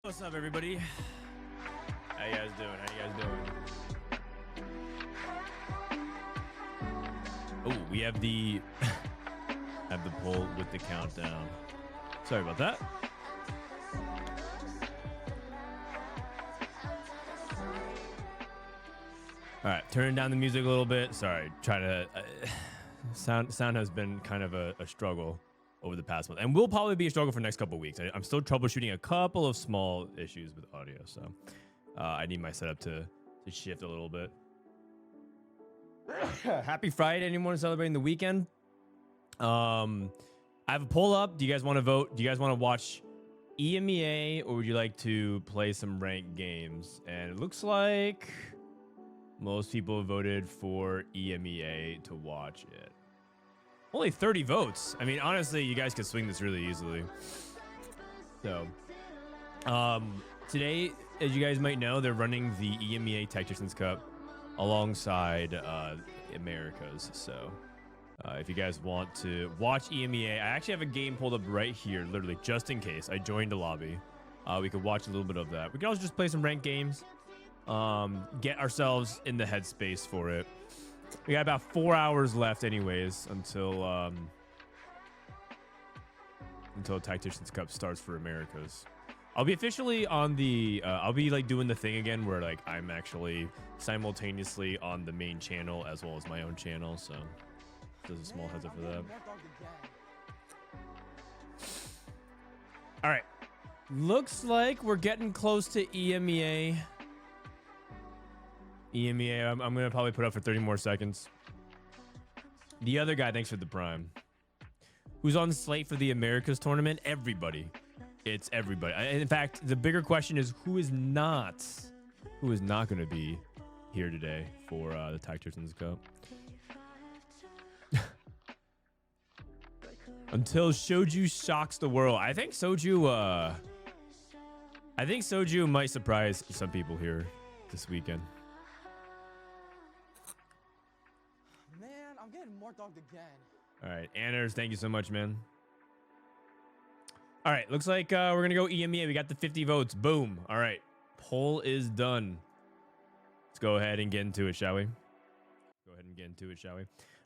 What's up, everybody? How you guys doing? Oh, we have the have the poll with the countdown. Sorry about that. All right, turning down the music a little bit. Sorry, trying to sound has been kind of a struggle over the past month, and will probably be a struggle for the next couple of weeks. I'm still troubleshooting a couple of small issues with audio, so I need my setup to shift a little bit. Happy Friday, anyone celebrating the weekend? I have a poll up. Do you guys want to vote? Do you guys want to watch EMEA, or would you like to play some ranked games? And it looks like most people voted for EMEA to watch it. Only 30 votes. I mean, honestly, you guys could swing this really easily. So, today, as you guys might know, they're running the EMEA Tacticians Cup alongside Americas. So, if you guys want to watch EMEA, I actually have a game pulled up right here, literally, just in case. I joined a lobby. We could watch a little bit of that. We could also just play some ranked games. Get ourselves in the headspace for it. We got about 4 hours left anyways until Tacticians Cup starts for Americas. I'll be officially on the I'll be like doing the thing again where like I'm actually simultaneously on the main channel as well as my own channel, so there's a small heads up for that. All right. Looks like we're getting close to EMEA. EMEA, I'm going to probably put up for 30 more seconds. The other guy, thanks for the prime. Who's on the slate for the Americas tournament? Everybody. It's everybody. In fact, the bigger question is who is not going to be here today for the Tacticians Cup. Until Soju shocks the world. I think Soju might surprise some people here this weekend. I'm getting more dogged again. All right, Anders, thank you so much, man. All right, looks like we're gonna go EMEA. We got the 50 votes. Boom. All right, poll is done. Let's go ahead and get into it, shall we?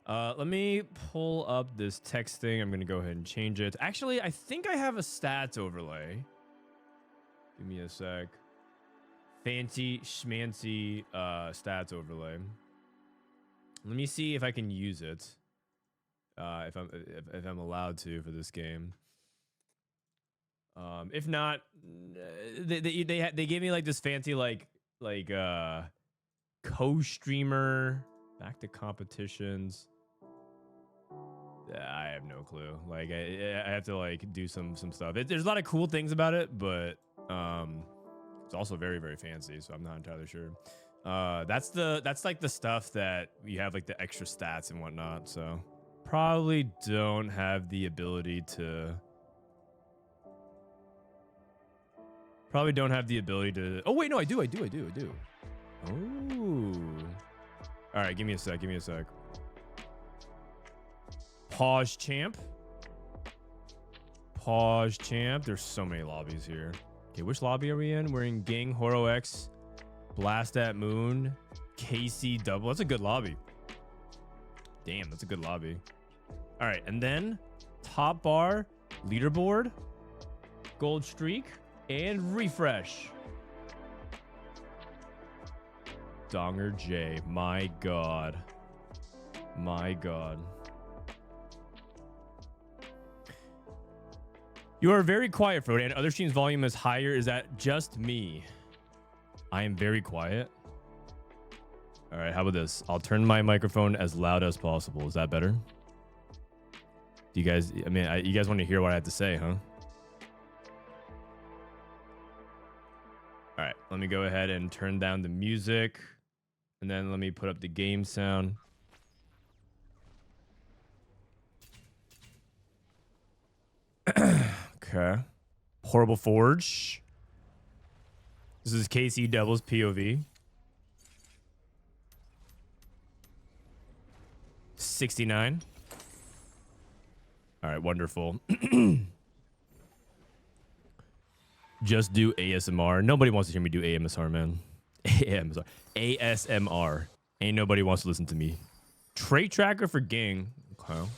Let me pull up this text thing. I'm gonna go ahead and change it. Actually, I think I have a stats overlay. Give me a sec. Fancy schmancy stats overlay. Let me see if I can use it. If I'm allowed to for this game. If not, they gave me like this fancy like co-streamer back to competitions. I have no clue. Like I have to like do some stuff. There's a lot of cool things about it, but it's also very, very fancy, so I'm not entirely sure. That's like the stuff that you have like the extra stats and whatnot, so probably don't have the ability to oh wait, no, I do. Oh, all right, give me a sec. Pause champ. There's so many lobbies here. Okay, which lobby are we in? We're in Ging, HoroX, Blast at Moon, KC double. That's a good lobby. Damn, that's a good lobby. All right, and then top bar, leaderboard, gold streak, and refresh. Donger J, my god. You are very quiet, Frodan. Other streams' volume is higher. Is that just me? I am very quiet. All right, how about this? I'll turn my microphone as loud as possible. Is that better? Do you guys, you guys want to hear what I have to say, huh? All right, let me go ahead and turn down the music. And then let me put up the game sound. Okay. Horrible Forge. This is KC Devil's POV. 69. All right, wonderful. Just do ASMR. Nobody wants to hear me do AMSR, man. AMSR. ASMR. Ain't nobody wants to listen to me. Trait tracker for Ging. Okay.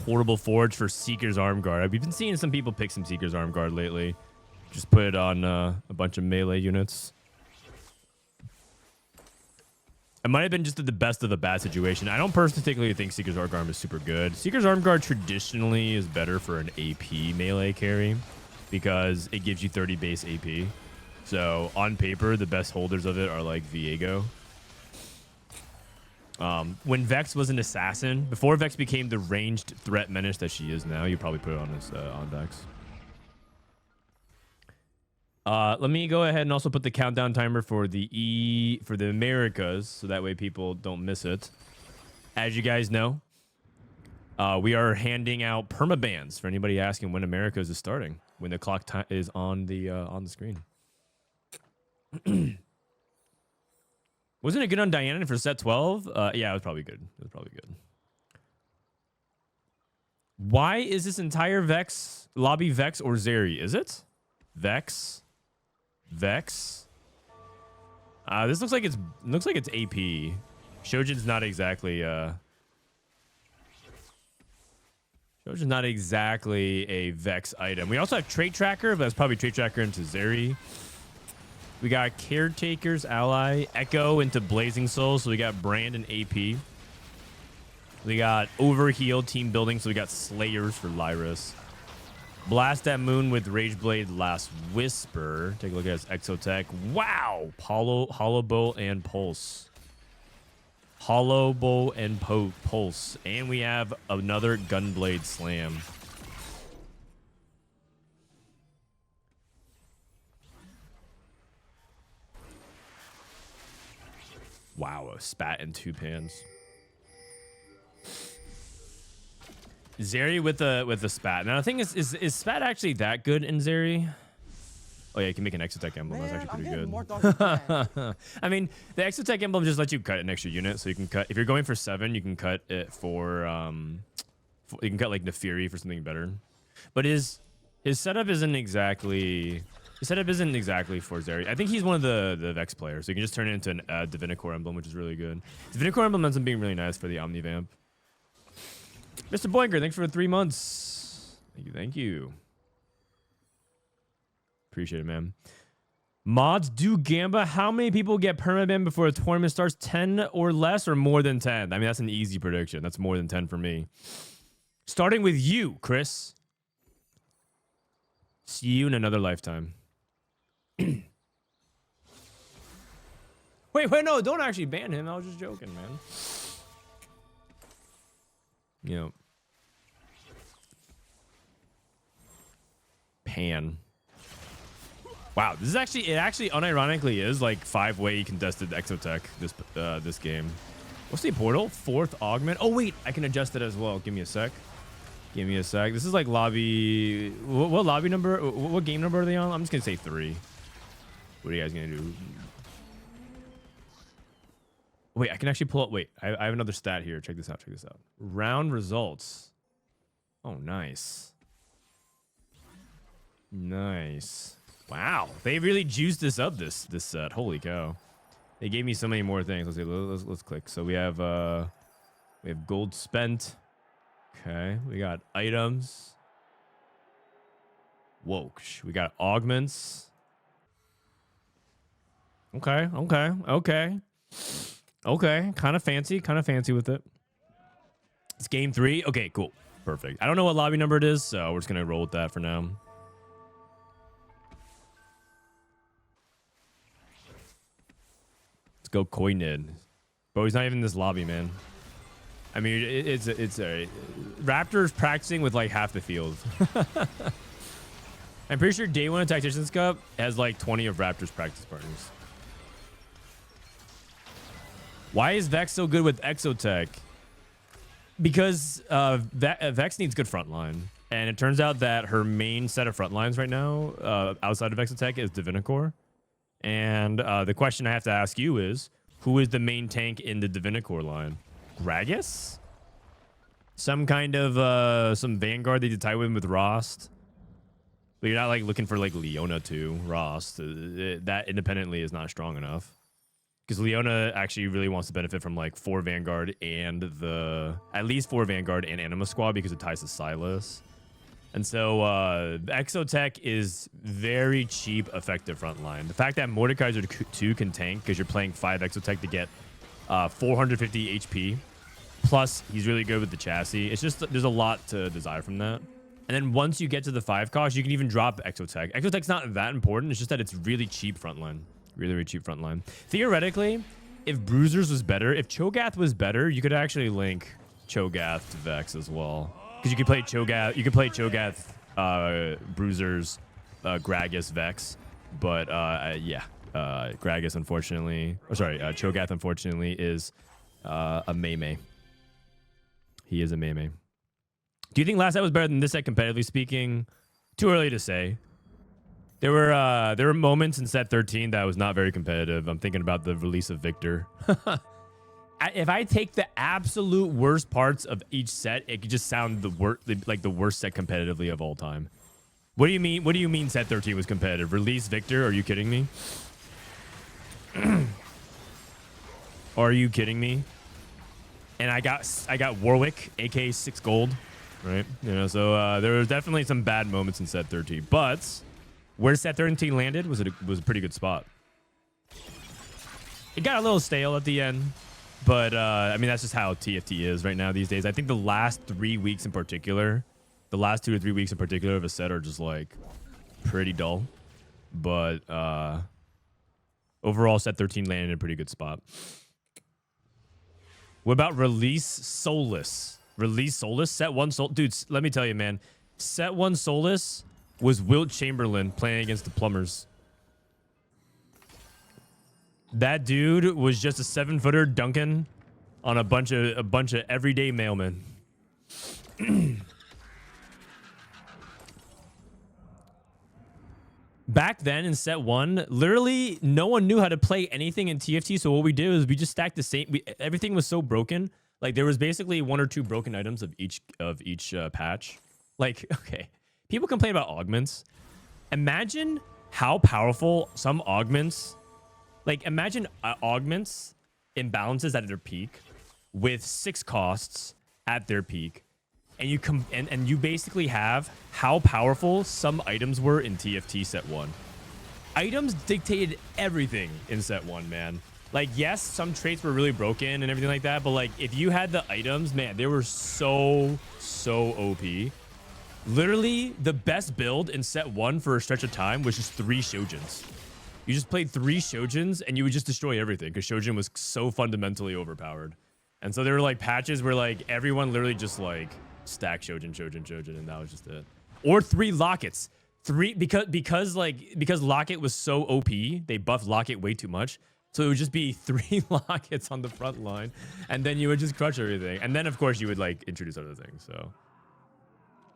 Portable forge for Seeker's Arm Guard. We've been seeing some people pick some Seeker's Arm Guard lately. Just put it on a bunch of melee units. It might have been just the best of the bad situation. I don't particularly think Seeker's Arm Guard is super good. Seeker's Arm Guard traditionally is better for an AP melee carry because it gives you 30 base AP. So on paper, the best holders of it are like Viego. When Vex was an assassin, before Vex became the ranged threat menace that she is now, you probably put it on Vex. Let me go ahead and also put the countdown timer for the Americas, so that way people don't miss it. As you guys know, we are handing out permabans for anybody asking when Americas is starting, when the clock is on the screen. Wasn't it good on Diana for set 12? Yeah, it was probably good. It was probably good. Why is this entire Vex lobby Vex or Zeri? Is it Vex? Vex. This looks like it's AP. Shojin's not exactly Shojin's not exactly a Vex item. We also have Trait Tracker, but that's probably Trait Tracker into Zeri. We got Caretaker's Ally, Echo into Blazing Soul, so we got Brand and AP. We got Overheal Team Building, so we got Slayers for Lyris. Blast at Moon with Rageblade Last Whisper. Take a look at his Exotech. Wow! Hollow Bow and Pulse. Hollow Bow and Pulse. And we have another Gunblade Slam. Wow, a spat and 2 pans. Zeri with the spat. Now the thing is spat actually that good in Zeri? Oh yeah, you can make an Exotech emblem. That's actually pretty good. I mean, the Exotech emblem just lets you cut an extra unit, so you can cut if you're going for 7, you can cut it for you can cut like Nefiri for something better. But his setup isn't exactly for Zeri. I think he's one of the Vex players, so you can just turn it into a Divinicore emblem, which is really good. Divinicore emblem ends up being really nice for the Omnivamp. Mr. Boinker, thanks for the 3 months. Thank you. Appreciate it, man. Mods do Gamba. How many people get permaban before a tournament starts? 10 or less, or more than 10? I mean, that's an easy prediction. That's more than 10 for me. Starting with you, Chris. See you in another lifetime. Wait, no, don't actually ban him. I was just joking, man. You know. Pan. Wow, this is actually, it actually unironically is like 5-way contested Exotech this game. What's the portal? 4th Augment. Oh wait, I can adjust it as well. Give me a sec. Give me a sec. This is like lobby. What lobby number? What game number are they on? I'm just gonna say 3. What are you guys gonna do? Wait, I can actually pull up. Wait, I have another stat here. Check this out. Check this out. Round results. Oh, nice. Nice. Wow, they really juiced this up this set. Holy cow! They gave me so many more things. Let's see. Let's click. So we have gold spent. Okay, we got items. Whoa, we got augments. Okay. Kind of fancy with it. It's game 3. Okay, cool. Perfect. I don't know what lobby number it is, so we're just gonna roll with that for now. Let's go Koinid. Bro, he's not even in this lobby, man. I mean, it's a Raptors practicing with like half the field. I'm pretty sure day 1 of Tactician's Cup has like 20 of Raptors practice partners. Why is Vex so good with Exotech? Because Vex needs good frontline. And it turns out that her main set of frontlines right now, outside of Exotech, is Divinicore. And the question I have to ask you is, who is the main tank in the Divinicore line? Gragas? Some kind of, some Vanguard they did tie with Rost? But you're not like looking for like Leona too, Ross. That independently is not strong enough. Because Leona actually really wants to benefit from like 4 Vanguard and at least 4 Vanguard and Anima Squad because it ties to Silas. And so Exotech is very cheap, effective frontline. The fact that Mordekaiser 2 can tank because you're playing 5 Exotech to get 450 HP. Plus, he's really good with the chassis. It's just, there's a lot to desire from that. And then once you get to the 5 cost, you can even drop Exotech. Exotech's not that important. It's just that it's really cheap frontline. Really, really cheap frontline. Theoretically, if Bruisers was better, if Cho'Gath was better, you could actually link Cho'Gath to Vex as well. Because you could play Cho'Gath, Bruisers, Gragas, Vex. But yeah, Gragas unfortunately, Cho'Gath unfortunately is a Mei. He is a Mei. Do you think last set was better than this set competitively speaking? Too early to say. There were moments in set 13 that was not very competitive. I'm thinking about the release of Victor. If I take the absolute worst parts of each set, it could just sound the worst set competitively of all time. What do you mean? What do you mean set 13 was competitive? Release Victor? Are you kidding me? Are you kidding me? And I got Warwick, aka 6 gold, right? You know, so there was definitely some bad moments in set 13, but where set 13 landed was a pretty good spot. It got a little stale at the end, but I mean that's just how TFT is right now these days. I think the last 3 weeks in particular, the last 2 or 3 weeks in particular of a set are just like pretty dull. But overall, set 13 landed in a pretty good spot. What about release Soulless? Release Soulless? Set 1 Soul. Dudes, let me tell you, man. Set 1 Soulless was Wilt Chamberlain playing against the Plumbers. That dude was just a 7-footer dunking on a bunch of everyday mailmen. Back then in set 1, literally no one knew how to play anything in TFT. So what we did was we just stacked the same. Everything was so broken. Like there was basically 1 or 2 broken items of each patch. Like, okay, people complain about augments. Imagine how powerful some augments. Like imagine augments imbalances at their peak with 6 costs at their peak. And you basically have how powerful some items were in TFT set 1. Items dictated everything in set 1, man. Like, yes, some traits were really broken and everything like that, but like if you had the items, man, they were so OP. Literally, the best build in set 1 for a stretch of time was just 3 Shojins. You just played 3 Shojins and you would just destroy everything because Shojin was so fundamentally overpowered. And so there were like patches where like everyone literally just like stack Shojin, and that was just it. Or 3 Lockets. 3 because Locket was so OP, they buffed Locket way too much. So it would just be 3 Lockets on the front line, and then you would just crush everything. And then of course you would like introduce other things. So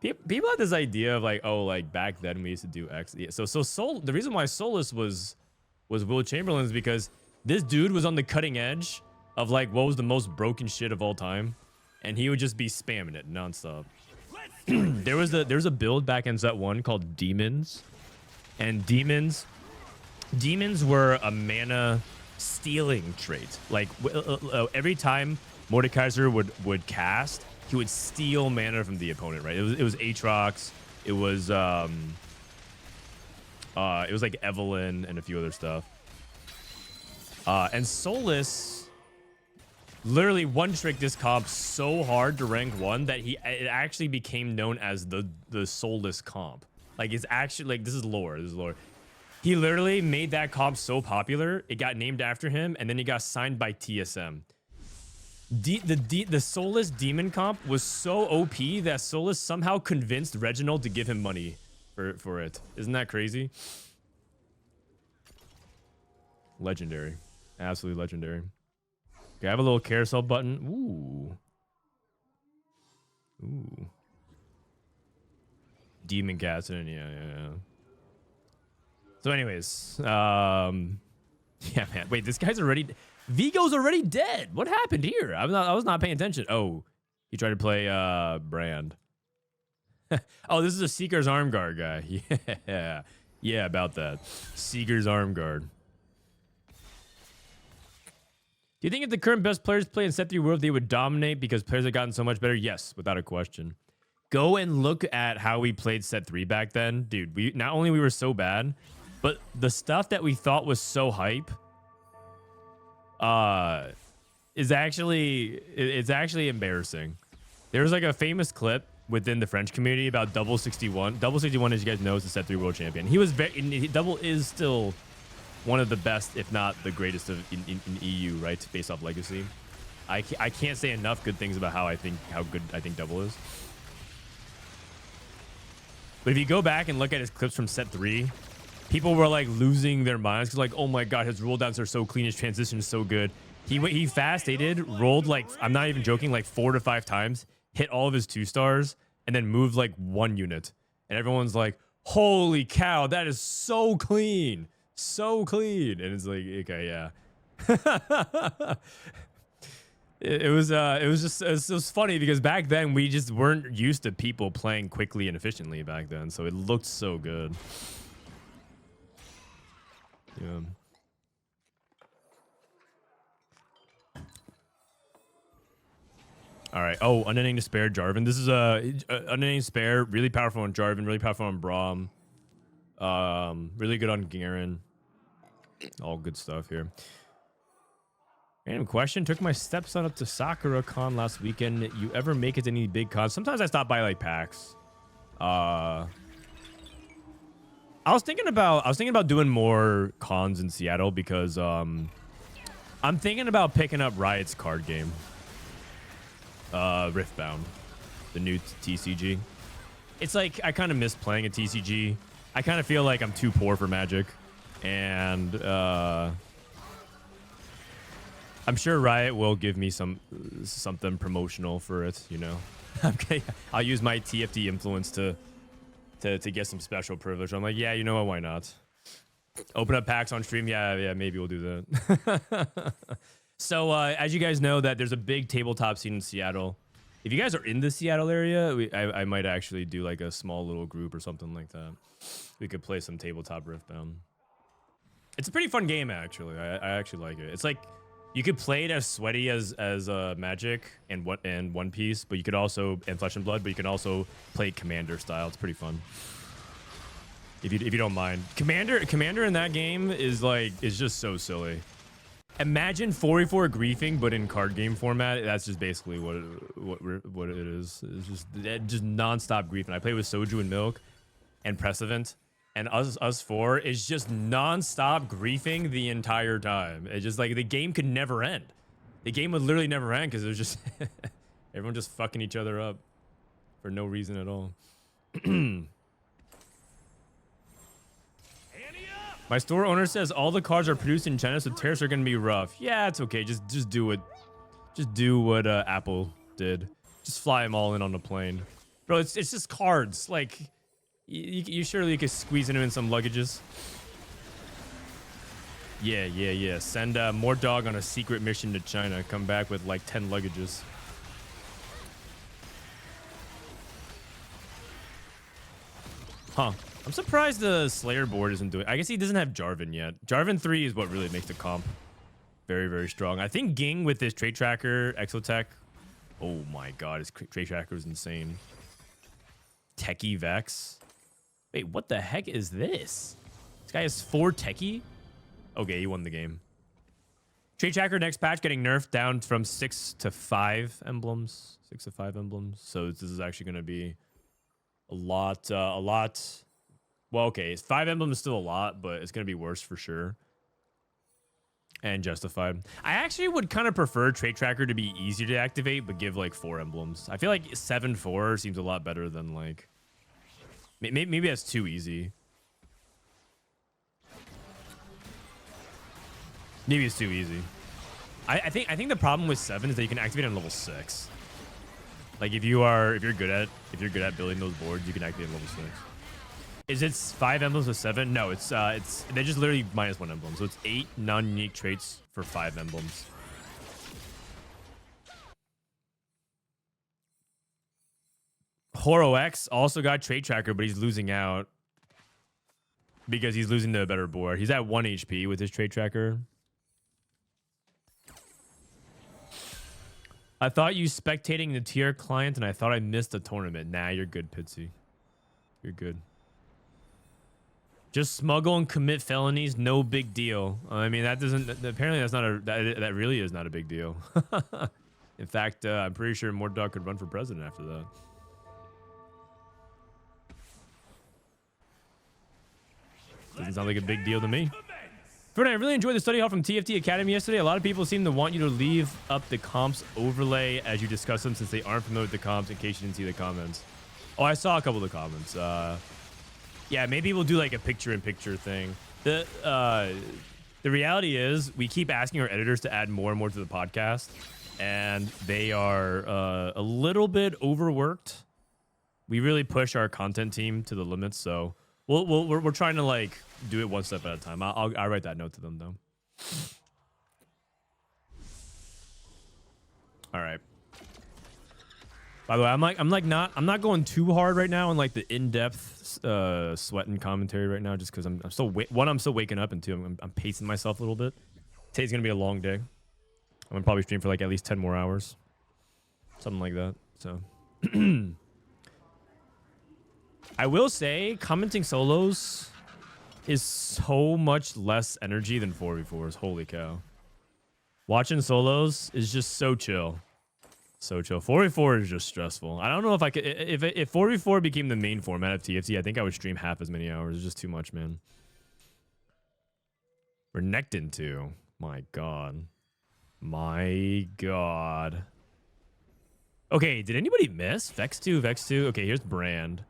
people had this idea of like, oh, like back then we used to do X. Yeah, so the reason why Soulless was Will Chamberlain is because this dude was on the cutting edge of like what was the most broken shit of all time. And he would just be spamming it nonstop. There was a build back in set 1 called Demons, and Demons were a mana stealing trait. Like every time Mordekaiser would cast, he would steal mana from the opponent. Right? It was Aatrox. It was like Evelyn and a few other stuff. And Soulless. Literally one-trick this comp so hard to rank 1 that it actually became known as the Soulless comp. Like it's actually like this is lore. He literally made that comp so popular it got named after him, and then he got signed by TSM. The Soulless Demon comp was so OP that Soulless somehow convinced Reginald to give him money for it. Isn't that crazy? Legendary, absolutely legendary. Okay, I have a little carousel button. Ooh. Demon cats in, yeah. So anyways, yeah, man. Wait, this guy's already Vigo's already dead. What happened here? I was not paying attention. Oh, he tried to play Brand. Oh, this is a Seeker's Arm Guard guy. Yeah. Yeah, about that. Seeker's Arm Guard. Do you think if the current best players play in Set 3 World, they would dominate because players have gotten so much better? Yes, without a question. Go and look at how we played Set 3 back then. Dude, we not only we were so bad, but the stuff that we thought was so hype is actually embarrassing. There's like a famous clip within the French community about Double 61. Double 61, as you guys know, is the Set 3 World Champion. He was Double is still one of the best, if not the greatest in EU, right? Based off legacy. I can't say enough good things about how good I think Double is. But if you go back and look at his clips from Set 3, people were like losing their minds because like, oh my god, his roll downs are so clean, his transition is so good. He fast dated, rolled like, I'm not even joking, like 4 to 5 times, hit all of his 2-stars, and then moved like 1 unit. And everyone's like, holy cow, that is so clean. So clean. And it's like, okay, yeah. It was funny because back then we just weren't used to people playing quickly and efficiently back then, so it looked so good. Yeah. All right. Oh, Unending Despair, Jarvan. This is Unending Despair, really powerful on Jarvan, really powerful on Braum. Really good on Garen. All good stuff here. Random question. Took my stepson up to Sakura Con last weekend. You ever make it to any big cons? Sometimes I stop by like PAX. I was thinking about doing more cons in Seattle because I'm thinking about picking up Riot's card game. Riftbound, the new TCG. It's like I kind of miss playing a TCG. I kind of feel like I'm too poor for Magic, and I'm sure Riot will give me something promotional for it, you know. Okay, I'll use my TFT influence to get some special privilege. I'm like, yeah, you know what? Why not? Open up packs on stream. Yeah, maybe we'll do that. So as you guys know, that there's a big tabletop scene in Seattle. If you guys are in the Seattle area, I might actually do like a small little group or something like that. We could play some tabletop Riftbound. It's a pretty fun game, actually. I actually like it. It's like you could play it as sweaty as Magic and One Piece, but you could also, and Flesh and Blood, but you can also play Commander style. It's pretty fun. If you don't mind. Commander in that game is just so silly. Imagine 4v4 griefing, but in card game format. That's just basically what it is. It's just non-stop griefing. I play with Soju and Milk and Precedent, and us four is just non-stop griefing the entire time. It's just like the game could never end. The game would literally never end because it was just everyone just fucking each other up for no reason at all. My store owner says all the cards are produced in China, so tariffs are gonna be rough. Yeah, it's okay. Just do it. Just do what Apple did. Just fly them all in on the plane, bro. It's just cards. Like, you surely could squeeze them in some luggages. Yeah. Send more dog on a secret mission to China. Come back with like 10 luggages. Huh. I'm surprised the Slayer board isn't doing. I guess he doesn't have Jarvan yet. Jarvan 3 is what really makes the comp very, very strong. I think Ging with his Trait Tracker, Exotech. Oh my god, his Trait Tracker is insane. Techie Vex. Wait, what the heck is this? This guy has 4 Techie? Okay, he won the game. Trait Tracker next patch getting nerfed down from 6 to 5 emblems. 6 to 5 emblems. So this is actually going to be a lot. Well, okay, 5 emblems is still a lot, but it's going to be worse for sure. And justified. I actually would kind of prefer Trait Tracker to be easier to activate, but give like 4 emblems. I feel like 7-4 seems a lot better than like... Maybe that's too easy. Maybe it's too easy. I think the problem with 7 is that you can activate on level 6. Like if you're good at building those boards, you can activate on level 6. Is it 5 emblems with 7? No, it's they just literally -1 emblem. So it's 8 non-unique traits for 5 emblems. HoroX also got Trade Tracker, but he's losing out because he's losing to a better board. He's at 1 HP with his Trade Tracker. I thought you spectating the tier client, and I thought I missed a tournament. Nah, you're good, Pitsy. You're good. Just smuggle and commit felonies, no big deal. I mean, that doesn't. Apparently, that's not a. That really is not a big deal. In fact, I'm pretty sure Mordog could run for president after that. Doesn't sound like a big deal to me. Frodan, I really enjoyed the study hall from TFT Academy yesterday. A lot of people seem to want you to leave up the comps overlay as you discuss them since they aren't familiar with the comps in case you didn't see the comments. Oh, I saw a couple of the comments. Yeah, maybe we'll do like a picture-in-picture thing. The reality is we keep asking our editors to add more and more to the podcast, and they are a little bit overworked. We really push our content team to the limits, so we're trying to like do it one step at a time. I'll write that note to them though. All right. By the way, I'm not going too hard right now on like the in-depth sweating commentary right now, just because I'm still waking up, and two, I'm pacing myself a little bit. Today's gonna be a long day. I'm gonna probably stream for like at least 10 more hours, something like that. So, I will say commenting solos is so much less energy than 4v4s. Holy cow! Watching solos is just so chill. So chill. 4v4 is just stressful. I don't know if I could. If 4v4 became the main format of TFT, I think I would stream half as many hours. It's just too much, man. We're necked into. My God. My God. Okay, did anybody miss? Vex 2, Vex 2. Okay, here's Brand.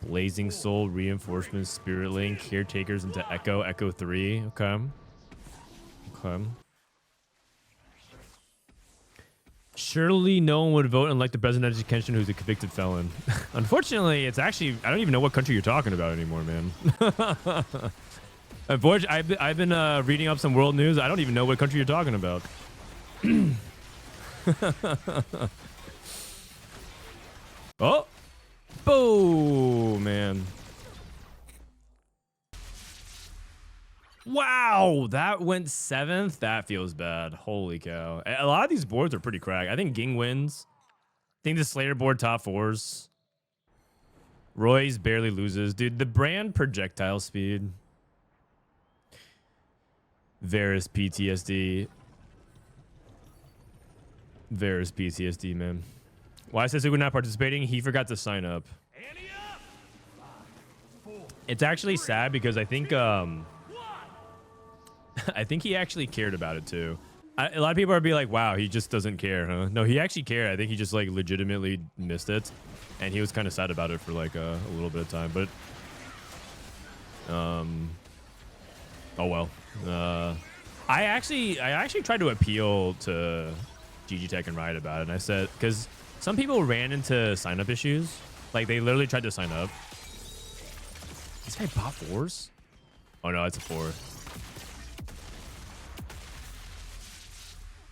Blazing Soul, Reinforcements, Spirit Link, Caretakers into Echo, Echo 3. Okay. Okay. Surely no one would vote unlike the president of education who's a convicted felon. Unfortunately, it's actually, I don't even know what country you're talking about anymore, man. Unfortunately, I've been reading up some world news. I don't even know what country you're talking about. Oh, boom, man. Wow, that went 7th. That feels bad. Holy cow. A lot of these boards are pretty cracked. I think Ging wins. I think the Slayer board top 4s. Roy's barely loses. Dude, the Brand projectile speed. Varus PTSD. Varus PTSD, man. Why is Setsuko not participating? He forgot to sign up. It's actually sad because I think I think he actually cared about it too. A lot of people are being like, wow, he just doesn't care, huh? No, he actually cared. I think he just like legitimately missed it, and he was kind of sad about it for like a little bit of time. But oh well. I actually tried to appeal to GG Tech and Riot about it, and I said, because some people ran into sign up issues, like they literally tried to sign up. This guy bought 4s? Oh no, it's a 4.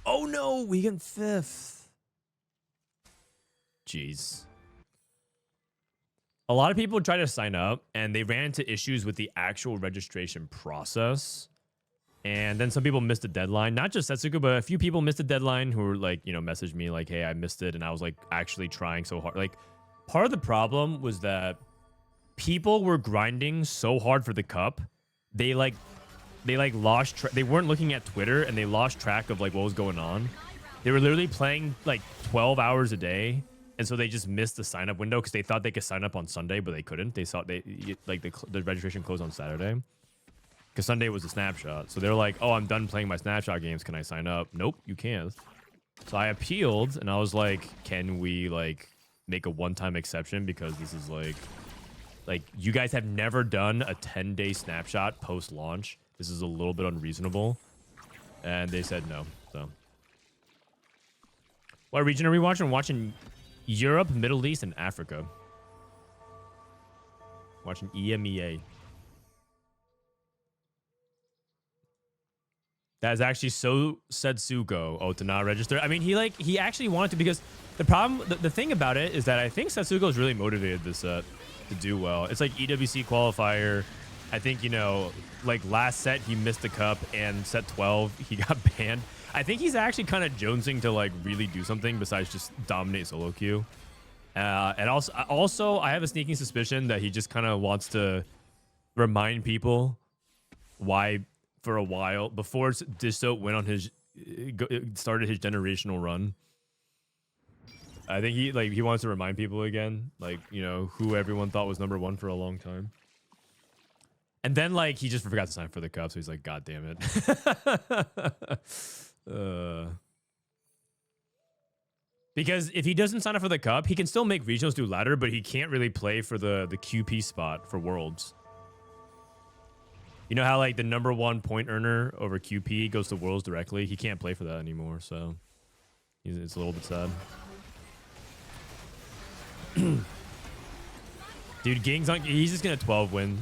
Oh no, we get 5th. Jeez. A lot of people try to sign up and they ran into issues with the actual registration process. And then some people missed the deadline. Not just Setsuko, but a few people missed the deadline who were like, you know, messaged me like, hey, I missed it. And I was like actually trying so hard. Like, part of the problem was that people were grinding so hard for the cup. They lost they weren't looking at Twitter, and they lost track of like what was going on. They were literally playing like 12 hours a day, and so they just missed the sign up window because they thought they could sign up on Sunday, but they couldn't. They thought the registration closed on Saturday because Sunday was a snapshot. So they're like, oh, I'm done playing my snapshot games. Can I sign up? Nope, you can't. So I appealed, and I was like, can we like make a one-time exception, because this is like you guys have never done a 10-day snapshot post-launch. This is a little bit unreasonable. And they said no. So, what region are we watching? We're watching Europe, Middle East, and Africa. Watching EMEA. That is actually so Setsuko. Oh, to not register. I mean, he actually wanted to, because the problem, the thing about it is that I think Setsuko is really motivated this set to do well. It's like EWC qualifier. I think, you know, like last set he missed the cup, and set 12 he got banned. I think he's actually kind of jonesing to like really do something besides just dominate solo queue. And also I have a sneaking suspicion that he just kind of wants to remind people why, for a while before Disto went on his started his generational run. I think he wants to remind people again, like, you know, who everyone thought was #1 for a long time. And then like he just forgot to sign for the cup, so he's like, God damn it. Because if he doesn't sign up for the cup, he can still make regionals do ladder, but he can't really play for the QP spot for Worlds. You know how like the #1 point earner over QP goes to Worlds directly? He can't play for that anymore, so it's a little bit sad. Dude, Ging's on. He's just gonna 12 win.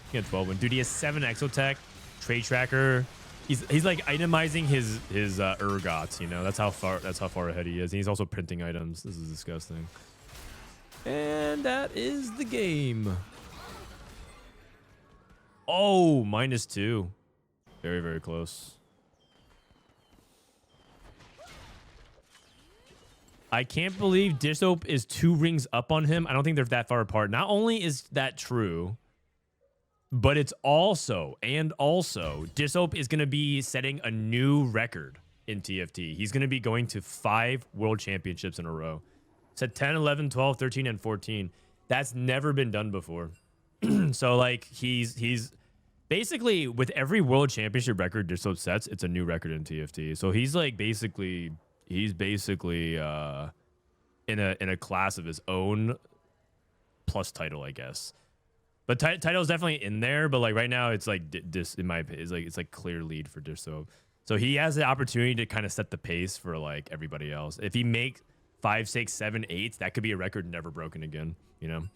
He's gonna 12 win. Dude, he has 7 Exotech, trade tracker. He's like itemizing his ergots. You know, that's how far ahead he is. And he's also printing items. This is disgusting. And that is the game. Oh, -2. Very, very close. I can't believe Disope is 2 rings up on him. I don't think they're that far apart. Not only is that true, but it's also Disope is going to be setting a new record in TFT. He's going to be going to 5 world championships in a row. Set 10, 11, 12, 13, and 14. That's never been done before. So like he's basically, with every world championship record Disope sets, it's a new record in TFT. So he's like basically in a class of his own, plus title, I guess. But title is definitely in there. But like right now, it's like this in my opinion, it's like clear lead for Disope. So he has the opportunity to kind of set the pace for like everybody else. If he makes 5, 6, 7, 8, that could be a record never broken again. You know.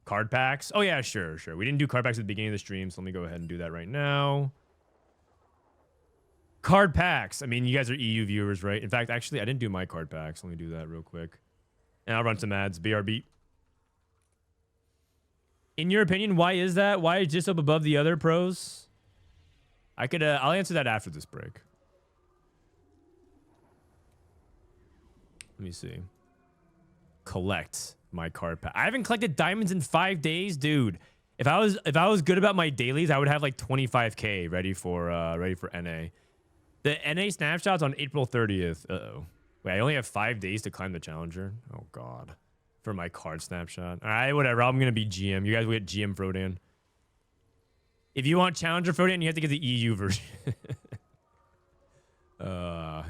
Card packs. Oh yeah, sure. We didn't do card packs at the beginning of the stream, so let me go ahead and do that right now. Card packs. I mean, you guys are EU viewers, right? In fact, actually, I didn't do my card packs. Let me do that real quick. And I'll run some ads. BRB. In your opinion, why is that? Why is Disope above the other pros? I'll answer that after this break. Let me see. Collect my card pack. I haven't collected diamonds in 5 days, dude. If I was good about my dailies, I would have like 25k ready for NA. The NA snapshot's on April 30th. Uh-oh. Wait, I only have 5 days to climb the challenger. Oh god. For my card snapshot. All right, whatever. I'm gonna be GM. You guys will get GM Frodan. If you want challenger Frodan, you have to get the EU version.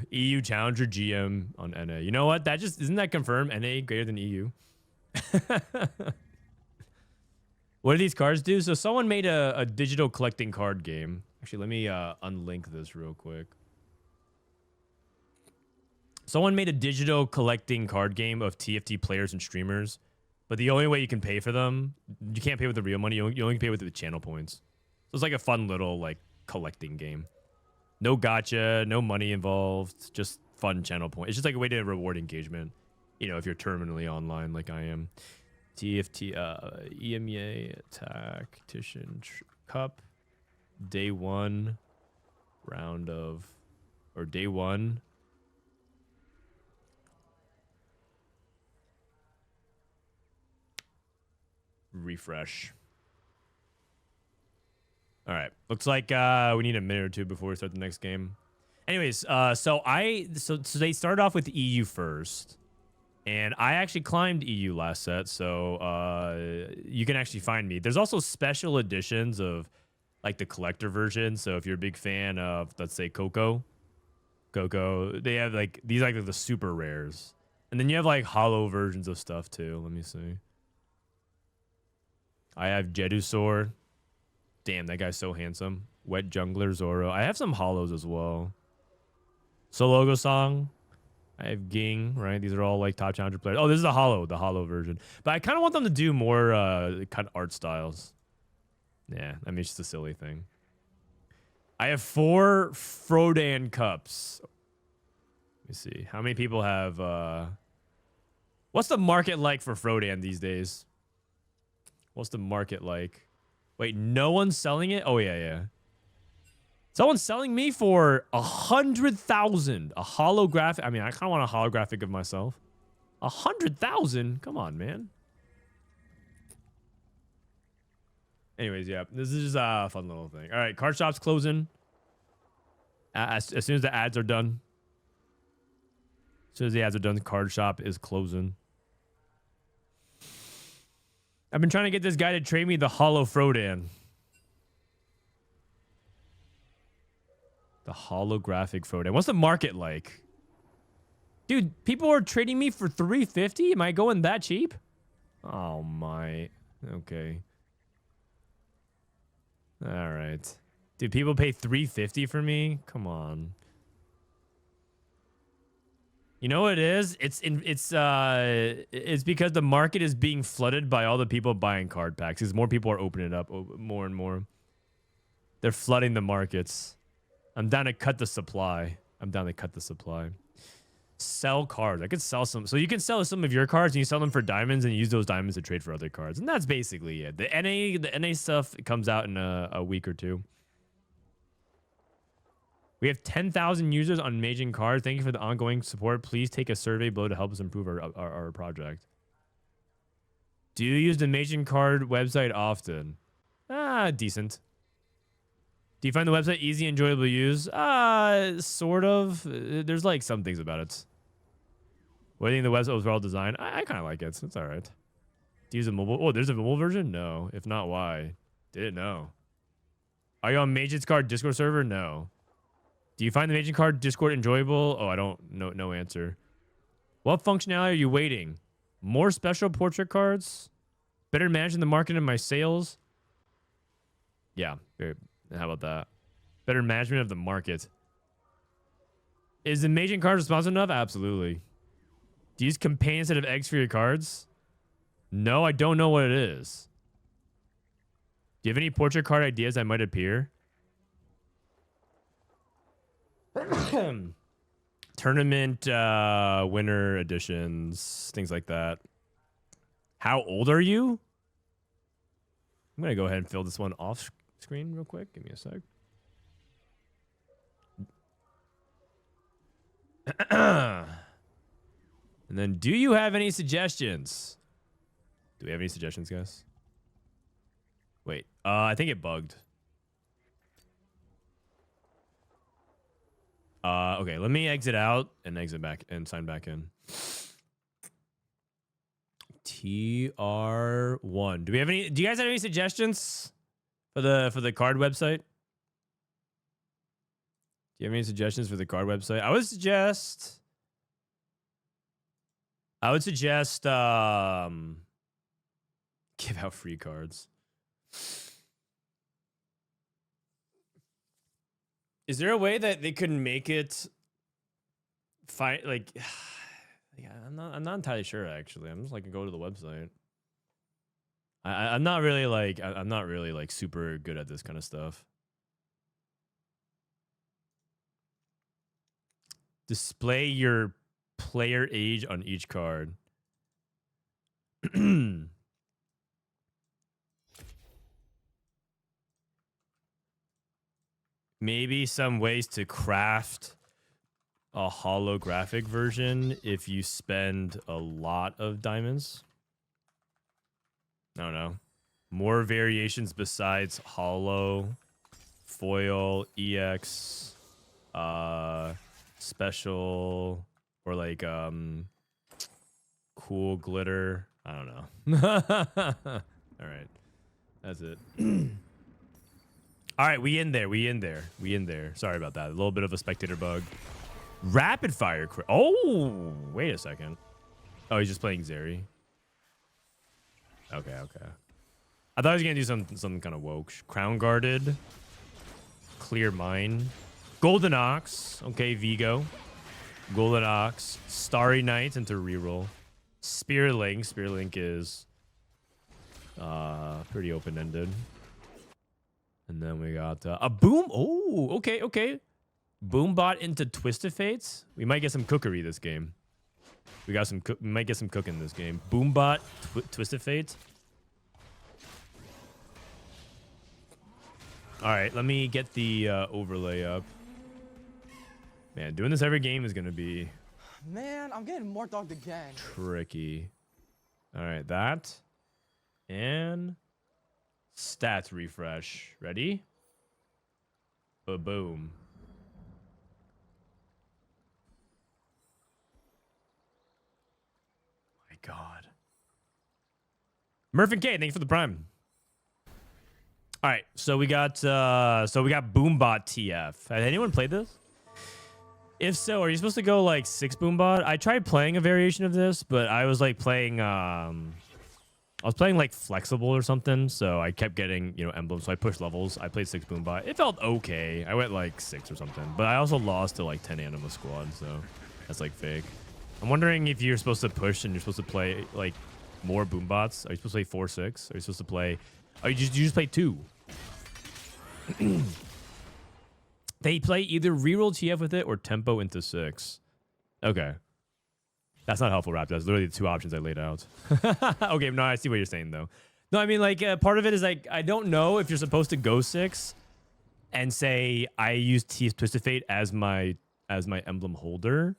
EU challenger GM on NA. You know what? That just isn't that confirmed? NA greater than EU. What do these cards do? So someone made a digital collecting card game. Actually, let me unlink this real quick. Someone made a digital collecting card game of TFT players and streamers, but the only way you can pay for them, you can't pay with the real money. You only can pay with the channel points. So it's like a fun little like collecting game. No gotcha, no money involved, just fun channel points. It's just like a way to reward engagement. You know, if you're terminally online like I am. TFT, EMEA Tactician Cup, day 1, round of, or day 1. Refresh. All right. Looks like we need a minute or two before we start the next game. Anyways, so they started off with the EU first. And I actually climbed EU last set, so you can actually find me. There's also special editions of like the collector version. So if you're a big fan of, let's say, Coco, they have like these like the super rares. And then you have like hollow versions of stuff too. Let me see. I have Jedusor. Damn, that guy's so handsome. Wet Jungler Zoro. I have some hollows as well. Sologo Song. I have Ging, right? These are all like top challenger players. Oh, this is the hollow version. But I kind of want them to do more kind of art styles. Yeah, I mean, it's just a silly thing. I have 4 Frodan cups. Let me see. How many people have... What's the market like for Frodan these days? What's the market like? Wait, no one's selling it? Oh, yeah. Someone's selling me for 100,000. A holographic. I mean, I kind of want a holographic of myself. 100,000? Come on, man. Anyways, yeah. This is just a fun little thing. All right, card shop's closing. As soon as the ads are done. As soon as the ads are done, the card shop is closing. I've been trying to get this guy to trade me the Holo Frodan. The holographic Frodan. What's the market like? Dude, people are trading me for 350? Am I going that cheap? Oh my. Okay. All right. Dude, people pay 350 for me? Come on. You know what it is? It's because the market is being flooded by all the people buying card packs. Because more people are opening it up more and more. They're flooding the markets. I'm down to cut the supply. Sell cards. I could sell some. So you can sell some of your cards and you sell them for diamonds and use those diamonds to trade for other cards. And that's basically it. The NA stuff comes out in a week or two. We have 10,000 users on Maging cards. Thank you for the ongoing support. Please take a survey below to help us improve our project. Do you use the Maging card website often? Decent. Do you find the website easy and enjoyable to use? Sort of. There's like some things about it. What do you think the website was well designed? I kind of like it. It's all right. Do you use a mobile? Oh, there's a mobile version? No. If not, why? Didn't know. Are you on Maging's card Discord server? No. Do you find the Maging card Discord enjoyable? Oh, I don't know. No answer. What functionality are you waiting? More special portrait cards? Better managing the market and my sales? Yeah. How about that? Better management of the market. Is the Maging card responsive enough? Absolutely. Do you use companion instead of eggs for your cards? No, I don't know what it is. Do you have any portrait card ideas that might appear? Tournament winner editions, things like that. How old are you? I'm gonna go ahead and fill this one off screen real quick. Give me a sec. And then, do you have any suggestions? Do we have any suggestions, guys? Wait, I think it bugged. Okay, let me exit out and exit back and sign back in. TR1. Do we have any? Do you guys have any suggestions for the card website? Do you have any suggestions for the card website? I would suggest give out free cards. Is there a way that they could make it fine? Like, yeah, I'm not entirely sure. Actually, I'm just like go to the website. I'm not really like super good at this kind of stuff. Display your player age on each card. Maybe some ways to craft a holographic version if you spend a lot of diamonds. I don't know. More variations besides holo, foil, EX, special, or like cool glitter. I don't know. All right. That's it. All right, we in there. Sorry about that. A little bit of a spectator bug. Rapid fire. Oh, wait a second. Oh, he's just playing Zeri. Okay. I thought he was gonna do something kind of woke. Crown guarded. Clear mine. Golden Ox. Okay, Vigo. Golden Ox. Starry Night into reroll. Spearlink. Spearlink is pretty open-ended. And then we got a boom. Oh, okay, okay. Boombot into Twisted Fates. We might get some cookery this game. We might get some cooking this game. Boombot, Twisted Fates. All right, let me get the overlay up. Man, doing this every game is gonna be. Man, I'm getting more dogged again. Tricky. All right, that and stats refresh. Ready? Boom. My God. Murphin K, thank you for the prime. All right, so we got Boombot TF. Has anyone played this? If so, are you supposed to go like 6 Boombot? I tried playing a variation of this, but I was like playing like flexible or something, so I kept getting, you know, emblems, so I pushed levels. I played 6 Boombot. It felt okay. I went like 6 or something, but I also lost to like 10 Anima squad, so that's like fake. I'm wondering if you're supposed to push and you're supposed to play like more Boombots. Are you supposed to play 4-6? Are you supposed to play? Oh, you just play 2. They play either reroll TF with it or tempo into 6. Okay. That's not helpful, Raptor. That's literally the 2 options I laid out. Okay, no, I see what you're saying, though. No, I mean, like, part of it is, like, I don't know if you're supposed to go 6 and say, I use Twisted Fate as my emblem holder,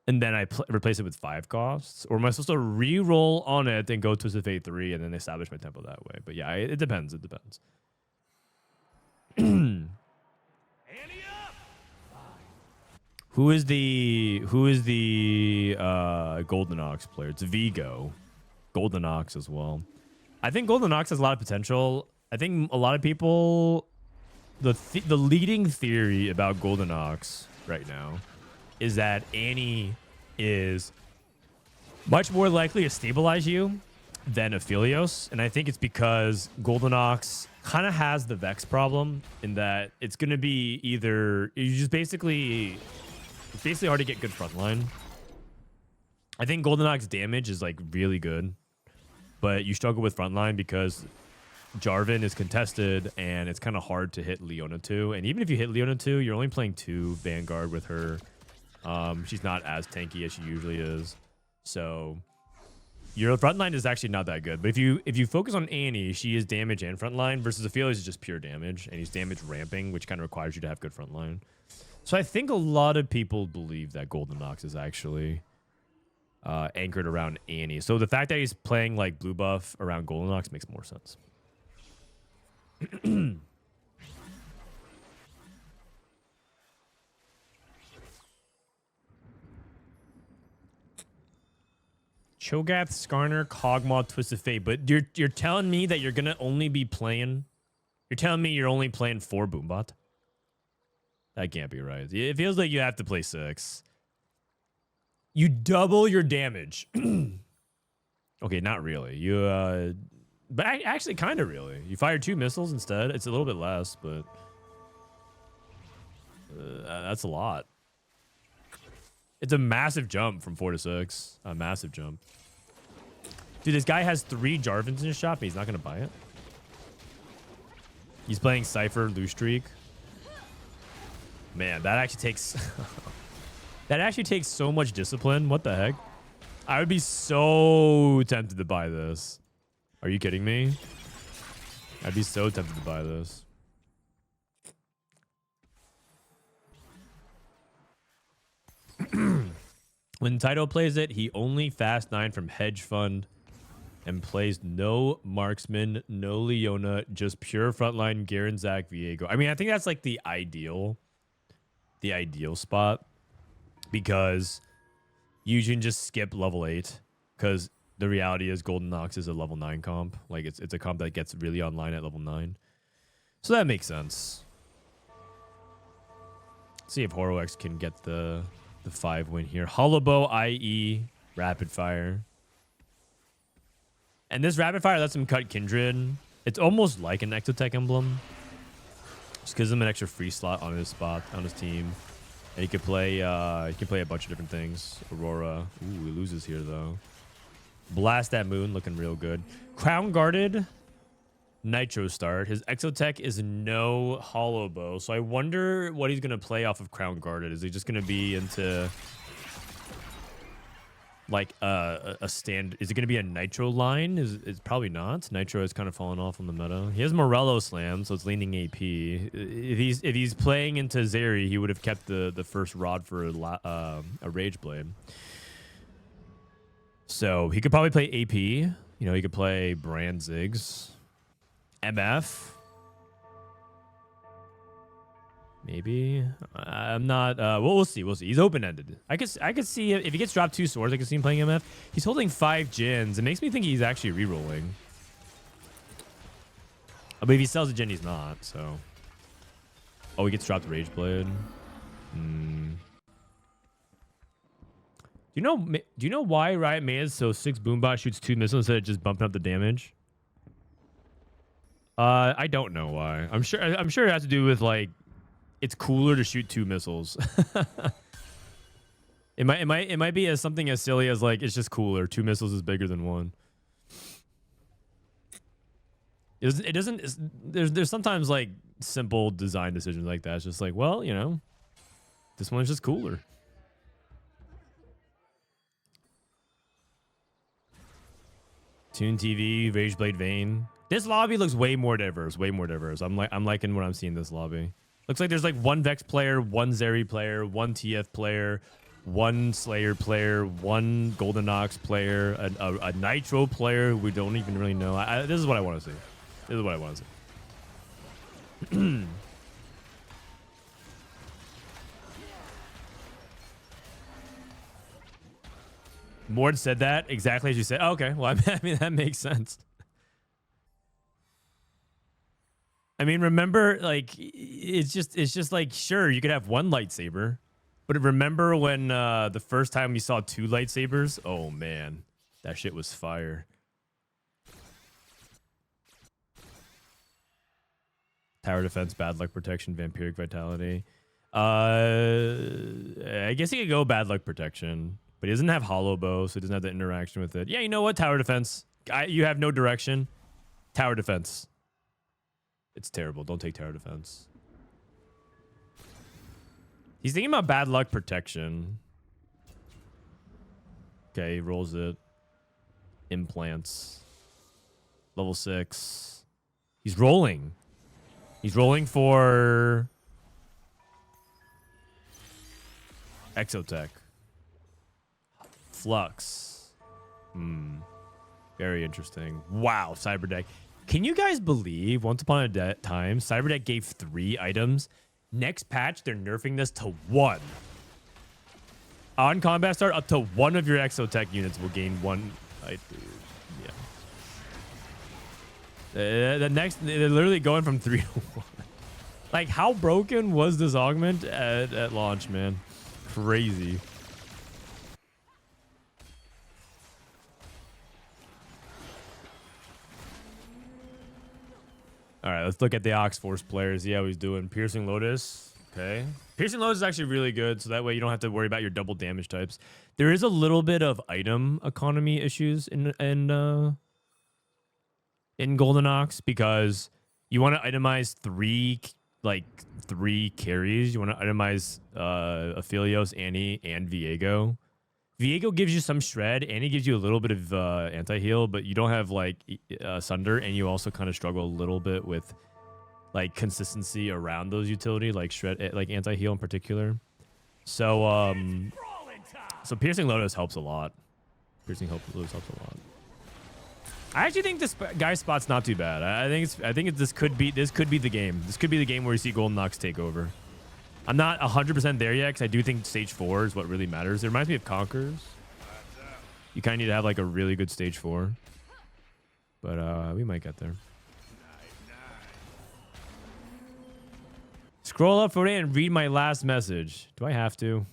and then I replace it with 5 costs, or am I supposed to re-roll on it and go Twisted Fate 3 and then establish my tempo that way? But yeah, it depends. It depends. Who is the Golden Ox player? It's Vigo. Golden Ox as well. I think Golden Ox has a lot of potential. I think a lot of people, the leading theory about Golden Ox right now is that Annie is much more likely to stabilize you than Aphelios, and I think it's because Golden Ox kind of has the Vex problem in that it's going to be either you just basically. It's basically hard to get good frontline. I think Golden Ox damage is like really good, but you struggle with frontline because Jarvan is contested and it's kind of hard to hit Leona 2. And even if you hit Leona 2, you're only playing 2 Vanguard with her. She's not as tanky as she usually is. So your frontline is actually not that good. But if you focus on Annie, she is damage and frontline versus Aphelios is just pure damage, and he's damage ramping, which kind of requires you to have good frontline. So I think a lot of people believe that Golden Ox is actually anchored around Annie. So the fact that he's playing like blue buff around Golden Ox makes more sense. Cho'Gath, Skarner, Kog'Maw, Twisted Fate. But you're telling me that you're gonna only be playing. You're telling me you're only playing 4 Boombot? That can't be right. It feels like you have to play 6. You double your damage. Okay, not really. You but actually kind of really. You fire 2 missiles instead. It's a little bit less, but that's a lot. It's a massive jump from 4 to 6. A massive jump. Dude, this guy has 3 Jarvans in his shop, and he's not going to buy it. He's playing Cypher, Lustreak. Man, that actually takes... that actually takes so much discipline. What the heck? I would be so tempted to buy this. Are you kidding me? I'd be so tempted to buy this. When Taito plays it, he only fast 9 from Hedge Fund and plays no marksman, no Leona, just pure frontline Garen, Zach, Viego. I mean, I think that's like the ideal spot, because you can just skip level 8, because the reality is Golden Ox is a level 9 comp. Like it's a comp that gets really online at level 9. So that makes sense. Let's see if HoroX can get the 5 win here. Hollowbow, IE, rapid fire. And this rapid fire lets him cut Kindred. It's almost like an Exotech emblem. Just gives him an extra free slot on his spot, on his team. And he can play a bunch of different things. Aurora. Ooh, he loses here though. Blast that moon, looking real good. Crown guarded. Nitro start. His Exotech is no Hollow Bow, so I wonder what he's gonna play off of Crown Guarded. Is he just gonna be into like a stand? Is it gonna be a Nitro line? Is probably not. Nitro has kind of fallen off on the meta. He has Morello Slam, so it's leaning AP. If he's playing into Zeri, he would have kept the first rod for a Rage Blade. So he could probably play AP. You know, he could play Brand Ziggs. MF. Maybe. I'm not. Well, we'll see. We'll see. He's open-ended. I could see if he gets dropped 2 swords, I could see him playing MF. He's holding 5 Jins. It makes me think he's actually rerolling. But if he sells a Jin, he's not. So. Oh, he gets dropped Rage Blade. Do you know why Riot made it so 6 Boombot shoots 2 missiles instead of just bumping up the damage? I don't know why. I'm sure it has to do with like it's cooler to shoot 2 missiles. it might be as something as silly as like it's just cooler. 2 missiles is bigger than 1. It doesn't. There's sometimes like simple design decisions like that. It's just like, well, you know, this one's just cooler. Toon TV, Rageblade Vayne. This lobby looks way more diverse. Way more diverse. I'm liking what I'm seeing in this lobby. Looks like there's like 1 Vex player, 1 Zeri player, 1 TF player, 1 Slayer player, 1 Golden Ox player, a Nitro player we don't even really know. This is what I want to see. This is what I want to see. Mord said that exactly as you said. Oh, okay, well, I mean that makes sense. I mean, remember, like it's just like sure you could have 1 lightsaber, but remember when the first time we saw 2 lightsabers? Oh man, that shit was fire. Tower defense, bad luck protection, vampiric vitality. I guess he could go bad luck protection. But he doesn't have hollow bow, so he doesn't have the interaction with it. Yeah, you know what? Tower defense. You have no direction. Tower defense. It's terrible. Don't take tower defense. He's thinking about bad luck protection. Okay, he rolls it. Implants. Level 6. He's rolling. He's rolling for Exotech. Flux. Very interesting. Wow, Cyberdeck. Can you guys believe once upon a time, Cyberdeck gave 3 items? Next patch, they're nerfing this to 1. On combat start, up to 1 of your Exotech units will gain 1. Yeah. The next, they're literally going from 3 to 1. Like, how broken was this augment at launch, man? Crazy. All right, let's look at the Ox Force players. See how he's doing. Piercing Lotus. Okay. Piercing Lotus is actually really good, so that way you don't have to worry about your double damage types. There is a little bit of item economy issues in Golden Ox because you want to itemize 3 carries. You want to itemize Aphelios, Annie, and Viego. Viego gives you some shred, and he gives you a little bit of anti-heal, but you don't have like Sunder, and you also kind of struggle a little bit with like consistency around those utility, like shred, like anti-heal in particular. So so Piercing Lotus helps a lot. Piercing Lotus helps a lot. I actually think this guy's spot's not too bad. I think this could be the game. This could be the game where you see Golden Ox take over. I'm not 100% there yet because I do think stage 4 is what really matters. It reminds me of Conquerors. You kind of need to have like a really good stage 4. But we might get there. Scroll up for it and read my last message. Do I have to?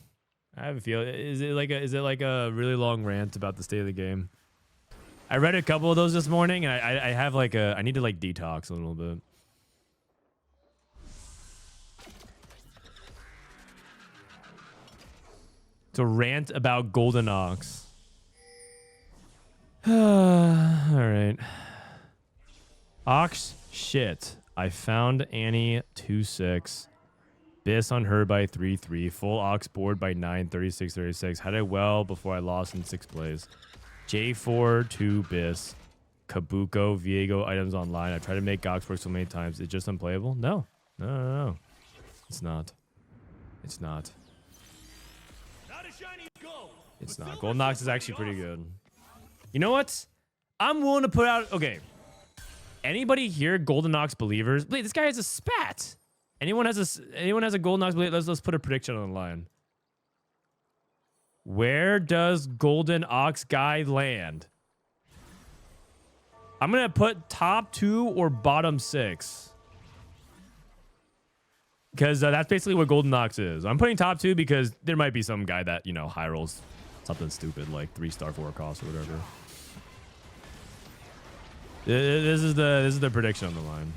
I have a feeling. Is it like a really long rant about the state of the game? I read a couple of those this morning, and I have like I need to like detox a little bit. To rant about Golden Ox. All right. Ox shit. I found Annie 2-6. Biss on her by 3-3. Full Ox board by 9, 36-36. Had it well before I lost in 6th place. J4, 2 Biss. Kabuko, Viego items online. I tried to make Gox work so many times. It's just unplayable? No. No. It's not. It's not. It's not. Golden Ox is actually pretty good. You know what? I'm willing to put out... Okay. Anybody here Golden Ox believers? Wait, this guy has a spat. Anyone has a Golden Ox believer? Let's put a prediction on the line. Where does Golden Ox guy land? I'm going to put top 2 or bottom 6. Because that's basically what Golden Ox is. I'm putting top 2 because there might be some guy that, you know, high rolls something stupid like 3-star 4 cost or whatever. This is the prediction on the line.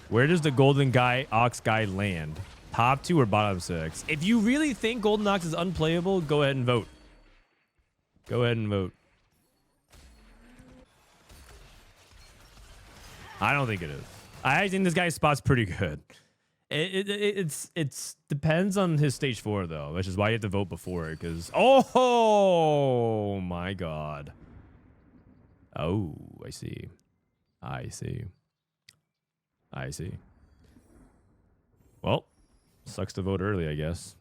Where does the Golden Ox guy land? Top 2 or bottom 6? If you really think Golden Ox is unplayable, go ahead and vote. Go ahead and vote. I don't think it is. I think this guy's spot's pretty good. It's depends on his stage 4 though, which is why you have to vote before it. Because oh my god. Oh, I see. I see. I see. Well, sucks to vote early, I guess.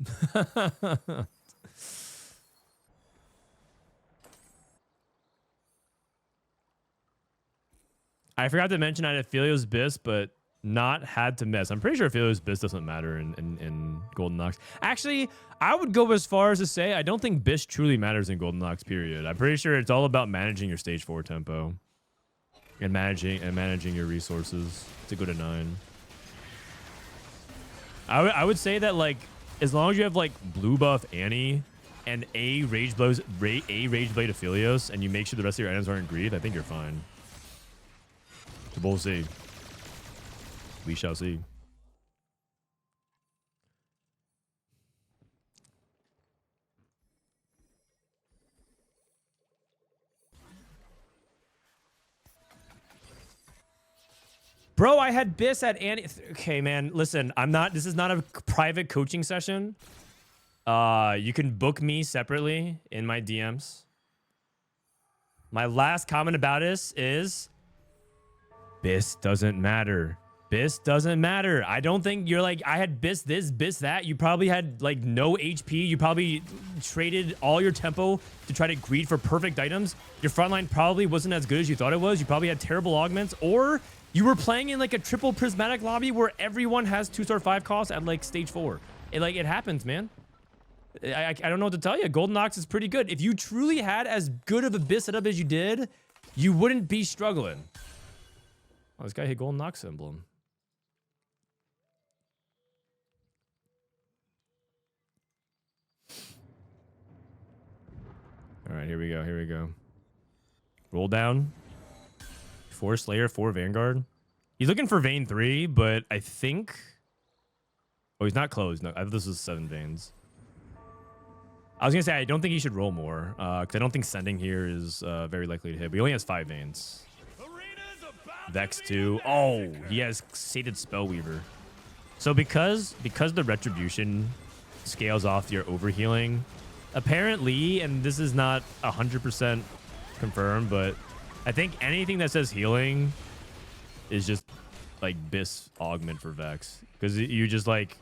I forgot to mention I had Aphelios Biss, but not had to miss. I'm pretty sure Aphelios Biss doesn't matter in Golden Ox. Actually, I would go as far as to say I don't think Biss truly matters in Golden Ox, period. I'm pretty sure it's all about managing your stage 4 tempo and managing your resources to go to 9. I would say that, like, as long as you have like blue buff Annie and a Rage Blade Aphelios and you make sure the rest of your items aren't greed, I think you're fine. So we'll see. We shall see. Bro, I had Biss at Annie. Okay, man, listen, this is not a private coaching session. You can book me separately in my DMs. My last comment about this is Biss doesn't matter. Biss doesn't matter. I don't think you're like, I had Biss this, Biss that. You probably had like no HP. You probably traded all your tempo to try to greed for perfect items. Your frontline probably wasn't as good as you thought it was. You probably had terrible augments, or you were playing in like a triple prismatic lobby where everyone has 2-star 5 costs at like stage 4. It happens, man. I don't know what to tell you. Golden Ox is pretty good. If you truly had as good of a Biss setup as you did, you wouldn't be struggling. Oh, this guy hit Golden Ox emblem. All right, here we go. Here we go. Roll down. 4 Slayer, 4 Vanguard. He's looking for Vein 3, but I think... Oh, he's not closed. No, I thought this was 7 Veins. I was going to say, I don't think he should roll more, because I don't think sending here is very likely to hit. But he only has 5 Veins. Vex 2. Oh, he has Sated Spellweaver. So because the Retribution scales off your overhealing, apparently, and this is not 100% confirmed, but I think anything that says healing is just like Biss augment for Vex, because you just like,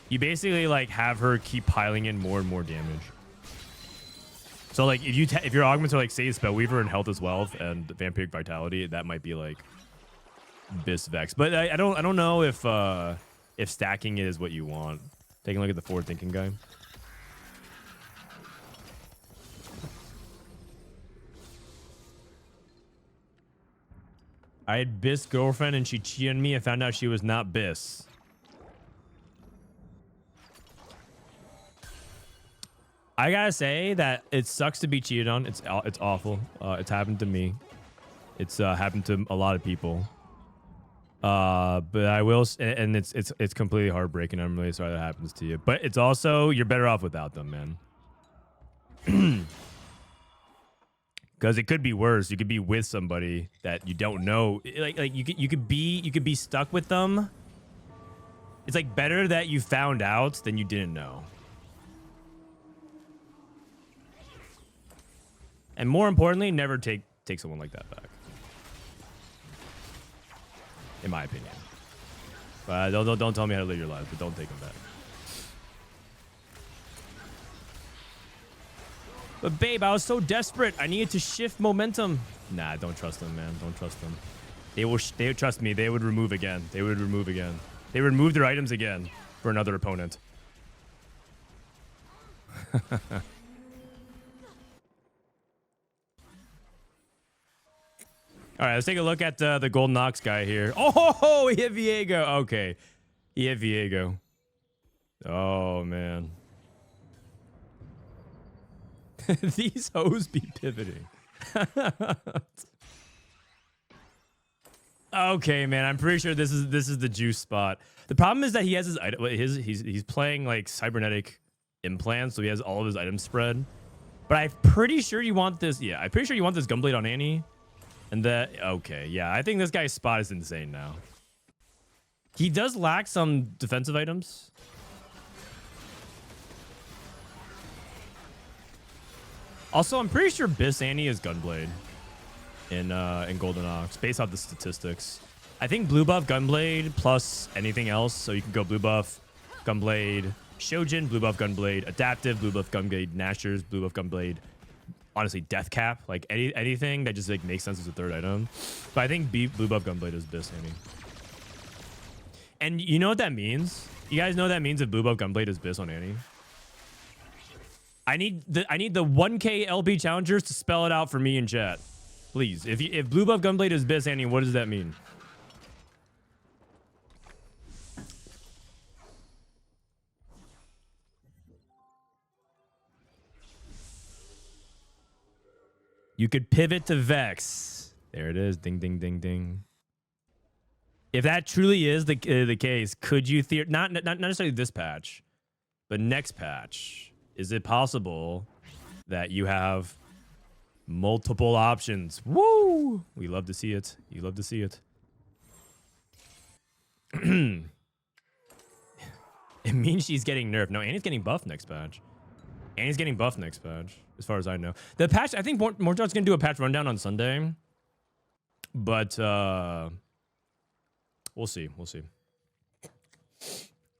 you basically like have her keep piling in more and more damage. So like if your augments are like say Spellweaver and Health as Wealth and Vampiric Vitality, that might be like Biss Vex. But I don't know if stacking it is what you want. Taking a look at the forward thinking guy. I had Biss girlfriend and she cheated on me. I found out she was not Biss. I gotta say that it sucks to be cheated on. It's awful. It's happened to me. It's happened to a lot of people. But I will, and it's completely heartbreaking. I'm really sorry that happens to you. But it's also, you're better off without them, man. Because it could be worse. You could be with somebody that you don't know. Like you could be stuck with them. It's like better that you found out than you didn't know. And more importantly, never take someone like that back. In my opinion. But don't tell me how to live your life, but don't take them back. But babe, I was so desperate. I needed to shift momentum. Nah, don't trust them, man. Don't trust them. They would trust me. They would remove again. They would remove again. They would remove their items again for another opponent. All right, let's take a look at the Golden Ox guy here. Oh, he hit Viego. Okay, he hit Viego. Oh man. These hoes be pivoting. Okay, man. I'm pretty sure this is the juice spot. The problem is that he has he's playing like cybernetic implants, so he has all of his items spread. But I'm pretty sure you want this. Yeah, I'm pretty sure you want this Gunblade on Annie. And that okay, yeah. I think this guy's spot is insane now. He does lack some defensive items. Also, I'm pretty sure Biss Annie is Gunblade in Golden Ox, based off the statistics. I think blue buff Gunblade plus anything else. So you can go blue buff Gunblade Shojin, blue buff Gunblade Adaptive, blue buff Gunblade Nashers, blue buff Gunblade. Honestly, Death Cap, like anything that just like makes sense as a third item. But I think blue buff Gunblade is Biss Annie. And you know what that means? You guys know what that means if blue buff Gunblade is Biss on Annie? I need the 1K LP challengers to spell it out for me in chat, please. If blue buff Gunblade is Biss Annie, what does that mean? You could pivot to Vex. There it is. Ding ding ding ding. If that truly is the case, could you not necessarily this patch, but next patch? Is it possible that you have multiple options? Woo! We love to see it. You love to see it. It means she's getting nerfed. No, Annie's getting buffed next patch. Annie's getting buffed next patch, as far as I know. The patch, I think Mortar's going to do a patch rundown on Sunday. But, we'll see. We'll see.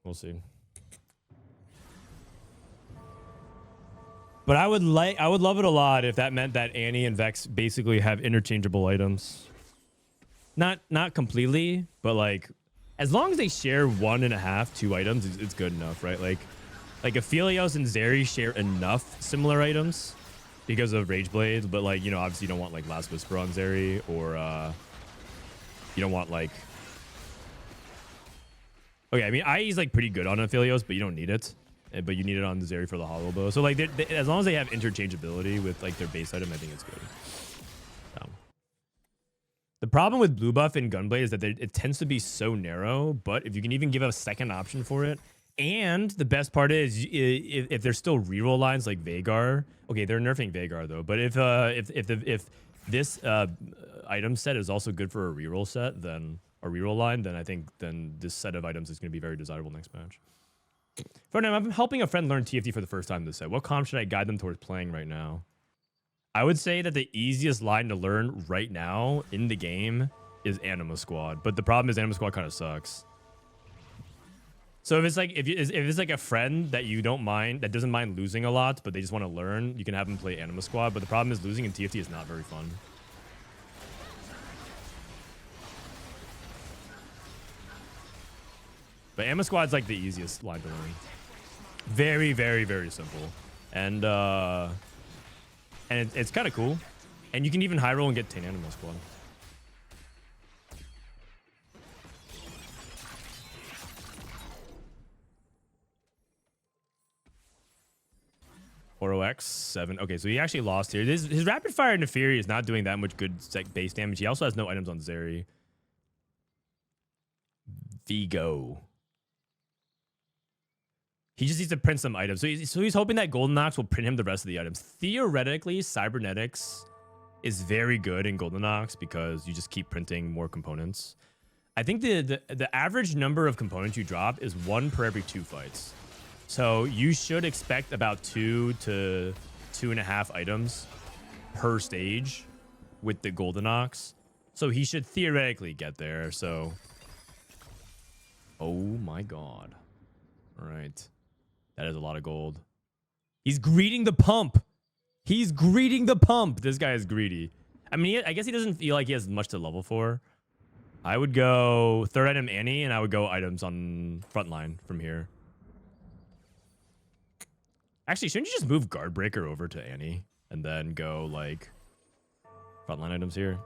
We'll see. But I would love it a lot if that meant that Annie and Vex basically have interchangeable items. Not completely, but like as long as they share 1.5, 2 items, it's good enough, right? Like Aphelios and Zeri share enough similar items because of Rage Blades, but like, you know, obviously you don't want like Last Whisper on Zeri, or you don't want like, okay, I mean IE's like pretty good on Aphelios, but you don't need it. But you need it on the Zeri for the hollow bow. So like, as long as they have interchangeability with like their base item, I think it's good. The problem with blue buff and Gunblade is that it tends to be so narrow. But if you can even give a second option for it, and the best part is if there's still reroll lines like Veigar. Okay, they're nerfing Veigar though. But if this item set is also good for a reroll set, then a reroll line, then I think this set of items is going to be very desirable next match. Frodan, I'm helping a friend learn TFT for the first time this set. What comp should I guide them towards playing right now? I would say that the easiest line to learn right now in the game is Anima Squad. But the problem is Anima Squad kind of sucks. So if it's like if it's like a friend that you don't mind, that doesn't mind losing a lot, but they just want to learn, you can have them play Anima Squad. But the problem is losing in TFT is not very fun. But Anima Squad's like the easiest line to learn. Very, very, very simple. And it's kind of cool. And you can even high roll and get 10 Anima Squad. HoroX 7. Okay, so he actually lost here. His rapid fire into Fury is not doing that much good base damage. He also has no items on Zeri. Vigo. He just needs to print some items. So he's hoping that Golden Ox will print him the rest of the items. Theoretically, Cybernetics is very good in Goldenox because you just keep printing more components. I think the average number of components you drop is 1 per every 2 fights. So you should expect about 2 to 2.5 items per stage with the Goldenox. So he should theoretically get there. So, oh my god. All right. That is a lot of gold. He's greeting the pump. He's greeting the pump. This guy is greedy. I mean, I guess he doesn't feel like he has much to level for. I would go 3rd item Annie, and I would go items on frontline from here. Actually, shouldn't you just move Guardbreaker over to Annie and then go like frontline items here?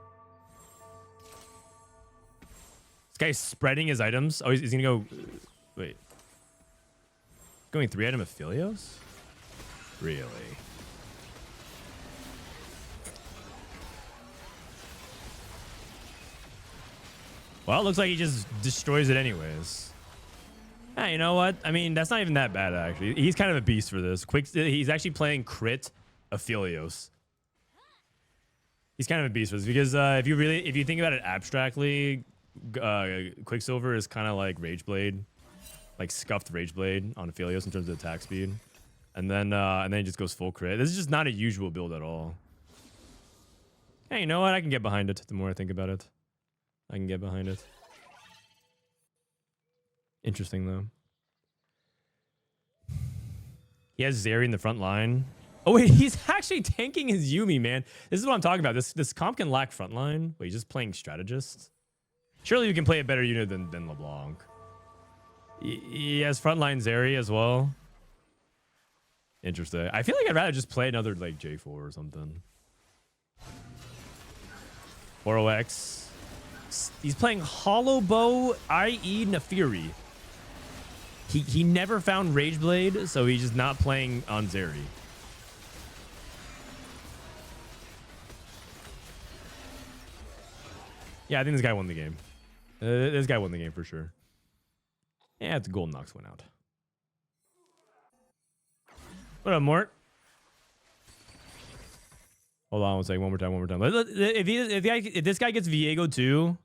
This guy's spreading his items. Oh, he's gonna go. Wait. Going 3 item Aphelios? Really? Well, it looks like he just destroys it anyways. Yeah, you know what? I mean, that's not even that bad, actually. He's kind of a beast for this. He's actually playing crit Aphelios. He's kind of a beast for this because if you think about it abstractly, Quicksilver is kind of like Rageblade, like scuffed Rageblade on Aphelios in terms of attack speed, and then he just goes full crit. This is just not a usual build at all. Hey, you know what? I can get behind it. The more I think about it, I can get behind it. Interesting though. He has Zeri in the front line. Oh wait, he's actually tanking his Yuumi, man. This is what I'm talking about. This comp can lack frontline. Wait, he's just playing strategist. Surely you can play a better unit than LeBlanc. He has frontline Zeri as well. Interesting. I feel like I'd rather just play another like J4 or something. HoroX. He's playing Hollow Bow, i.e. Nefiri. He never found Rageblade, so he's just not playing on Zeri. Yeah, I think this guy won the game. This guy won the game for sure. Yeah, it's Goldenox went out. What up, Mort? Hold on one second. One more time. If this guy gets Viego too,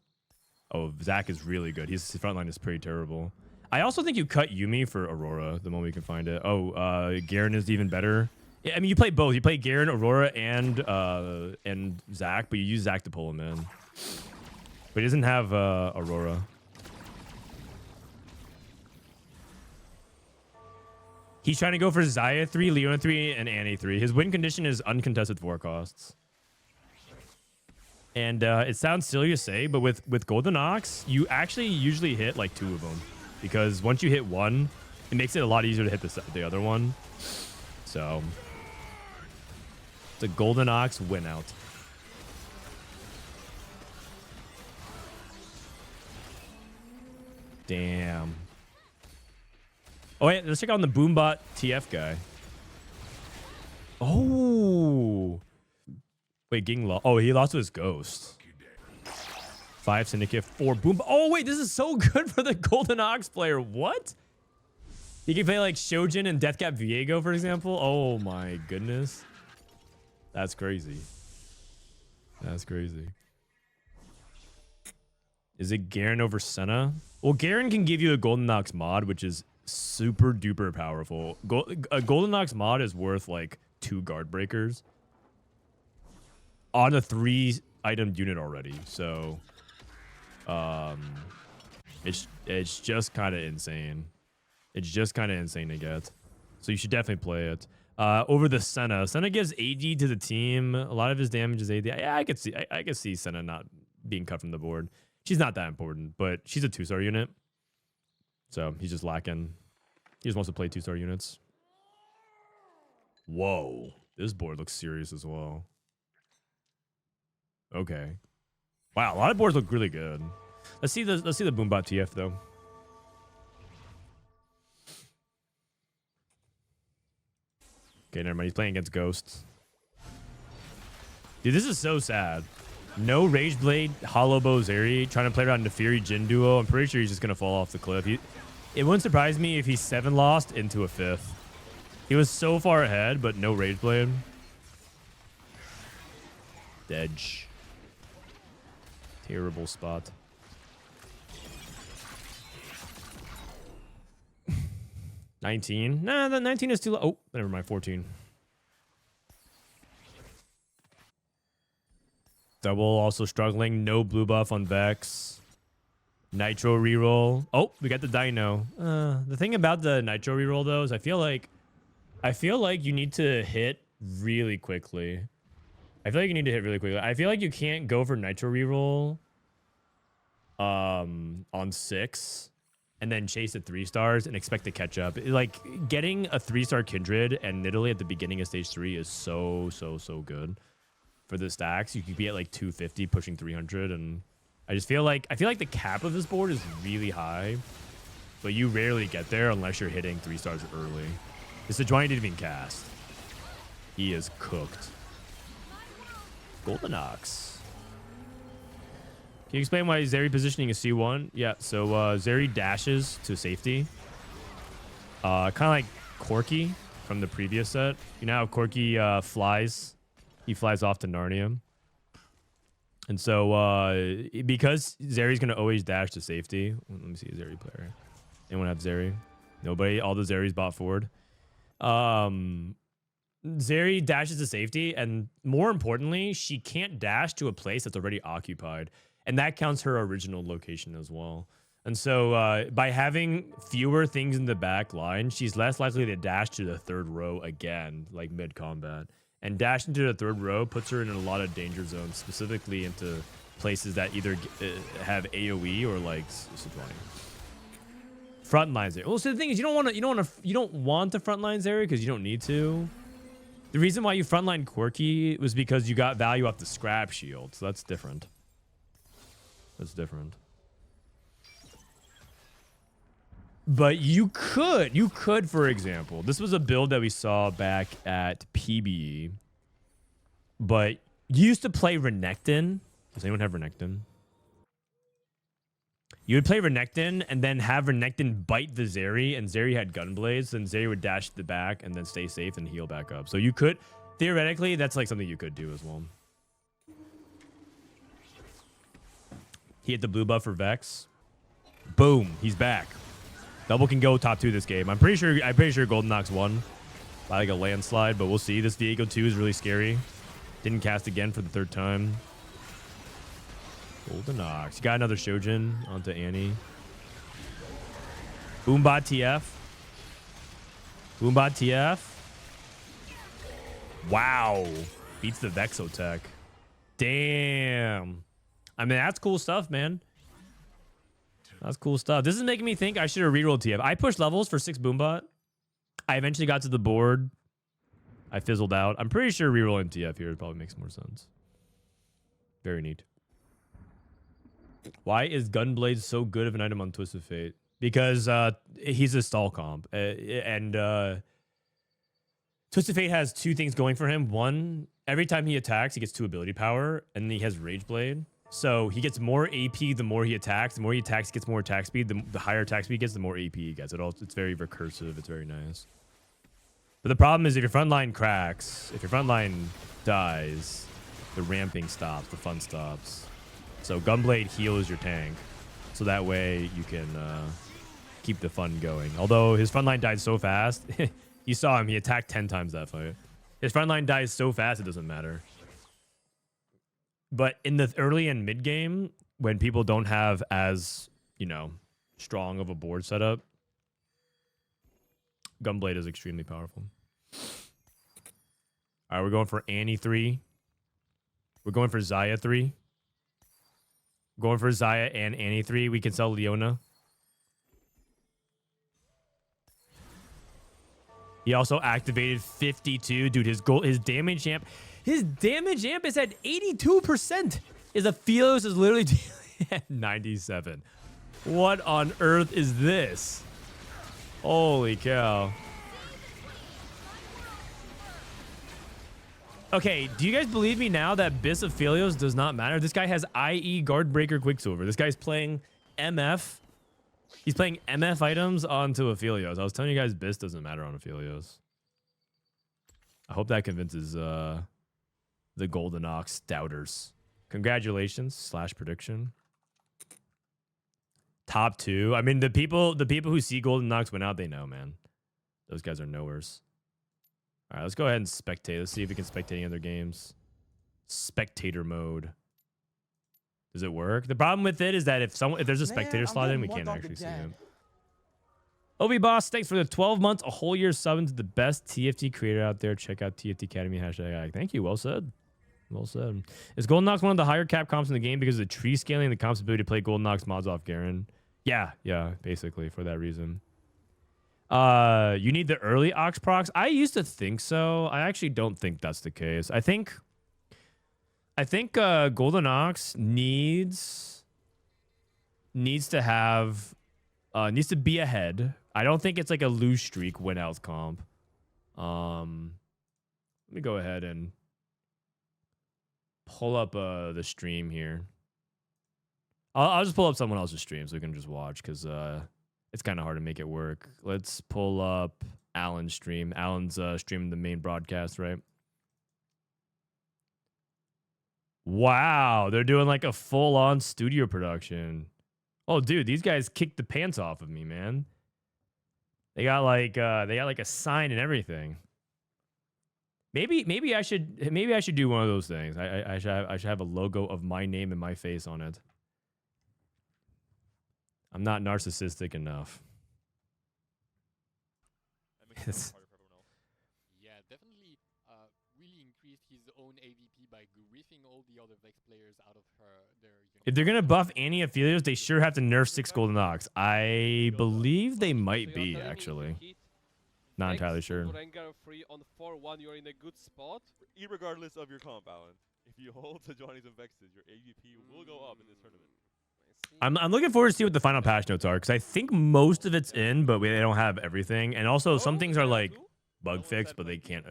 oh, Zach is really good. His frontline is pretty terrible. I also think you cut Yuumi for Aurora the moment you can find it. Oh, Garen is even better. Yeah, I mean, you play both. You play Garen, Aurora, and Zach, but you use Zach to pull him in. But he doesn't have Aurora. He's trying to go for Xayah 3, Leona 3, and Annie 3. His win condition is uncontested 4 costs. And it sounds silly to say, but with Goldenox, you actually usually hit like 2 of them. Because once you hit 1, it makes it a lot easier to hit the other one. So, it's a Goldenox win out. Damn. Oh, wait, let's check out the Boombot TF guy. Oh. Wait, Ging lost. Oh, he lost to his ghost. 5 Syndicate, 4 Boom. Oh, wait, this is so good for the Goldenox player. What? He can play like Shojin and Deathcap Viego, for example. Oh, my goodness. That's crazy. That's crazy. Is it Garen over Senna? Well, Garen can give you a Goldenox mod, which is super duper powerful. A Goldenox mod is worth like 2 guard breakers on a 3 item unit already. So it's just kind of insane. It's just kind of insane to get. So you should definitely play it. Over the Senna. Senna gives AD to the team. A lot of his damage is AD. Yeah, I could see Senna not being cut from the board. She's not that important, but she's a 2-star unit. So he's just lacking. He just wants to play 2-star units. Whoa. This board looks serious as well. Okay. Wow, a lot of boards look really good. Let's see the Boombot TF though. Okay, never mind. He's playing against Ghosts. Dude, this is so sad. No Rageblade, Hollow Bow Zeri, trying to play around Nefiri Jin duo. I'm pretty sure he's just going to fall off the cliff. It wouldn't surprise me if he's 7 lost into a 5th. He was so far ahead, but no Rageblade. Edge. Terrible spot. $19. Nah, the 19 is too low. Oh, never mind. 14. Double also struggling. No blue buff on Vex. Nitro reroll. Oh, we got the Dino. The thing about the Nitro reroll though is I feel like you need to hit really quickly. I feel like you can't go for Nitro reroll on 6 and then chase at 3 stars and expect to catch up. Like getting a 3-star Kindred and Nidalee at the beginning of stage 3 is so good for the stacks. You could be at like 250 pushing 300, and I feel like the cap of this board is really high, but you rarely get there unless you're hitting 3 stars early. This Sejuani didn't even cast. He is cooked. Goldenox. Can you explain why Zeri positioning is C1? Yeah, so Zeri dashes to safety. Kind of like Corki from the previous set. You know how Corki flies? He flies off to Narnia. And so because Zeri's going to always dash to safety. Let me see a Zeri player. Anyone have Zeri? Nobody? All the Zeris bought forward. Zeri dashes to safety, and more importantly, she can't dash to a place that's already occupied. And that counts her original location as well. And so by having fewer things in the back line, she's less likely to dash to the 3rd row again, like mid-combat. And dashing to the 3rd row puts her in a lot of danger zones, specifically into places that either have AoE or like Sejuani. Frontlines there. Well, so the thing is, you don't want to frontline Zeri because you don't need to. The reason why you frontline Corki was because you got value off the scrap shield, so that's different. That's different. But you could, for example, this was a build that we saw back at PBE, but you used to play Renekton. Does anyone have Renekton? You would play Renekton and then have Renekton bite the Zeri, and Zeri had Gunblades, and Zeri would dash to the back and then stay safe and heal back up. So you could, theoretically, that's like something you could do as well. He hit the blue buff for Vex. Boom, he's back. Double can go top 2 this game. I'm pretty sure Goldenox won by like a landslide, but we'll see. This Viego 2 is really scary. Didn't cast again for the 3rd time. Goldenox. Got another Shojin onto Annie. Boombot TF. Boombot TF. Wow. Beats the Vexotech. Damn. I mean, that's cool stuff, man. That's cool stuff. This is making me think I should have rerolled TF. I pushed levels for 6 Boombot. I eventually got to the board. I fizzled out. I'm pretty sure rerolling TF here probably makes more sense. Very neat. Why is Gunblade so good of an item on Twisted Fate? Because he's a stall comp. And Twisted Fate has 2 things going for him. One, every time he attacks, he gets 2 ability power, and he has Rage Blade. So he gets more AP the more he attacks. The more he attacks, he gets more attack speed. The higher attack speed he gets, the more AP he gets. It's very recursive. It's very nice. But the problem is if your front line cracks, if your front line dies, the ramping stops, the fun stops. So Gunblade heals your tank. So that way you can keep the fun going. Although his front line died so fast. You saw him. He attacked 10 times that fight. His front line dies so fast, it doesn't matter. But in the early and mid game, when people don't have as, strong of a board setup, Gunblade is extremely powerful. All right, we're going for Annie 3. We're going for Xayah 3. Going for Xayah and Annie 3. We can sell Leona. He also activated 52. Dude, his damage amp. His damage amp is at 82%. His Aphelios is literally at 97. What on earth is this? Holy cow. Okay, do you guys believe me now that Biss Aphelios does not matter? This guy has IE Guardbreaker Quicksilver. This guy's playing MF. He's playing MF items onto Aphelios. I was telling you guys Biss doesn't matter on Aphelios. I hope that convinces the the Golden Ox doubters. Congratulations / prediction. Top 2. I mean, the people who see Golden Ox win out, they know, man. Those guys are knowers. All right, let's go ahead and spectate. Let's see if we can spectate any other games. Spectator mode. Does it work? The problem with it is that if there's a spectator slot in, we can't actually see him. Obi Boss, thanks for the 12 months, a whole year subbing to the best TFT creator out there. Check out TFT Academy #. Thank you. Well said. Well said. Is Golden Ox one of the higher cap comps in the game because of the tree scaling and the comp's ability to play Golden Ox mods off Garen? Yeah, basically for that reason. You need the early Ox procs. I used to think so. I actually don't think that's the case. I think Golden Ox needs to be ahead. I don't think it's like a lose streak win out comp. Let me go ahead and pull up the stream here. I'll just pull up someone else's stream so we can just watch because it's kind of hard to make it work. Let's pull up Alan's stream. Alan's streaming the main broadcast, right? Wow, they're doing like a full-on studio production. Oh, dude, these guys kicked the pants off of me, man. They got like a sign and everything. Maybe I should do one of those things. I should have a logo of my name and my face on it. I'm not narcissistic enough. That makes it harder for everyone else. Yeah, definitely really increased his own AVP by griefing all the other Vex players out of their... If they're going to buff Annie Aphelios, they sure have to nerf 6 Golden Ox. I believe they might be, actually. Not entirely sure. Free on 4-1, you're in a good spot. Irregardless of your comp, Alan. If you hold to Johnny's and Vexes, your AVP will go up in this tournament. I'm looking forward to see what the final patch notes are, because I think most of it's in, but they don't have everything. And also, some things are like bug fixed, but they can't.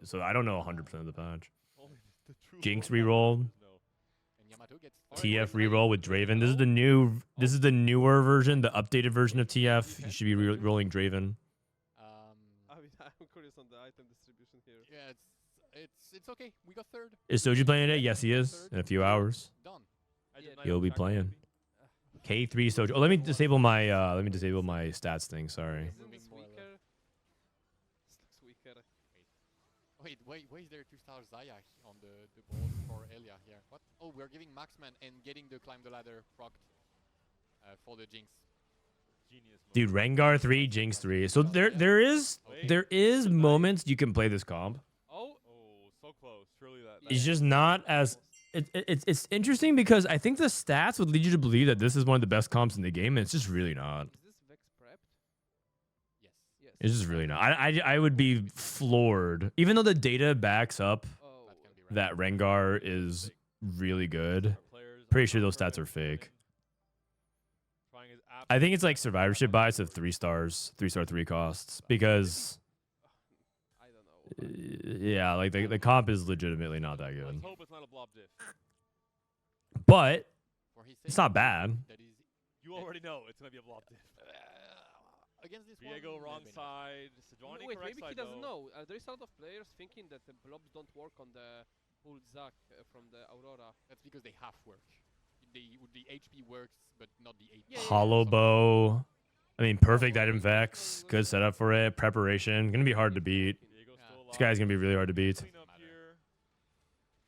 So I don't know 100% of the patch. Jinx reroll. TF reroll with Draven. This is the newer version, the updated version of TF. You should be rolling Draven. I'm curious on the item distribution here. Yeah, it's okay. We got third. Is Soju playing today? Yes, he is. In a few hours, Done. he'll be playing. K3 Soju. Oh, let me disable my stats thing. Sorry. This looks weaker. Wait, why is there 2-star Xayah on the board for Elia here? What? Oh, we're giving Maxman and getting the climb the ladder procced for the Jinx. Genius. Dude, Rengar 3, Jinx 3. So there is moments you can play this comp. Oh, so close. Surely that. It's just not as it's interesting because I think the stats would lead you to believe that this is one of the best comps in the game, and it's just really not. is this Vex prepped? Yes. Yes. It's just really not. I would be floored, even though the data backs up Oh, that Rengar is really good. Pretty sure those stats are fake. I think it's like survivorship bias of 3 stars, 3-star 3 costs, because I don't know. yeah, like the comp is legitimately not that good. Let's hope it's not a blob diff. But For his it's sake, not bad. that is You already know it's gonna be a blob diff. against this Diego one. wrong maybe not. side. Sejuani Wait, correct maybe side he doesn't though. know. There is a lot of players thinking that the blobs don't work on the whole Zac from the Aurora. That's because they half work. The HP works, but not the AP. Yeah, Hollow bow. I mean, perfect item vex. Good setup for it. Preparation. Gonna be hard to beat. Diego's Yeah. still alive. This guy's gonna be really hard to beat. Clean up here.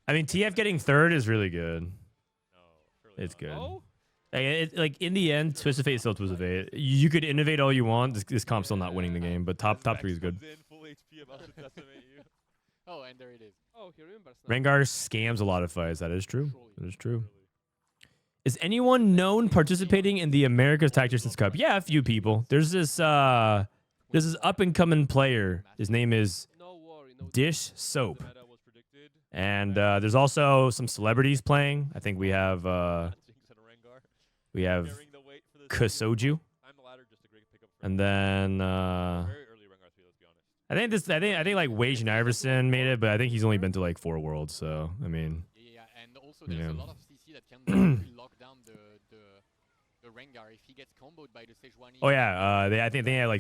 I mean, TF getting 3rd is really good. No, surely It's not. good. Oh, Like in the end, Twisted Fate still Twisted Fate. You could innovate all you want. This comp's still not winning the game, but top 3 is good. Comes in, full HP, about to decimate you. Oh, and there it is. oh, he remembers now. Rengar scams a lot of fights. That is true. Surely. That is true. Is anyone known participating in the America's Tacticians Cup? Yeah, a few people. There's this up and coming player. His name is No worry, no. Dish Soap, The meta was predicted. and there's also some celebrities playing. I think we have Jinx and Rengar carrying the weight for this Kasoju, team. Climb the ladder, just a great pickup for and then very early Rengar 3, let's be honest. I think like Wage Iverson made it, but I think he's only been to like 4 worlds. So I mean, Yeah, and also there's Yeah. a lot of CC that can really lock down the Rengar if he gets comboed by the Sejuani. oh yeah, I think they have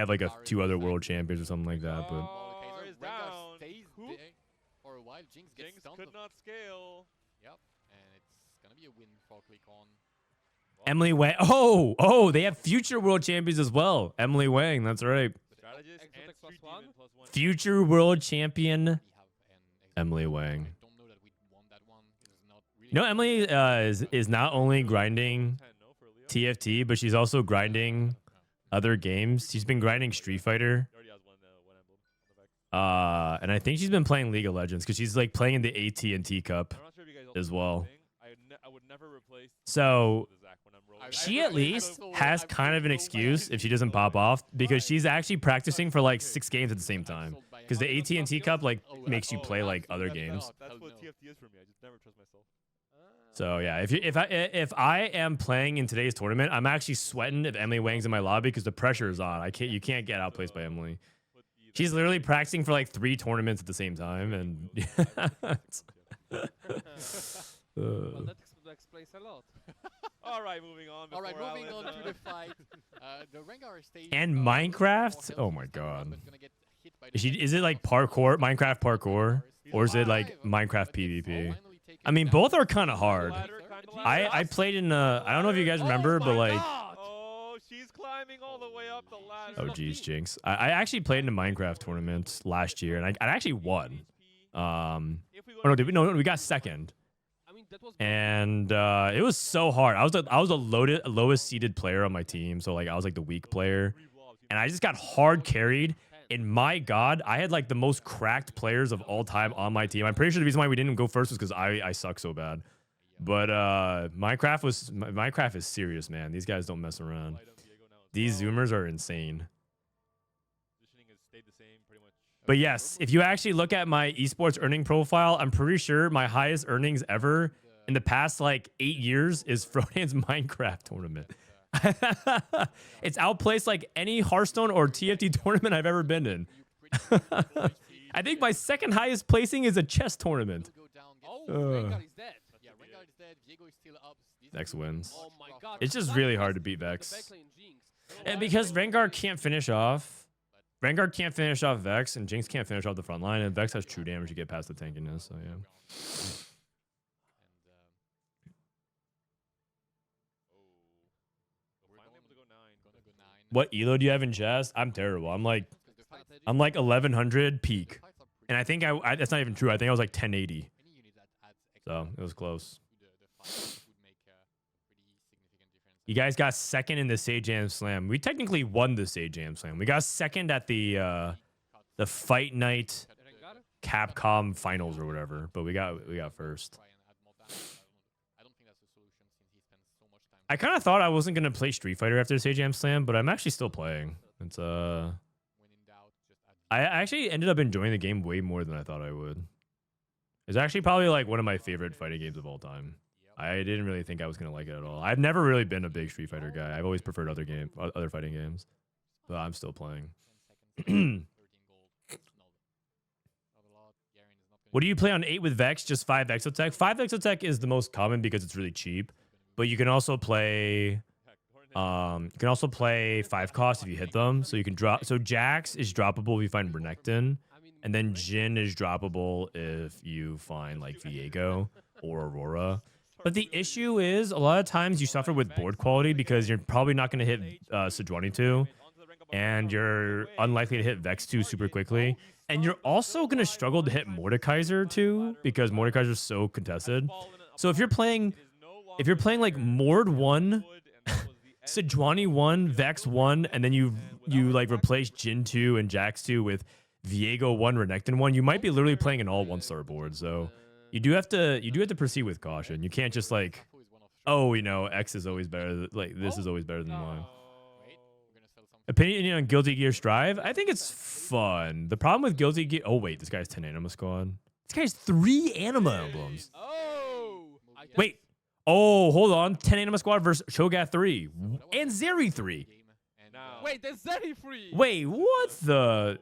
like 2 other world champions or something like that. But Oh, Kaiser, is Rengar down. stays Who? there. for a while. Jinx gets Jinx stunned. could not scale. Yep, and it's gonna be a win for Click On. Emily Wang. Oh, they have future world champions as well. Emily Wang, that's right. Strategist and Exotic Street +1. Demon +1. Future world champion We have an Emily example. Wang. I don't know that we won that one. It is not really. No, Emily is not only grinding 10, no, for Elia? TFT, but she's also grinding other games. She's been grinding Street Fighter. He already has one emblem on the back. And I think she's been playing League of Legends because she's like playing in the AT&T Cup I'm not sure if you guys as also know well. the thing. I would never replace So the Zac when I'm rolling. she at least has kind of an excuse if she doesn't pop off because she's actually practicing for like 6 games at the same time. Because the AT&T Cup like makes you play like other games. That's what TFT is for me. I just never trust myself. So yeah, if I am playing in today's tournament, I'm actually sweating if Emily Wang's in my lobby because the pressure is on. You can't get outplaced by Emily. She's literally practicing for like 3 tournaments at the same time, and Well, that explains a lot. All right, moving on. All right, before moving on Alan, to the fight. The Rengar stage. And Minecraft? Oh my God. Is is it like parkour, Minecraft parkour, or is it like Minecraft PvP? I mean, both are kind of hard. I played in I don't know if you guys remember, but like, Oh, she's climbing all the way up the ladder. oh geez, Jinx. I actually played in a Minecraft tournament last year, and I actually won. No, we got second. I mean, that was And it was so hard. I was the lowest seeded player on my team, so like I was like the weak player, and I just got hard carried. And my God, I had like the most cracked players of all time on my team. I'm pretty sure the reason why we didn't go first was because I suck so bad. But Minecraft is serious, man. These guys don't mess around. These zoomers are insane. But yes, if you actually look at my esports earning profile, I'm pretty sure my highest earnings ever in the past like 8 years is Frodan's Minecraft tournament. It's outplaced like any Hearthstone or TFT tournament I've ever been in. I think my second highest placing is a chess tournament. Oh, Rengar is dead. Yeah, Rengar is dead. Viego is still up. Vex wins. Oh my God. It's just really hard to beat Vex. The backline Jinx. And because Rengar can't finish off Vex, and Jinx can't finish off the front line, and Vex has true damage to get past the tankiness, so yeah. What elo do you have in chess? I'm terrible. I'm like 1100 peak. And I think that's not even true. I think I was like 1080. So it was close. You guys got second in the Sage Jam Slam. We technically won the Sage Jam Slam. We got second at the Fight Night Capcom Finals or whatever, but we got first. I kind of thought I wasn't gonna play Street Fighter after the Sage Jam Slam, but I'm actually still playing. It's I actually ended up enjoying the game way more than I thought I would. It's actually probably like one of my favorite fighting games of all time. I didn't really think I was gonna like it at all. I've never really been a big Street Fighter guy. I've always preferred other fighting games, but I'm still playing. What do you play on 8 with Vex? Just 5 Exotech. 5 Exotech is the most common because it's really cheap. But you can also play 5 cost if you hit them. So you can drop. So Jax is droppable if you find Renekton, and then Jin is droppable if you find like Viego or Aurora. But the issue is a lot of times you suffer with board quality because you're probably not going to hit Sejuani 2, and you're unlikely to hit Vex 2 super quickly, and you're also going to struggle to hit Mordekaiser 2 because Mordekaiser is so contested. So if you're playing like Mord 1, Sejuani 1, Vex 1, and then you like replace Jin 2 and Jax 2 with Viego 1, Renekton 1, you might be literally playing an all 1-star board. So you do have to proceed with caution. You can't just like, oh, you know, X is always better. Like this is always better than Y. Opinion on Guilty Gear Strive? I think it's fun. The problem with Guilty Gear, oh wait, this guy's 10 Anima Squad. This guy's 3 Anima emblems. Oh. Wait. Oh, hold on. 10 Anima Squad versus Cho'Gath 3 and Zeri 3. Wait, there's Zeri 3. Wait, what the?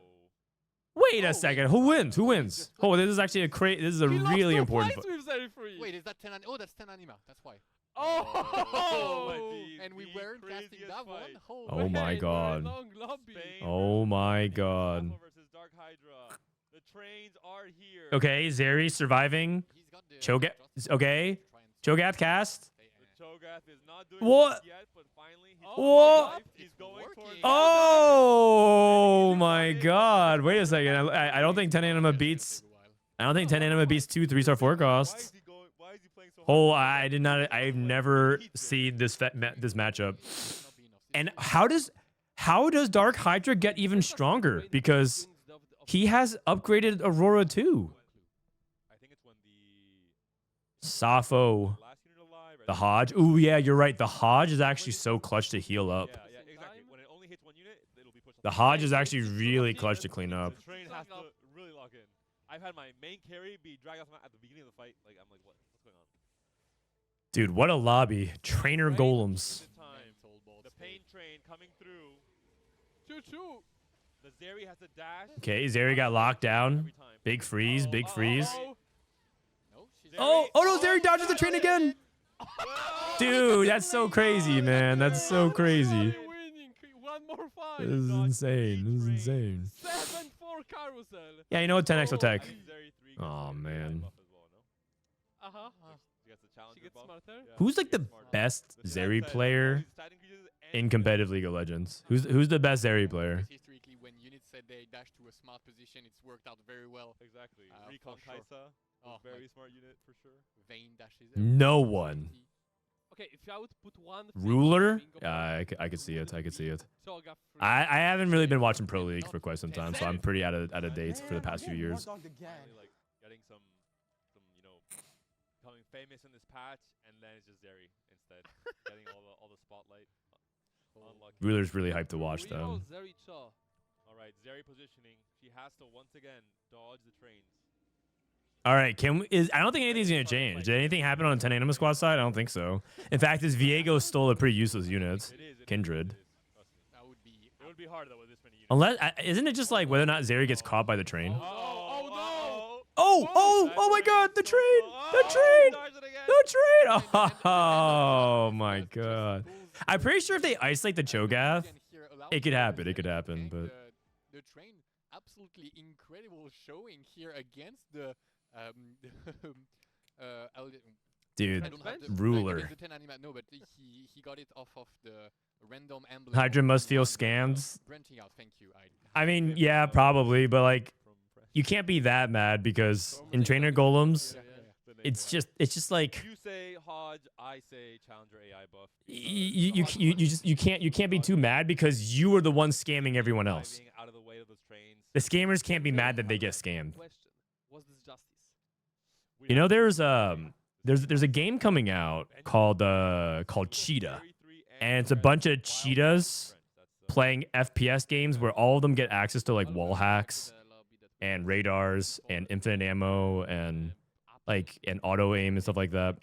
Wait a second. Who wins? Who wins? Oh, this is actually this is a really important. With Zeri 3. Wait, is that 10? Oh, that's 10 Anima. That's why. Oh. And we weren't casting that one. Oh my God. Long lobby. Oh my God. Versus DarkHydra. The The trains are here. Okay, Zeri surviving. He's got the Cho'Gath. just Okay. try and Cho'Gath cast. The Cho'Gath is not doing What? much yet, but finally he's What? He's going towards. Oh my God! Wait a second. I don't think 10 Anima beats. I don't think 10 Anima beats 2 3-star forecasts. Why is he playing so hard? Oh, I did not. I've never seen this this matchup. And how does DarkHydra get even stronger? Because he has upgraded Aurora too. I think it's when Safo, last unit alive. the Hodge. Ooh, yeah, you're right. The Hodge is actually so clutch to heal up. Yeah, exactly. When it only hits one unit, it'll be pushed. The Hodge is actually really clutch to clean up. The train has to really lock in. I've had my main carry be dragged off at the beginning of the fight. Like I'm like, what's going on? Dude, what a lobby. Trainer Golems. The pain train coming through. Choo-choo. The Zeri has to dash. Okay, Zeri got locked down. Every time. Big freeze, big freeze. No, she's Oh no, Zeri dodges the train again. Dude, that's so crazy, man. That's so crazy. Winning. One more fight. This is insane. This is insane. 7-4 carousel. Yeah, you know what? 10 exo tech. Zeri 3 gets Oh, the man. buff as well, no? Uh-huh. She gets the challenger She gets buff. smarter. Yeah. Who's like the best Zeri player in competitive League of Legends? Who's the best Zeri player? Historically, when units said they dash to a smart position, it's worked out very well. Exactly. For Recon sure. Kaisa. Oh, Very like smart unit for sure. Vayne dashes. No one. Okay, if I would put one Ruler? I could see it. I could see it. I haven't really been watching Pro League for quite some time, so I'm pretty out of date for the past few years. Finally, like getting some you know, becoming famous in this patch, and then it's just Zeri instead, getting all the spotlight. Unlucky. Ruler's really hyped to watch though. All right, Zeri positioning. She has to once again dodge the trains. All right, I don't think anything's gonna change. Did anything happen on the 10 Anima squad side? I don't think so. In fact, this Viego stole a pretty useless unit. Kindred. That would be. It would be hard though with this many units. Unless, isn't it just like whether or not Zeri gets caught by the train? Oh, Oh my God, the train, the train. Oh my God. I'm pretty sure if they isolate the Cho'Gath, it could happen. It could happen, but the train absolutely incredible showing here against the dude, I don't have the- Ruler. against the 10 anima, no, but he got it off of the random emblem. Hydra of must feel one, scammed. Branching out, thank you. I mean, yeah, probably, but like, you can't be that mad because in trainer golems, it's just like You say Hodge, I say Challenger AI buff. you can't be too mad because you were the one scamming everyone else. Driving out of the way of those trains. The scammers can't be mad that they get scammed. Question: was this justice? You know, there's a game coming out called Cheetah, and it's a bunch of cheetahs playing FPS games where all of them get access to like wall hacks and radars and infinite ammo and like and auto aim and stuff like that.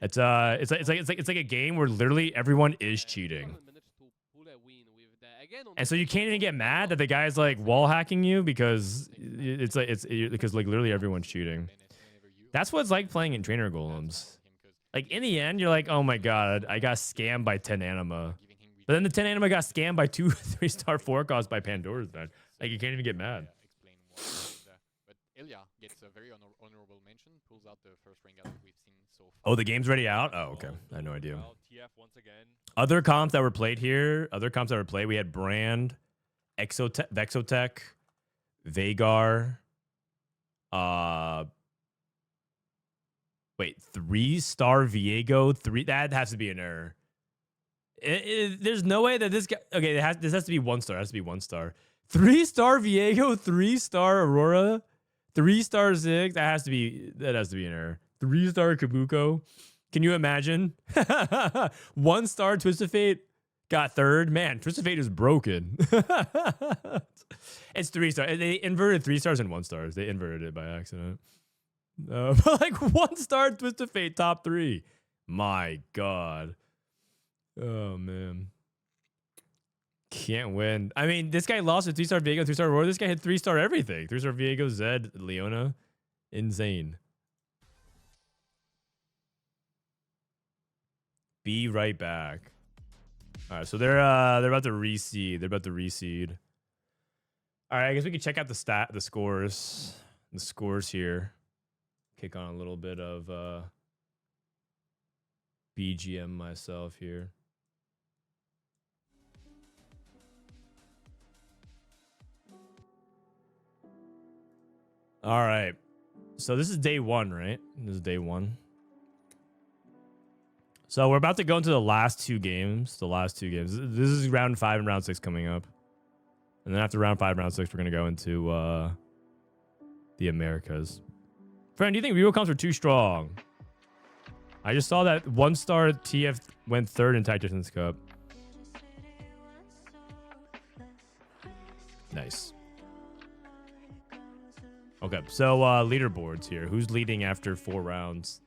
It's like a game where literally everyone is cheating. And so you can't even get mad that the guy's like wall hacking you because because like literally everyone's cheating. That's what it's like playing in trainer golems. Like in the end, you're like, oh my God, I got scammed by 10 Anima. But then the 10 Anima got scammed by 2 3-star forecasts by Pandora's then. Like you can't even get mad. But Elia gets a very honorable mention, pulls out the first ring that we've seen so far. Oh, the game's already out? Oh, okay. I had no idea. TF once again. Other comps that were played here, we had Brand, Vexotech, Vagar, wait, 3-star Viego, that has to be an error. There's no way that this guy, okay, this has to be 1-star, it has to be 1-star. 3-star Viego, 3-star Aurora, 3-star Ziggs, that has to be an error. 3-star Kabuko. Can you imagine? 1-star Twisted Fate got 3rd. Man, Twisted Fate is broken. It's 3-star. They inverted 3-stars and 1-stars. They inverted it by accident. But like 1-star Twisted Fate top 3. My God. Oh man. Can't win. I mean, this guy lost a 3-star Viego, 3-star Aurora. This guy hit 3-star everything. 3-star Viego, Zed, Leona. Insane. Be right back. All right, so they're about to reseed. All right, I guess we can check out the scores. The scores here. Kick on a little bit of BGM myself here. All right. So this is day 1, right? This is day 1. So we're about to go into the last 2 games. This is round 5 and round 6 coming up. And then after round 5, round 6, we're going to go into the Americas. Friend, do you think Real comps are too strong? I just saw that 1-star TF went 3rd in Tactician's Cup. Nice. Okay, so leaderboards here. Who's leading after 4 rounds?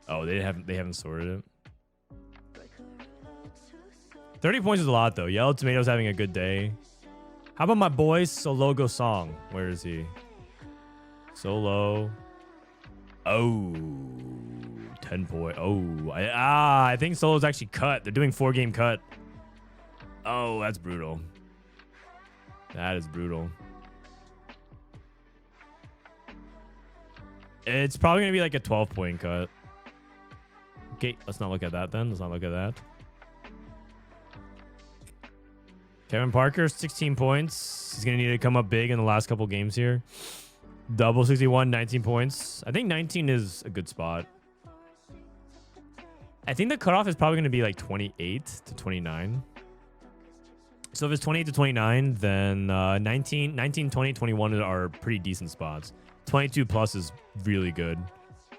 Oh, they haven't sorted it. 30 points is a lot though. Yellow Tomato's having a good day. How about my boy Sologo Song? Where is he? Solo. Oh, 10 point. Oh, I think Solo's actually cut. They're doing 4-game cut. Oh, that's brutal. That is brutal. It's probably going to be like a 12-point cut. Okay, let's not look at that then. Let's not look at that. Kevin Parker, 16 points. He's going to need to come up big in the last couple games here. Double 61, 19 points. I think 19 is a good spot. I think the cutoff is probably going to be like 28 to 29. So if it's 28 to 29, then 19, 20, 21 are pretty decent spots. 22 plus is really good.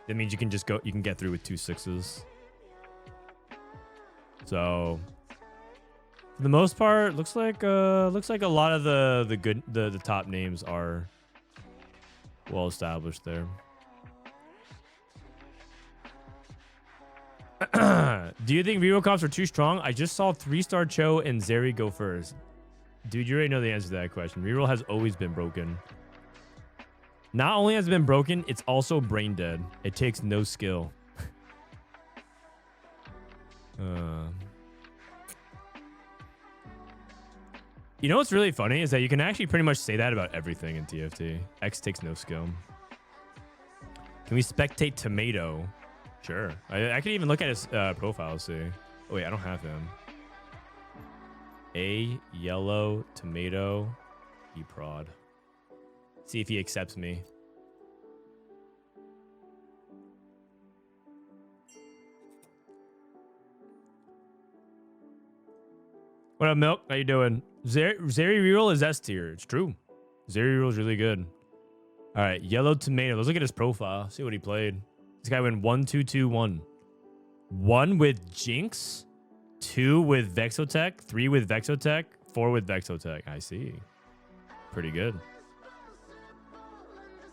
That means you can just go, you can get through with 2 6s. So for the most part, looks like a lot of the top names are well established there. Do you think Vivo comps are too strong? I just saw 3-star Cho and Zeri go first. Dude, you already know the answer to that question. Reroll has always been broken. Not only has it been broken, it's also brain dead. It takes no skill. You know what's really funny is that you can actually pretty much say that about everything in TFT. X takes no skill. Can we spectate Tomato? Sure. I can even look at his profile, see. Oh, wait, I don't have him. A yellow tomato. E prod. See if he accepts me. What up, Milk? How you doing? Zeri reroll is S tier. It's true. Zeri reroll is really good. All right, yellow tomato. Let's look at his profile. See what he played. This guy went 1-2-2-1. 1 with Jinx, 2 with Vexotech, 3 with Vexotech, 4 with Vexotech. I see. Pretty good.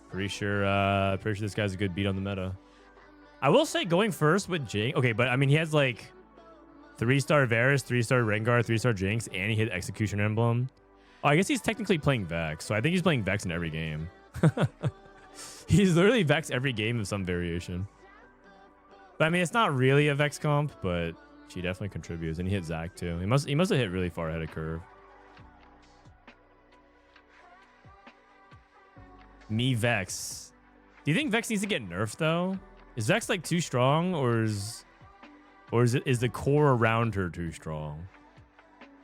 Pretty sure this guy's a good beat on the meta. I will say going first with Jinx. Okay, but I mean he has like 3-star Varus, 3-star Rengar, 3-star Jinx, and he hit Execution Emblem. Oh, I guess he's technically playing Vex, so I think he's playing Vex in every game. He's literally Vex every game of some variation. But I mean, it's not really a Vex comp, but she definitely contributes. And he hit Zac too. He must have hit really far ahead of curve. Me Vex. Do you think Vex needs to get nerfed though? Is Vex like too strong, or is the core around her too strong?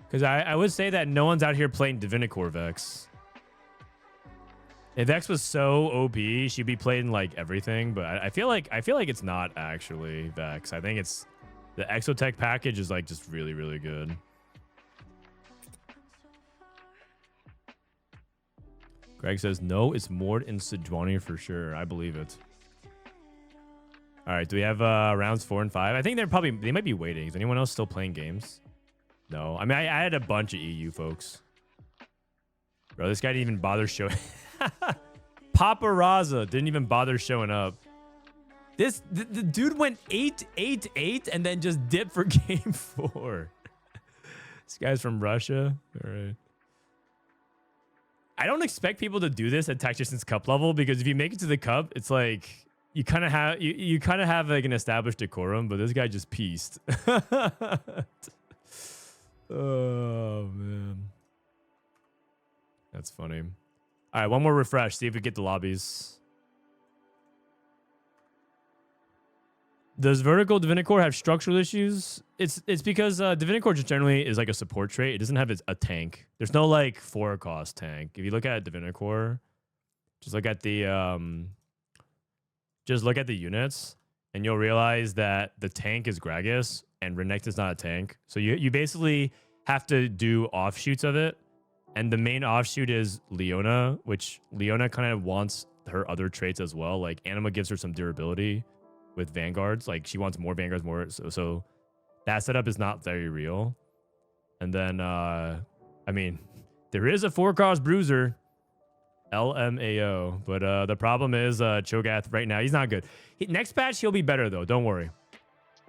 Because I would say that no one's out here playing Divinicore Vex. If Vex was so OP, she'd be played in like everything, but I feel like it's not actually Vex. I think it's the Exotech package is like just really, really good. Greg says no, it's Mord and Sejuani for sure. I believe it. All right, do we have rounds 4 and 5? I think they might be waiting. Is anyone else still playing games? No. I mean, I had a bunch of EU folks. Bro, this guy didn't even bother showing. Paparazza didn't even bother showing up. The dude went 8-8-8 and then just dipped for game 4. This guy's from Russia. All right. I don't expect people to do this at Tactician's Cup level, because if you make it to the cup, it's like you kind of have like an established decorum, but this guy just pieced. Oh man. That's funny. All right, one more refresh. See if we get the lobbies. Does Vertical Divinicore have structural issues? It's because Divinicore just generally is like a support trait. It doesn't have a tank. There's no like 4 cost tank. If you look at Divinicore, just look at the units, and you'll realize that the tank is Gragas and Renekton is not a tank. So you basically have to do offshoots of it. And the main offshoot is Leona, which Leona kind of wants her other traits as well. Like Anima gives her some durability with Vanguards. Like she wants more Vanguards, more. So that setup is not very real. And then, I mean, there is a 4-cost Bruiser, LMAO. But the problem is Cho'Gath right now, he's not good. Next patch, he'll be better though. Don't worry.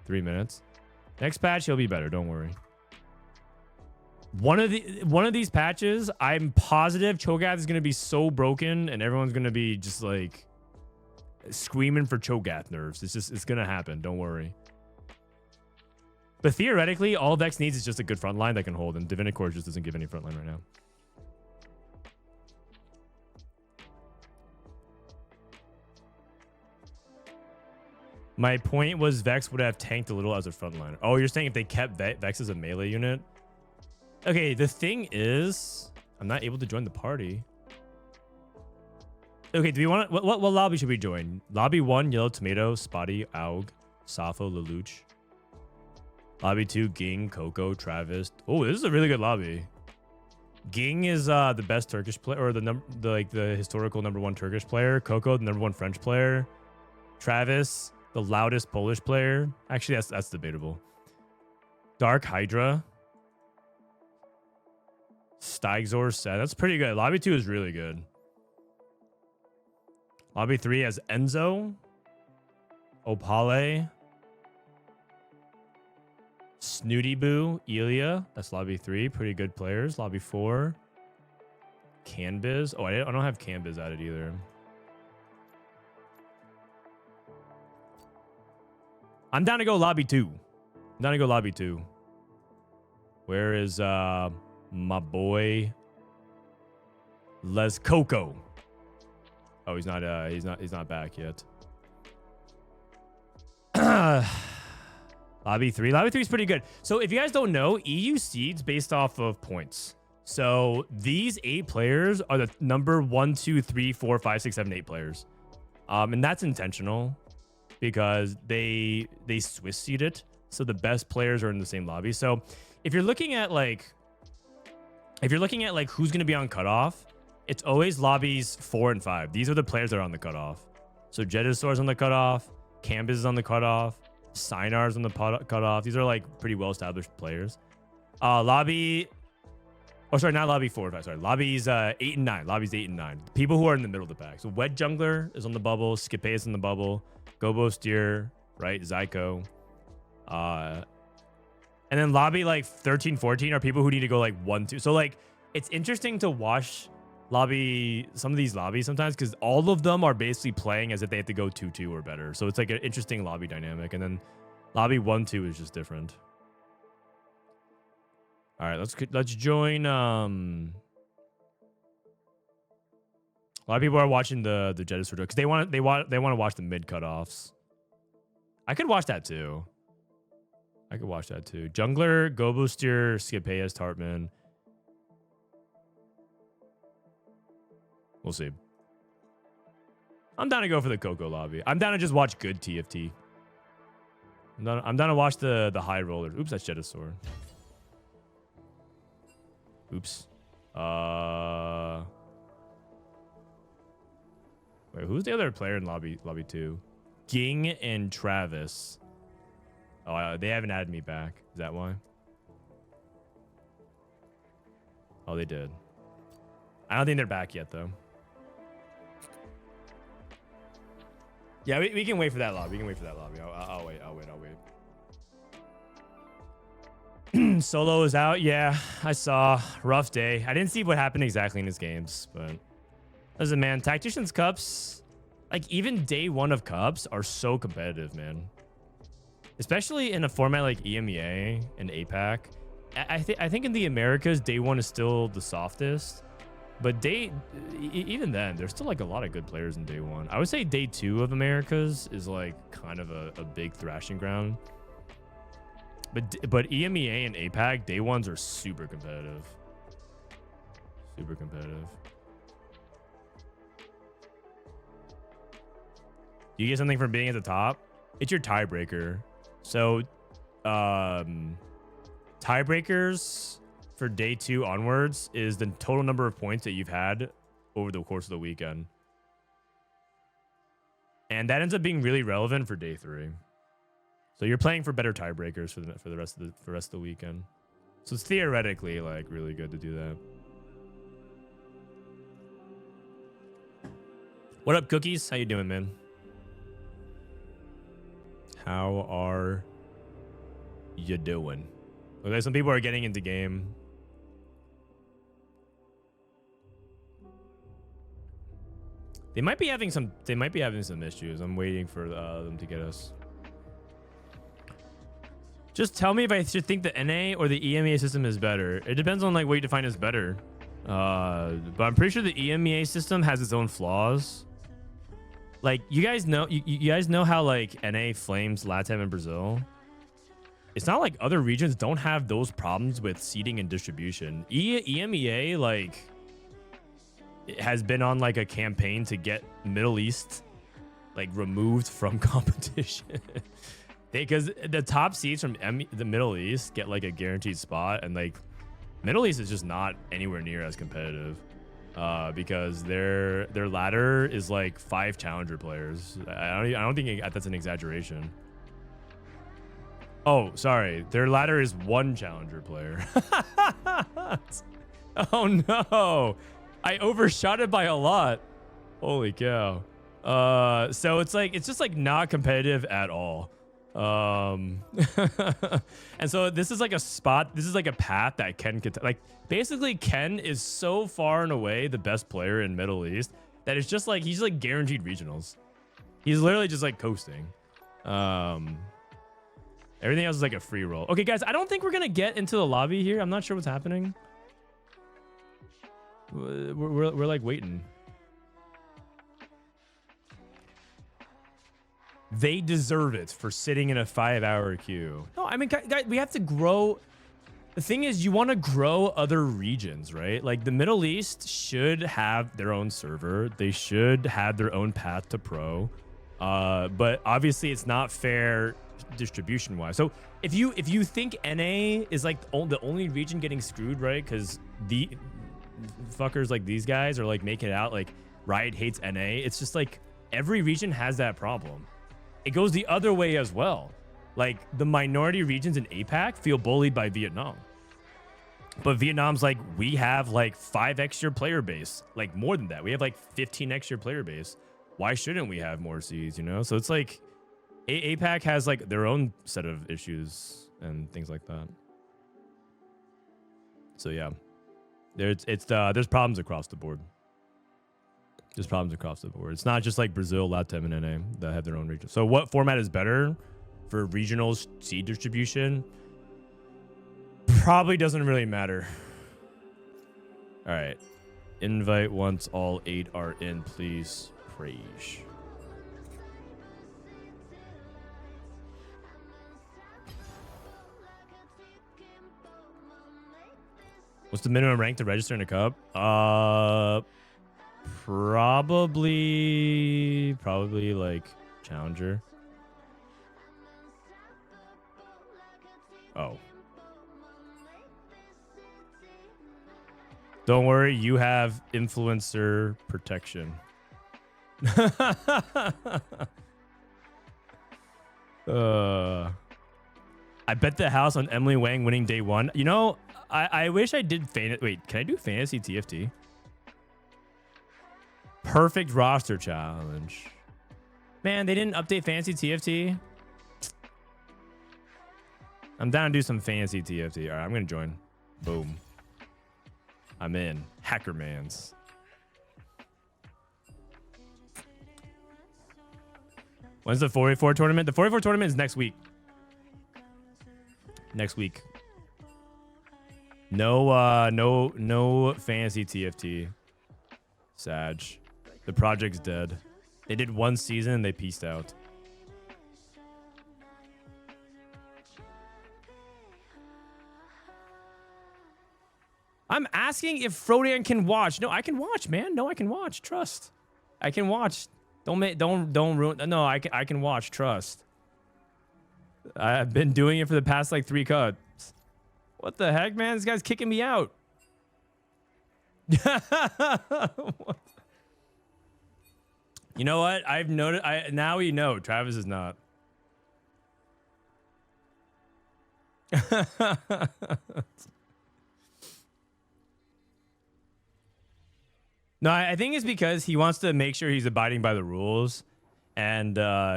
3 minutes. Next patch, he'll be better. Don't worry. One of these patches, I'm positive Cho'Gath is going to be so broken and everyone's going to be just like screaming for Cho'Gath nerfs. It's going to happen. Don't worry. But theoretically, all Vex needs is just a good front line that can hold, and Divinicore just doesn't give any front line right now. My point was Vex would have tanked a little as a frontliner. Oh, you're saying if they kept Vex as a melee unit? Okay, the thing is, I'm not able to join the party. Okay, do we want to, what lobby should we join? Lobby 1, Yellow Tomato, Spotty, Aug, Safo, Lelouch. Lobby 2, Ging, Coco, Travis. Oh, this is a really good lobby. Ging is the best Turkish player, or the historical #1 Turkish player. Coco, the #1 French player. Travis, the loudest Polish player. Actually, that's debatable. DarkHydra. Staigzor set. That's pretty good. Lobby 2 is really good. Lobby 3 has Enzo, Opale, Snoodyboo, Elia. That's lobby 3. Pretty good players. Lobby 4, Canbizz. Oh, I don't have Canbizz added either. I'm down to go lobby 2. I'm down to go lobby 2. Where is my boy Les Coco? Oh, he's not back yet. Lobby 3. Lobby 3 is pretty good. So if you guys don't know, EU seeds based off of points. So these 8 players are the number 1, 2, 3, 4, 5, 6, 7, 8 players. And that's intentional because they Swiss seed it. So the best players are in the same lobby. So if you're looking at like who's going to be on cutoff, it's always lobbies 4 and 5. These are the players that are on the cutoff. So Jedusor's on the cutoff, Canbizz is on the cutoff, Synar's on the cutoff. These are like pretty well-established players. Lobby, oh sorry, not lobby 4 and 5. Sorry, lobbies 8 and 9. Lobbies 8 and 9. People who are in the middle of the pack. So Wed Jungler is on the bubble, Skipaeus in the bubble, Gobosteur, right, Zyko. And then lobby like 13, 14 are people who need to go like 1, 2. So like it's interesting to watch some of these lobbies sometimes because all of them are basically playing as if they have to go 2, 2 or better. So it's like an interesting lobby dynamic. And then lobby 1, 2 is just different. All right, let's join. A lot of people are watching the Jedusor because they want to watch the mid cutoffs. I could watch that too. Jungler, Gobooster, Skipaeus, Tartman. We'll see. I'm down to go for the Coco lobby. I'm down to just watch good TFT. I'm down to watch the high rollers. Oops, that's Jedusor. Oops. Wait, who's the other player in lobby 2? Ging and Travis. Oh, they haven't added me back. Is that why? Oh, they did. I don't think they're back yet, though. Yeah, we can wait for that lobby. I'll wait. Solo is out. Yeah, I saw. Rough day. I didn't see what happened exactly in his games, but listen, man, Tactician's Cups, like even day 1 of Cups are so competitive, man. Especially in a format like EMEA and APAC. I think in the Americas, day 1 is still the softest. But even then, there's still like a lot of good players in day 1. I would say day 2 of Americas is like kind of a big thrashing ground. But EMEA and APAC day 1s are super competitive. Super competitive. You get something from being at the top? It's your tiebreaker. So, tiebreakers for day 2 onwards is the total number of points that you've had over the course of the weekend. And that ends up being really relevant for day 3. So you're playing for better tiebreakers for the rest of the weekend. So it's theoretically like really good to do that. What up, Cookies? How you doing, man? How are you doing? Okay, some people are getting into game. They might be having some issues. I'm waiting for them to get us. Just tell me if I should think the NA or the EMEA system is better. It depends on like what you define as better. But I'm pretty sure the EMEA system has its own flaws. Like you guys know how like NA flames LATAM and Brazil. It's not like other regions don't have those problems with seeding and distribution. EMEA like it has been on like a campaign to get Middle East like removed from competition. Because the top seeds from the Middle East get like a guaranteed spot, and like Middle East is just not anywhere near as competitive because their ladder is like 5 challenger players. I don't think that's an exaggeration. Oh, sorry, their ladder is 1 challenger player. Oh no, I overshot it by a lot. Holy cow. So it's just like not competitive at all. And so this is like a spot, this is like a path that Ken could like basically Ken is so far and away the best player in Middle East that it's just like he's like guaranteed regionals. He's literally just like coasting. Everything else is like a free roll. Okay guys, I don't think we're gonna get into the lobby here. I'm not sure what's happening. We're like waiting. They deserve it for sitting in a 5-hour queue. No, I mean, guys, we have to grow. The thing is, you want to grow other regions, right? Like the Middle East should have their own server. They should have their own path to pro. But obviously, it's not fair distribution-wise. So if you think NA is like the only region getting screwed, right? Because the fuckers like these guys are like making it out like Riot hates NA. It's just like every region has that problem. It goes the other way as well. Like the minority regions in APAC feel bullied by Vietnam. But Vietnam's like, we have like 5x your player base. Like more than that. We have like 15x your player base. Why shouldn't we have more seeds, you know? So it's like APAC has like their own set of issues and things like that. So yeah. There's problems across the board. There's problems across the board. It's not just like Brazil, LATAM, and NA that have their own region. So what format is better for regional seed distribution? Probably doesn't really matter. All right. Invite once all 8 are in, please. Praise. What's the minimum rank to register in a cup? Probably like challenger. Oh. Don't worry, you have influencer protection. I bet the house on Emily Wang winning day 1. You know, I wish I did wait, can I do fantasy TFT? Perfect roster challenge. Man, they didn't update fantasy TFT. I'm down to do some fantasy TFT. All right, I'm going to join. Boom. I'm in. Hackermans. When's the 4v4 tournament? The 4v4 tournament is next week. Next week. No fantasy TFT. Sag. The project's dead. They did one season and they pieced out. I'm asking if Frodan can watch. No, I can watch, man. No, I can watch. Trust. I can watch. Don't ruin. No, I can watch. Trust. I've been doing it for the past like 3 cuts. What the heck, man? This guy's kicking me out. You know what? I've noticed. Now we know Travis is not. No, I think it's because he wants to make sure he's abiding by the rules, and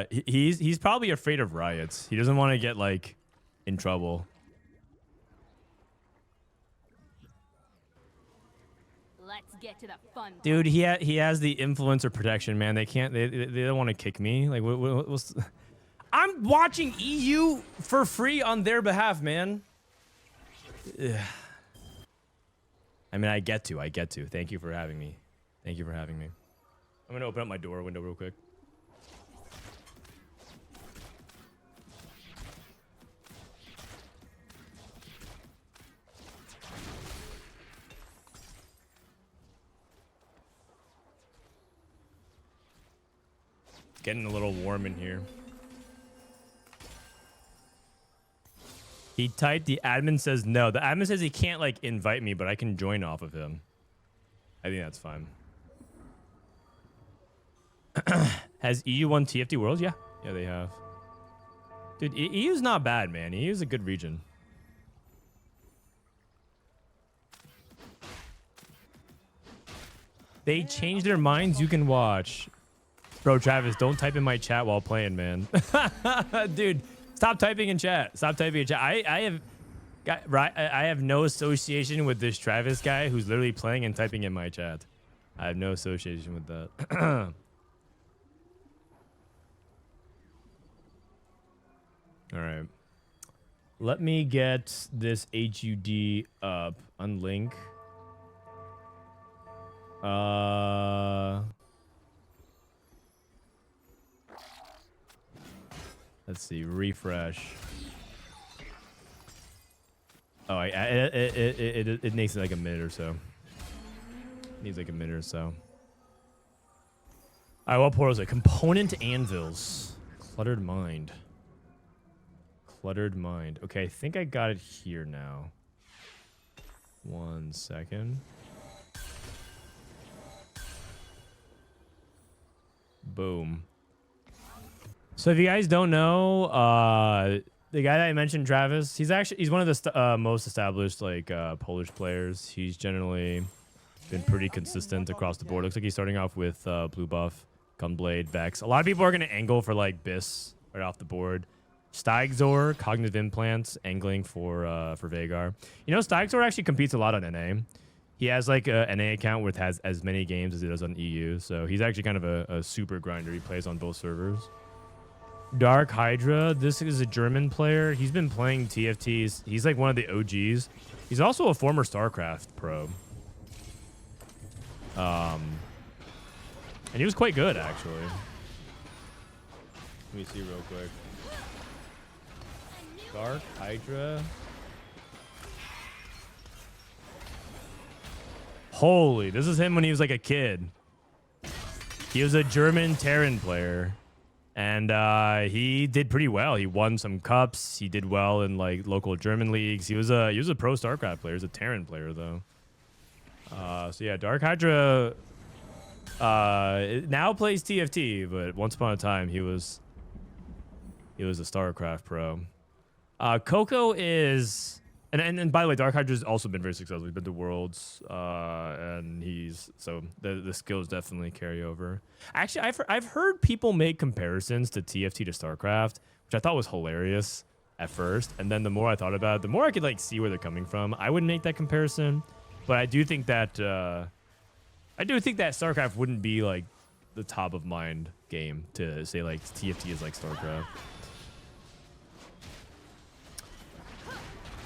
he's probably afraid of riots. He doesn't want to get like in trouble. Let's get to the fun. Dude, he has the influencer protection, man. They can't. They don't want to kick me. Like, what's... I'm watching EU for free on their behalf, man. Ugh. I mean, I get to. Thank you for having me. Thank you for having me. I'm gonna open up my door window real quick. It's getting a little warm in here. He typed, the admin says no. The admin says he can't like invite me, but I can join off of him. I think that's fine. Has EU won TFT Worlds? Yeah. Yeah, they have. Dude, EU's not bad, man. EU's a good region. They changed their minds. You can watch. Bro, Travis, don't type in my chat while playing, man. Dude, stop typing in chat. Stop typing in chat. I have no association with this Travis guy who's literally playing and typing in my chat. I have no association with that. All right. Let me get this HUD up. Unlink. Let's see. Refresh. Oh, it needs like a minute or so. Needs like a minute or so. All right, what portals are component anvils? Cluttered mind. Cluttered mind. Okay, I think I got it here now. 1 second. Boom. So if you guys don't know, the guy that I mentioned, Travis, he's one of the most established like Polish players. He's generally been pretty consistent across the board. Looks like he's starting off with blue buff, Gunblade, Vex. A lot of people are gonna angle for like Biss right off the board. Staigzor, Cognitive Implants, angling for Veigar. You know, Staigzor actually competes a lot on NA. He has like a NA account which has as many games as he does on EU. So he's actually kind of a super grinder. He plays on both servers. DarkHydra, this is a German player. He's been playing TFTs. He's like one of the OGs. He's also a former StarCraft pro. And he was quite good, actually. Let me see real quick. DarkHydra. Holy, this is him when he was like a kid. He was a German Terran player. And he did pretty well. He won some cups. He did well in like local German leagues. He was a pro StarCraft player. He was a Terran player though. So yeah, DarkHydra now plays TFT, but once upon a time he was a StarCraft pro. Coco is and by the way, DarkHydra's also been very successful. He's been to Worlds, and so the skills definitely carry over. Actually, I've heard people make comparisons to TFT to StarCraft, which I thought was hilarious at first, and then the more I thought about it, the more I could like see where they're coming from. I wouldn't make that comparison, but I do think that StarCraft wouldn't be like the top of mind game to say like TFT is like StarCraft.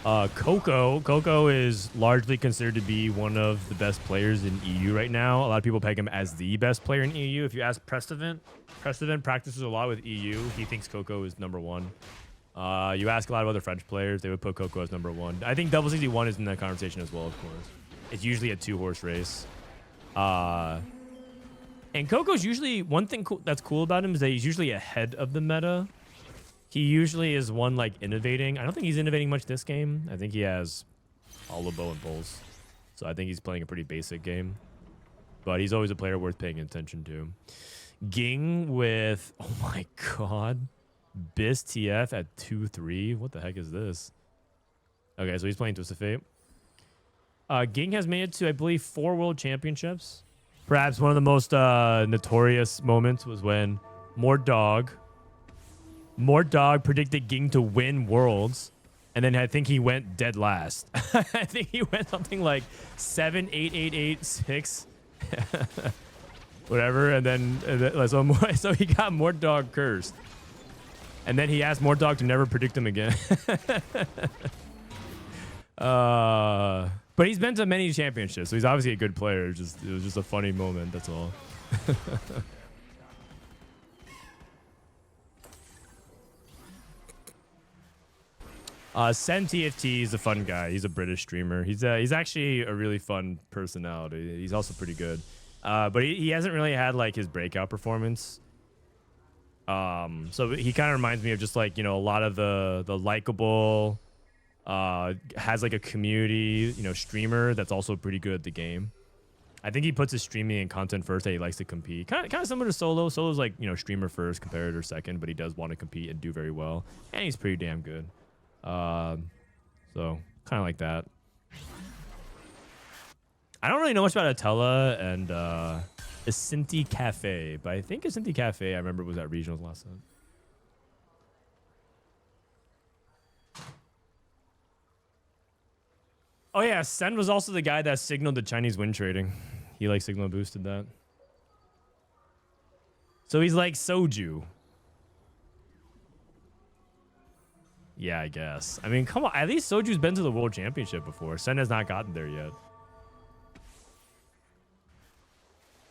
Coco is largely considered to be one of the best players in EU right now. A lot of people peg him as the best player in EU. If you ask Prestovant practices a lot with EU. He thinks Coco is number 1. You ask a lot of other French players, they would put Coco as number 1. I think Double 61 is in that conversation as well, of course. It's usually a 2-horse race. And Coco's usually, one thing that's cool about him is that he's usually ahead of the meta. He usually is one like innovating. I don't think he's innovating much this game. I think he has all bow and pulls. So I think he's playing a pretty basic game. But he's always a player worth paying attention to. Ging with, oh my god, Biz TF at 2-3. What the heck is this? Okay, so he's playing Twist of Fate. Ging has made it to, I believe, 4 world championships. Perhaps one of the most notorious moments was when Mordog predicted Ging to win Worlds, and then I think he went dead last. I think he went something like 7, 8, 8, 8, 6, whatever, and then so he got Mordog cursed, and then he asked Mordog to never predict him again. But he's been to many championships, so he's obviously a good player. It was just a funny moment, that's all. Sen TFT is a fun guy. He's a British streamer. He's actually a really fun personality. He's also pretty good. But he hasn't really had like his breakout performance. So he kind of reminds me of just like, you know, a lot of the likable, has like a community, you know, streamer that's also pretty good at the game. I think he puts his streaming and content first, that he likes to compete. Kind of similar to Solo. Solo's like, you know, streamer first, competitor second, but he does want to compete and do very well. And he's pretty damn good. So kind of like that. I don't really know much about Atella and Asinti Cafe, but I think Asinti Cafe, I remember, was at regionals last time. Oh yeah, Sen was also the guy that signaled the Chinese wind trading. He like signal boosted that. So he's like Soju. Yeah, I guess. I mean, come on. At least Soju's been to the World Championship before. Sen has not gotten there yet.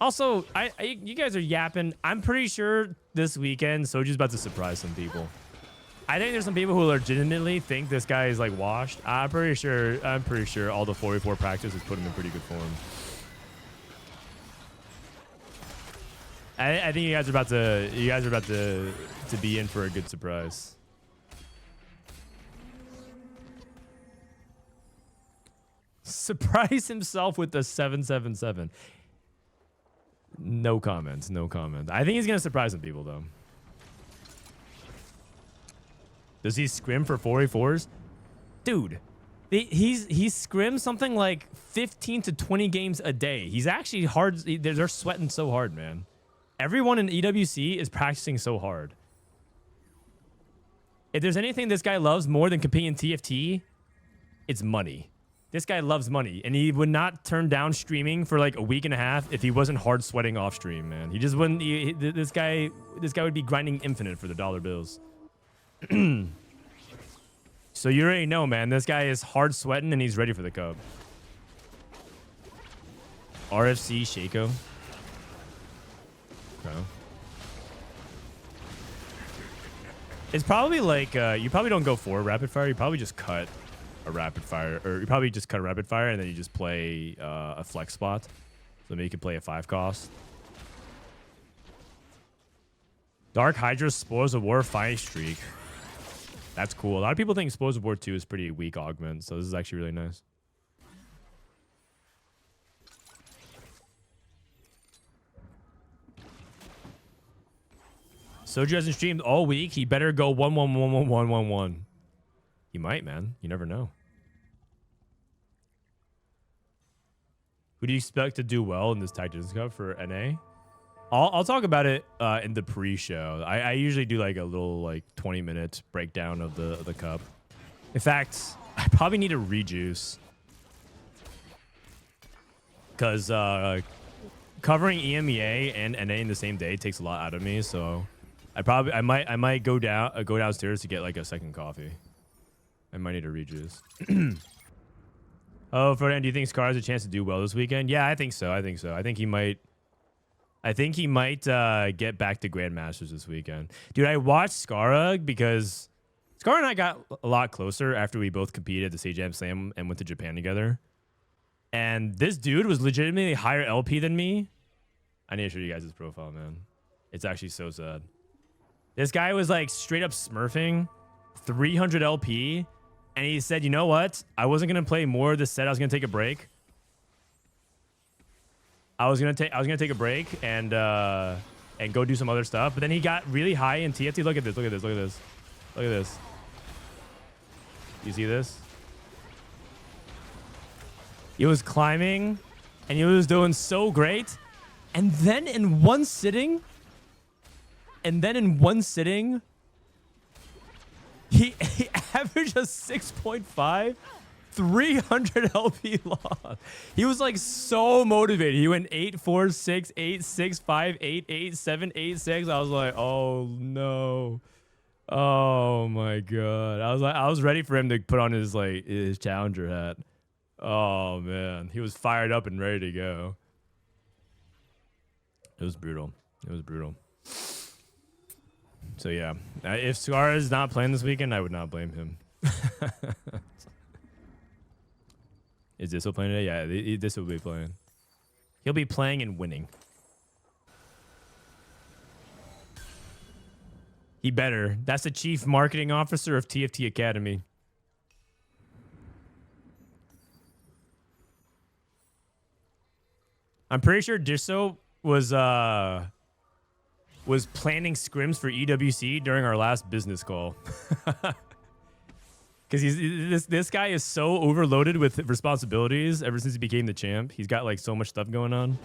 Also, you guys are yapping. I'm pretty sure this weekend Soju's about to surprise some people. I think there's some people who legitimately think this guy is like washed. I'm pretty sure all the 44 practice has put him in pretty good form. I think you guys are about to be in for a good surprise. Surprise himself with the 777. No comments. No comments. I think he's gonna surprise some people though. Does he scrim for 4v4s? Dude, he scrims something like 15 to 20 games a day. He's actually hard. They're sweating so hard, man. Everyone in EWC is practicing so hard. If there's anything this guy loves more than competing in TFT, it's money. This guy loves money, and he would not turn down streaming for like a week and a half if he wasn't hard sweating off stream, man. He just wouldn't. This guy would be grinding infinite for the dollar bills. So you already know, man. This guy is hard sweating, and he's ready for the cup. RFC Shaco. Okay. It's probably like you probably don't go for rapid fire. You probably just cut a rapid fire, or you probably just cut a rapid fire and then you just play a flex spot. So maybe you could play a 5 cost. DarkHydra Spoils of War 5 streak. That's cool. A lot of people think Spoils of War 2 is pretty weak augment, so this is actually really nice. Soju hasn't streamed all week. He better go 1-1-1-1-1-1-1. He might, man. You never know. Who do you expect to do well in this Tactician Cup for NA? I'll talk about it in the pre-show. I usually do like a little like 20-minute breakdown of the cup. In fact, I probably need to rejuice because covering EMEA and NA in the same day takes a lot out of me. So I might go downstairs to get like a second coffee. I might need a rejuice. Oh, Frodan, do you think Scar has a chance to do well this weekend? Yeah, I think so. I think so. I think he might get back to Grandmasters this weekend. Dude, I watched Scarug because Scar and I got a lot closer after we both competed at the Sage Jam Slam and went to Japan together. And this dude was legitimately higher LP than me. I need to show you guys his profile, man. It's actually so sad. This guy was like straight up smurfing, 300 LP. And he said, you know what? I wasn't going to play more of this set. I was going to take a break. I was going to take a break and go do some other stuff. But then he got really high in TFT. Look at this. Look at this. Look at this. Look at this. You see this? He was climbing and he was doing so great. And then in one sitting, he averaged a 6.5, 300 LP loss. He was like so motivated. He went 8, 4, 6, 8, 6, 5, 8, 8, 7, 8, 6. I was like, oh no. Oh my god. I was ready for him to put on his challenger hat. Oh man. He was fired up and ready to go. It was brutal. It was brutal. So yeah, if Scar is not playing this weekend, I would not blame him. Is this will playing today? Yeah, this will be playing. He'll be playing and winning. He better. That's the chief marketing officer of TFT Academy. I'm pretty sure Disso was planning scrims for EWC during our last business call. Because this guy is so overloaded with responsibilities ever since he became the champ. He's got like so much stuff going on.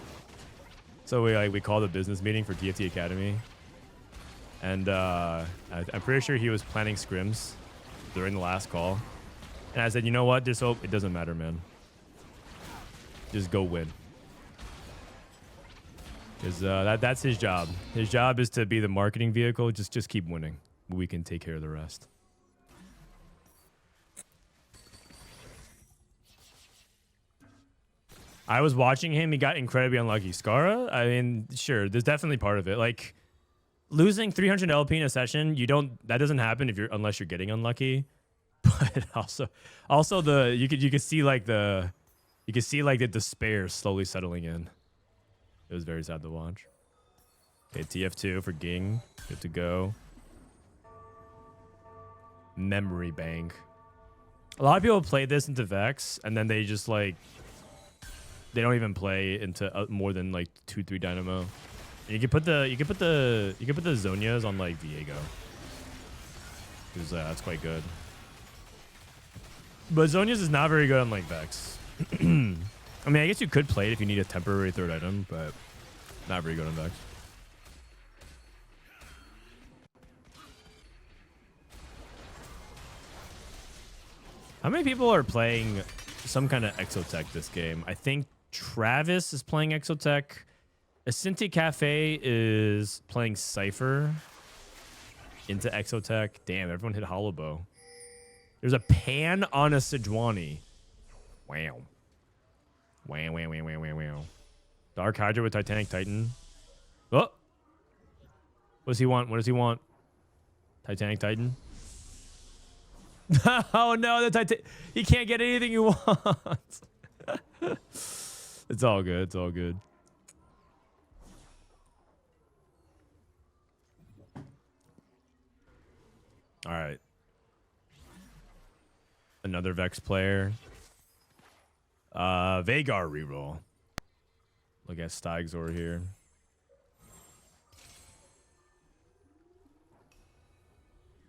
So we called a business meeting for TFT Academy. And I'm pretty sure he was planning scrims during the last call. And I said, you know what? It doesn't matter, man. Just go win. Because that's his job. His job is to be the marketing vehicle. Just keep winning. We can take care of the rest. I was watching him. He got incredibly unlucky. Skara, I mean, sure, there's definitely part of it. Like losing 300 LP in a session, that doesn't happen unless you're getting unlucky. But also you could see like the despair slowly settling in. It was very sad to watch. Okay, TF2 for Ging. Good to go. Memory bank. A lot of people play this into Vex, and then they just like they don't even play into more than like 2-3 Dynamo. And you can put the Zonias on like Viego. Because that's quite good. But Zonias is not very good on like Vex. I mean, I guess you could play it if you need a temporary third item, but not very good on Vex. How many people are playing some kind of Exotech this game? I think Travis is playing Exotech. Asinti Cafe is playing Cypher into Exotech. Damn, everyone hit Hollow Bow. There's a pan on a Sejuani. Wow. Wow. DarkHydra with Titanic Titan. Oh. What does he want? What does he want? Titanic Titan? Oh no, he can't get anything he wants. It's all good. It's all good. All right. Another Vex player. Veigar reroll. Look at Staigzor here.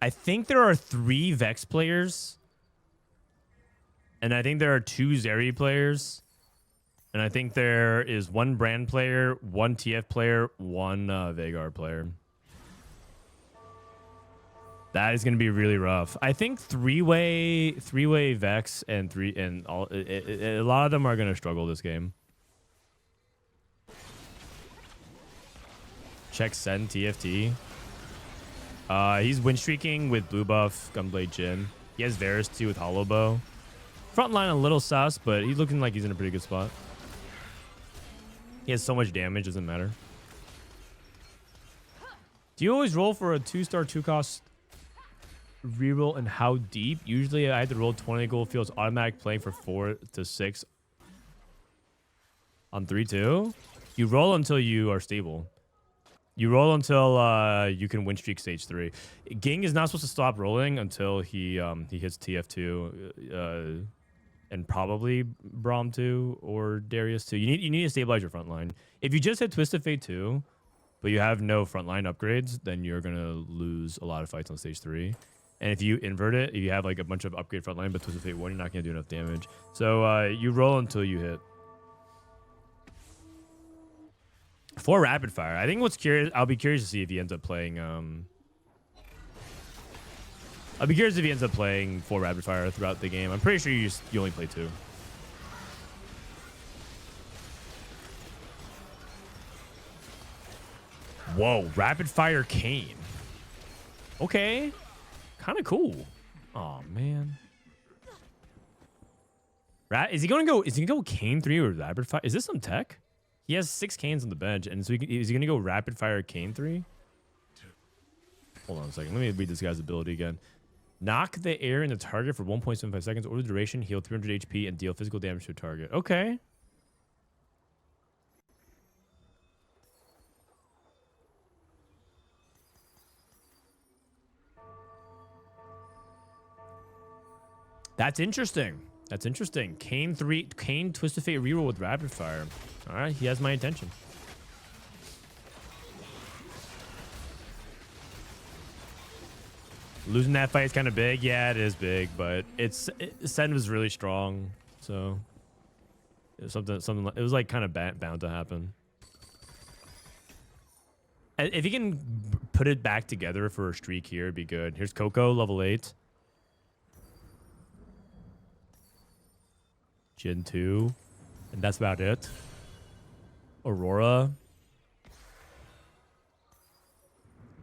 I think there are 3 Vex players. And I think there are 2 Zeri players. And I think there is 1 Brand player, 1 TF player, 1 Veigar player. That is going to be really rough. I think three-way Vex and a lot of them are going to struggle this game. Check Sen TFT. He's win streaking with blue buff Gunblade Jin. He has Varus too with Hollow Bow. Front line a little sus, but he's looking like he's in a pretty good spot. He has so much damage, doesn't matter. Do you always roll for a 2-star 2-cost reroll, and how deep? Usually I had to roll 20 gold fields automatic playing for 4 to 6 on 3-2. You roll until you are stable. You roll until you can win streak stage 3. Ging is not supposed to stop rolling until he hits TF2 and probably Braum 2 or Darius 2. You need to stabilize your front line. If you just hit Twisted Fate 2, but you have no frontline upgrades, then you're gonna lose a lot of fights on stage 3. And if you invert it, if you have like a bunch of upgrade frontline, but Twisted Fate 1, you're not gonna do enough damage. So you roll until you hit. For rapid fire, I think what's curious, I'll be curious to see if he ends up playing. I'll be curious if he ends up playing 4 rapid fire throughout the game. I'm pretty sure you only play 2. Whoa, rapid fire Kane. Okay, kind of cool. Oh man, is he gonna go? Is he gonna go Kane 3 or rapid fire? Is this some tech? He has 6 Canes on the bench, and so is he gonna go rapid fire Kane 3? Hold on a second. Let me read this guy's ability again. Knock the air in the target for 1.75 seconds. Over the duration, heal 300 HP and deal physical damage to a target. Okay. That's interesting. That's interesting. Kane Twisted Fate reroll with rapid fire. All right, he has my attention. Losing that fight is kind of big. Yeah, it is big, but Send was really strong, so it was it was like kind of bound to happen. And if he can put it back together for a streak here, it'd be good. Here's Coco, level 8. Gen 2, and that's about it. Aurora.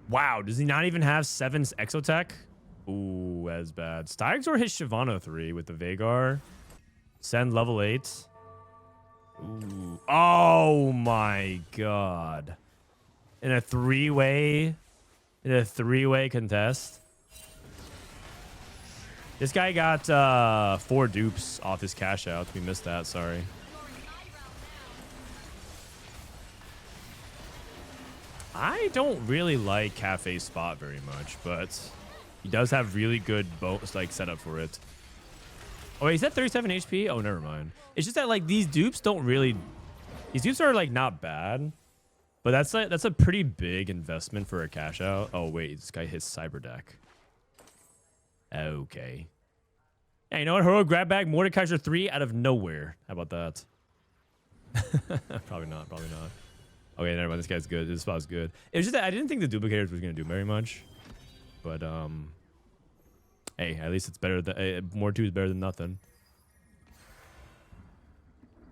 Wow, does he not even have 7's Exotech? Ooh, that's bad. Staigzor hits Shyvana 3 with the Veigar. Send level 8. Ooh. Oh my god. In a three-way contest. This guy got 4 dupes off his cash out. We missed that, sorry. I don't really like Cafe Spot very much, but he does have really good setup for it. Oh, wait, he's at 37 HP? Oh, never mind. It's just that like these dupes don't really... These dupes are like not bad, but that's a pretty big investment for a cash out. Oh, wait, this guy hits Cyberdeck. Okay. Hey, you know what? Hero grab bag Mordekaiser 3 out of nowhere. How about that? Probably not. Probably not. Okay, never mind. This guy's good. This spot's good. It was just that I didn't think the duplicators was gonna do very much, but hey, at least it's better than more 2 is better than nothing.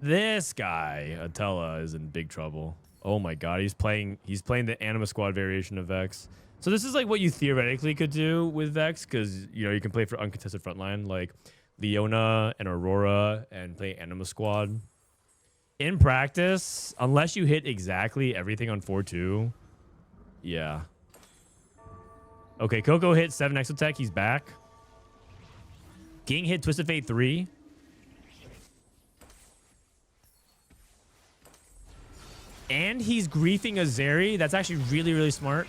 This guy Atella is in big trouble. Oh my god, he's playing the Anima Squad variation of Vex. So this is like what you theoretically could do with Vex, because you can play for uncontested frontline like Leona and Aurora and play Anima Squad. In practice, unless you hit exactly everything on 4-2, yeah. Okay, Coco hit 7 Exotech. He's back. Ging hit Twisted Fate 3. And he's griefing a Zeri. That's actually really, really smart.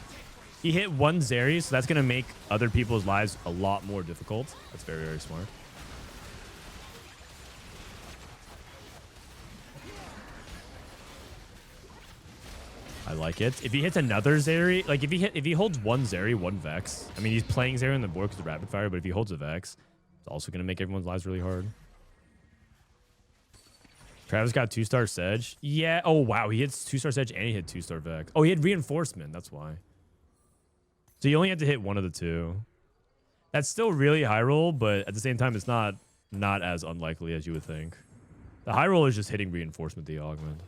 He hit 1 Zeri, so that's going to make other people's lives a lot more difficult. That's very, very smart. I like it. If he hits another Zeri, like if he holds 1 Zeri, 1 Vex. I mean, he's playing Zeri on the board because of rapid fire, but if he holds a Vex, it's also going to make everyone's lives really hard. Travis got 2-star Sedge. Yeah. Oh, wow. He hits 2-star Sedge and he hit 2-star Vex. Oh, he had reinforcement. That's why. So you only have to hit 1 of the 2. That's still really high roll, but at the same time, it's not as unlikely as you would think. The high roll is just hitting reinforcement, the augment.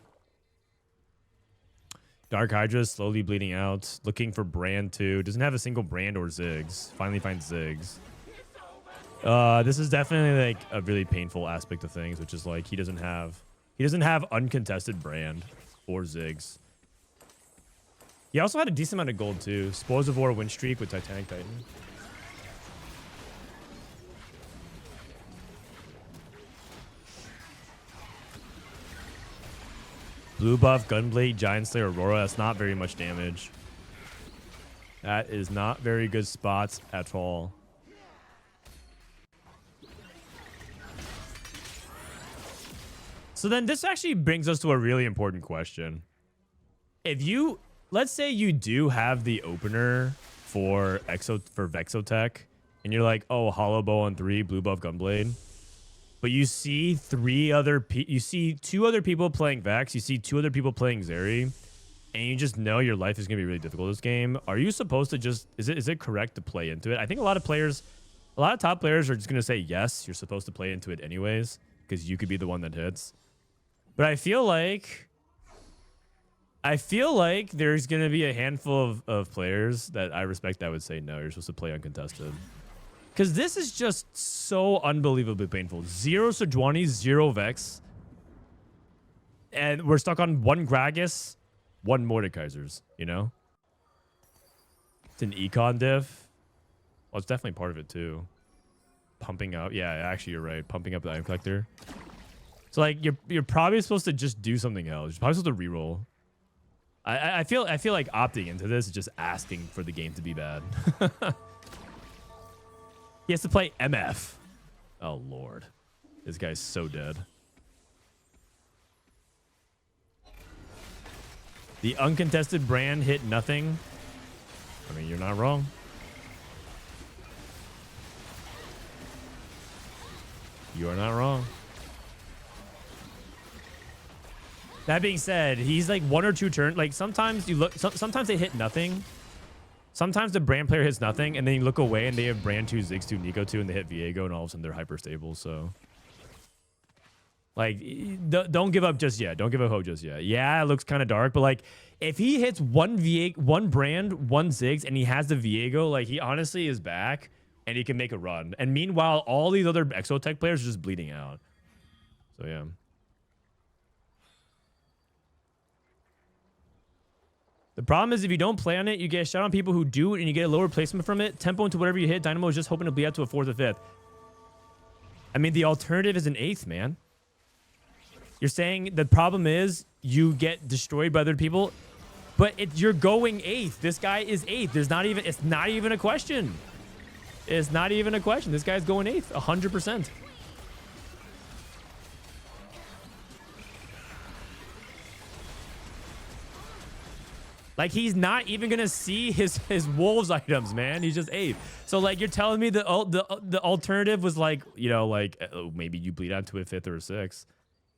DarkHydra is slowly bleeding out. Looking for Brand 2. Doesn't have a single Brand or Ziggs. Finally finds Ziggs. This is definitely like a really painful aspect of things, which is like he doesn't have uncontested brand or Ziggs. He also had a decent amount of gold too. Spoils of War win streak with Titanic Titan. Blue buff, Gunblade, Giant Slayer, Aurora. That's not very much damage. That is not very good spots at all. So then this actually brings us to a really important question. If you, let's say you do have the opener for Vexotech, and you're like, oh, Hollow Bow on 3, Blue buff, Gunblade. But you see you see 2 other people playing Vex, you see 2 other people playing Zeri, and you just know your life is going to be really difficult this game. Are you supposed to just, is it correct to play into it? I think a lot of top players are just going to say, yes, you're supposed to play into it anyways, because you could be the one that hits. But I feel like there's going to be a handful of players that I respect that would say, no, you're supposed to play uncontested. Because this is just so unbelievably painful. 0 Sejuani, 0 Vex. And we're stuck on 1 Gragas, 1 Mordekaisers, you know? It's an econ diff. Well, it's definitely part of it too. Pumping up. Yeah, actually, you're right. Pumping up the item collector. So, like, you're probably supposed to just do something else. You're probably supposed to reroll. I feel like opting into this is just asking for the game to be bad. He has to play MF. Oh, Lord. This guy's so dead. The uncontested brand hit nothing. I mean, you're not wrong. You are not wrong. That being said, he's like 1 or 2 turns. Like sometimes you look, sometimes they hit nothing. Sometimes the brand player hits nothing, and then you look away and they have brand 2, Ziggs 2, Nico 2, and they hit Viego, and all of a sudden they're hyper stable. So, like, don't give up just yet. Don't give up hope just yet. Yeah, it looks kind of dark, but like, if he hits 1 brand, 1 Ziggs, and he has the Viego, like, he honestly is back, and he can make a run. And meanwhile, all these other Exotech players are just bleeding out. So yeah. The problem is if you don't play on it, you get a shot on people who do, and you get a lower placement from it. Tempo into whatever you hit. Dynamo is just hoping to bleed out to a 4th or 5th. I mean, the alternative is an 8th, man. You're saying the problem is you get destroyed by other people, but you're going 8th. This guy is 8th. It's not even a question. It's not even a question. This guy's going 8th, 100%. Like, he's not even gonna see his wolves items, man. He's just 8th. So like, you're telling me the alternative was like, you know, like maybe you bleed out to a 5th or a 6th,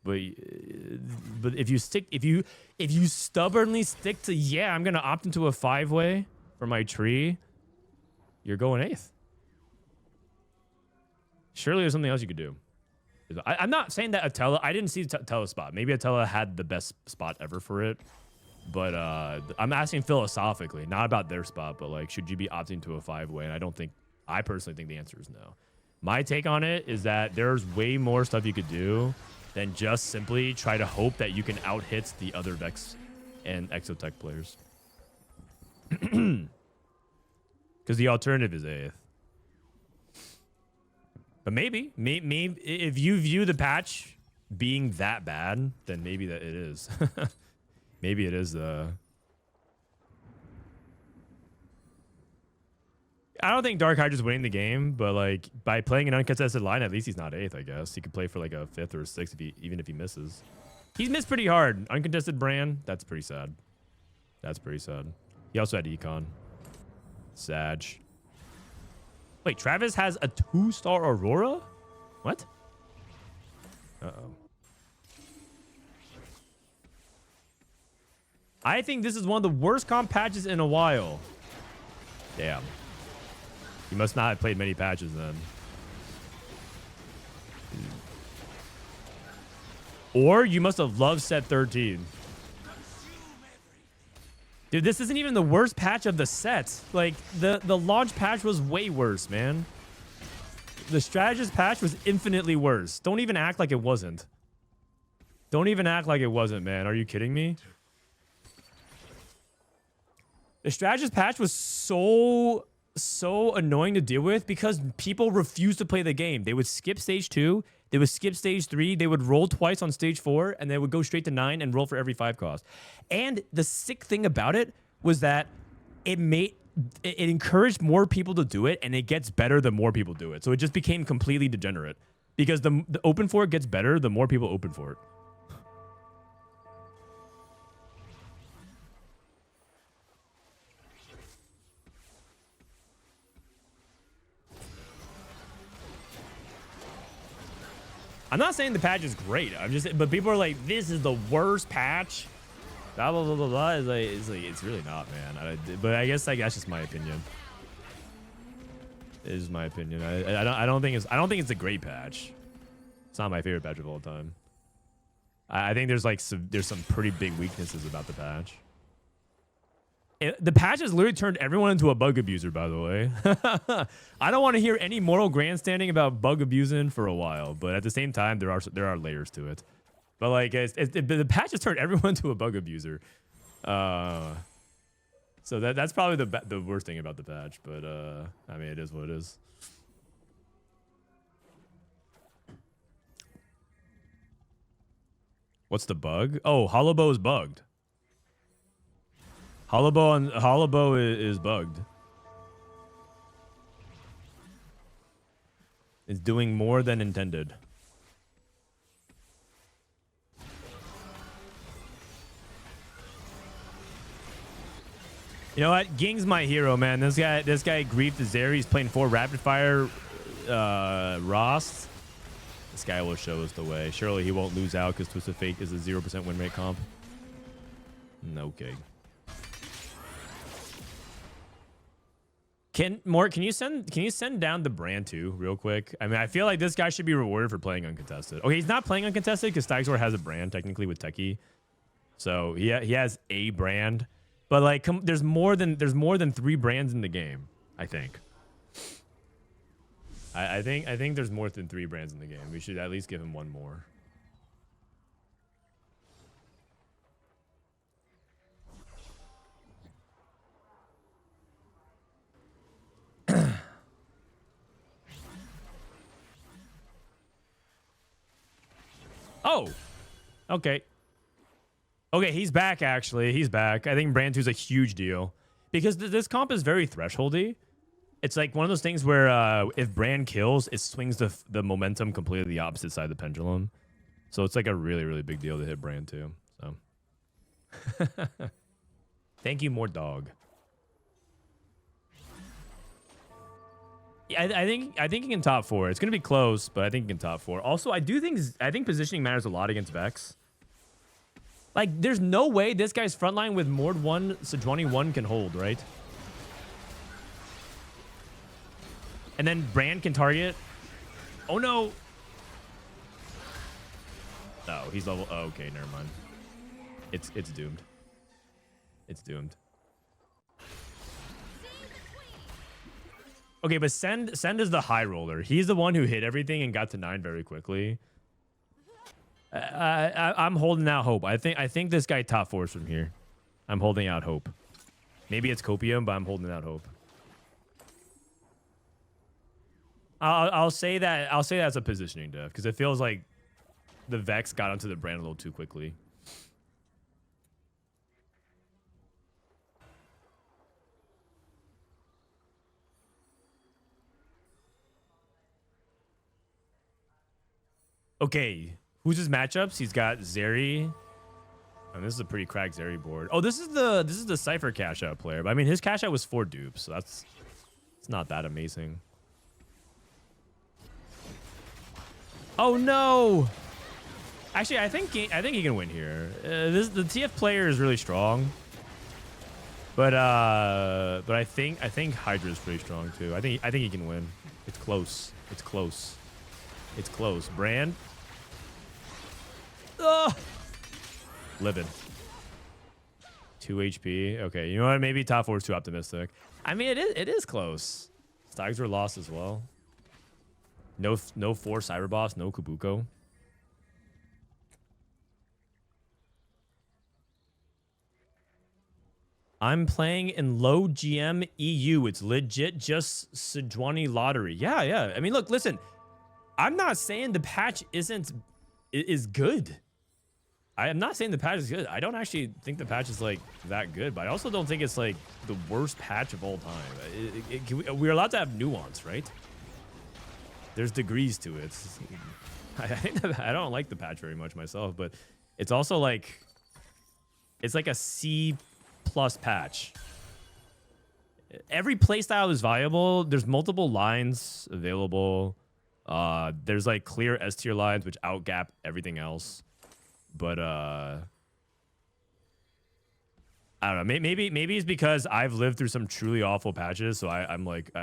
but if you stubbornly stick to, yeah, I'm gonna opt into a 5-way for my tree, you're going 8th. Surely there's something else you could do. I'm not saying that Atella. I didn't see Atella's spot. Maybe Atella had the best spot ever for it. But I'm asking philosophically, not about their spot, but like, should you be opting to a 5-way? And I personally think the answer is no. My take on it is that there's way more stuff you could do than just simply try to hope that you can out-hit the other Vex and Exotech players. Because the alternative is 8th. But maybe if you view the patch being that bad, then maybe that it is. Maybe it is I don't think DarkHydra's winning the game, but like, by playing an uncontested line, at least he's not 8th, I guess. He could play for like a 5th or a 6th even if he misses. He's missed pretty hard. Uncontested brand, that's pretty sad. That's pretty sad. He also had econ. Sag. Wait, Travis has a 2-star Aurora? What? Uh-oh. I think this is one of the worst comp patches in a while. Damn. You must not have played many patches then. Or you must have loved set 13. Dude, this isn't even the worst patch of the set. Like, the launch patch was way worse, man. The strategist patch was infinitely worse. Don't even act like it wasn't. Don't even act like it wasn't, man. Are you kidding me? The strategist patch was so annoying to deal with because people refused to play the game. They would skip stage 2, they would skip stage 3, they would roll twice on stage 4, and they would go straight to 9 and roll for every 5 cost. And the sick thing about it was that it encouraged more people to do it, and it gets better the more people do it. So it just became completely degenerate because the open for it gets better the more people open for it. I'm not saying the patch is great. But people are like, this is the worst patch. Blah blah blah blah blah. It's really not, man. But I guess that's just my opinion. It is my opinion. I don't think it's a great patch. It's not my favorite patch of all time. I think there's some pretty big weaknesses about the patch. The patch has literally turned everyone into a bug abuser, by the way. I don't want to hear any moral grandstanding about bug abusing for a while, but at the same time, there are layers to it. But like, the patch has turned everyone into a bug abuser. So that's probably the worst thing about the patch. But I mean, it is what it is. What's the bug? Oh, Hollowbow is bugged. Hollowbow is bugged. It's doing more than intended. You know what? Ging's my hero, man. This guy griefed the Zeri. He's playing 4 rapid fire Rost. This guy will show us the way. Surely he won't lose out because Twisted Fate is a 0% win rate comp. Okay. Can you send down the brand too real quick? I mean, I feel like this guy should be rewarded for playing uncontested. Okay, he's not playing uncontested because Staigzor has a brand technically with Techie, so he has a brand. But like, there's more than 3 brands in the game. I think. I think there's more than 3 brands in the game. We should at least give him one more. Oh, okay. Okay, he's back, actually. He's back. I think brand 2 is a huge deal. Because this comp is very thresholdy. It's like one of those things where if brand kills, it swings the momentum completely the opposite side of the pendulum. So it's like a really, really big deal to hit brand 2. So thank you, more dog. I think he can top 4. It's gonna be close, but I think he can top 4. Also, I think positioning matters a lot against Vex. Like, there's no way this guy's frontline with Mord 1, Sejuani 1 can hold, right? And then Brand can target. Oh no! Oh, he's level. Oh, okay, never mind. It's doomed. It's doomed. Okay, but Send is the high roller. He's the one who hit everything and got to 9 very quickly. I'm holding out hope. I think this guy top 4s from here. I'm holding out hope. Maybe it's Copium, but I'm holding out hope. I'll say that as a positioning diff because it feels like the Vex got onto the brand a little too quickly. Okay, who's his matchups? He's got Zeri. And this is a pretty cracked Zeri board. Oh, this is the Cypher cash out player. But I mean, his cash out was 4 dupes, so it's not that amazing. Oh no! Actually, I think he can win here. The TF player is really strong, but I think Hydra is pretty strong too. I think he can win. It's close. It's close. It's close. Brand. Ugh. Livid. 2 HP. Okay, you know what? Maybe top 4 is too optimistic. I mean, it is close. Staigzor lost as well. No 4 Cyber Boss, no Kabuko. I'm playing in low GM EU. It's legit just Sejuani lottery. Yeah. I mean, look, listen. I'm not saying the patch is good. I am not saying the patch is good. I don't actually think the patch is like that good, but I also don't think it's like the worst patch of all time. We're allowed to have nuance, right? There's degrees to it. I don't like the patch very much myself, but it's also like, it's like a C+ patch. Every playstyle is viable. There's multiple lines available. There's like clear S tier lines which outgap everything else. But I don't know. Maybe it's because I've lived through some truly awful patches, so I'm like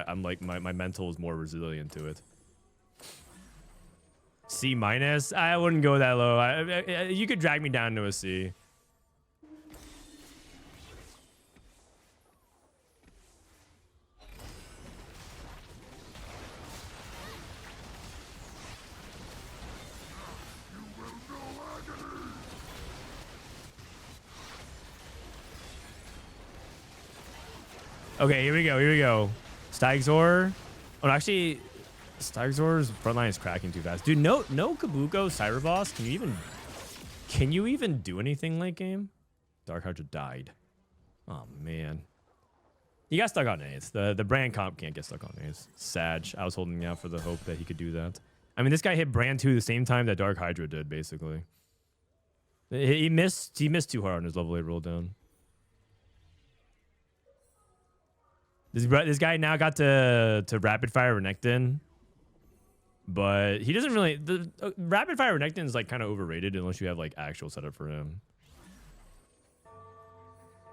my mental is more resilient to it. C-, I wouldn't go that low. You could drag me down to a C. Okay, here we go. Staigzor. Oh, actually, Staigzor's front line is cracking too fast. Dude, no Kabuko Cyber Boss. Can you even do anything late game? DarkHydra died. Oh, man. He got stuck on A's. The brand comp can't get stuck on A's. Sag. I was holding out for the hope that he could do that. I mean, this guy hit brand 2 the same time that DarkHydra did, basically. He missed too hard on his level 8 roll down. This guy now got to rapid fire Renekton, but he doesn't really. Rapid fire Renekton is like kind of overrated unless you have like actual setup for him.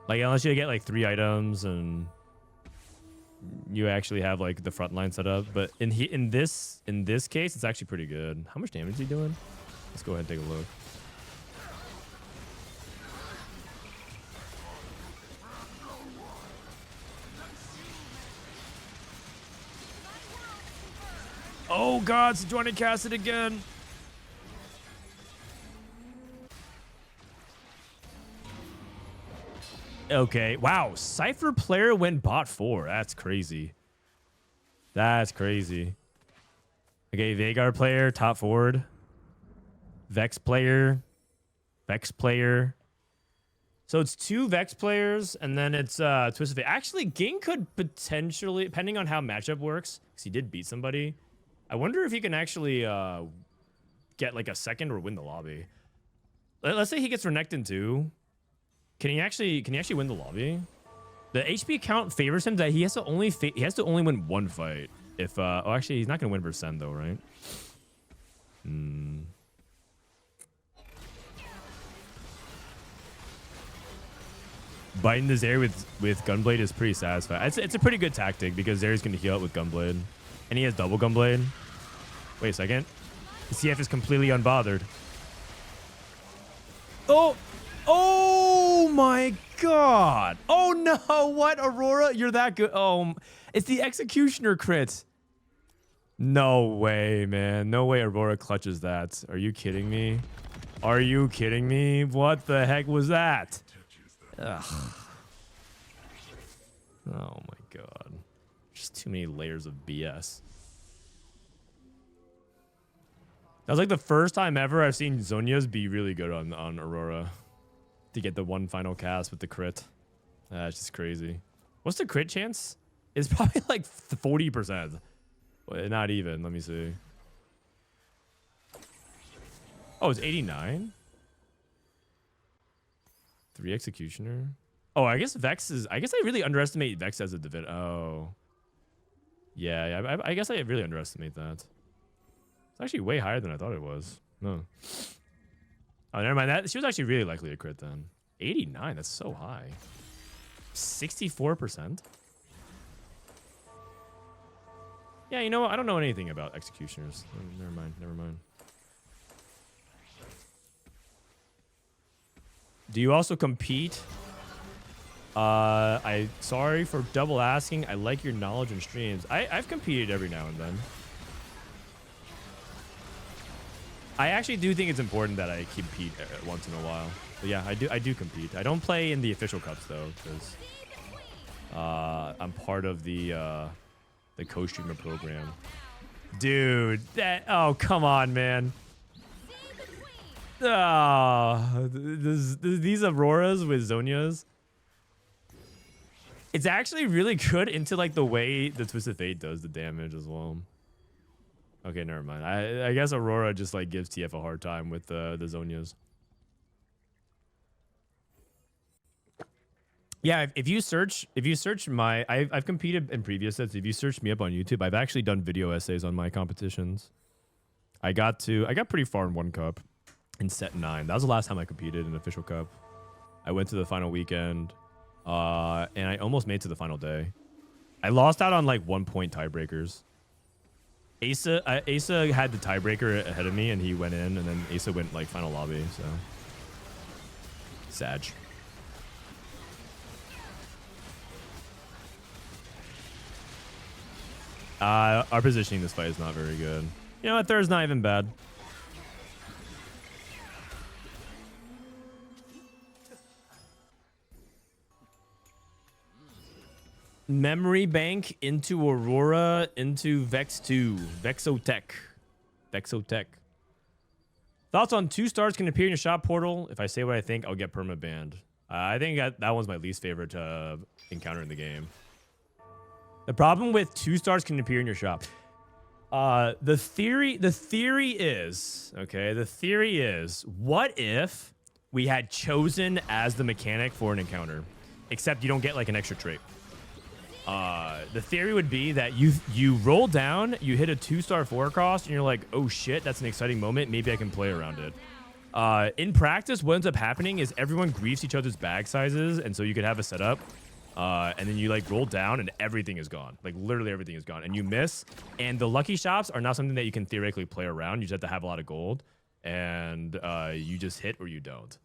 Like unless you get like 3 items and you actually have like the front line set up. But in this case, it's actually pretty good. How much damage is he doing? Let's go ahead and take a look. Oh god, Sejuani cast it again. Okay, wow. Cypher player went bot 4. That's crazy. That's crazy. Okay, Veigar player, top forward. Vex player. Vex player. So it's 2 Vex players, and then it's Twisted Fate. Actually, Ging could potentially, depending on how matchup works, because he did beat somebody. I wonder if he can actually get like a second or win the lobby. Let's say he gets Renekton too. Can he actually win the lobby? The HP count favors him that he has to only win 1 fight. If oh, actually he's not gonna win versus Sen though, right? Biting the Zeri with Gunblade is pretty satisfying. It's a pretty good tactic because Zeri's gonna heal up with Gunblade. And he has double Gunblade. Wait a second. The CF is completely unbothered. Oh! Oh my god! Oh no! What? Aurora? You're that good? Oh, it's the Executioner crit. No way, man. No way Aurora clutches that. Are you kidding me? Are you kidding me? What the heck was that? Ugh. Oh my god. Just too many layers of BS. That was like the first time ever I've seen Zhonya's be really good on Aurora. To get the 1 final cast with the crit. That's just crazy. What's the crit chance? It's probably like 40%. Well, not even. Let me see. Oh, it's 89? 3 Executioner? Oh, I guess Vex is... I guess I really underestimate Vex as a divid... Oh. Yeah, I guess I really underestimate that. It's actually way higher than I thought it was. No. Oh, never mind. She was actually really likely to crit then. 89, that's so high. 64%? Yeah, you know what? I don't know anything about Executioners. Never mind. Do you also compete? Sorry for double asking. I like your knowledge in streams. I've competed every now and then. I actually do think it's important that I compete once in a while. But yeah, I do compete. I don't play in the official cups though, because I'm part of the co-streamer program. Dude, oh come on, man. Oh, these Auroras with Zonias. It's actually really good into like the way the Twisted Fate does the damage as well. Okay, never mind. I guess Aurora just like gives TF a hard time with the Zonias. Yeah, if you search my, I've competed in previous sets. If you search me up on YouTube, I've actually done video essays on my competitions. I got pretty far in one cup in set 9. That was the last time I competed in an official cup. I went to the final weekend, and I almost made it to the final day. I lost out on like 1 point tiebreakers. Asa had the tiebreaker ahead of me, and he went in, and then Asa went like final lobby. So Sag. Our positioning this fight is not very good. You know what? Third's not even bad. Memory bank into Aurora into Vex 2. Vexotech. Thoughts on 2 stars can appear in your shop portal. If I say what I think, I'll get perma banned. I think that one's my least favorite encounter in the game. The problem with 2 stars can appear in your shop. The theory is, what if we had chosen as the mechanic for an encounter, except you don't get like an extra trait? The theory would be that you roll down, you hit a 2-star 4 cost, and you're like, oh shit, that's an exciting moment. Maybe I can play around it. In practice, what ends up happening is everyone griefs each other's bag sizes, and so you could have a setup. And then you like roll down and everything is gone. Like literally everything is gone. And you miss. And the lucky shops are not something that you can theoretically play around. You just have to have a lot of gold. And you just hit or you don't.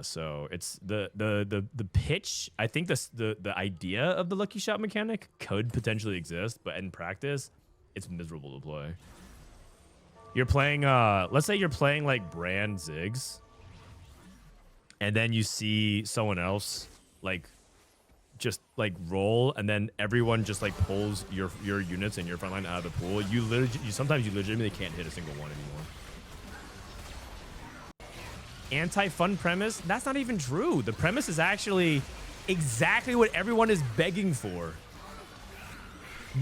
So it's the pitch. I think the idea of the lucky shop mechanic could potentially exist, but in practice, it's miserable to play. You're playing let's say you're playing like Brand Ziggs. And then you see someone else like just like roll, and then everyone just like pulls your units and your front line out of the pool. Sometimes you legitimately can't hit a single one anymore. Anti-fun premise? That's not even true. The premise is actually exactly what everyone is begging for.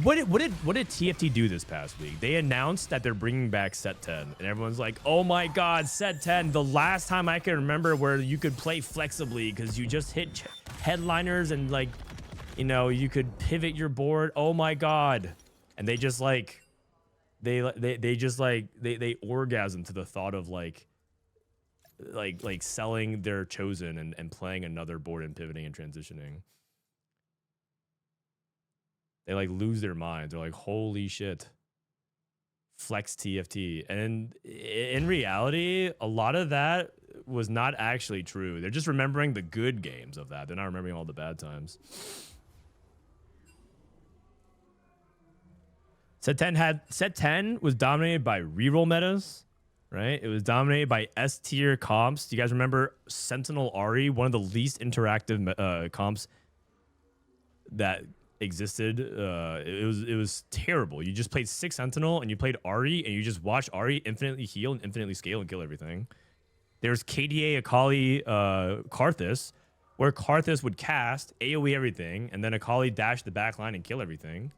What did TFT do this past week? They announced that they're bringing back set 10, and everyone's like, oh my god, set 10, the last time I can remember where you could play flexibly because you just hit headliners and like, you know, you could pivot your board. Oh my god. And they just like they orgasm to the thought of like selling their chosen and playing another board and pivoting and transitioning. They like lose their minds. They're like, holy shit. Flex TFT. And in reality, a lot of that was not actually true. They're just remembering the good games of that. They're not remembering all the bad times. Set 10 was dominated by reroll metas, right? It was dominated by S tier comps. Do you guys remember Sentinel Ari, one of the least interactive comps that existed? It was terrible. You just played 6 Sentinel and you played Ari and you just watched Ari infinitely heal and infinitely scale and kill everything. There's KDA Akali Karthus, where Karthus would cast, AoE everything, and then Akali dash the back line and kill everything.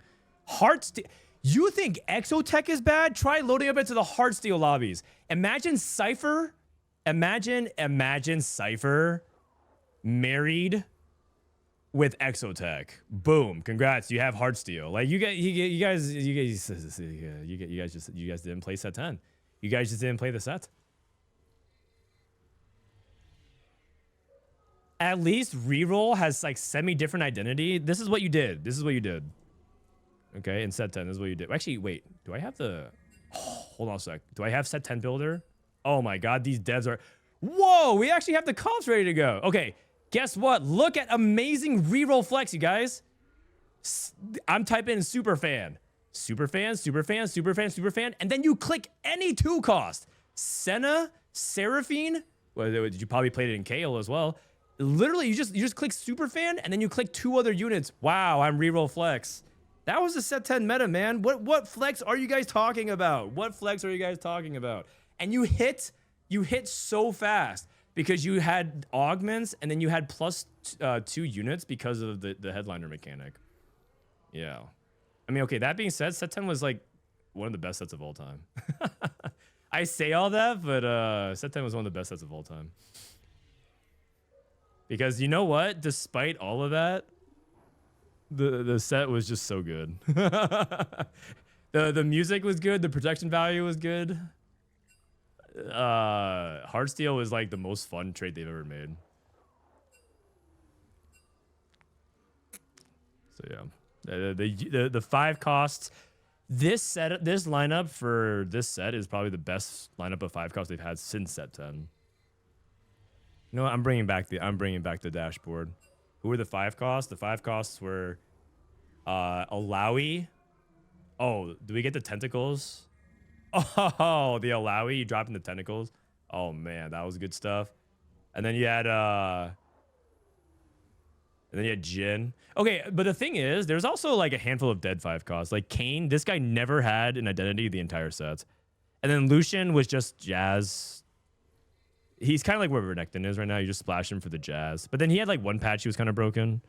You think Exotech is bad? Try loading up into the Heartsteel lobbies. Imagine Cypher married with Exotech. Boom. Congrats. You have Heartsteel. Like you guys didn't play set 10. You guys just didn't play the set. At least reroll has like semi-different identity. This is what you did. Okay, in set 10, this is what you did. Actually, wait. Do I have the... Oh, hold on a sec. Do I have set 10 builder? Oh my god, these devs are... Whoa, we actually have the comps ready to go. Okay, guess what? Look at amazing reroll flex, you guys. I'm typing in super fan. Superfan, Superfan, Superfan, Superfan, and then you click any 2 cost. Senna, Seraphine. Well, you probably played it in KO as well. Literally, you just click Superfan and then you click 2 other units. Wow, I'm reroll flex. That was the set 10 meta, man. What flex are you guys talking about? What flex are you guys talking about? And you hit so fast because you had augments and then you had plus 2 units because of the headliner mechanic. Yeah. I mean, okay, that being said, set 10 was like one of the best sets of all time. I say all that, but set 10 was one of the best sets of all time. Because you know what? Despite all of that, the set was just so good. The music was good. The protection value was good. Heartsteel was like the most fun trade they've ever made. So yeah, the 5 costs. This lineup for this set is probably the best lineup of 5 costs they've had since set 10. You know what? I'm bringing back the dashboard. Who were the 5 costs? The 5 costs were Alawi. Oh, do we get the tentacles? Oh, the Alawi, you dropping the tentacles. Oh man, that was good stuff. And then you had Jin. Okay, but the thing is, there's also like a handful of dead 5 costs. Like Kane, this guy never had an identity the entire set. And then Lucian was just Jazz. He's kind of like where Renekton is right now. You just splash him for the Jazz. But then he had like one patch he was kind of broken.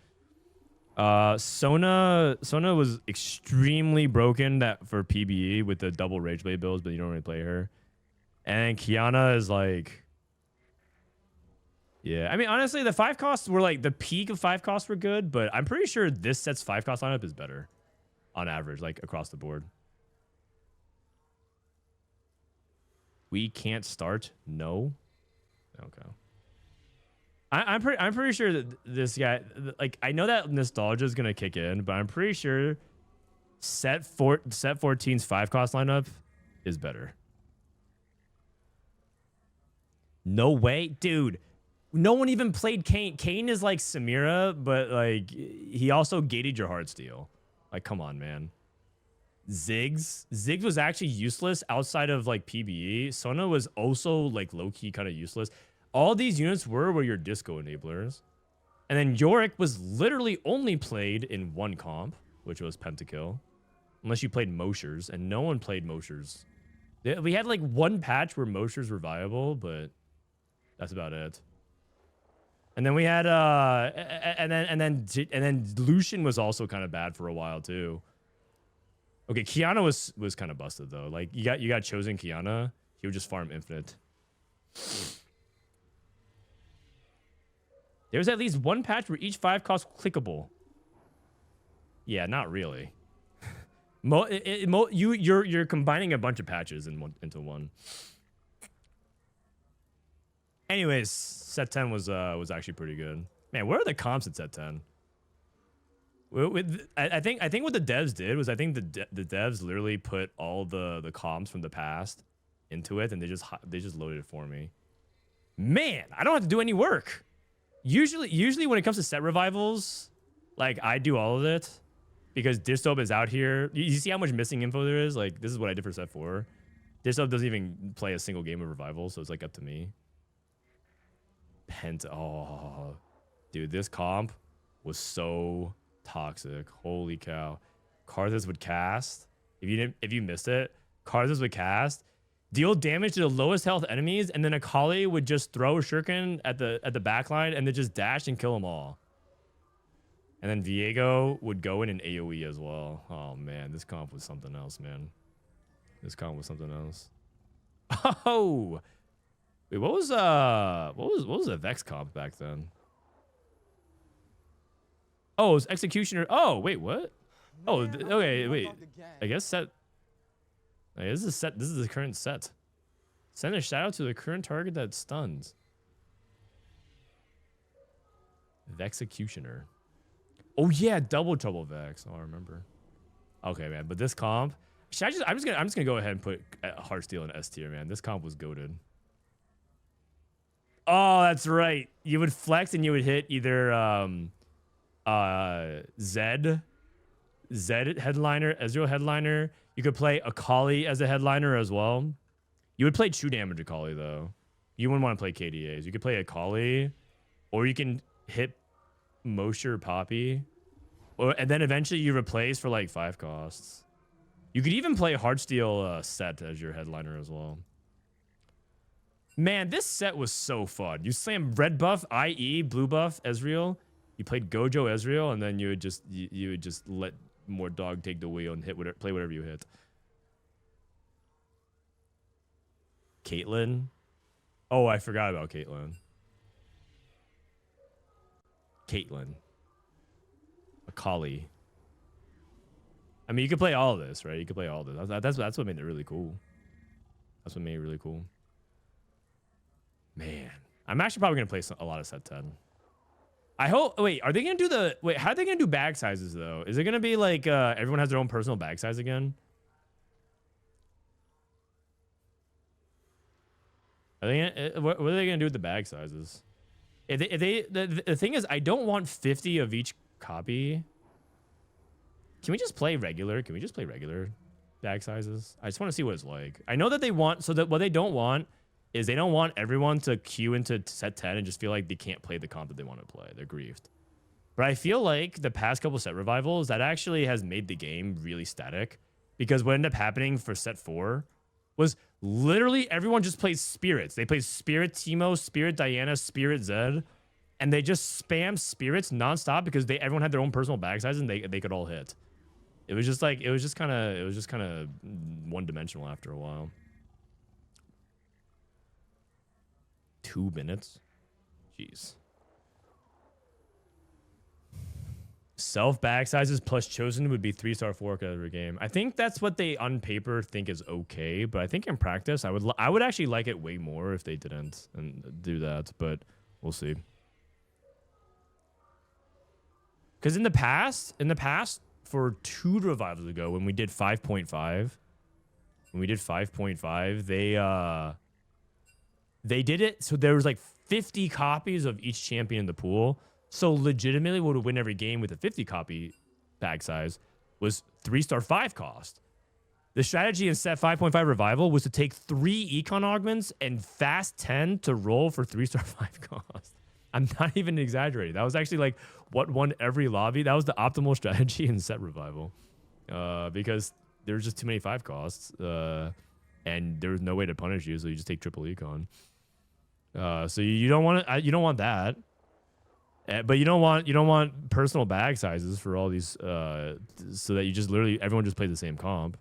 Sona was extremely broken that for PBE with the double Rageblade builds, but you don't really play her. And Kiana is like, yeah. I mean, honestly, the 5 costs were like the peak of 5 costs were good, but I'm pretty sure this set's 5 cost lineup is better on average, like across the board. We can't start. No. Okay. I'm pretty sure that this guy, like, I know that nostalgia is gonna kick in, but I'm pretty sure set 14's 5 cost lineup is better. No way, dude. No one even played Kane. Kane is like Samira, but like he also gated your Heartsteel. Like, come on, man. Ziggs was actually useless outside of like PBE. Sona was also like low-key kind of useless. All these units were your disco enablers. And then Yorick was literally only played in 1 comp, which was Pentakill. Unless you played Moshers, and no one played Moshers. We had like 1 patch where Moshers were viable, but that's about it. And then we had and then Lucian was also kind of bad for a while too. Okay, Kiana was kind of busted though. Like you got chosen Kiana, he would just farm infinite. There's at least 1 patch where each 5 cost clickable. Yeah, not really. You're combining a bunch of patches into one. Anyways, set 10 was actually pretty good. Man, where are the comps at set 10? I think what the devs did was I think the devs literally put all the comps from the past into it and they just loaded it for me. Man, I don't have to do any work. Usually when it comes to set revivals, like I do all of it because Distope is out here. You see how much missing info there is? Like this is what I did for set 4. Distope doesn't even play a single game of revival, so it's like up to me. Oh, dude, this comp was so toxic. Holy cow. Karthus would cast. If you missed it, Karthus would cast, deal damage to the lowest health enemies, and then Akali would just throw a shuriken at the back line and then just dash and kill them all. And then Viego would go in an AoE as well. Oh man, this comp was something else, man. This comp was something else. Oh, wait, what was a Vex comp back then? Oh, it was Executioner. Oh, wait, what? Oh, okay, wait. I guess set. Okay, this is set. This is the current set. Send a shout out to the current target that stuns. Vexecutioner. Oh yeah, double trouble Vex. Oh, I remember. Okay, man, but this comp. I'm just gonna go ahead and put Heartsteel in S tier, man. This comp was goated. Oh, that's right. You would flex and you would hit either Zed Zed headliner, Ezreal headliner. You could play Akali as a headliner as well. You would play true damage Akali though. You wouldn't want to play KDAs. You could play Akali, or you can hit Mosher Poppy, and then eventually you replace for like 5 costs. You could even play Heartsteel Set as your headliner as well. Man, this set was so fun. You slam red buff, IE, blue buff, Ezreal. You played Gojo Ezreal, and then you would just let more dog take the wheel and play whatever you hit. Caitlyn. Oh, I forgot about Caitlyn. Akali. I mean, you could play all of this, right? You could play all of this. That's what made it really cool. That's what made it really cool. Man, I'm actually probably gonna play a lot of set 10. I hope. Wait, are they gonna do the? Wait, how are they gonna do bag sizes though? Is it gonna be like everyone has their own personal bag size again? Are they? What are they gonna do with the bag sizes? The thing is, I don't want 50 of each copy. Can we just play regular? Can we just play regular bag sizes? I just want to see what it's like. I know that they want, so that what they don't want is they don't want everyone to queue into set 10 and just feel like they can't play the comp that they want to play. They're grieved. But I feel like the past couple set revivals, that actually has made the game really static. Because what ended up happening for set 4 was literally everyone just plays spirits. They played Spirit Teemo, Spirit Diana, Spirit Zed. And they just spam spirits nonstop because everyone had their own personal bag size and they could all hit. It was just kind of one-dimensional after a while. 2 minutes? Jeez. Self bag sizes plus chosen would be 3-star 4 every game. I think that's what they on paper think is okay, but I think in practice I would actually like it way more if they didn't and do that, but we'll see. Because in the past for 2 revivals ago when we did 5.5, they did it so there was like 50 copies of each champion in the pool. So legitimately what would win every game with a 50 copy bag size was 3-star 5 cost. The strategy in set 5.5 revival was to take 3 econ augments and fast 10 to roll for 3-star 5 cost. I'm not even exaggerating. That was actually like what won every lobby. That was the optimal strategy in set revival. Because there was just too many 5 costs. And there was no way to punish you, so you just take triple econ. So you don't want that. But you don't want personal bag sizes for all these so that you just literally everyone just plays the same comp.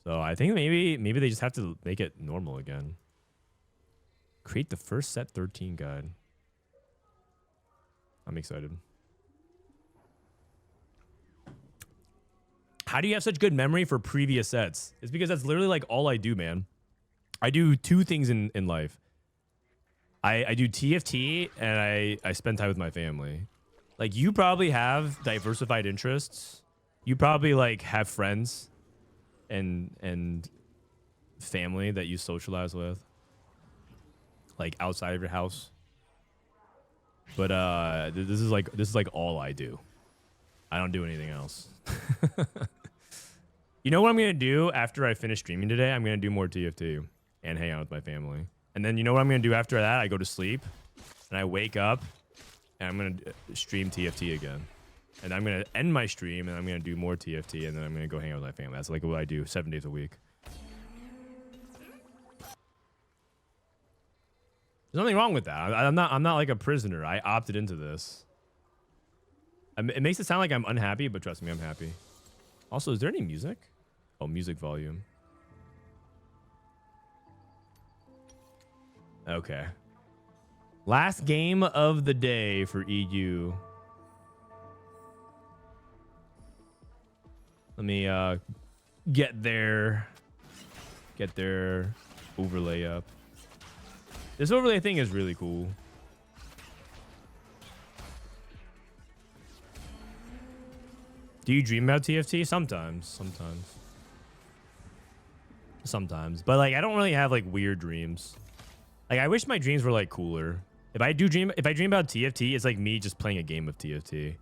So I think maybe they just have to make it normal again. Create the first set 13 guide. I'm excited. How do you have such good memory for previous sets? It's because that's literally like all I do, man. I do 2 things in life. I do TFT and I spend time with my family. Like you probably have diversified interests. You probably like have friends and family that you socialize with, like outside of your house. But this is like all I do. I don't do anything else. You know what I'm gonna do after I finish streaming today? I'm gonna do more TFT and hang out with my family. And then you know what I'm going to do after that? I go to sleep, and I wake up, and I'm going to stream TFT again. And I'm going to end my stream, and I'm going to do more TFT, and then I'm going to go hang out with my family. That's like what I do 7 days a week. There's nothing wrong with that. I'm not like a prisoner. I opted into this. It makes it sound like I'm unhappy, but trust me, I'm happy. Also, is there any music? Oh, music volume. Okay. Last game of the day for EU. Let me get their overlay up. This overlay thing is really cool. Do you dream about TFT? Sometimes. But like I don't really have like weird dreams. Like, I wish my dreams were, like, cooler. If I dream about TFT, it's like me just playing a game of TFT.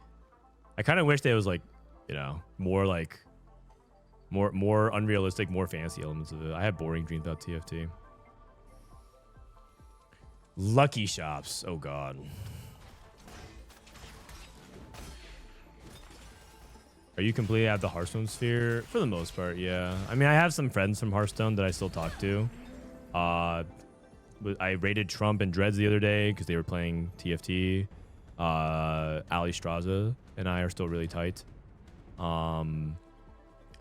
I kind of wish that it was, like, you know, more like more unrealistic, more fantasy elements of it. I have boring dreams about TFT. Lucky shops. Oh god. Are you completely at the Hearthstone sphere? For the most part, yeah. I mean, I have some friends from Hearthstone that I still talk to. I raided Trump and Dreads the other day because they were playing TFT. Ali Straza and I are still really tight.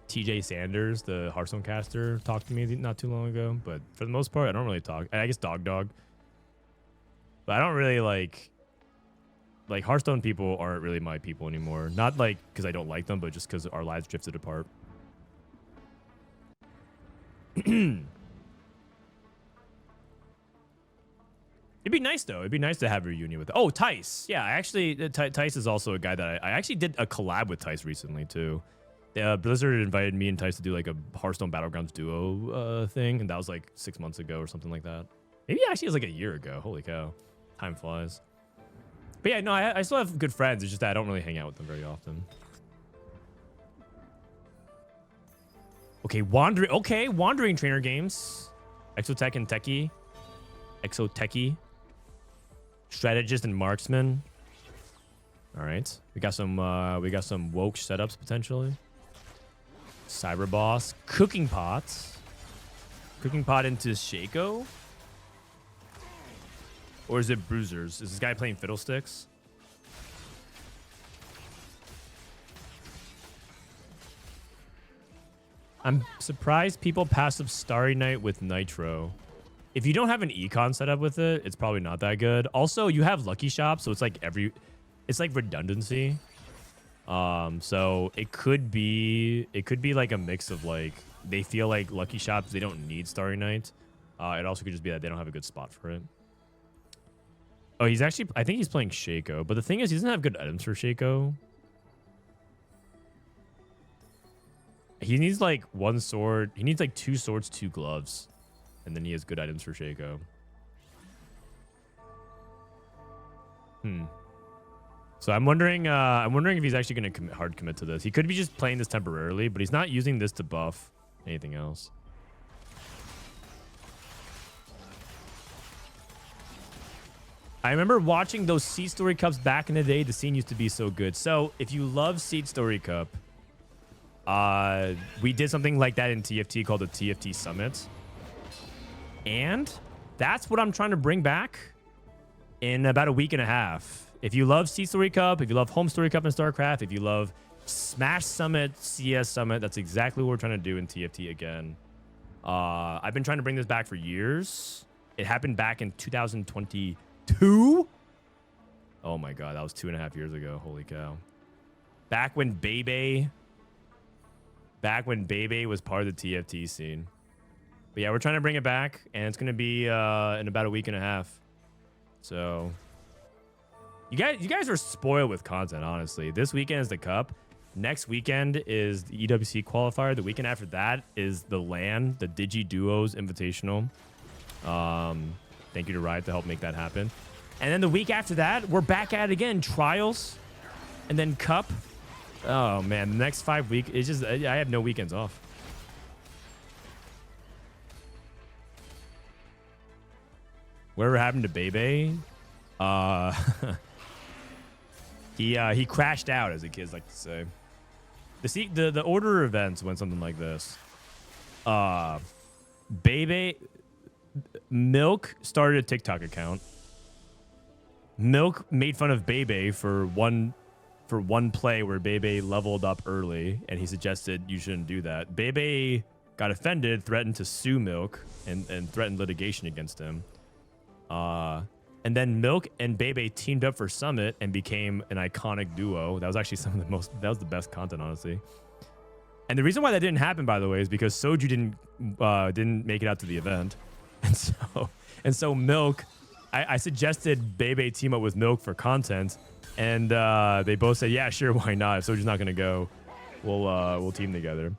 TJ Sanders, the Hearthstone caster, talked to me not too long ago. But for the most part, I don't really talk. I guess Dog. But I don't really like Hearthstone people aren't really my people anymore. Not like because I don't like them, but just because our lives drifted apart. It'd be nice though. It'd be nice to have a reunion with. Oh, Tice. Yeah, actually, Tice is also a guy that I actually did a collab with Tice recently too. Blizzard invited me and Tice to do like a Hearthstone Battlegrounds duo thing, and that was like 6 months ago or something like that. Maybe actually it was like a year ago. Holy cow, time flies. But yeah, no, I still have good friends. It's just that I don't really hang out with them very often. Okay, wandering trainer games. Exotech and Techie. Exotechie. Strategist and marksman. All right, we got some woke setups potentially. Cyber boss, cooking pot into Shaco, or is it Bruisers? Is this guy playing Fiddlesticks? I'm surprised people pass up Starry Night with Nitro. If you don't have an econ setup with it, it's probably not that good. Also, you have Lucky Shop, so it's like redundancy. So it could be like a mix of like they feel like Lucky Shops, they don't need Starry Night. It also could just be that they don't have a good spot for it. Oh, I think he's playing Shaco, but the thing is he doesn't have good items for Shaco. He needs like one sword. He needs like 2 swords, 2 gloves. And then he has good items for Shaco. So I'm wondering if he's actually going to hard commit to this. He could be just playing this temporarily, but he's not using this to buff anything else. I remember watching those Seed Story Cups back in the day. The scene used to be so good. So if you love Seed Story Cup, we did something like that in TFT called the TFT Summit. And that's what I'm trying to bring back in about a week and a half. If you love Seed Story Cup, if you love Home Story Cup in StarCraft, if you love Smash Summit, CS Summit, that's exactly what we're trying to do in TFT again. I've been trying to bring this back for years. It happened back in 2022. Oh my god, that was 2.5 years ago. Holy cow. Back when Bebe was part of the TFT scene. But yeah, we're trying to bring it back, and it's going to be in about a week and a half. So you guys are spoiled with content, honestly. This weekend is the Cup. Next weekend is the EWC qualifier. The weekend after that is the LAN, the Digi Duos Invitational. Thank you to Riot to help make that happen. And then the week after that, we're back at it again. Trials, and then Cup. Oh man, the next 5 weeks, it's just I have no weekends off. Whatever happened to Bebe? He crashed out, as the kids like to say. The order of events went something like this. Bebe Milk started a TikTok account. Milk made fun of Bebe for one play where Bebe leveled up early, and he suggested you shouldn't do that. Bebe got offended, threatened to sue Milk, and threatened litigation against him. And then Milk and Bebe teamed up for Summit and became an iconic duo. That was actually that was the best content, honestly. And the reason why that didn't happen, by the way, is because Soju didn't make it out to the event. And so Milk, I suggested Bebe team up with Milk for content, and they both said, yeah, sure, why not? If Soju's not gonna go, we'll team together.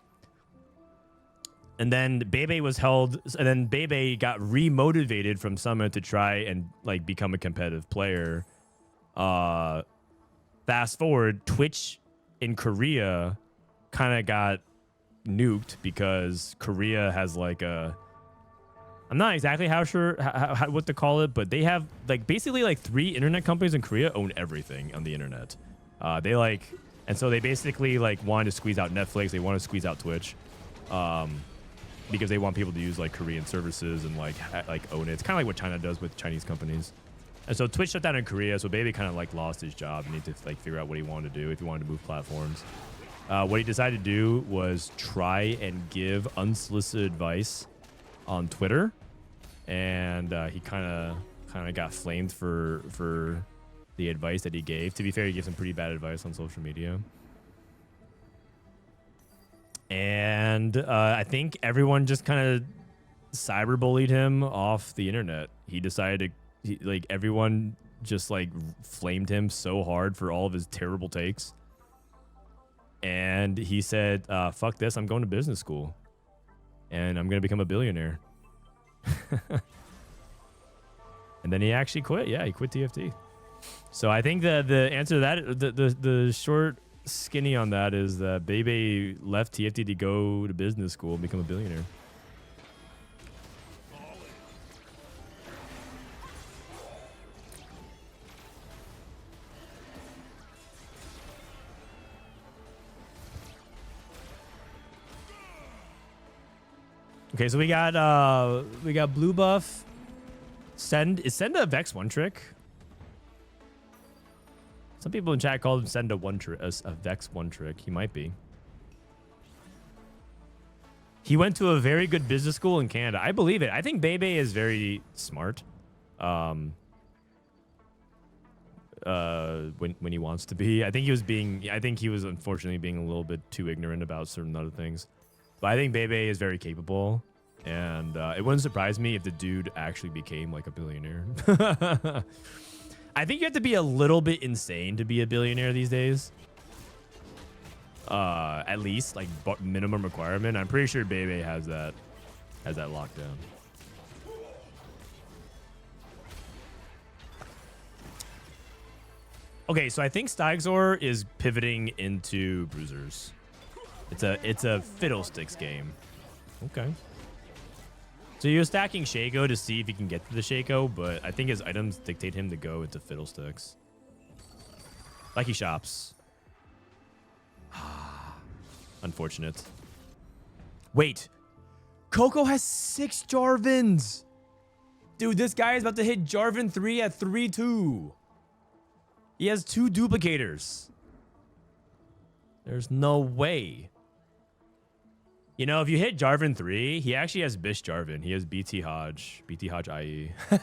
And then Bebe got re-motivated from Summit to try and like become a competitive player. Fast forward, Twitch in Korea kind of got nuked because Korea has like a, I'm not exactly sure what to call it, but they have like basically like 3 internet companies in Korea own everything on the internet. They like, and so they basically like wanted to squeeze out Netflix. They want to squeeze out Twitch, because they want people to use like Korean services and like own it. It's kind of like what China does with Chinese companies. And so Twitch shut down in Korea. So Baby kind of like lost his job and needed to like figure out what he wanted to do if he wanted to move platforms. What he decided to do was try and give unsolicited advice on Twitter, and he kind of got flamed for the advice that he gave. To be fair, he gave some pretty bad advice on social media. And I think everyone just kind of cyberbullied him off the internet. He decided to, like, everyone just like flamed him so hard for all of his terrible takes. And he said, fuck this, I'm going to business school. And I'm going to become a billionaire. And then he actually quit. Yeah, he quit TFT. So I think the answer to that, the short skinny on that is that Bebe left TFT to go to business school and become a billionaire. Okay, so we got blue buff. Is Send a Vex one trick? Some people in chat called him Send a Vex one trick. He might be. He went to a very good business school in Canada. I believe it. I think Bebe is very smart. When he wants to be. I think he was unfortunately being a little bit too ignorant about certain other things. But I think Bebe is very capable, and it wouldn't surprise me if the dude actually became like a billionaire. I think you have to be a little bit insane to be a billionaire these days. At least like minimum requirement. I'm pretty sure Bebe has that locked down. Okay, so I think Staigzor is pivoting into bruisers. It's a fiddlesticks game. Okay. So you're stacking Shaco to see if he can get to the Shaco, but I think his items dictate him to go into fiddlesticks. Like he shops. Unfortunate. Wait. Coco has 6 Jarvans. Dude, this guy is about to hit Jarvan 3 at 3-2. He has 2 duplicators. There's no way. You know, if you hit Jarvan 3, he actually has Bish Jarvan. He has BT Hodge IE. You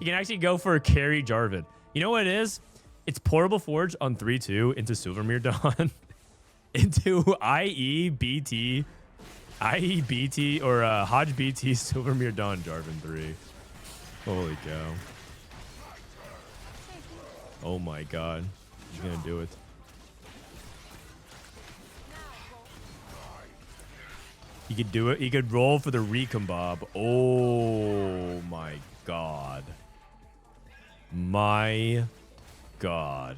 can actually go for a carry Jarvan. You know what it is? It's Portable Forge on 3-2 into Silvermere Dawn. Into IE BT or Hodge BT Silvermere Dawn Jarvan 3. Holy cow. Oh my god. He's gonna do it. He could do it. He could roll for the Recombob. Oh my god. My god.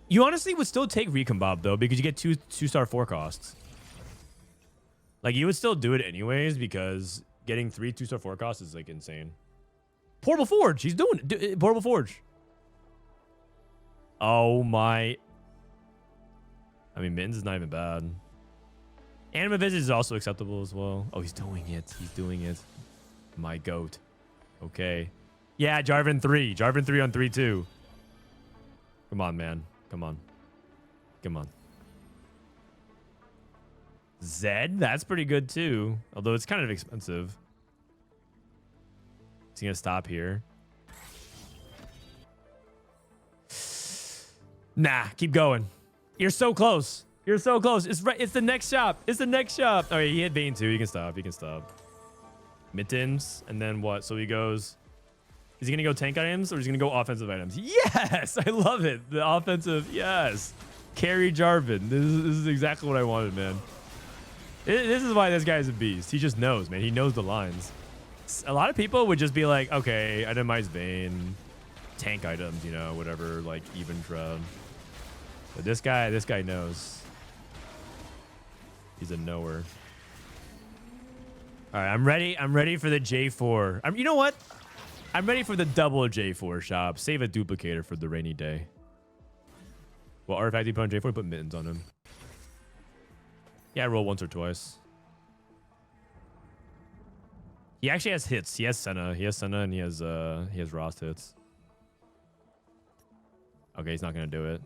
You honestly would still take Recombob though, because you get 2-star 4 costs. Like, you would still do it anyways, because getting 3 2-star 4 costs is like insane. Portable Forge. He's doing it. Portable Forge. Oh my. I mean, Mittens is not even bad. Anima Visit is also acceptable as well. Oh, he's doing it. He's doing it. My goat. Okay. Yeah, Jarvan 3. Jarvan 3 on 3-2. Come on, man. Come on. Come on. Zed? That's pretty good too. Although it's kind of expensive. Is he gonna stop here? Nah, keep going. You're so close. You're so close. It's right. It's the next shop. It's the next shop. All right, he hit Bane too. He can stop. He can stop. Mittens, and then what? So he goes. Is he gonna go tank items or is he gonna go offensive items? Yes, I love it. The offensive, yes. Carry Jarvan. This is exactly what I wanted, man. This is why this guy is a beast. He just knows, man. He knows the lines. A lot of people would just be like, okay, itemize Vayne, tank items, you know, whatever, like even shroud. But this guy knows. He's a knower. All right, I'm ready. I'm ready for the J4. You know what? I'm ready for the double J4 shop. Save a duplicator for the rainy day. Well, artifact you put on J4, put mittens on him. Yeah, roll once or twice. He actually has hits. He has Senna. He has Senna and he has Rost hits. Okay, he's not gonna do it.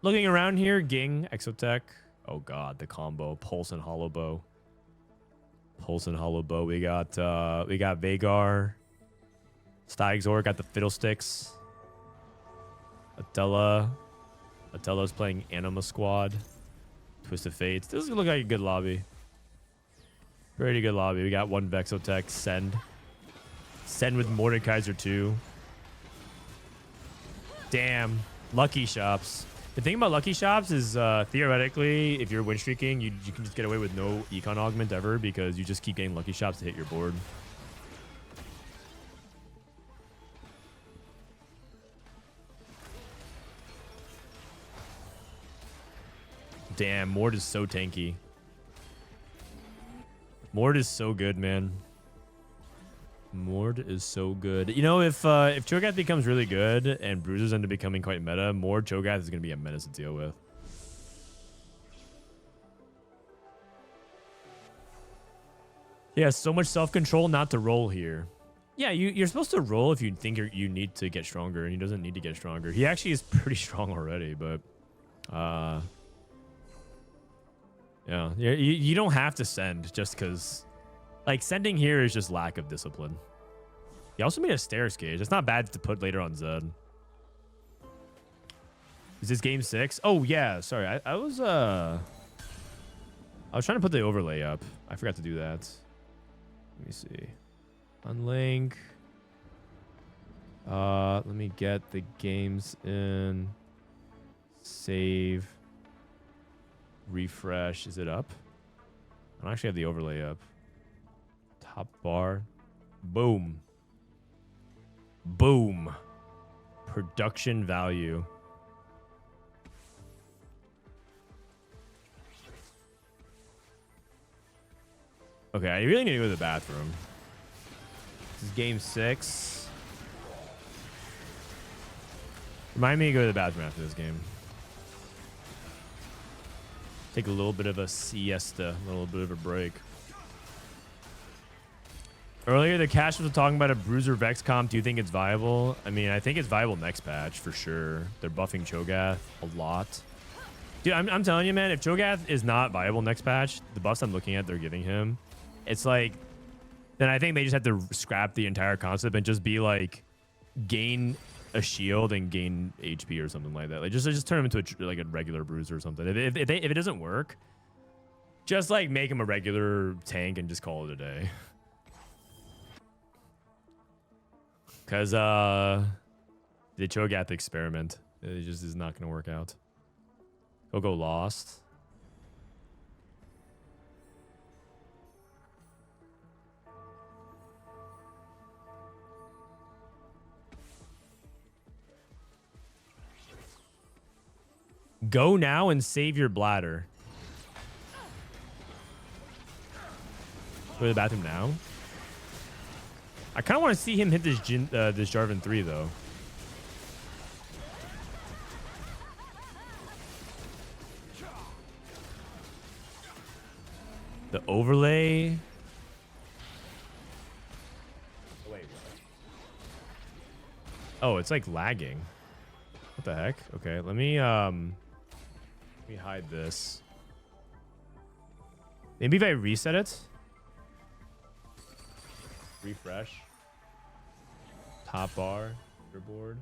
Looking around here, Ging, Exotech. Oh god, the combo. Pulse and Hollow Bow. Pulse and Hollow Bow. We got Vhagar. Staigzor got the Fiddlesticks. Atella's playing Anima Squad. Twisted Fates. This is gonna look like a good lobby. Pretty good lobby. We got one Vexotech. Send with Mordekaiser 2. Damn. Lucky shops. The thing about lucky shops is theoretically, if you're win streaking, you can just get away with no econ augment ever because you just keep getting lucky shops to hit your board. Damn, Mord is so tanky. Mord is so good, man. Mord is so good. You know, if Cho'Gath becomes really good and Bruisers end up becoming quite meta, Mord Cho'Gath is going to be a menace to deal with. Yeah, so much self-control not to roll here. Yeah, you're supposed to roll if you think you need to get stronger, and he doesn't need to get stronger. He actually is pretty strong already, but... yeah, you don't have to send just because... Like, sending here is just lack of discipline. He also made a stairs gauge. It's not bad to put later on Zed. Is this game 6? Oh, yeah. Sorry. I was trying to put the overlay up. I forgot to do that. Let me see. Unlink. Let me get the games in. Save. Refresh. Is it up? I don't actually have the overlay up. Top bar. Boom. Boom. Production value. Okay, I really need to go to the bathroom. This is game 6. Remind me to go to the bathroom after this game. Take a little bit of a siesta, a little bit of a break. Earlier, the cast was talking about a Bruiser Vex comp. Do you think it's viable? I mean, I think it's viable next patch for sure. They're buffing Cho'Gath a lot. Dude, I'm telling you, man, if Cho'Gath is not viable next patch, the buffs I'm looking at they're giving him, it's like, then I think they just have to scrap the entire concept and just be like, gain a shield and gain HP or something like that. Like just turn him into like a regular Bruiser or something. If it doesn't work, just like make him a regular tank and just call it a day. Because the Cho'Gath experiment, it just is not going to work out. Go lost. Go now and save your bladder. Go to the bathroom now. I kind of want to see him hit this Jarvan 3 though. The overlay. Wait, what? Oh, it's like lagging. What the heck? Okay, let me hide this. Maybe if I reset it. Refresh. Top bar. Leaderboard.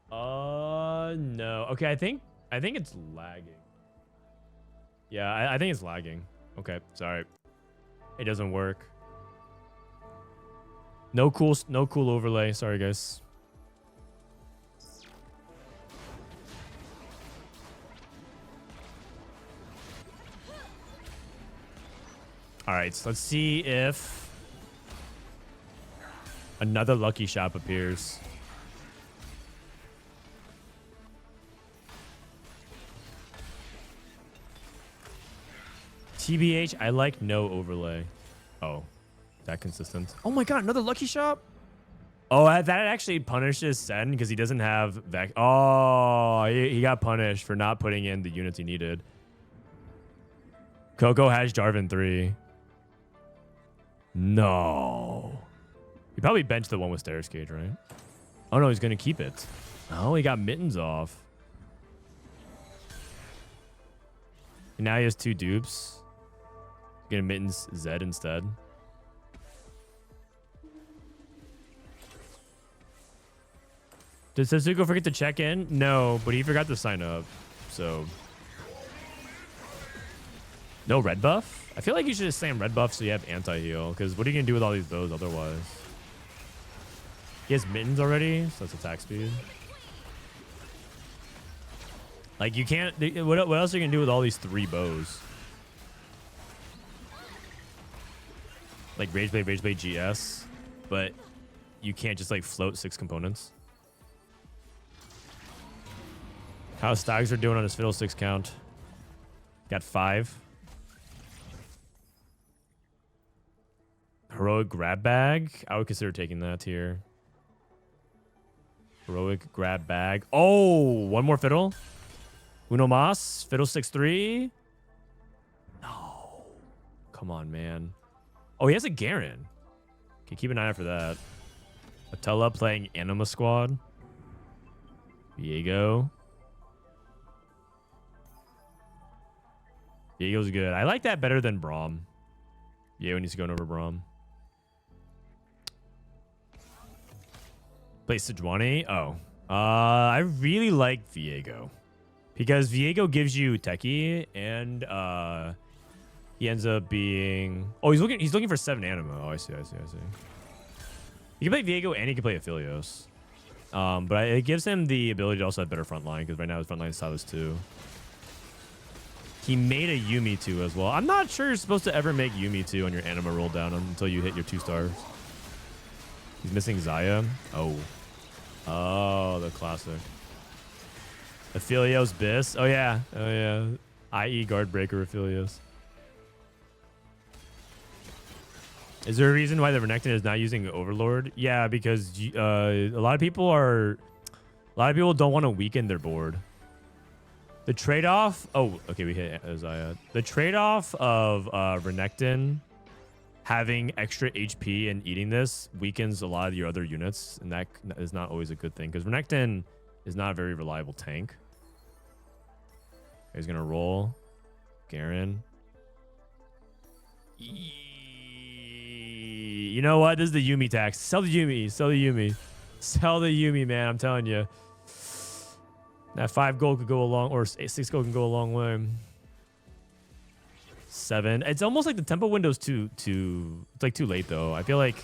No. Okay, I think it's lagging. Yeah, I think it's lagging. Okay, sorry. It doesn't work. No cool overlay. Sorry, guys. All right, so let's see if another lucky shop appears. TBH, I like no overlay. Oh, that consistent. Oh my god, another lucky shop? Oh, that actually punishes Sen because he doesn't have Vec. Oh, he got punished for not putting in the units he needed. Coco has Jarvan 3. No. He probably benched the one with Stairs Cage, right? Oh no, he's going to keep it. Oh, he got Mittens off. And now he has 2 dupes. Get a Mittens Z instead. Did Setsuko forget to check in? No, but he forgot to sign up. So. No red buff? I feel like you should just slam red buff so you have anti-heal. Because what are you going to do with all these bows otherwise? He has Mittens already, so that's attack speed. Like, you can't... What else are you going to do with all these 3 bows? Like, Rage Blade, GS. But you can't just, like, float 6 components. How's Staigzor doing on his Fiddlesticks count? Got 5. Heroic grab bag. I would consider taking that here. Heroic grab bag. Oh, one more fiddle. Uno mas. Fiddlesticks 3. No. Come on, man. Oh, he has a Garen. Okay, keep an eye out for that. Atella playing Anima Squad. Viego. Viego's good. I like that better than Braum. Viego needs to go over Braum. Play Sejuani? Oh. I really like Viego. Because Viego gives you Techie and he ends up being... Oh, he's looking for 7 Anima. Oh, I see. He can play Viego and he can play Aphelios. But it gives him the ability to also have better front line because right now his front line is Silas 2. He made a Yuumi 2 as well. I'm not sure you're supposed to ever make Yuumi 2 on your Anima roll down until you hit your 2 stars. He's missing Xayah. Oh, the classic. Aphelios Biss. Oh, yeah. IE Guard Breaker Aphelios. Is there a reason why the Renekton is not using Overlord? Yeah, because a lot of people don't want to weaken their board. The trade-off... Oh, okay, we hit Xayah. The trade-off of Renekton having extra HP and eating this weakens a lot of your other units, and that is not always a good thing, because Renekton is not a very reliable tank. He's going to roll. Garen. You know what? This is the Yuumi tax. Sell the Yuumi. Sell the Yuumi, man. I'm telling you. That 5 gold could go a long, or 6 gold can go a long way. 7. It's almost like the tempo window's too. It's like too late though. I feel like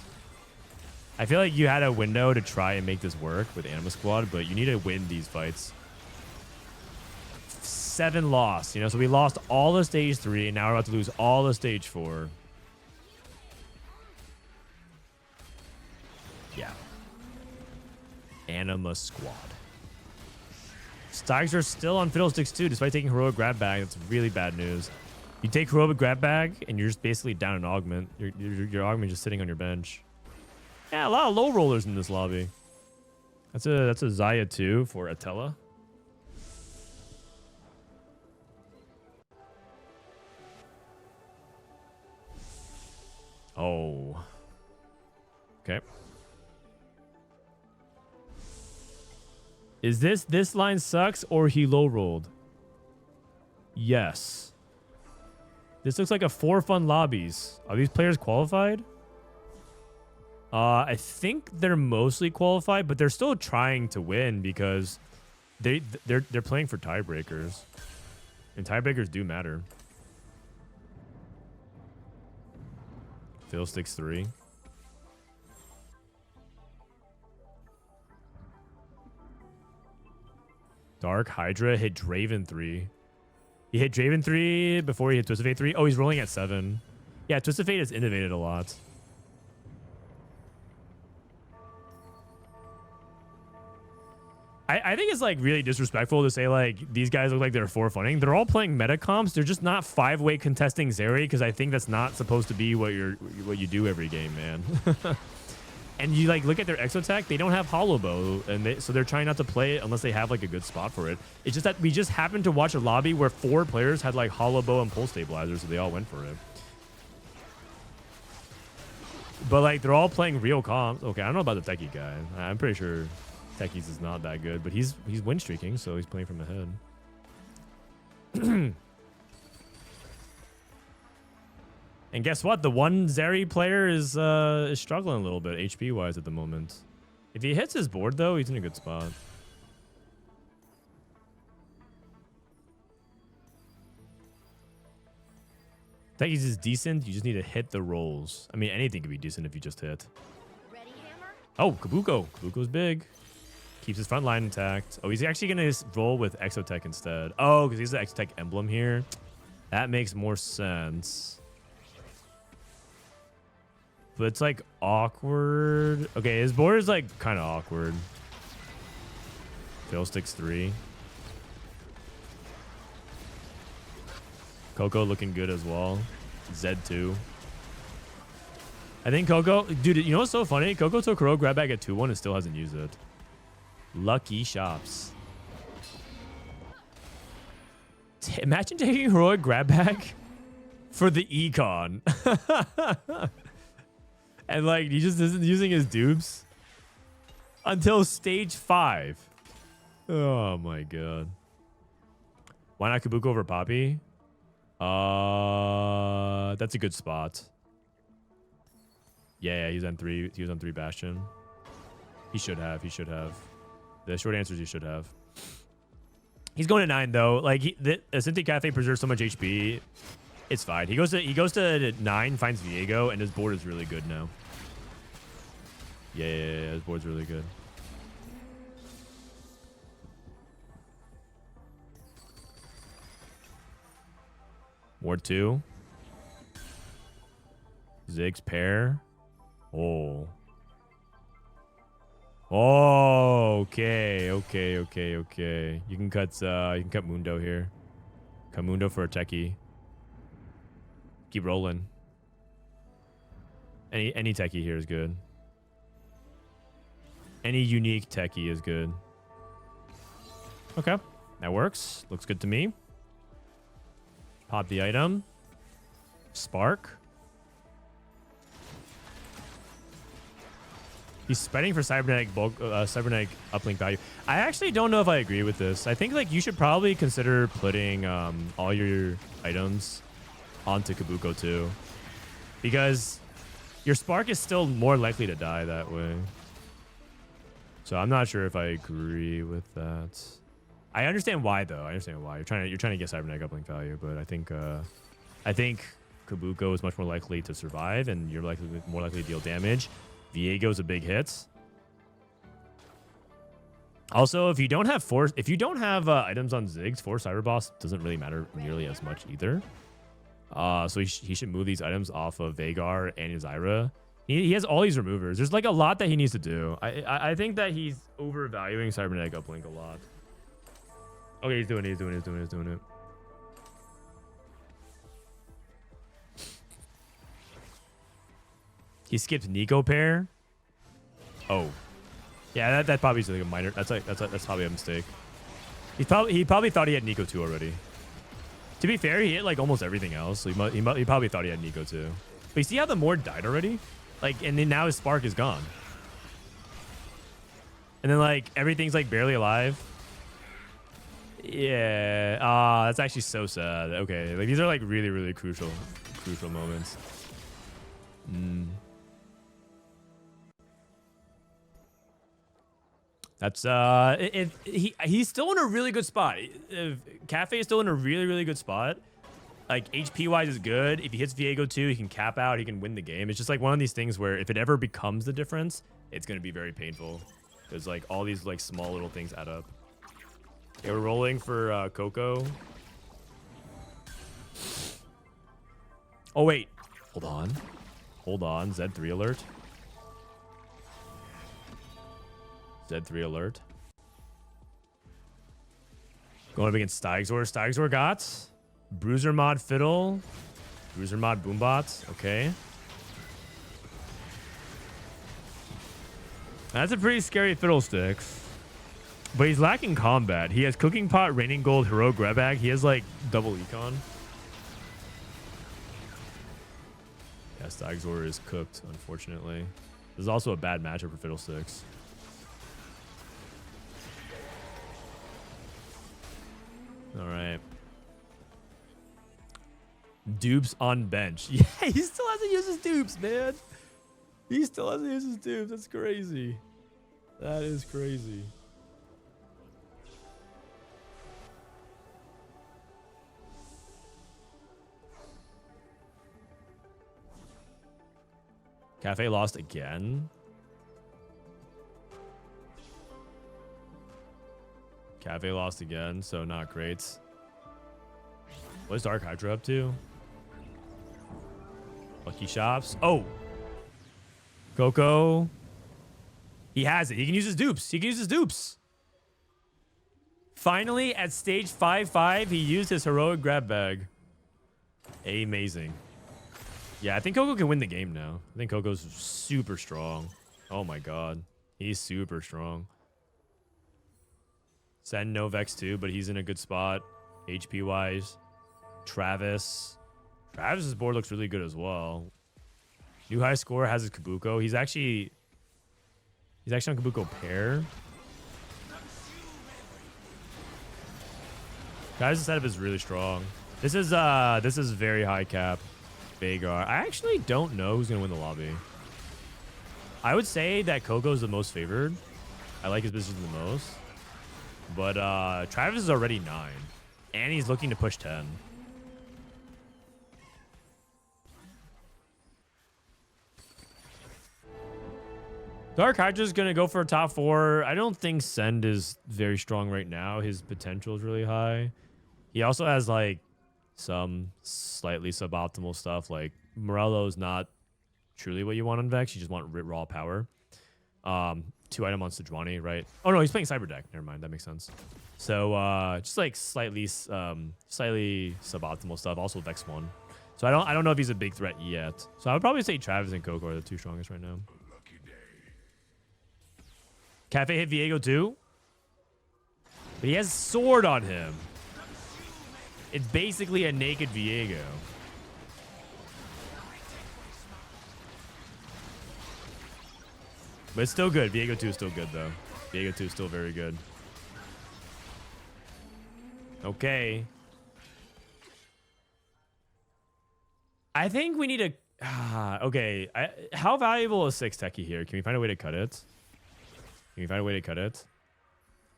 you had a window to try and make this work with Anima Squad, but you need to win these fights. 7 lost. So we lost all of stage 3, and now we're about to lose all of stage 4. Yeah. Anima Squad. Staigzor still on Fiddlesticks 2 despite taking Heroic Grab Bag. That's really bad news. You take Heroic Grab Bag and you're just basically down an Augment. Your Augment just sitting on your bench. Yeah, a lot of low rollers in this lobby. That's a Xayah 2 for Atella. Oh. Okay. Is this line sucks or he low rolled? Yes. This looks like a 4 fun lobbies. Are these players qualified? I think they're mostly qualified, but they're still trying to win because they're playing for tiebreakers. And tiebreakers do matter. Fiddlesticks 3. DarkHydra hit Draven 3. He hit Draven 3 before he hit Twisted Fate 3. Oh, he's rolling at 7. Yeah, Twisted Fate has innovated a lot. I think it's like really disrespectful to say like these guys look like they're for funning. They're all playing meta comps. They're just not 5-way contesting Zeri because I think that's not supposed to be what you do every game, man. And you like look at their exotech, they don't have hollow bow, and so they're trying not to play it unless they have like a good spot for it. It's just that we just happened to watch a lobby where 4 players had like hollow bow and pulse stabilizers, so they all went for it. But like they're all playing real comps. Okay, I don't know about the techie guy. I'm pretty sure Techies is not that good, but he's win streaking, so he's playing from ahead. And guess what? The one Zeri player is struggling a little bit HP wise at the moment. If he hits his board though, he's in a good spot. Techies is decent. You just need to hit the rolls. I mean, anything could be decent if you just hit. Ready, hammer? Oh, Kabuko. Kabuko's big. Keeps his front line intact. Oh, he's actually going to roll with Exotech instead. Oh, because he's the Exotech emblem here. That makes more sense. But it's like awkward. Okay, his board is like kind of awkward. Fiddlesticks 3. Coco looking good as well. Z2. I think Coco... Dude, you know what's so funny? Coco took HoroX grab bag at 2-1 and still hasn't used it. Lucky shops. Imagine taking HoroX grab bag for the econ. And like he just isn't using his dupes until stage 5. Oh my god. Why not Kabuko over Poppy? That's a good spot. Yeah, he's on 3. He was on 3 Bastion. He should have. The short answer is he should have. He's going to 9 though. Like the Ascenti Cafe preserves so much HP. It's fine. He goes to 9, finds Viego, and his board is really good now. Yeah, his board's really good. Ward 2. Ziggs pair. Oh. Oh, okay. You can cut Mundo here. Cut Mundo for a techie. Keep rolling. Any techie here is good. Any unique techie is good. Okay, that works. Looks good to me. Pop the item. Spark. He's spending for cybernetic bulk, cybernetic uplink value. I actually don't know if I agree with this. I think like you should probably consider putting all your items onto Kabuko too, because your spark is still more likely to die that way. So I'm not sure if I agree with that. I understand why though. I understand why you're trying to get cybernetic uplink value, but I think Kabuko is much more likely to survive, and you're more likely to deal damage. Viego's a big hit. Also, if you don't have items on Ziggs, 4 Cyberboss doesn't really matter nearly as much either. So he should move these items off of Veigar and Zyra. He has all these removers. There's like a lot that he needs to do. I think that he's overvaluing cybernetic uplink a lot. Okay, he's doing it. He skipped Nico pair. Oh, yeah, that probably is like a minor. That's probably a mistake. He probably thought he had Nico 2 already. To be fair, he hit like almost everything else. So he probably thought he had Nico 2. But you see how the Mord died already? Like, and then now his spark is gone. And then like everything's like barely alive. Yeah. That's actually so sad. Okay, like these are like really crucial moments. That's he's still in a really good spot. Cafe is still in a really good spot. Like HP wise is good. If he hits Viego 2, he can cap out. He can win the game. It's just like one of these things where if it ever becomes the difference, it's gonna be very painful. Because like all these like small little things add up. Okay, we're rolling for Coco. Oh wait, hold on. Z3 alert. Z3 alert. Going up against Staigzor. Staigzor got Bruiser Mod Fiddle. Bruiser Mod Boombot. Okay. That's a pretty scary Fiddlesticks. But he's lacking combat. He has Cooking Pot, Raining Gold, Heroic Grab Bag. He has like double econ. Yeah, Staigzor is cooked, unfortunately. This is also a bad matchup for Fiddlesticks. All right. Dupes on bench. Yeah, he still hasn't used his dupes, man. He still hasn't used his dupes. That's crazy. That is crazy. Cafe lost again. Cafe lost again, so not great. What's DarkHydra up to? Lucky Shops. Oh! Coco. He has it. He can use his dupes. He can use his dupes. Finally, at stage 5-5, he used his heroic grab bag. Amazing. Yeah, I think Coco can win the game now. I think Coco's super strong. Oh my god. He's super strong. Send no Vex too, but he's in a good spot. HP wise. Travis. Travis's board looks really good as well. New high score has his Kabuko. He's actually on Kabuko pair. Guys, the setup is really strong. This is very high cap. Vhagar. I actually don't know who's gonna win the lobby. I would say that Coco's the most favored. I like his business the most. But Travis is already 9. And he's looking to push 10. DarkHydra's going to go for a top 4. I don't think Send is very strong right now. His potential is really high. He also has like some slightly suboptimal stuff. Like Morello is not truly what you want on Vex. You just want raw power. 2 item on Sejuani, right? Oh no, he's playing Cyber Deck. Never mind, that makes sense. So just like slightly suboptimal stuff. Also Vex 1. So I don't know if he's a big threat yet. So I would probably say Travis and Coco are the 2 strongest right now. Cafe hit Viego too. But he has Sword on him. It's basically a naked Viego. But it's still good. Viego 2 is still good, though. Viego 2 is still very good. Okay. I think we need a... okay. How valuable is 6 Techie here? Can we find a way to cut it? Can we find a way to cut it?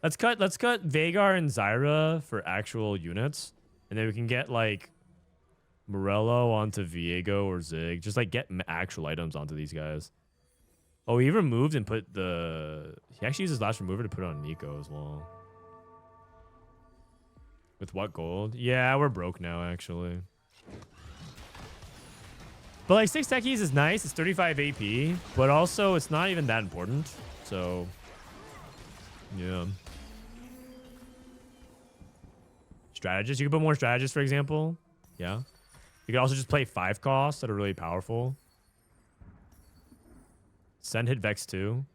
Let's cut Vhagar and Zyra for actual units. And then we can get, like, Morello onto Viego or Zig. Just, like, get actual items onto these guys. Oh, he removed and put the... He actually used his last remover to put on Nico as well. With what gold? Yeah, we're broke now, actually. But, like, 6 Techies is nice. It's 35 AP. But also, it's not even that important. So, yeah. Strategists. You can put more strategists, for example. Yeah. You can also just play 5 costs that are really powerful. Send hit Vex 2.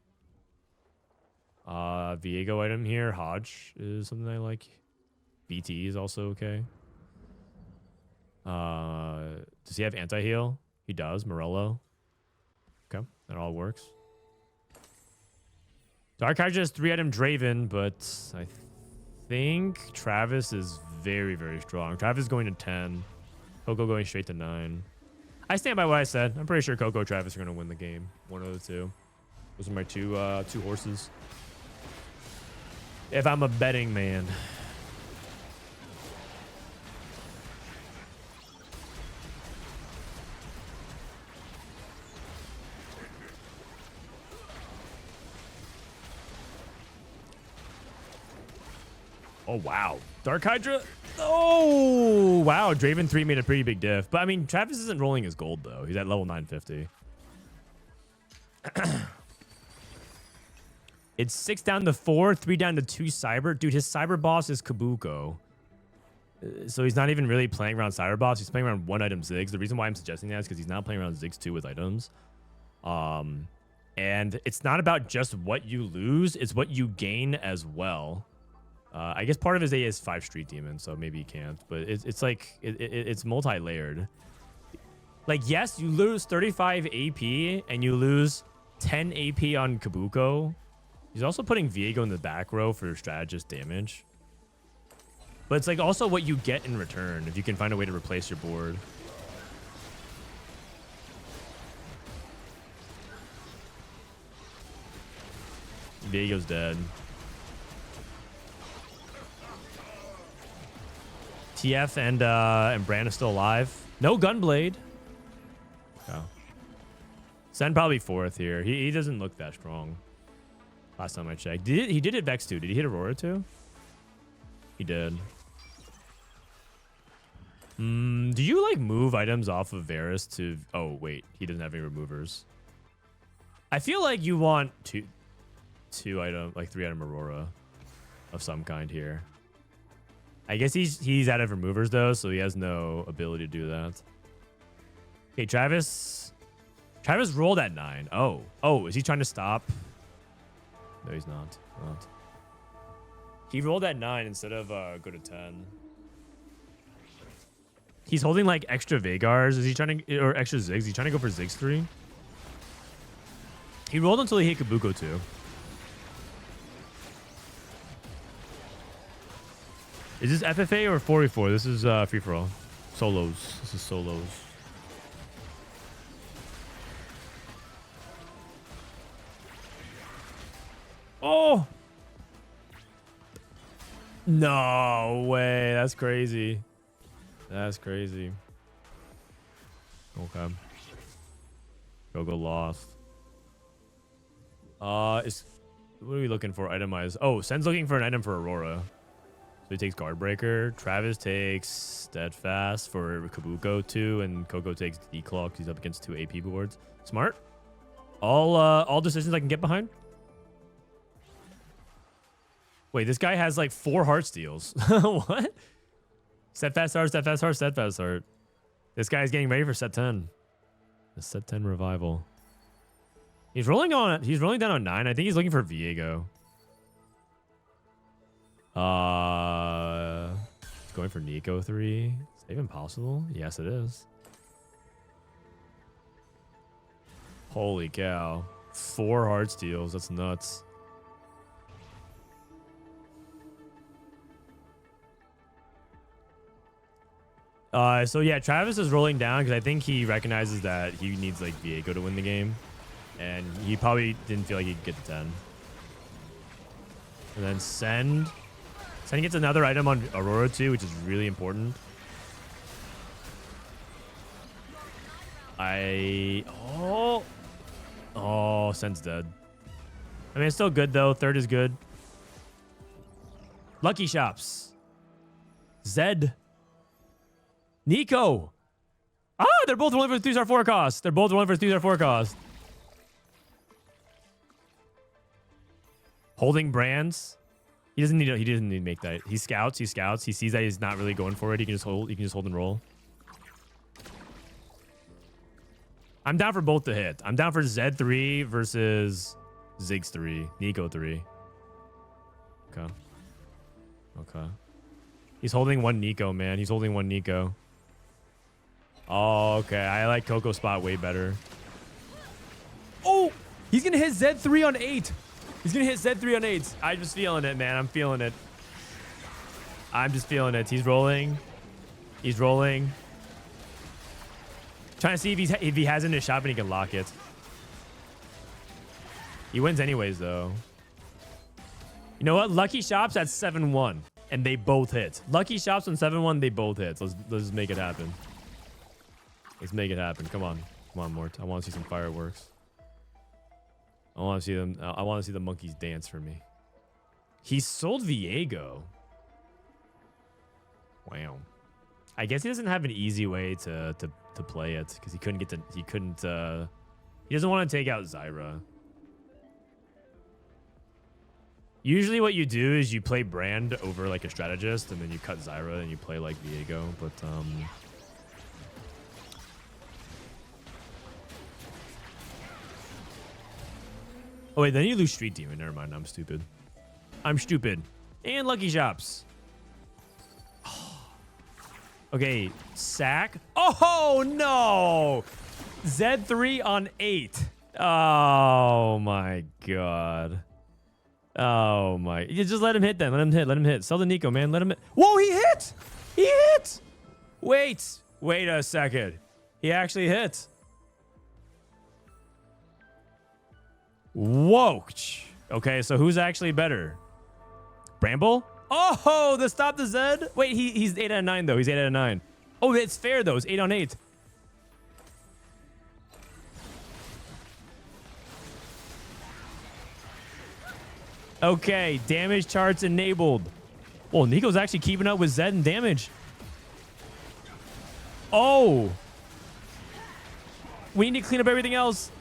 Viego item here. Hodge is something I like. BT is also okay. Does he have anti-heal? He does. Morello. Okay. That all works. DarkHydra has 3 item Draven, but I think Travis is very, very strong. Travis is going to 10. Coco going straight to 9. I stand by what I said. I'm pretty sure Coco and Travis are going to win the game. One of the 2. Those are my two horses. If I'm a betting man. Oh, wow. DarkHydra. Oh, wow. Draven 3 made a pretty big diff. But, I mean, Travis isn't rolling his gold, though. He's at level 950. It's 6 down to 4, 3 down to 2 cyber. Dude, his cyber boss is Kabuko. So he's not even really playing around cyber boss. He's playing around 1 item Ziggs. The reason why I'm suggesting that is because he's not playing around Ziggs 2 with items. And it's not about just what you lose, it's what you gain as well. I guess part of his A is 5 Street Demon, so maybe he can't. But it's like, it's multi-layered. Like, yes, you lose 35 AP and you lose 10 AP on Kabuko. He's also putting Viego in the back row for strategist damage. But it's like also what you get in return if you can find a way to replace your board. Viego's dead. TF and Bran is still alive. No Gunblade. Oh. Sen probably 4th here. He doesn't look that strong. Last time I checked. He did hit Vex 2. Did he hit Aurora too? He did. Do you like move items off of Varus to... Oh, wait. He doesn't have any removers. I feel like you want two item, like 3 item Aurora of some kind here. I guess he's out of removers though, so he has no ability to do that. Okay, Travis rolled at 9. Oh, is he trying to stop? No, he's not. He rolled at 9 instead of go to 10. He's holding like extra Vagars. Is he trying to, or extra Ziggs? Is he trying to go for Ziggs 3? He rolled until he hit Kabuko 2. Is this FFA or 4v4? This is free for all. Solos. This is solos. Oh! No way. That's crazy. That's crazy. Okay. Go lost. What are we looking for? Itemize. Oh, Sen's looking for an item for Aurora. So he takes Guardbreaker. Travis takes Steadfast for Kabuko 2, and Coco takes Declaw. He's up against 2 AP boards. Smart. All decisions I can get behind. Wait, this guy has like 4 heart steals. What? Steadfast Heart, Steadfast Heart, Steadfast Heart. This guy's getting ready for set 10. The set 10 revival. He's rolling down on 9. I think he's looking for Viego. He's going for Nico 3. Is that even possible? Yes, it is. Holy cow. 4 heart steals. That's nuts. So yeah, Travis is rolling down because I think he recognizes that he needs like Viego to win the game. And he probably didn't feel like he could get to 10. And then Sen gets another item on Aurora too, which is really important. Oh, Sen's dead. I mean, it's still good though. 3rd is good. Lucky Shops. Zed. Nico. They're both rolling for 3-star forecast. They're both rolling for 3-star forecast. Holding brands. He doesn't need to make that. He scouts. He sees that he's not really going for it. He can just hold and roll. I'm down for both to hit. I'm down for Z3 versus Ziggs 3. Nico 3. Okay. He's holding 1 Nico, man. He's holding 1 Nico. Oh, okay. I like Coco spot way better. Oh! He's gonna hit Z3 on 8. He's gonna hit Z3 on 8. I'm just feeling it, man. I'm feeling it. I'm just feeling it. He's rolling. He's rolling. Trying to see if he has it in his shop and he can lock it. He wins anyways, though. You know what? Lucky Shops at 7-1. And they both hit. Lucky Shops on 7-1, they both hit. Let's just make it happen. Let's make it happen. Come on. Come on, Mort. I want to see some fireworks. I want to see them. I want to see the monkeys dance for me. He sold Viego. Wow. I guess he doesn't have an easy way to play it because he doesn't want to take out Zyra. Usually what you do is you play Brand over like a strategist, and then you cut Zyra and you play like Viego. But oh wait, then you lose Street Demon. Never mind, I'm stupid. I'm stupid. And Lucky Shops. Okay, sack. Oh no! Z3 on 8. Oh my god. Oh my. You just let him hit then. Let him hit. Let him hit. Sell the Nico, man. Let him hit. Whoa, he hit! He hit! Wait. Wait a second. He actually hit. Whoa. Okay, so who's actually better? Bramble? Oh, the stop the Zed. Wait, he's 8 out of 9 though. He's 8 out of 9. Oh, it's fair though. It's 8 on 8. Okay, damage charts enabled. Well, Nico's actually keeping up with Zed and damage. Oh. We need to clean up everything else.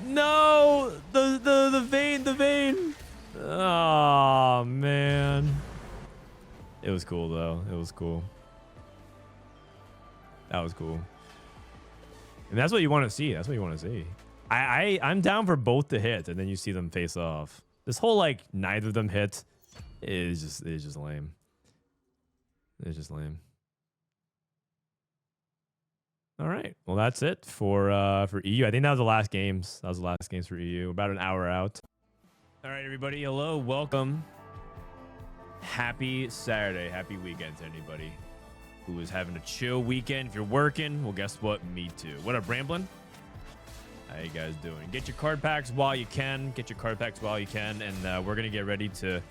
No, the vein. Oh man. It was cool though. It was cool. That was cool. And that's what you want to see. That's what you want to see. I'm down for both to hit, and then you see them face off. This whole like neither of them hit is just lame. It's just lame. All right. Well, that's it for EU. I think that was the last games. That was the last games for EU. About an hour out. All right, everybody. Hello. Welcome. Happy Saturday. Happy weekend to anybody who is having a chill weekend. If you're working, well, guess what? Me too. What up, Bramblin'? How you guys doing? Get your card packs while you can. Get your card packs while you can. And we're going to get ready to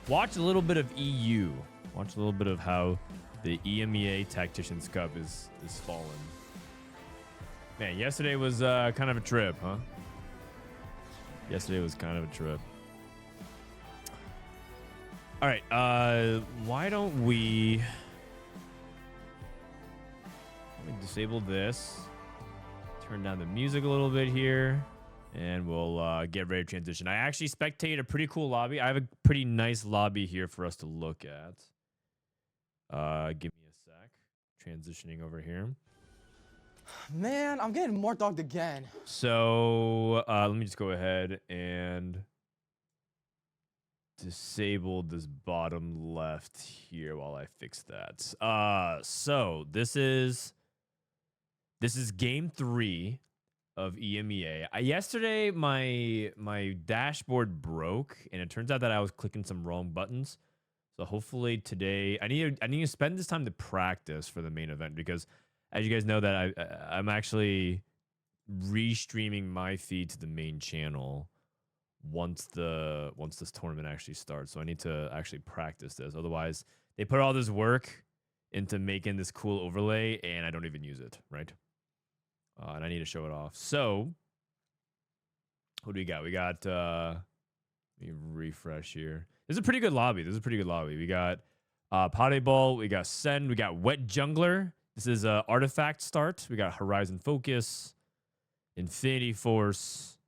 watch a little bit of EU. Watch a little bit of how the EMEA Tacticians Cup is falling. Man, yesterday was kind of a trip, huh? Yesterday was kind of a trip. All right. Why don't we... Let me disable this. Turn down the music a little bit here. And we'll get ready to transition. I actually spectate a pretty cool lobby. I have a pretty nice lobby here for us to look at. Give me a sec. Transitioning over here. Man, I'm getting more dogged again. So let me just go ahead and disable this bottom left here while I fix that. So this is game 3 of EMEA. Yesterday my dashboard broke, and it turns out that I was clicking some wrong buttons. So hopefully today I need to spend this time to practice for the main event, because as you guys know that I'm actually restreaming my feed to the main channel once this tournament actually starts. So I need to actually practice this. Otherwise, they put all this work into making this cool overlay, and I don't even use it, right? And I need to show it off. So what do we got? We got let me refresh here. This is a pretty good lobby. We got Pasdebol, we got Sen, we got Wet Jungler. This is Artifact start. We got Horizon Focus, Infinity Force.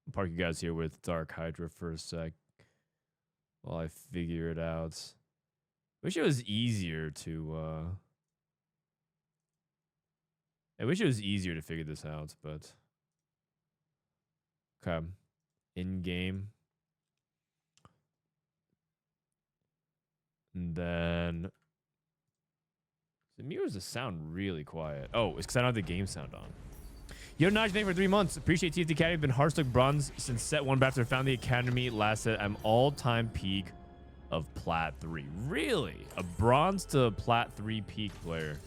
I'll park you guys here with DarkHydra for a sec while I figure it out. Wish it was easier to figure this out, but okay. In game. And then the mirrors, the sound really quiet. Oh, it's because I don't have the game sound on. Yo, Naj, thank you for 3 months. Appreciate TFT Academy. Been Hearthstone Bronze since set 1, but after I found the Academy last set, I'm all-time peak of Plat 3. Really? A Bronze to Plat 3 peak player.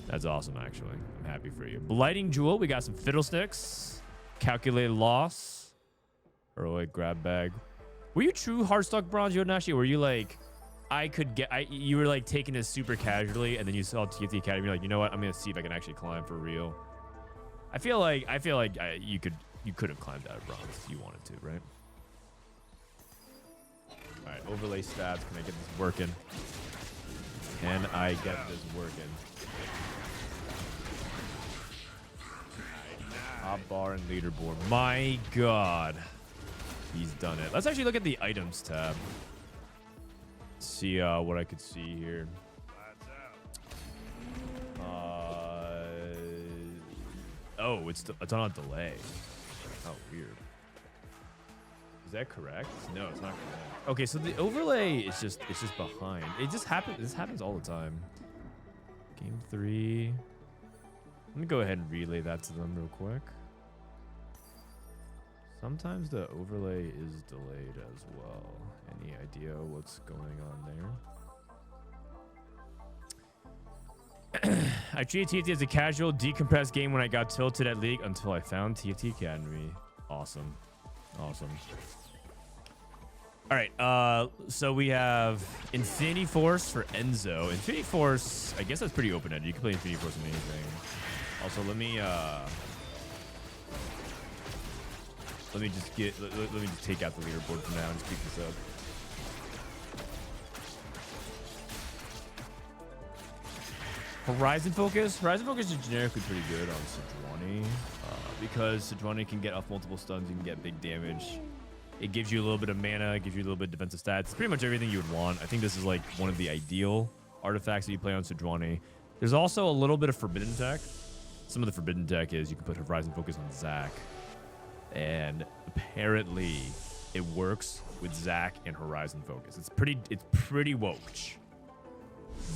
That's awesome, actually. I'm happy for you. Blighting Jewel. We got some Fiddlesticks. Calculated Loss. Heroic Grab Bag. Were you true Hearthstone Bronze, Yonashi? Were you like... you were like taking this super casually, and then you saw TFT Academy, you're like, you know what? I'm gonna see if I can actually climb for real. I feel like you could have climbed out of bronze if you wanted to, right? All right, overlay stats. Can I get this working? Can I get this working? Top bar and leaderboard. My God. he's done it. Let's actually look at the items tab. See what I could see here. Oh, it's on a delay. Oh, weird. Is that correct? No, it's not correct. Okay, so the overlay is just behind. It just happens. This happens all the time. Game 3. Let me go ahead and relay that to them real quick. Sometimes the overlay is delayed as well. Any idea what's going on there? I treated TFT as a casual, decompressed game when I got tilted at League until I found TFT Academy. Awesome. Awesome. All right, so we have Infinity Force for Enzo. Infinity Force, I guess that's pretty open-ended. You can play Infinity Force on anything. Also, let me just take out the leaderboard for now and just keep this up. Horizon Focus is generically pretty good on Sejuani because Sejuani can get off multiple stuns. You can get big damage. It gives you a little bit of mana. It gives you a little bit of defensive stats. It's pretty much everything you would want. I think this is like one of the ideal artifacts that you play on Sejuani. There's also a little bit of Forbidden Tech. Some of the Forbidden Tech is you can put Horizon Focus on Zac. And apparently it works with Zac and Horizon Focus. It's pretty woke.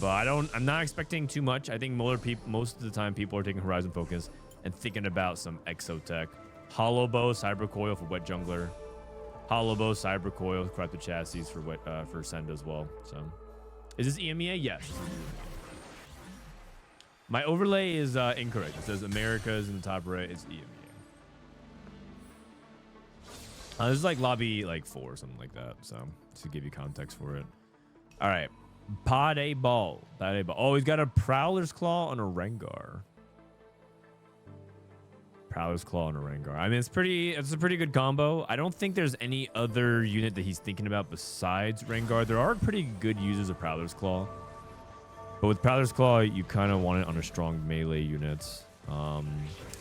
But I'm not expecting too much. I think most of the time people are taking Horizon Focus and thinking about some Exo Tech. Hollow Bow, Cyber Coil for Wet Jungler. Hollow Bow, Cyber Coil, Corrupted Chassis for Send as well. So, is this EMEA? Yes. My overlay is incorrect. It says Americas in the top right. It's EMEA. This is like lobby 4 or something like that. So, to give you context for it. All right. Pasdebol. Oh, he's got a Prowler's Claw on a Rengar. Prowler's Claw on a Rengar. I mean, it's a pretty good combo. I don't think there's any other unit that he's thinking about besides Rengar. There are pretty good users of Prowler's Claw. But with Prowler's Claw, you kind of want it on a strong melee unit.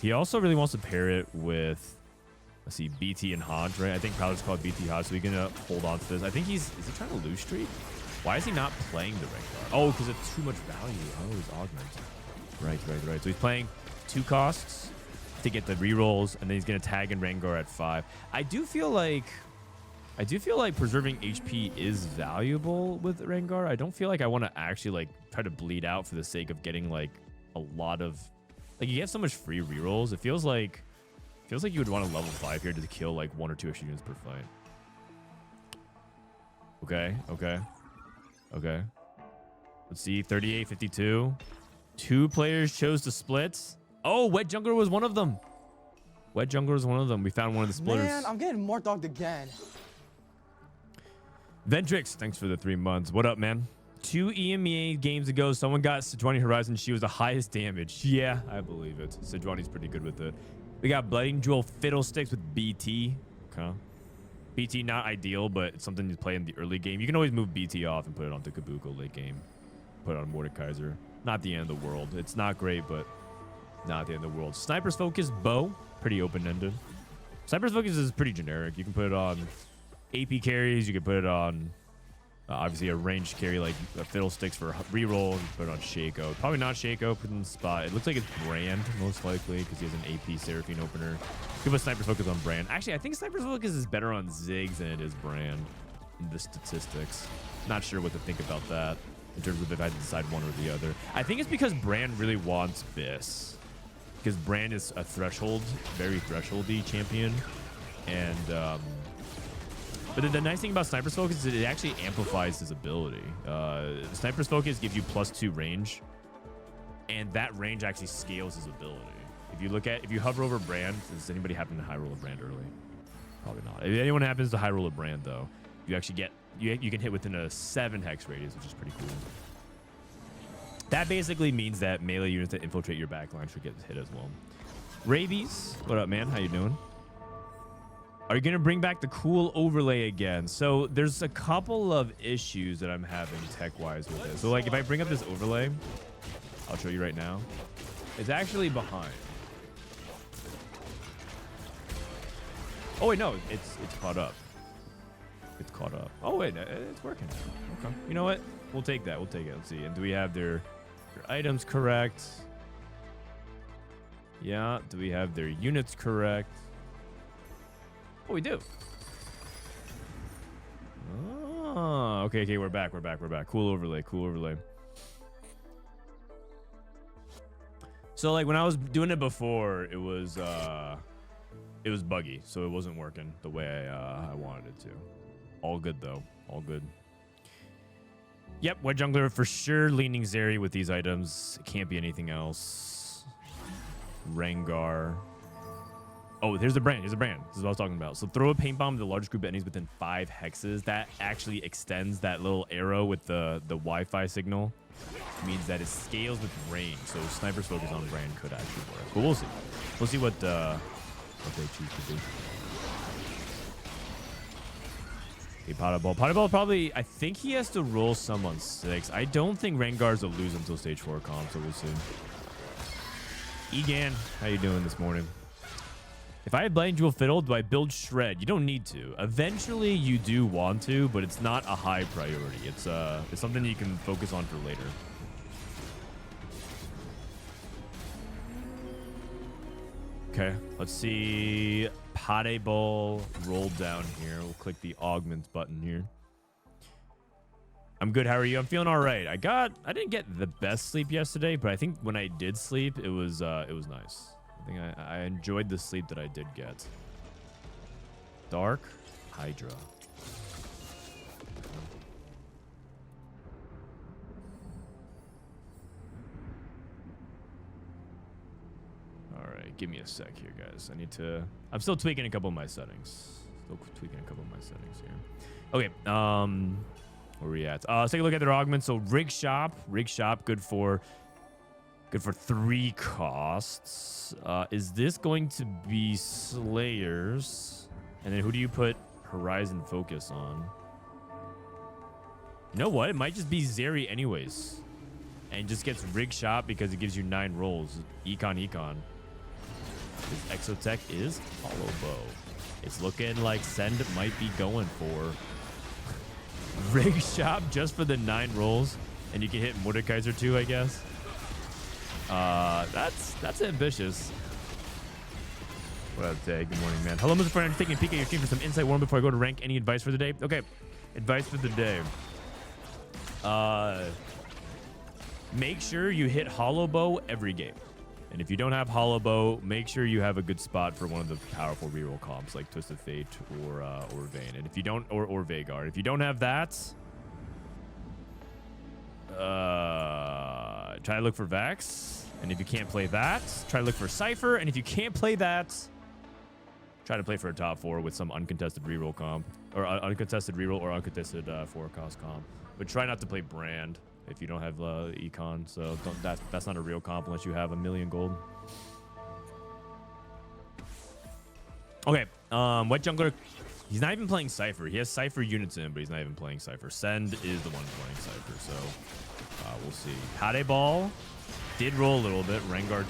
He also really wants to pair it with, let's see, BT and Hodge, right? I think Prowler's Claw BT Hodge, so he's going to hold on to this. I think is he trying to lose streak? Why is he not playing the Rengar? Oh, because it's too much value. Oh, he's Augment. Right. So he's playing 2 costs to get the rerolls, and then he's going to tag in Rengar at 5. I do feel like preserving HP is valuable with Rengar. I don't feel like I want to actually try to bleed out for the sake of getting a lot of you get so much free rerolls. It feels like you would want to level 5 here to kill 1 or 2 extra units per fight. Okay. Let's see. 38-52. 2 players chose to split. Oh, Wet Jungler was one of them. We found one of the splitters. Man, I'm getting more dogged again. Ventrix, thanks for the 3 months. What up, man? 2 EMEA games ago, someone got Sejuani Horizon. She was the highest damage. Yeah, I believe it. Sejuani's pretty good with it. We got Blooding Jewel Fiddlesticks with BT. Okay. BT not ideal, but it's something to play in the early game. You can always move BT off and put it onto Kabuko late game. Put it on Mordekaiser. Not the end of the world. It's not great, but not the end of the world. Sniper's Focus Bow. Pretty open-ended. Sniper's Focus is pretty generic. You can put it on AP carries. You can put it on, obviously, a ranged carry like Fiddlesticks for reroll. You can put it on Shaco. Probably not Shaco. Put it in the spot. It looks like it's Brand, most likely, because he has an AP Seraphine opener. You can put Sniper's Focus on Brand. Actually, I think Sniper's Focus is better on Ziggs than it is Brand in the statistics. Not sure what to think about that in terms of if I had to decide one or the other. I think it's because Brand really wants Biss. Because Brand is a threshold, very thresholdy champion. And, but the nice thing about Sniper's Focus is it actually amplifies his ability. Sniper's Focus gives you +2 range. And that range actually scales his ability. If you hover over Brand, does anybody happen to high roll a Brand early? Probably not. If anyone happens to high roll a Brand, though, you actually get, you can hit within a 7 hex radius, which is pretty cool. That basically means that melee units that infiltrate your backline should get hit as well. Rabies, what up, man? How you doing? Are you going to bring back the cool overlay again? So there's a couple of issues that I'm having tech-wise with it. So if I bring up this overlay, I'll show you right now. It's actually behind. Oh, wait, no, it's caught up. It's caught up. Oh wait, it's working. Okay. You know what? We'll take that. We'll take it. Let's see. And do we have their items correct? Yeah. Do we have their units correct? Oh, we do. Oh, okay, okay, we're back. Cool overlay. So like when I was doing it before, it was buggy, so it wasn't working the way I wanted it to. All good though. All good. Yep, White Jungler for sure leaning Zeri with these items. It can't be anything else. Rengar. Oh, here's the brand. This is what I was talking about. So throw a paint bomb to the largest group of enemies within 5 hexes. That actually extends that little arrow with the Wi-Fi signal. Means that it scales with range. So Sniper's focus on brand could actually work. But we'll see. We'll see what they choose to do. Okay, Pasdebol probably, I think he has to roll some on 6. I don't think Rengar's a lose until stage 4 comp, so we'll see. Egan, how you doing this morning? If I had Blind Jewel Fiddle, do I build Shred? You don't need to. Eventually, you do want to, but it's not a high priority. It's something you can focus on for later. Okay, let's see. Pasdebol rolled down here. We'll click the Augment button here. I'm good. How are you? I'm feeling all right. I didn't get the best sleep yesterday, but I think when I did sleep, it was nice. I think I enjoyed the sleep that I did get. DarkHydra. All right, give me a sec here, guys. I'm still tweaking a couple of my settings. Okay, where are we at? Let's take a look at their augments. So rig shop, good for 3 costs. Is this going to be Slayers? And then who do you put Horizon Focus on? You know what? It might just be Zeri anyways. And just gets Rig Shop because it gives you 9 rolls. Econ. His Exotech is Hollow Bow. It's looking like Send might be going for Rig Shop just for the 9 rolls. And you can hit Mordekaiser too, I guess. That's ambitious. What up, Tay? Good morning, man. Hello, Mr. Friend. I'm taking a peek at your team for some insight warm before I go to rank. Any advice for the day? Okay, advice for the day. Make sure you hit Hollow Bow every game. And if you don't have Hollow Bow, make sure you have a good spot for one of the powerful reroll comps like Twisted Fate or Vayne. And if you don't, or Veigar. If you don't have that, try to look for Vex. And if you can't play that, try to look for Cypher. And if you can't play that, try to play for a top 4 with some uncontested reroll comp. Or uncontested reroll or uncontested 4-cost comp. But try not to play Brand if you don't have Econ. So that's not a real comp unless you have 1,000,000 gold. Okay, White Jungler. He's not even playing Cypher. He has Cypher units in, but he's not even playing Cypher. Send is the one playing Cypher, so we'll see. Pasdebol did roll a little bit. Rengar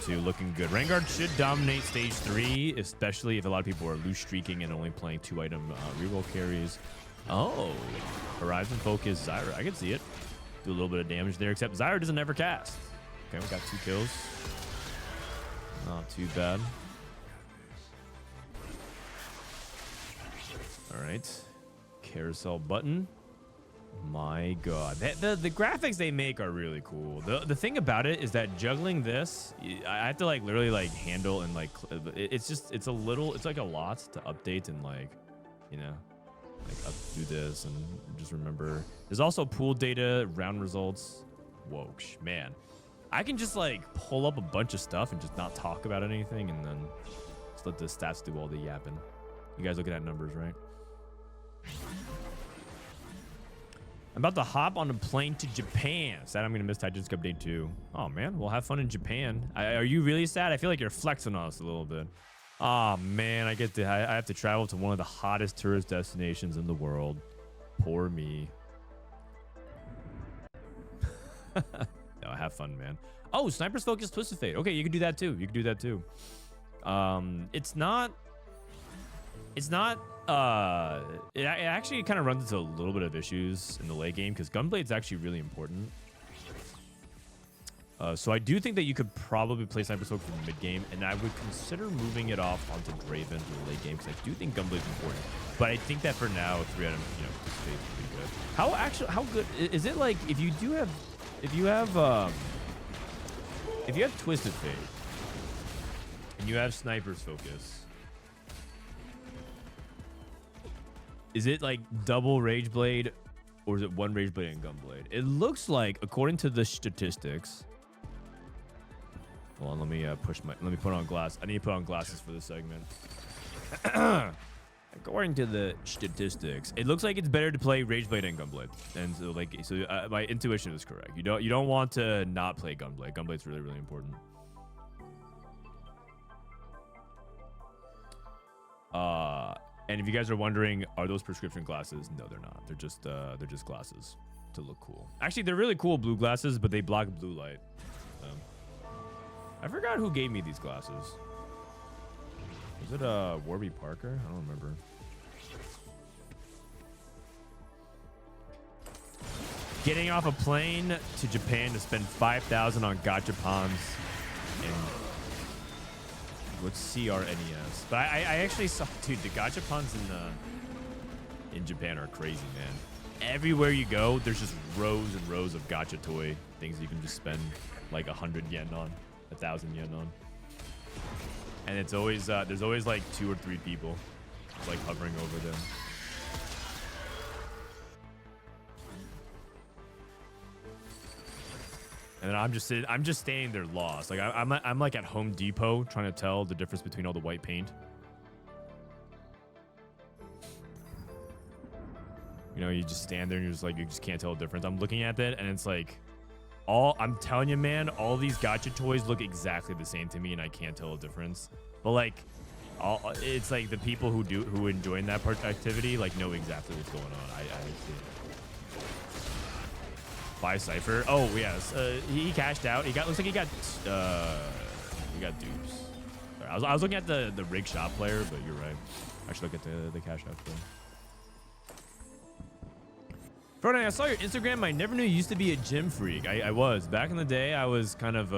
2 looking good. Rengar should dominate stage 3, especially if a lot of people are loose streaking and only playing 2-item reroll carries. Oh, Horizon Focus Zyra. I can see it. Do a little bit of damage there, except Zyra doesn't ever cast. Okay, we got 2 kills. Not too bad. All right, carousel button. My God, the graphics they make are really cool. The thing about it is that juggling this, I have to like literally like handle and like it's like a lot to update and like, you know, like do this and just remember. There's also pool data, round results. Whoa, man, I can just like pull up a bunch of stuff and just not talk about anything and then just let the stats do all the yapping. You guys looking at numbers, right? I'm about to hop on a plane to Japan. Sad I'm going to miss Titans Cup Day 2. Oh, man. We'll have fun in Japan. Are you really sad? I feel like you're flexing on us a little bit. Oh, man. I have to travel to one of the hottest tourist destinations in the world. Poor me. No, have fun, man. Oh, Sniper's Focus Twisted Fate. Okay, you can do that too. It's not It's not. It actually kind of runs into a little bit of issues in the late game because Gunblade's actually really important. So I do think that you could probably play Sniper Smoke for the mid game, and I would consider moving it off onto Draven for the late game because I do think Gunblade's important. But I think that for now, 3 item, stays pretty good. How good is it? Like if you have Twisted Fate and you have Sniper's Focus. Is it like double Rage Blade, or is it one Rage Blade and Gunblade? It looks like, according to the statistics. Hold on, let me put on glass. I need to put on glasses for this segment. According to the statistics, it looks like it's better to play Rage Blade and Gunblade. And so my intuition is correct. You don't want to not play Gunblade. Gunblade's really, really important. And if you guys are wondering, are those prescription glasses? No, they're not. They're just glasses to look cool. Actually, they're really cool blue glasses, but they block blue light. I forgot who gave me these glasses. Was it Warby Parker? I don't remember. Getting off a plane to Japan to spend 5,000 on gachapons and what's CRNES? But I actually saw, dude, the gachapons in Japan are crazy, man. Everywhere you go, there's just rows and rows of gacha toy things you can just spend like 100 yen on, 1,000 yen on. And it's always there's always like 2 or 3 people like hovering over them. And then I'm just standing there lost. Like I'm like at Home Depot trying to tell the difference between all the white paint. You know, you just stand there and you're just like, you just can't tell the difference. I'm looking at it and it's like, I'm telling you, man, all these gacha toys look exactly the same to me and I can't tell the difference. But like, it's like the people who enjoy that part activity like know exactly what's going on. I see it. Buy Cypher. Oh yes, he cashed out. Looks like he got dupes. Sorry, I was looking at the rig shop player, but you're right. I should look at the cash out player. Frodan, I saw your Instagram. I never knew you used to be a gym freak. I was back in the day. I was kind of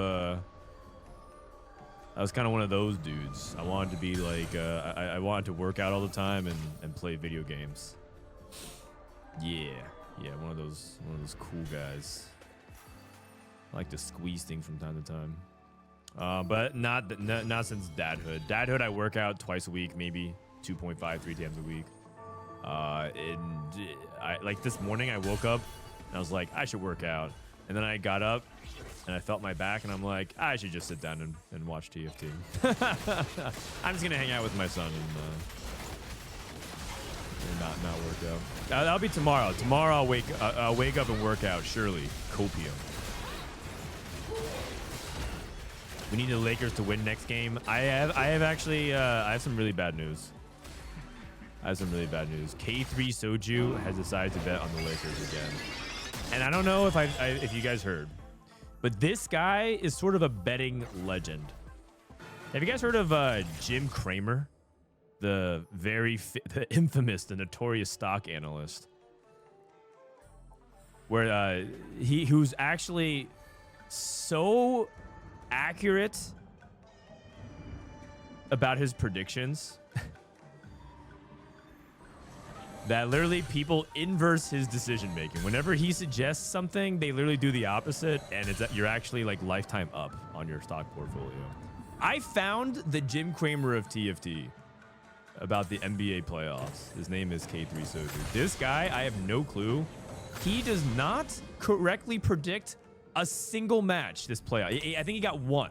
one of those dudes. I wanted to be like I wanted to work out all the time and play video games. Yeah, one of those cool guys. I like to squeeze things from time to time. But not since dadhood. Dadhood, I work out twice a week, maybe 2.5, 3 times a week. And I like this morning I woke up and I was like, I should work out. And then I got up and I felt my back and I'm like, I should just sit down and watch TFT. I'm just gonna hang out with my son and not work out. That'll be tomorrow. Tomorrow I'll wake up and work out. Surely, copium. We need the Lakers to win next game. I have some really bad news. K3 Soju has decided to bet on the Lakers again. And I don't know if you guys heard, but this guy is sort of a betting legend. Have you guys heard of Jim Cramer? The infamous, the notorious stock analyst, where who's actually so accurate about his predictions that literally people inverse his decision making. Whenever he suggests something, they literally do the opposite, and you're actually like lifetime up on your stock portfolio. I found the Jim Cramer of TFT about the NBA playoffs. His name is K3 Soju. This guy, I have no clue. He does not correctly predict a single match this playoff. I think he got one.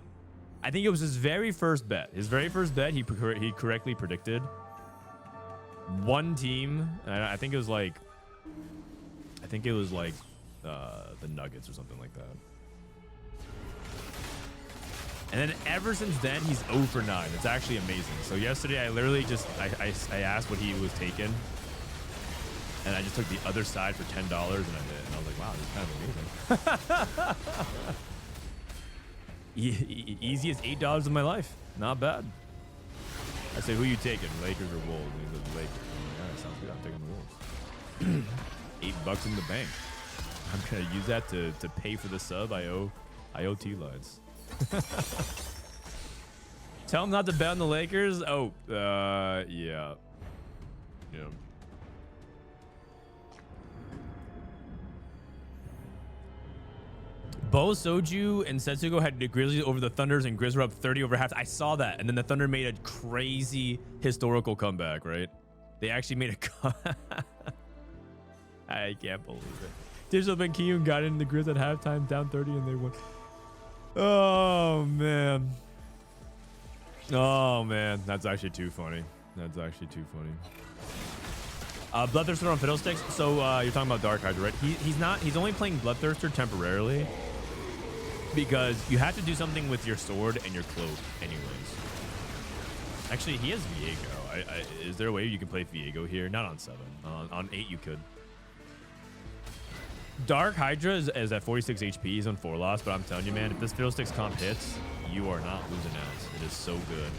I think it was his very first bet. His very first bet, he correctly predicted one team. And I think it was like the Nuggets or something like that. And then ever since then, he's 0 for 9. It's actually amazing. So yesterday, I literally just, I asked what he was taking. And I just took the other side for $10 and I did. And I was like, wow, this is kind of amazing. Easiest $8 of my life. Not bad. I say, who you taking, Lakers or Wolves? And he said, Lakers. I'm like, all right, sounds good. I'm taking the Wolves. $8 in the bank. I'm gonna use that to pay for the sub I owe IoT lines. Tell him not to bet on the Lakers. Oh, yeah. Bo, Soju, and Setsugo had the Grizzlies over the Thunders, and Grizz were up 30 over half. I saw that, and then the Thunder made a crazy historical comeback, right? They actually made a I can't believe it. Digital Ben Kiyun got in the Grizz at halftime, down 30, and they won. Oh, man. Oh, man. That's actually too funny. That's actually too funny. Bloodthirster on Fiddlesticks. So you're talking about DarkHydra, right? He's only playing Bloodthirster temporarily because you have to do something with your sword and your cloak anyways. Actually, he has Viego. Is there a way you can play Viego here? Not on 7. On 8 you could. DarkHydra is at 46 HP. He's on 4 loss, but I'm telling you, man, if this Fiddlesticks comp hits, you are not losing out. It is so good.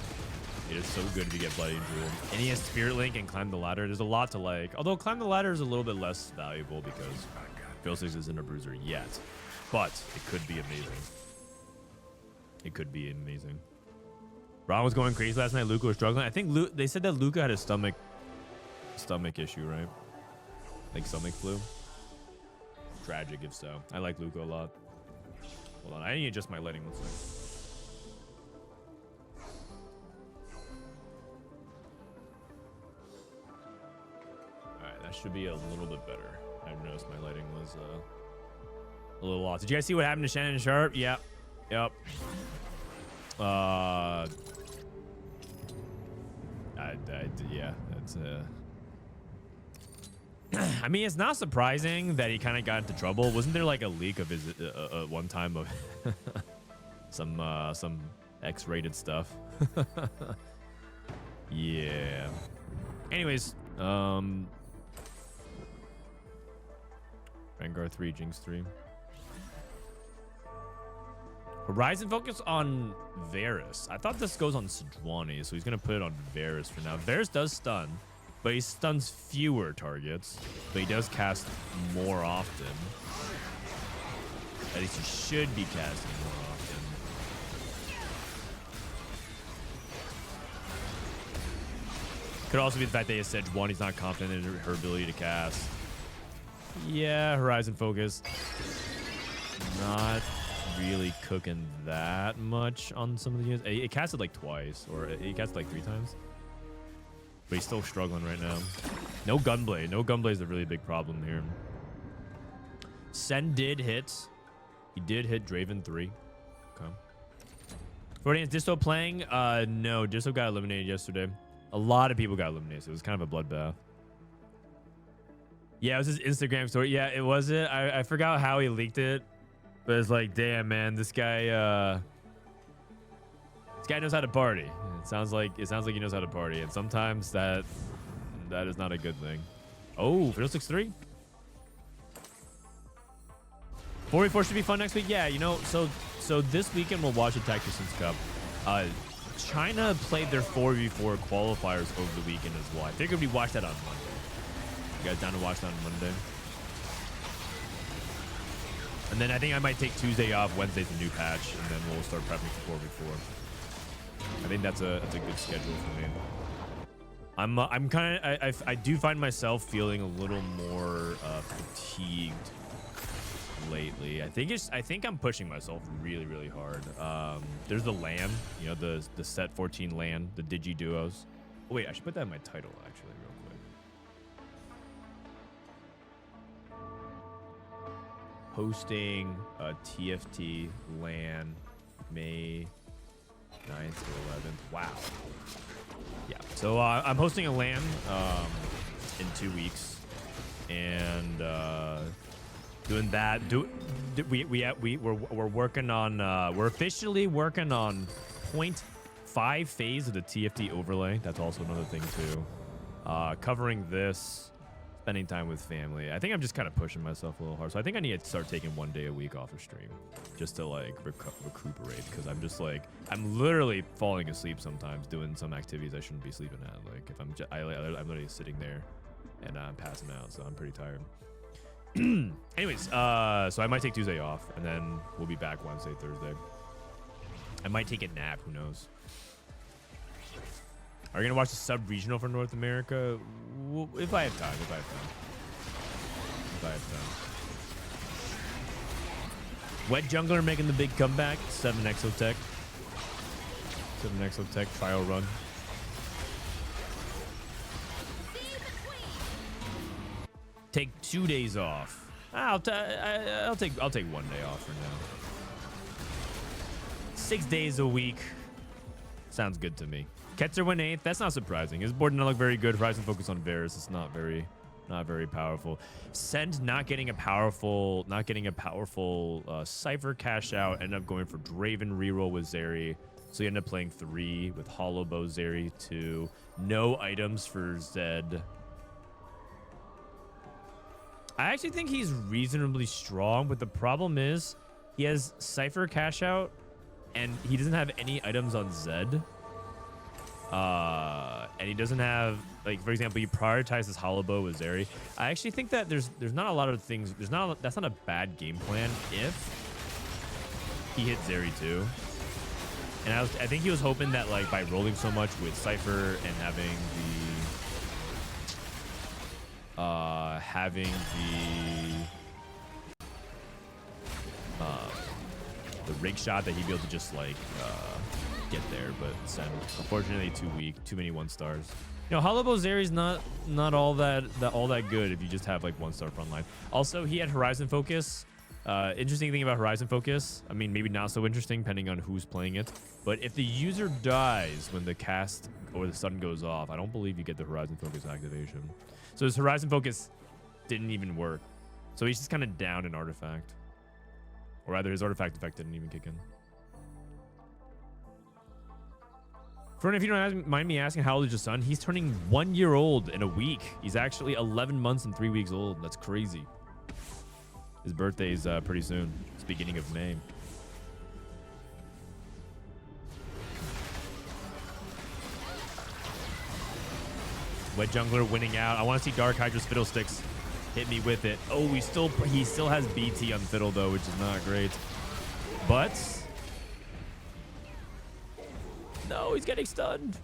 It is so good if you get Bloody Jewel. And he has Spirit Link and Climb the Ladder. There's a lot to like. Although Climb the Ladder is a little bit less valuable because Fiddlesticks isn't a bruiser yet. But it could be amazing. It could be amazing. Ron was going crazy last night. Luca was struggling. I think they said that Luca had a stomach issue, right? Like stomach flu. Tragic if so. I like Luca a lot. Hold on. I need to adjust my lighting. Let's see. That should be a little bit better. I noticed my lighting was a little lost. Did you guys see what happened to Shannon Sharp? Yep. Yep. Yeah, that's I mean, it's not surprising that he kind of got into trouble. Wasn't there like a leak of his one time of some X-rated stuff? Yeah. Anyways, Vanguard 3, Jinx 3. Horizon focus on Varus. I thought this goes on Sejuani, so he's going to put it on Varus for now. Varus does stun, but he stuns fewer targets, but he does cast more often. At least he should be casting more often. Could also be the fact that he has Sejuani, he's not confident in her ability to cast. Yeah, Horizon focus. Not really cooking that much on some of the units. It casted like twice, or he casted like 3 times. But he's still struggling right now. No Gunblade. No Gunblade is a really big problem here. Sen did hit. He did hit Draven 3. Okay. Frodian, is Disto playing? No, Disto got eliminated yesterday. A lot of people got eliminated, so it was kind of a bloodbath. Yeah, it was his Instagram story. Yeah, it was it. I forgot how he leaked it. But it's like, damn, man, this guy knows how to party. It sounds like he knows how to party, and sometimes that is not a good thing. Oh, Fiddlesticks 3. 44 should be fun next week. Yeah, you know, so this weekend we'll watch the Tacticians Cup. China played their 4v4 qualifiers over the weekend as well. I figured we watch that on Monday. You guys down to watch that on Monday? And then I think I might take Tuesday off. Wednesday's a new patch, and then we'll start prepping for 4v4. I think that's a good schedule for me. I'm kind of I do find myself feeling a little more fatigued lately. I think I'm pushing myself really hard. There's the LAN, you know, the set 14 LAN, the Digi duos. Oh, wait, I should put that in my title actually real quick. Hosting a TFT LAN May 9th to 11th. Wow. Yeah. So I'm hosting a LAN in 2 weeks, and doing that. We're working on. We're officially working on 0.5 phase of the TFT overlay. That's also another thing too. Covering this spending time with family. I think I'm just kind of pushing myself a little hard. So I think I need to start taking 1 day a week off of stream just to like recuperate, because I'm just like, I'm literally falling asleep sometimes doing some activities I shouldn't be sleeping at. Like if I'm I'm literally sitting there and I'm passing out, so I'm pretty tired. Anyways, so I might take Tuesday off and then we'll be back Wednesday, Thursday. I might take a nap, who knows. Are you gonna watch the sub-regional for North America? If I have time, if I have time. Wet Jungler making the big comeback. 7 Exotech. 7 Exotech trial run. Take 2 days off. I'll take 1 day off for now. 6 days a week. Sounds good to me. Ketzer went 8th. That's not surprising. His board did not look very good. Horizon focus on Varus. It's not very powerful. Send not getting a powerful Cypher cash out. Ended up going for Draven reroll with Zeri. So he ended up playing 3 with Hollow Bow Zeri 2. No items for Zed. I actually think he's reasonably strong, but the problem is he has Cypher cash out and he doesn't have any items on Zed. And he doesn't have, like, for example, he prioritizes Hollow Bow with Zeri. I actually think that there's not a lot of things. That's not a bad game plan if he hit Zeri too. And I think he was hoping that, like, by rolling so much with Cypher and having the rig shot, that he'd be able to just like get there, but Sen, unfortunately, too weak. Too many 1-stars. You know, Hollow Bow Zeri's not all that good if you just have like 1-star front line. Also, he had Horizon Focus. Interesting thing about Horizon Focus, I mean, maybe not so interesting depending on who's playing it, but if the user dies when the cast or the stun goes off, I don't believe you get the Horizon Focus activation. So his Horizon Focus didn't even work. So he's just kind of down in Artifact. Or rather, his Artifact effect didn't even kick in. Frodan, if you don't mind me asking, how old is your son? He's turning 1 year old in a week. He's actually 11 months and 3 weeks old. That's crazy. His birthday's pretty soon. It's beginning of May. Wet Jungler winning out. I want to see DarkHydra's Fiddlesticks. Hit me with it. Oh, he still has BT on Fiddle though, which is not great. But no, he's getting stunned.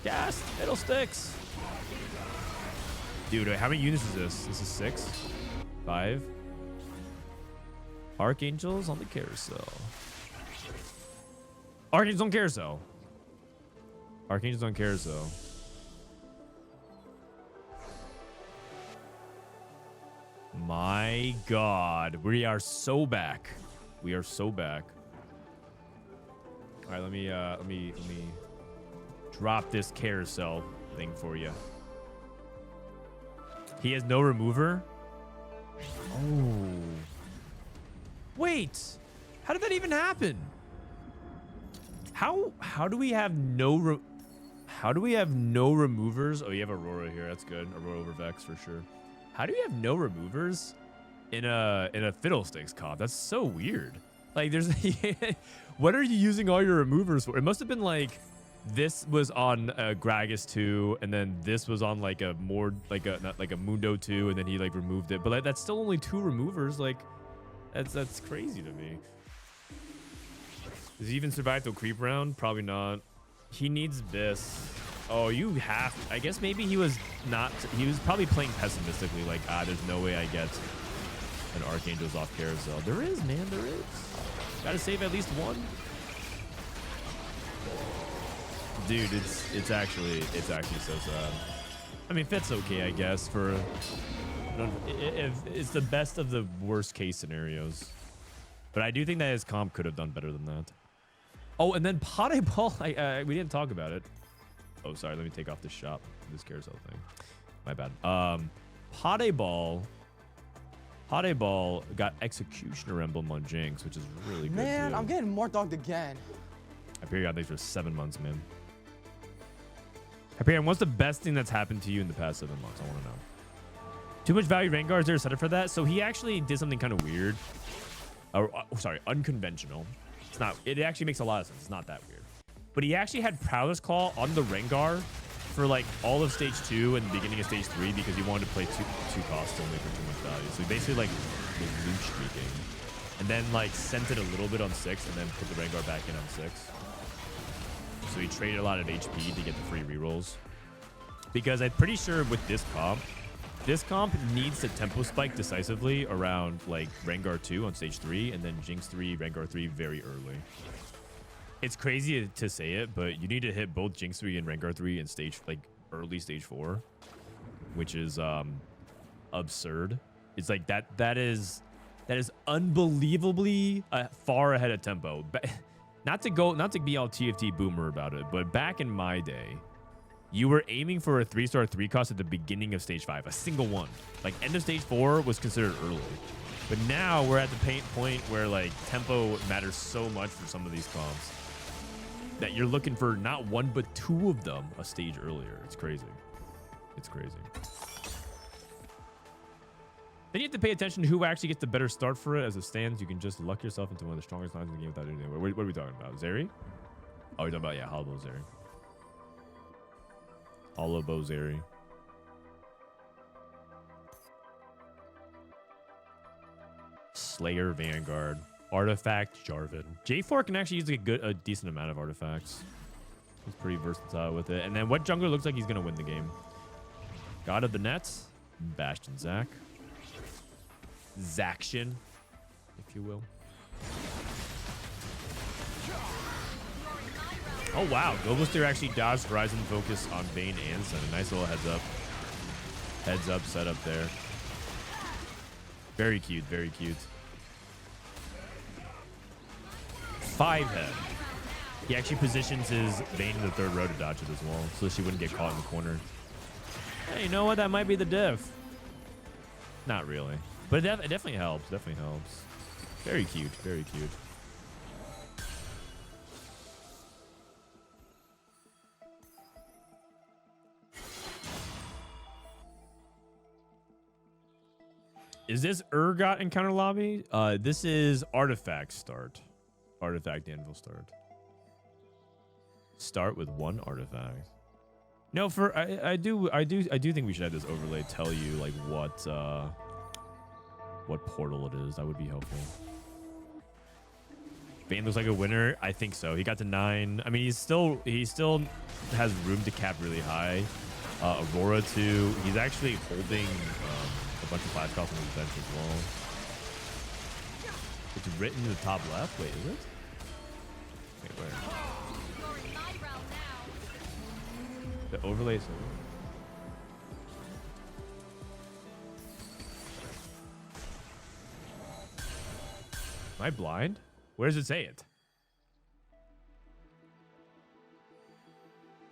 Gas, Fiddlesticks. Dude, how many units is this? This is 6, 5. Archangels on the carousel. Archangels on carousel. Archangels on carousel. My God, we are so back. We are so back. All right, let me drop this carousel thing for you. He has no remover. Oh, wait, how did that even happen? How do we have no removers? Oh, you have Aurora here. That's good. Aurora over Vex for sure. How do you have no removers in a Fiddlesticks comp? That's so weird. Like, there's what are you using all your removers for? It must have been like this was on Gragas 2, and then this was on like a more like a Mundo 2, and then he like removed it. But like, that's still only 2 removers. Like, that's crazy to me. Does he even survive the creep round? Probably not. He needs this. Oh, you have to. I guess maybe he was not. He was probably playing pessimistically, like, there's no way I get an Archangel's off carousel. There is, man, there is. Gotta save at least one. Dude, it's actually so sad. I mean, Fit's okay, I guess, for if it's the best of the worst case scenarios. But I do think that his comp could have done better than that. Oh, and then Pasdebol, we didn't talk about it. Oh, sorry. Let me take off this shop, this carousel thing. My bad. Pasdebol got Executioner Emblem on Jinx, which is really good. Man, too. I'm getting more dogged again. Hyperion got these for 7 months, man. Hyperion, what's the best thing that's happened to you in the past 7 months? I want to know. Too much value Rengar. Is there a setup for that? So he actually did something kind of weird. Sorry, unconventional. It's not. It actually makes a lot of sense. It's not that weird. But he actually had Prowess Claw on the Rengar for like all of stage 2 and the beginning of stage 3 because he wanted to play two costs only for too much value. So he basically like was loop streaking, and then like sent it a little bit on 6 and then put the Rengar back in on 6. So he traded a lot of HP to get the free rerolls. Because I'm pretty sure with this comp needs to tempo spike decisively around like Rengar 2 on stage 3 and then Jinx 3, Rengar 3 very early. It's crazy to say it, but you need to hit both Jinx 3 and Rengar 3 in stage like early stage 4, which is absurd. It's like that is unbelievably far ahead of tempo. Not to be all TFT boomer about it, but back in my day, you were aiming for a 3-star 3 cost at the beginning of stage 5, a single one. Like end of stage 4 was considered early. But now we're at the point where like tempo matters so much for some of these comps that you're looking for not one but 2 of them a stage earlier. It's crazy. It's crazy. Then you have to pay attention to who actually gets the better start for it. As it stands, you can just luck yourself into one of the strongest lines in the game without anything. What are we talking about? Zeri? Oh, we're talking about, yeah, Hollow Zeri. Hollow Zeri. Slayer Vanguard. Artifact Jarvan. J4 can actually use a decent amount of artifacts. He's pretty versatile with it. And then what jungler looks like he's going to win the game? God of the Nets. Bastion Zac. Zaction, if you will. Oh, wow. Gobooster actually dodged Horizon Focus on Vayne and Sun. A nice little heads up setup there. Very cute, very cute. 5 head. He actually positions his Vayne in the 3rd row to dodge it as well, so she wouldn't get caught in the corner. Hey, you know what? That might be the diff. Not really. But it definitely helps. Definitely helps. Very cute. Very cute. Is this Urgot encounter lobby? This is Artifact start. Artifact Anvil start. Start with 1 artifact. No, for I do think we should have this overlay tell you like what portal it is. That would be helpful. Vayne looks like a winner. I think so. He got to 9. I mean, he still has room to cap really high. Aurora too. He's actually holding a bunch of flash costs on his bench as well. It's written in the top left. Wait, is it? Wait, where? The overlay is over. Am I blind? Where does it say it?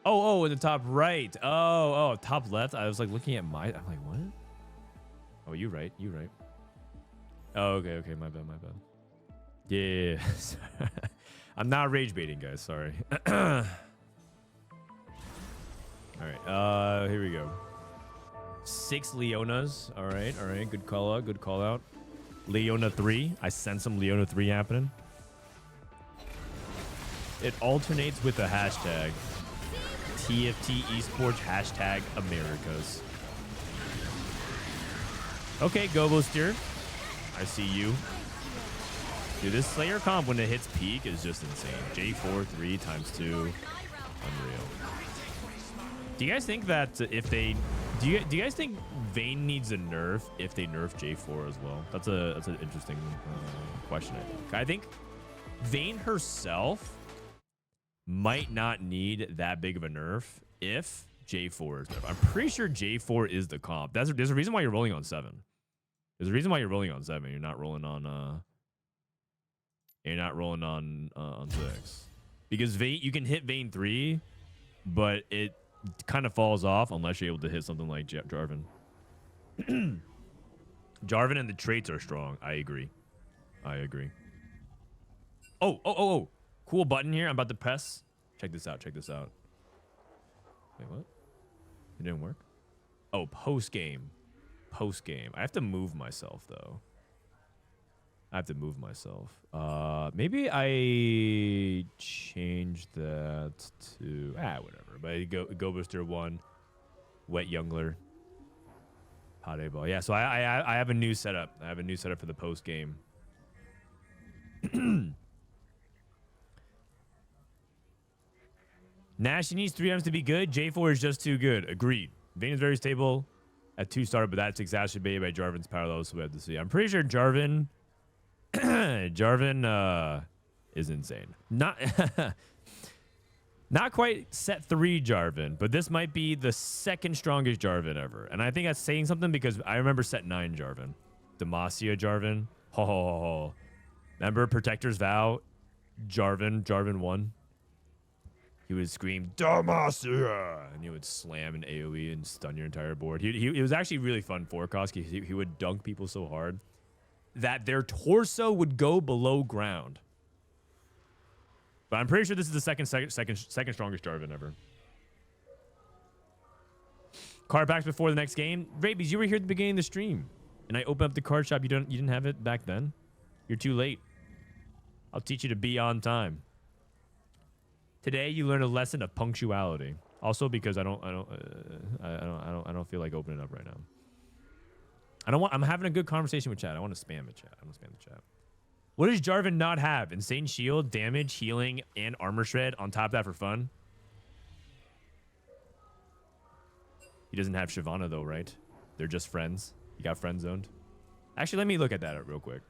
Oh, in the top right. Oh, top left. I was like looking at my. I'm like, what? Oh, you right. Oh, okay. My bad. Yeah. I'm not rage baiting, guys. Sorry. All right. Here we go. 6 Leonas. All right. Good call out. Leona 3. I sense some Leona 3 happening. It alternates with the hashtag TFT Esports hashtag Americas. Okay, Gobooster. I see you. Dude, this Slayer comp when it hits peak is just insane. J4 3 times 2. Unreal. Do you guys think that if they do you guys think Vayne needs a nerf if they nerf J4 as well? That's an interesting question. I think Vayne herself might not need that big of a nerf if J4 is nerfed. I'm pretty sure J4 is the comp. There's a reason why you're rolling on 7. There's a reason why you're rolling on 7. You're not rolling on 6. Because Vayne, you can hit Vayne 3, but it kind of falls off unless you're able to hit something like Jarvan. Jarvan and the traits are strong. I agree. Oh. Cool button here. I'm about to press. Check this out. Wait, what? It didn't work? Oh, post game. post game. I have to move myself though. I have to move myself. Maybe I change that to whatever. But Gobooster 1, Wet Youngler, Pasdebol. Yeah, so I have a new setup. I have a new setup for the post game. Nash needs 3 items to be good. J4 is just too good. Agreed. Vayne is very stable at 2-star, but that's exacerbated by Jarvan's power level, so we have to see. I'm pretty sure Jarvan is insane. Not not quite set 3 Jarvan, but this might be the second strongest Jarvan ever. And I think that's saying something because I remember set 9 Jarvan. Demacia Jarvan. Ho ho ho ho. Remember Protector's Vow? Jarvan 1. He would scream, Demacia! And he would slam an AoE and stun your entire board. It was actually really fun for Koski. He would dunk people so hard that their torso would go below ground. But I'm pretty sure this is the second strongest Jarvan ever. Card packs before the next game. Rabies, you were here at the beginning of the stream, and I opened up the card shop. You didn't have it back then. You're too late. I'll teach you to be on time. Today you learn a lesson of punctuality. Also because I don't feel like opening up right now. I'm having a good conversation with chat. I want to spam the chat. What does Jarvan not have? Insane shield, damage, healing, and armor shred on top of that for fun? He doesn't have Shyvana though, right? They're just friends. He got friend zoned. Actually, let me look at that real quick.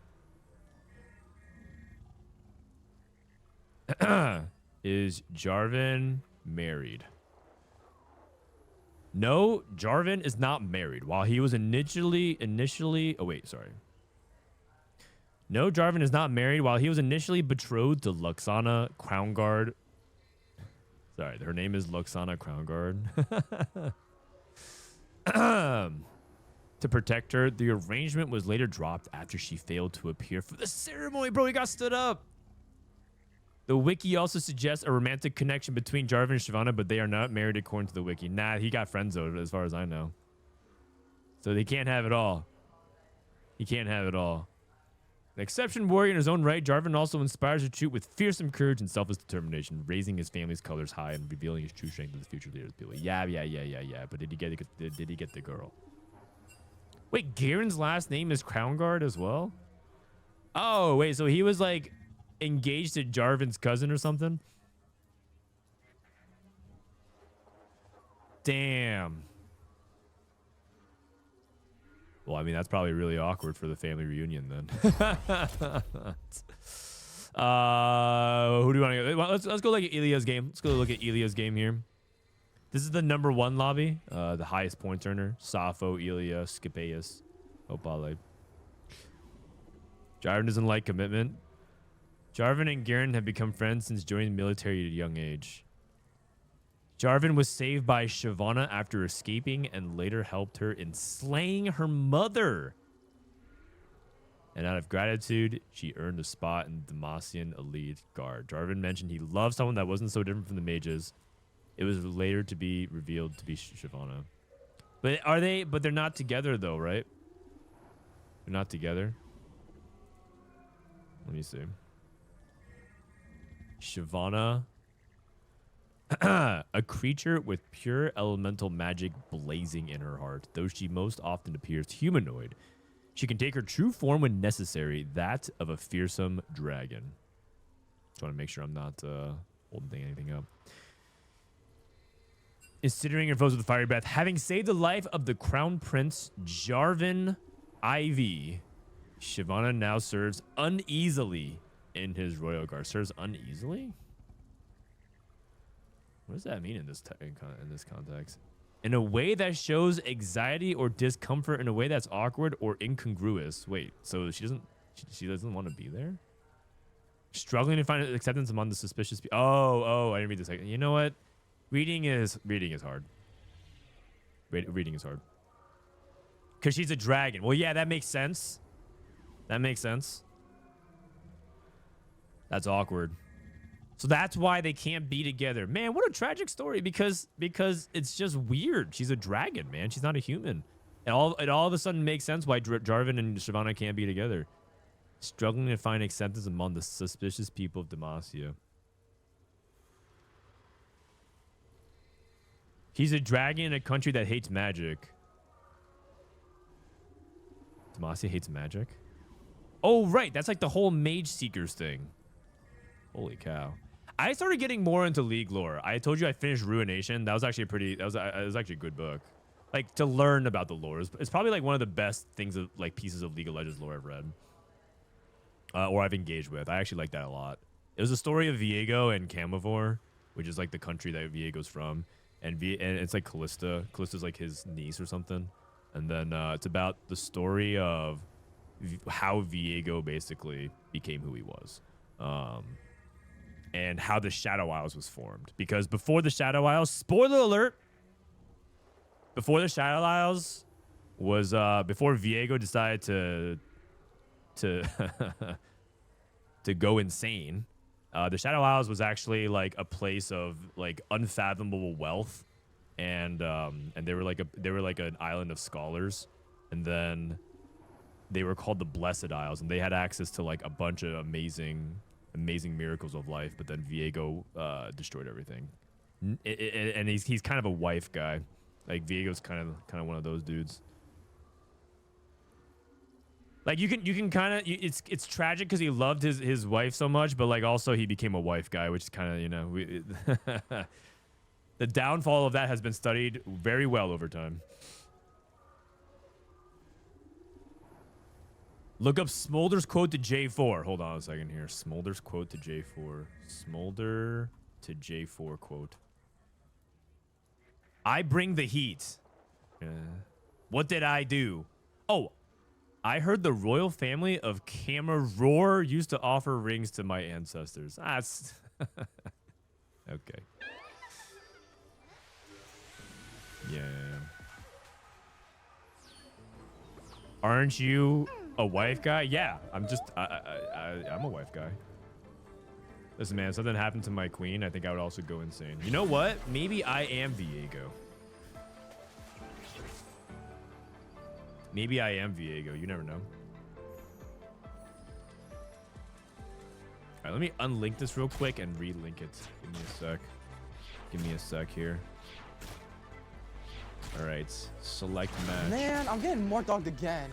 Is Jarvan married? No, Jarvan is not married. While he was initially oh wait, sorry. No, Jarvan is not married. While he was initially betrothed to Luxana Crownguard. Sorry, her name is Luxana Crownguard. To protect her, the arrangement was later dropped after she failed to appear for the ceremony. Bro, he got stood up. The wiki also suggests a romantic connection between Jarvan and Shyvana, but they are not married according to the wiki. Nah, he got friend-zoned as far as I know. So they can't have it all. He can't have it all. An exception warrior in his own right, Jarvan also inspires a troop with fearsome courage and selfless determination, raising his family's colors high and revealing his true strength to the future leaders of people. Yeah. But did he get the girl? Wait, Garen's last name is Crownguard as well? Oh, wait, so he was like engaged to Jarvan's cousin or something? Damn. Well, I mean, that's probably really awkward for the family reunion then. Who do you want to go? Let's go look at Elia's game. Let's go look at Elia's game here. This is the #1 lobby. The highest point earner. Safo, Elia, Skipaeus, Opale. Jarvan doesn't like commitment. Jarvan and Garen have become friends since joining the military at a young age. Jarvan was saved by Shyvana after escaping and later helped her in slaying her mother. And out of gratitude, she earned a spot in the Demacian elite guard. Jarvan mentioned he loved someone that wasn't so different from the mages. It was later to be revealed to be Shyvana. But they're not together though, right? They're not together. Let me see. Shyvana. A creature with pure elemental magic blazing in her heart. Though she most often appears humanoid, she can take her true form when necessary, that of a fearsome dragon. Just want to make sure I'm not holding anything up. Considering her foes with the fiery breath, having saved the life of the crown prince Jarvan IV, Shyvana now serves uneasily in his royal guard. Serves uneasily? What does that mean in this context? In a way that shows anxiety or discomfort, in a way that's awkward or incongruous. Wait, so she doesn't want to be there? Struggling to find acceptance among the suspicious people. Oh, I didn't read this. You know what? Reading is hard. Reading is hard. Because she's a dragon. Well, yeah, that makes sense. That's awkward. So that's why they can't be together. Man, what a tragic story, because it's just weird. She's a dragon, man. She's not a human. It all of a sudden makes sense why Jarvan and Shyvana can't be together. Struggling to find acceptance among the suspicious people of Demacia. He's a dragon in a country that hates magic. Demacia hates magic? Oh, right. That's like the whole Mage Seekers thing. Holy cow. I started getting more into League lore. I told you I finished Ruination. That was actually it was actually a good book. Like, to learn about the lore. It's probably like one of the best things of like pieces of League of Legends lore I've read. Or I've engaged with. I actually like that a lot. It was a story of Viego and Camivore, which is like the country that Viego's from. And it's like Callista. Callista's like his niece or something. And then it's about the story of how Viego basically became who he was. And how the Shadow Isles was formed. Because before the Shadow Isles, spoiler alert, before the Shadow Isles was, before Viego decided to go insane, the Shadow Isles was actually like a place of like unfathomable wealth. And they were like an island of scholars. And then they were called the Blessed Isles, and they had access to like a bunch of amazing miracles of life, but then Viego destroyed everything. And he's kind of a wife guy. Like Viego's kind of one of those dudes. Like you can kind of it's tragic because he loved his wife so much, but like also he became a wife guy, which is kind of, you know, the downfall of that has been studied very well over time. Look up Smolder's quote to J4. Hold on a second here. Smolder's quote to J4. Smolder to J4 quote. I bring the heat. What did I do? Oh, I heard the royal family of Camaror used to offer rings to my ancestors. That's okay. Yeah. Aren't you a wife guy? Yeah, I'm a wife guy. Listen, man, if something happened to my queen, I think I would also go insane. You know what? Maybe I am Viego. Maybe I am Viego. You never know. All right, let me unlink this real quick and relink it. Give me a sec. Give me a sec here. All right, select match. Man, I'm getting more dogged again.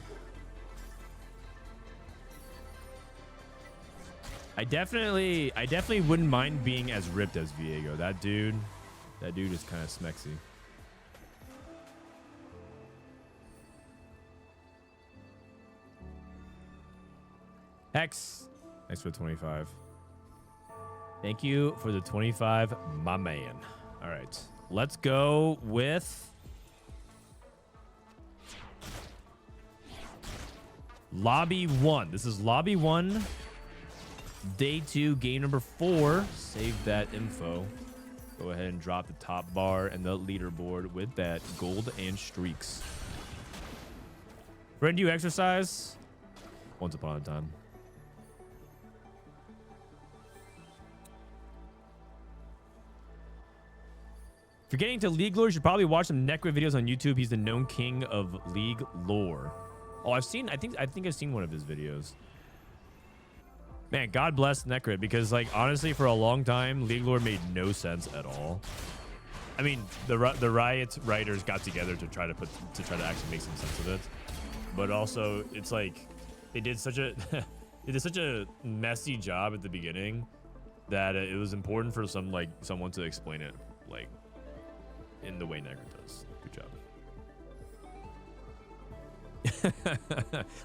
I definitely wouldn't mind being as ripped as Viego. That dude is kind of smexy. Hex, thanks for the 25. Thank you for the 25, my man. All right, let's go with Lobby 1. This is Lobby 1. Day 2, game number 4. Save that info. Go ahead and drop the top bar and the leaderboard with that gold and streaks. When do you exercise? Once upon a time. If you're getting to League lore, you should probably watch some Necrit videos on YouTube. He's the known king of League lore. Oh, I think I've seen one of his videos. Man, God bless Necrit, because like honestly, for a long time, League lore made no sense at all. I mean, the Riot writers got together to try to actually make some sense of it, but also it's like they did such a messy job at the beginning that it was important for someone to explain it like in the way Necrit does. Good job.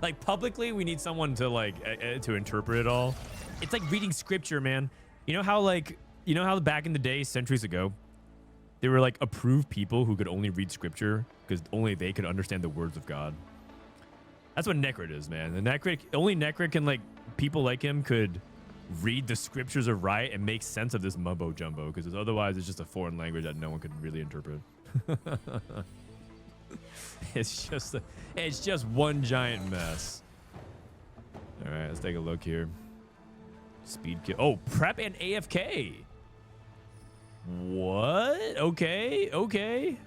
Like publicly, we need someone to to interpret it all. It's like reading scripture, man. You know how back in the day, centuries ago, there were like approved people who could only read scripture because only they could understand the words of God. That's what Necrit is, man. Only Necrit can people like him could read the scriptures of Riot and make sense of this mumbo jumbo, because otherwise it's just a foreign language that no one could really interpret. It's just one giant mess. All right, let's take a look here. Speed kill. Oh, prep and AFK. What? Okay.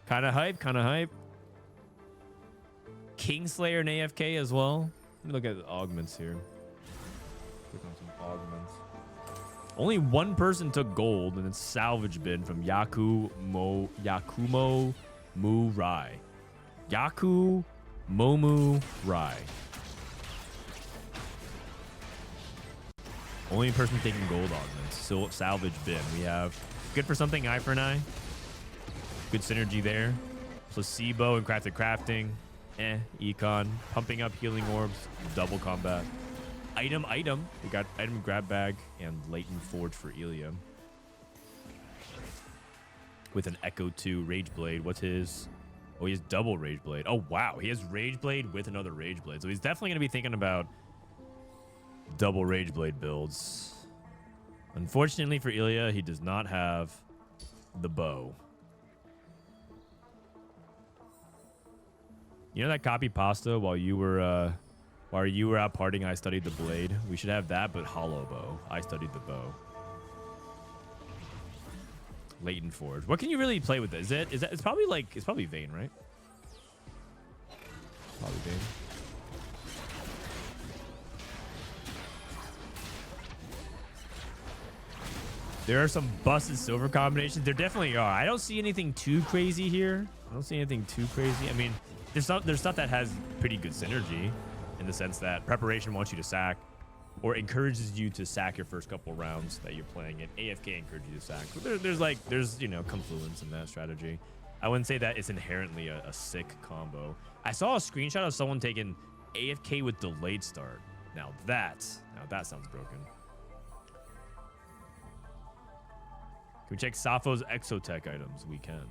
Kind of hype. Kingslayer and AFK as well. Let me look at the augments here. Click on some augments. Only one person took gold, and it's salvage bin from Yakumo Mu Rai. Yaku Momu Rai. Only person taking gold augments. So salvage bin. We have good for something, eye for an eye. Good synergy there. Placebo and crafting. Econ. Pumping up healing orbs. Double combat. Item. We got item grab bag and latent forge for Elia. With an Echo 2 Rage Blade. What's his? Oh, he has double Rage Blade. Oh, wow. He has Rage Blade with another Rage Blade. So he's definitely going to be thinking about double Rage Blade builds. Unfortunately for Elia, he does not have the bow. You know that copy pasta while you were out partying, I studied the blade. We should have that, but hollow bow. I studied the bow. Latent forge. What can you really play with this? It's probably Vayne, right? Probably Vayne. There are some busted silver combinations. There definitely are. I don't see anything too crazy here. I mean, there's stuff that has pretty good synergy in the sense that preparation wants you to sack or encourages you to sack your first couple rounds that you're playing it. AFK encourages you to sack. But there's confluence in that strategy. I wouldn't say that it's inherently a sick combo. I saw a screenshot of someone taking AFK with delayed start. Now that sounds broken. Can we check Sappho's Exotech items? We can.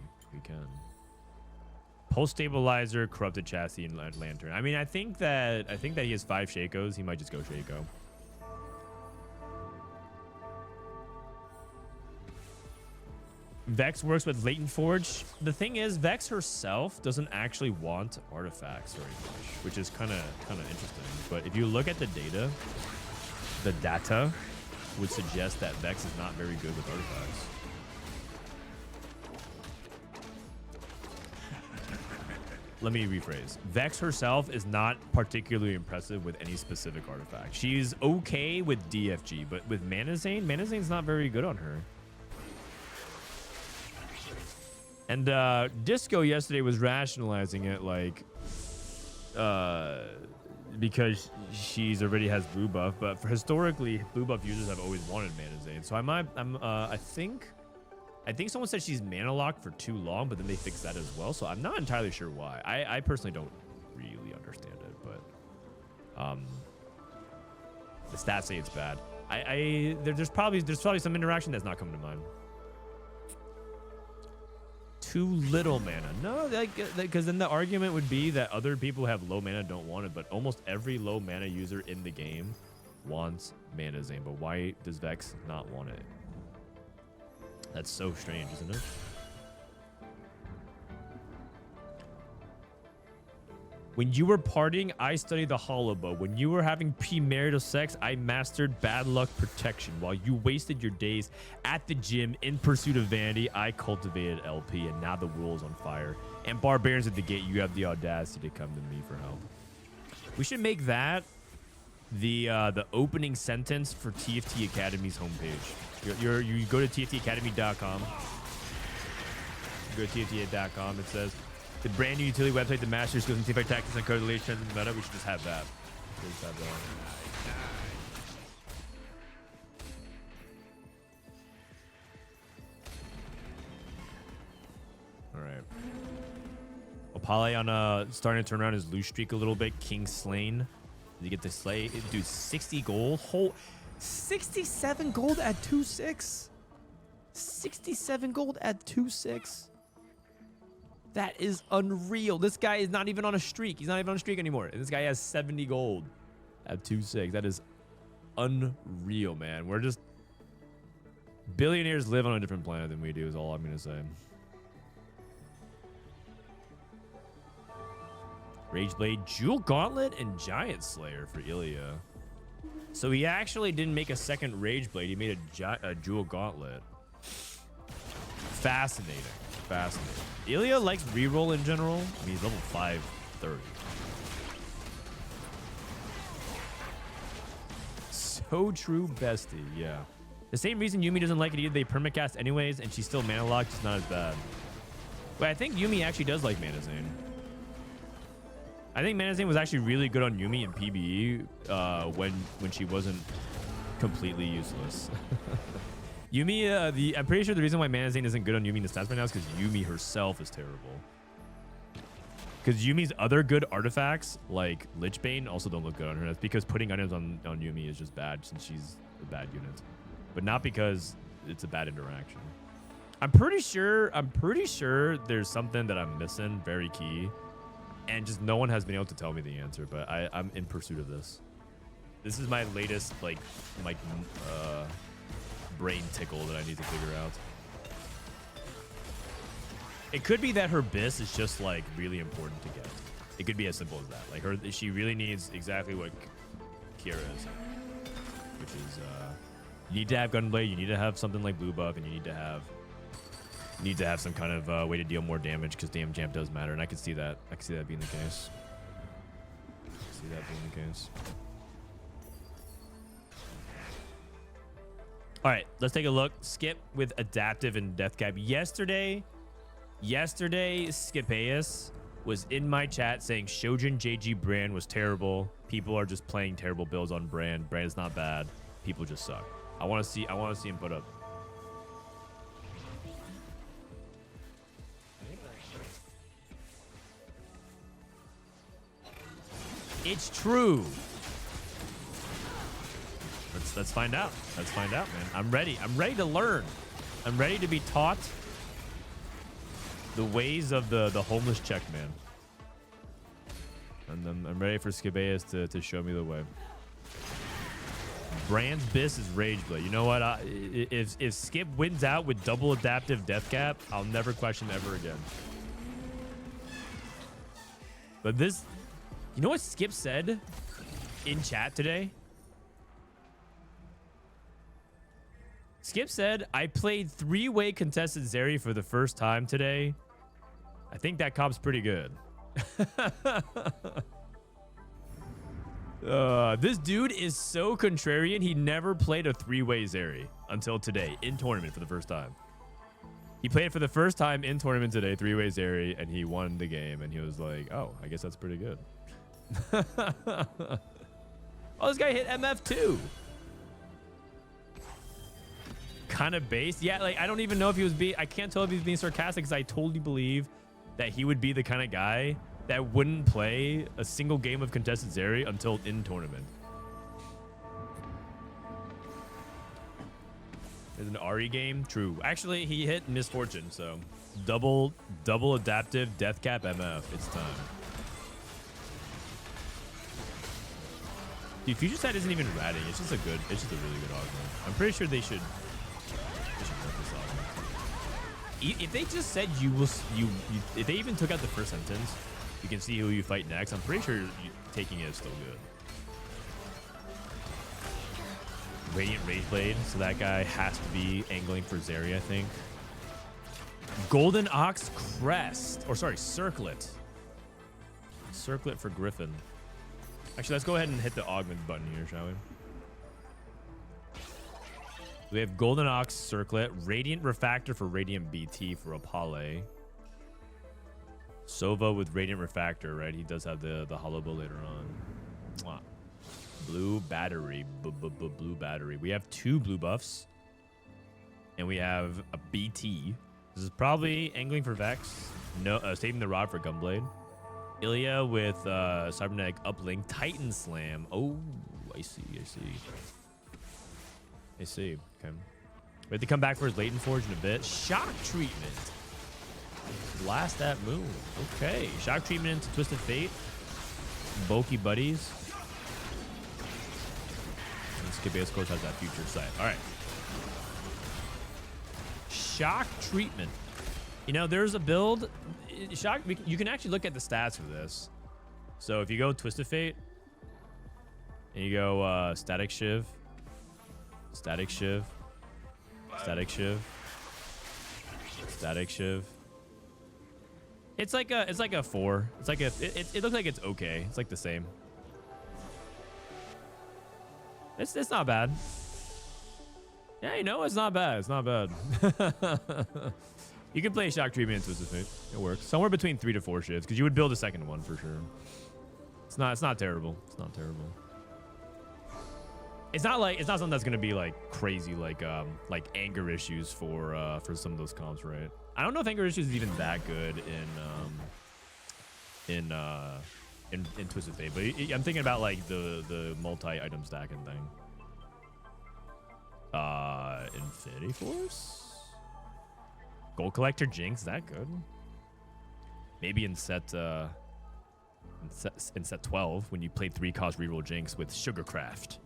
Pulse Stabilizer, Corrupted Chassis, and Lantern. I mean, I think that he has 5 Shakos. He might just go Shako. Vex works with Latent Forge. The thing is, Vex herself doesn't actually want artifacts very much, which is kind of interesting. But if you look at the data would suggest that Vex is not very good with artifacts. Let me rephrase. Vex herself is not particularly impressive with any specific artifact. She's okay with DFG, but with Manazane's not very good on her. And Disco yesterday was rationalizing it because she's already has blue buff, but historically blue buff users have always wanted Manazane. So I think someone said she's mana locked for too long, but then they fixed that as well. So I'm not entirely sure why. I personally don't really understand it, but the stats say it's bad. There's probably some interaction that's not coming to mind. Too little mana. No, because then the argument would be that other people who have low mana don't want it, but almost every low mana user in the game wants Manazane. But why does Vex not want it? That's so strange, isn't it? When you were partying, I studied the hollow bow. When you were having premarital sex, I mastered bad luck protection. While you wasted your days at the gym in pursuit of vanity, I cultivated LP, and now the world is on fire. And barbarians at the gate, you have the audacity to come to me for help. We should make that the opening sentence for TFT Academy's homepage. You go to tftacademy.com. Go to tft.com. It says the brand new utility website that masters skills and teamfight tactics and code latest trends in the meta. We should just have that. All right. Opale on starting to turn around his loose streak a little bit. King slain. Did he get to slay? Dude, 60 gold. 67 gold at 2-6. 67 gold at 2-6. That is unreal. This guy is not even on a streak. He's not even on a streak anymore. And this guy has 70 gold at 2-6. That is unreal, man. We're just... Billionaires live on a different planet than we do is all I'm going to say. Rageblade, Jewel Gauntlet, and Giant Slayer for Elia. So he actually didn't make a second Rageblade. He made a Jewel Gauntlet. Fascinating. Elia likes reroll in general. I mean, he's level 530. true bestie. Yeah. The same reason Yuumi doesn't like it either. They permacast anyways, and she's still mana locked. It's not as bad. Wait, I think Yuumi actually does like Manazane. I think Manazane was actually really good on Yuumi in PBE when she wasn't completely useless. Yuumi, I'm pretty sure the reason why Manazane isn't good on Yuumi in the stats right now is because Yuumi herself is terrible. Because Yumi's other good artifacts, like Lichbane, also don't look good on her. That's because putting items on Yuumi is just bad since she's a bad unit. But not because it's a bad interaction. I'm pretty sure there's something that I'm missing, very key. And just no one has been able to tell me the answer, but I'm in pursuit of this. This is my latest, brain tickle that I need to figure out. It could be that her bis is just like really important to get. It could be as simple as that. Like she really needs exactly what Kira is, which is you need to have Gunblade, you need to have something like Blue Buff, and you need to have some kind of way to deal more damage because damn jam does matter, and I can see that. I can see that being the case. All right, let's take a look. Skip with adaptive and death cap. Yesterday, Skipaeus was in my chat saying Shojin JG Brand was terrible. People are just playing terrible builds on Brand. Brand is not bad. People just suck. I want to see him put up. It's true. Let's find out. Let's find out, man. I'm ready. I'm ready to learn. I'm ready to be taught the ways of the homeless check man. And then I'm ready for Skipaeus to show me the way. Brand's Biss is Rageblade. You know what? If Skip wins out with double adaptive death cap, I'll never question ever again. But this, you know what Skip said in chat today? Skip said, I played 3-way contested Zeri for the first time today. I think that comp's pretty good. This dude is so contrarian. He never played a 3-way Zeri until today in tournament for the first time. He played it for the first time in tournament today, 3-way Zeri, and he won the game. And he was like, oh, I guess that's pretty good. Oh, this guy hit MF too. Kind of base. Yeah, like I don't even know if he was I can't tell if he's being sarcastic because I totally believe that he would be the kind of guy that wouldn't play a single game of contested Zeri until in tournament. There's an Ari game. True. Actually, he hit Misfortune, so double adaptive death cap MF. It's time. Dude, Future Sight isn't even ratting. It's just a really good augment. I'm pretty sure they should work this augment. If they just said if they even took out the first sentence, you can see who you fight next. I'm pretty sure taking it is still good. Radiant Rageblade, so that guy has to be angling for Zeri, I think. Golden Ox Crest, or sorry, Circlet. Circlet for Griffin. Actually, let's go ahead and hit the augment button here, shall we? We have Golden Ox Circlet, Radiant Refactor for Radiant BT for Opale. Sova with Radiant Refactor, right? He does have the Hollow Bow later on. Mwah. Blue Battery. Blue Battery. We have 2 blue buffs. And we have a BT. This is probably angling for Vex. No, saving the rod for Gunblade. Elia with Cybernetic Uplink. Titan Slam. Oh, I see. Okay. We have to come back for his Latent Forge in a bit. Shock Treatment. Blast that move. Okay. Shock Treatment into Twisted Fate. Bulky Buddies. And Skipaeus, of course, has that Future Sight. All right. Shock Treatment. You know, there's a build. You can actually look at the stats for this. So if you go Twisted Fate, and you go Static Shiv, Static Shiv, Static Shiv, Static Shiv. It's like a 4. It's like it looks like it's okay. It's like the same. It's not bad. Yeah, you know, it's not bad. It's not bad. You can play Shock Treatment and Twisted Fate. It works. Somewhere between 3 to 4 shifts, because you would build a second one for sure. It's not terrible. It's not terrible. It's not something that's gonna be like crazy, like anger issues for some of those comps, right? I don't know if anger issues is even that good in Twisted Fate, but I'm thinking about like the multi-item stacking thing. Infinity Force, Gold Collector Jinx, is that good? Maybe in set 12 when you played 3-cost reroll Jinx with Sugarcraft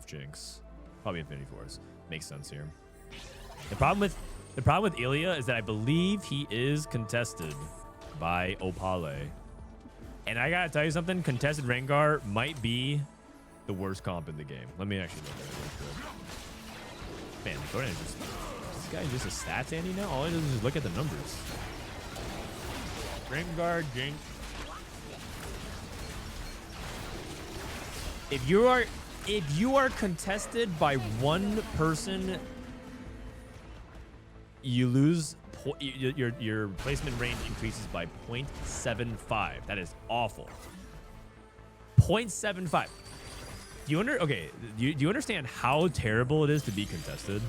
Jinx, probably Infinity Force. Makes sense here. The problem with Elia is that I believe he is contested by Opale. And I gotta tell you something, contested Rengar might be the worst comp in the game. Let me actually look at it real quick. Man, Frodan is just, this guy is just a stats Andy now? All I do is just look at the numbers. Rengar, Ging. If you are contested by one person, you lose. Your placement range increases by 0.75. That is awful. 0.75. Do you understand how terrible it is to be contested?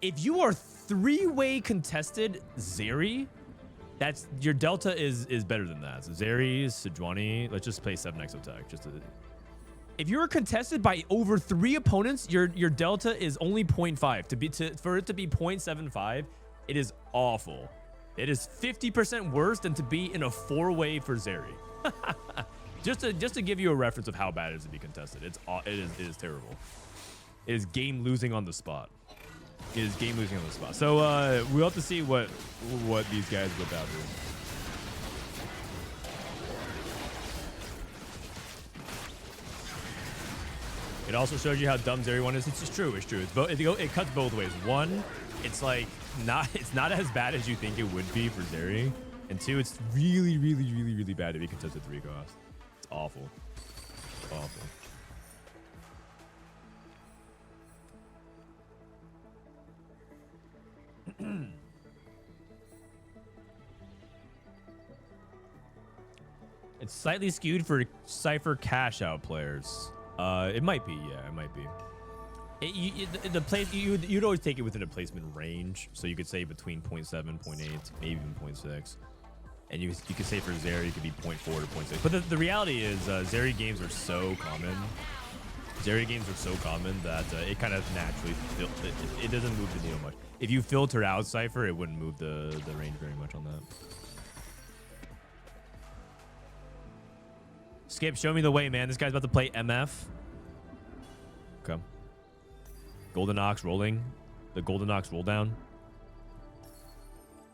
If you are 3-way contested Zeri, that's your delta is better than that. So Zeri, Sejuani, let's just play 7 Exotech. If you're contested by over 3 opponents, your delta is only 0.5. For it to be 0.75, it is awful. It is 50% worse than to be in a 4-way for Zeri. just to give you a reference of how bad it is to be contested. It is terrible. It is game losing on the spot. It is game losing on the spot. So we'll have to see what these guys whip out here. It also shows you how dumb Zeri 1 is. It's just true. It's true. It cuts both ways. 1, it's like it's not as bad as you think it would be for Zeri. And 2, it's really, really, really, really bad to be contested 3 cost. It's awful. It's awful. It's slightly skewed for Cypher cash out players. It might be, yeah, it might be. You'd always take it within a placement range, so you could say between 0.7, 0.8, maybe even 0.6, and you could say for Zeri it could be 0.4 to 0.6. But the reality is, Zeri games are so common. Zeri games are so common that it kind of naturally it doesn't move the needle much. If you filter out Cypher, it wouldn't move the range very much on that. Skip, show me the way, man. This guy's about to play MF. Okay. Golden Ox rolling. The Golden Ox roll down.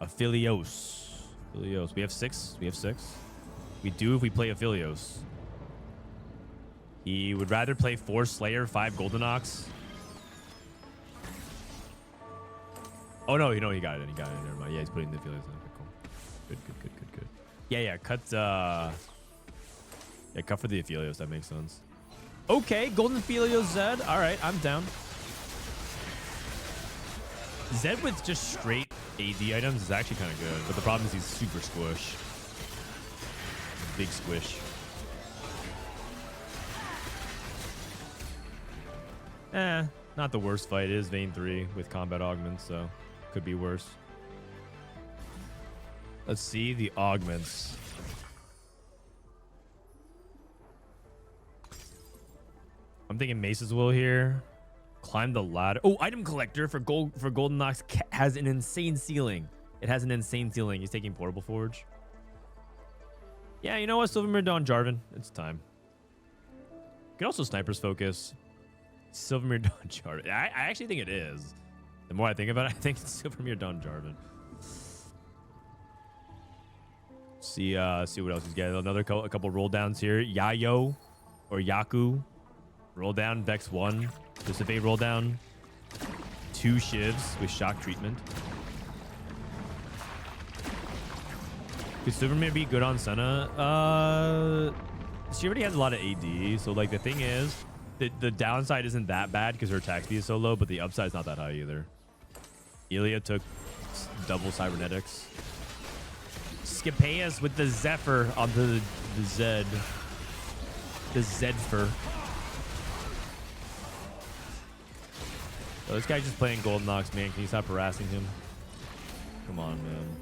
Aphelios. We have 6. We do if we play Aphelios. He would rather play 4 Slayer, 5 Golden Ox. Oh, no, he got it. Never mind. Yeah, he's putting the Aphelios in. Okay, cool. Good. Yeah, cut... Yeah, cut for the Aphelios. That makes sense. Okay, Golden Aphelios Zed. All right, I'm down. Zed with just straight AD items is actually kind of good, but the problem is he's super squish. Big squish. Not the worst fight. It is Vayne 3 with combat augments, so could be worse. Let's see the augments. I'm thinking Mace's Will here. Climb the ladder. Oh, item collector for Golden Ox has an insane ceiling. It has an insane ceiling. He's taking Portable Forge. Yeah, you know what? Silvermere Dawn Jarvan. It's time. You can also Sniper's Focus. Silvermere Dawn Jarvan. I actually think it is. The more I think about it, I think it's Silvermere Dawn Jarvan. See what else he's got. A couple roll downs here. Yayo or Yaku. Roll down, Vex 1. Dissipate roll down. 2 Shivs with shock treatment. Could Silvermere be good on Senna? she already has a lot of AD. So like the thing is, the downside isn't that bad because her attack speed is so low, but the upside's not that high either. Elia took double cybernetics. Skipaeus with the Zephyr onto the Zed. The Zedfer. Oh, this guy's just playing Golden Ox, man. Can you stop harassing him? Come on, man.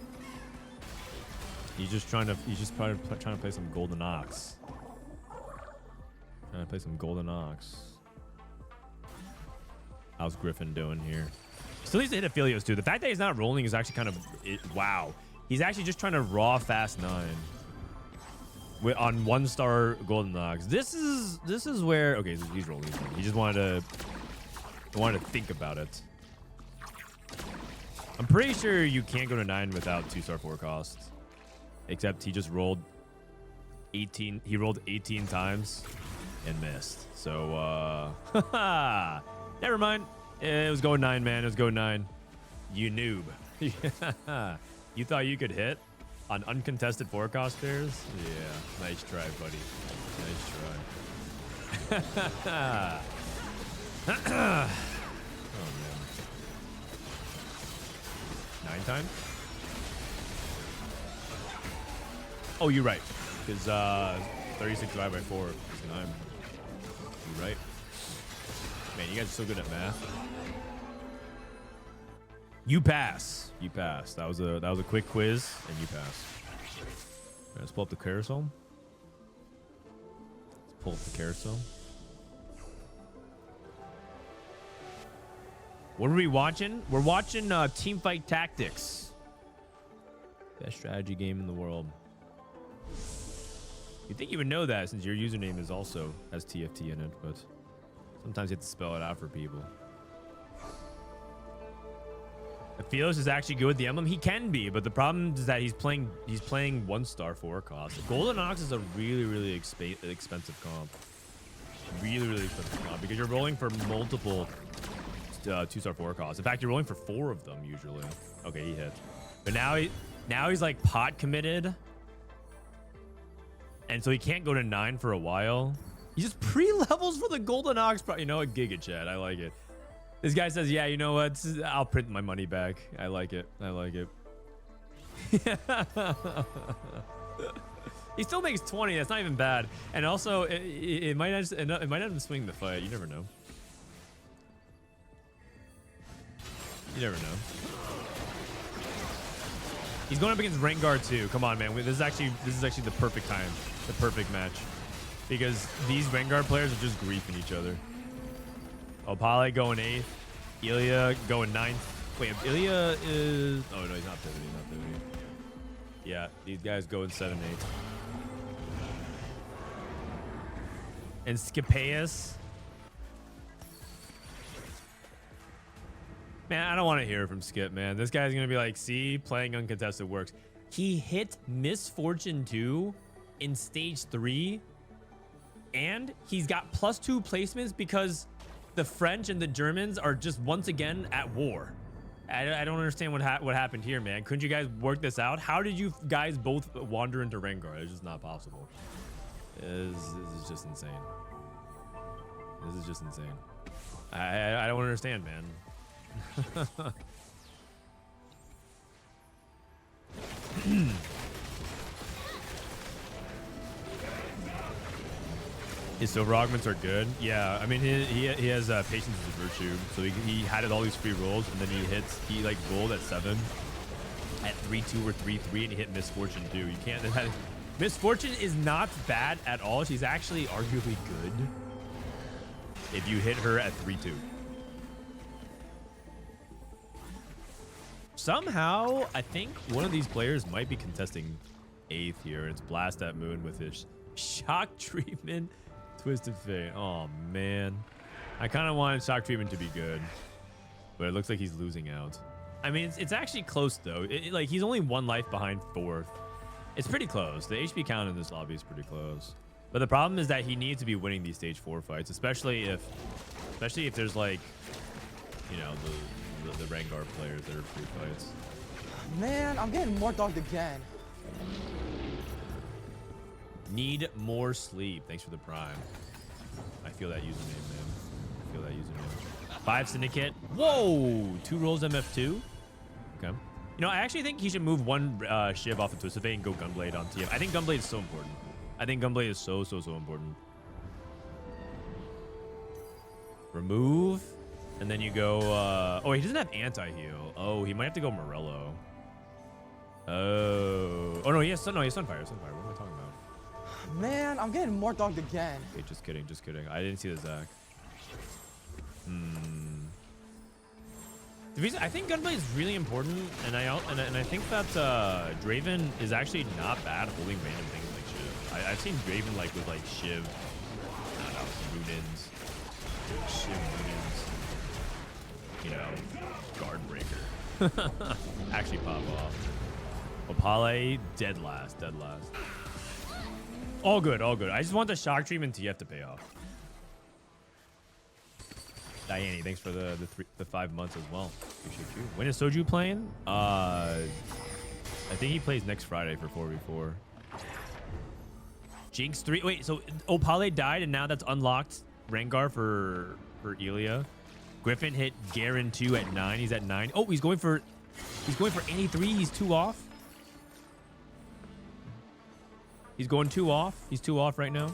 He's just trying to play some Golden Ox. Trying to play some Golden Ox. How's Griffin doing here? Still needs to hit Aphelios too. The fact that he's not rolling is actually kind of wow. He's actually just trying to raw fast 9 on 1-star Golden Ox. This is where okay, so he's rolling. He just wanted to think about it. I'm pretty sure you can't go to 9 without 2-star forecast. Except he just rolled 18. He rolled 18 times and missed. So never mind. It was going 9, man. It was going 9. You noob. You thought you could hit on uncontested forecast pairs? Yeah. Nice try, buddy. Nice try. Oh, man. 9 times? Oh, you're right. Because 36 divided by 4 is 9. You're right. Man, you guys are so good at math. You pass. You pass. That was a quick quiz, and you pass. Right, let's pull up the carousel. Let's pull up the carousel. What are we watching? We're watching Teamfight Tactics. Best strategy game in the world. You'd think you would know that since your username is also has TFT in it, but sometimes you have to spell it out for people. Aphelios is actually good with the emblem. He can be, but the problem is that he's playing 1-star forecast. Golden Ox is a really expensive comp. Really expensive comp because you're rolling for multiple 2-star forecasts. In fact, you're rolling for 4 of them usually. Okay, he hit. But now he's like pot committed. And so he can't go to 9 for a while. He just pre-levels for the Golden Ox. You know what? Giga chat. I like it. This guy says, yeah, you know what? I'll print my money back. I like it. I like it. He still makes 20. That's not even bad. And also, it might not even swing the fight. You never know. You never know. He's going up against Rengar too. Come on, man. This is actually the perfect time. The perfect match. Because these Rengar players are just griefing each other. Opale going 8th. Elia going 9th. Wait, Elia is... Oh, no, he's not pivoting. Not pivoting. Yeah, these guys going 7th, 8th. And Skipaeus. Man, I don't want to hear from Skip, man. This guy's going to be like, see, playing uncontested works. He hit Misfortune 2 in stage 3. And he's got +2 placements because the French and the Germans are just once again at war. I don't understand what happened here, man. Couldn't you guys work this out? How did you guys both wander into Rengar? It's just not possible. This is just insane. This is just insane. I don't understand, man. His silver augments are good. Yeah, I mean he has patience is a virtue, so he had all these free rolls, and then he like rolled at 7, at 3-2 or 3-3, and he hit Misfortune 2. You can't. Misfortune is not bad at all. She's actually arguably good if you hit her at 3-2. Somehow, I think one of these players might be contesting 8th here. It's Blast at Moon with his shock treatment. Twisted Fate. Oh, man. I kind of wanted shock treatment to be good, but it looks like he's losing out. I mean, it's actually close, though. Like, he's only 1 life behind 4th. It's pretty close. The HP count in this lobby is pretty close. But the problem is that he needs to be winning these stage 4 fights, especially if there's, like, you know, the Rengar players that are free fights. Man, I'm getting more dogged again. Need more sleep. Thanks for the prime. I feel that username, man. I feel that username. 5 Syndicate. Whoa! 2 rolls MF2. Okay. You know, I actually think he should move 1 Shiv off of Twisted Fate and go Gunblade on TF. I think Gunblade is so important. I think Gunblade is so important. Remove. And then you go... oh, he doesn't have anti-heal. Oh, he might have to go Morello. Oh. Oh, no, he has Sunfire. Sunfire. What am I talking about? Man, I'm getting more dogged again. Okay, just kidding. I didn't see the Zac. The reason I think Gunblade is really important, and I think that Draven is actually not bad holding random things like Shiv. I've seen Draven like with like Shiv, I don't know, Runins, Shiv Runins, you know, Guard Breaker. Actually pop off. Opale, dead last. All good. I just want the shock treatment TF to pay off. Diane, thanks for the 5 months as well. Appreciate you. When is Soju playing? I think he plays next Friday for 4v4. Jinx 3. Wait, so Opale died and now that's unlocked Rengar for Elia. Griffin hit Garen 2 at 9. He's at 9. Oh, he's going for any 3. He's 2 off. He's going 2 off. He's 2 off right now.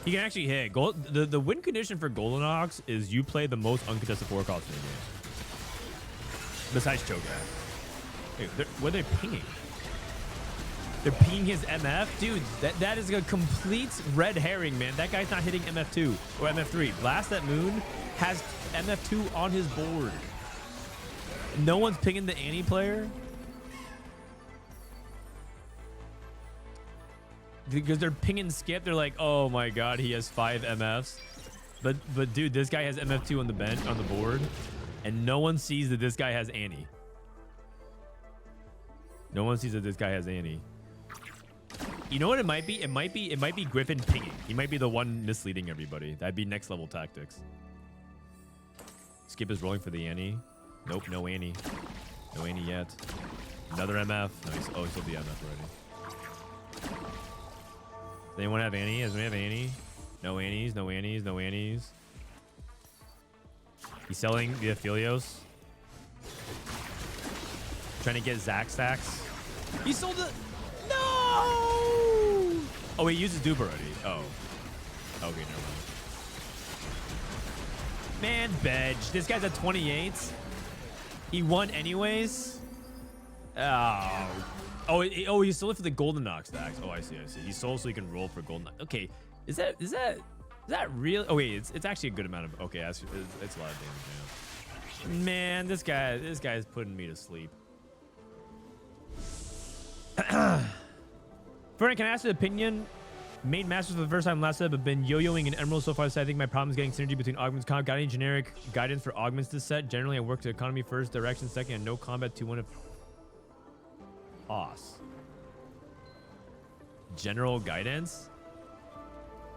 He can actually hit. The win condition for Golenox is you play the most uncontested 4 cost in the game. Besides Cho'Gath. Hey, what are they pinging? They're pinging his MF? Dude, that is a complete red herring, man. That guy's not hitting MF2 or MF3. Blast That Moon has MF2 on his board. No one's pinging the Annie player? Because they're pinging Skip, they're like, oh my god, he has 5 MFs. But dude, this guy has MF2 on the bench, on the board, and no one sees that this guy has Annie. No one sees that this guy has Annie. You know what it might be? It might be Griffin pinging. He might be the one misleading everybody. That'd be next level tactics. Skip is rolling for the Annie. Nope, no Annie. No Annie yet. Another MF. No, he sold the MF already. Does anyone have Annie? Does anyone have Annie? No Annies, no Annies, no Annies. He's selling the Aphelios. Trying to get Zac stacks. He sold it. No! Oh, he uses dupe already. Oh. Okay, never mind. Man, Bedge. This guy's at 28. He won anyways. Oh. Oh, he sold it for the Golenox stacks. Oh, I see. He sold so he can roll for Golden. Okay, is that real? Oh wait, it's actually a good amount of. Okay, it's a lot of damage now. Man, this guy's putting me to sleep. Frodan, can I ask an opinion? Made Masters for the first time last set, but been yo-yoing in Emerald so far. So I think my problem is getting synergy between augments. Got any generic guidance for augments this set? Generally, I work to economy first, direction second, and no combat 2-1 of Toss. General guidance?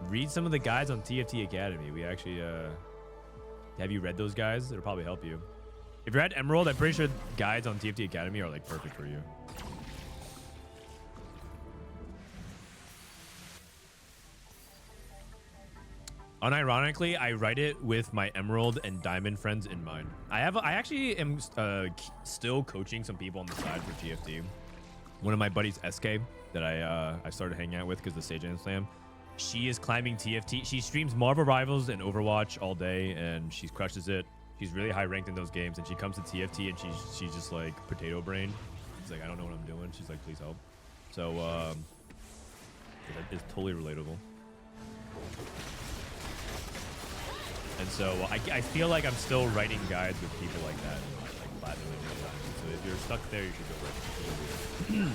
Read some of the guides on TFT Academy. We actually, have you read those guys? It'll probably help you. If you're at Emerald, I'm pretty sure guides on TFT Academy are like perfect for you. Unironically, I write it with my Emerald and Diamond friends in mind. I actually am still coaching some people on the side for TFT. One of my buddies, SK, that I started hanging out with because the Sage and Slam, she is climbing TFT. She streams Marvel Rivals and Overwatch all day, and she crushes it. She's really high ranked in those games, and she comes to TFT and she's just like potato brain. She's like, I don't know what I'm doing. She's like, please help. So that is totally relatable. And so I feel like I'm still writing guides with people like that, like platinum. So if you're stuck there, you should go right.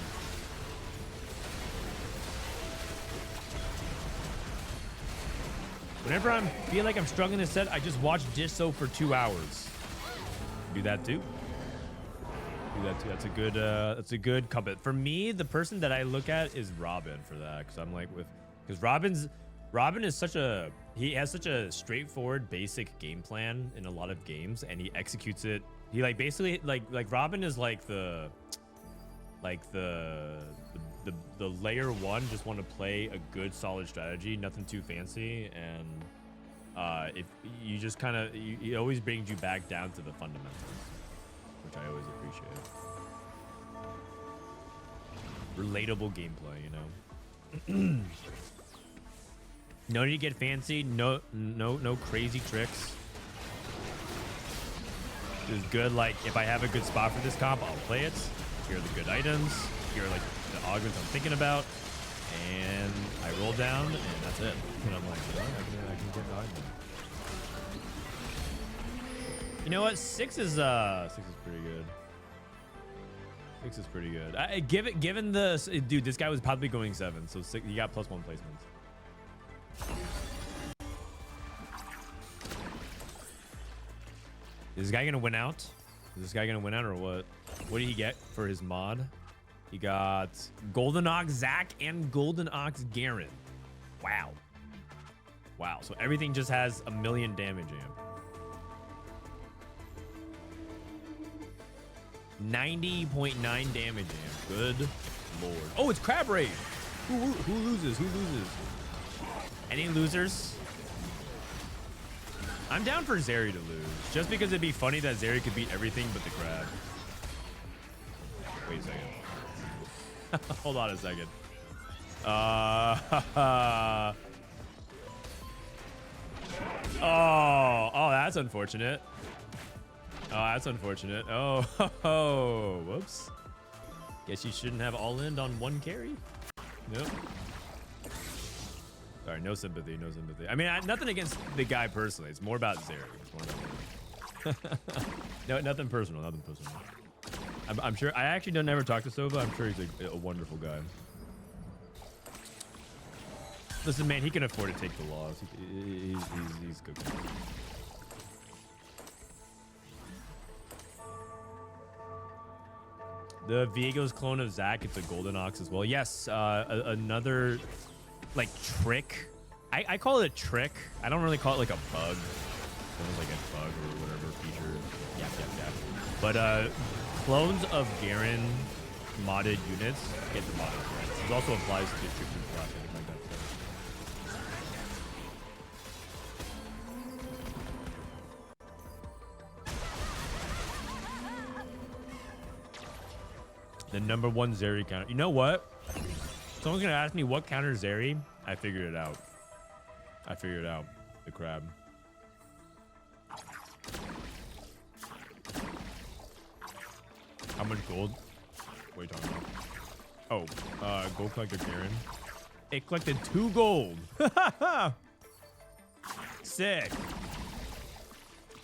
Whenever I feel like I'm struggling to set, I just watch Disso for 2 hours. Do that too. That's a good cup. For me, the person that I look at is Robin for that, because I'm like because Robin is he has such a straightforward, basic game plan in a lot of games, and he executes it He like basically like Robin is like the layer one, just want to play a good solid strategy, nothing too fancy, and if you just kind of it always brings you back down to the fundamentals, which I always appreciate. Relatable gameplay, you know. No need to get fancy, no crazy tricks. Just good, like if I have a good spot for this comp, I'll play it. Here are the good items. Here are like the augments I'm thinking about, and I roll down, and that's it. And I'm like, well, I can get the augment. You know what? 6 is pretty good. 6 is pretty good. Given the dude, this guy was probably going 7, so 6, he got +1 placements. Is this guy gonna win out? Is this guy gonna win out or what? What did he get for his mod? He got Golden Ox Zac and Golden Ox Garen. Wow. Wow. So everything just has 1,000,000 damage amp. 90.9 damage amp. Good lord. Oh, it's Crab Rave. Who loses? Who loses? Any losers? I'm down for Zeri to lose, just because it'd be funny that Zeri could beat everything but the crab. Wait a second. Hold on a second. Oh, that's unfortunate. Oh, that's unfortunate. Oh, whoops. Guess you shouldn't have all in on one carry. Nope. Sorry, no sympathy, no sympathy. I mean, nothing against the guy personally. It's more about Zeri. No, nothing personal, nothing personal. I'm sure. I actually don't ever talk to Sova. I'm sure he's a wonderful guy. Listen, man, he can afford to take the loss. He's good. The Viego's clone of Zac, it's a Golden Ox as well. Yes, another like trick. I call it a trick. I don't really call it like a bug. It's like a bug or whatever feature. Yeah. But clones of Garen modded units get the modded threats. It also applies to tricks and flash, anything like that. The #1 Zeri counter. You know what? Someone's gonna ask me what counters Zeri. I figured it out. The crab. How much gold? What are you talking about? Oh, gold collector Garen. It collected 2 gold. Sick.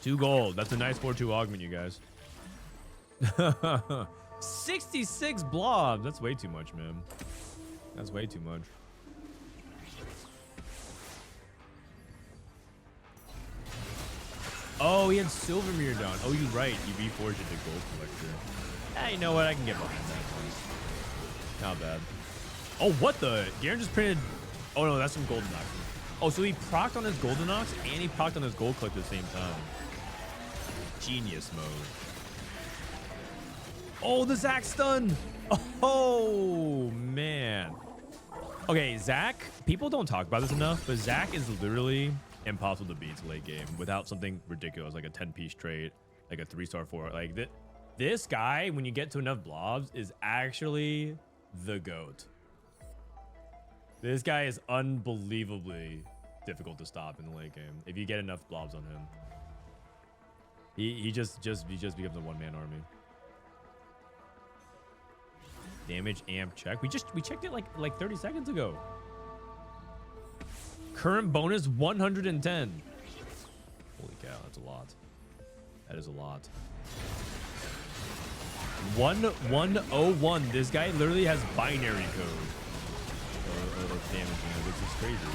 2 gold. That's a nice 4-2 augment, you guys. 66 blobs. That's way too much, man. That's way too much. Oh, he had Silvermere down. Oh, you're right. He reforged it to Gold Collector. You know what? I can get behind that one. Not bad. Oh, what the? Garen just printed... Oh, no, that's from Golden Ox. Oh, so he procced on his Golden Ox and he procced on his Gold Collector at the same time. Genius mode. Oh, the Zac stun. Oh, man. Okay, Zac, people don't talk about this enough, but Zac is literally impossible to beat late game without something ridiculous like a 10-piece trait, like a 3-star 4. Like this guy, when you get to enough blobs, is actually the GOAT. This guy is unbelievably difficult to stop in the late game if you get enough blobs on him. He just becomes a one-man army. Damage amp check. We checked it like 30 seconds ago. Current bonus 110. Holy cow, that's a lot. That is a lot. 1101. This guy literally has binary code of damage, which is crazy.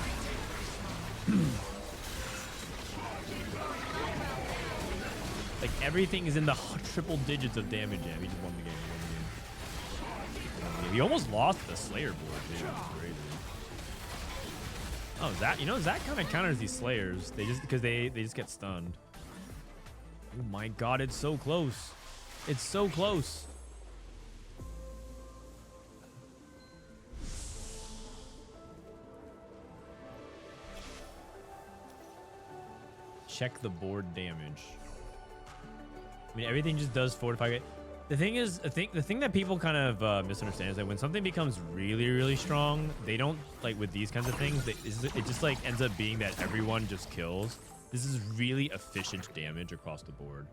Like everything is in the triple digits of damage. Yeah, he just won the game. He almost lost the Slayer board, dude. That's crazy. Oh, Zac, Zac kind of counters these Slayers. They just because they just get stunned. Oh my god, it's so close. It's so close. Check the board damage. I mean, everything just does 4 to 5. The thing is, the thing that people kind of misunderstand is that when something becomes really, really strong, they don't, like with these kinds of things, it just like ends up being that everyone just kills. This is really efficient damage across the board.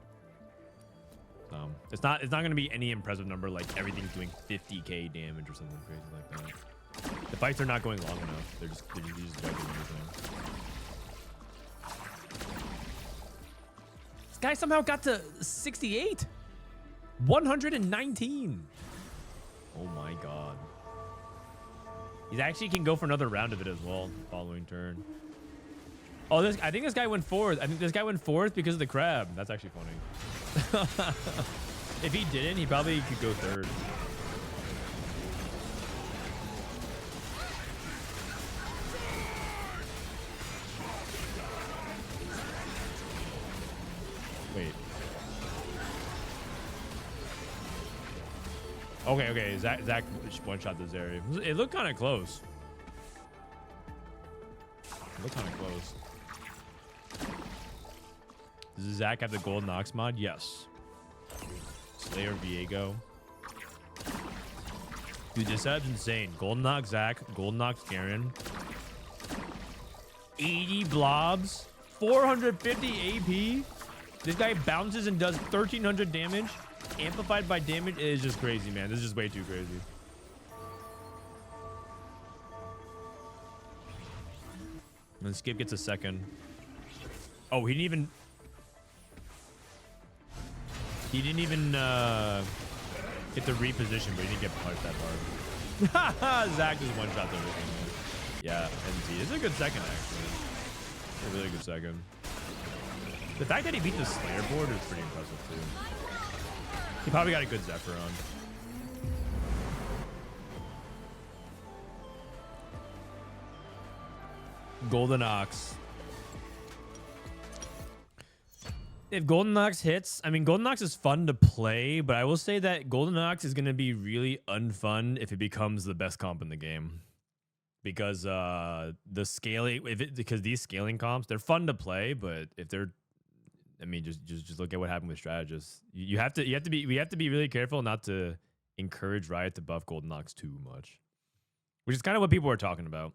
It's not going to be any impressive number like everything's doing 50k damage or something crazy like that. The fights are not going long enough. They're just wiping everything. This guy somehow got to 68. 119. Oh my god. He actually can go for another round of it as well following turn. Oh, I think this guy went fourth. I think this guy went fourth because of the crab. That's actually funny. If he didn't, he probably could go third. Wait. Okay. Zach one-shot this area. It looked kind of close. Does Zach have the Golden Ox mod? Yes. Slayer Viego. Dude, this setup's insane. Golden Ox Zach, Golden Ox Garen. 80 blobs, 450 AP. This guy bounces and does 1300 damage. Amplified by damage is just crazy, man. This is just way too crazy. And then Skip gets a second. Oh, he didn't even get the reposition, but he didn't get punched that hard. Zach just one-shot everything. Yeah, NT. It's a good second, actually. A really good second. The fact that he beat the Slayer board is pretty impressive, too. He probably got a good Zephyr on. Golden Ox. If Golden Ox hits, I mean, Golden Ox is fun to play, but I will say that Golden Ox is going to be really unfun if it becomes the best comp in the game. Because the scaling, because these scaling comps, they're fun to play, but if they're, I mean, just look at what happened with strategists. We have to be really careful not to encourage Riot to buff Golden Ox too much, which is kind of what people are talking about.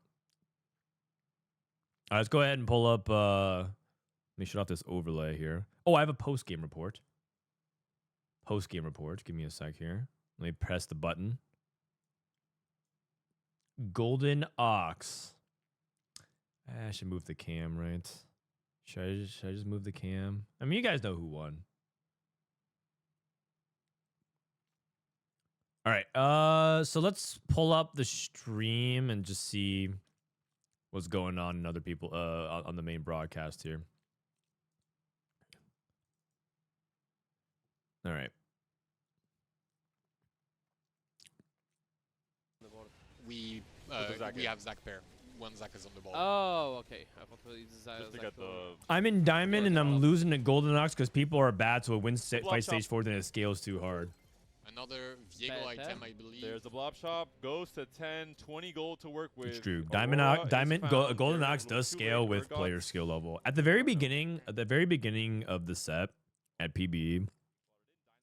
All right, let's go ahead and pull up. Let me shut off this overlay here. Oh, I have a post-game report. Post-game report. Give me a sec here. Let me press the button. Golden Ox. I should move the cam, right? Should I just move the cam? I mean, you guys know who won. All right. So let's pull up the stream and just see what's going on in other people on the main broadcast here. All right. We have Zach pair. One Zach is on the ball. Oh, okay. I thought it was Just to get the I'm in Diamond and I'm losing to Golden Ox because people are bad, so it wins fight stage 4, then it scales too hard. Another Viego item, I believe. There's the blob shop. Goes to 10, 20 gold to work with. It's true. Golden Ox does scale with player skill level. At the very beginning of the set at PBE,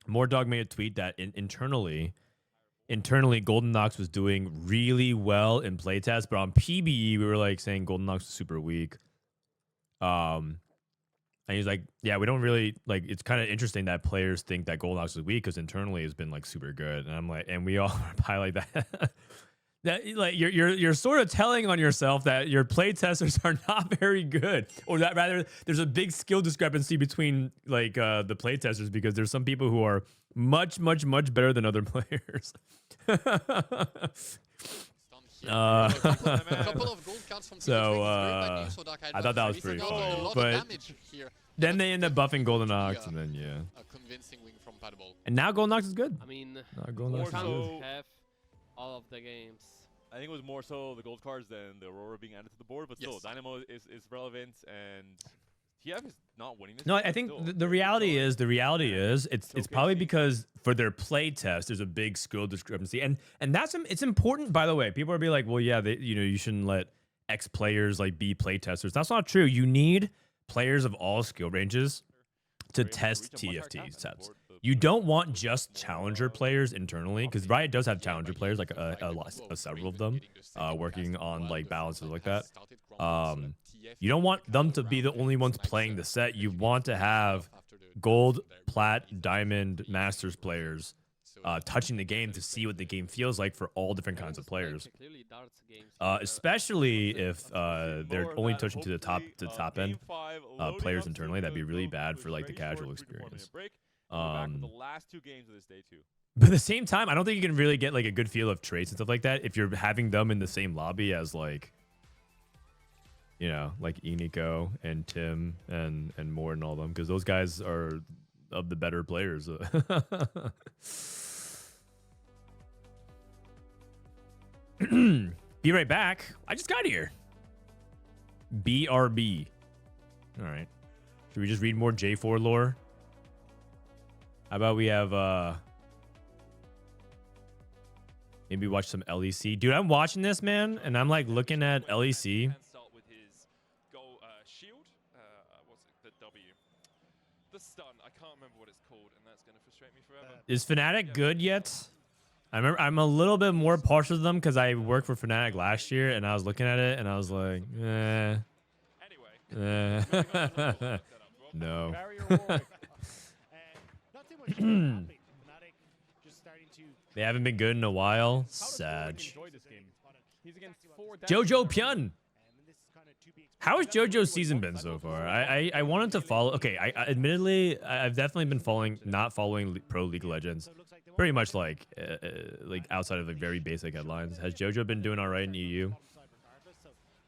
Mordog made a tweet that internally, Golden Ox was doing really well in playtest, but on PBE, we were like saying Golden Ox was super weak. And he's like, yeah, we don't really like. It's kind of interesting that players think that Golden Ox is weak because internally has been like super good. And I'm like, and we all highlight that. That like you're sort of telling on yourself that your play testers are not very good, or that rather there's a big skill discrepancy between like the play testers because there's some people who are much better than other players. A couple of gold cards from I thought that was pretty funny, but then they end up buffing Golden Ox, and then a convincing win from Pasdebol. and now Golden Ox is good. I mean, Golden Ox is can't good. have all of the games. I think it was more so the gold cards than the Aurora being added to the board, but still, Yes. Dynamo is relevant, and TF is not winning this. No, game, I think still. the They're reality still is it's probably showcasing- because for their play test there's a big skill discrepancy, and that's it's important. By the way, people are be like, well, yeah, you shouldn't let X players like be play testers. That's not true. You need players of all skill ranges to Rave has test reached a much higher TFT cap sets. for the You don't want just challenger players internally, because Riot does have challenger players, like several of them, working on like balances like that. You don't want them to be the only ones playing the set. You want to have gold, plat, diamond, masters players touching the game to see what the game feels like for all different kinds of players. Clearly darts games. Especially if they're only touching to the top end players internally. That'd be really bad for like the casual experience. The last 2 games of this day too. But at the same time, I don't think you can really get like a good feel of traits and stuff like that if you're having them in the same lobby as like, you know, like Inico and Tim and Moore and all them, because those guys are of the better players. Be right back. I just got here. BRB. All right. Should we just read more J4 lore? How about we have maybe watch some LEC? Dude, I'm watching this, man, and I'm like looking at LEC. And start with his shield. What's it? The W. The stun. I can't remember what it's called, and that's gonna frustrate me forever. Is Fnatic good yet? I remember I'm a little bit more partial to them because I worked for Fnatic last year, and I was looking at it, and I was like, Anyway. no. Barrier Warwick. Not too much happening. Fnatic just starting to They haven't been good in a while. How does Sad. Warwick enjoy this game? He's against 4 Jojo Pyun. this is kinda to be How has expected. JoJo's season been so far? I wanted to follow. Okay, I admittedly I've definitely been not following Pro League of Legends. Pretty much like outside of like very basic headlines. Has JoJo been doing all right in EU?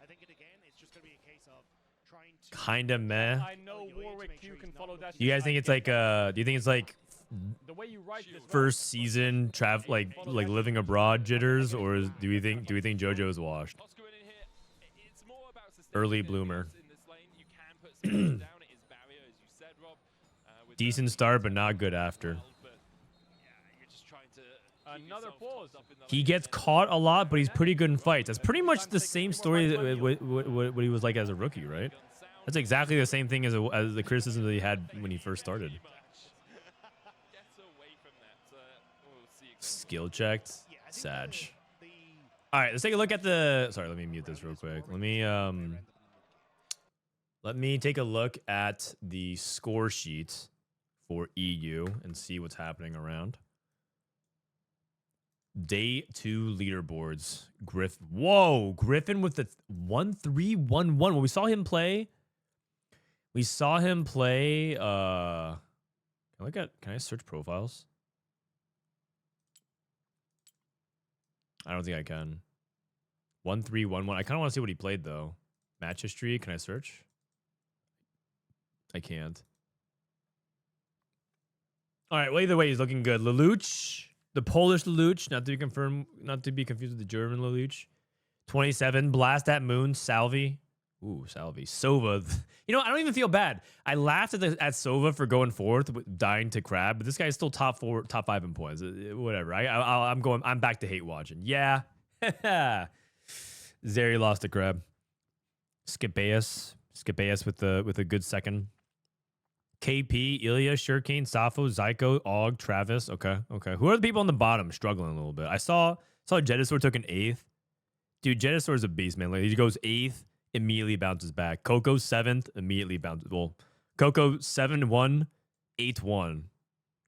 I think again, it's just gonna be a case of trying to Kinda meh. I know Warwick, you can follow that. Do you guys think it's like do you think it's like the way you write this first season like living abroad jitters, or do we think JoJo is washed? Oscar in here. It's more about Early sustainability bloomer. in this lane. You can put some down. It is barrier, as you said, Rob. With Decent the- start, but not good after. But, yeah, you're just trying to keep Another yourself pause. topped up in the He lane gets there. caught a lot, but he's pretty good in fights. That's pretty much the same story that what he was like as a rookie, right? That's exactly the same thing as the criticism that he had when he first started. Get away from that. We'll see exactly Skill checked. Sag. the All right, let's take a look at the. Sorry, let me mute this real quick. Let me take a look at the score sheet for EU and see what's happening around. Day 2 leaderboards. Griffin with the 1-3-1-1. When we saw him play. Can I search profiles? I don't think I can. 1-3-1-1. I kind of want to see what he played though. Match history. Can I search? I can't. All right. Well, either way, he's looking good. Lelouch, the Polish Lelouch, not to be confused with the German Lelouch. 27. Blast at Moon. Salvyyy. Ooh, Salvyyy. Sova. You know, I don't even feel bad. I laughed at Sova for going fourth, dying to Crab, but this guy's still top 5 in points. Whatever. I'm back to hate watching. Yeah. Zeri lost to Crab. Skipaeus with a good second. KP, Elia, Shurikane, Safo, Zyko, Og, Travis. Okay. Who are the people on the bottom struggling a little bit? I saw Jedusor took an 8th. Dude, Jedusor is a beast, man. Like, he goes 8th, immediately bounces back. Coco 7th, immediately bounces. Well, Coco 7-1, 8-1.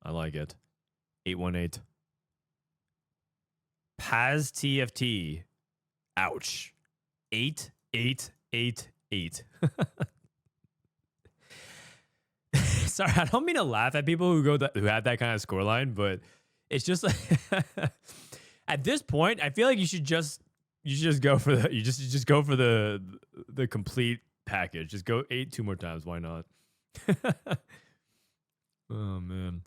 I like it. 8-1-8. Paz TFT. Ouch. 8-8-8-8. Sorry, I don't mean to laugh at people who have that kind of scoreline, but it's just like at this point, I feel like you should just go for the complete package. Just go 8 2 more times. Why not? Oh man,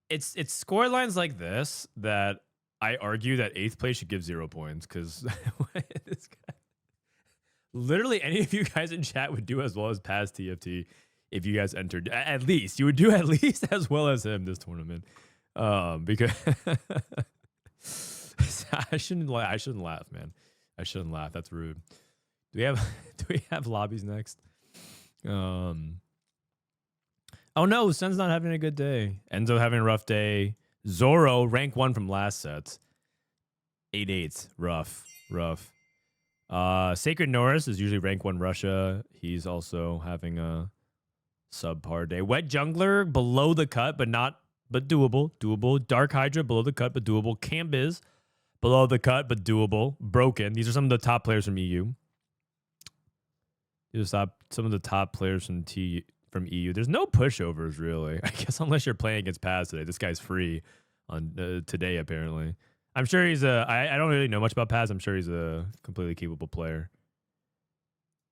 it's scorelines like this that I argue that 8th place should give 0 points because this guy Literally any of you guys in chat would do as well as Paz TFT if you guys entered. At least you would do at least as well as him this tournament. Because I shouldn't laugh, man. I shouldn't laugh. That's rude. Do we have lobbies next? Oh no, Sun's not having a good day. Enzo having a rough day. Zoro, rank 1 from last set. 8-8. Rough. Sacred Norris is usually rank 1 Russia. He's also having a subpar day. Wet Jungler, below the cut, but doable. DarkHydra, below the cut, but doable. Canbizz, below the cut, but doable. Broken. These are some of the top players from EU. These are some of the top players from EU. There's no pushovers, really. I guess unless you're playing against Paz today. This guy's free on today, apparently. I'm sure he's I don't really know much about Paz. I'm sure he's a completely capable player.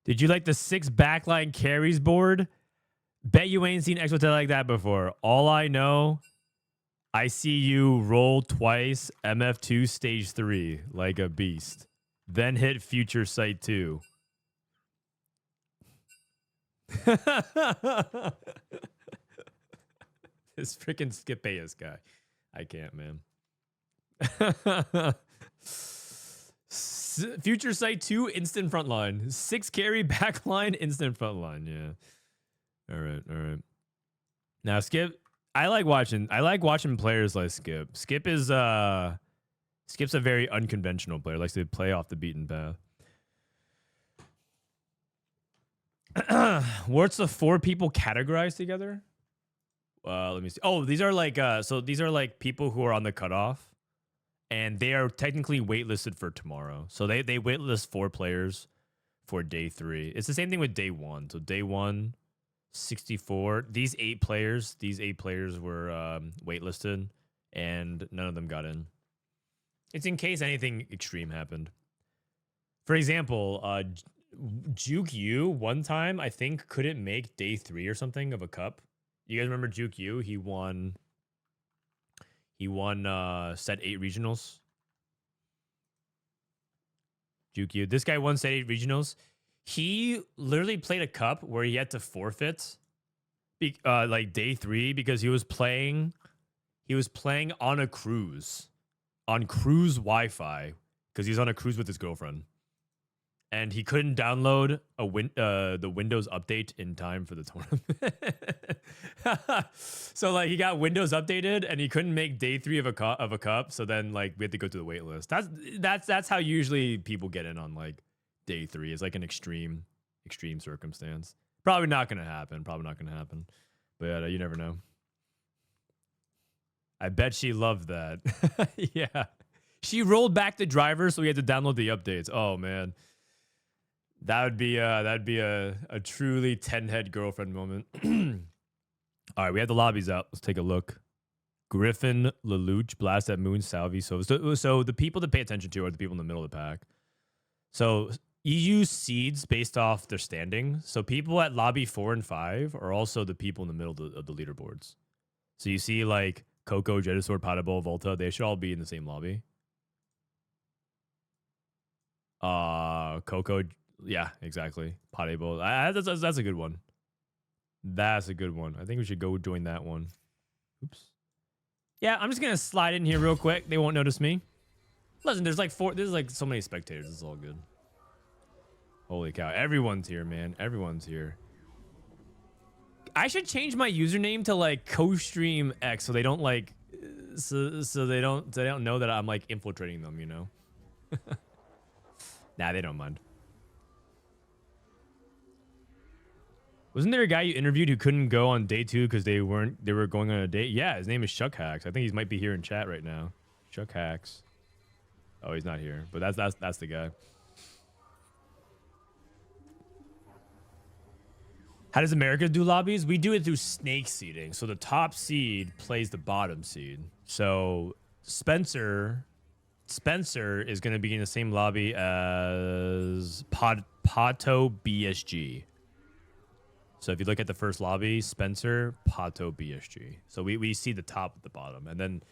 Did you like the 6 backline carries board? Bet you ain't seen Exotel like that before. All I know, I see you roll twice, MF2 stage 3 like a beast. Then hit future sight 2. This freaking Skipaeus guy. I can't, man. Future sight 2 instant front line. 6 carry back line instant front line. Yeah. All right. Now Skip, I like watching players like Skip. Skip's a very unconventional player. Likes to play off the beaten path. What's the 4 people categorized together? Let me see. Oh, these are like these are like people who are on the cutoff, and they are technically waitlisted for tomorrow. So they waitlist 4 players for day 3. It's the same thing with day 1. So day 1, 64. These 8 players were waitlisted, and none of them got in. It's in case anything extreme happened. For example, Juke U one time I think couldn't make day 3 or something of a cup. You guys remember Juke U? He won set 8 regionals. Juke U. This guy won set 8 regionals. He literally played a cup where he had to forfeit like day 3 because he was playing on a cruise. On cruise Wi-Fi because he's on a cruise with his girlfriend. And he couldn't download the Windows update in time for the tournament. So like he got Windows updated and he couldn't make day 3 of a cup. So then like we had to go to the wait list. That's how usually people get in on like day 3. It's like an extreme circumstance. Probably not gonna happen. But you never know. I bet she loved that. Yeah, she rolled back the driver so we had to download the updates. Oh man. That'd be a truly 10-head girlfriend moment. All right, we have the lobbies out. Let's take a look. Griffin, Lelouch, Blast at Moon, Salvyyy. So the people to pay attention to are the people in the middle of the pack. So EU seeds based off their standing. So people at lobby 4 and 5 are also the people in the middle of the leaderboards. So you see like Coco, Jedusor, Pasdebol, Volta. They should all be in the same lobby. Coco. Yeah, exactly. Pasdebol. That's a good one. That's a good one. I think we should go join that one. Oops. Yeah, I'm just gonna slide in here real quick. They won't notice me. Listen, there's like so many spectators. It's all good. Holy cow. Everyone's here, man. Everyone's here. I should change my username to like Costream X so they don't like so they don't know that I'm like infiltrating them, you know? Nah, they don't mind. Wasn't there a guy you interviewed who couldn't go on day 2 because they were going on a date? Yeah, his name is Shuckhacks. I think he might be here in chat right now. Shuckhacks. Oh, he's not here, but that's the guy. How does America do lobbies? We do it through snake seeding. So the top seed plays the bottom seed. So Spencer is going to be in the same lobby as Pato BSG. So if you look at the first lobby, Spencer, Pato, BSG. So we see the top at the bottom. And then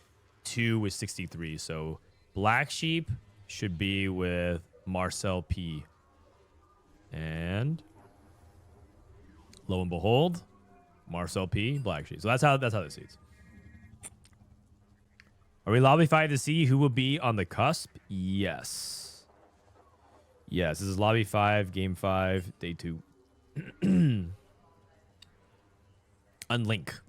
2 is 63. So Black Sheep should be with Marcel P. And lo and behold, Marcel P, Black Sheep. So that's how this seeds. Are we lobby 5 to see who will be on the cusp? Yes. Yes, this is lobby 5, game 5, day 2. Unlink.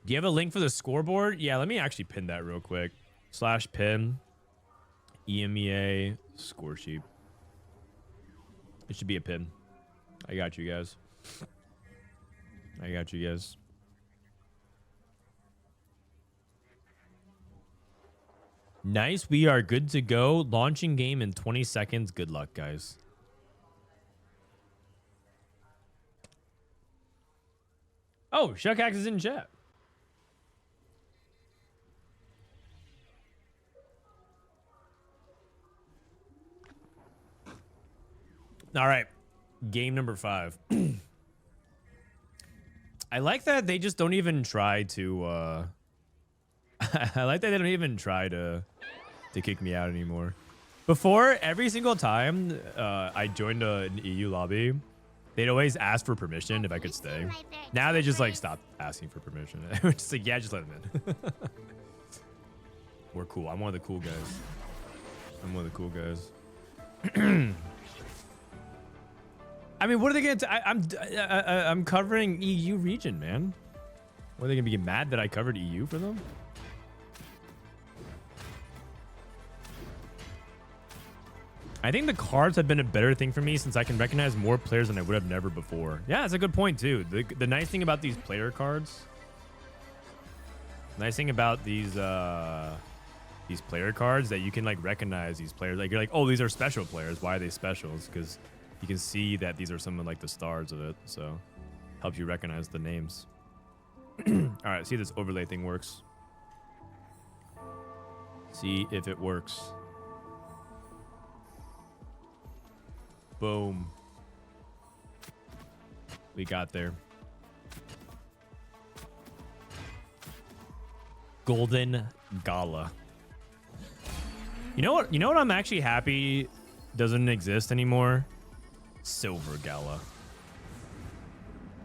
Do you have a link for the scoreboard? Yeah, let me actually pin that real quick. /pin EMEA score sheet. It should be a pin. I got you guys. I got you guys. Nice. We are good to go. Launching game in 20 seconds. Good luck, guys. Oh, Shuckax is in chat. All right. Game number 5. I like that they just don't even try to I like that they don't even try to kick me out anymore. Before, every single time I joined an EU lobby, they'd always ask for permission if I could stay. Now they just like stop asking for permission. We're just like, yeah, just let them in. We're cool. I'm one of the cool guys. I'm one of the cool guys. I mean, what are they gonna? I'm covering EU region, man. What, are they gonna be mad that I covered EU for them? I think the cards have been a better thing for me since I can recognize more players than I would have never before. Yeah, that's a good point too. The nice thing about these player cards, nice thing about these player cards, that you can like recognize these players. Like you're like, oh, these are special players. Why are they specials? Because you can see that these are some of like the stars of it, so helps you recognize the names. All right, see if this overlay thing works. See if it works. Boom. We got there. Golden Gala. You know what? You know what? I'm actually happy doesn't exist anymore. Silver Gala.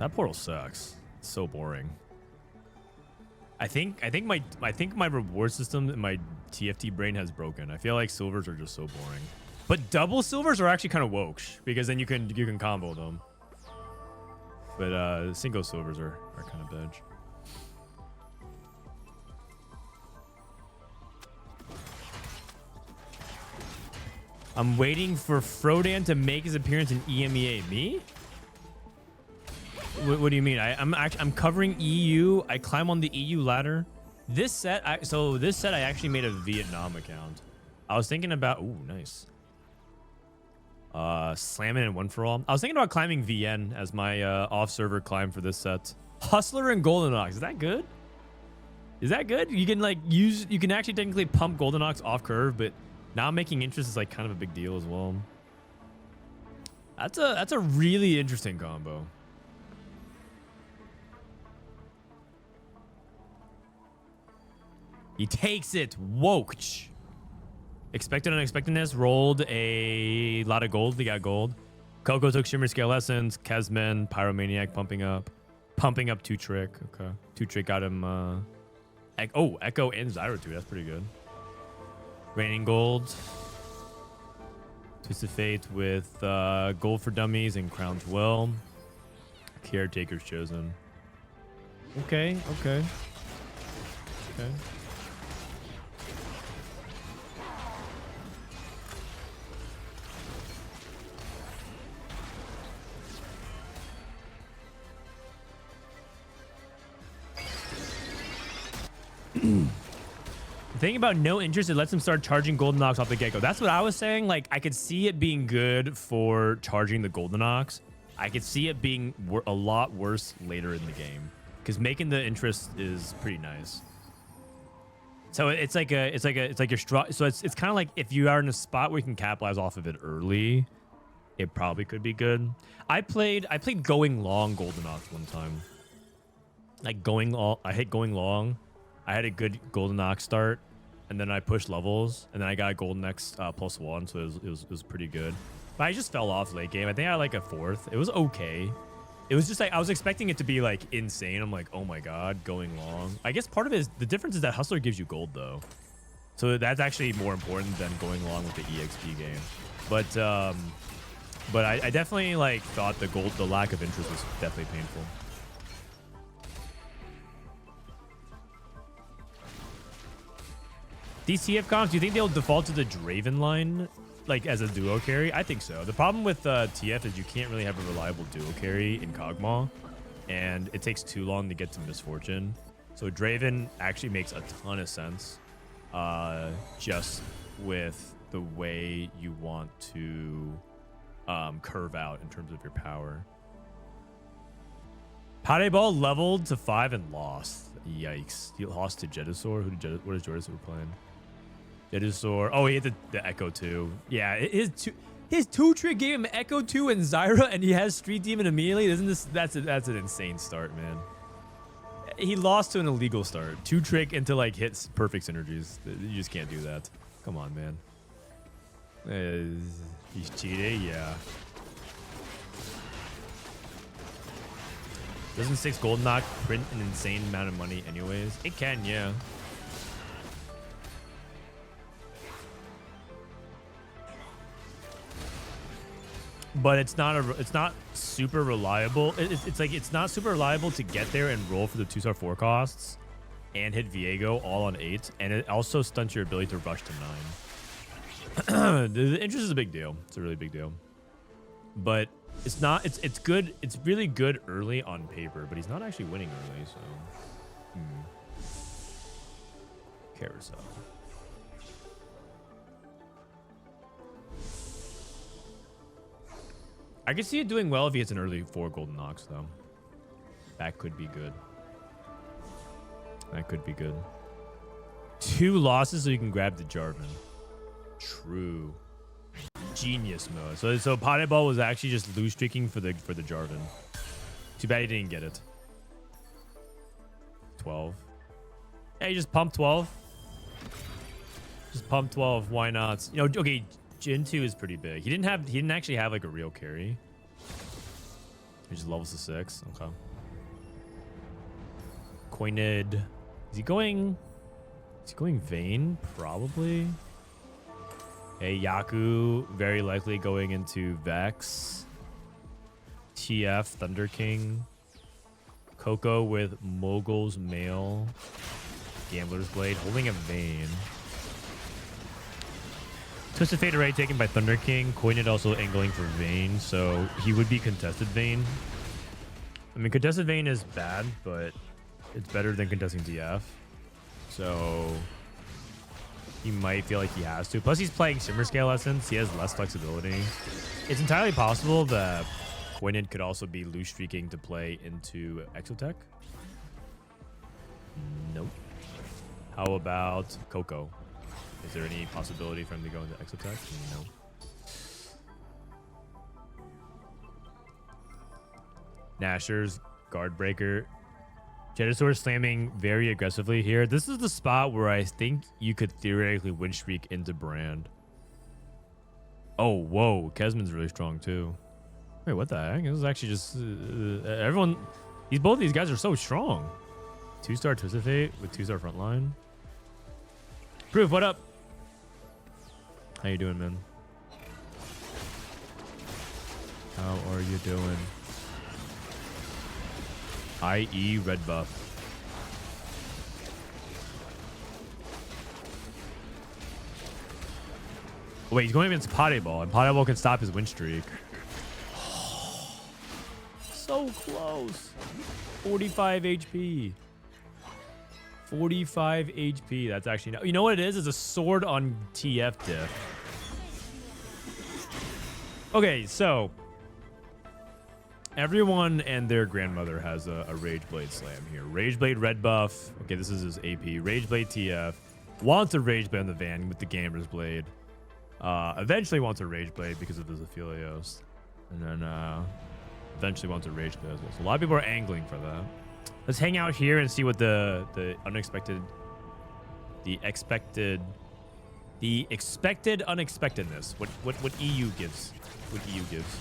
That portal sucks. It's so boring. I think my reward system in my TFT brain has broken. I feel like silvers are just so boring. But double silvers are actually kind of woke because then you can combo them. But single silvers are kind of bedge. I'm waiting for Frodan to make his appearance in EMEA. Me? What do you mean? I'm covering EU. I climb on the EU ladder. This set, I actually made a Vietnam account. I was thinking about, ooh, nice. Slamming in one for all. I was thinking about climbing VN as my off-server climb for this set. Hustler and Goldenox. Is that good? Is that good? You can like you can actually technically pump Goldenox off curve, but now making interest is like kind of a big deal as well. That's a really interesting combo. He takes it. Woked. Expected unexpectedness. Rolled a lot of gold. We got gold. Coco took Shimmer Scale Essence. Kezman, Pyromaniac pumping up. Pumping up 2-Trick. Okay. 2-Trick got him. Echo and Zyro too. That's pretty good. Raining Gold. Twisted Fate with Gold for Dummies and Crown's Will. Caretaker's chosen. Okay. The thing about no interest, it lets him start charging Goldenox off the get-go. That's what I was saying. Like, I could see it being good for charging the Goldenox. I could see it being a lot worse later in the game because making the interest is pretty nice. So it's like your so it's kind of like if you are in a spot where you can capitalize off of it early, it probably could be good. I played going long Goldenox one time. Like I hit going long. I had a good Goldenox start. and then I pushed levels, and then I got a Golden X +1, so it was pretty good. But I just fell off late game. I think I had like a 4th. It was okay. It was just like I was expecting it to be like insane. I'm like, oh my god, going long. I guess part of it is the difference is that Hustler gives you gold though, so that's actually more important than going along with the EXP game. But I definitely like thought the lack of interest was definitely painful. These TF comps, do you think they'll default to the Draven line, like as a duo carry? I think so. The problem with TF is you can't really have a reliable duo carry in Kog'Maw, and it takes too long to get to Misfortune. So Draven actually makes a ton of sense, just with the way you want to curve out in terms of your power. Pasdebol leveled to 5 and lost. Yikes. He lost to Jedusor. What is Jedusor playing? Jedusor. Oh, he had the Echo 2. Yeah, his 2-trick gave him Echo 2 and Zyra, and he has Street Demon immediately. Isn't this that's an insane start, man. He lost to an illegal start. 2-trick into like hits perfect synergies. You just can't do that. Come on, man. He's cheating, yeah. Doesn't 6 Golden Knock print an insane amount of money anyways? It can, yeah. But it's not super reliable. It's like it's not super reliable to get there and roll for the 2-star 4 costs and hit Viego all on 8, and it also stunts your ability to rush to 9. The interest is a big deal. It's a really big deal. But it's not. It's good. It's really good early on paper, but he's not actually winning early. So, Carousel. I could see it doing well if he hits an early 4 Golden Knocks, though. That could be good. That could be good. 2 losses so you can grab the Jarvan. True. Genius mode. So Pasdebol was actually just lose streaking for the Jarvan. Too bad he didn't get it. 12. Yeah, he just pumped 12. Just pump 12. Why not? You know, okay. Jin 2 is pretty big. He didn't actually have like a real carry. He just levels to 6. Okay. Coined. Is he going Vayne? Probably. Hey, Yaku very likely going into Vex. TF Thunder King. Coco with Mogul's Mail. Gambler's Blade holding a Vayne. Twisted Fate already taken by Thunder King. Coined also angling for Vayne, so he would be contested Vayne. I mean, contested Vayne is bad, but it's better than contesting TF. So he might feel like he has to. Plus, he's playing Shimmer Scale Essence. He has less flexibility. It's entirely possible that Coined could also be loose streaking to play into Exotech. Nope. How about Coco? Is there any possibility for him to go into Exotech? No. Nashor's Guard Breaker. Jedusor slamming very aggressively here. This is the spot where I think you could theoretically win streak into Brand. Oh, whoa. Kezman's really strong too. Wait, what the heck? This is actually just... everyone... Both of these guys are so strong. 2-star Twisted Fate with 2-star frontline. Proof, what up? How you doing, man? How are you doing? IE red buff. Oh, wait, he's going against Pasdebol, and Pasdebol can stop his win streak. So close. 45 HP. 45 HP. That's actually not. You know what it is? It's a sword on TF diff. Okay, so everyone and their grandmother has a Rage Blade Slam here. Rage Blade red buff. Okay, this is his AP. Rage Blade TF. Wants a Rage Blade on the van with the Gambler's Blade. Eventually wants a Rage Blade because of his Aphelios. And then eventually wants a Rage Blade as well. So a lot of people are angling for that. Let's hang out here and see what the unexpected The expected unexpectedness. What EU gives. What EU gives.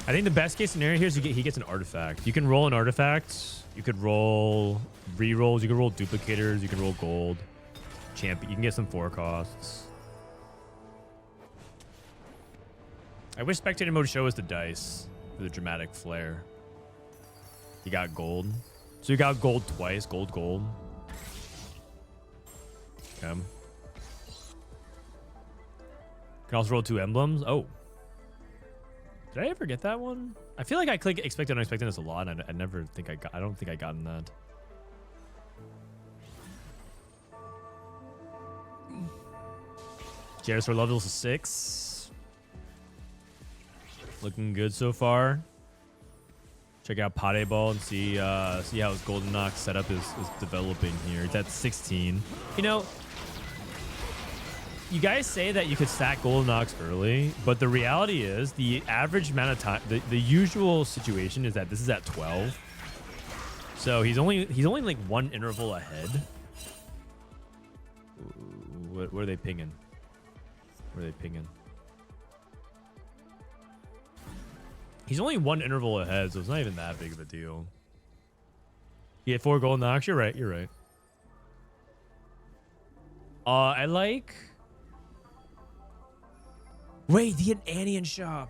I think the best case scenario here is he gets an artifact. You can roll an artifact. You could roll re-rolls. You can roll duplicators. You can roll gold. Champion. You can get some 4 costs. I wish spectator mode show us the dice for the dramatic flair. You got gold. So you got gold twice. Gold. Okay. Can also roll 2 emblems. Oh. Did I ever get that one? I feel like I click expected unexpectedness a lot, and I never think I got. I don't think I gotten that. Jedusor level 6. Looking good so far. Check out Pasdebol and see how his Golden Knock setup is developing here. It's at 16. You know, you guys say that you could stack Golden Knocks early, but the reality is the average amount of time, the usual situation is that this is at 12. So he's only like 1 interval ahead. What are they pinging? Where are they pinging? He's only 1 interval ahead, so it's not even that big of a deal. You get 4 Golden Knocks. You're right. You're right. I like. Wait, the Ananian shop.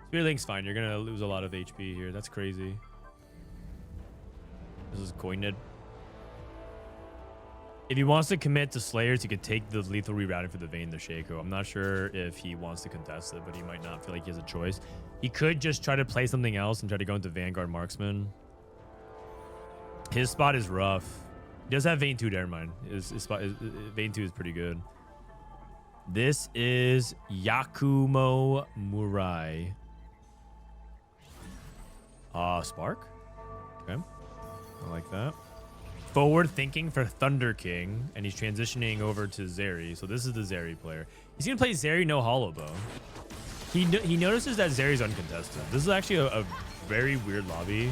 Spirit Link's fine. You're gonna lose a lot of HP here. That's crazy. This is coined. If he wants to commit to Slayers, he could take the lethal rerouting for the Vayne the Shaco. I'm not sure if he wants to contest it, but he might not feel like he has a choice. He could just try to play something else and try to go into Vanguard Marksman. His spot is rough. He does have Vayne 2, never mind. His spot Vayne 2 is pretty good. This is Yakumo Murai. Spark. Okay. I like that. Forward thinking for Thunder King, and he's transitioning over to Zeri. So this is the Zeri player. He's gonna play Zeri no hollow bow. He notices that Zeri's uncontested. This is actually a very weird lobby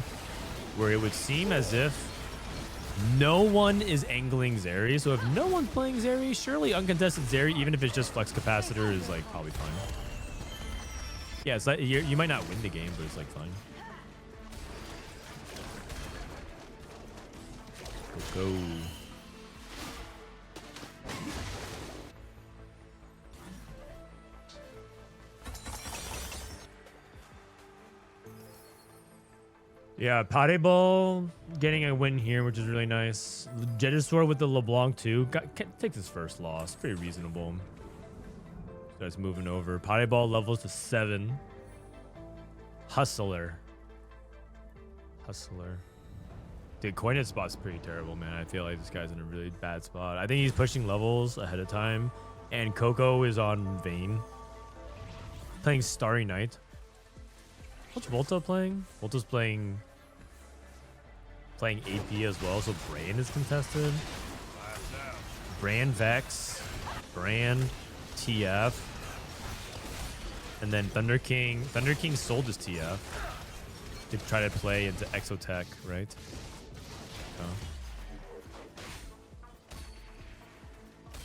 where it would seem as if no one is angling Zeri. So if no one's playing Zeri, surely uncontested Zeri, even if it's just flex capacitor, is like probably fine. Yeah, it's like you might not win the game, but it's like fine. Let's go. Yeah, Pasdebol getting a win here, which is really nice. Jedusor with the LeBlanc too. Take this first loss. Pretty reasonable. Guys moving over. Pasdebol levels to 7. Hustler. Dude, Coined spot's pretty terrible, man. I feel like this guy's in a really bad spot. I think he's pushing levels ahead of time. And Coco is on Vayne. Playing Starry Night. What's Volta playing? Volta's playing AP as well, so Brand is contested. Brand Vex. Brand TF. And then Thunder King. Thunder King sold his TF to try to play into Exotech, right?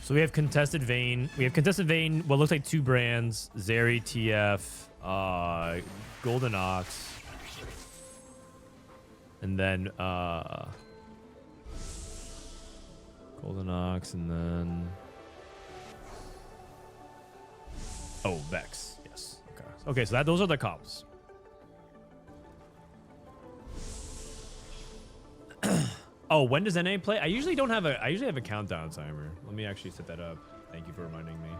So we have contested Vayne. What looks like 2 brands. Zeri, TF, Golden Ox. And then Golden Ox, and then Vex. Yes. Okay, so those are the comps. Oh, when does NA play? I usually have a countdown timer. Let me actually set that up. Thank you for reminding me.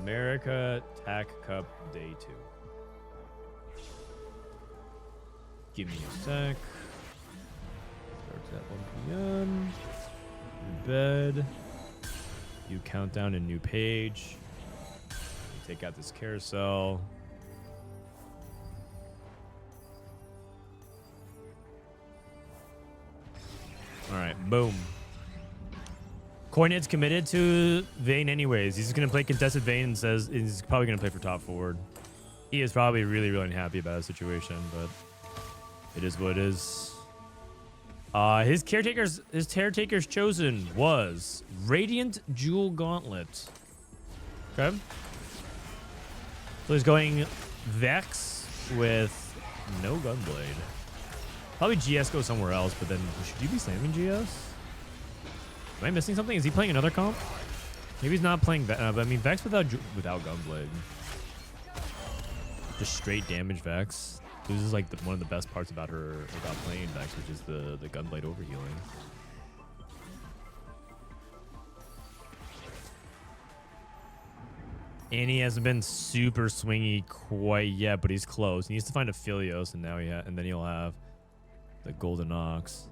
America TAC Cup Day 2. Give me a sec. Starts at 1 p.m. New bed. New countdown and new page. Take out this carousel. All right, boom. Coined's committed to Vayne anyways. He's just going to play contested Vayne and says he's probably going to play for top forward. He is probably really, really unhappy about his situation, but It is what it is. His caretaker's chosen was Radiant Jewel Gauntlet. Okay. So he's going Vex with no Gunblade. Probably GS goes somewhere else, but then should you be slamming GS? Am I missing something? Is he playing another comp? Maybe he's not playing Vex. But I mean, Vex without Gunblade. Just straight damage Vex. This is like one of the best parts about playing Vex, which is the Gunblade overhealing. And he hasn't been super swingy quite yet, but he's close. He needs to find a Philios, and now and then he'll have the Golden Ox.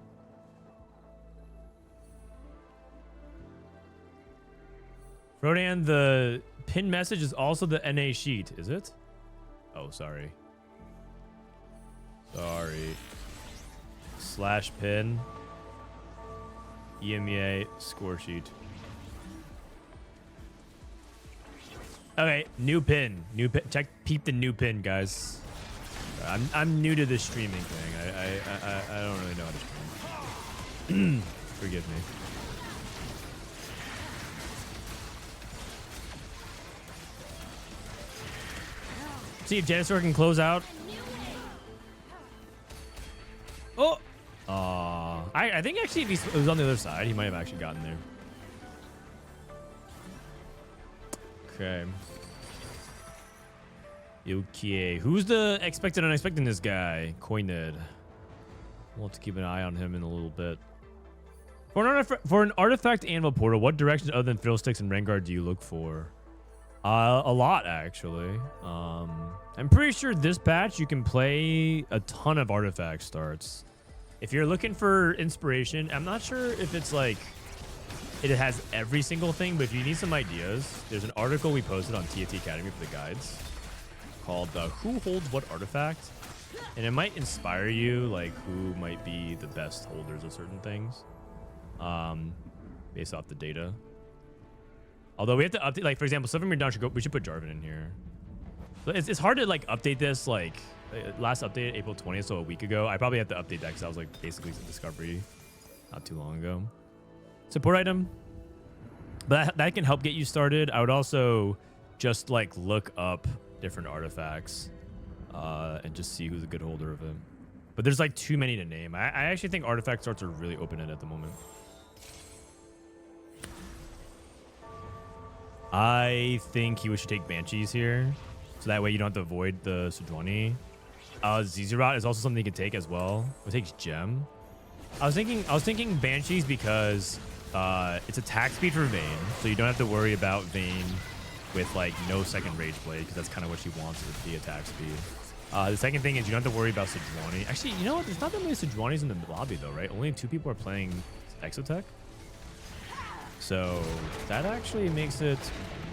Frodan, the pin message is also the NA sheet, is it? Oh, sorry. /pin EMEA score sheet. Okay, new pin. Peep the new pin, guys. I'm new to this streaming thing. I don't really know how to stream. Forgive me. See if Jedusor can close out. Oh! I think actually if he was on the other side, he might have actually gotten there. Okay. Okay. Who's the expected unexpected in this guy? Coined. We'll have to keep an eye on him in a little bit. For an artifact Anvil portal, what directions other than Fiddlesticks and Rengar do you look for? A lot, actually. I'm pretty sure this patch you can play a ton of artifact starts. If you're looking for inspiration, I'm not sure if it's like it has every single thing, but if you need some ideas, there's an article we posted on TFT Academy for the guides called Who Holds What Artifact? And it might inspire you, like who might be the best holders of certain things based off the data. Although we have to update, like, for example, Silvermere Dawn we should put Jarvan in here. But it's hard to, like, update this, like, last update, April 20th, so a week ago. I probably have to update that because I was, like, basically some discovery not too long ago. Support item. But that can help get you started. I would also just, like, look up different artifacts and just see who's a good holder of it. But there's, like, too many to name. I actually think artifact starts are really open-ended at the moment. I think he should take Banshees here, so that way you don't have to avoid the Sejuani. Zizirot is also something you can take as well. It takes Gem. I was thinking Banshees because it's attack speed for Vayne, so you don't have to worry about Vayne with like no second Rage Blade because that's kind of what she wants with the attack speed. The second thing is you don't have to worry about Sejuani. Actually, you know what? There's not that many Sejuanis in the lobby though, right? Only 2 people are playing Exotech. So that actually makes it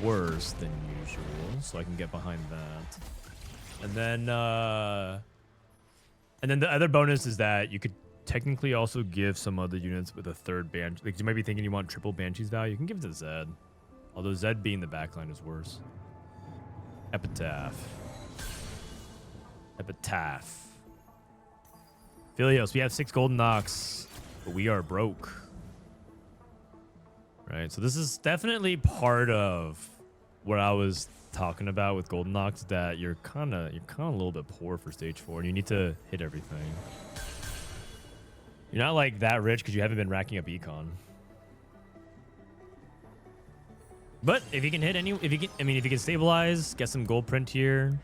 worse than usual. So I can get behind that. And then the other bonus is that you could technically also give some other units with a third Banshee. Like you might be thinking you want triple Banshees value. You can give it to Zed. Although Zed being the backline is worse. Epitaph. Philios, we have 6 Golden Ox, but we are broke. Right, so this is definitely part of what I was talking about with Golden Ox, that you're kind of a little bit poor for stage 4, and you need to hit everything. You're not like that rich because you haven't been racking up econ. But if you can hit if you can stabilize, get some gold print here.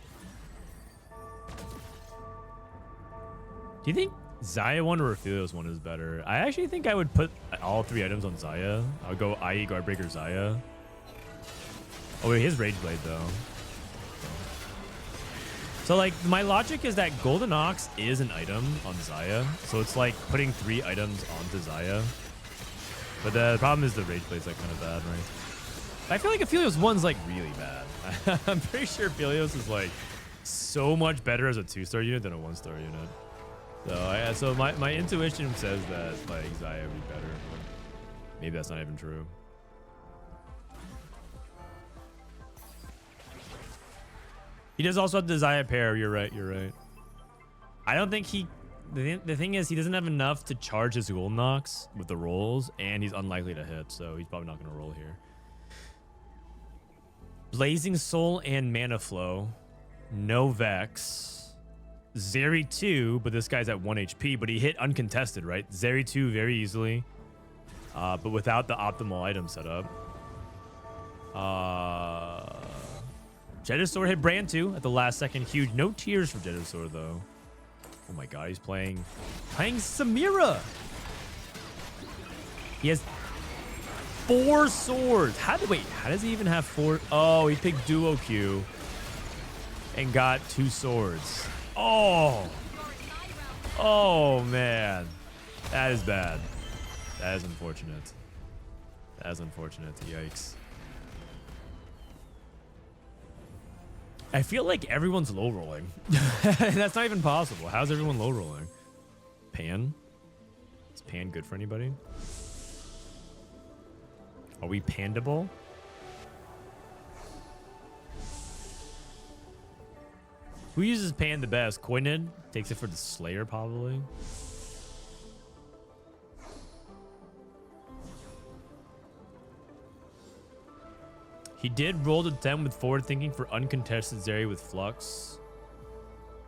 Do you think Xayah 1 or Philios 1 is better? I actually think I would put all 3 items on Xayah. I would go IE, Guardbreaker, Xayah. Oh, wait, his Rage Blade, though. So, like, my logic is that Golden Ox is an item on Xayah. So it's like putting 3 items onto Xayah. But the problem is the Rage Blade's, like, kind of bad, right? I feel like a Philios 1's, like, really bad. I'm pretty sure Philios is, like, so much better as a 2-star unit than a 1-star unit. So my intuition says that like Xayah would be better, but maybe that's not even true. He does also have the Xayah pair. You're right. I don't think he the thing is, he doesn't have enough to charge his Golem knocks with the rolls, and he's unlikely to hit, so he's probably not going to roll here. Blazing Soul and Mana Flow. No Vex. Zeri 2, but this guy's at 1 HP, but he hit uncontested, right? Zeri 2 very easily, but without the optimal item setup. Jedusor hit Brand 2 at the last second. Huge. No tears for Jedusor, though. Oh my god, he's playing Samira. He has 4 swords. How does he even have 4? Oh, he picked Duo Q and got 2 swords. Oh. Oh, man. That is bad. That is unfortunate. That is unfortunate. Yikes. I feel like everyone's low rolling. That's not even possible. How's everyone low rolling? Pan? Is Pan good for anybody? Are we Pasdebol? Who uses Pan the best? Coinid takes it for the Slayer, probably. He did roll to 10 with forward thinking for uncontested Zeri with Flux.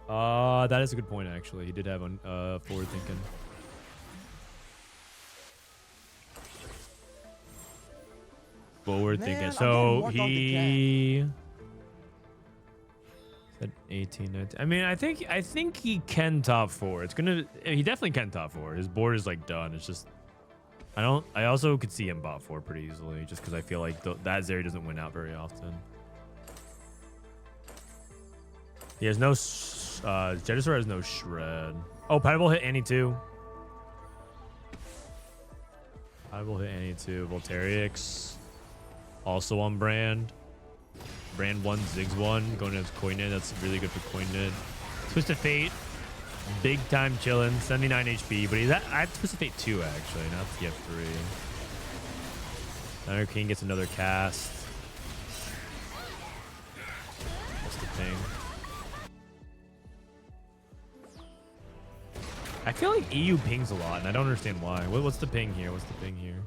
That is a good point, actually. He did have forward thinking. Forward thinking. So he said 18, 19. I mean, I think he can top 4. He definitely can top 4. His board is like done. It's just I also could see him bot 4 pretty easily, just because I feel like that Zeri doesn't win out very often. He has no Jedusor has no shred. Oh, Pasdebol hit Annie too. Pasdebol hit Annie too. Voltariux also on Brand. Brand 1, Ziggs 1 going against Coinid. That's really good for Coinid. Twisted Fate. Big time chilling, 79 HP, but he's at Twisted Fate 2 actually, not TF3. Thunder King gets another cast. What's the ping? I feel like EU pings a lot, and I don't understand why. What's the ping here? What's the ping here?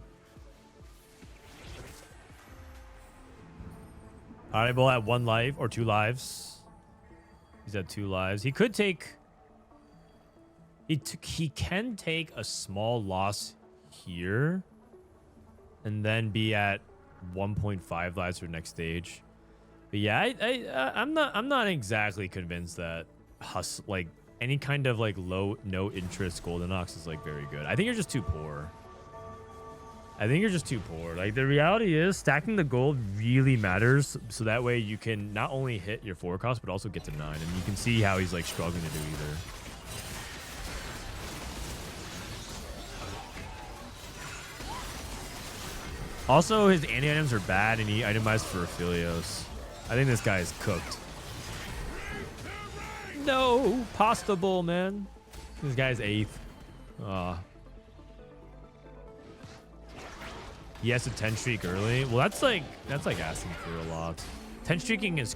Pasdebol at 1 life or 2 lives. He's at 2 lives. He could take. He can take a small loss here and then be at 1.5 lives for next stage. But yeah, I'm not exactly convinced that like any kind of like no interest Golden Ox is like very good. I think you're just too poor. Like the reality is stacking the gold really matters, so that way you can not only hit your 4 cost but also get to 9, and you can see how he's like struggling to do either. Also, his anti-items are bad, and he itemized for Aphelios. I think this guy is cooked. No, Pasdebol, man. This guy's 8th. He has a 10 streak early. Well, that's like asking for a lot. 10 streaking is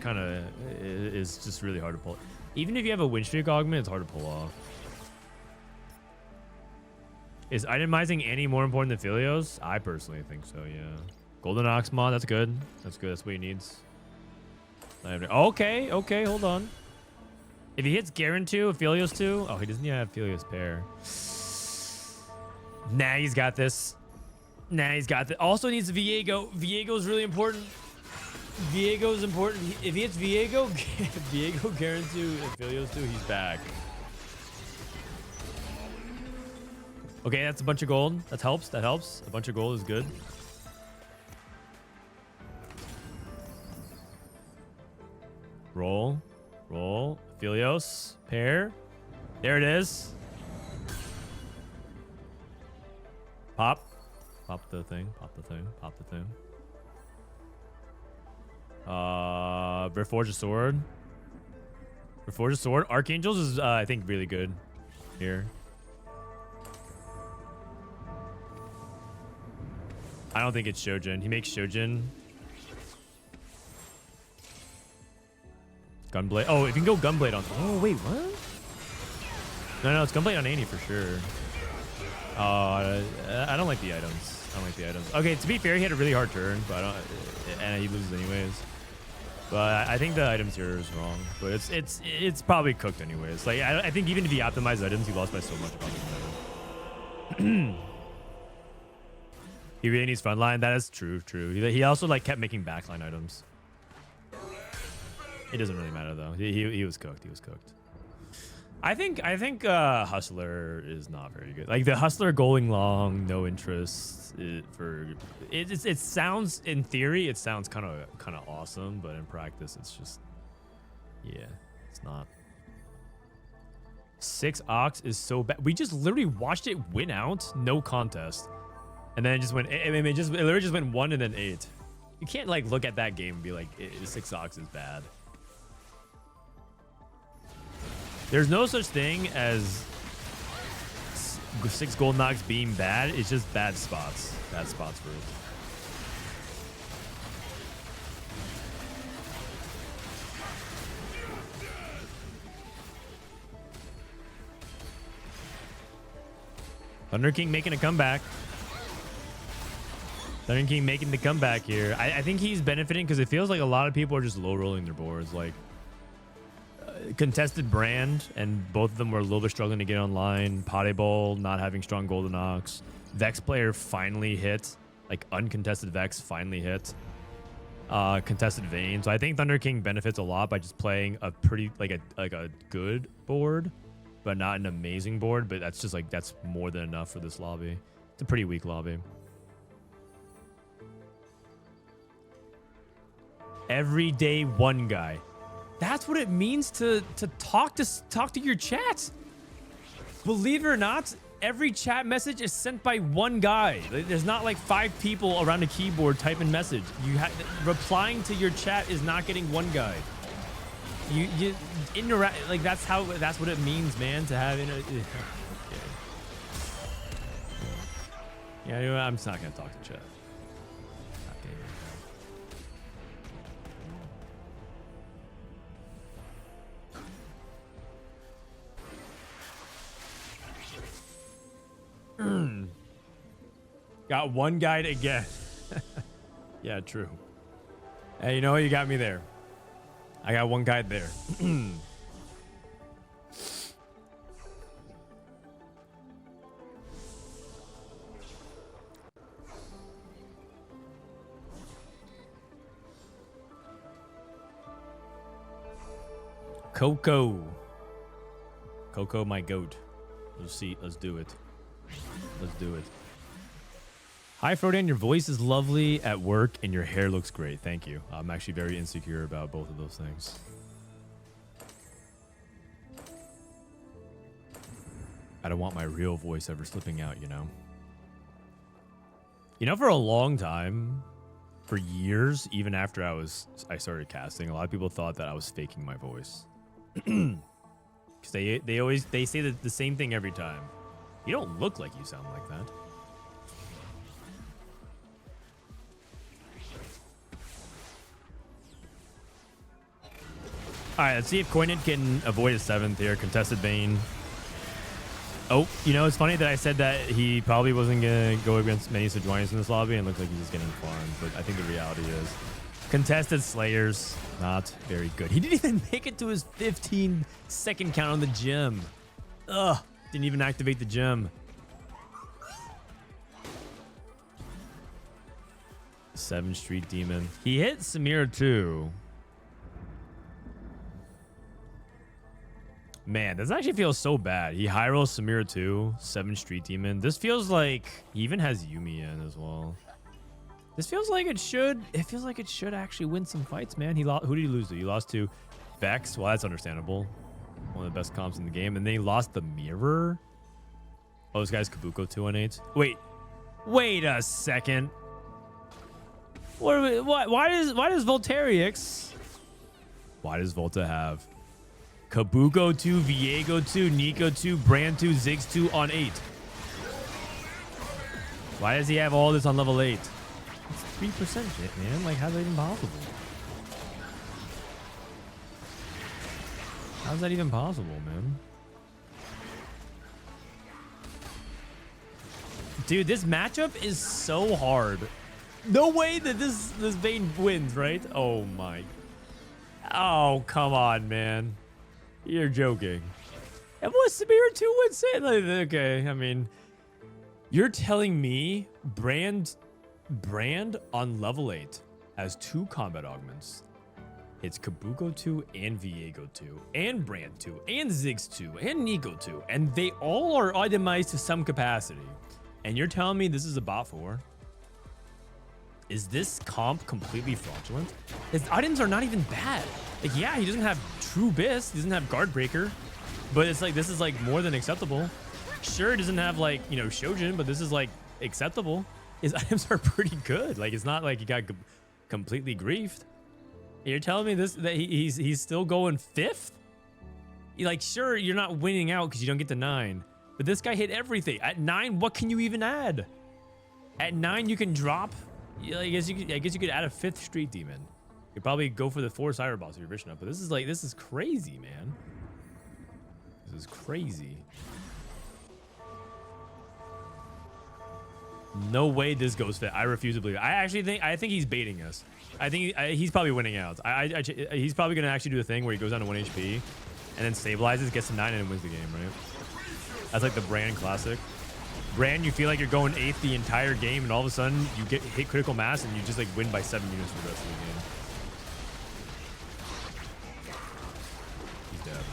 is just really hard to pull. Even if you have a win streak augment, it's hard to pull off. Is itemizing any more important than Aphelios? I personally think so, yeah. Golden Ox mod, that's good. That's good. That's what he needs. Okay, hold on. If he hits Garen 2, Aphelios 2. Oh, he doesn't even have Aphelios pair. Nah, he's got this. Also needs Viego. Viego's really important. Viego's important. If he hits Viego, Viego, Garen 2, Aphelios 2, he's back. Okay, that's a bunch of gold. That helps. A bunch of gold is good. Roll. Aphelios. Pair. There it is. Pop the thing. Reforge a sword. Archangels is, I think, really good here. I don't think it's Shojin. He makes Shojin. Gunblade. Oh, if you can go Gunblade on. Oh, wait, what? No, it's complete on 80 for sure. I don't like the items. I don't like the items. Okay, to be fair, he had a really hard turn, but I don't, and he loses anyways. But I think the items here is wrong. But it's probably cooked anyways. Like I think even if he optimized items, he lost by so much. He really needs frontline. That is true. He also like kept making backline items. It doesn't really matter though. He was cooked. He was cooked. I think Hustler is not very good. Like the Hustler going long, no interest. It sounds, in theory, it sounds kind of awesome, but in practice, it's just, yeah, it's not. 6 Ox is so bad. We just literally watched it win out, no contest, and then it just went. I mean, it literally just went 1 and then 8. You can't like look at that game and be like, 6 Ox is bad. There's no such thing as 6 Gold Knocks being bad. It's just bad spots. Bad spots for it. Thunder King making a comeback. Thunder King making the comeback here. I think he's benefiting because it feels like a lot of people are just low rolling their boards. Like, contested brand, and both of them were a little bit struggling to get online. Pasdebol not having strong Golden Ox. Vex player finally hit, like uncontested Vex finally hit. Contested Vayne. So I think Thunder King benefits a lot by just playing a pretty like a good board, but not an amazing board. But that's just like that's more than enough for this lobby. It's a pretty weak lobby. Everyday one guy. That's what it means to talk to your chat. Believe it or not, every chat message is sent by one guy. There's not like 5 people around a keyboard typing message. Replying to your chat is not getting one guy. You interact like that's what it means, man. To have yeah. Anyway, I'm just not gonna talk to chat. Got one guide again. Yeah, true. Hey, you know what? You got me there. I got one guide there. Coco, my goat. Let's see. Let's do it. Let's do it. Hi, Frodan. Your voice is lovely at work and your hair looks great. Thank you. I'm actually very insecure about both of those things. I don't want my real voice ever slipping out, you know? You know, for a long time, for years, even after I started casting, a lot of people thought that I was faking my voice. Because they say the same thing every time. You don't look like you sound like that. All right, let's see if Coinit can avoid a 7th here. Contested Vayne. Oh, you know, it's funny that I said that he probably wasn't going to go against many Sejuani's in this lobby, and it looks like he's just getting farmed. But I think the reality is contested Slayers, not very good. He didn't even make it to his 15-second count on the gym. Ugh, didn't even activate the gym. 7th Street Demon. He hit Samira too. Man, this actually feels so bad. He high rolls Samira too. 7th Street Demon. This feels like he even has Yumi in as well. This feels like it should. It feels like it should actually win some fights, man. Who did he lose to? He lost to Vex. Well, that's understandable. One of the best comps in the game. And then he lost the Mirror. Oh, this guy's Kabuko 2-1-8. Wait a second. Why does Voltariux? Why does Volta have Kabuko 2, Viego 2, Nico 2, Brand 2, Ziggs 2 on 8? Why does he have all this on level 8? It's 3% shit, man. Like, how's that even possible? How's that even possible, man? Dude, this matchup is so hard. No way that this Vayne wins, right? Oh my. Oh, come on, man. You're joking. It was Samir 2 wins it. Like, okay, I mean, you're telling me Brand on level 8 has 2 combat augments. It's Kabuko 2 and Viego 2 and Brand 2 and Ziggs 2 and Nico 2, and they all are itemized to some capacity. And you're telling me this is a bot 4? Is this comp completely fraudulent? His items are not even bad. Like, yeah, he doesn't have True Biss, he doesn't have Guard Breaker, but it's like, this is like more than acceptable. Sure, it doesn't have like, you know, Shojin, but this is like acceptable. His items are pretty good. Like, it's not like he got completely griefed. You're telling me this that he's still going 5th? Like, sure, you're not winning out because you don't get to 9, but this guy hit everything. At 9, what can you even add? At 9, you can drop. Yeah, I guess you could add a 5th Street Demon. You'd probably go for the 4 Cyber Boss if you're rich enough. But this is crazy, man. This is crazy. No way this goes fit. I refuse to believe it. I think he's baiting us. I think he's probably winning out. He's probably gonna actually do a thing where he goes down to 1 HP and then stabilizes, gets to 9, and then wins the game, right? That's like the Brand classic. Brand, you feel like you're going 8th the entire game, and all of a sudden you get hit critical mass and you just like win by 7 units for the rest of the game. He's dead.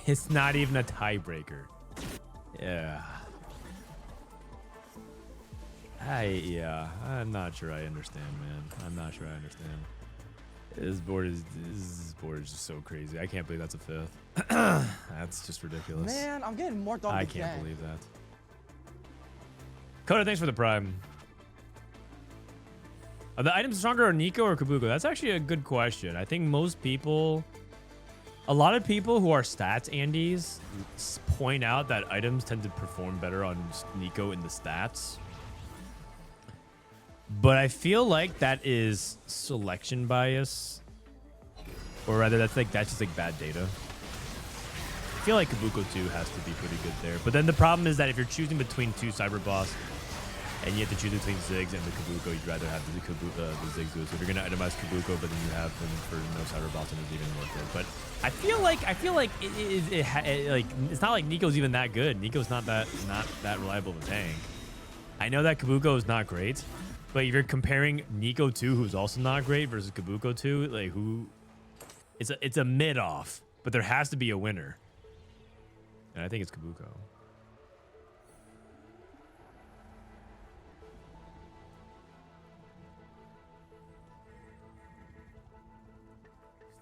It's not even a tiebreaker. Yeah. I'm not sure I understand, man. I'm not sure I understand. This board is just so crazy. I can't believe that's a 5th. That's just ridiculous. Man, I'm getting more dog I again. can't believe that. Coda, thanks for the prime. Are the items stronger on Nico or Kabuko? That's actually a good question. I think most people, a lot of people who are stats Andes point out that items tend to perform better on Nico in the stats. But I feel like that is selection bias, or rather that's just like bad data. I feel like Kabuko 2 has to be pretty good there. But then the problem is that if you're choosing between 2 Cyber Boss and you have to choose between Ziggs and the Kabuko, you'd rather have the Ziggs do it. So if you're gonna itemize Kabuko, but then you have them for no Cyber Boss, and it's even worth it. But I feel like it's not like Nico's even that good. Nico's not that reliable of a tank. I know that Kabuko is not great. But if you're comparing Nico 2, who's also not great, versus Kabuko 2, like it's a mid-off, but there has to be a winner. And I think it's Kabuko.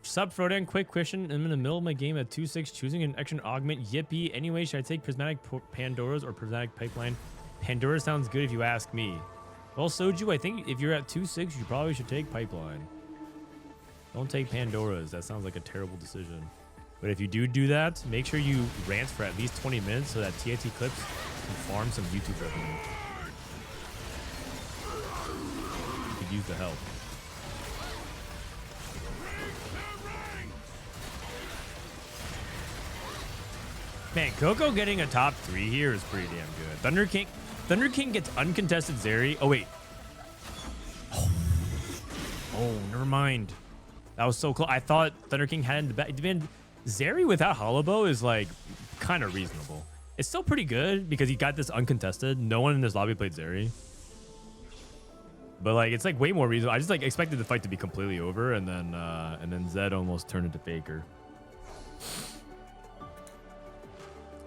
Sup, Frodan, quick question. I'm in the middle of my game at 2-6, choosing an extra augment. Yippee. Anyway, should I take Prismatic Pandoras or Prismatic Pipeline? Pandora sounds good if you ask me. Well, Soju, I think if you're at 2-6, you probably should take Pipeline. Don't take Pandoras. That sounds like a terrible decision. But if you do that, make sure you rant for at least 20 minutes so that TNT Clips can farm some YouTube revenue. You could use the help. Man, Coco getting a top 3 here is pretty damn good. Thunder King gets uncontested Zeri. Oh, wait. Oh, never mind. That was so close. I thought Thunder King had in the back. Zeri without Hollowbow is like kind of reasonable. It's still pretty good because he got this uncontested. No one in this lobby played Zeri. But like, it's like way more reasonable. I just like expected the fight to be completely over, and then Zed almost turned into Faker.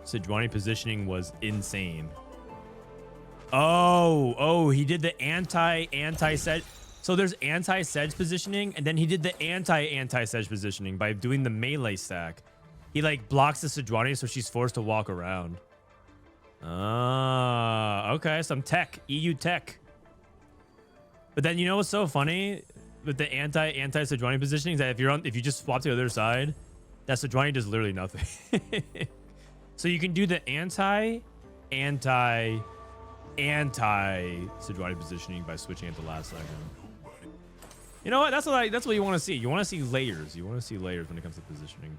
Sejuani positioning was insane. Oh, he did the anti-Sedge. So there's anti-Sedge positioning, and then he did the anti-Sedge positioning by doing the melee stack. He like blocks the Sejuani, so she's forced to walk around. Ah, okay, some tech, EU tech. But then you know what's so funny with the anti-Sejuani positioning is that if you just swap to the other side, that Sejuani does literally nothing. So you can do the anti-Sejuani positioning by switching at the last second. You know what? That's what you want to see. You want to see layers. You want to see layers when it comes to positioning.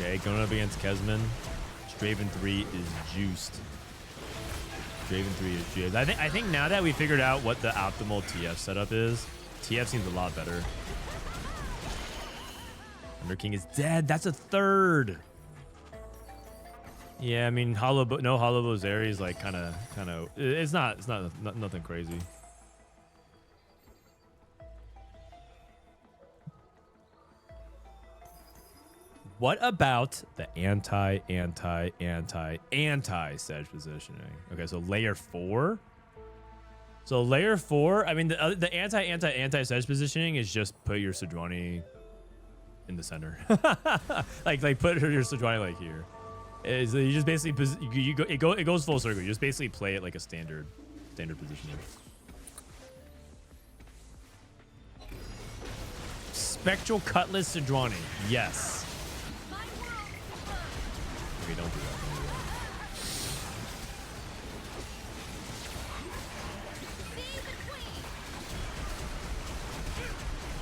Okay, going up against Kezman. Draven 3 is juiced. Draven 3 is juiced. I think now that we figured out what the optimal TF setup is, TF seems a lot better. Under King is dead. That's a third. Yeah, I mean, no Hollow Bozeri is like kind of. It's not nothing crazy. What about the anti Sedge positioning? Okay, so layer 4. So layer 4. I mean, the anti Sedge positioning is just put your Sejuani in the center. like put your Sejuani like here. Is you just basically it goes full circle. You just basically play it like a standard positioning. Spectral Cutlass Sejuani. Yes. Okay, don't do that.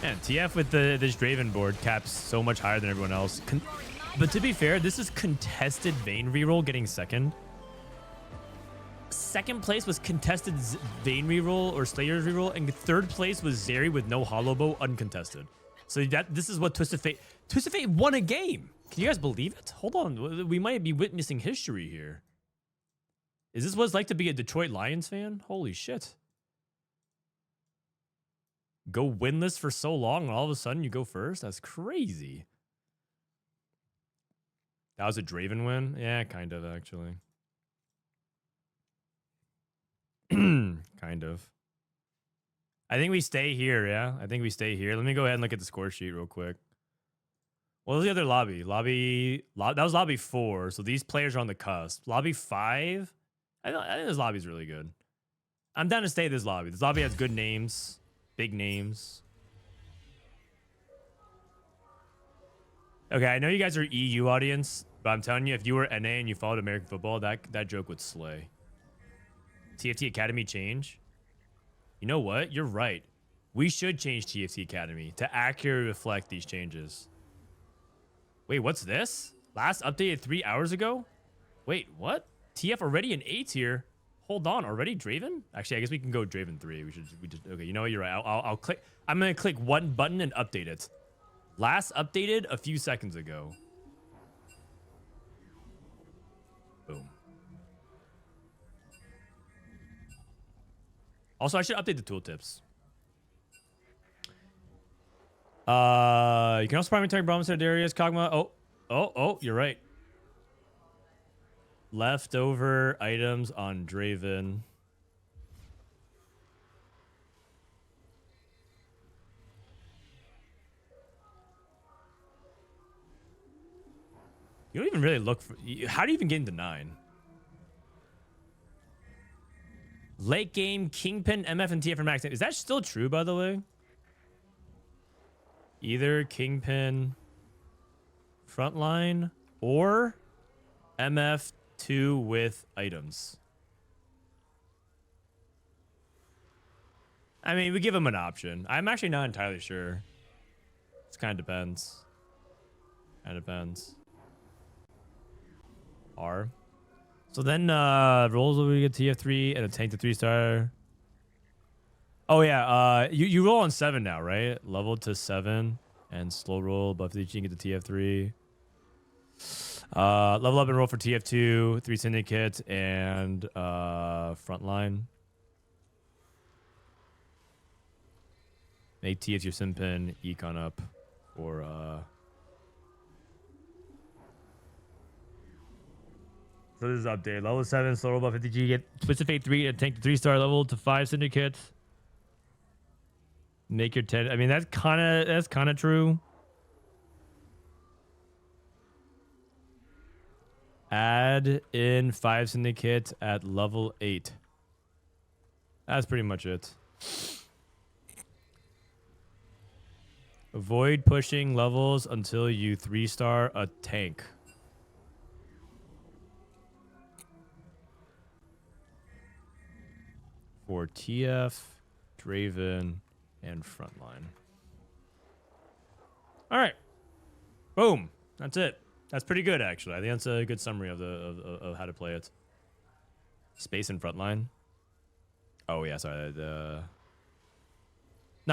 Man, TF with this Draven board caps so much higher than everyone else. But to be fair, this is contested Vayne reroll getting second. Second place was contested Vayne reroll or Slayer's reroll, and third place was Zeri with no Hollow Bow uncontested. So this is what Twisted Fate won a game. Can you guys believe it? Hold on, we might be witnessing history here. Is this what it's like to be a Detroit Lions fan? Holy shit. Go winless for so long and all of a sudden you go first? That's crazy. That was a Draven win? Yeah, kind of, actually. Kind of. I think we stay here, yeah? I think we stay here. Let me go ahead and look at the score sheet real quick. What was the other lobby? That was lobby 4, so these players are on the cusp. Lobby 5? I think this lobby's really good. I'm down to stay this lobby. This lobby has good names, big names. Okay, I know you guys are EU audience, but I'm telling you, if you were NA and you followed American football, that joke would slay. TFT Academy change? You know what? You're right. We should change TFT Academy to accurately reflect these changes. Wait, what's this? Last updated 3 hours ago? Wait, what? TF already in A tier? Hold on, already Draven? Actually, I guess we can go Draven 3. Okay, you know what? You're right. I'll click. I'm gonna click one button and update it. Last updated a few seconds ago. Boom. Also, I should update the tooltips. You can also primary target bombs at Darius, Kog'Maw. Oh, you're right. Leftover items on Draven. You don't even really look for... How do you even get into 9? Late game, Kingpin, MF, and TF for max. Is that still true, by the way? Either Kingpin, Frontline, or MF2 with items. I mean, we give him an option. I'm actually not entirely sure. It kind of depends. Kind of depends. R. So then rolls will get TF3 and a tank to 3-star. Oh yeah, you roll on 7 now, right? Level to 7 and slow roll, buff the you can get the TF3. Level up and roll for TF2, 3 syndicate, and frontline. Make TF your simpin, econ up for So this is update. Level 7, slow roll buff 50G, get Twisted Fate 3 and tank to 3-star level to 5 syndicate. Make your 10. I mean, that's kind of true. Add in 5 syndicate at level 8. That's pretty much it. Avoid pushing levels until you 3-star a tank. For TF, Draven, and Frontline. All right. Boom. That's it. That's pretty good, actually. I think that's a good summary of of how to play it. Space and frontline. Oh yeah, sorry. No,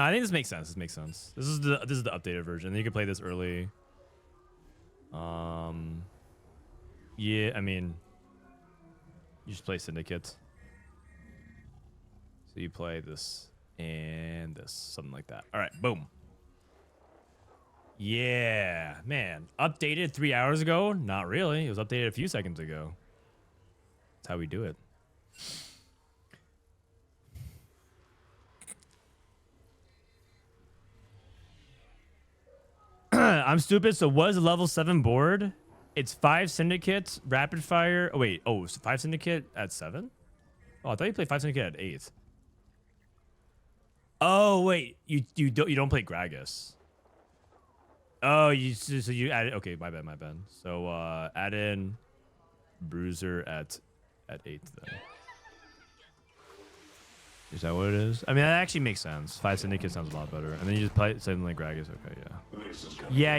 I think this makes sense. This makes sense. This is the updated version. You can play this early. Yeah, I mean, you just play Syndicate. So you play this and this, something like that. All right, boom. Yeah, man. Updated 3 hours ago? Not really. It was updated a few seconds ago. That's how we do it. I'm stupid. So was a level 7 board? It's 5 syndicates, rapid fire. Oh wait, so 5 syndicate at 7? Oh, I thought you played 5 syndicate at 8. Oh wait, you don't play Gragas. Oh, so you added. Okay, my bad. So add in Bruiser at 8 then. Is that what it is? I mean, that actually makes sense. 5 syndicate sounds a lot better, and then you just play something like Gragas. Okay, yeah. Yeah.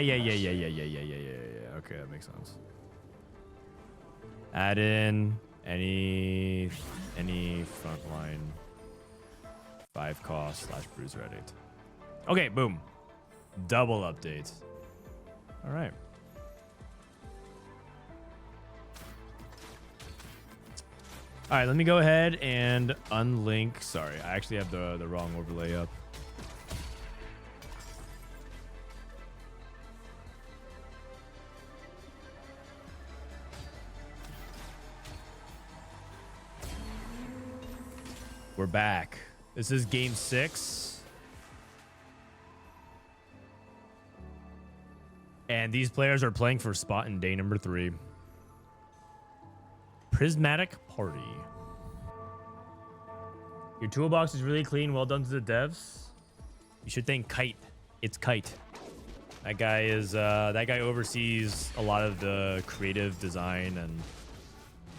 Okay, that makes sense. Add in any frontline 5 cost / Bruiser at 8. Okay, boom. Double update. All right. All right, let me go ahead and unlink. Sorry, I actually have the wrong overlay up. We're back. This is game 6. And these players are playing for spot in day number 3. Prismatic Party. Your toolbox is really clean. Well done to the devs. You should thank Kite. It's Kite. That guy is that guy oversees a lot of the creative design and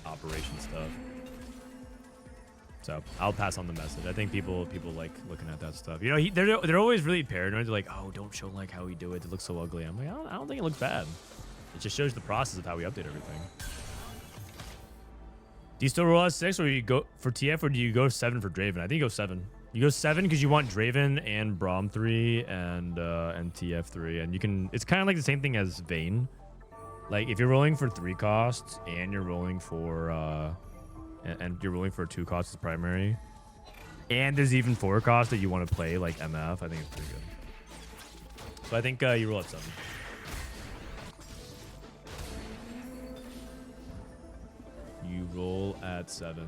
operation stuff. So I'll pass on the message. I think people like looking at that stuff. You know, they're always really paranoid. They're like, oh, don't show like how we do it. It looks so ugly. I'm like, I don't think it looks bad. It just shows the process of how we update everything. Do you still roll at 6, or do you go for TF, or do you go 7 for Draven? I think you go 7. You go 7 because you want Draven and Braum 3 and TF 3, and you can. It's kind of like the same thing as Vayne. Like if you're rolling for 3 costs and you're rolling for and you're rolling for 2 costs as primary, and there's even 4 costs that you want to play like MF. I think it's pretty good. So I think you roll at 7. You roll at 7.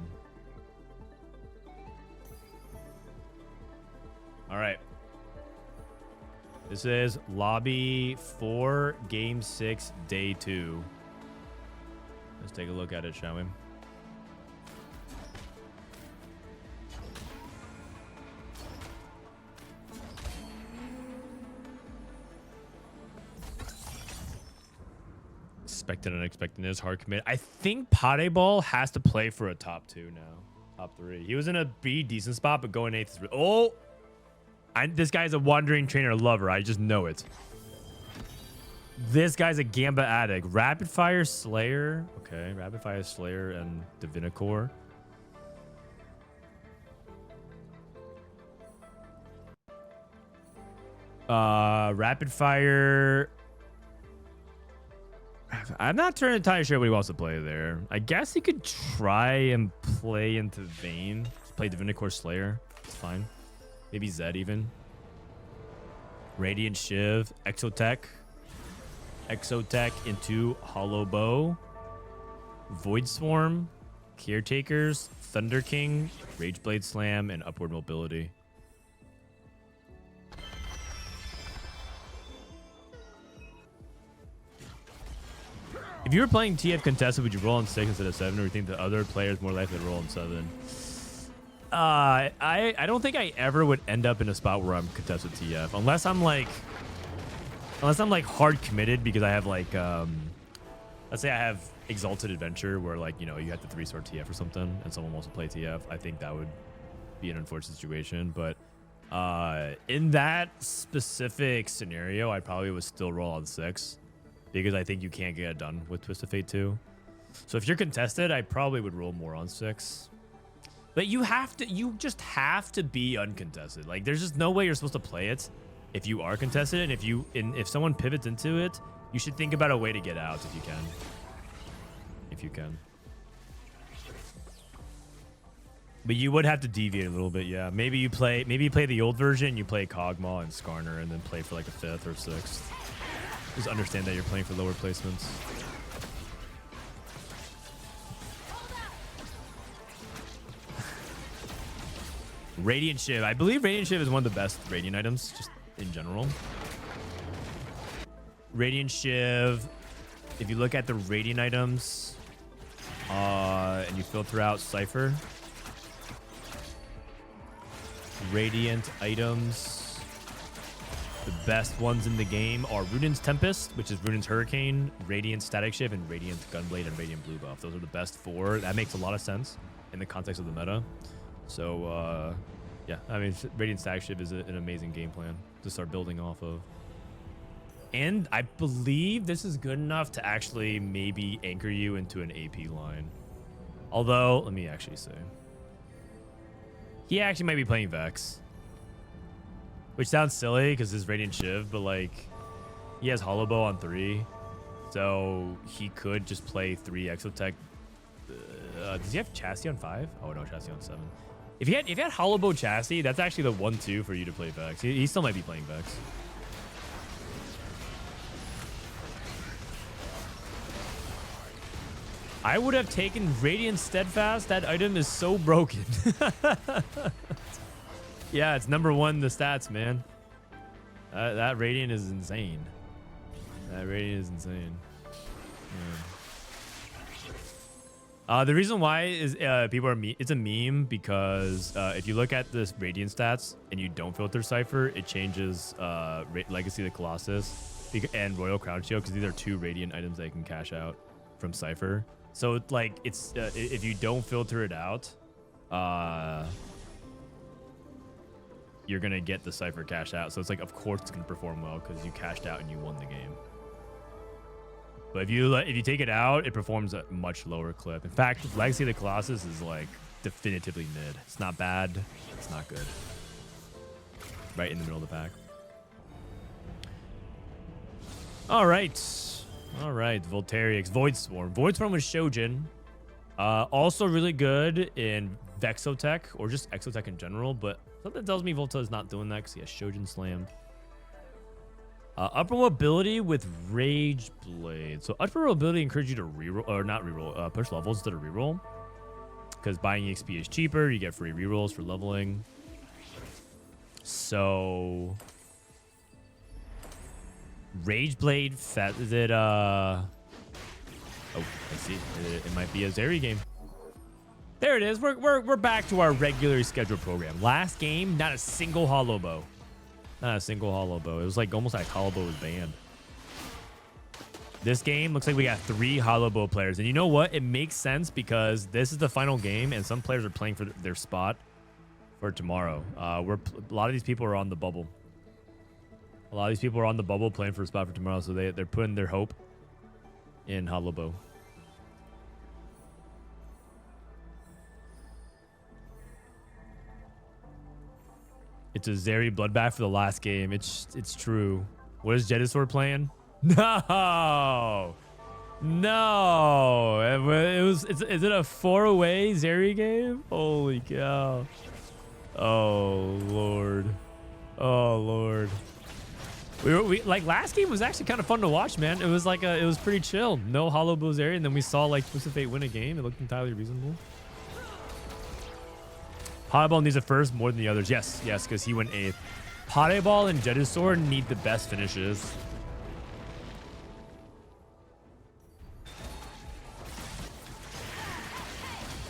All right. This is lobby 4, game 6, day 2. Let's take a look at it, shall we? Expected and unexpected is hard commit. I think Pasdebol has to play for a top 2 now. Top 3. He was in a B decent spot, but going 8th is oh! This guy's a wandering trainer lover. I just know it. This guy's a Gamba addict. Rapid Fire Slayer. Okay, Rapid Fire Slayer and Divinicore. Rapid Fire. I'm not entirely sure what he wants to play there. I guess he could try and play into Vayne. Play Divinicore Slayer. It's fine. Maybe Zed even. Radiant Shiv. Exotech. Exotech into Hollow Bow. Void Swarm. Caretakers. Thunder King. Rageblade Slam. And Upward Mobility. If you were playing TF contested, would you roll on 6 instead of 7, or do you think the other players more likely to roll on 7? I don't think I ever would end up in a spot where I'm contested TF unless I'm like hard committed because I have like let's say I have Exalted Adventure where like, you know, you have the 3-star TF or something and someone wants to play TF. I think that would be an unfortunate situation, but in that specific scenario, I probably would still roll on 6. because I think you can't get it done with Twist of Fate 2. So if you're contested, I probably would roll more on 6. But you just have to be uncontested. Like, there's just no way you're supposed to play it if you are contested, and if someone pivots into it, you should think about a way to get out if you can. If you can. But you would have to deviate a little bit, yeah. Maybe you play the old version, you play Kog'Maw and Skarner, and then play for like a 5th or 6th. Just understand that you're playing for lower placements. Radiant Shiv. I believe Radiant Shiv is one of the best Radiant items, just in general. Radiant Shiv, if you look at the Radiant items, and you filter out Cypher, Radiant items, the best ones in the game are Ruden's Tempest, which is Ruden's Hurricane, Radiant Static Shiv, and Radiant Gunblade and Radiant Blue Buff. Those are the best 4. That makes a lot of sense in the context of the meta. So, yeah, I mean, Radiant Static Shiv is an amazing game plan to start building off of. And I believe this is good enough to actually maybe anchor you into an AP line. Although, let me actually say. He actually might be playing Vex. Which sounds silly because it's Radiant Shiv, but like, he has Hollow Bow on 3. So he could just play 3 Exotech. Does he have Chassis on 5? Oh no, Chassis on 7. If he had Hollow Bow Chassis, that's actually the 1-2 for you to play Vex. He still might be playing Vex. I would have taken Radiant Steadfast. That item is so broken. Yeah, it's number 1 in the stats, man. That Radiant is insane. That Radiant is insane. Yeah. The reason why is people are it's a meme because if you look at this Radiant stats and you don't filter Cypher, it changes Legacy of the Colossus and Royal Crown Shield because these are 2 Radiant items that you can cash out from Cypher. So like it's if you don't filter it out, you're gonna get the Cypher cash out. So it's like, of course it's gonna perform well because you cashed out and you won the game. But if you take it out, it performs at a much lower clip. In fact, Legacy of the Colossus is like definitively mid. It's not bad. It's not good. Right in the middle of the pack. All right. All right. Voltariux. Void Swarm. Void Swarm with Shojin. Also really good in Vexotech or just Exotech in general. But something tells me Volta is not doing that because he has Shojin slammed. Upper mobility with Rage Blade. So upper mobility encourages you to reroll, or not reroll, push levels instead of reroll. Because buying EXP is cheaper. You get free rerolls for leveling. So Rage Blade, is it oh, I see. It might be a Zeri game. There it is. We're back to our regularly scheduled program. Last game, not a single Hollow Bow. Not a single Hollow Bow. It was like almost like Hollow Bow was banned. This game looks like we got 3 Hollow Bow players. And you know what? It makes sense because this is the final game and some players are playing for their spot for tomorrow. A lot of these people are on the bubble. A lot of these people are on the bubble playing for a spot for tomorrow. So they're putting their hope in Hollow Bow. It's a Zeri bloodbath for the last game. It's true. What is Jedusor playing? No, is it a 4-away Zeri game? Holy cow! Oh lord, oh lord. We like last game was actually kind of fun to watch, man. It was like it was pretty chill. No Hollow Bow Zeri, and then we saw like Twist of Fate win a game. It looked entirely reasonable. Pasdebol needs a first more than the others. Yes, because he went 8th. Pasdebol and Jedusor need the best finishes.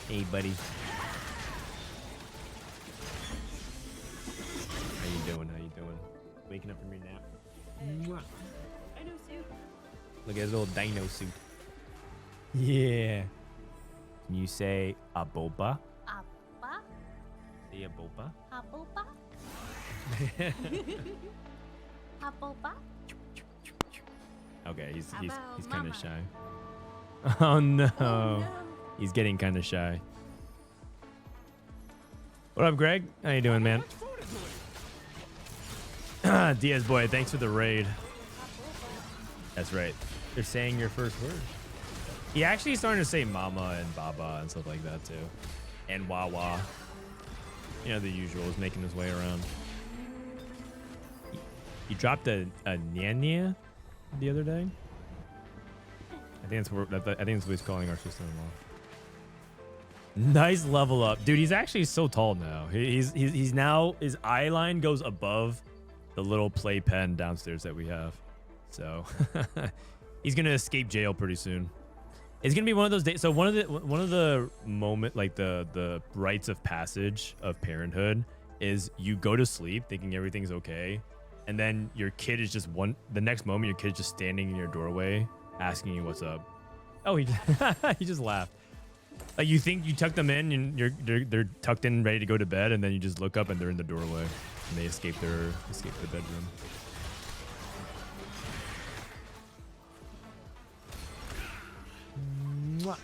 Hey, buddy. How you doing? Waking up from your nap. Mwah. Dino suit. Look at his little dino suit. Yeah. Can you say Aboba? Appa. Say Aboba. Aboba. Aboba. Okay, he's About kind of mama. shy. Oh no. Oh, no. He's getting kind of shy. What up, Greg? How you doing, man? Diaz boy, thanks for the raid. That's right. They're saying your first word. He actually starting to say mama and baba and stuff like that too. And wawa. You know, the usual is making his way around. He dropped a nyanya the other day. I think that's what he's calling our sister-in-law. Nice level up, dude. He's actually so tall now. He's now, his eye line goes above the little playpen downstairs that we have. So he's gonna escape jail pretty soon. It's gonna be one of those days. So one of the moment, like the rites of passage of parenthood is you go to sleep thinking everything's okay, and then your kid is just the next moment your kid's just standing in your doorway asking you what's up. Oh, he just laughed. Like you think you tuck them in and they're tucked in ready to go to bed, and then you just look up and they're in the doorway and they escape their bedroom. Mwah.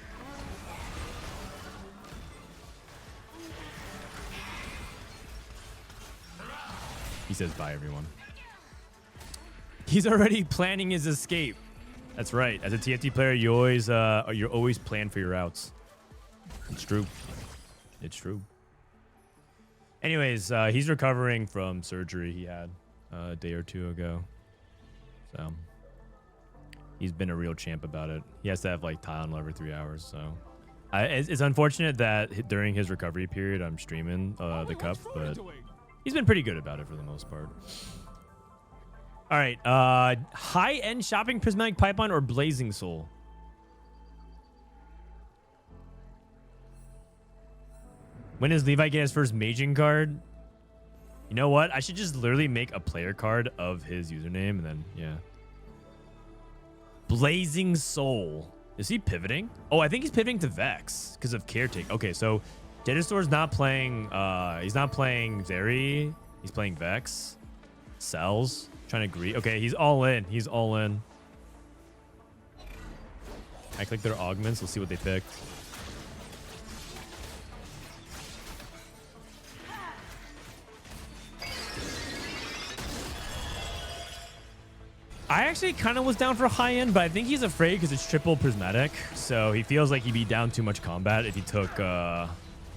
He says bye, everyone. He's already planning his escape. That's right. As a TFT player, you're always plan for your outs. It's true. It's true. Anyways, he's recovering from surgery he had a day or two ago. So he's been a real champ about it. He has to have like Tylenol every 3 hours. So it's unfortunate that during his recovery period, I'm streaming the cup, but he's been pretty good about it for the most part. All right. High-end shopping Prismatic Pipeline or Blazing Soul? When does Levi get his first Maging card? You know what? I should just literally make a player card of his username and then, yeah. Blazing Soul. Is he pivoting? Oh, I think he's pivoting to Vex because of Caretake. Okay, so Jedusor's not playing, he's not playing Zeri. He's playing Vex. Cells. Trying to agree. Okay, he's all in. He's all in. I click their augments. Let's see what they picked. I actually kind of was down for high end, but I think he's afraid because it's triple prismatic. So he feels like he'd be down too much combat if he took, if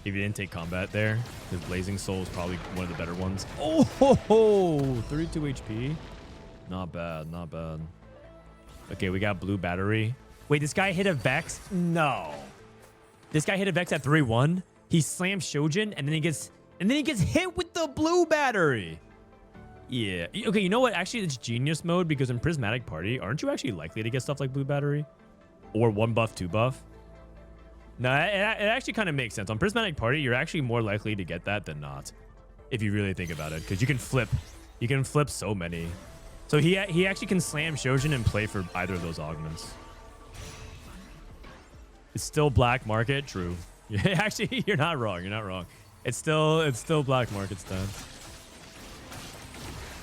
he didn't take combat there. His Blazing Soul is probably one of the better ones. Oh, ho, ho, 32 HP. Not bad, not bad. Okay, we got blue battery. Wait, this guy hit a Vex? No. This guy hit a Vex at 3-1. He slams Shojin, and then he gets hit with the blue battery. Yeah. Okay, you know what? Actually, it's genius mode because in Prismatic Party, aren't you actually likely to get stuff like blue battery? Or 1 buff, 2 buff? No, it actually kind of makes sense. On Prismatic Party, you're actually more likely to get that than not. If you really think about it. Because you can flip. You can flip so many. So he actually can slam Shojin and play for either of those augments. It's still black market. True. Actually, you're not wrong. You're not wrong. It's still black market stuff.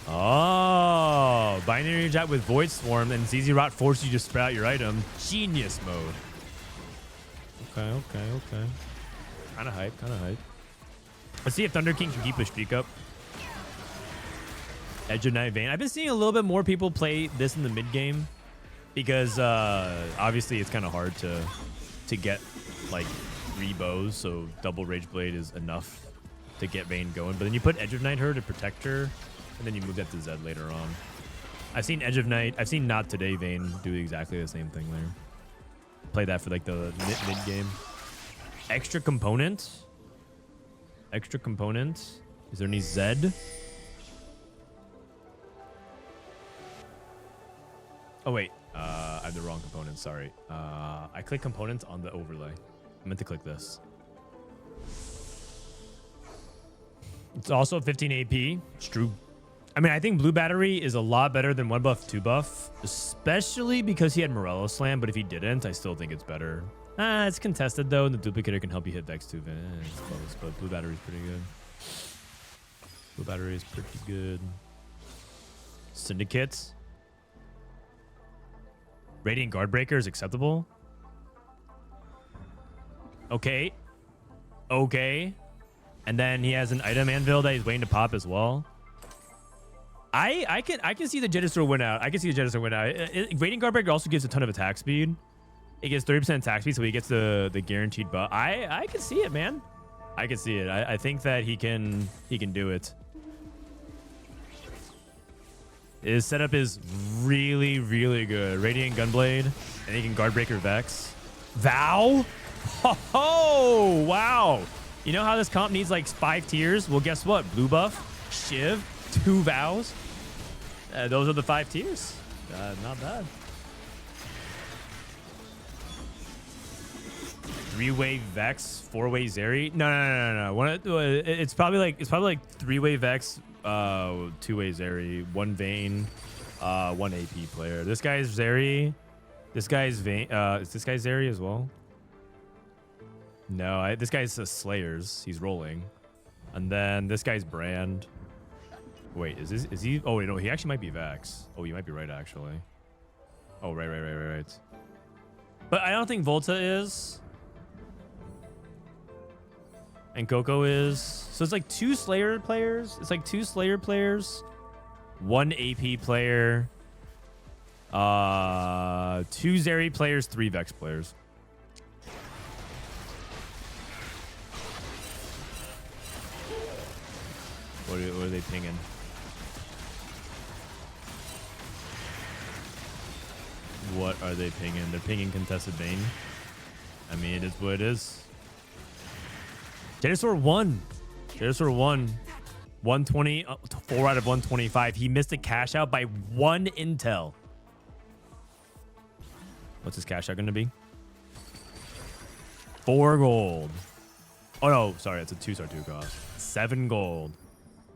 Oh, binary jet with Void Swarm and ZZ Rot forces you to spread out your item. Genius mode. Okay. Kind of hype. Let's see if Thunder King can keep a streak up. Edge of Night Vayne. I've been seeing a little bit more people play this in the mid game because obviously it's kind of hard to get like 3 bows, so double Rage Blade is enough to get Vayne going. But then you put Edge of Night her to protect her. And then you move that to Zed later on. I've seen Edge of Night. I've seen Not Today Vayne do exactly the same thing there. Play that for like the mid game. Extra component. Is there any Zed? Oh wait, I have the wrong component. Sorry. I click components on the overlay. I meant to click this. It's also 15 AP. It's true. I mean, I think blue battery is a lot better than 1 buff, 2 buff, especially because he had Morello Slam. But if he didn't, I still think it's better. It's contested though, and the duplicator can help you hit Vex too. It's close, but blue battery is pretty good. Blue battery is pretty good. Syndicate. Radiant Guard Breaker is acceptable. Okay. Okay. And then he has an item Anvil that he's waiting to pop as well. I can see the Jedusor win out. I can see the Jedusor win out. Radiant Guard Breaker also gives a ton of attack speed. It gets 30% attack speed, so he gets the guaranteed buff. I can see it, man. I can see it. I think that he can do it. His setup is really, really good. Radiant Gunblade, and he can Guard Breaker Vex. Vow? Oh, wow. You know how this comp needs like 5 tiers? Well, guess what? Blue buff, Shiv, 2 Vows. Those are the 5 tiers. Not bad. 3-way Vex, 4-way Zeri. No. It's probably like 3-way Vex, 2-way Zeri, 1 Vayne, 1 AP player. This guy's Zeri. This guy's Vayne. Is this guy Zeri as well? No, this guy's Slayers. He's rolling. And then this guy's Brand. Wait, is he? Oh, wait, no, he actually might be Vex. Oh, you might be right, actually. Oh, right. But I don't think Volta is. And Coco is. So it's like 2 Slayer players. It's like 2 Slayer players. 1 AP player. 2 Zeri players, 3 Vex players. What are they pinging? What are they pinging? They're pinging contested Vayne. I mean, it is what it is. Jedusor won. Jedusor won. 120, 4 out of 125. He missed a cash out by 1 intel. What's his cash out going to be? 4 gold. Oh, no. Sorry. It's a 2-star 2 cost. 7 gold.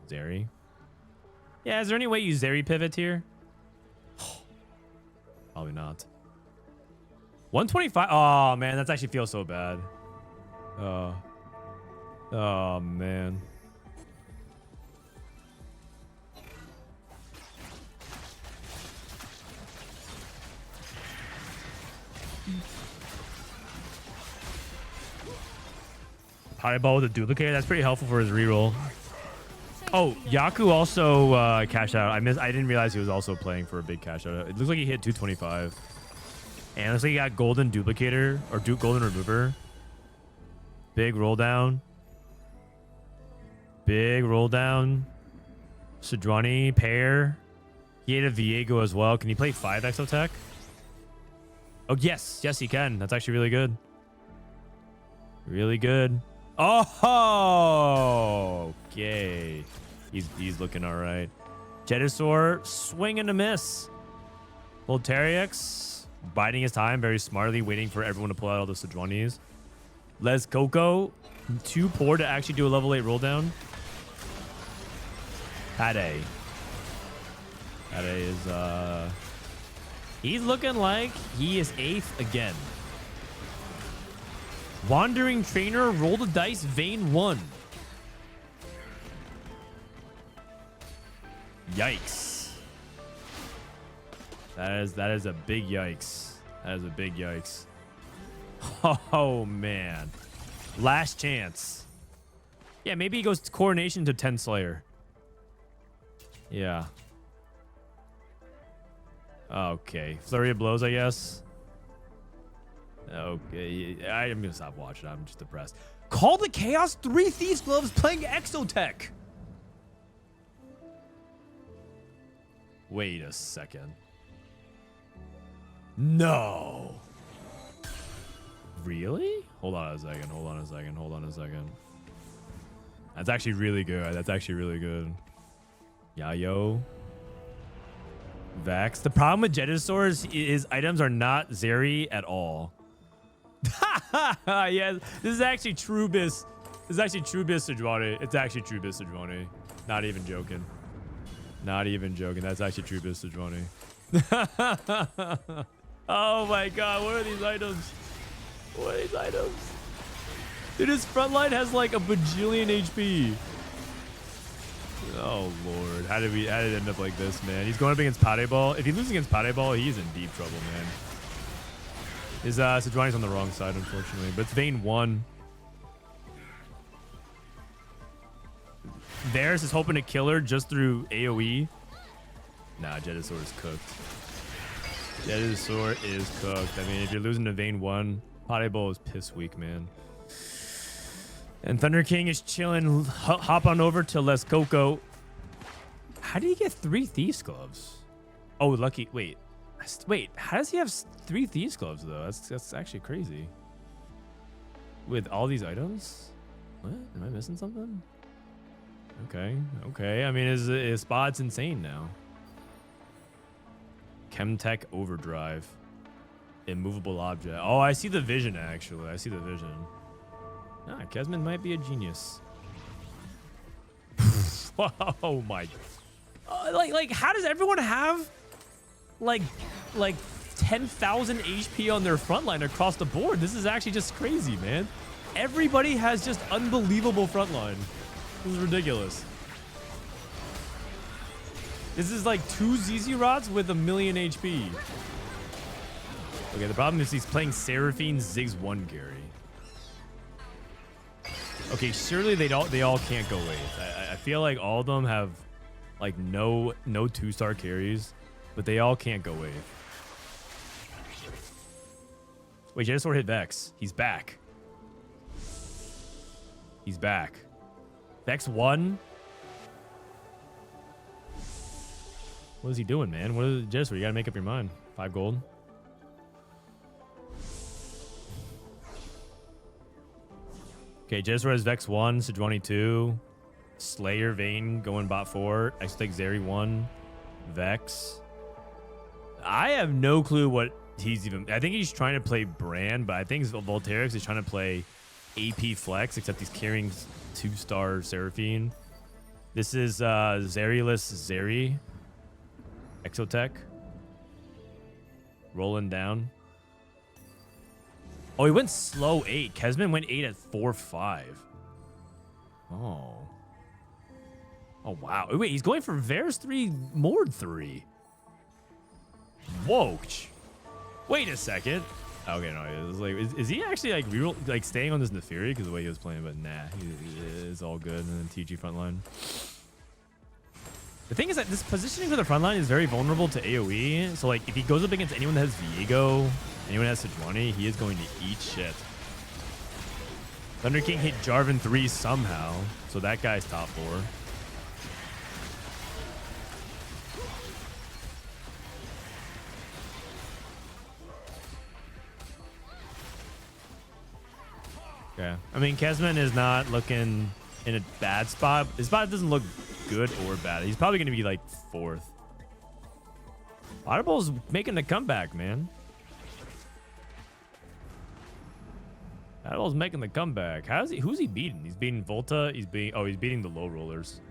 Zeri. Yeah, is there any way you Zeri pivot here? Probably not. 125. Oh, man. That actually feels so bad. Oh, man. Pasdebol with a duplicator. That's pretty helpful for his reroll. Oh, Yaku also cashed out. I didn't realize he was also playing for a big cash out. It looks like he hit 225. And it looks like he got golden duplicator or golden remover. Big roll down. Big roll down. Sejuani pair. He had a Viego as well. Can he play 5 Exotech? Oh, yes. Yes, he can. That's actually really good. Really good. Oh, okay. He's looking all right. Jedusor, swing and a miss. Voltariux, biding his time very smartly, waiting for everyone to pull out all the Sejuanis. Les Coco, too poor to actually do a level 8 roll down. Pade is, he's looking like he is 8th again. Wandering Trainer, roll the dice, Vayne 1. Yikes. That is a big yikes. That is a big yikes. Oh, man. Last chance. Yeah, maybe he goes Coronation to 10 Slayer. Yeah. Okay. Flurry of Blows, I guess. Okay. I'm going to stop watching. I'm just depressed. Call the Chaos 3 Thieves Gloves playing Exotech. Wait a second. No. Really? Hold on a second. That's actually really good. Yayo. Vex. The problem with Jedusor is his items are not Zeri at all. Yeah, this is actually true Biss. This is actually true Biss Sejuani. It's actually true Biss Sejuani. Not even joking. That's actually true Biss Sejuani. Oh my god, what are these items? Dude, his front line has like a bajillion HP. Oh lord, how did it end up like this, man? He's going up against Pasdebol. If he loses against Pasdebol, he's in deep trouble, man. His Sejuani's on the wrong side, unfortunately. But it's Vayne 1. Varus is hoping to kill her just through AoE. Nah, Jedusor is cooked. Jedusor is cooked. I mean, if you're losing to Vayne 1, Pasdebol is piss weak, man. And Thunder King is chilling. Hop on over to Les Coco. How did he get 3 Thieves Gloves? Oh, lucky. Wait. How does he have 3 Thieves Gloves, though? That's actually crazy. With all these items? What? Am I missing something? Okay. I mean, his spot's insane now. Chemtech Overdrive. Immovable object. Oh, I see the vision, actually. I see the vision. Ah, Kezman might be a genius. Oh my. Like, how does everyone have like 10,000 HP on their front line across the board? This is actually just crazy, man. Everybody has just unbelievable front line. This is ridiculous. This is like 2 ZZ rods with 1,000,000 HP. Okay, the problem is he's playing Seraphine Ziggs 1 carry. Okay, surely they all can't go Wave. I feel like all of them have like no 2-star carries, but they all can't go Wave. Wait, Jedusor hit Vex. He's back. He's back. Vex 1. What is he doing, man? What is Jedusor? You gotta make up your mind. 5 gold. Okay, Jedusor has Vex 1, Sejuani 2, Slayer Vayne going bot 4, Staigzor 1, Vex. I have no clue what he's even. I think he's trying to play Brand, but I think Voltariux is trying to play AP Flex, except he's carrying 2-star Seraphine. This is Zeryless Zeri. Exotech. Rolling down. Oh, he went slow 8. Kezman went 8 at 4-5. Oh. Oh, wow. Wait, he's going for Varus 3, Mord 3. Whoa. Wait a second. Okay, no, it was like, is he actually like staying on this Neferi because of the way he was playing? But nah, it's all good. And then TG frontline. The thing is that this positioning for the frontline is very vulnerable to AoE. So like, if he goes up against anyone that has Viego, anyone that has Sejuani, he is going to eat shit. Thunder King hit Jarvan 3 somehow, so that guy's top 4. Okay. I mean, Kezman is not looking in a bad spot. His spot doesn't look good or bad. He's probably going to be like 4th. Pasdebol's making a comeback, man. Pasdebol's making the comeback. Who's he beating? He's beating Volta. He's beating the low rollers.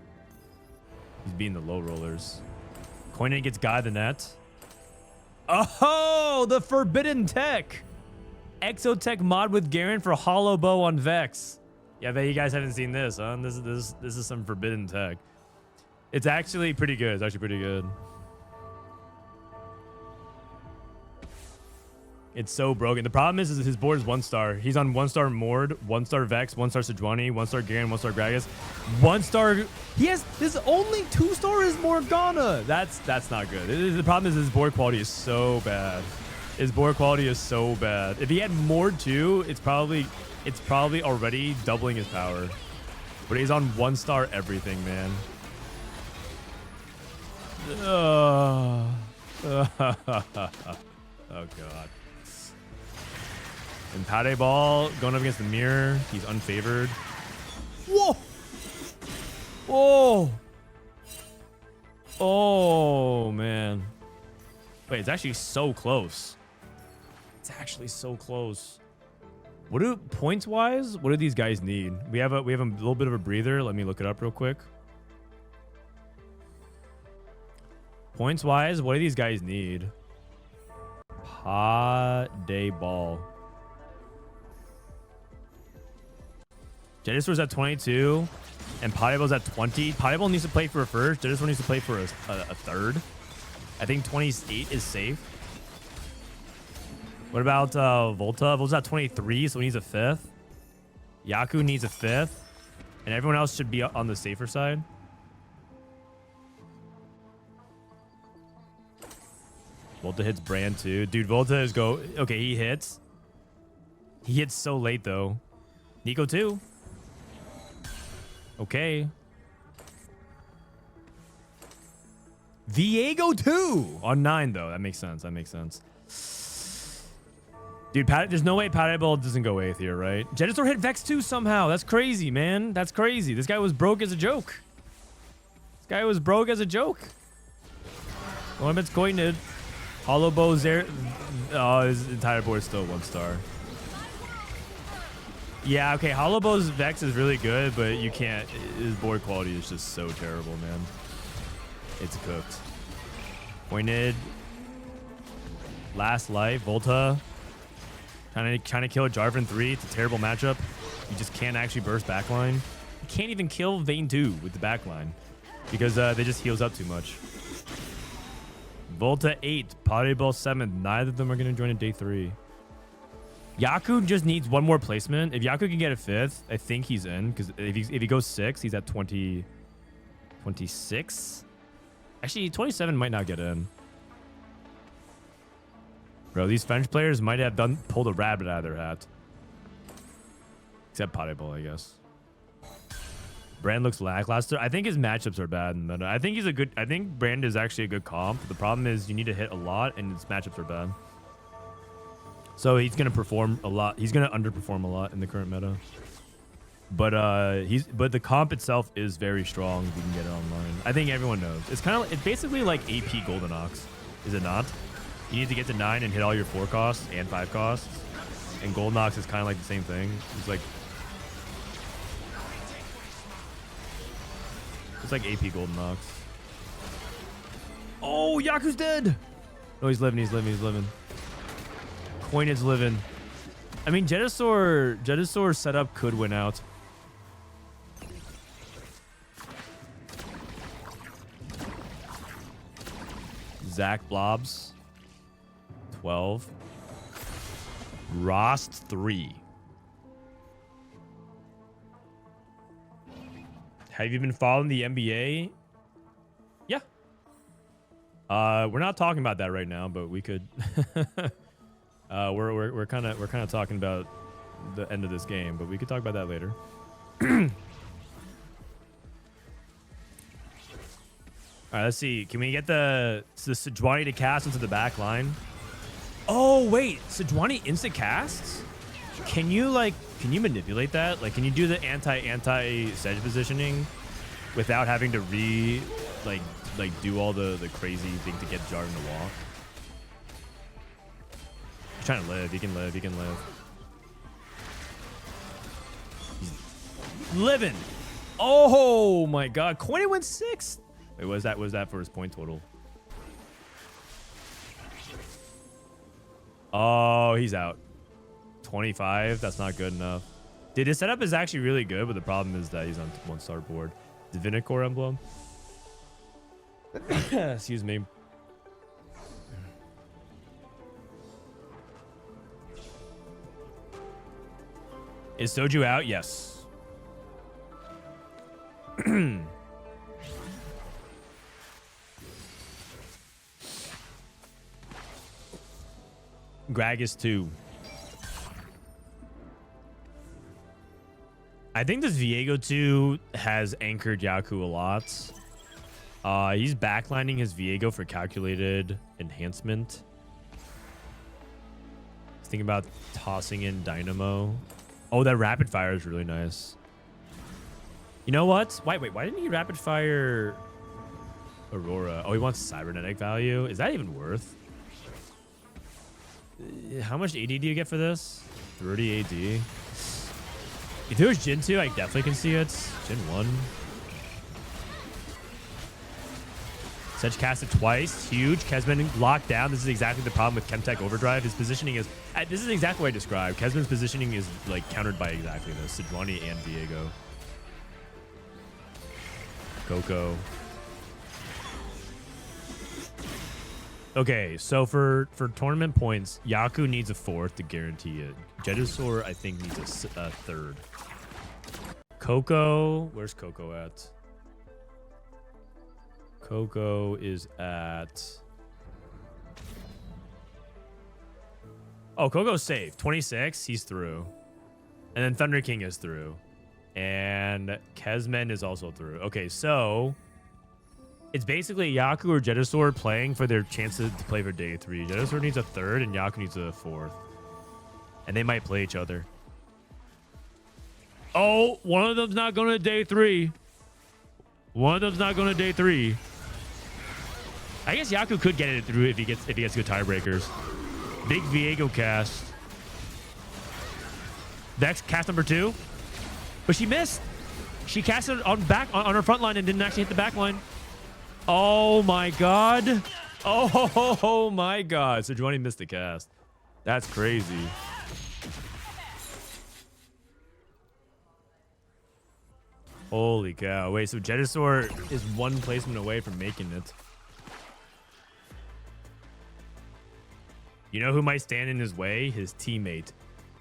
He's beating the low rollers. Coin gets Guy the net. Oh, the forbidden tech. Exotech mod with Garen for Hollow Bow on Vex. Yeah, I bet you guys haven't seen this, huh? This is some forbidden tech. It's actually pretty good. It's actually pretty good. It's so broken. The problem is his board is 1-star. He's on 1-star Mord, 1-star Vex, 1-star Sejuani, 1-star Garen, 1-star Gragas, 1-star. He has this only 2-star is Morgana. That's not good. The problem is his board quality is so bad. His board quality is so bad. If he had Mord 2, it's probably already doubling his power. But he's on 1-star everything, man. Oh god. And Pasdebol going up against the mirror. He's unfavored. Whoa! Whoa! Oh man. Wait, it's actually so close. It's actually so close. What do points wise? What do these guys need? We have a little bit of a breather. Let me look it up real quick. Points wise, what do these guys need? Pasdebol. Jedusor's at 22 and Pasdebol's at 20. Pasdebol needs to play for a first. Jedusor needs to play for a third. I think 28 is safe. What about Volta? Volta's at 23, so he needs a 5th. Yaku needs a 5th. And everyone else should be on the safer side. Volta hits Brand too. Dude, Volta is go... Okay, he hits. He hits so late, though. Nico too. Okay. Viego too! On 9, though. That makes sense. That makes sense. Dude, there's no way Pasdebol doesn't go 8th here, right? Jedusor hit Vex 2 somehow. That's crazy, man. That's crazy. This guy was broke as a joke. This guy was broke as a joke. Golem's coined. Hollow Bow's there. Oh, his entire board's still 1 star. Yeah, okay. Hollow Bow's Vex is really good, but you can't. His board quality is just so terrible, man. It's cooked. Pointed. Last life. Volta. Trying to kill Jarvan 3. It's a terrible matchup. You just can't actually burst backline. You can't even kill Vayne 2 with the backline because they just heals up too much. Volta 8, Pasdebol 7th. Neither of them are going to join in day 3. Yaku just needs 1 more placement. If Yaku can get a 5th, I think he's in because if he goes 6, he's at 26. Actually, 27 might not get in. Bro, these French players might have pulled a rabbit out of their hat. Except Pasdebol, I guess. Brand looks lackluster. I think his matchups are bad in meta. I think Brand is actually a good comp. The problem is you need to hit a lot and his matchups are bad. So he's gonna perform a lot. He's gonna underperform a lot in the current meta. But the comp itself is very strong if you can get it online. I think everyone knows. It's basically like AP Golden Ox, is it not? You need to get to 9 and hit all your 4 costs and 5 costs. And Golden Ox is kind of like the same thing. It's like AP Golden Ox. Oh, Yaku's dead. No, he's living. Coinage living. I mean, Jedusor setup could win out. Zach Blobs. 12. Rost 3. Have you been following the NBA? Yeah. We're not talking about that right now, but we could. We're kind of talking about the end of this game, but we could talk about that later. All right, let's see. Can we get the Sejuani to cast into the back line? Oh wait, Sejuani instant casts? Can you manipulate that? Like, can you do the anti sedge positioning without having to do all the crazy thing to get Jarvan to walk? He's trying to live. He can live. He's living. Oh my god. Coin went 6th. Wait, was that for his point total? Oh, he's out. 25. That's not good enough. Dude, his setup is actually really good, but the problem is that he's on 1-star board. Divinicore emblem. Excuse me. Is Soju out? Yes. Gragas 2. I think this Viego 2 has anchored Yaku a lot. He's backlining his Viego for calculated enhancement. He's thinking about tossing in Dynamo. Oh, that rapid fire is really nice. You know what? Wait, why didn't he rapid fire Aurora? Oh, he wants cybernetic value. Is that even worth? How much AD do you get for this? 30 AD. If it was Gen 2, I definitely can see it. Gen 1. Sedge casted twice. Huge. Kezman locked down. This is exactly the problem with Chemtech Overdrive. His positioning is... This is exactly what I described. Kezman's positioning is like countered by exactly this. Sejuani and Viego. Coco. Okay, so for tournament points, Yaku needs a 4th to guarantee it. Jedusor, I think, needs a 3rd. Coco, where's Coco at? Coco is at... Oh, Coco's safe. 26, he's through. And then Thunder King is through. And Kezman is also through. Okay, so... It's basically Yaku or Jedusor playing for their chances to play for day 3. Jedusor needs a 3rd and Yaku needs a 4th. And they might play each other. Oh, one of them's not going to day 3. One of them's not going to day 3. I guess Yaku could get it through if he gets good tiebreakers. Big Viego cast. That's cast number 2. But she missed. She casted on her front line and didn't actually hit the back line. Oh my god. Oh my god. So Johnny missed the cast. That's crazy. Holy cow. Wait, so Jedusor is 1 placement away from making it. You know who might stand in his way? His teammate.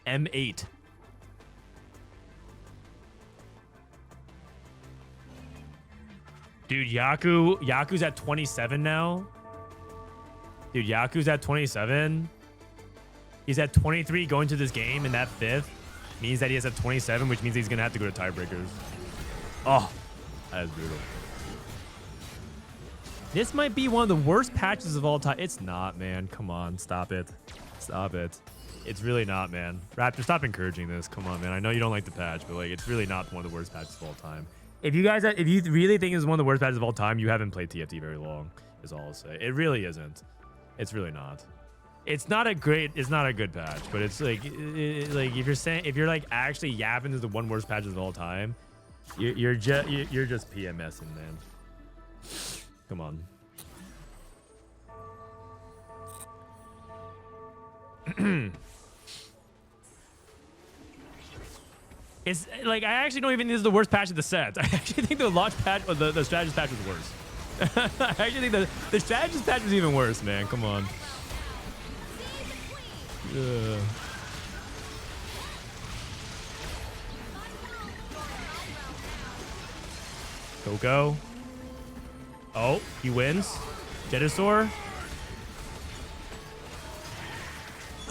M8. Dude, Yaku's at 27 now. Dude, Yaku's at 27. He's at 23 going to this game, and that 5th means that he has at 27, which means he's going to have to go to tiebreakers. Oh, that is brutal. This might be one of the worst patches of all time. It's not, man. Come on, stop it. Stop it. It's really not, man. Raptor, stop encouraging this. Come on, man. I know you don't like the patch, but like, it's really not one of the worst patches of all time. If you really think it's one of the worst patches of all time, you haven't played TFT very long, is all I'll say. It really isn't. It's really not. It's not a good patch, but it's like, if you're like actually yapping is the one worst patches of all time, you're just PMSing, man. Come on. It's like, I actually don't even think this is the worst patch of the set. I actually think the launch patch, or the strategist patch was worse. I actually think the strategist patch was even worse, man. Come on. Coco. Oh, he wins. Jedusor.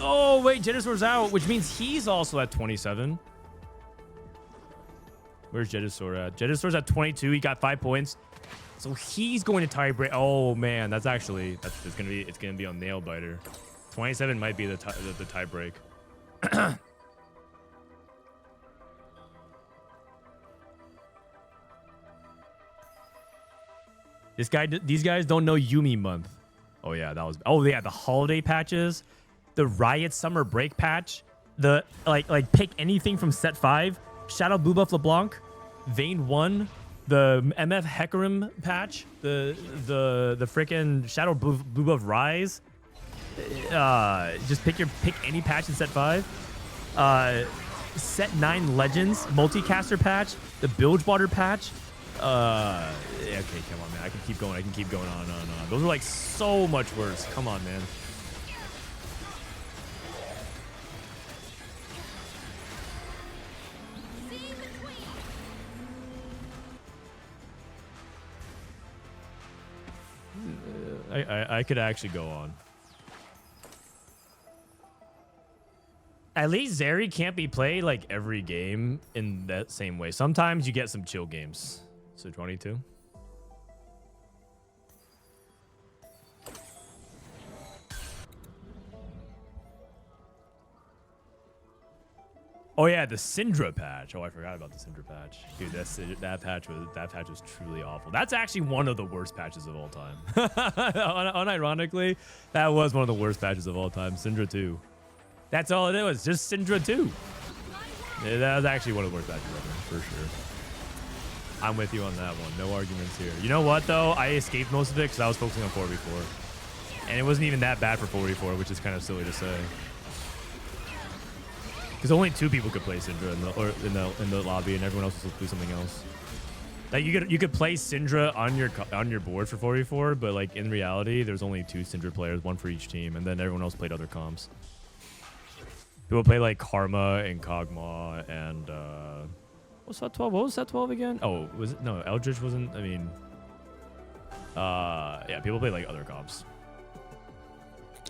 Oh, wait, Jedusor's out, which means he's also at 27. Where's Jedusor at? Jedusor's at 22. He got 5 points. So he's going to tie break. Oh man, it's gonna be on Nail Biter. 27 might be the tie break. These guys don't know Yumi month. Oh yeah, the holiday patches, the Riot Summer Break patch, the like pick anything from set 5. Shadow Blue Buff LeBlanc, Vein 1, the MF Hecarim patch, the freaking Shadow Blue Buff Rise. Just pick any patch in set 5. Set 9 Legends multicaster patch, the Bilgewater patch. Okay, come on, man. I can keep going on and on. Those are like so much worse. Come on, man. I could actually go on. At least Zeri can't be played like every game in that same way. Sometimes you get some chill games. So 22. Oh yeah, the Syndra patch. Oh, I forgot about the Syndra patch. Dude, that patch was truly awful. That's actually one of the worst patches of all time. Unironically, that was one of the worst patches of all time. Syndra 2. That's all it was. Just Syndra 2. Yeah, that was actually one of the worst patches ever, for sure. I'm with you on that one. No arguments here. You know what though? I escaped most of it because I was focusing on 4v4, and it wasn't even that bad for 4v4, which is kind of silly to say. Because only 2 people could play Syndra in the lobby, and everyone else was supposed to do something else. Like you could play Syndra on your board for 4v4, but like in reality, there's only 2 Syndra players, 1 for each team, and then everyone else played other comps. People play like Karma and Kog'Maw and what's that 12? What was that 12 again? Oh, was it? No, Eldritch wasn't. I mean, yeah, people play like other comps.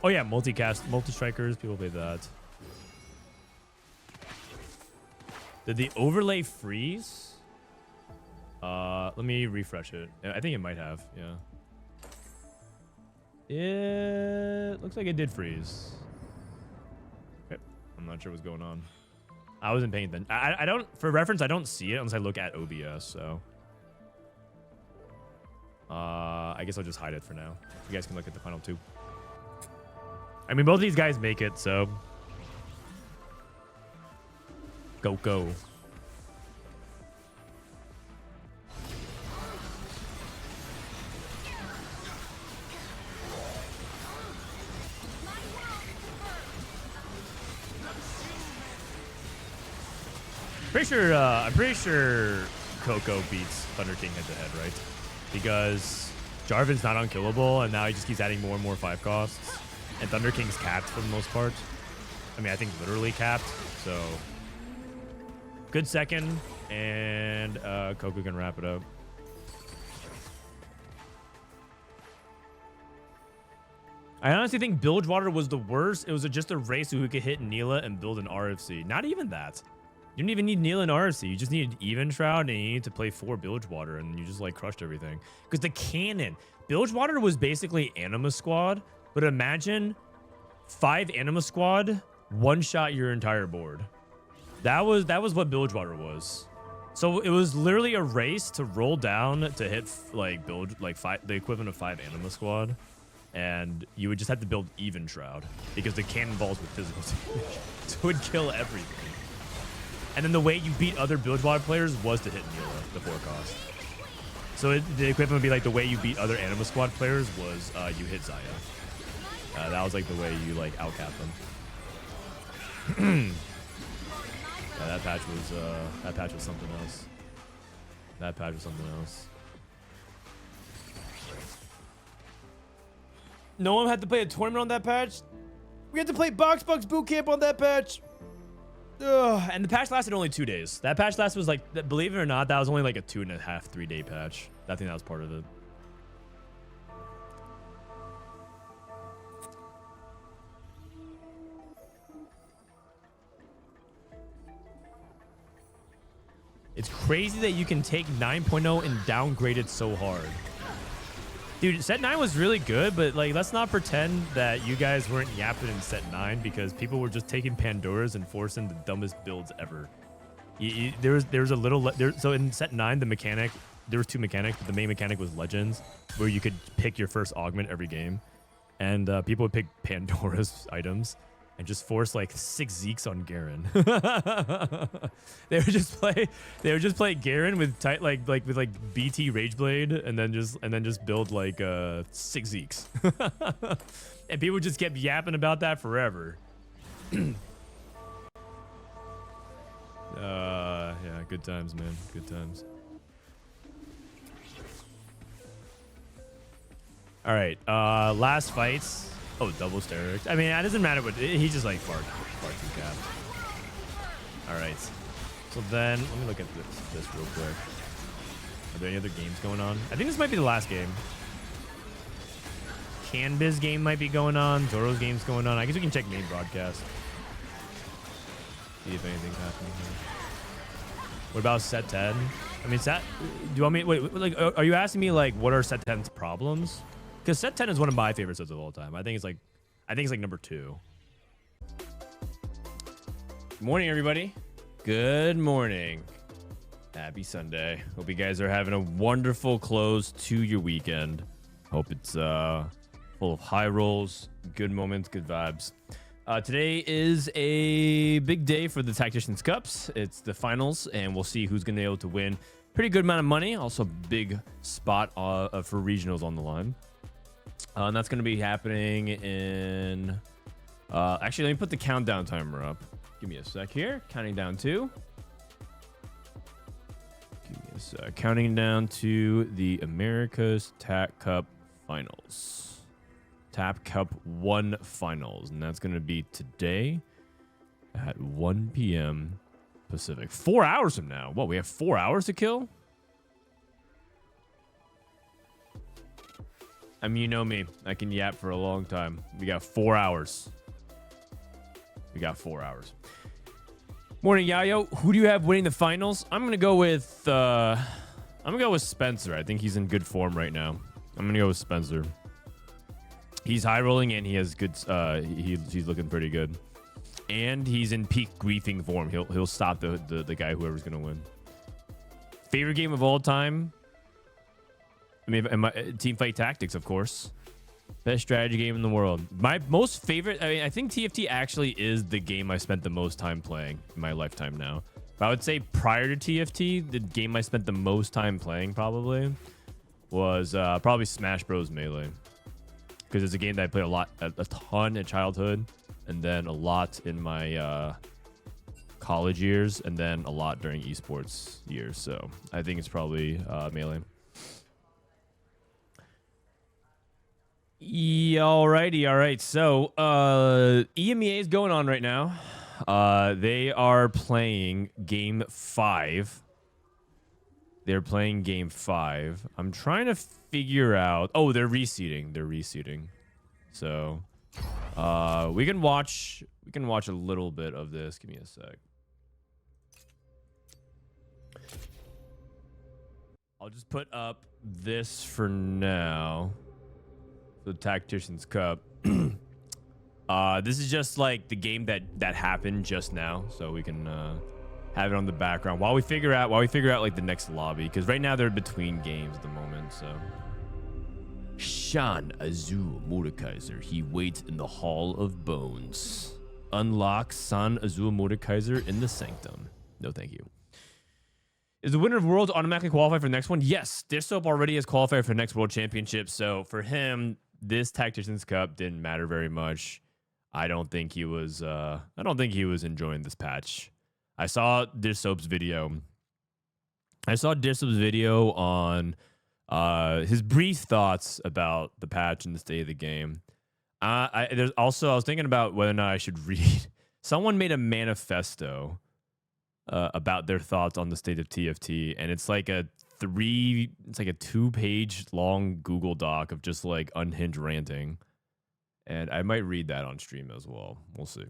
Oh yeah, multi-strikers. People play that. Did the overlay freeze? Let me refresh it. I think it might have. Yeah. It looks like it did freeze. Okay. I'm not sure what's going on. I wasn't paying attention. I don't, for reference, I don't see it unless I look at OBS. So, I guess I'll just hide it for now. You guys can look at the final 2. I mean, both of these guys make it, so go. I'm pretty sure Coco beats Thunder King head to head, right? Because Jarvan's not unkillable, and now he just keeps adding more and more 5 costs. And Thunder King's capped for the most part. I mean, I think literally capped. So good second, and Coco can wrap it up. I honestly think Bilgewater was the worst. It was just a race who could hit Neela and build an RFC. Not even that. You didn't even need Neela and RFC. You just needed Even Shroud, and you needed to play 4 Bilgewater, and you just like crushed everything. Because the cannon, Bilgewater was basically Anima Squad, but imagine 5 Anima Squad one-shot your entire board. That was what Bilgewater was. So it was literally a race to roll down to hit like the equivalent of 5 Anima Squad, and you would just have to build Even Shroud because the cannonballs with physical damage, so it would kill everything. And then the way you beat other Bilgewater players was to hit Neela, the 4 cost. So the equivalent would be like the way you beat other Anima Squad players was you hit Xayah. That was like the way you like outcap them. Yeah, that patch was something else. That patch was something else. No one had to play a tournament on that patch. We had to play Box Bucks Boot Camp on that patch. Ugh. And the patch lasted only 2 days. That patch lasted was like, believe it or not, that was only like a 2.5, 3 day patch. I think that was part of it. It's crazy that you can take 9.0 and downgrade it so hard. Dude, set 9 was really good, but like, let's not pretend that you guys weren't yapping in set 9 because people were just taking Pandoras and forcing the dumbest builds ever. There was a little, so in set 9, the mechanic, there was 2 mechanics, but the main mechanic was Legends, where you could pick your first augment every game. And people would pick Pandora's items and just force like 6 Zeeks on Garen. They would just play Garen with with BT Rageblade and then just build like 6 Zeeks. And people just kept yapping about that forever. Yeah, good times, man. Good times. All right, last fights. Oh, Gobooster. I mean, it doesn't matter what he just like far too cap. All right. So then let me look at this real quick. Are there any other games going on? I think this might be the last game. Canbizz game might be going on. Zoro's game's going on. I guess we can check main broadcast. See if anything's happening here. What about set 10? I mean, do you want me? Wait, like, are you asking me like what are set 10's problems? Because set 10 is one of my favorite sets of all time. I think it's like number 2. Good morning, everybody. Good morning. Happy Sunday. Hope you guys are having a wonderful close to your weekend. Hope it's full of high rolls, good moments, good vibes. Today is a big day for the Tacticians Cups. It's the finals, and we'll see who's going to be able to win. Pretty good amount of money. Also, big spot for regionals on the line. And that's going to be happening in... actually, let me put the countdown timer up. Give me a sec here. Counting down 2. Give me a Counting down to the America's Tap Cup Finals. Tap Cup 1 Finals. And that's going to be today at 1 p.m. Pacific. 4 hours from now. What, we have 4 hours to kill? I mean, you know me. I can yap for a long time. We got 4 hours. We got 4 hours. Morning, Yayo. Who do you have winning the finals? I'm gonna go with Spencer. I think he's in good form right now. I'm gonna go with Spencer. He's high rolling and he has good. He's looking pretty good, and he's in peak griefing form. He'll stop the guy whoever's gonna win. Favorite game of all time? I mean, Teamfight Tactics, of course. Best strategy game in the world. My most favorite, I mean, I think TFT actually is the game I spent the most time playing in my lifetime now. But I would say prior to TFT, the game I spent the most time playing probably was probably Smash Bros. Melee. Because it's a game that I played a ton in childhood, and then a lot in my college years, and then a lot during esports years. So I think it's probably Melee. Alrighty, all right. So EMEA is going on right now. They are playing game 5. They're playing game 5. I'm trying to figure out. Oh, they're reseeding. They're reseeding. So we can watch a little bit of this. Give me a sec. I'll just put up this for now. The Tactician's Cup. This is just like the game that happened just now, so we can have it on the background while we figure out like the next lobby, because right now they're between games at the moment. So Shan Azul Mordekaiser, he waits in the Hall of Bones. Unlock San Azul Mordekaiser in the Sanctum. No, thank you. Is the winner of Worlds automatically qualified for the next one? Yes, Dishsoap already has qualified for the next World Championship, so for him, this Tactician's Cup didn't matter very much. I don't think he was enjoying this patch. I saw Dishsoap's video. On his brief thoughts about the patch and the state of the game. I was thinking about whether or not I should read. Someone made a manifesto about their thoughts on the state of TFT, and it's like a 2-page long Google Doc of just like unhinged ranting, and I might read that on stream as well. We'll see.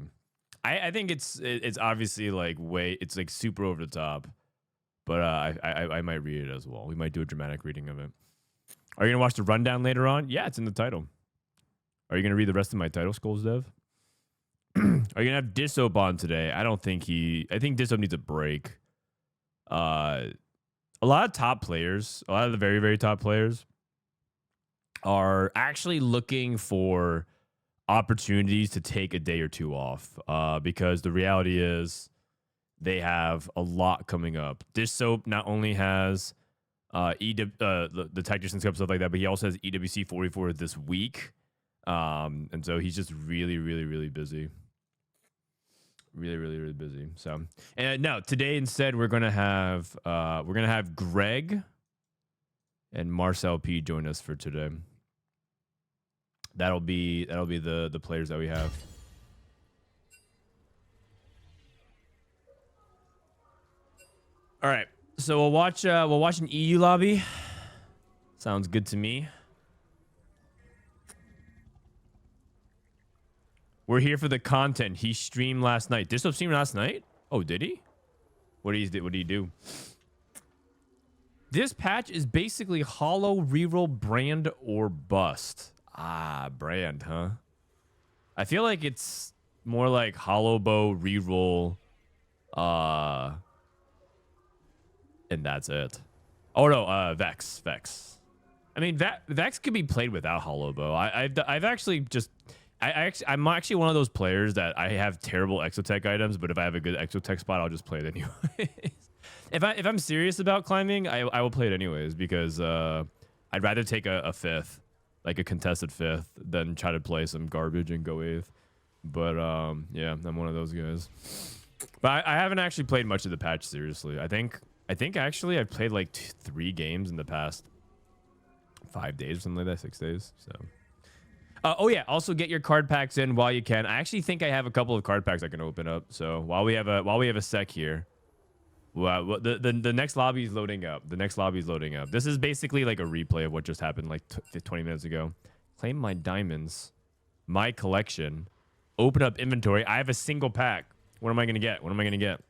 I think it's obviously like it's like super over the top, but I might read it as well. We might do a dramatic reading of it. Are you gonna watch the rundown later on? Yeah, it's in the title. Are you gonna read the rest of my title, Skulls Dev? Are you gonna have Dishsoap on today? I think Dishsoap needs a break. A lot of top players, a lot of the very, very top players are actually looking for opportunities to take a day or two off, because the reality is they have a lot coming up. Dishsoap not only has the Tactician's Cup, stuff like that, but he also has EWC 44 this week. And so he's just really, really, really busy. Really, really, really busy. So, and no, today instead we're gonna have Greg and Marcel P join us for today. That'll be the players that we have. All right, so we'll watch an EU lobby. Sounds good to me. We're here for the content. He streamed last night. Dishsoap streamed last night? Oh, did he? What did he do? This patch is basically hollow, reroll, brand, or bust. Ah, brand, huh? I feel like it's more like hollow bow, reroll, and that's it. Oh no, Vex. I mean, Vex could be played without hollow bow. I've actually just. I'm actually one of those players that I have terrible exotech items, but if I have a good exotech spot, I'll just play it anyways. if I'm serious about climbing, I will play it anyways, because I'd rather take a fifth, like a contested fifth, than try to play some garbage and go 8th. But yeah, I'm one of those guys. But I haven't actually played much of the patch seriously. I think I think actually I've played like 3 games in the past 5 days or something like that, 6 days. So, oh yeah, also get your card packs in while you can. I actually think I have a couple of card packs I can open up. So while we have a sec here, well, the next lobby is loading up. The next lobby is loading up. This is basically like a replay of what just happened like 20 minutes ago. Claim my diamonds, my collection, open up inventory. I have a single pack. What am I gonna get? What am I gonna get?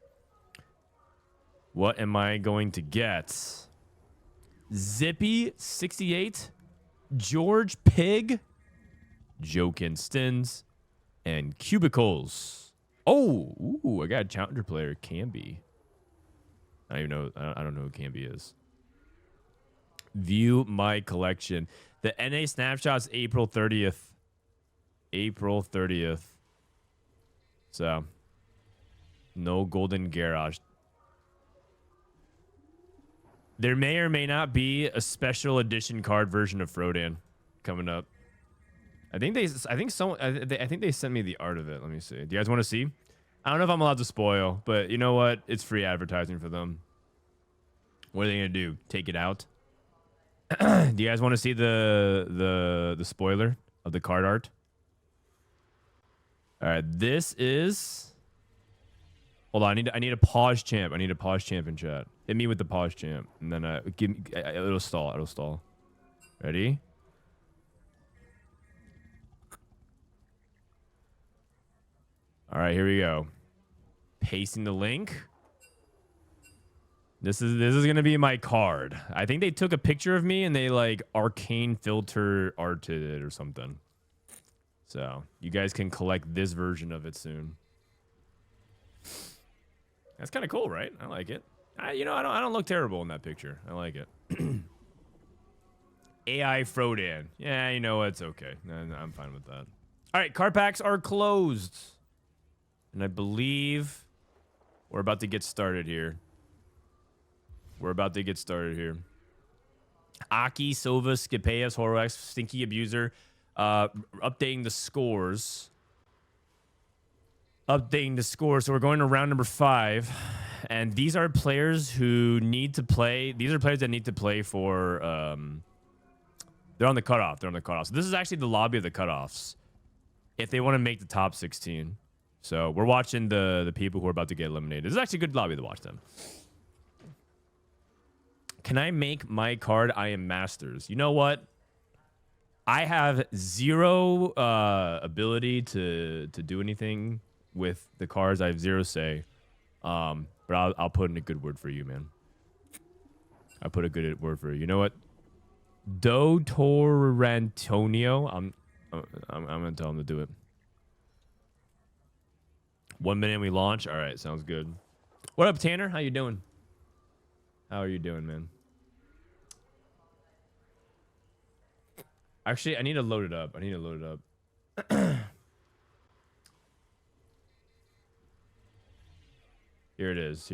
What am I going to get? Zippy 68, George Pig, Jokinstons, and Cubicles. Oh, ooh, I got a challenger player, Canbizz. I don't even know. I don't know who Canbizz is. View my collection. The NA snapshots April 30th. April 30th. So, no golden garage. There may or may not be a special edition card version of Frodan coming up. I think they sent me the art of it. Let me see. Do you guys want to see? I don't know if I'm allowed to spoil, but you know what? It's free advertising for them. What are they gonna do? Take it out? Do you guys want to see the spoiler of the card art? All right, this is. Hold on, I need a pause champ. I need a pause champ in chat. Hit me with the pause champ, and then it'll stall. It'll stall. Ready? All right, here we go. Pasting the link. This is gonna be my card. I think they took a picture of me and they like arcane filter arted it or something. So you guys can collect this version of it soon. That's kind of cool, right? I like it. I don't look terrible in that picture. I like it. AI Frodan. Yeah, you know it's okay. I'm fine with that. All right, card packs are closed. And I believe we're about to get started here. Aki, Sova, Skipaeus, HoroX, Stinky Abuser. Updating the scores. So we're going to round number 5. And these are players who need to play. These are players that need to play for... they're on the cutoff. So this is actually the lobby of the cutoffs. If they want to make the top 16. So we're watching the people who are about to get eliminated. This is actually a good lobby to watch them. Can I make my card I am Masters? You know what? I have 0 ability to do anything with the cards. I have 0 say. But I'll put in a good word for you, man. I'll put a good word for you. You know what? Do Torantonio. I'm gonna tell him to do it. 1 minute and we launch. All right, sounds good. What up, Tanner? How you doing? How are you doing, man? Actually, I need to load it up. Here it is.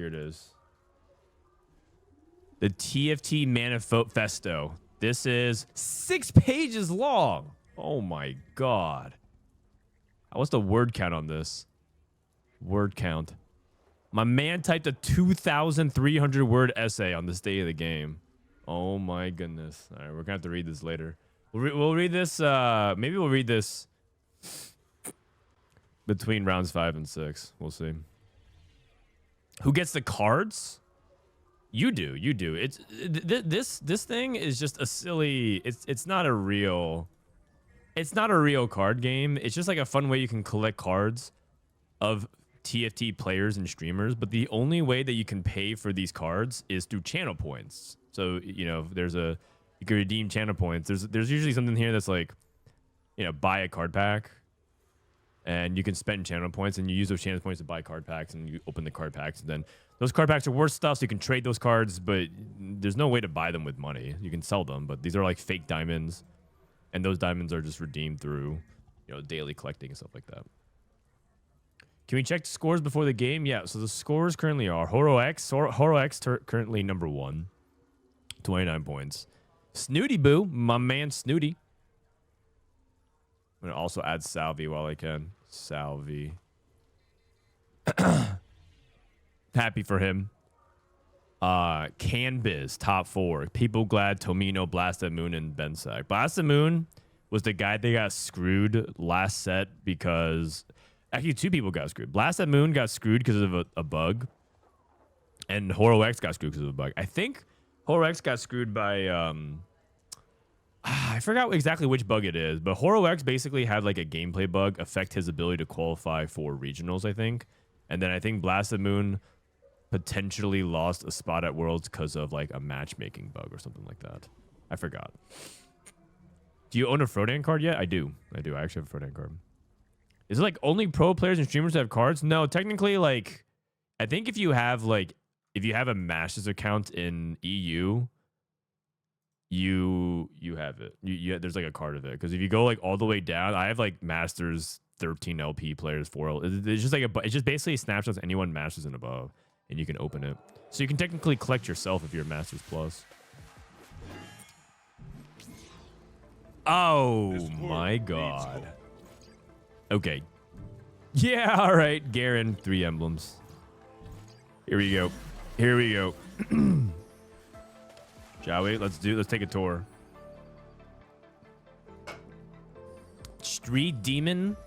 The TFT Manifesto. This is 6 pages long. Oh my god. What's the word count on this? Word count. My man typed a 2,300 word essay on the state of the game. Oh my goodness. All right, we're gonna have to read this later. We'll read this. Maybe we'll read this between rounds 5 and 6. We'll see. Who gets the cards? You do. It's this thing is just a silly. It's not a real. It's not a real card game. It's just like a fun way you can collect cards of TFT players and streamers. But the only way that you can pay for these cards is through channel points. So you know, you can redeem channel points. There's usually something here that's like, you know, buy a card pack. And you can spend channel points, and you use those channel points to buy card packs, and you open the card packs, and then those card packs are worth stuff, so you can trade those cards, but there's no way to buy them with money. You can sell them, but these are like fake diamonds, and those diamonds are just redeemed through, you know, daily collecting and stuff like that. Can we check the scores before the game? Yeah, so the scores currently are HoroX currently number 1, 29 points. Snoodyboo, my man Snooty. I'm gonna also add Salvyyy while I can. Salvyyy. Happy for him. Canbizz, top 4. People Glad, Tomino, Blasted Moon, and Bensac. Blasted Moon was the guy that got screwed last set because... Actually, 2 people got screwed. Blasted Moon got screwed because of a bug. And HoroX got screwed because of a bug. I think HoroX got screwed by... I forgot exactly which bug it is, but HoroX basically had like a gameplay bug affect his ability to qualify for regionals, I think. And then I think Blasted Moon potentially lost a spot at Worlds because of like a matchmaking bug or something like that. I forgot. Do you own a Frodan card yet? I do. I actually have a Frodan card. Is it like only pro players and streamers have cards? No, technically, like, I think if you have a Masters account in EU, you have it. There's like a card of it. Because if you go like all the way down, I have like Masters 13 LP players 4. It's just like it's just basically snapshots anyone Masters and above, and you can open it. So you can technically collect yourself if you're Masters Plus. Oh my god. Okay. Yeah, all right. Garen, 3 emblems. Here we go. Here we go. Shall we? Let's take a tour. Street Demon,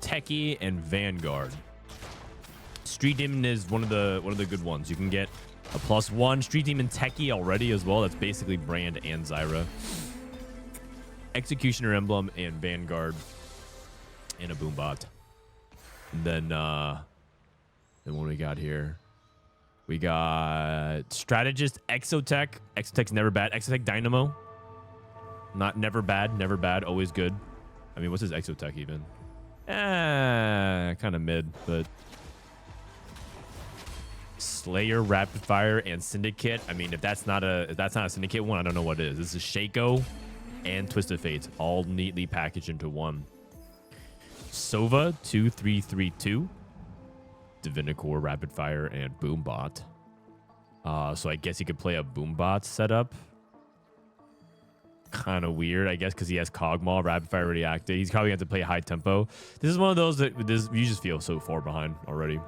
Techie, and Vanguard. Street Demon is one of the good ones. You can get a +1 Street Demon Techie already as well. That's basically Brand and Zyra. Executioner Emblem and Vanguard. And a Boombot. And then what do we got here? We got Strategist Exotech. Exotech's never bad. Exotech Dynamo. Never bad. Always good. I mean, what's his Exotech even? Kind of mid, but Slayer, Rapid Fire, and Syndicate. I mean, if that's not a Syndicate one, I don't know what is. This is Shaco and Twisted Fates, all neatly packaged into one. Sova 2332, Divinicore, Rapid Fire, and Boombot. So I guess he could play a Boombot setup. Kind of weird, I guess, because he has Cogmaw, Rapid Fire already active. He's probably going to have to play high tempo. This is one of those that you just feel so far behind already.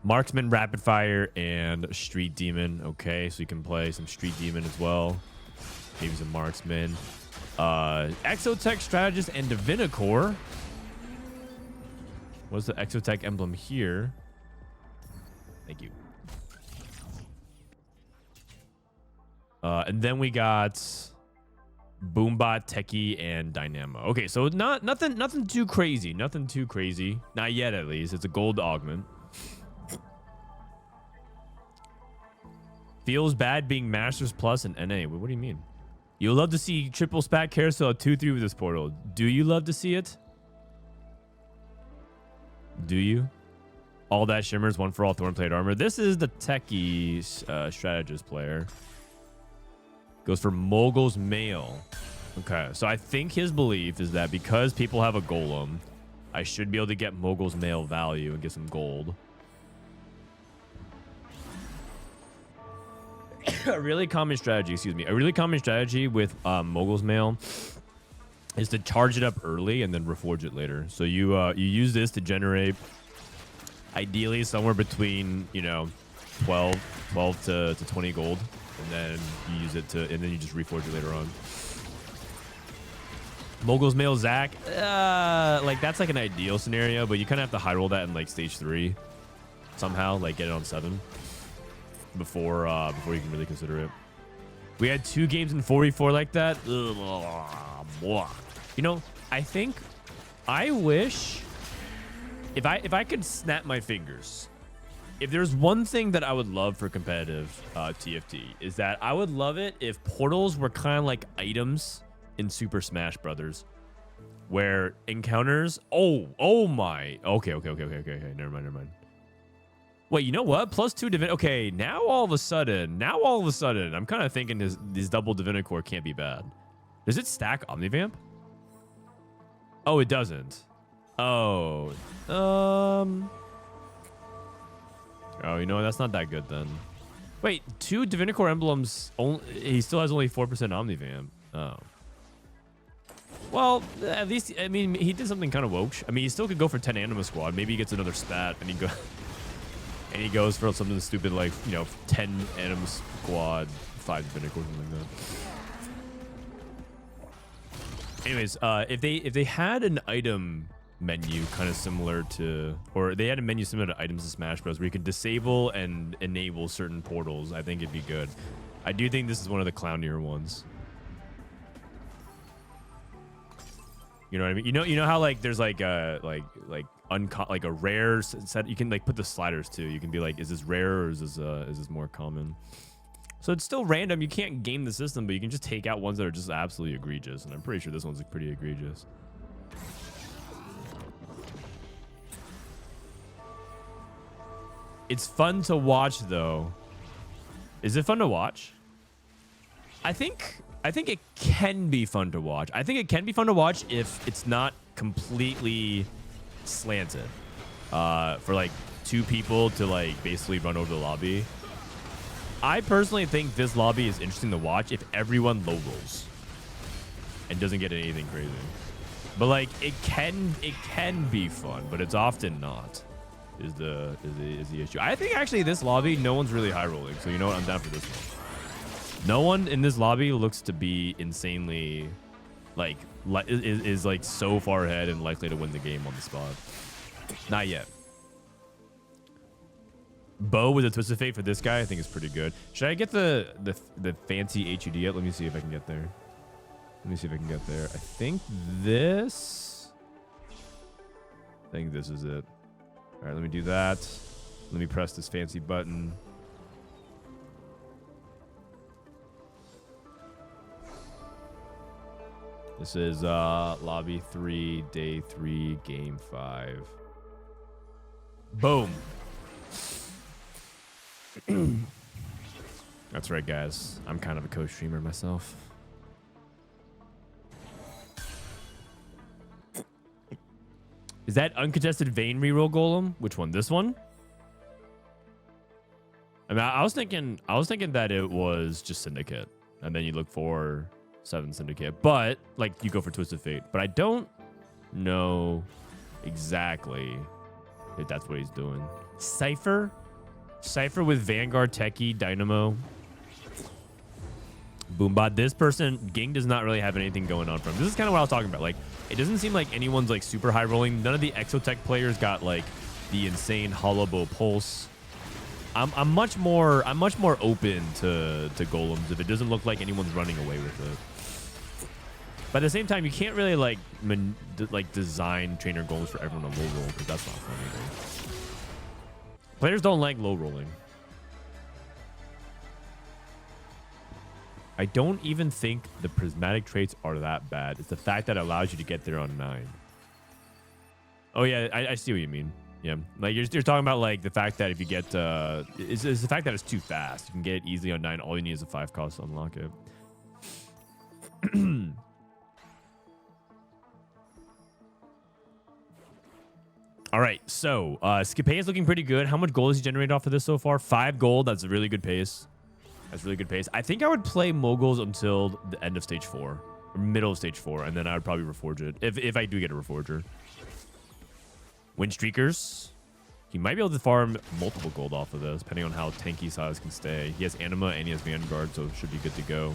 Marksman, Rapid Fire, and Street Demon. Okay, so you can play some Street Demon as well. Maybe some Marksman. Exotech, Strategist, and Divinicore. What's the Exotech emblem here? Thank you. And then we got Boombot, Techie, and Dynamo. Okay, so nothing too crazy. Nothing too crazy. Not yet, at least. It's a gold augment. Feels bad being Masters Plus and NA. What do you mean? You'll love to see triple spat carousel 2-3 with this portal. Do you love to see it? Do you? All that shimmers, one for all Thornplate armor. This is the Techie strategist player. Goes for Mogul's Mail. Okay, so I think his belief is that because people have a Golem, I should be able to get Mogul's Mail value and get some gold. A really common strategy with Mogul's Mail is to charge it up early and then reforge it later. So you use this to generate ideally somewhere between 12 to 20 gold, and then you use it and then you just reforge it later on. Mogul's Mail Zac, like that's like an ideal scenario, but you kind of have to high roll that in like stage 3 somehow, like get it on 7 before you can really consider it. We had 2 games in 4v4 like that. I wish if I could snap my fingers, if there's one thing that I would love for competitive TFT is that I would love it if portals were kind of like items in Super Smash Brothers, where encounters. Oh my. Okay. Never mind. Wait, you know what? +2 Divin. Okay, now all of a sudden, I'm kind of thinking this double Divinicore can't be bad. Does it stack Omnivamp? Oh, it doesn't. Oh, you know, that's not that good then. Wait, 2 Divinicore emblems. He still has only 4% Omnivamp. Oh. Well, at least, I mean, he did something kind of woke. I mean, he still could go for 10 Anima Squad. Maybe he gets another stat and he go. And he goes for something stupid like, you know, 10 anim squad, 5 Vindic or something like that. Anyways, if they had an item menu kind of similar to, or they had a menu similar to items in Smash Bros. Where you could disable and enable certain portals, I think it'd be good. I do think this is one of the clownier ones. You know what I mean? You know how like there's like a like a rare set. You can like put the sliders too. You can be like, is this rare or is this more common? So it's still random. You can't game the system, but you can just take out ones that are just absolutely egregious. And I'm pretty sure this one's like pretty egregious. It's fun to watch though. Is it fun to watch? I think it can be fun to watch. I think it can be fun to watch if it's not completely slanted. For like 2 people to like basically run over the lobby. I personally think this lobby is interesting to watch if everyone low rolls and doesn't get anything crazy. But like it can be fun, but it's often not. Is the issue. I think actually this lobby no one's really high rolling. So you know what? I'm down for this one. No one in this lobby looks to be insanely like is like so far ahead and likely to win the game on the spot. Not yet. Bow with a Twist of Fate for this guy I think is pretty good. Should I get the fancy HUD yet? Let me see if I can get there. I think this is it. All right, let me do that. Let me press this fancy button. This is lobby 3, day 3, game 5. Boom. That's right, guys. I'm kind of a co-streamer myself. Is that uncontested Vayne reroll Golem? Which one? This one? I mean, I was thinking that it was just Syndicate, and then you look for 7 Syndicate, but like you go for Twisted Fate. But I don't know exactly if that's what he's doing. Cypher with Vanguard, Techie, Dynamo, Boombot. This person, Ging, does not really have anything going on for him. This is kind of what I was talking about. Like, it doesn't seem like anyone's like super high rolling. None of the Exotech players got like the insane Hollow Bow Pulse. I'm much more open to Golems if it doesn't look like anyone's running away with it. But at the same time, you can't really like design trainer Golems for everyone to low roll because that's not fun either. Players don't like low rolling. I don't even think the prismatic traits are that bad. It's the fact that it allows you to get there on 9. Oh yeah, I see what you mean. Yeah, like you're talking about like the fact that if you get it's the fact that it's too fast. You can get it easily on 9. All you need is a 5 cost to unlock it. All right, so Skipaeus is looking pretty good. How much gold has he generated off of this so far? 5 gold. That's a really good pace. That's really good pace. I think I would play Moguls until the end of stage 4 or middle of stage 4, and then I would probably reforge it if I do get a reforger. Win streakers. He might be able to farm multiple gold off of this, depending on how tanky Silas can stay. He has Anima and he has Vanguard, so it should be good to go.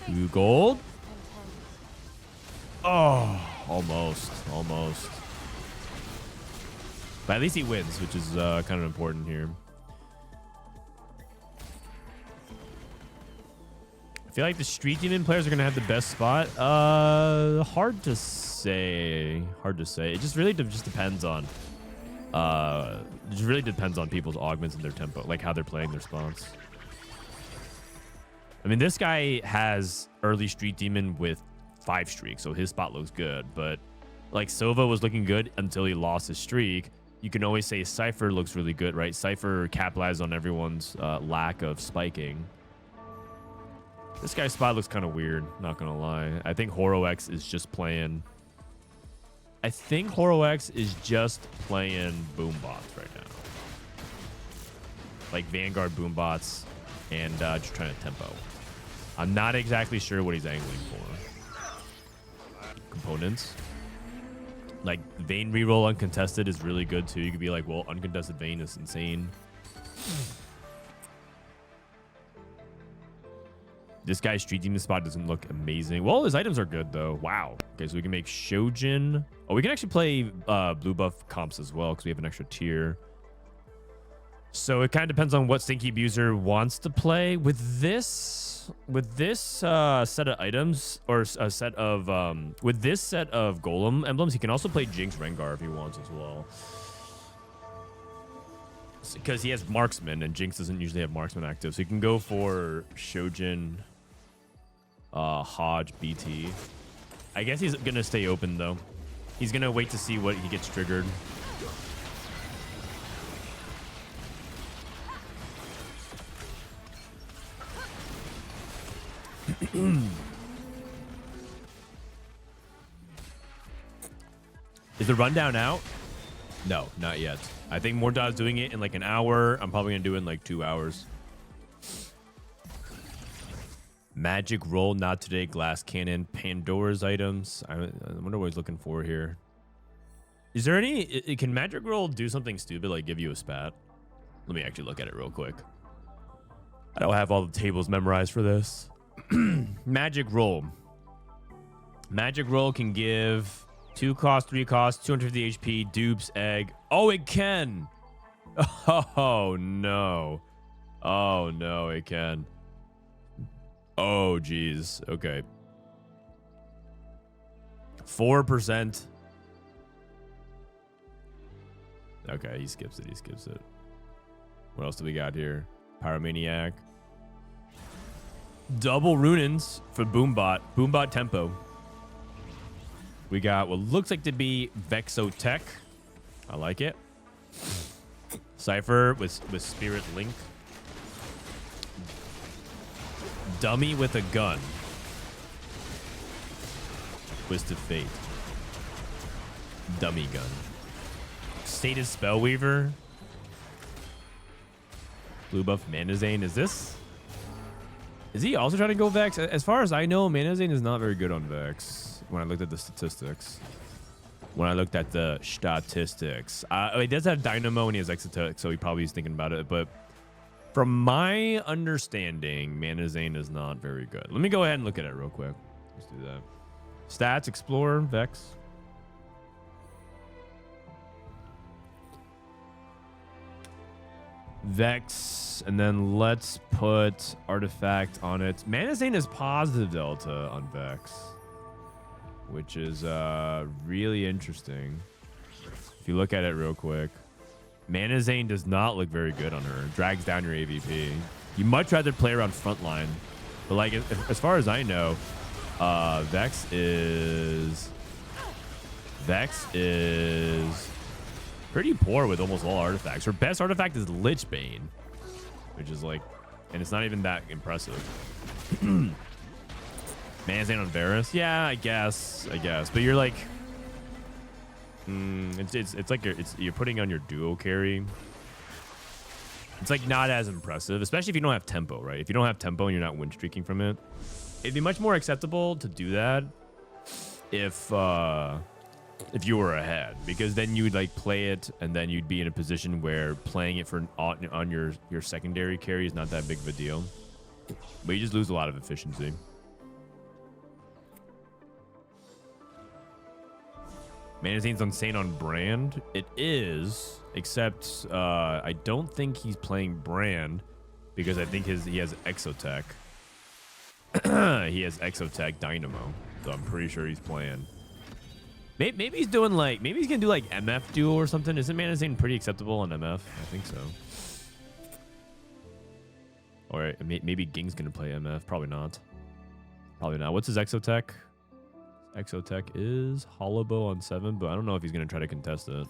Two gold. Oh, almost. But at least he wins, which is kind of important here. I feel like the Street Demon players are going to have the best spot. Hard to say. It just really depends on people's augments and their tempo, like how they're playing their spots. I mean, this guy has early Street Demon with 5 streaks, so his spot looks good. But like Sova was looking good until he lost his streak. You can always say Cypher looks really good, right? Cypher capitalized on everyone's lack of spiking. This guy's spot looks kind of weird, not gonna lie. I think HoroX is just playing. Boombots right now. Like Vanguard Boombots and just trying to tempo. I'm not exactly sure what he's angling for. Components. Like, Vayne reroll uncontested is really good too. You could be like, well, uncontested Vayne is insane. This guy's street demon spot doesn't look amazing. Well, his items are good though. Wow. Okay, so we can make Shojin. Oh, we can actually play blue buff comps as well because we have an extra tier. So it kind of depends on what Stinky Abuser wants to play with this. With this set of items or a set of with this set of Golem emblems, he can also play Jinx Rengar if he wants as well. Because he has Marksman and Jinx doesn't usually have Marksman active, so he can go for Shojin, Hodge, BT. I guess he's gonna stay open though. He's gonna wait to see what he gets triggered. Is the rundown out? No, not yet. I think Mordod's doing it in like an hour. I'm probably gonna do it in like 2 hours. Magic roll, not today. Glass cannon, Pandora's items. I wonder what he's looking for here. Is there any? Can magic roll do something stupid like give you a spat? Let me actually look at it real quick. I don't have all the tables memorized for this. Magic roll. Magic roll can give 2 cost, 3 cost, 250 HP, dupes, egg. Oh, it can. Oh no. Oh no, it can. Oh geez. Okay. 4%. Okay, he skips it. He skips it. What else do we got here? Pyromaniac. Double Runins for Boombot. Boombot tempo. We got what looks like to be Vexotech. I like it. Cypher with Spirit Link. Dummy with a gun. Twist of Fate. Dummy gun. Stated Spellweaver. Blue buff Manazane. Is he also trying to go Vex? As far as I know, Manazane is not very good on Vex when I looked at the statistics. He does have Dynamo and he has Exotech, so he probably is thinking about it. But from my understanding, Manazane is not very good. Let me go ahead and look at it real quick. Let's do that. Stats, Explorer, Vex. Vex, and then let's put Artifact on it. Manazane is positive delta on Vex, which is really interesting. If you look at it real quick, Manazane does not look very good on her. Drags down your AVP. You much rather play around frontline, but like as far as I know, Vex is pretty poor with almost all artifacts. Her best artifact is Lichbane, which is like, and it's not even that impressive. Manazane on Varus? Yeah, I guess. But you're like, it's like you're putting on your duo carry. It's like not as impressive, especially if you don't have tempo, right? If you don't have tempo and you're not win streaking from it, it'd be much more acceptable to do that if you were ahead, because then you would like play it and then you'd be in a position where playing it for on your secondary carry is not that big of a deal, but you just lose a lot of efficiency. Manazane's insane on Brand. It is, except I don't think he's playing Brand because I think he has Exotech. He has Exotech Dynamo, so I'm pretty sure he's playing. Maybe he's doing like, maybe he's gonna do like MF duo or something. Isn't Manazane pretty acceptable on MF? I think so. Or maybe Ging's gonna play MF. Probably not. What's his Exotech? Exotech is Hollowbow on 7, but I don't know if he's gonna try to contest it.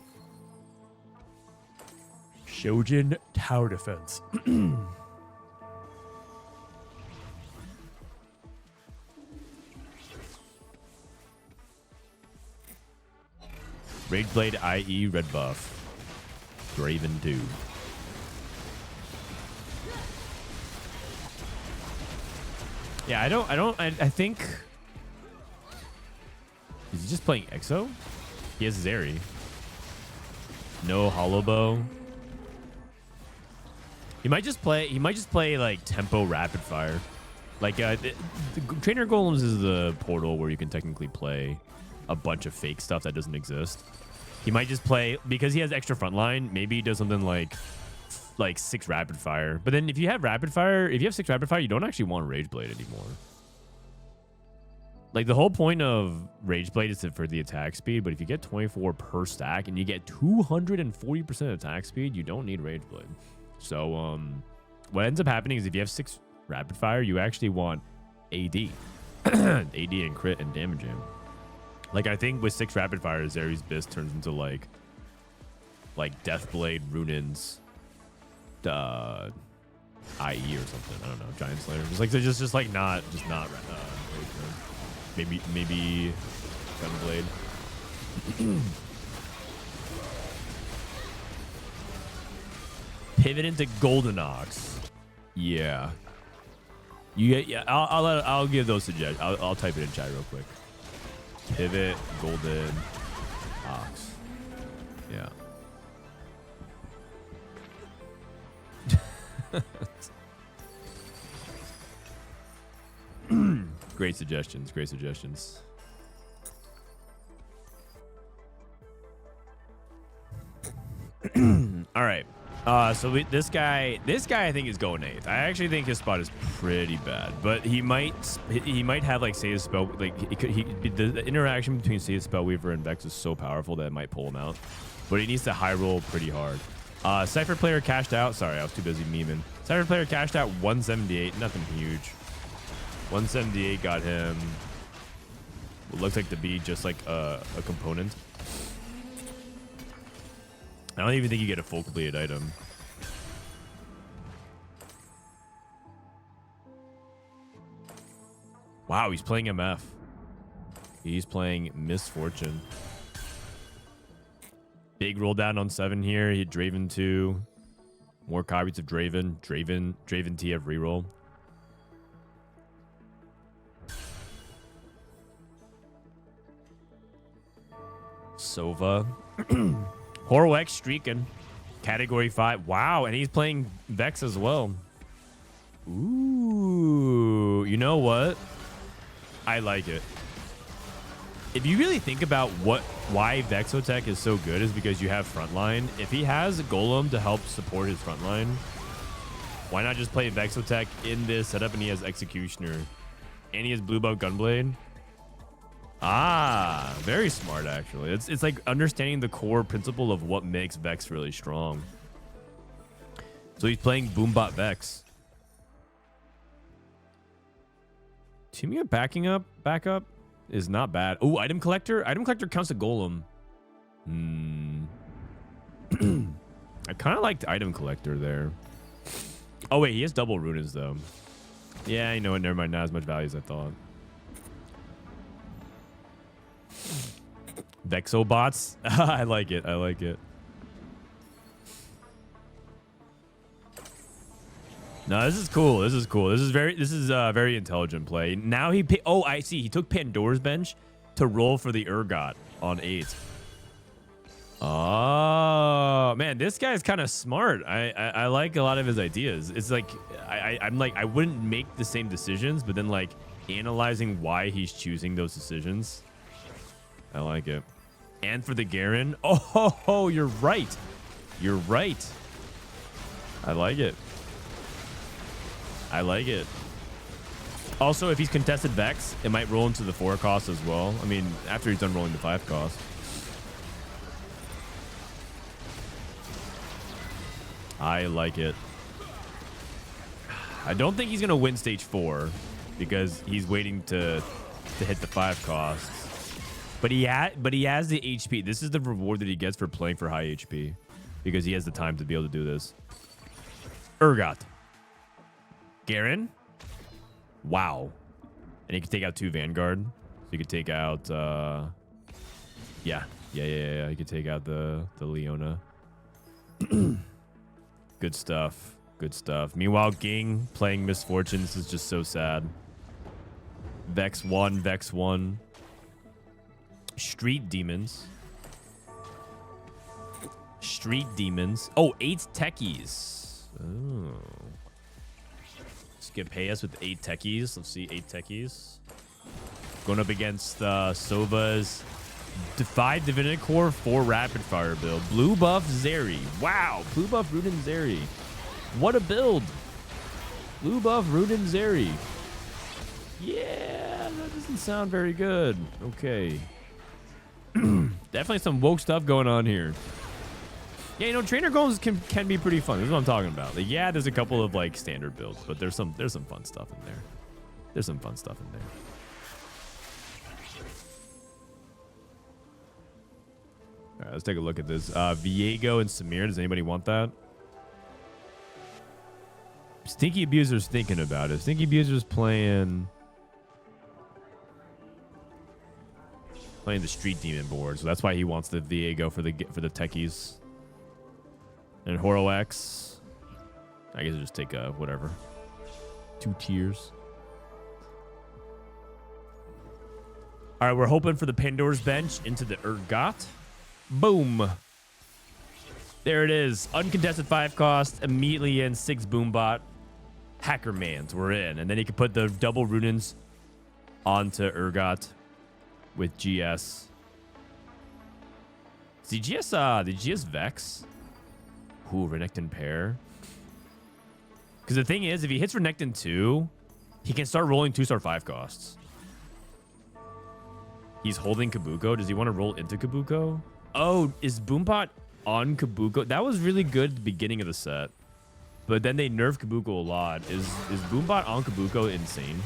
Shojin Tower Defense. Rageblade IE red buff. Draven 2. Yeah, I think. Is he just playing Exo? He has Zeri. No hollow bow. He might just play like tempo rapid fire. Like the Trainer Golems is the portal where you can technically play a bunch of fake stuff that doesn't exist. He might just play because he has extra frontline. Maybe he does something like 6 rapid fire. But then if you have rapid fire, if you have 6 rapid fire, you don't actually want Rage Blade anymore. Like the whole point of Rage Blade is for the attack speed, but if you get 24 per stack and you get 240% attack speed, you don't need Rage Blade. So what ends up happening is if you have 6 rapid fire, you actually want AD. AD and crit and damage him. Like I think with 6 rapid fire, Zeri's Biss turns into like Deathblade, Runins, IE or something. I don't know, Giant Slayer. Just not maybe Gunblade. Pivot into Golden Ox. Yeah. I'll give those suggestions. I'll type it in chat real quick. Pivot Golden Ox. Yeah. Great suggestions. Great suggestions. All right. So this guy I think is going 8th. I actually think his spot is pretty bad, but he might have like Seiya's spell. Like the interaction between Seiya's Spellweaver and Vex is so powerful that it might pull him out, but he needs to high roll pretty hard. Cypher player cashed out. Sorry, I was too busy memeing. Cypher player cashed out 178. Nothing huge. 178 got him what looks like to be just like a component. I don't even think you get a full completed item. Wow, he's playing MF. He's playing Misfortune. Big roll down on 7 here. He had Draven 2. More copies of Draven. Draven TF reroll. Sova. HoroX streaking. Category 5. Wow, and he's playing Vex as well. Ooh, you know what? I like it. If you really think about why Vexotech is so good is because you have frontline. If he has a Golem to help support his frontline, why not just play Vexotech in this setup and he has Executioner and he has Blue Buff Gunblade? Ah, very smart actually. It's like understanding the core principle of what makes Vex really strong. So he's playing Boombot Vex. Teaming up backup is not bad. Oh, item collector. Item collector counts a Golem. I kind of liked item collector there. Oh wait, he has double runes though. Yeah, you know what? Never mind. Not as much value as I thought. Vexobots. I like it. I like it. No, this is cool. This is cool. This is very intelligent play. Now he oh, I see. He took Pandora's Bench to roll for the Urgot on 8. Oh man, this guy's kind of smart. I like a lot of his ideas. It's like I'm like I wouldn't make the same decisions, but then like analyzing why he's choosing those decisions. I like it. And for the Garen. Oh, you're right. You're right. I like it. I like it. Also, if he's contested Vex, it might roll into the 4 cost as well. I mean, after he's done rolling the 5 cost. I like it. I don't think he's going to win stage 4 because he's waiting to hit the 5 costs. But he has the HP. This is the reward that he gets for playing for high HP because he has the time to be able to do this. Urgot. Garen. Wow. And he can take out 2 Vanguard. So he could take out yeah. He could take out the Leona. Good stuff. Good stuff. Meanwhile, Ging playing Misfortune. This is just so sad. Vex 1, Vex 1. Street Demons. Street demons. Oh, 8 techies. Oh. Skipaeus with 8 techies. Let's see, 8 techies. Going up against Sova's 5 Divinity Core, 4 Rapid Fire build. Blue buff Zeri. Wow, blue buff Rudin Zeri. What a build. Blue buff Rudin Zeri. Yeah, that doesn't sound very good. Okay. Definitely some woke stuff going on here. Yeah, you know, trainer golems can be pretty fun. This is what I'm talking about. Like, yeah, there's a couple of like standard builds, but there's some fun stuff in there. There's some fun stuff in there. All right, let's take a look at this. Viego and Samir. Does anybody want that? Stinky Abuser's thinking about it. Stinky Abuser's playing the Street Demon board, so that's why he wants the Viego for the techies. And HoroX, I guess I'll just take whatever. 2 tiers. All right, we're hoping for the Pandora's Bench into the Urgot. Boom. There it is. Uncontested 5 cost. Immediately in 6 Boombot. Hackermans, we're in. And then you can put the double Runins onto Urgot with GS. The GS Vex. Ooh, Renekton pair. Because the thing is, if he hits Renekton 2, he can start rolling 2-star 5 costs. He's holding Kabuko. Does he want to roll into Kabuko? Oh, is Boombot on Kabuko? That was really good at the beginning of the set. But then they nerfed Kabuko a lot. Is Boombot on Kabuko insane?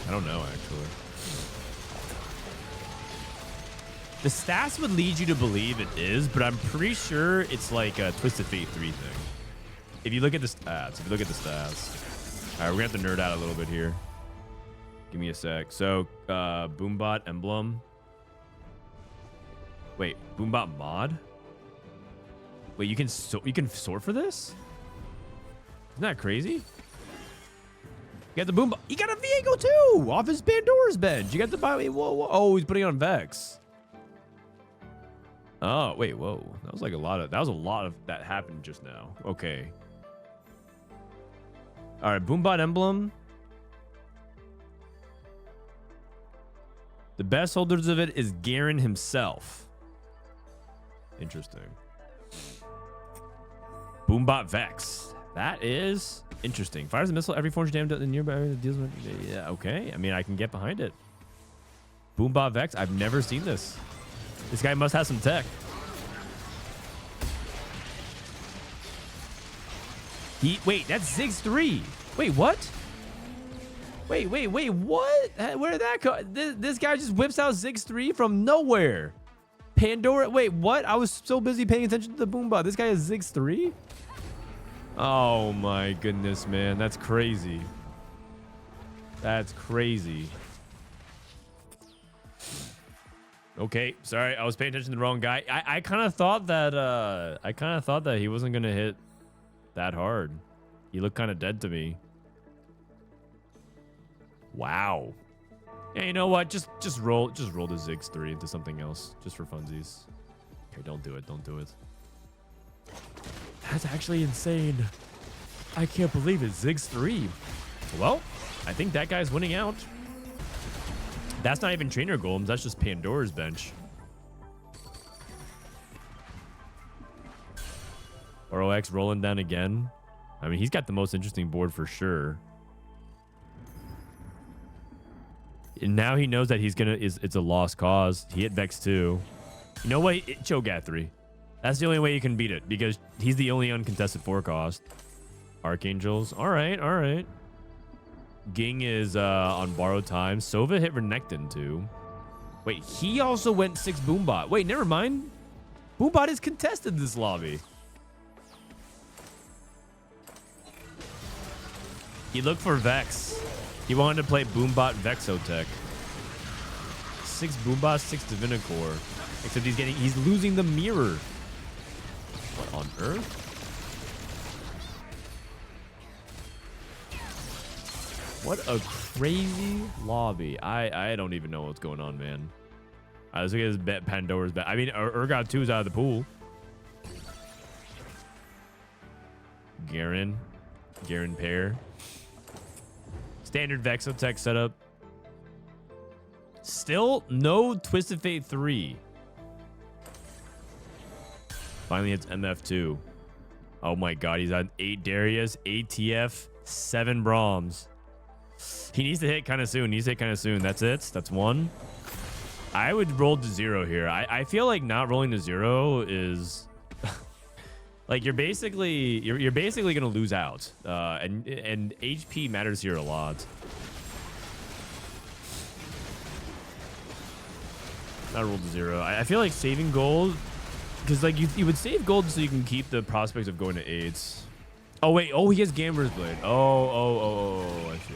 I don't know, actually. The stats would lead you to believe it is, but I'm pretty sure it's like a Twisted Fate 3 thing. If you look at the stats, All right, we're going to have to nerd out a little bit here. Give me a sec. So, Boombot emblem. Wait, Boombot mod? Wait, you can sort for this? Isn't that crazy? You got the Boombot. You got a Viego too! Off his Pandora's bench. You got the... Whoa. Oh, he's putting on Vex. Oh, wait, whoa. That was a lot of that happened just now. Okay. All right, Boombot emblem. The best holders of it is Garen himself. Interesting. Boombot Vex. That is interesting. Fires a missile every 400 damage in the nearby area that deals with... Yeah, okay. I mean, I can get behind it. Boombot Vex. I've never seen this. This guy must have some tech. Wait, that's Ziggs 3. Wait, what? Wait, what? Where did that go? This guy just whips out Ziggs 3 from nowhere. Pandora. Wait, what? I was so busy paying attention to the Boombot. This guy is Ziggs 3? Oh my goodness, man. That's crazy. That's crazy. Okay, sorry, I was paying attention to the wrong guy. I kind of thought that he wasn't gonna hit that hard. He looked kind of dead to me. Wow. Yeah, you know what? Just roll the Ziggs 3 into something else, just for funsies. Okay, don't do it. Don't do it. That's actually insane. I can't believe it. Ziggs 3. Well, I think that guy's winning out. That's not even trainer golems. That's just Pandora's bench. HoroX rolling down again. I mean, he's got the most interesting board for sure. And now he knows that it's a lost cause. He hit Vex 2. You know what? Cho'Gath 3. That's the only way you can beat it because he's the only uncontested 4 cost. Archangels. All right. Ging is on borrowed time. Sova hit Renekton too. Wait, he also went 6 Boombot. Wait, never mind. Boombot is contested this lobby. He looked for Vex. He wanted to play Boombot Vexotech. 6 Boombot, 6 Divinicore. Except he's losing the mirror. What on earth? What a crazy lobby. I don't even know what's going on, man. Let's look at his bet. Pandora's bet. I mean, Urgot 2 is out of the pool. Garen pair. Standard Vexotech setup. Still no Twisted Fate 3. Finally hits MF2. Oh my god, he's on 8 Darius, 8 TF, 7 Brahms. He needs to hit kind of soon. That's it. That's 1. I would roll to 0 here. I feel like not rolling to 0 is like you're basically gonna lose out. And HP matters here a lot. Not roll to 0. I feel like saving gold, because like you would save gold so you can keep the prospect of going to 8s. Oh wait, oh he has Gambler's Blade. I see.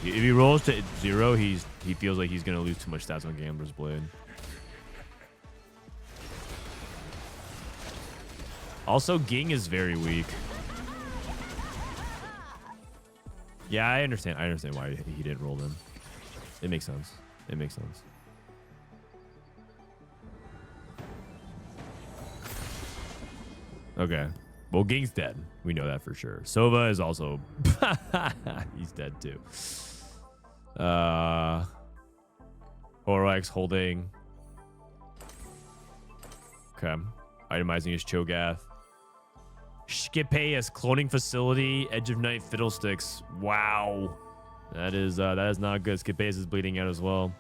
If he rolls to 0, he feels like he's gonna lose too much stats on Gambler's Blade. Also, Ging is very weak. Yeah, I understand why he didn't roll them. It makes sense. Okay. Well, Ging's dead. We know that for sure. Sova is also... he's dead too. HoroX holding. Okay. Itemizing his Cho'Gath. Skipaeus cloning facility. Edge of Night Fiddlesticks. Wow. That is not good. Skipaeus is bleeding out as well.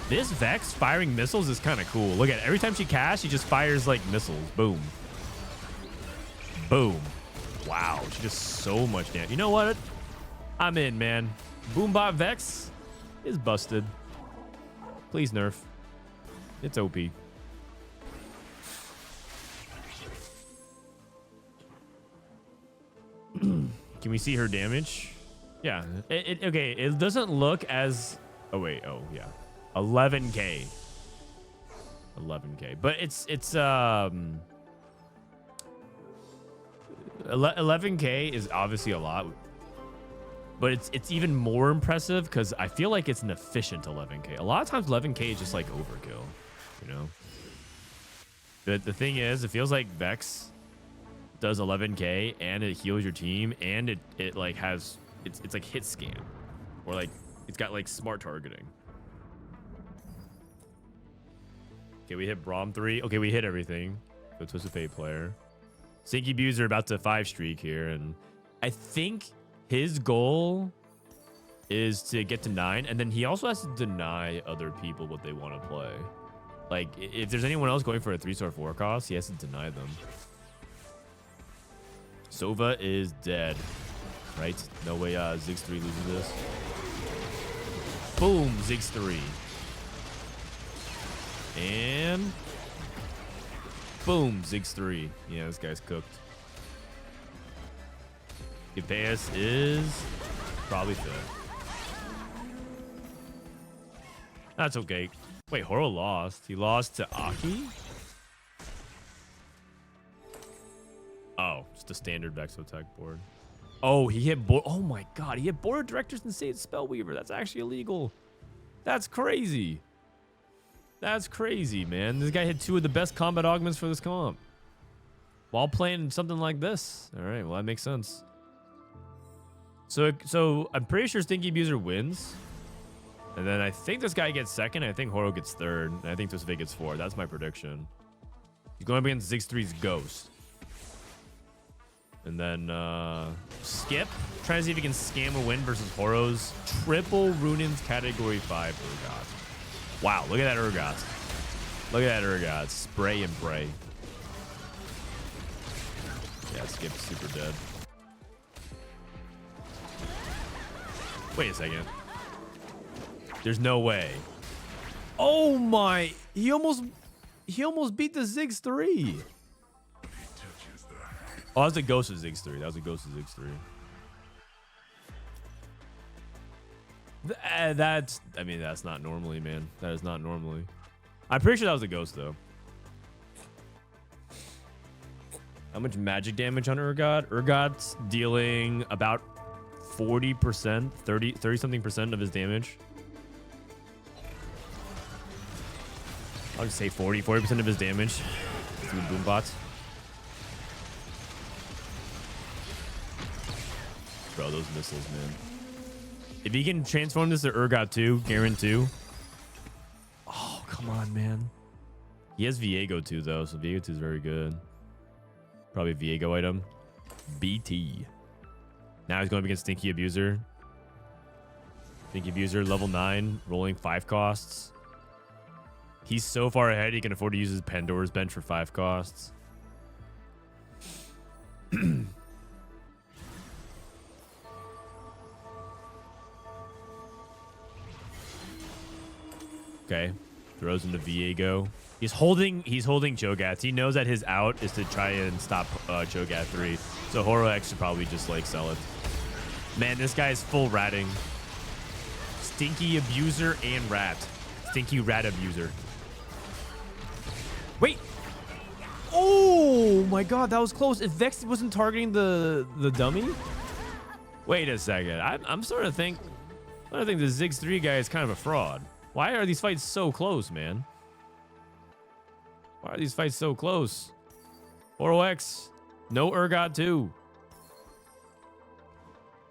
This Vex firing missiles is kind of cool. Look at it. Every time she casts, she just fires like missiles. Boom. Boom. Wow. She does so much damage. You know what? I'm in, man. Boombot Vex is busted. Please nerf. It's OP. Can we see her damage? Yeah. Okay. It doesn't look as... Oh, wait. Oh, yeah. 11k. 11k. But it's 11k is obviously a lot. But it's even more impressive because I feel like it's an efficient 11k. A lot of times 11k is just like overkill, you know? The thing is, it feels like Vex does 11k and it heals your team and it like has it's like hit scan, or like it's got like smart targeting. Okay, we hit Braum 3. Okay, we hit everything. Go Twisted Fate player. Snoodyboo are about to 5 streak here, and I think his goal is to get to 9, and then he also has to deny other people what they want to play. Like, if there's anyone else going for a 3-star 4 cost, he has to deny them. Sova is dead, right? No way Ziggs 3 loses this. Boom, Ziggs 3. And boom, Ziggs 3. Yeah, this guy's cooked. Skipaeus is probably dead. That's okay. Wait, Horo lost. He lost to Aki? Oh, just a standard Vexotech board. Oh, he hit board. Oh my god, he hit board directors and Sage Spellweaver. That's actually illegal. That's crazy. That's crazy, man. This guy hit 2 of the best combat augments for this comp while playing something like this. All right, well, that makes sense. So I'm pretty sure Stinky Abuser wins. And then I think this guy gets 2nd. I think Horo gets 3rd. And I think Twisted Fate gets 4th. That's my prediction. He's going up against Ziggs 3's Ghost. And then Skip. Trying to see if he can scam a win versus Horo's triple Runin's Category 5 Urgot. Wow, look at that Urgot. Look at that Urgot. Spray and pray. Yeah, Skip's super dead. Wait a second. There's no way. Oh my! He almost beat the Ziggs 3. Oh, that was the Ghost of Ziggs 3. That was the Ghost of Ziggs 3. I mean, that's not normally, man. That is not normally. I'm pretty sure that was the Ghost, though. How much magic damage on Urgot? Urgot's dealing about 40%, 30 something percent of his damage. I'll just say 40% of his damage through boombots. Bro, those missiles, man. If he can transform this to Urgot 2, Garen 2. Oh, come on, man. He has Viego 2, though, so Viego 2 is very good. Probably Viego item. BT. Now he's going up against Stinky Abuser. Stinky Abuser, level 9, rolling 5 costs. He's so far ahead, he can afford to use his Pandora's Bench for 5 costs. Okay. Throws into Viego. He's holding Cho'Gath. He knows that his out is to try and stop Cho'Gath 3. So HoroX should probably just like sell it. Man, this guy is full ratting. Stinky Abuser and Rat. Stinky Rat Abuser. Wait. Oh my god, that was close. If Vex wasn't targeting the dummy? Wait a second. I'm starting to think the Ziggs 3 guy is kind of a fraud. Why are these fights so close, man? Why are these fights so close? HoroX. No Urgot 2.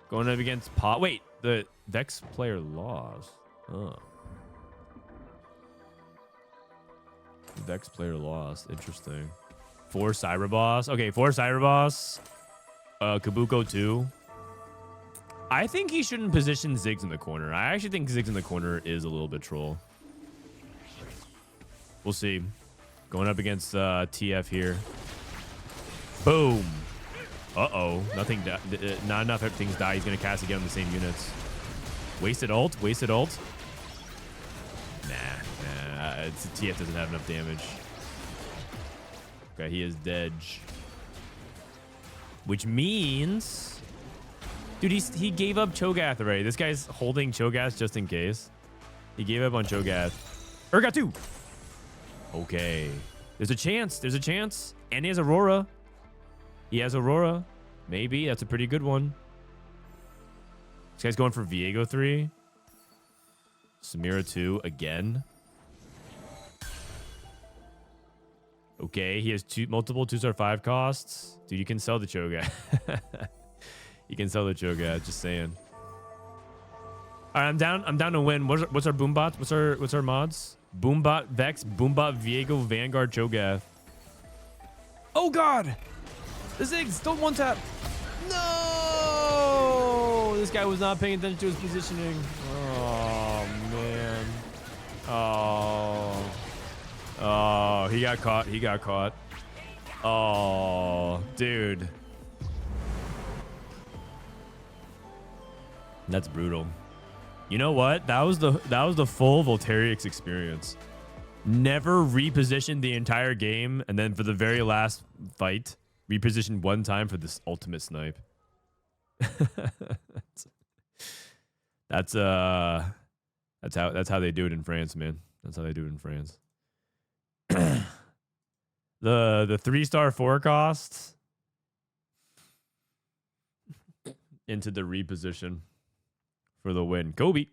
Going up against Pot. Wait, the Vex player lost. Oh. Vex player lost. Interesting. 4 Cyberboss. Okay, 4 Cyberboss. Kabuko 2. I think he shouldn't position Ziggs in the corner. I actually think Ziggs in the corner is a little bit troll. We'll see. Going up against TF here. Boom. Uh-oh. Nothing. Not enough things die. He's going to cast again on the same units. Wasted ult. Wasted ult. Nah. TF doesn't have enough damage. Okay, he is dead. Which means... Dude, he gave up Cho'Gath already. This guy's holding Cho'Gath just in case. He gave up on Cho'Gath. Urgot 2. Okay. There's a chance. There's a chance. And he has Aurora. He has Aurora. Maybe. That's a pretty good one. This guy's going for Viego 3. Samira 2 again. Okay. He has multiple 2-star 5 costs. Dude, you can sell the Cho'Gath. You can sell the Cho'Gath, just saying. All right, I'm down to win. What's our boombot? What's our mods? Boombot Vex, Boombot Viego, Vanguard, Cho'Gath. Oh god! The Ziggs, don't one tap. No! This guy was not paying attention to his positioning. Oh man. Oh, he got caught. He got caught. Oh, dude. That's brutal. You know what? That was the full Voltariux experience. Never repositioned the entire game, and then for the very last fight, repositioned one time for this ultimate snipe. That's how they do it in France, man. That's how they do it in France. The 3-star 4 costs into the reposition for the win. Kobe.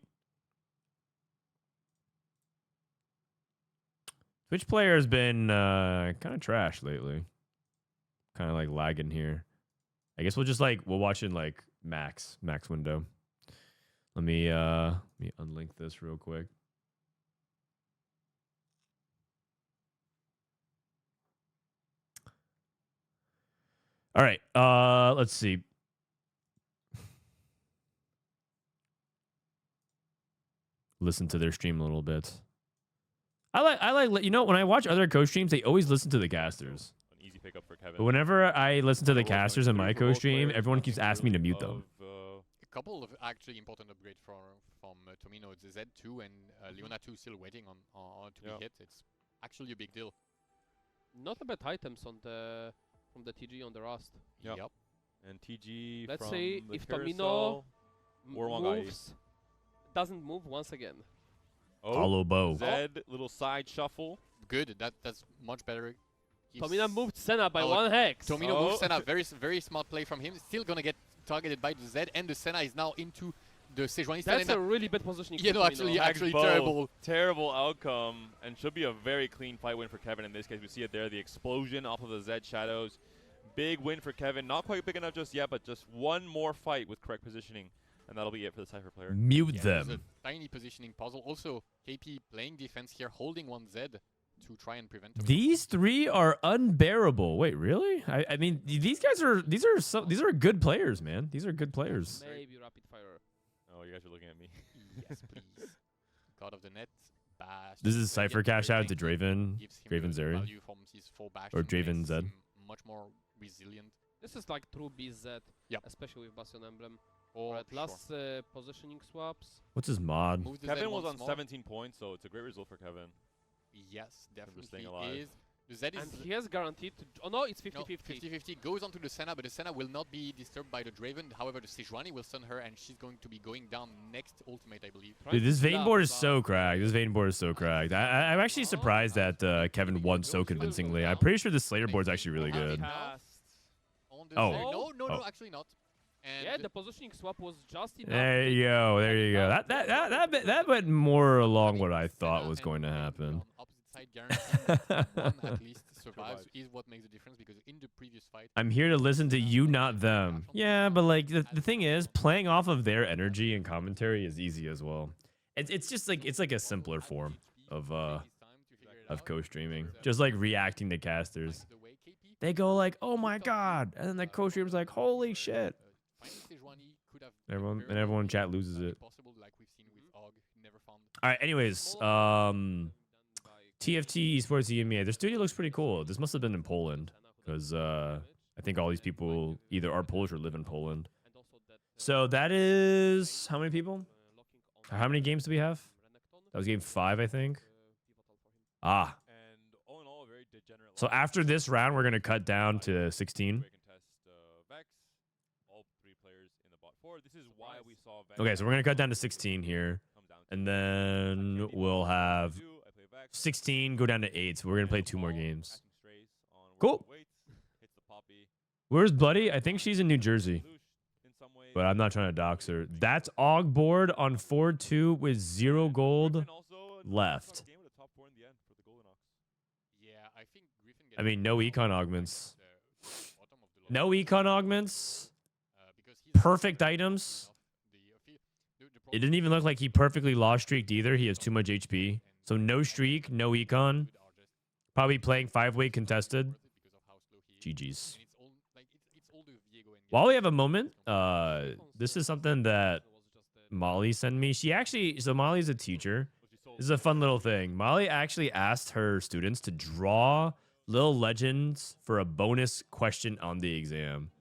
Twitch player has been kind of trash lately. Kind of like lagging here. I guess we'll watch in like max window. Let me unlink this real quick. All right. Let's see. Listen to their stream a little bit. I like you know, when I watch other coach streams, they always listen to the casters. An easy pickup for Kevin. But whenever I listen to the casters in my coach stream, everyone keeps asking me to mute them. A couple of actually important upgrades from Tomino. It's the Z2 and Leona 2 still waiting on to be hit. It's actually a big deal. Not a bad items on the from the TG on the Rust. Yep. And TG. Let's from say the if carousel, Tomino moves, doesn't move once again. Hollow bow. Zed, little side shuffle. Good. That's much better. Tomina moved Senna by Oh, 1 hex. Tomino moves Senna. Very smart play from him. Still gonna get targeted by the Z, and the Senna is now into the Sejuani. That's a really bad positioning. Yeah, for no, Tomino. actually Both. terrible. Terrible outcome, and should be a very clean fight win for Kevin in this case. We see it there, the explosion off of the Z Shadows. Big win for Kevin. Not quite big enough just yet, but just one more fight with correct positioning, and that'll be it for the Cypher player. Mute Yeah, them. there's a tiny positioning puzzle. Also, KP playing defense here, holding 1 Z to try and prevent him. These 3 are unbearable. Wait, really? I mean, these are good players, man. These are good players. Maybe rapid fire. Oh, you guys are looking at me. Yes, please. God of the net. Bash. This is Cypher cash out to Draven. Gives him Draven the Zeri. value from his 4 bash Or and Draven makes Z. him much more resilient. This is like true BZ. Yep. Especially with Bastion Emblem. For Right, sure. last positioning swaps. What's his mod? Move the Z Kevin was once on more. 17 points, so it's a great result for Kevin. Yes, definitely staying alive. is. The Z is... And he has guaranteed to... Oh no, it's 50-50. No, 50-50 goes onto the Senna, but the Senna will not be disturbed by the Draven. However, the Sejuani will stun her, and she's going to be going down next ultimate, I believe. Dude, this vein Blah, board is blah. so cracked. This vein board is so cracked. I'm actually surprised that Kevin won so convincingly. I'm pretty sure the Slayer board's actually really good. On the Oh. Z. No, Oh. actually not. And Yeah, the positioning swap was just enough. There you go. There you go. That went more along what I thought Senna was and going to Draven happen. on opposite side guaranteeing that one at least survives is what makes the difference, because in the previous fight... I'm here to listen to you, not them. Yeah, but like the thing is, playing off of their energy and commentary is easy as well. It's just like it's like a simpler form of co-streaming, just like reacting to casters. They go like, "Oh my god," and then the co-streamer's like, "Holy shit!" Everyone in chat loses it. All right. Anyways, TFT Esports EMEA. Their studio looks pretty cool. This must have been in Poland because I think all these people either are Polish or live in Poland. So that is how many people? How many games do we have? That was game 5, I think. Ah. And all in all, a very degenerate So lineup. after this round, we're gonna cut down to 16. Break and test, Vex, all 3 players in the bot 4. This is why we saw Vex Okay, so we're gonna cut down to 16 here, come down to and then we'll have I play Vex, 16 go down to 8. So we're gonna play 2 more Opal, games. catching strays on Cool. weights, hits the poppy. Where's Bloody? I think she's in New Jersey, Lelouch in some ways. but I'm not trying to dox her. That's Aug board on 4-2 with 0 gold. Griffin also left. game with a top 4 in the end for the Golden Ox. Yeah, I think Griffin I mean, no econ augments. No econ augments. Perfect items. It didn't even look like he perfectly lost streaked either. He has too much HP. So no streak, no econ. Probably playing 5-way contested. GG's. While we have a moment, this is something that Molly sent me. So Molly's a teacher. This is a fun little thing. Molly actually asked her students to draw little legends for a bonus question on the exam.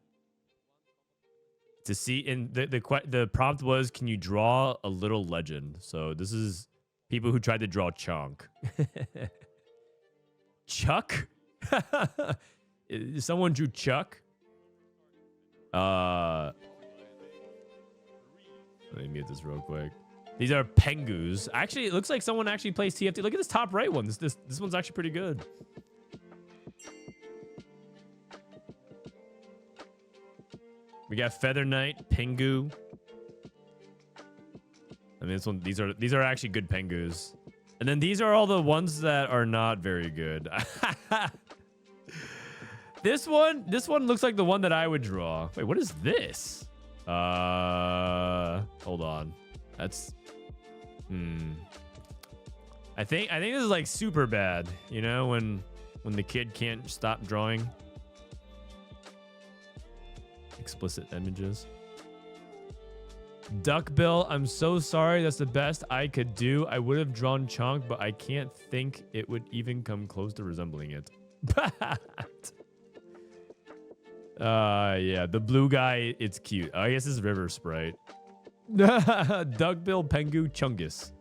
To see, and the prompt was, can you draw a little legend? So this is people who tried to draw Chunk. Chuck? Someone drew Chuck? Let me mute this real quick. These are Pengus. Actually, it looks like someone actually plays TFT. Look at this top right one. This one's actually pretty good. We got Feather Knight, Pengu. I mean, these are actually good Pengus. And then these are all the ones that are not very good. This one looks like the one that I would draw. Wait, what is this? Hold on. That's I think this is like super bad, you know, when the kid can't stop drawing explicit images. Duckbill, I'm so sorry. That's the best I could do. I would have drawn Chunk, but I can't think it would even come close to resembling it. Yeah, the blue guy, it's cute. I guess it's River Sprite. Duckbill, Pengu, Chungus.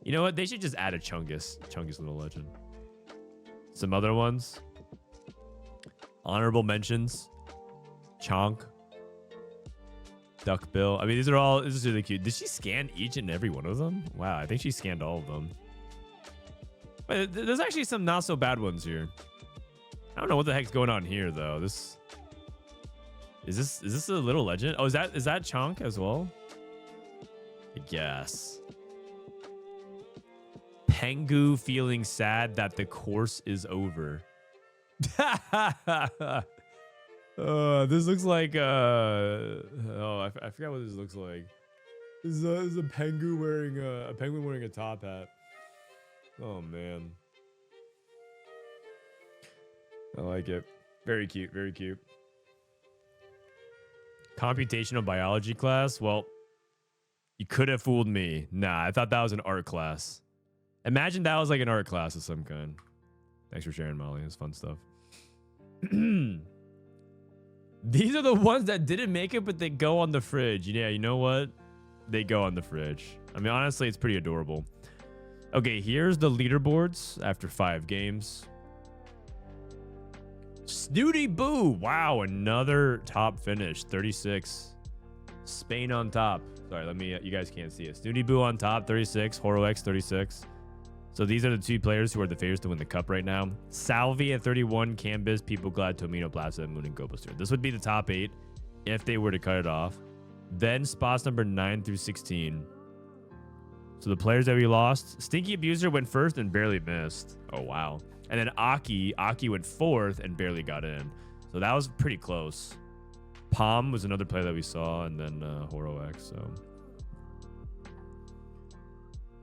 You know what? They should just add a Chungus. Chungus Little Legend. Some other ones. Honorable mentions. Chonk. Duckbill. I mean, this is really cute. Did she scan each and every one of them? Wow, I think she scanned all of them. But there's actually some not so bad ones here. I don't know what the heck's going on here though. Is this a little legend? Oh, is that Chunk as well? I guess. Pengu feeling sad that the course is over. This looks like I forgot what this looks like. This is a penguin wearing a top hat. Oh man. I like it. Very cute, very cute. Computational biology class? Well, you could have fooled me. Nah, I thought that was an art class. Imagine that was like an art class of some kind. Thanks for sharing, Molly. It's fun stuff. These are the ones that didn't make it, but they go on the fridge. Yeah, you know what? They go on the fridge. I mean, honestly, it's pretty adorable. Okay, here's the leaderboards after 5 games. Snoodyboo. Wow, another top finish. 36. Spain on top. Sorry, you guys can't see it. Snoodyboo on top, 36. HoroX, 36. So these are the 2 players who are the favorites to win the cup right now. Salvyyy at 31, Canbizz, People Glad, Tomino, Placid, Moon, and Gobooster. This would be the top 8 if they were to cut it off. Then spots number 9 through 16. So the players that we lost, Stinky Abuser went first and barely missed. Oh, wow. And then Aki went 4th and barely got in. So that was pretty close. Palm was another player that we saw, and then HoroX, so...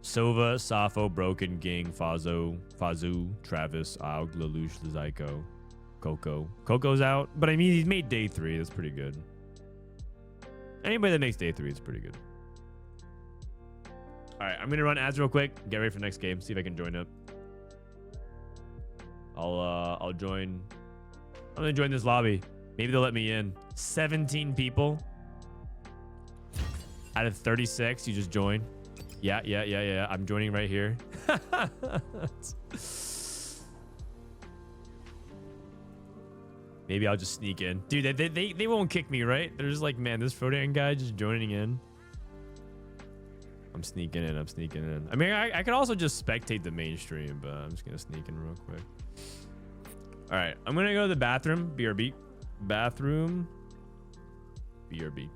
Sova, Safo, Broken, Ging, Fazu, Travis, Aug, Lelouch, Zyko, Coco. Coco's out, but I mean, he's made day 3. That's pretty good. Anybody that makes day 3 is pretty good. All right, I'm going to run ads real quick. Get ready for next game. See if I can join up. I'll join. I'm going to join this lobby. Maybe they'll let me in. 17 people. Out of 36, you just join. Yeah. I'm joining right here. Maybe I'll just sneak in. Dude, they won't kick me, right? They're just like, man, this Frodan guy just joining in. I'm sneaking in. I mean, I could also just spectate the main stream, but I'm just going to sneak in real quick. All right, I'm going to go to the bathroom. BRB. Bathroom. BRB.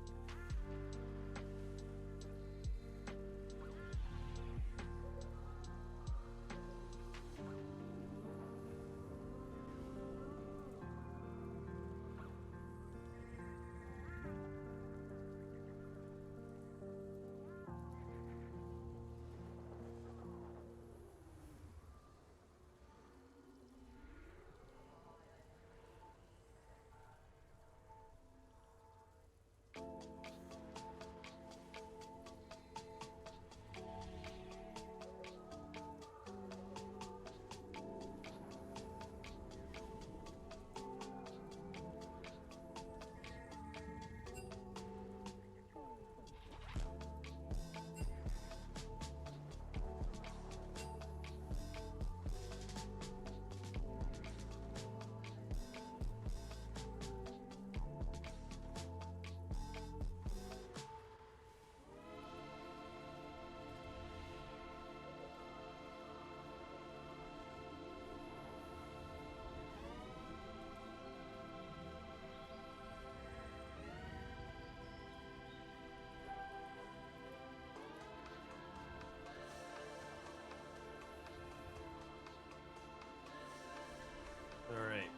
All right,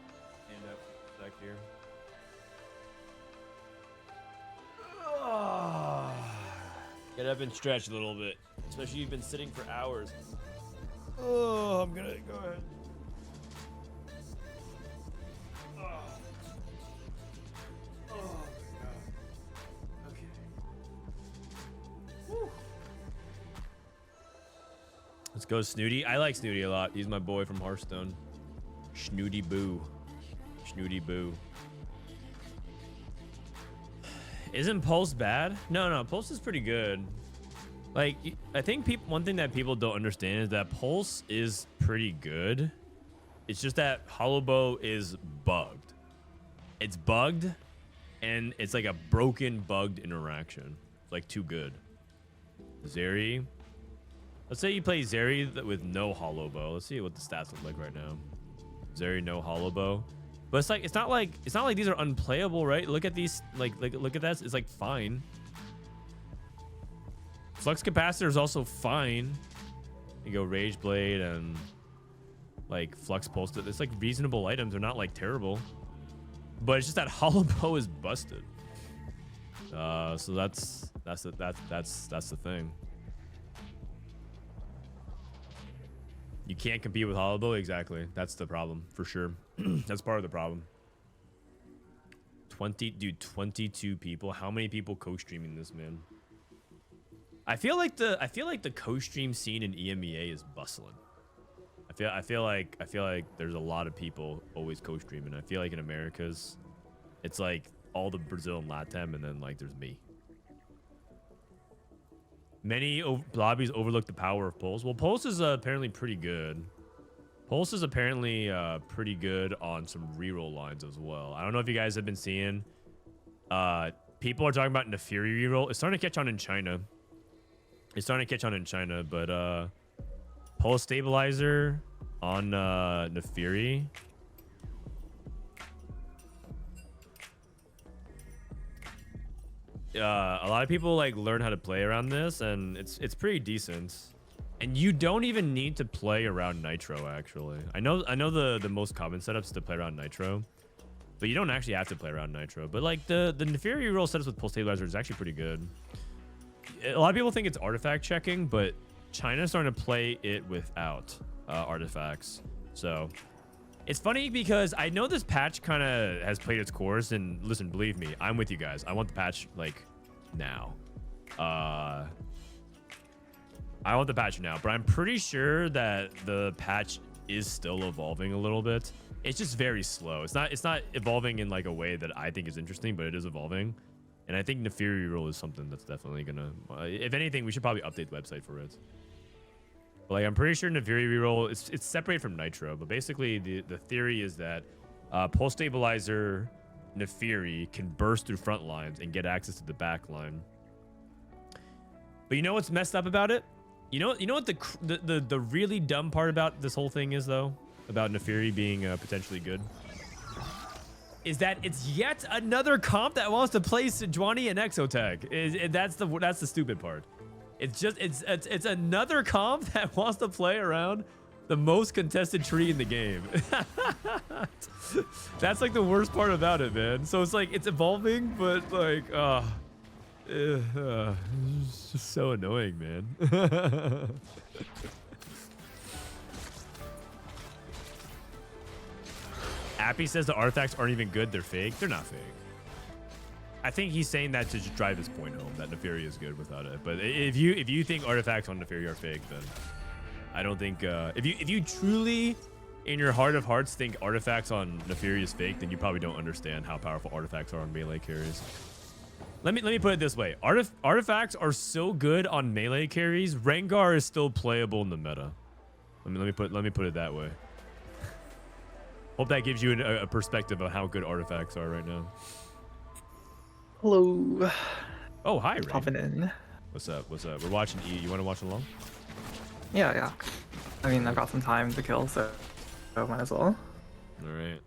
stand up, back here. Get up and stretch a little bit, especially you've been sitting for hours. Oh, I'm gonna go ahead. Oh my God. Okay. Whew. Let's go, Snooty. I like Snooty a lot. He's my boy from Hearthstone. Snoodyboo. Isn't Pulse bad? No, Pulse is pretty good. Like, I think one thing that people don't understand is that Pulse is pretty good. It's just that Hollow Bow is bugged. It's bugged, and it's like a broken, bugged interaction. It's like too good. Zeri. Let's say you play Zeri with no Hollow Bow. Let's see what the stats look like right now. Zeri no hollow bow. But it's not like these are unplayable, right? Look at these, look at that. It's like fine. Flux capacitor is also fine. You go Rage Blade and like Flux Pulse. It's like reasonable items. They're not like terrible. But it's just that hollow bow is busted. So that's the thing. You can't compete with hollow bow. Exactly. That's the problem for sure. That's part of the problem. 22 people. How many people co-streaming this, man? I feel like the co-stream scene in EMEA is bustling. I feel like there's a lot of people always co-streaming. I feel like in Americas, it's like all the Brazil and Latam, and then like there's me. Many lobbies overlook the power of Pulse. Well, Pulse is apparently pretty good. Pulse is apparently pretty good on some reroll lines as well. I don't know if you guys have been seeing. People are talking about Nefiri reroll. It's starting to catch on in China. But Pulse Stabilizer on Nefiri. A lot of people like learn how to play around this, and it's pretty decent. And you don't even need to play around Nitro, actually. I know the most common setups is to play around Nitro, but you don't actually have to play around Nitro. But like the Nefiri roll setups with Pulse Stabilizer is actually pretty good. A lot of people think it's artifact checking, but China's starting to play it without artifacts. So it's funny because I know this patch kind of has played its course, and listen, believe me, I'm with you guys. I want the patch like now. I want the patch now, but I'm pretty sure that the patch is still evolving a little bit. It's just very slow. It's not evolving in like a way that I think is interesting, but it is evolving. And I think Nefiri rule is something that's definitely gonna, if anything, we should probably update the website for it. But like, I'm pretty sure Nefiri reroll, it's separated from Nitro, but basically the theory is that Pulse Stabilizer Nefiri can burst through front lines and get access to the back line. But you know what's messed up about it? You know what the really dumb part about this whole thing is, though, about Nefiri being potentially good, is that it's yet another comp that wants to play Sejuani and Exotech. That's the stupid part. It's another comp that wants to play around the most contested tree in the game. That's like the worst part about it, man. So it's like it's evolving, but like it's just so annoying, man. Appy says the artifacts aren't even good. They're fake. They're not fake. I think he's saying that to just drive his point home that Nefiri is good without it. But if you think artifacts on Nefiri are fake, then I don't think if you truly in your heart of hearts think artifacts on Nefiri is fake, then you probably don't understand how powerful artifacts are on melee carries. Let me put it this way: artifacts are so good on melee carries. Rengar is still playable in the meta. Let me put it that way. Hope that gives you a perspective of how good artifacts are right now. Hello. Oh, hi, Rave. Popping in. What's up? What's up? We're watching E. You want to watch along? Yeah. I mean, I've got some time to kill, so might as well. All right.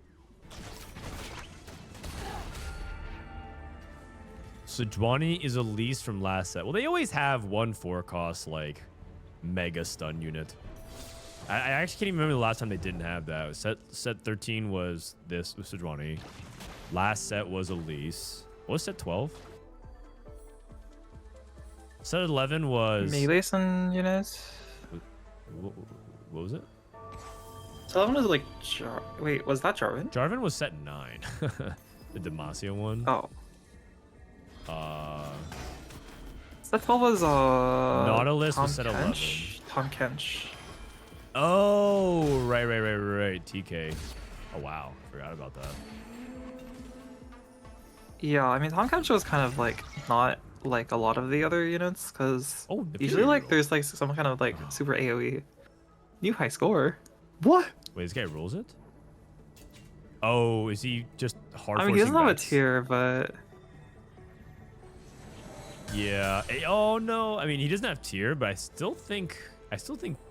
Sejuani is a lease from last set. Well, they always have one 4-cost like mega stun unit. I actually can't even remember the last time they didn't have that. Set 13 was this with Sejuani. Last set was Elise. What was set 12? Set 11 was melee stun units. What was it? Set 11 was like wait, was that Jarvan? Jarvan was set 9. The Demacia one. Oh. Set 12 was Nautilus Tom was set 11. Tom Kench. Oh, right. TK. Oh, wow. Forgot about that. Yeah, I mean, Tom Kench was kind of like not like a lot of the other units, because usually like there's like some kind of like super AoE. New high score. What? Wait, this guy rules it? Oh, is he just hard? I mean, he doesn't have a tier, but yeah. Oh no. I mean, he doesn't have tier, but I still think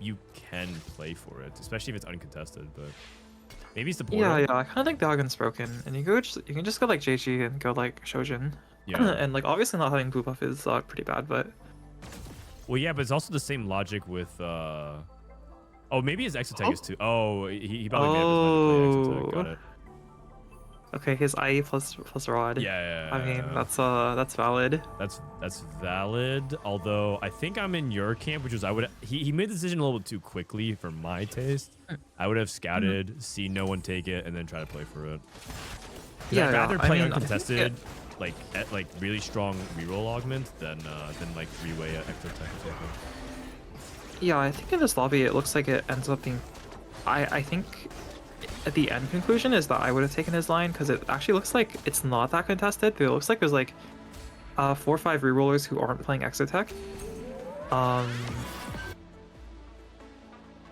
you can play for it, especially if it's uncontested. But Maybe it's the portal. Yeah, I kind of think the Augment's broken, and you can just go like JG and go like Shojin. Yeah. And like obviously not having blue buff is pretty bad, but Well, yeah, but it's also the same logic with. Oh, maybe his Exotech is too. Oh, he probably may have play Exotech. Got it. okay, his IE plus Rod. Yeah. I mean that's valid. That's valid. Although I think I'm in your camp, which was he made the decision a little bit too quickly for my taste. I would have scouted, see no one take it, and then try to play for it. Yeah, I'd rather play I mean, uncontested, like really strong reroll augment than like 3-way Exotech. Yeah, I think in this lobby it looks like it ends up being. I think at the end conclusion is that I would have taken his line because it actually looks like it's not that contested, but it looks like there's like 4 or 5 rerollers who aren't playing Exotech.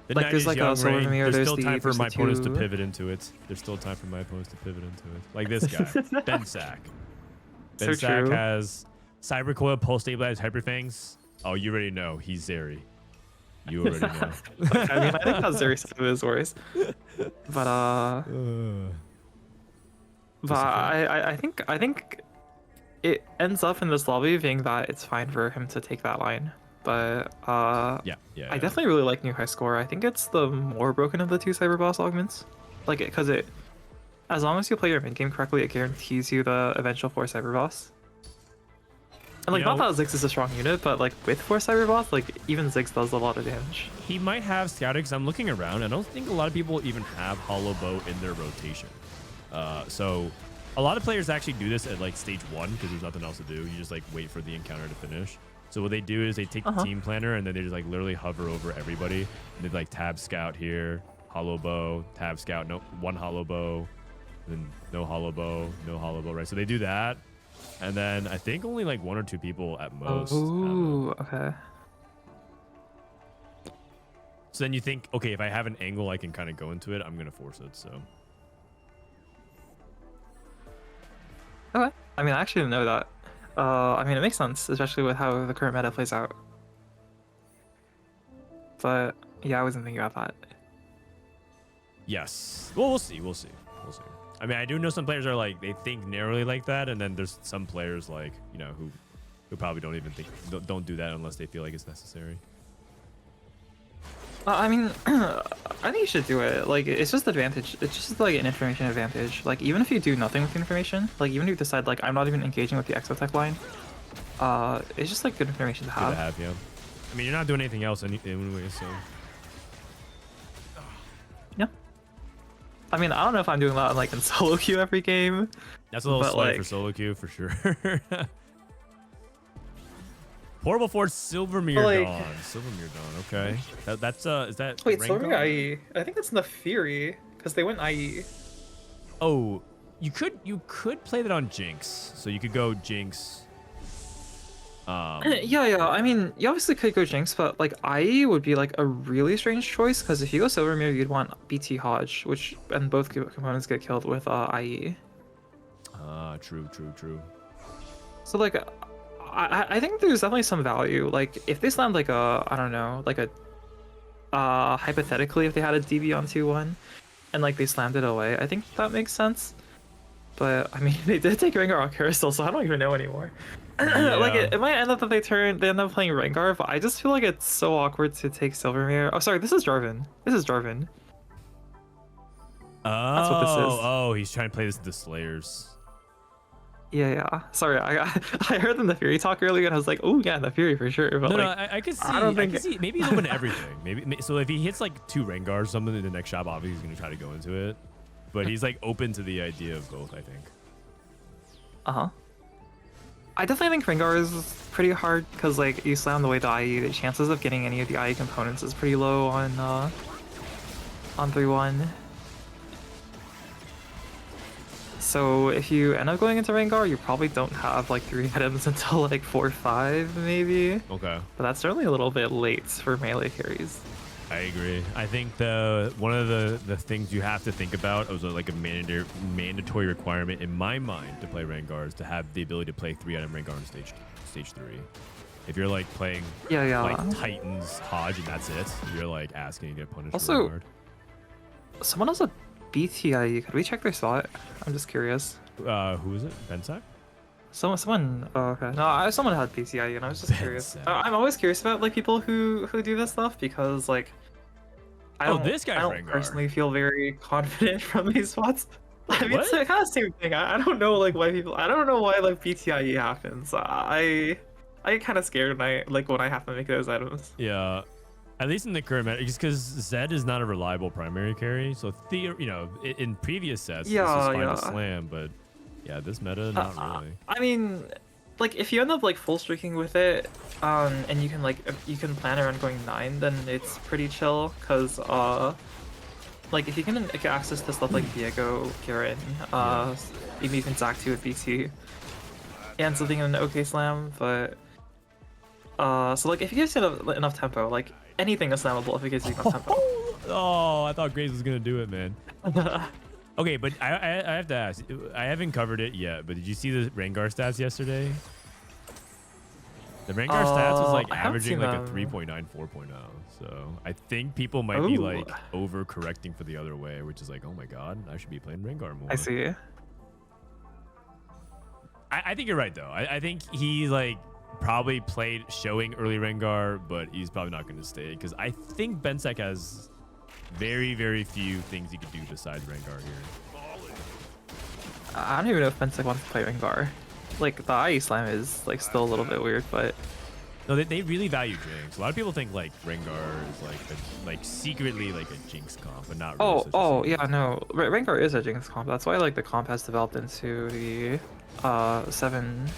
The like night there's is like young, a Silver Rain. Mirror, There's there's still time for my opponents to two. pivot into it. There's still time for my opponents to pivot into it. Like this guy, Ben Sack. Ben So Sack true. has Cyber Coil, Pulse Stabilized, Hyperfangs. Oh, you already know. He's Zeri. You already know. Like, I mean, I think that's very some of his worries. But I think it ends up in this lobby being that it's fine for him to take that line. But Yeah. I definitely really like New High Score. I think it's the more broken of the 2 Cyber Boss augments. Like because as long as you play your mid game correctly, it guarantees you the eventual 4 Cyber Boss. And like, You know, not that Ziggs is a strong unit, but like with 4 Cyber Boss, like even Ziggs does a lot of damage. He might have scouted because I'm looking around. I don't think a lot of people even have Hollow Bow in their rotation. So a lot of players actually do this at like stage 1 because there's nothing else to do. You just like wait for the encounter to finish. So what they do is they take the team planner and then they just like literally hover over everybody. And they like tab scout here, hollow bow, tab scout, no 1 hollow bow, then no hollow bow, right? So they do that. And then I think only like 1 or 2 people at most. Ooh, okay. So then you think, okay, if I have an angle I can kind of go into it, I'm going to force it, so. Okay. I mean, I actually didn't know that. I mean, it makes sense, especially with how the current meta plays out. But yeah, I wasn't thinking about that. Yes. Well, we'll see. I mean, I do know some players are like, they think narrowly like that, and then there's some players like, you know, who probably don't even think, don't do that unless they feel like it's necessary. I mean, I think you should do it. Like, it's just advantage. It's just like an information advantage. Like, even if you do nothing with the information, like even if you decide like I'm not even engaging with the Exotech line, it's just like good information to Good have. to have, yeah. I mean, you're not doing anything else anyway, so. Yeah. I mean, I don't know if I'm doing that like in solo queue every game. That's a little but, slight like, for solo queue for sure. Portable Fort Silvermere like- Dawn. Silvermere Dawn, okay. That's is that Wait, Rengar? Silvermere IE. I think that's in the Fury because they went IE. Oh, you could play that on Jinx. So you could go Jinx. Yeah. I mean, you obviously could go Jinx, but like IE would be like a really strange choice because if you go Silvermere, you'd want BT Hodge, and both components get killed with IE. True. So like, I think there's definitely some value. Like if they slammed like I don't know, like hypothetically if they had a DB on 2-1, and like they slammed it away, I think that makes sense. But I mean, they did take Rengar on Carousel, so I don't even know anymore. Yeah. Like it might end up that they end up playing Rengar, but I just feel like it's so awkward to take Silvermere. Oh, sorry, this is Jarvan. Oh, That's what this is. Oh, he's trying to play this with the Slayers. Yeah. Sorry, I heard them the Fury talk earlier, and I was like, oh yeah, the Fury for sure. But No, like, I could see. I don't think could see. Maybe he's open to everything. Maybe so. If he hits like 2 Rengars, something in the next shop, obviously he's gonna try to go into it. But he's like open to the idea of both, I think. I definitely think Rengar is pretty hard because like you slam the way to IE, the chances of getting any of the IE components is pretty low on 3-1. So if you end up going into Rengar, you probably don't have like 3 items until like 4-5 maybe. Okay. But that's certainly a little bit late for melee carries. I agree. I think one of the things you have to think about as like a mandatory requirement in my mind to play Rengar is to have the ability to play 3-item Rengar on stage 3. If you're like playing like Titans Hodge and that's it, you're like asking to get punished. Also, really hard. someone has a BTIE, could we check their spot? I'm just curious. Who is it? Bensack? Someone. Oh, okay. No, someone had BTIE, and I was just curious. I'm always curious about like people who do this stuff because like. I don't Rengar. personally feel very confident from these spots. I mean, it's kind of the same thing. I don't know like why people. I don't know why like BTIE happens. I get kind of scared when I have to make those items. Yeah, at least in the current meta, just because Zed is not a reliable primary carry. So in previous sets, this is fine to slam, but yeah, this meta not really. I mean, like if you end up like full streaking with it, and you can plan around going 9, then it's pretty chill. Cause like if you can get access to stuff like Viego, Garen, maybe even Zac 2 with BT, and something in an OK slam, but so like if you gives you enough tempo, like anything is slammable if it gives you enough tempo. Oh, I thought Graves was gonna do it, man. Okay, but I have to ask. I haven't covered it yet, but did you see the Rengar stats yesterday? The Rengar stats was like averaging like a 3.9, 4.0. So I think people might be like overcorrecting for the other way, which is like, oh my god, I should be playing Rengar more. I see. I think you're right though. I think he like probably played showing early Rengar, but he's probably not going to stay because I think Bensack has very, very few things he could do besides Rengar here. I don't even know if Bensack wants to play Rengar. Like the IE slam is like still a little bit weird, but no, they really value Jinx. A lot of people think like Rengar is like secretly like a Jinx comp, but not really. Oh yeah, no, Rengar is a Jinx comp. That's why like the comp has developed into the 7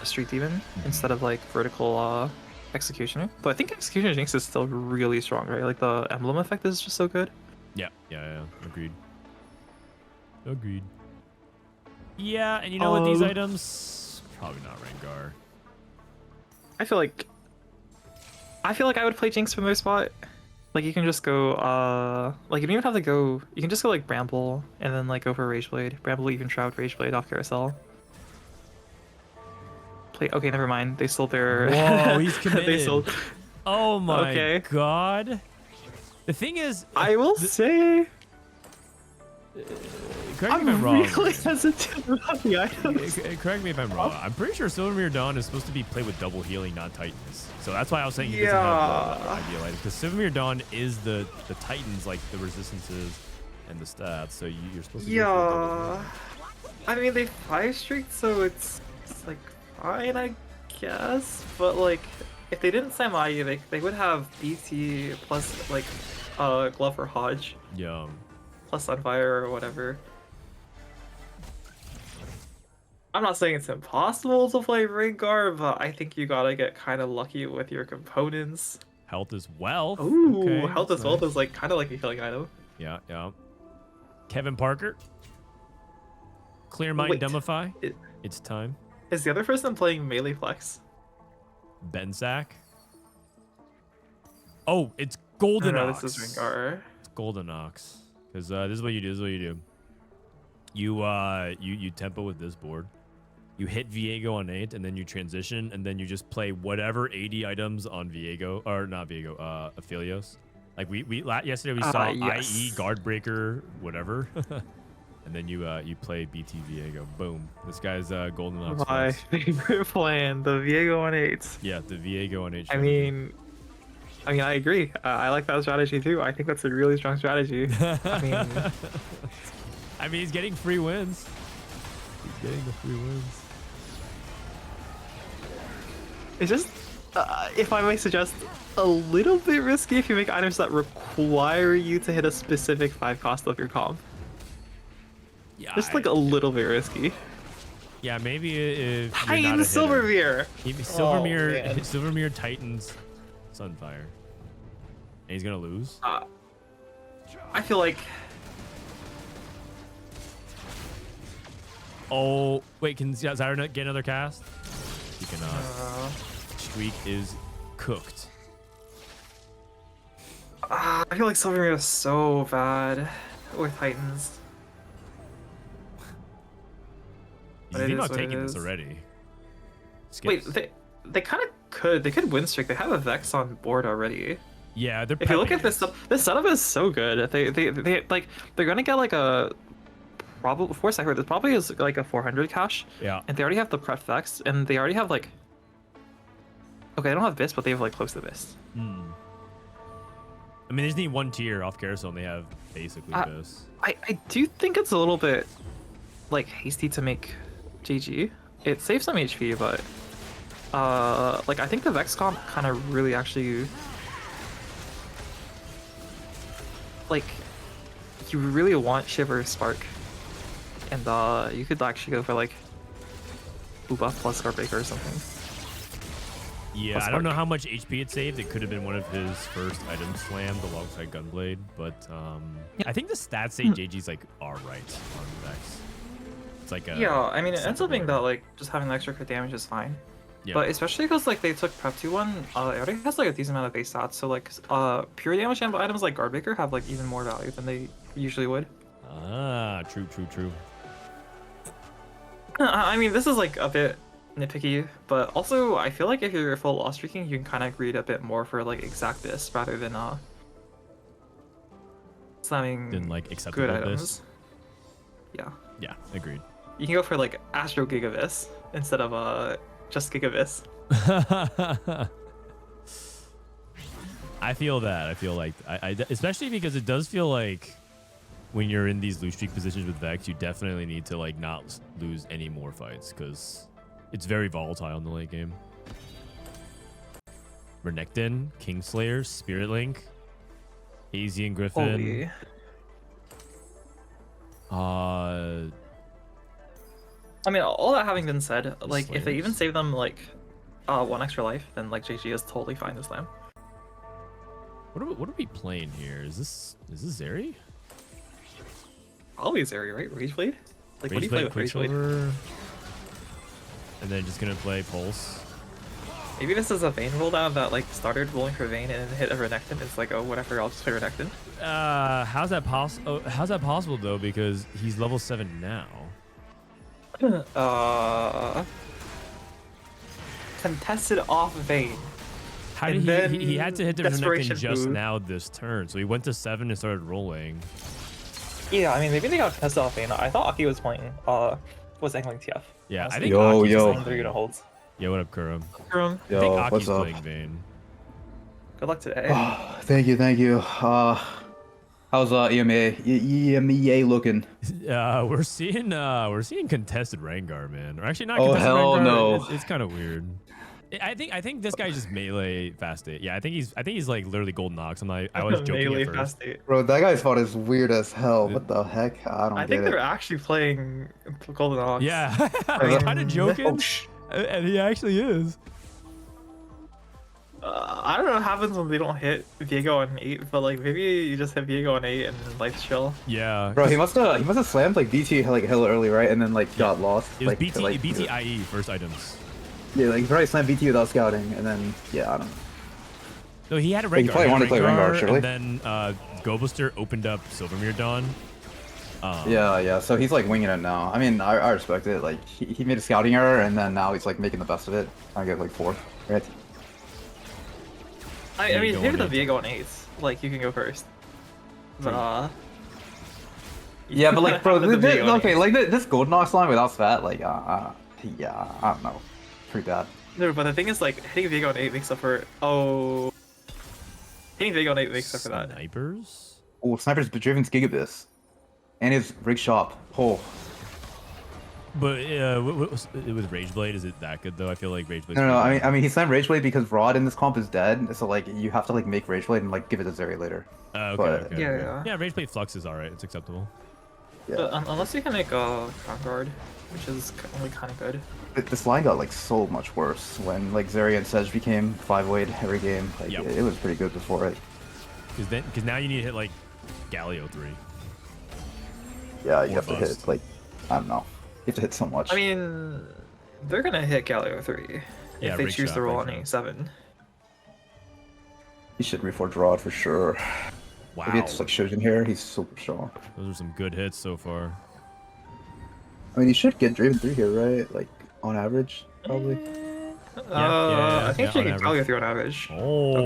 Street Demon instead of like vertical Executioner. But I think Executioner Jinx is still really strong, right? Like the emblem effect is just so good. Yeah. Agreed. Yeah, and you know what? These items probably not Rengar. I feel like I would play Jinx from their spot. Like you can just go like you don't even have to go. You can just go like Bramble and then like go for Rage Blade. Bramble even Shroud Rage Blade off Carousel. Okay, never mind. They sold their. Whoa, he's committed. They sold. Oh my god. The thing is, I will say. Correct me if I'm wrong. Really hesitant about the items. Correct me if I'm wrong. I'm pretty sure Silvermere Dawn is supposed to be played with double healing, not Titans. So that's why I was saying he doesn't have the ideal item. Because Silvermere Dawn is the Titans, like the resistances and the stats. So you're supposed to. Yeah. I mean, they 5-streaked, so it's like fine, I guess. But like, if they didn't slam IE, they would have BT plus like Glove or Hodge. Yeah. Plus Sunfire or whatever. I'm not saying it's impossible to play Rengar, but I think you gotta get kind of lucky with your components. Health is wealth. Ooh, okay, health is wealth is like kind of like a healing item. Yeah. Kevin Parker. Clear Mind Dumbify. It's time. Is the other person playing Melee Flex? Bensack. Oh, it's Golden Ox. This is Rengar. It's Golden Ox. Because this is what you do. You tempo with this board. You hit Viego on 8, and then you transition, and then you just play whatever 80 items on Viego, or not Viego, Aphelios. Like yesterday we saw IE, Guard Breaker, whatever. And then you play BT Viego. Boom. This guy's Golden Ox. My favorite plan, the Viego on 8. Yeah, the Viego on 8. I mean, I agree. I like that strategy too. I think that's a really strong strategy. I mean, he's getting free wins. He's getting the free wins. It's just, if I may suggest, a little bit risky if you make items that require you to hit a specific 5 cost of your comp. Yeah, just like a little bit risky. Yeah, maybe if Titan Silvermere. Silvermere Titans Sunfire. And he's gonna lose. I feel like. Oh wait, can Zyra get another cast? He cannot. Streak is cooked. I feel like Silvermere is so bad with Titans. You're not taking this already. Wait, they kind of could. They could win streak. They have a Vex on board already. Yeah, they're. If you look prepping at this setup is so good. They like they're gonna get like a probably before second. This probably is like a 400 cash. Yeah. And they already have the prep vex, and they already have like. Okay, I don't have Vis, but they have like close to Vis. Hmm. I mean, they just need one tier off carousel, and they have basically this. I do think it's a little bit like hasty to make GG. It saves some HP, but like I think the Vex comp kind of really actually like you really want Shiver Spark, and you could actually go for like Boobuff plus Garbreaker or something. Yeah, plus I don't know Spark. how much HP it saved. It could have been one of his first items slammed alongside Gunblade, but I think the stats say JG's like are right on Vex. It's like a Yeah, I mean it ends up being separate- that like just having the extra crit damage is fine. Yeah. But especially because like they took Prep 2-1, it already has like a decent amount of base stats. So like pure damage items like Guardbreaker have like even more value than they usually would. Ah, true. I mean this is like a bit nitpicky, but also I feel like if you're full loss streaking, you can kind of greed a bit more for like exact this rather than slamming Then like acceptable good this. items. Yeah, Yeah, agreed. you can go for like Astro Gigavis instead of just Gigavis. I feel that. I feel like especially because it does feel like when you're in these lose streak positions with Vex, you definitely need to like not lose any more fights because it's very volatile in the late game. Renekton, Kingslayer, Spirit Link, Asian Griffin. Holy. I mean, all that having been said, like if they even Slayers. save them like one extra life, then like JG is totally fine to slam. What are we playing here? Is this Zeri? Always Zeri, right? Rageblade? Like what do you play with Rageblade? Quicksilver, and then just gonna play Pulse. Maybe this is a Vayne rolldown that like started rolling for Vayne and then hit a Renekton. It's like, oh whatever, I'll just play Renekton. How's that possible? How's that possible though? Because he's level 7 now. Contested off Vayne. How And did he had to hit the Renekton Desperation just Boo. now this turn, so he went to 7 and started rolling. Yeah, I mean maybe they got contested off Vayne. I thought Aki was playing was angling TF. Yeah, I Honestly. think Yo, Aki's yo. playing They're gonna Vayne. hold. Yeah, what up, Kurum? Kurum, I think Yo, Aki's what's up? playing Vayne. good luck today. Thank you. How's EMEA looking? We're seeing contested Rengar, man. Or actually not Oh, contested hell Rengar. no. It's kind of weird. I think this guy's just melee fast 8. Yeah, I think he's like literally Golden Ox. I was joking Melee at first. fast 8. Bro, that guy's spot is weird as hell. What the heck? I don't I get think it. they're actually playing Golden Ox. Yeah, I was kind of joking, and he actually is. I don't know what happens when they don't hit Viego on 8, but like maybe you just hit Viego on 8 and life's chill. Yeah. Bro, he must have slammed like BT like hell early, right? And then like got lost. It was like, BT, to, like, BTIE first items. Yeah, like he probably slammed BT without scouting, and then yeah, I don't know. No, he had a Like, Rengar. you probably he had wanted to play Rengar, surely? And then Gobooster opened up Silvermere Dawn. Yeah. So he's like winging it now. I mean, I respect it. Like he made a scouting error, and then now he's like making the best of it. I get like 4th, right? I mean, Viego maybe on the 8. Viego on 8s. Like, you can go first. But, Yeah, but like, bro, The Viego on okay, 8s. like this Golden Ox line without Svat, like, yeah, I don't know, pretty bad. No, but the thing is, like, hitting Viego on 8 makes up for. Oh. Hitting Viego on 8 makes up for that. Snipers? Oh, Sniper's Driven's Gigabis, and his rig shop. Oh, But with Rageblade, is it that good though? I feel like Rageblade. no, I mean, he slammed Rageblade because Rod in this comp is dead, so like you have to like make Rageblade and like give it to Zeri later. Okay, but- okay. Yeah, okay. yeah. Yeah, Rageblade Flux is alright. It's acceptable. Yeah, But, unless you can make a Vanguard, which is only kind of good. this line got like so much worse when like Zeri and Sedge became 5-weight every game. Like Yep. it was pretty good before it. Because now you need to hit like Galio 3. Yeah, you Or have to bust. hit like I don't know. You have to hit so much. I mean, they're gonna hit Galio 3 Yeah, if they rig choose shot, to roll rig on shot. A7. he should reforge Rod for sure. Wow, If he hits like Shojin here, he's super strong. those are some good hits so far. I mean, he should get Draven 3 here, right? Like on average, probably. I think on you can average. Galio through on average. Oh,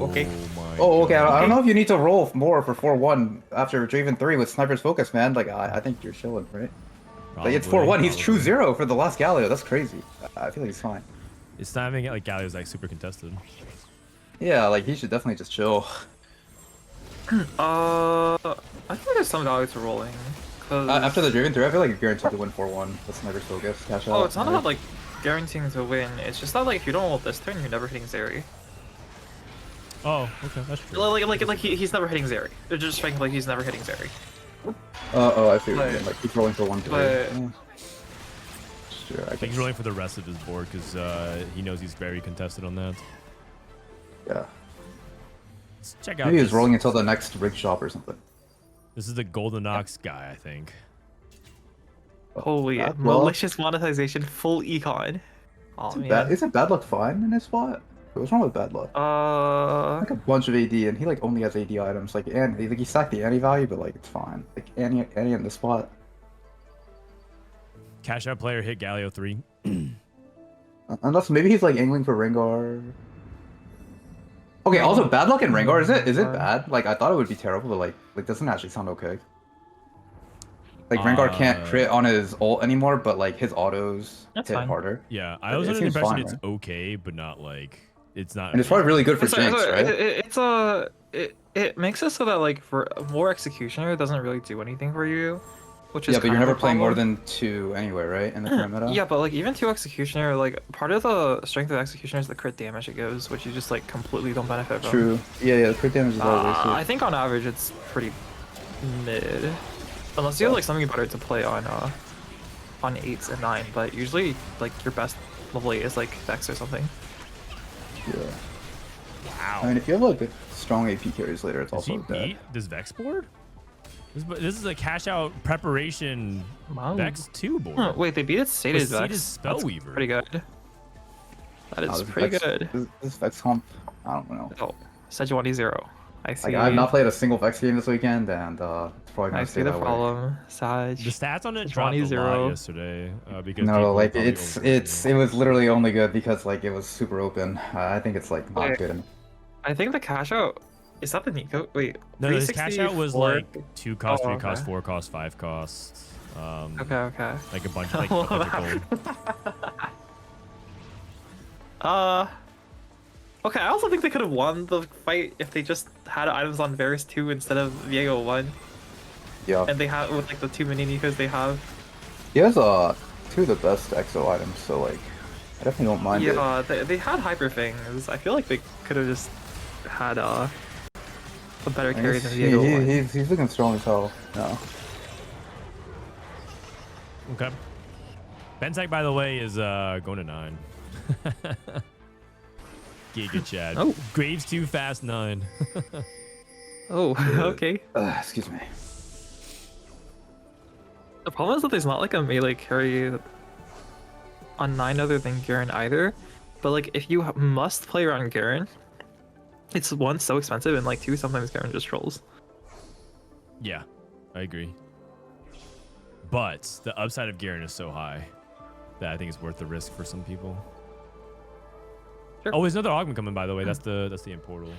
Okay. my Oh, okay. God. I don't know if you need to roll more for 4-1 after Draven 3 with Sniper's Focus, man. Like, I think you're chilling, right? Like, it's 4-1. He's true 0 for the last Galio. That's crazy. I feel like he's fine. It's not even like Galio's like super contested. Yeah, like, he should definitely just chill. I think there's some value to rolling. After the Draven 3, I feel like you're guaranteed to win 4-1 with Sniper's Focus. Cash out. Oh, it's not about like guaranteeing to win. It's just that like if you don't roll this turn, you're never hitting Zeri. Oh, okay, that's true. Like he's never hitting Zeri. They're just thinking like he's never hitting Zeri. Oh, I see what you mean. Like, he's rolling for 1-3. But- Sure, I I think guess. he's rolling for the rest of his board because he knows he's very contested on that. Yeah. Let's check out. Maybe he's this. rolling until the next rig shop or something. This is the Golden Ox guy, I think. Holy Bad luck. malicious monetization, full econ. Oh man. Isn't bad luck fine in his spot? What's wrong with bad luck? Like a bunch of AD, and he like only has AD items. Like, and like he sacked the anti value, but like it's fine. Like Annie in the spot. Cash out player hit Galio 3. Unless maybe he's like angling for Rengar. Okay, also bad luck in Rengar, is it bad? Like I thought it would be terrible, but like doesn't actually sound okay. Like Rengar can't crit on his ult anymore, but like his autos hit fine. harder. Yeah, I was It under the seems impression fine, it's right? okay, but not like it's not. And it's probably really good for Jinx, right? It makes it so that like for more executioner doesn't really do anything for you, which is Yeah, but you're kind of never a playing more problem. than 2 anyway, right? In the current meta? Yeah, but like even 2 executioner, like part of the strength of executioner is the crit damage it gives, which you just like completely don't benefit from. True. Yeah, the crit damage is always wasted. I think on average it's pretty mid, unless you have like something better to play on 8s and 9. But usually like your best level 8 is like Vex or something. Yeah. Wow. I mean, if you have like a strong AP carries later, it's Does he also dead. beat this Vex board? This is a cash out preparation Vex 2 board. Huh, wait, they beat its stated With Vex. Seeded That's Spellweaver. pretty good. That is This pretty Vex- good. This Vex comp, I don't know. Oh, Sejuani 0. I see. Like, I've not played a single Vex game this weekend, and it's probably I gonna see stay the that way. problem. Sag. The stats on it Sejuani dropped a 0. lot yesterday because No, people like probably it was literally only good because like it was super open. I think it's like not Wait. good. I think the cash out is that the Nico? Wait, No, this cash out was 364? like 2 cost, 3 Oh, cost, okay. 4 cost, 5 cost. Okay. Like a bunch of gold. Okay, I also think they could have won the fight if they just had items on Varus 2 instead of Viego 1. Yeah. And they have with like the 2 mini Nikos they have. He has 2 of the best EXO items, so like I definitely don't mind it. Yeah, they had hyper things. I feel like they could have just had a better carry than Viego 1. He's looking strong as hell now. Okay. Bentech, by the way, is going to 9. Giga Chad. Oh. Graves too fast 9. Oh, okay. Excuse me. The problem is that there's not like a melee carry on 9 other than Garen either. But like if you must play around Garen, it's 1 so expensive and like 2 sometimes Garen just trolls. Yeah, I agree. But the upside of Garen is so high that I think it's worth the risk for some people. Sure. Oh, there's another augment coming, by the way. That's the Importal.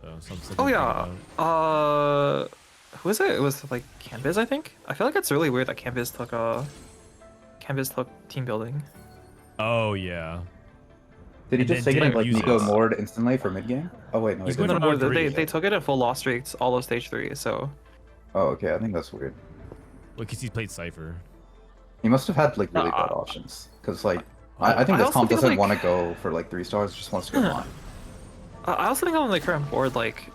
So something Oh to think yeah. about. Who was it? It was like Canbizz, I think. I feel like it's really weird that Canbizz took team building. Oh yeah. Did he And just then take it in didn't like use Nico it. Mord instantly for mid game? Oh wait, no, he He's going didn't. for No, Mord 3. they took it in full loss streaks all of stage 3. So Oh okay, I think that's weird. Well, because he's played Cypher. He must have had like really bad options, because like I think I this also comp think, doesn't like- want to go for like 3 stars, just wants to go line. I also think on the current board, like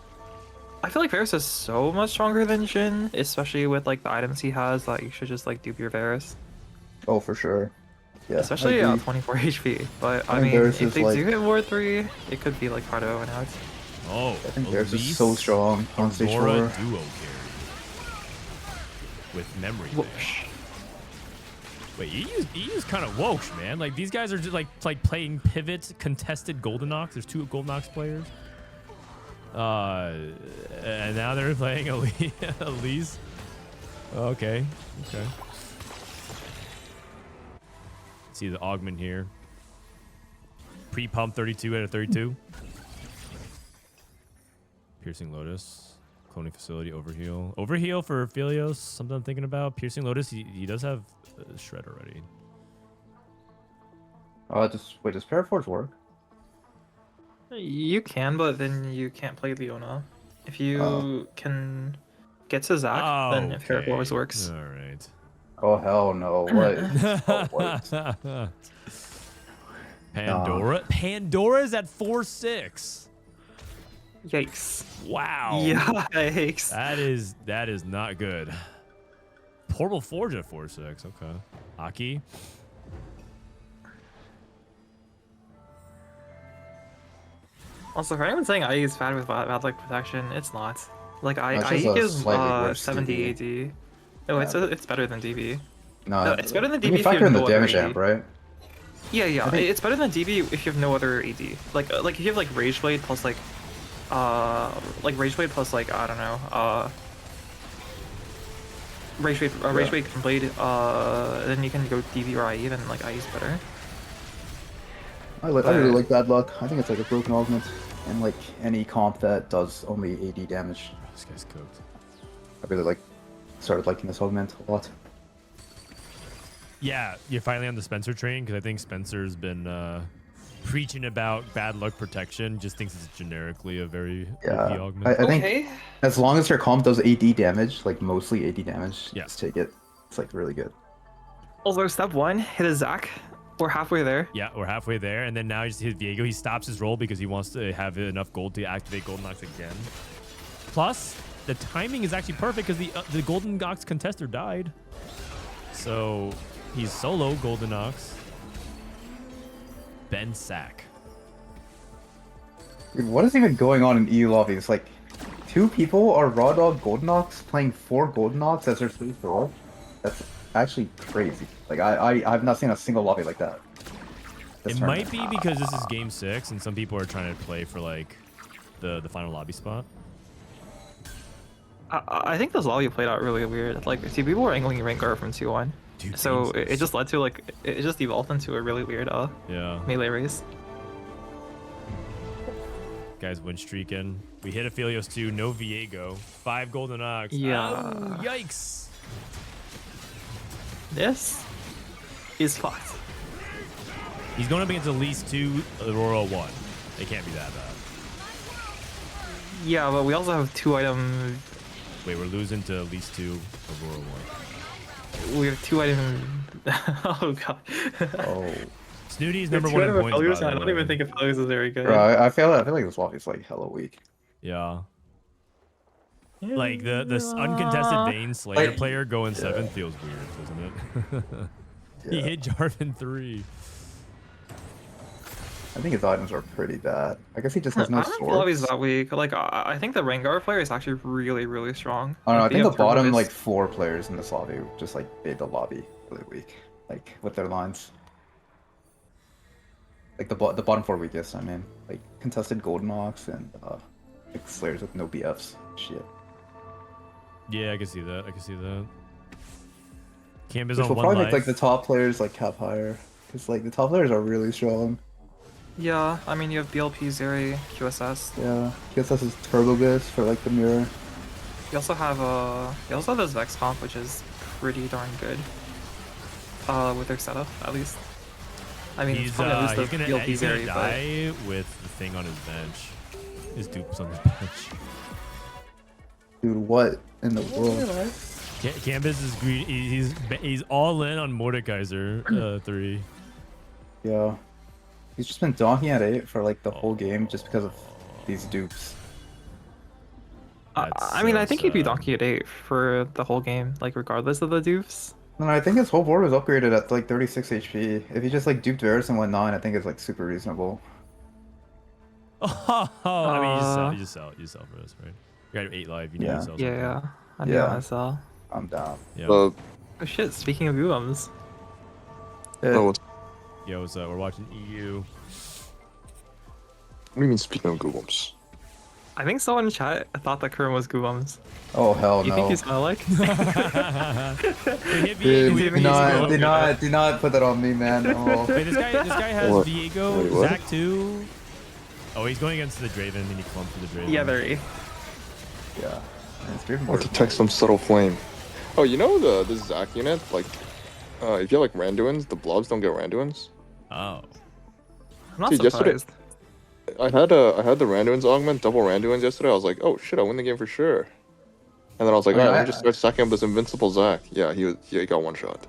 I feel like Varus is so much stronger than Jhin, especially with like the items he has. That you should just like dupe your Varus, Oh for sure. Yeah. especially I at agree. 24 HP. But I I think mean, Varus if is, they like- do hit Ward 3, it could be like part of an out. Oh, I think Varus is Elise so strong on stage 4. Aurora duo carry with memory. Bang. Whoosh. Wait, EU's kind of whoosh, man. Like these guys are just like playing pivot contested Golden Ox. There's 2 Golden Ox players. And now they're playing Elise. Okay. See the Augment here. pre-pump 32 out of 32. Piercing Lotus. Cloning Facility, Overheal. Overheal for Philios, something I'm thinking about. Piercing Lotus, he does have Shred already. Wait, does Paraforge work? You can, but then you can't play Leona. If you can get to Zac, then if Paraforge works. All right. Oh hell no! What? Pandora. Pandora's at 4-6. Yikes! Wow. Yikes! That is not good. Portal Forge at 4-6. Okay. Aki. Also, for anyone saying IE is bad with bad luck protection, it's not. Like No, it's IE just a gives slightly worse 70 DB. AD. No, it's better than DB. No, it's better than I DB mean, if you factor have in the no other damage AD. amp, right? Yeah, I think- it's better than DB if you have no other AD. Like if you have like Rage Blade plus like Rage Blade plus like I don't know Rage Blade Blade then you can go DB or IE, then like IE is better. I really like Bad Luck. I think it's like a broken augment, and like any comp that does only AD damage. This guy's cooked. I really started liking this augment a lot. Yeah, you're finally on the Spencer train because I think Spencer's been preaching about bad luck protection. Just thinks it's generically a very OP augment. I think as long as your comp does AD damage, like mostly AD damage, Yeah. just take it. It's like really good. Although step 1, hit a Zac. We're halfway there. Yeah, we're halfway there, and then now he's hit Viego. He stops his roll because he wants to have enough gold to activate Golden Ox again. Plus, the timing is actually perfect because the Golden Ox contester died. So he's solo Golden Ox. Ben Sack. Dude, what is even going on in EU lobby? It's like 2 people are Raw Dog Golden Ox playing 4 Golden Ox as their 3-4. That's actually crazy. Like I've not seen a single lobby like that. It might be because this is game 6 and some people are trying to play for like the final lobby spot. I think this lobby played out really weird. Like, see, people were angling Rengar from 2-1. Dude, So it just led to like, it just evolved into a really weird melee race. Guys win streaking. We hit Aphelios 2, no Viego. 5 Golden Ox. Yeah. Oh, yikes. This is fucked. He's going up against at least 2 Aurora 1. They can't be that bad. Yeah, but we also have 2 item. Wait, we're losing to at least 2 Aurora 1. We have 2 item. Oh god. Oh. Snooty's number 1 in points. I don't even think Aphelios is very good. Bro, I feel like this lobby is like hella weak. Yeah. Like the uncontested Vayne Slayer player going 7th feels weird, doesn't it? He hit Jarvan 3. I think his items are pretty bad. I guess he just has no I don't know if lobby's that weak. Like I think the Rengar player is actually really, really strong. I don't know. I think They the have bottom Turbo like Fist. 4 players in this lobby just like made the lobby really weak, like with their lines. Like the bottom 4 weakest. I mean, like contested Golden Ox and like Slayers with no BFs. Shit. Yeah, I can see that. Canbizz Which on will 1 probably life. make like the top players like cap higher, because like the top players are really strong. Yeah, I mean you have BLP, Zeri, QSS. Yeah, QSS is Turbo Boost for like the mirror. You also have this Vex comp, which is pretty darn good. With their setup, at least. I mean, He's it's probably at least the gonna BLP Zeri, die with the thing on his bench. His dupe's on his bench. Dude, what in the world? Canbizz is greedy. He's all in on Mordekaiser 3. Yeah. He's just been donking at 8 for like the whole game just because of these dupes. I mean, I think he'd be donkey at 8 for the whole game, like regardless of the dupes. No, I think his whole board was upgraded at like 36 HP. If he just like duped Varus and went 9, I think it's like super reasonable. I mean, you just sell for this, right? You got 8 life. You need to sell something. Yeah. I need to sell. I'm down. Yeah. Oh shit! Speaking of Golems. Yeah, we're watching EU. What do you mean speaking of Golems? I think someone in chat thought that Kerm was Golems. Oh hell You no. think he's not like? Dude, do not put that on me, man. Oh. Wait, this guy has What? Viego, Wait, what? Zach too. Oh, he's going against the Draven, and he clumped for the Draven. Yeah, they're E. Yeah. It's Draven I'll board. detect some subtle flame. Oh, you know this Zac unit, like, if you have like Randuins, the blobs don't get Randuins. Oh. I'm not Dude, yesterday- surprised. I had the Randuins augment, double Randuins yesterday. I was like, oh shit, I win the game for sure. And then I was like, I mean, alright, let I- me just start stacking up this invincible Zac. Yeah, he got one shot.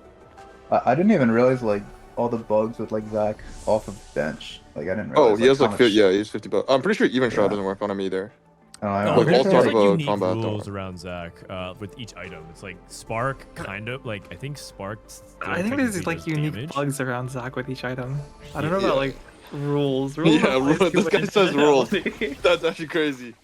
I didn't even realize like all the bugs with like Zac off of bench. Like I didn't Oh, realize. he has how like much- 50, yeah, he's 50 bucks. I'm pretty sure even shot Yeah. doesn't work on him either. Oh, I No, don't Like, all there's sort like of a unique combat rules don't. around Zach with each item. It's like Spark, kind of like I think Spark. still I think there's technically like does unique damage. bugs around Zac with each item. I don't know Yeah. about like rules. Yeah, applies to this guy it. says rules. That's actually crazy.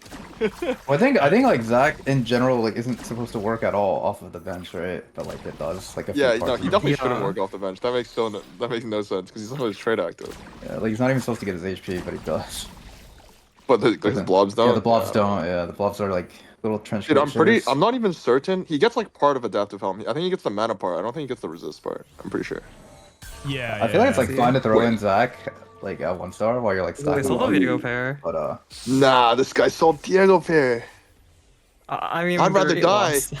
Well, I think like Zac in general like isn't supposed to work at all off of the bench, right? But like it does. Like a few Yeah, parts no, of he it. definitely Yeah. shouldn't work off the bench. That makes no sense because he's not his trade active. Yeah, like he's not even supposed to get his HP, but he does. But like his blobs don't. Yeah, the blobs don't. Yeah, the blobs are like little trench. Dude, creatures. I'm not even certain. He gets like part of adaptive helm. I think he gets the mana part. I don't think he gets the resist part. I'm pretty sure. Yeah, I feel like it's like Yeah. fine to throw Wait. in Zac like at 1-star while you're like Wait, stacking. so the them. video pair. But Nah, this guy sold Diego pair. I mean, I'd rather they're 8 die. lost.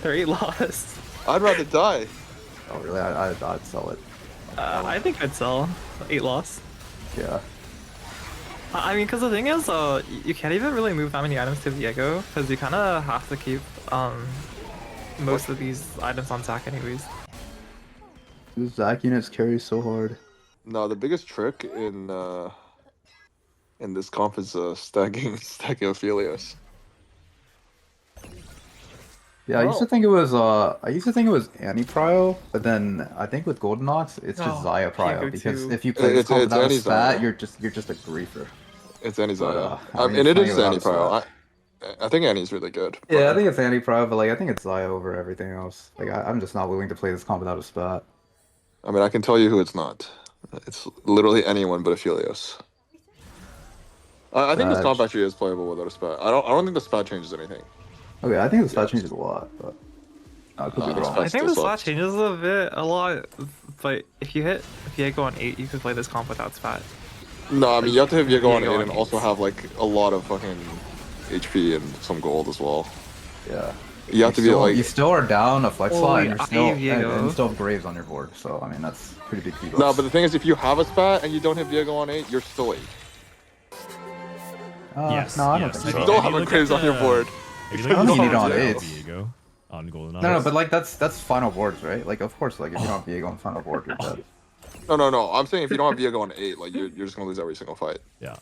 They're 8 lost. I'd rather die. oh really? I'd sell it. I think I'd sell 8 lost. Yeah. I mean, because the thing is, you can't even really move that many items to Viego, because you kind of have to keep most of these items on Zac anyways. These Zac units carry so hard. No, the biggest trick in this comp is stacking Ophelios. Yeah, I used to think it was Anti-Prio, but then I think with Golden Ox it's just Oh, Zaya Viego Prio because too. if you play this It's comp without a Anti-Zaya. spat, you're just a griefer. It's Annie's Zaya. I mean, and it it's is not Annie even Pro. I think Annie's really good. Yeah, I think it's Anti-Prio, but like I think it's Zaya over everything else. Like I'm just not willing to play this comp without a spat. I mean, I can tell you who it's not. It's literally anyone but Ophelios. I think this comp actually is playable without a spat. I don't think the spat changes anything. Okay, I think the spat changes a lot, but I could be the wrong. spat I think still the stat sucks. changes a lot, but if you hit Viego on 8, you can play this comp without spat. No, I mean, you have to have Viego on Viego 8 on and 8. also have like a lot of fucking HP and some gold as well. Yeah. You have to be like. You still are down a flex slot and you're I still Viego. and still have Graves on your board, so I mean that's pretty big deal. No, but the thing is, if you have a spat and you don't have Viego on 8, you're still 8. Yes. No, I don't yes. think If so. Still if have a look Graves at on your the- board. If you I look don't at need it the on Viego eights. on Golden No, Ox. but like that's final boards, right? Like of course, like if you don't have Viego on final board, you're dead. No. I'm saying if you don't have Viego on 8, like you're just gonna lose every single fight. Yeah.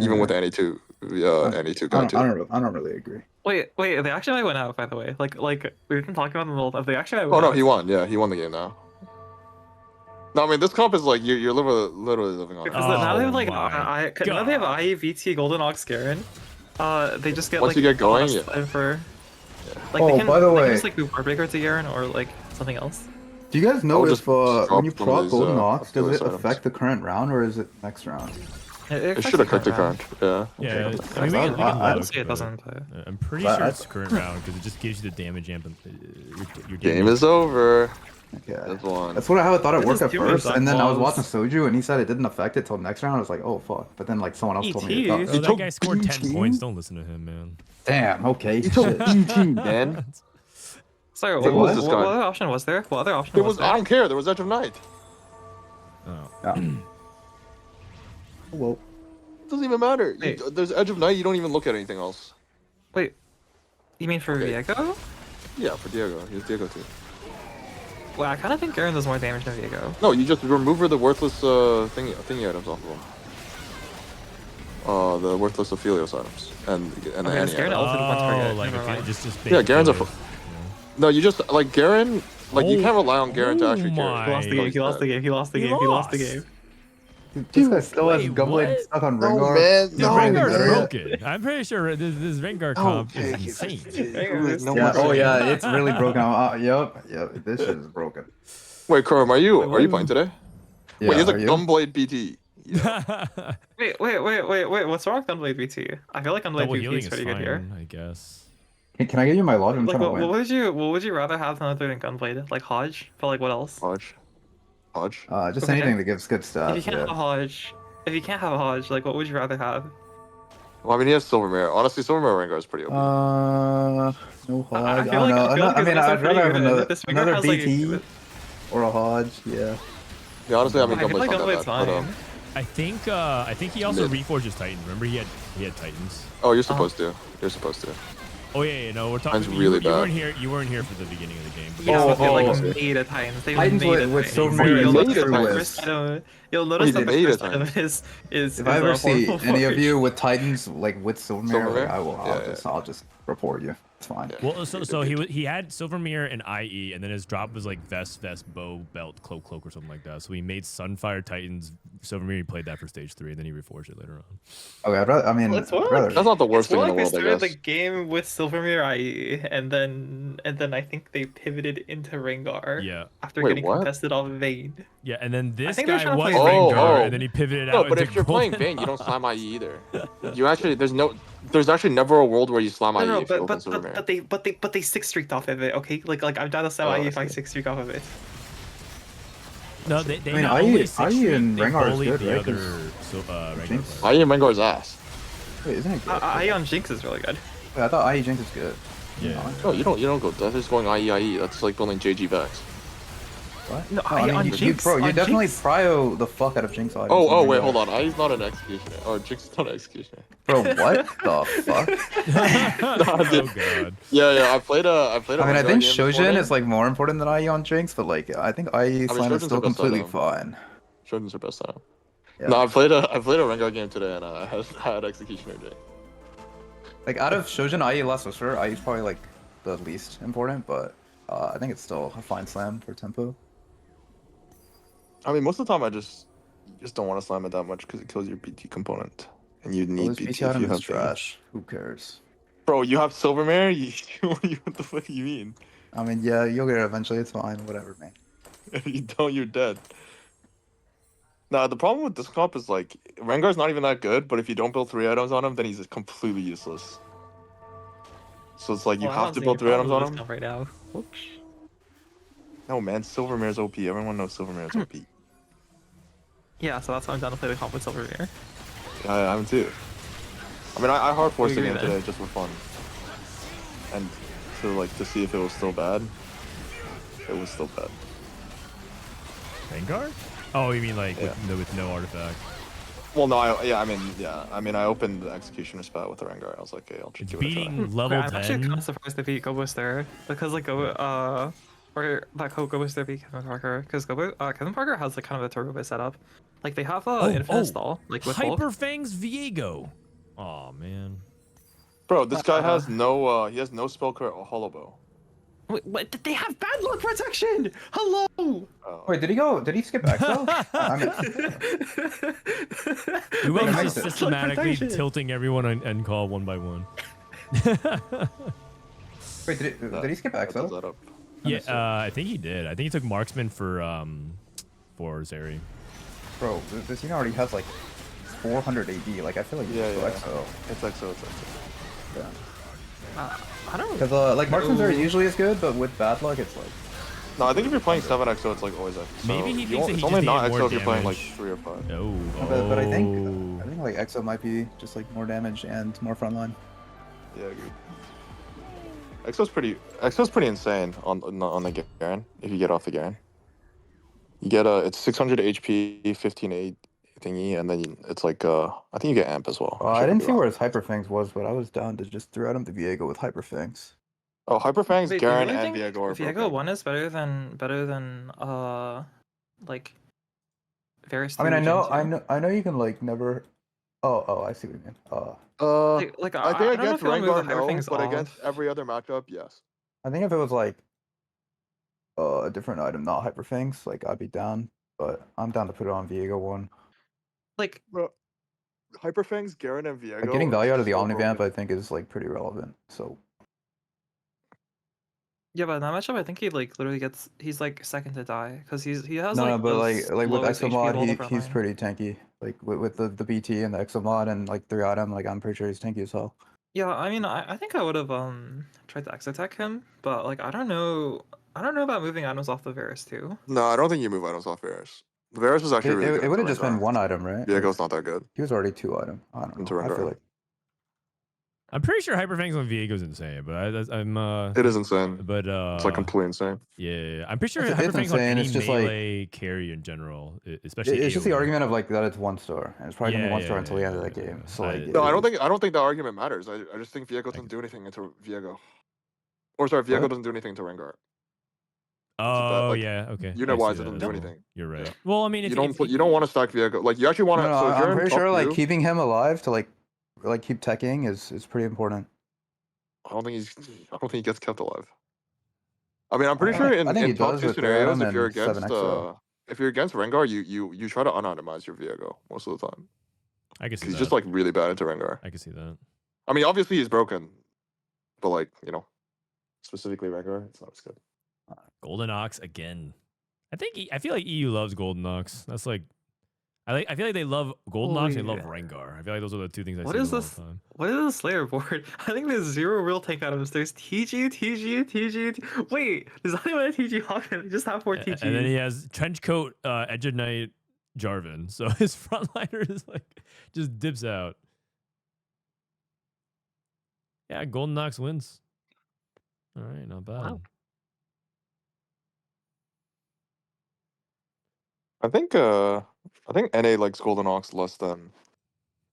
Even with Annie 2. Annie 2 I guy don't, 2. I don't really agree. Wait, they actually might win out, by the way. Like we've been talking about them all. They actually might win Oh no, out. he won. Yeah, he won the game now. No, I mean this comp is like you're literally living on. Because it. now they have Oh like my now they have God. IVT Golden Ox Garen. They just get Once like you get going, plus yeah. time for. Like Oh, they can, by the they way- can just like move Warbreaker to Garen or like something else. Do you guys know I'll if just drop when you some of proc these, Golden Ox, does Oculus it items. affect the current round or is it next round? It should affect the current. Yeah. Yeah, Okay, I mean, we can I look, would say it but, doesn't. I'm pretty But sure I- it's current round because it just gives you the damage amp. Your Game damage. is over. Okay. That's one. That's what I thought it This worked is at too first, many and then I was Zac watching Soju and he said it didn't affect it till next round. I was like, oh fuck. But then like someone else told me it ET? does. Oh, that guy scored 10 points. Don't listen to him, man. Damn, okay. He took shit. ET, man. Sorry, What was this what guy? other option was there? What other option It was was. there? I don't care. There was Edge of Night. Oh. Yeah. Well, It doesn't even matter. Hey. There's Edge of Night. You don't even look at anything else. Wait, you mean for Okay. Viego? Yeah, for Diego. He's Diego too. Well, I kind of think Garen does more damage than Viego. No, you just remove the worthless thingy items off of him. The worthless Ophelios items and the Okay, Annie Garen items. also one target. Oh, like Never okay, mind. just Yeah, Garen's a. bait. No, you just like Garen. Like you Oh. can't rely on Garen to actually Oh carry. my. He lost the game. He lost the game. He lost the He game. He lost the lost. game. this guy still has wait, Gunblade what? stuck on No, Rengar. man, Yeah, no, Rengar's man. broken. I'm pretty sure this Rengar comp is insane. No Yeah, more oh saying. yeah, it's really broken. Yep, this shit is broken. Wait, Chrome, are you playing today? Yeah, Wait, he's a are you? Gunblade PT. Yeah. Wait. What's wrong with Unblade VT? I feel like Unblade Double VT healing is is pretty good here. fine, I guess. Can I give you my lodge? I'm Like, trying to what win. would you rather have than than Gunblade? Like Hodge? But like, what else? Hodge. Just Okay. anything that gives good If stats. you can't have a Hodge, like, what would you rather have? Well, I mean, he has Silver Mirror. Honestly, Silver Mirror Rengar is pretty OP. No Hodge. I I feel don't like- know. I feel like I it's mean, also I'd rather have pretty good. another, This Rengar another has, like, BT or a Hodge. Yeah. Yeah, honestly, I mean, I feel like Gunblade's not Gunblade's that bad. I fine. think he also Mid. reforges Titans. Remember he had Titans. Oh, you're supposed to. You're supposed to. Oh yeah, no, we're talking. Titan's really you weren't bad. here. You weren't here for the beginning of the game. Yeah, but they like oh. made a Titans. They Titans made a with Titans. Silver Mirror You'll made notice a that the Titans. first item. You'll notice Wait, that they the made a first item Titans. is. If I ever see horrible any of forge. you with Titans like with Silver Silver Mirror, Mirror? I will. Yeah, I'll just report you. It's fine. Yeah. Well, so he had Silvermere and IE, and then his drop was like vest, bow, belt, cloak, or something like that. So he made Sunfire Titans. Silvermere, he played that for stage 3, and then he reforged it later on. Okay, I'd rather, I mean, Let's I'd work. rather. That's not the worst It's thing more in like the they world, I started the guess. game with Silvermere IE, and then I think they pivoted into Rengar. Yeah. After Wait, getting what? contested off Vayne. Yeah, and then this think they're guy trying to was play Rengar, Oh, and then he pivoted No, out. but into if you're playing Golem. Vayne, you don't slam IE either. You actually, there's actually never a world where you slam IE No, if you open Silver Mirror. but they 6-streaked off of it. Okay, like I'm down to sell Oh, IE I if I see. 6-streak off of it. No, they I mean, not IE only IE and they Rengar is bullied good, the right? other 'Cause Rengar Jinx- players. IE and Rengar's ass. Wait, isn't it good? IE on Jinx is really good. Wait, I thought IE Jinx is good. Yeah. No, you don't go. That's just going IE. That's like building JG Vex. What? No, I mean, on you Jinx, you on definitely Jinx. prio the fuck out of Jinx. items Oh, in wait, Rengar. hold on. IE's not an executioner. Or Jinx is not an executioner. Bro, what the fuck? Nah, dude. Oh god. Yeah. I played a. I mean, I Rengar think game before Shojin then. is like more important than IE on Jinx, but like I think IE slam Shojin's is still the best completely item. fine. Shojin's her best item. Yeah. No, I played a Rengar game today and I had executioner day. Like out of Shojin, IE less for sure. IE is probably like the least important, but I think it's still a fine slam for tempo. I mean, most of the time I just don't want to slam it that much because it kills your BT component, and you Well, need this BT BT if item you is have trash. Who cares? Bro, you have Silver Mirror? What the fuck do you mean? I mean, yeah, you'll get it eventually. It's fine. Whatever, man. If you don't, you're dead. Nah, the problem with this comp is like Rengar's not even that good, but if you don't build 3 items on him, then he's completely useless. So it's like you Well, I have don't to see build any 3 items problem on with him. this comp right now. Whoops. No man, Silver Mirror's OP. Everyone knows Silver Mirror's OP. Yeah, so that's why I'm down to play the comp with Silvermere. Yeah, I'm too. I mean, I hard forced the agree game then. today just for fun, and to see if it was still bad. It was still bad. Rengar? Oh, you mean like Yeah. with no artifact? Well, no, I mean, I opened the executioner spot with the Rengar. I was like, okay, I'll just It's give it a try. beating level I'm actually 10. kind of surprised they beat Gobooster because like or that Gobooster beat Kevin Parker because Kevin Parker has like kind of a turbo bit setup. Like they have infinite stall like with Hulk. Hyperfang's Viego. Oh man. Bro, this guy has no he has no spell crit or hollow bow. Wait, what? Did they have bad luck protection? Hello. Oh. Wait, did he skip Exo? I mean, You Wait, guys I just missed it. systematically Protection. tilting everyone on end call one by one. wait, did he skip That does Exo? that up. Yeah, I think he did. I think he took marksman for Zeri. Bro, this unit already has like 400 AD. Like I feel like Yeah, it's yeah. Exo. It's Exo. Yeah. I don't. Because like marksman's are usually as good, but with bad luck, it's like. No, I think if you're playing 7 Exo, it's like always Exo. Maybe he thinks that he It's just only not needed Exo more if you're playing like damage. 3 or 5. Oh, But I think like Exo might be just like more damage and more frontline. Yeah, agreed. Exo's pretty insane on the Garen. If you get off the Garen, you get it's 600 HP, 15 8 thingy, and then it's like I think you get amp as well. I didn't see where his Hyperfangs was, but I was down to just throw out him to Viego with Hyperfangs. Oh, Hyperfangs, Wait, do you Garen, really and think Viego are Viego broken. 1 is better than like various. I mean, I Gen 2? know you can like never. Oh, I see what you mean. Like I think don't know against if you wanna move Rengar, the no, Hyperfangs but off. against every other matchup, yes. I think if it was like a different item, not Hyperfangs, like I'd be down. But I'm down to put it on Viego 1. Like Bro, Hyperfangs, Garen, and Viego. Like, getting value out of the so Omnivamp, broken. I think, is like pretty relevant. So yeah, but in that matchup, I think he like literally he's like second to die because he has no, like but the like with lowest Exo HP mod, of all the he's frontline. pretty tanky. Like with the BT and the Exo mod and like 3 item, like I'm pretty sure he's tanky as hell. Yeah, I mean, I think I would have tried to exotech him, but like I don't know about moving items off the Varus too. No, I don't think you move items off Varus. Varus was actually really good. It would have into just been Rengar. 1 item, right? Viego's not that good. He was already 2 item. I don't Into know. I feel Rengar. like I'm pretty sure Hyperfang's on Viego's insane, but I'm It is insane. But It's like completely insane. yeah, I'm pretty sure It's Hyperfang's on insane, any it's just like- melee carry in general, especially. it's just the AoE. argument of like that it's 1 star, and it's probably gonna be 1 star until the end of the yeah, game. So yeah. like, No, I don't think that argument matters. I just think Viego doesn't do anything into Viego. Or sorry, Viego What? doesn't do anything to Rengar. Oh like, yeah, okay. unit I see wise, it that doesn't as do well. anything. You're right. Well, I mean, You don't want to stack Viego. Like you actually want to. No, so if you're I'm in pretty top sure like two- keeping him alive to like keep teching is pretty important. I don't think he gets kept alive. I mean, I'm pretty sure I think he in top does 2 with scenarios, Venom if you're and 7 against Exo. if you're against Rengar, you try to unoptimize your Viego most of the time. I can see He's that. just like really bad into Rengar. I can see that. I mean, obviously he's broken, but like specifically Rengar, it's not as good. Golden Ox again. I feel like EU loves Golden Ox. That's like, I feel like they love Golden Ox and they love Rengar. I feel like those are the 2 things I What see is them all this? the time. What is the Slayer board? I think there's 0 real tank items. There's TG. Wait, there's not even a TG Augment. They just have 4 TG. And then he has Trenchcoat, Edge of Night, Jarvan. So his frontliner is like, just dips out. Yeah, Golden Ox wins. All right, not bad. Wow. I think NA likes Golden Ox less than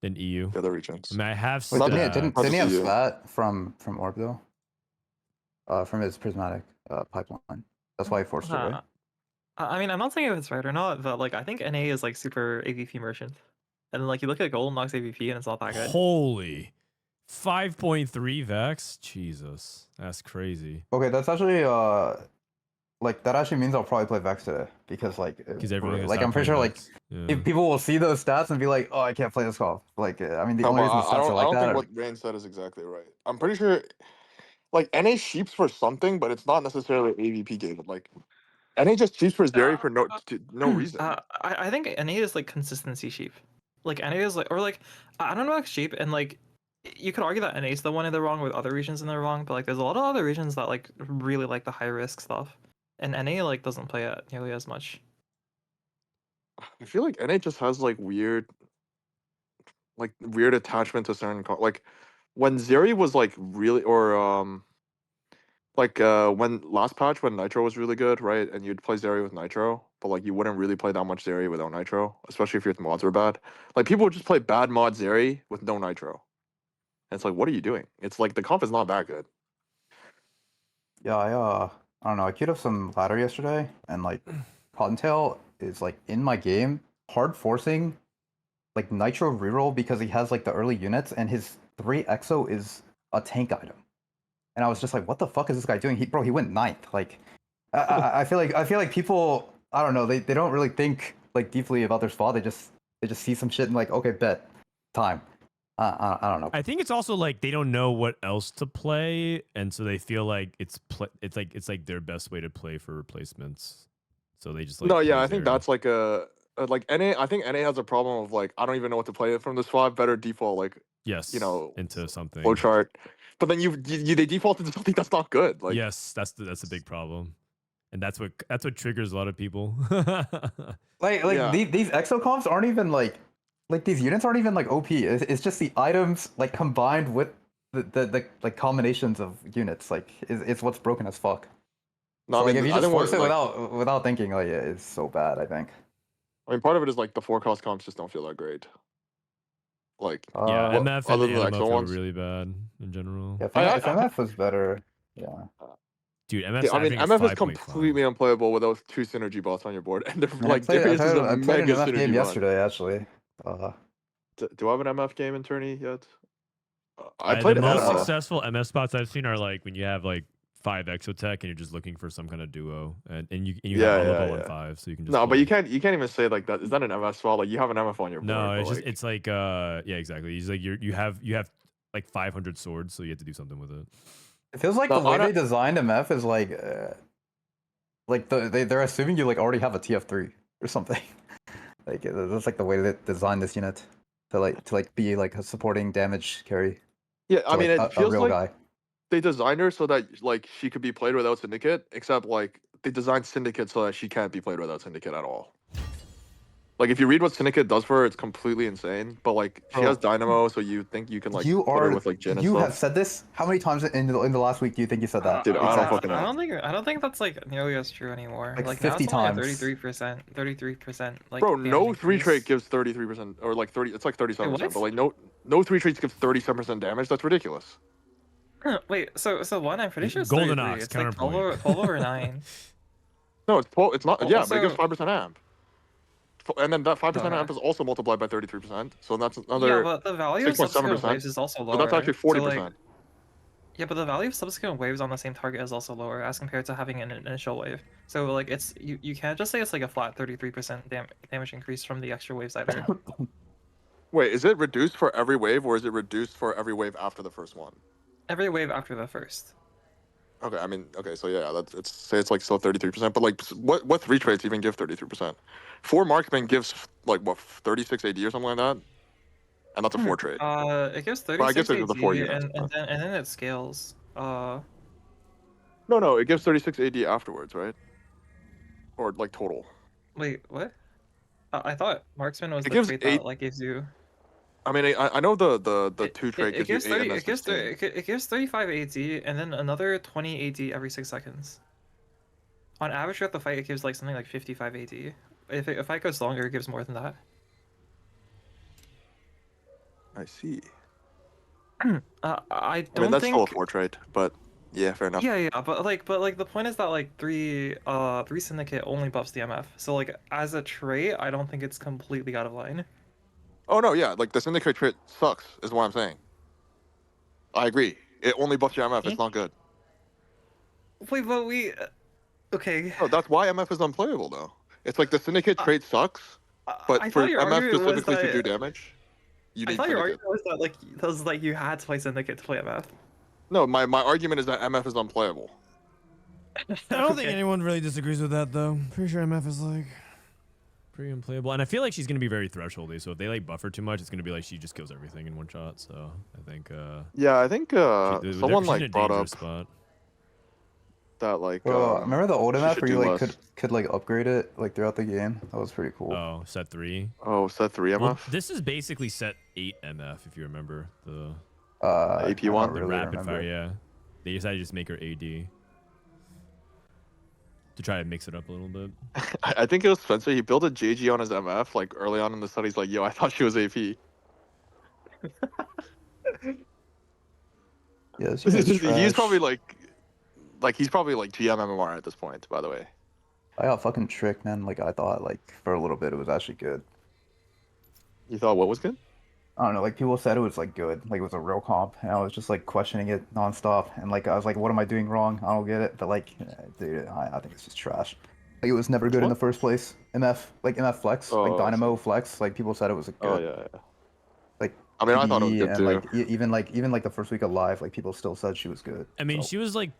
Then EU. the other regions. I mean, I have Wait, Not didn't to he have see you. Svat from Orb though? From his prismatic pipeline. That's why he forced it, right? I mean, I'm not saying if it's right or not, but like I think NA is like super AVP merchant, and like you look at Golden Ox AVP and it's not that good. Holy 5.3 Vex. Jesus, that's crazy. Okay, that's actually like that actually means I'll probably play Vex today because Because everyone like I'm pretty sure like if people will see those stats and be like, oh, I can't play this call. Like I mean the only reason the I stats don't, are I like don't that. think what Rain said is exactly right. I'm pretty sure like NA sheeps for something, but it's not necessarily AVP game. Like NA just sheeps for Zeri for no reason. I think NA is like consistency sheep. Like NA is like, or like I don't know about sheep, and like you could argue that NA is the one in the wrong with other regions in the wrong, but like there's a lot of other regions that like really like the high risk stuff, and NA like doesn't play it nearly as much. I feel like NA just has like weird attachment to certain like when Zeri was like really when last patch when Nitro was really good, right? And you'd play Zeri with Nitro, but like you wouldn't really play that much Zeri without Nitro, especially if your mods were bad. Like people would just play bad mod Zeri with no Nitro. And it's like, what are you doing? It's like the comp is not that good. Yeah, I don't know. I queued up some ladder yesterday, and like Cottontail is like in my game hard forcing like Nitro reroll because he has like the early units, and his 3 Exo is a tank item. And I was just like, what the fuck is this guy doing? He went 9th. Like, I feel like people, I don't know, they don't really think like deeply about their spot. They just see some shit and like, okay, bet time. I don't know. I think it's also like they don't know what else to play, and so they feel like it's like their best way to play for replacements. So they just like No, yeah, play I think Zeri. that's like like NA. I think NA has a problem of like I don't even know what to play from this spot. Better default like yes, know, into something. flow chart. But then they default into something that's not good. Like yes, that's a big problem, and that's what triggers a lot of people. Like Yeah. these exo comps aren't even like these units aren't even like OP. It's just the items like combined with the like combinations of units. Like it's what's broken as fuck. no, So, I like mean, if you I just think force it like, without thinking, like it's so bad. I think. I mean, part of it is like the forecast comps just don't feel that great. Like Yeah, well, MF other and than the MF Exo feel ones. really bad in general. Yeah, if I- MF was better. Yeah. Dude, MF. yeah, I mean, MF is completely unplayable without 2 synergy bots on your board, and they're like Darius is a I played an mega MF synergy game bot. yesterday actually. Do I have an MF game in tourney yet? I The played most MF. successful MF spots I've seen are like when you have like 5 Exotech and you're just looking for some kind of duo, and you Yeah, have yeah, level yeah. 5, so you can just No, but play. you can't even say like that. Is that an MF spot? Like you have an MF on your board. No, but, it's just like, it's like yeah, exactly. He's like you have like 500 swords, so you have to do something with it. It feels like No, the way I they designed MF is like they're assuming you like already have a TF3 or something. Like that's like the way they designed this unit to be like a supporting damage carry. Yeah, I to, mean, like, it a feels real like guy. they designed her so that like she could be played without Syndicate, except like they designed Syndicate so that she can't be played without Syndicate at all. Like if you read what Syndicate does for her, it's completely insane. But like she has Dynamo, so you think you can like put her with like Jhin and You stuff. have said this. How many times in the last week do you think you said that? Dude, I don't fucking know. I don't think that's like nearly as true anymore. Like now 50 it's only at times. 33%. Like Bro, damage no 3 increase. trait gives 33%, or like 30. It's like 37%, what? but like no 3 traits give 37% damage. That's ridiculous. Wait, so one, I'm pretty sure it's Golden 33. Ox, It's like 12 counterpoint. over 9. No, it's 12. It's not. Yeah, but it Also- gives 5% amp. And then that 5% amp is also multiplied by 33%. So that's another. Yeah, but the value of subsequent 6.7%. waves is also lower. So that's actually 40%. So, like, yeah, but the value of subsequent waves on the same target is also lower as compared to having an initial wave. So like it's you can't just say it's like a flat 33% damage increase from the extra waves either. Wait, is it reduced for every wave, or is it reduced for every wave after the first one? Every wave after the first. Okay, I mean, okay, so yeah, it's like still 33%, but like what 3 traits even give 33%? 4 marksman gives like what 36 AD or something like that, and that's a 4 trait. It gives Well, I 36 guess it was the 4 AD, units, and then it scales. No, it gives 36 AD afterwards, right? Or like total. Wait, what? I thought marksman was It the gives trait 8 that like gives you. I mean, I know the 2 trait It gives gives you 8 30. and It gives 16. it gives 35 AD and then another 20 AD every 6 seconds. On average throughout the fight, it gives like something like 55 AD. If fight goes longer, it gives more than that. I see. I don't mean, that's think. still a 4 trait, but yeah, fair enough. Yeah, but the point is that like three syndicate only buffs the MF. So like as a trait, I don't think it's completely out of line. Oh no, yeah, like the Syndicate trait sucks, is what I'm saying. I agree. It only buffs your MF, it's not good. Wait, but we. Okay. No, that's why MF is unplayable though. It's like the Syndicate trait sucks, but I for thought your MF argument was specifically to do that- damage, you I need thought your Syndicate. argument was that you had to play syndicate to play MF. No, my argument is that MF is unplayable. I don't think anyone really disagrees with that though. Pretty sure MF is like pretty unplayable, and I feel like she's gonna be very thresholdy. So if they like buffer too much, it's gonna be like she just kills everything in one shot. So I think. Yeah, I think someone she's in a like brought up dangerous spot. that like. Bro, remember the old she MF should where you do like less. could like upgrade it like throughout the game? That was pretty cool. Oh, set 3. Oh, set 3 MF. Well, this is basically set 8 MF if you remember the AP one? the really rapid remember. fire. Yeah, they decided to just make her AD to try to mix it up a little bit. I think it was Spencer. He built a JG on his MF like early on in the studies. Like, yo, I thought she was AP. Yeah, this unit's He's trash. probably like he's probably like GM MMR at this point. By the way. I got fucking tricked, man. Like I thought, like for a little bit, it was actually good. You thought what was good? I don't know. Like people said it was like good, like it was a real comp, and I was just like questioning it nonstop. And like I was like, what am I doing wrong? I don't get it. But like, dude, I think it's just trash. Like it was never good in the first place. MF, like MF Flex, Oh, like I see. Dynamo Flex. Like people said it was a good. Oh yeah. Like I mean, I thought it was PvE good and, too. like even like the first week of live, like people still said she was good. I mean, So- she was like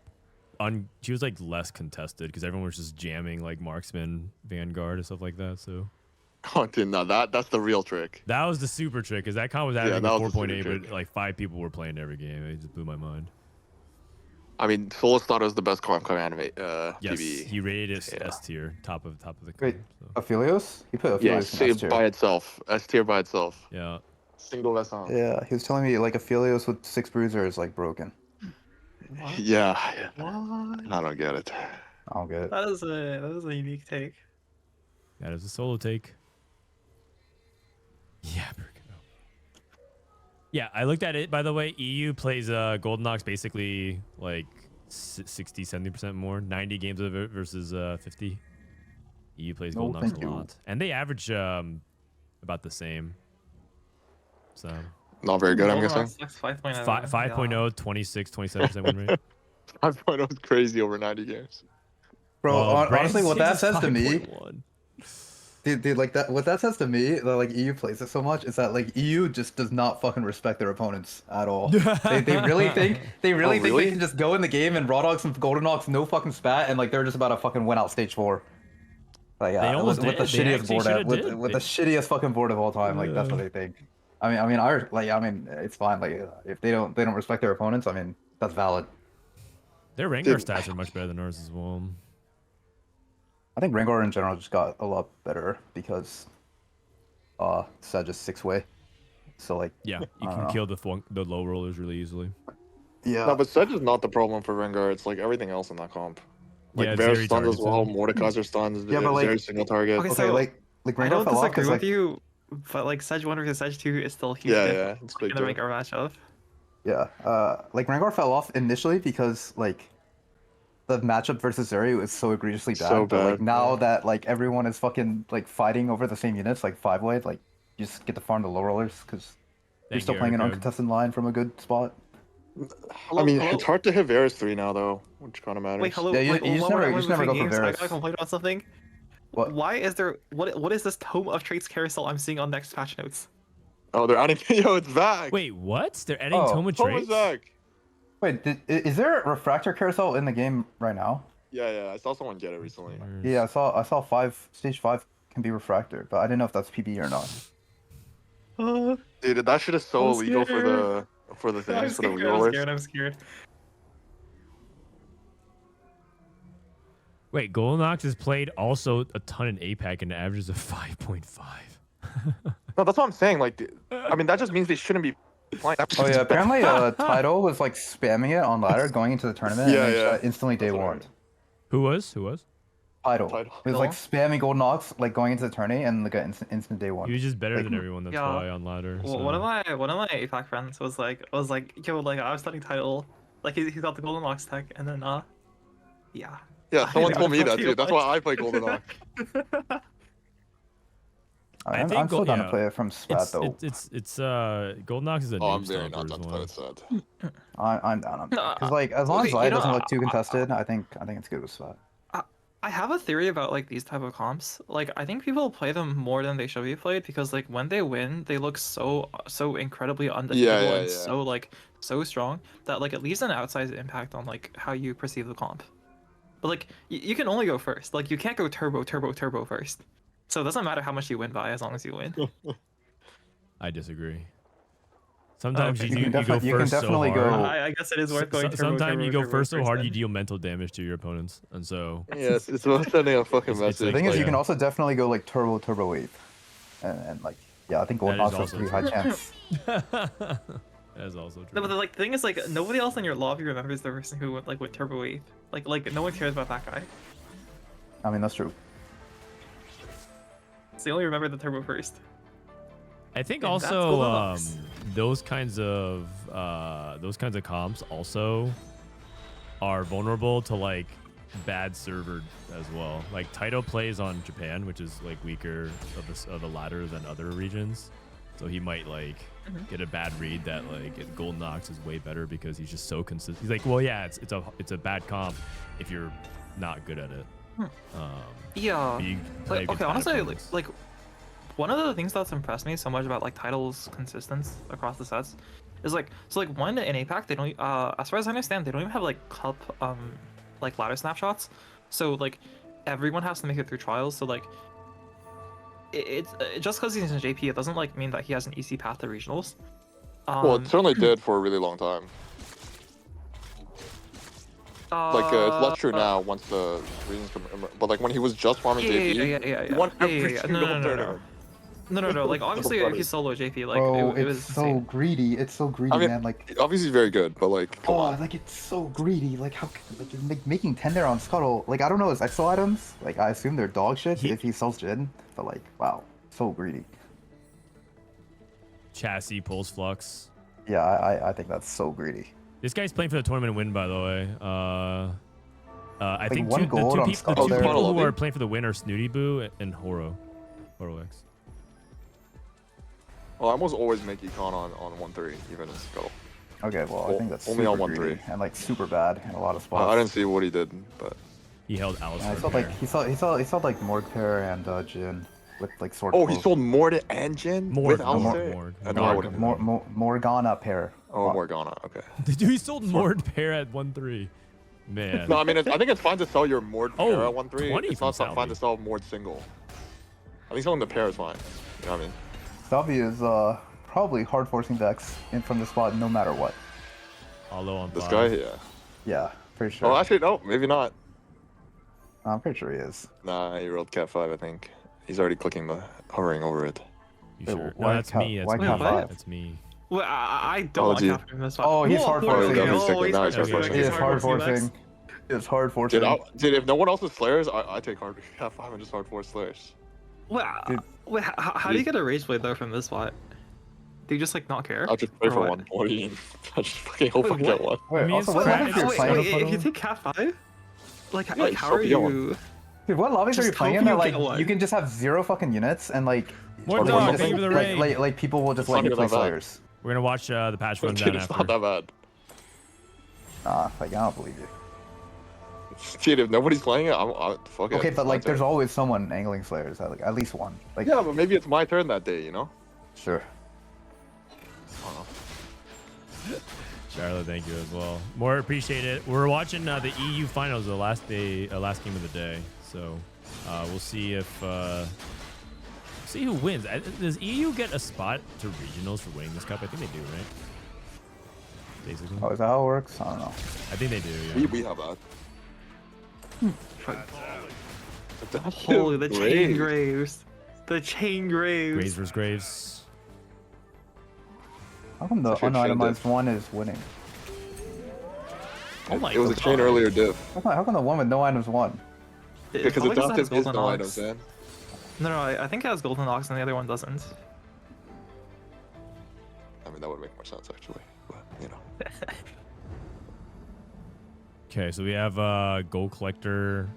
less contested because everyone was just jamming like marksman, vanguard, and stuff like that. So Oh, dude, no, that's the real trick. that was the super trick because that comp was averaging that was the 4.8, super but trick. like 5 people were playing every game. It just blew my mind. I mean, Solus thought it was the best comp anime. Yes, PvE. he rated it Yeah. S tier, top of the Wait, comp. So. Aphelios? He put Aphelios Yeah, in S saved tier. by itself. S tier by itself. Yeah. Single S on. Yeah, he was telling me like Aphelios with 6 bruiser is like broken. Yeah. What? I don't get it. I don't get it. That is a unique take. That is a solo take. Yeah, Burkino. Yeah, I looked at it, by the way. EU plays Golden Ox basically like 60, 70% more. 90 games of it versus 50. EU plays No, Golden Ox thank a you. lot. And they average about the same. So Not very good, I'm Golden guessing. Ox Flex 5.0. 5.0, 26, 27% win rate. 5.0 is crazy over 90 games. Bro, honestly, what that says to me, 5.1. dude, like that, what that says to me, that like EU plays it so much, is that like EU just does not fucking respect their opponents at all. they really think really? they can just go in the game and Raw Dogs and Golden Ox no fucking spat, and like they're just about to fucking win out stage 4. Like, They almost with the did. They shittiest actually board shoulda ever, with, did. with the shittiest fucking board of all time. Like that's what they think. I mean, it's fine. Like if they don't respect their opponents, I mean, that's valid. Their Rengar stats are much better than ours as well. I think Rengar in general just got a lot better because Sedge is 6-way. So like Yeah, you can kill the low rollers really easily. Yeah. No, but Sedge is not the problem for Rengar. It's like everything else in that comp. Like Yeah, Varus very stuns as well, targeted. Mordekaiser stuns, Yeah, but, like- very single target. Okay, Okay, so like I Rengar don't fell off disagree because with like you, but like Sedge 1 versus Sedge 2 is still huge. Yeah, difference yeah, it's big in the deal. Rengar matchup. like Rengar fell off initially because like the matchup versus Zeri was so egregiously bad. So but like bad, now yeah. that like everyone is fucking like fighting over the same units, like 5-way, like you just get to farm the low rollers because you're Thank still you, playing an Eric. uncontested line from a good spot. I mean, hello? it's hard to hit Varus 3 now though, which kind of matters. Wait, hello. Yeah, you- like, you just one more never- time you just never between go for games, I Varus. gotta complain about something. What? Why is there what is this tome of traits carousel I'm seeing on next patch notes? Oh, they're adding. Yo, it's back. Wait, what? They're adding Oh, Toma Thomas traits? back. Wait, is there a refractor carousel in the game right now? Yeah, I saw someone get it recently. Yeah, I saw stage 5 can be refractor, but I didn't know if that's PB or not. Dude, that shit is so I'm illegal scared. for the I'm things for the scared, rerollers. I'm scared. Wait, Golenox is played also a ton in APAC and averages of 5.5. No, that's what I'm saying. Like, I mean, that just means they shouldn't be playing. Oh yeah, apparently Tidal was like spamming it on ladder going into the tournament and Yeah, then yeah. just, instantly day That's what I warned. Who was? Tidal. Tidal. It was like spamming Golden Ox like going into the tourney and like an instant day one. He was just better Like, than everyone. That's yeah. why on ladder. Well, so. one of my APAC friends was like, yo, like I was studying title, like he's got the Golden Ox tech, and then yeah. Yeah, someone I told me don't that feel too. That's like- why I play Golden Ox. I'm think still down yeah. to play it from Spat though. It's Golenox is a Oh, I'm noob very stomper not as down to well. play it sad. I'm down. Because like as long as okay, Zaya doesn't look too contested, I think it's good with Spat. I have a theory about like these type of comps. Like I think people play them more than they should be played because like when they win, they look so incredibly undefeatable Yeah, and yeah. so strong that like it leaves an outsized impact on like how you perceive the comp. But like you can only go first. Like you can't go turbo first. So it doesn't matter how much you win by as long as you win. I disagree. Sometimes okay. you You can go you can first so definitely hard. go- I guess it is worth going turbo. Sometimes you go turbo first so hard, then. you deal mental damage to your opponents, and so Yeah, it's about sending a fucking It's message. like- The thing is, you yeah. can also definitely go like turbo wave, and like yeah, I think Golden That is Ox has also pretty high true. chance. that is also No, true. but the like thing is like nobody else in your lobby remembers the person who went like with turbo wave. Like no one cares about that guy. I mean that's true. So they only remember the turbo first. I think And that's also Golden Ox. those kinds of comps also are vulnerable to like bad server as well. Like Taito plays on Japan, which is like weaker of the ladder than other regions, so he might like get a bad read that like Golden Ox is way better because he's just so consistent. He's like, well, yeah, it's a bad comp if you're not good at it. Yeah. but you play Like, against okay, bad honestly, opponents. like one of the things that's impressed me so much about like titles consistency across the sets is like one in APAC they don't as far as I understand they don't even have like cup like ladder snapshots, so like everyone has to make it through trials. So like it's just because he's in JP, it doesn't like mean that he has an easy path to regionals. Well, it certainly did for a really long time. Like, it's less true now once the reasons come. But like when he was just farming JP, yeah. he won Yeah, every yeah. single No. tournament. No. Like obviously, if funny. he's solo JP, like Bro, it was it's so insane. greedy. It's so greedy, I mean, man. Like obviously very good, but like, come on. like it's so greedy. Like how like making 10 there on Scuttle. Like I don't know his exo items. Like I assume they're dog shit if he sells Jin. But like wow, so greedy. Chassis pulls flux. Yeah, I think that's so greedy. This guy's playing for the tournament win, by the way. I think one the gold two on people Scuttle there. who are playing for the win are Snoodyboo and HoroX. Well, I almost always make econ on 1-3, even in Scuttle. Okay, well I think that's Only super on 1-3. greedy and like super bad in a lot of spots. I didn't see what he did, but He held Alice. Yeah, he sold like Morg pair and Jin with like sword. oh, he sold Mord and Jin with Alistair? Morg. No, I wouldn't do that. Morgana pair. Oh, Morgana, okay. Dude, he sold Mord pair at 1-3. Man. No, I mean, I think it's fine to sell your Mord Oh, pair at 1-3. 20 It's from not fine Salvyyy. to sell Mord single. I think selling the pair is fine. You know what I mean? Salvyyy is probably hard forcing decks in from the spot no matter what. Although on This 5. guy, yeah. Yeah, pretty sure. Oh, actually, no, maybe not. I'm pretty sure he is. Nah, he rolled Cat 5, I think. He's already hovering over it. You Wait, sure? No, why that's Cat- me. That's why me. Cat 5? That's me. Well, I don't Oh, like gee. happening in this spot. Oh, he's hard forcing. Yeah, he's Oh, taking- he's now he's hard hard forcing. forcing. He is hard forcing forcing. It's hard forcing. Dude, if no one else is Slayers, I take Cat 5 and just hard force Slayers. Wait, how do you get a Rage Blade though from this spot? Do you just like not care? I'll just pray Or for what? one. What do you mean? I just fucking hope Wait, I get what? one. Wait, I mean, also, it's what fine. lobbies are you Wait, playing? wait, if you take Cat 5? Like, Yeah, like just how hope are you get one. you... Dude, what lobbies are you Just playing hope in that you like get one. you can just have 0 fucking units and like More Or dog. just, Thank you for the raid. like people will just It's let not you play even that bad. Slayers. We're gonna watch the patch run Dude, down it's after. not that bad. Like I don't believe you. Dude, if nobody's playing it, fuck it. Okay, it's but my like there's turn. always someone angling Slayers, like at least one. Like Yeah, but maybe it's my turn that day, you know? sure. I don't know. Charlotte, thank you as well. More appreciated. We're watching the EU finals, the last game of the day. So we'll see if see who wins. Does EU get a spot to regionals for winning this cup? I think they do, right? Basically, Oh, is that how it works? I don't know. I think they do. Yeah. We have that. Holy, the chain Great. graves. The chain graves. Graves versus Graves. How come the That's your chain unitemized diff. one is winning? Oh my It was a god. chain earlier diff. How come the one with no items won? Because the probably top it diff has is golden no ox. items, man. No, I think it has golden ox and the other one doesn't. I mean, that would make more sense, actually. But, you know. Okay, so we have Gold Collector.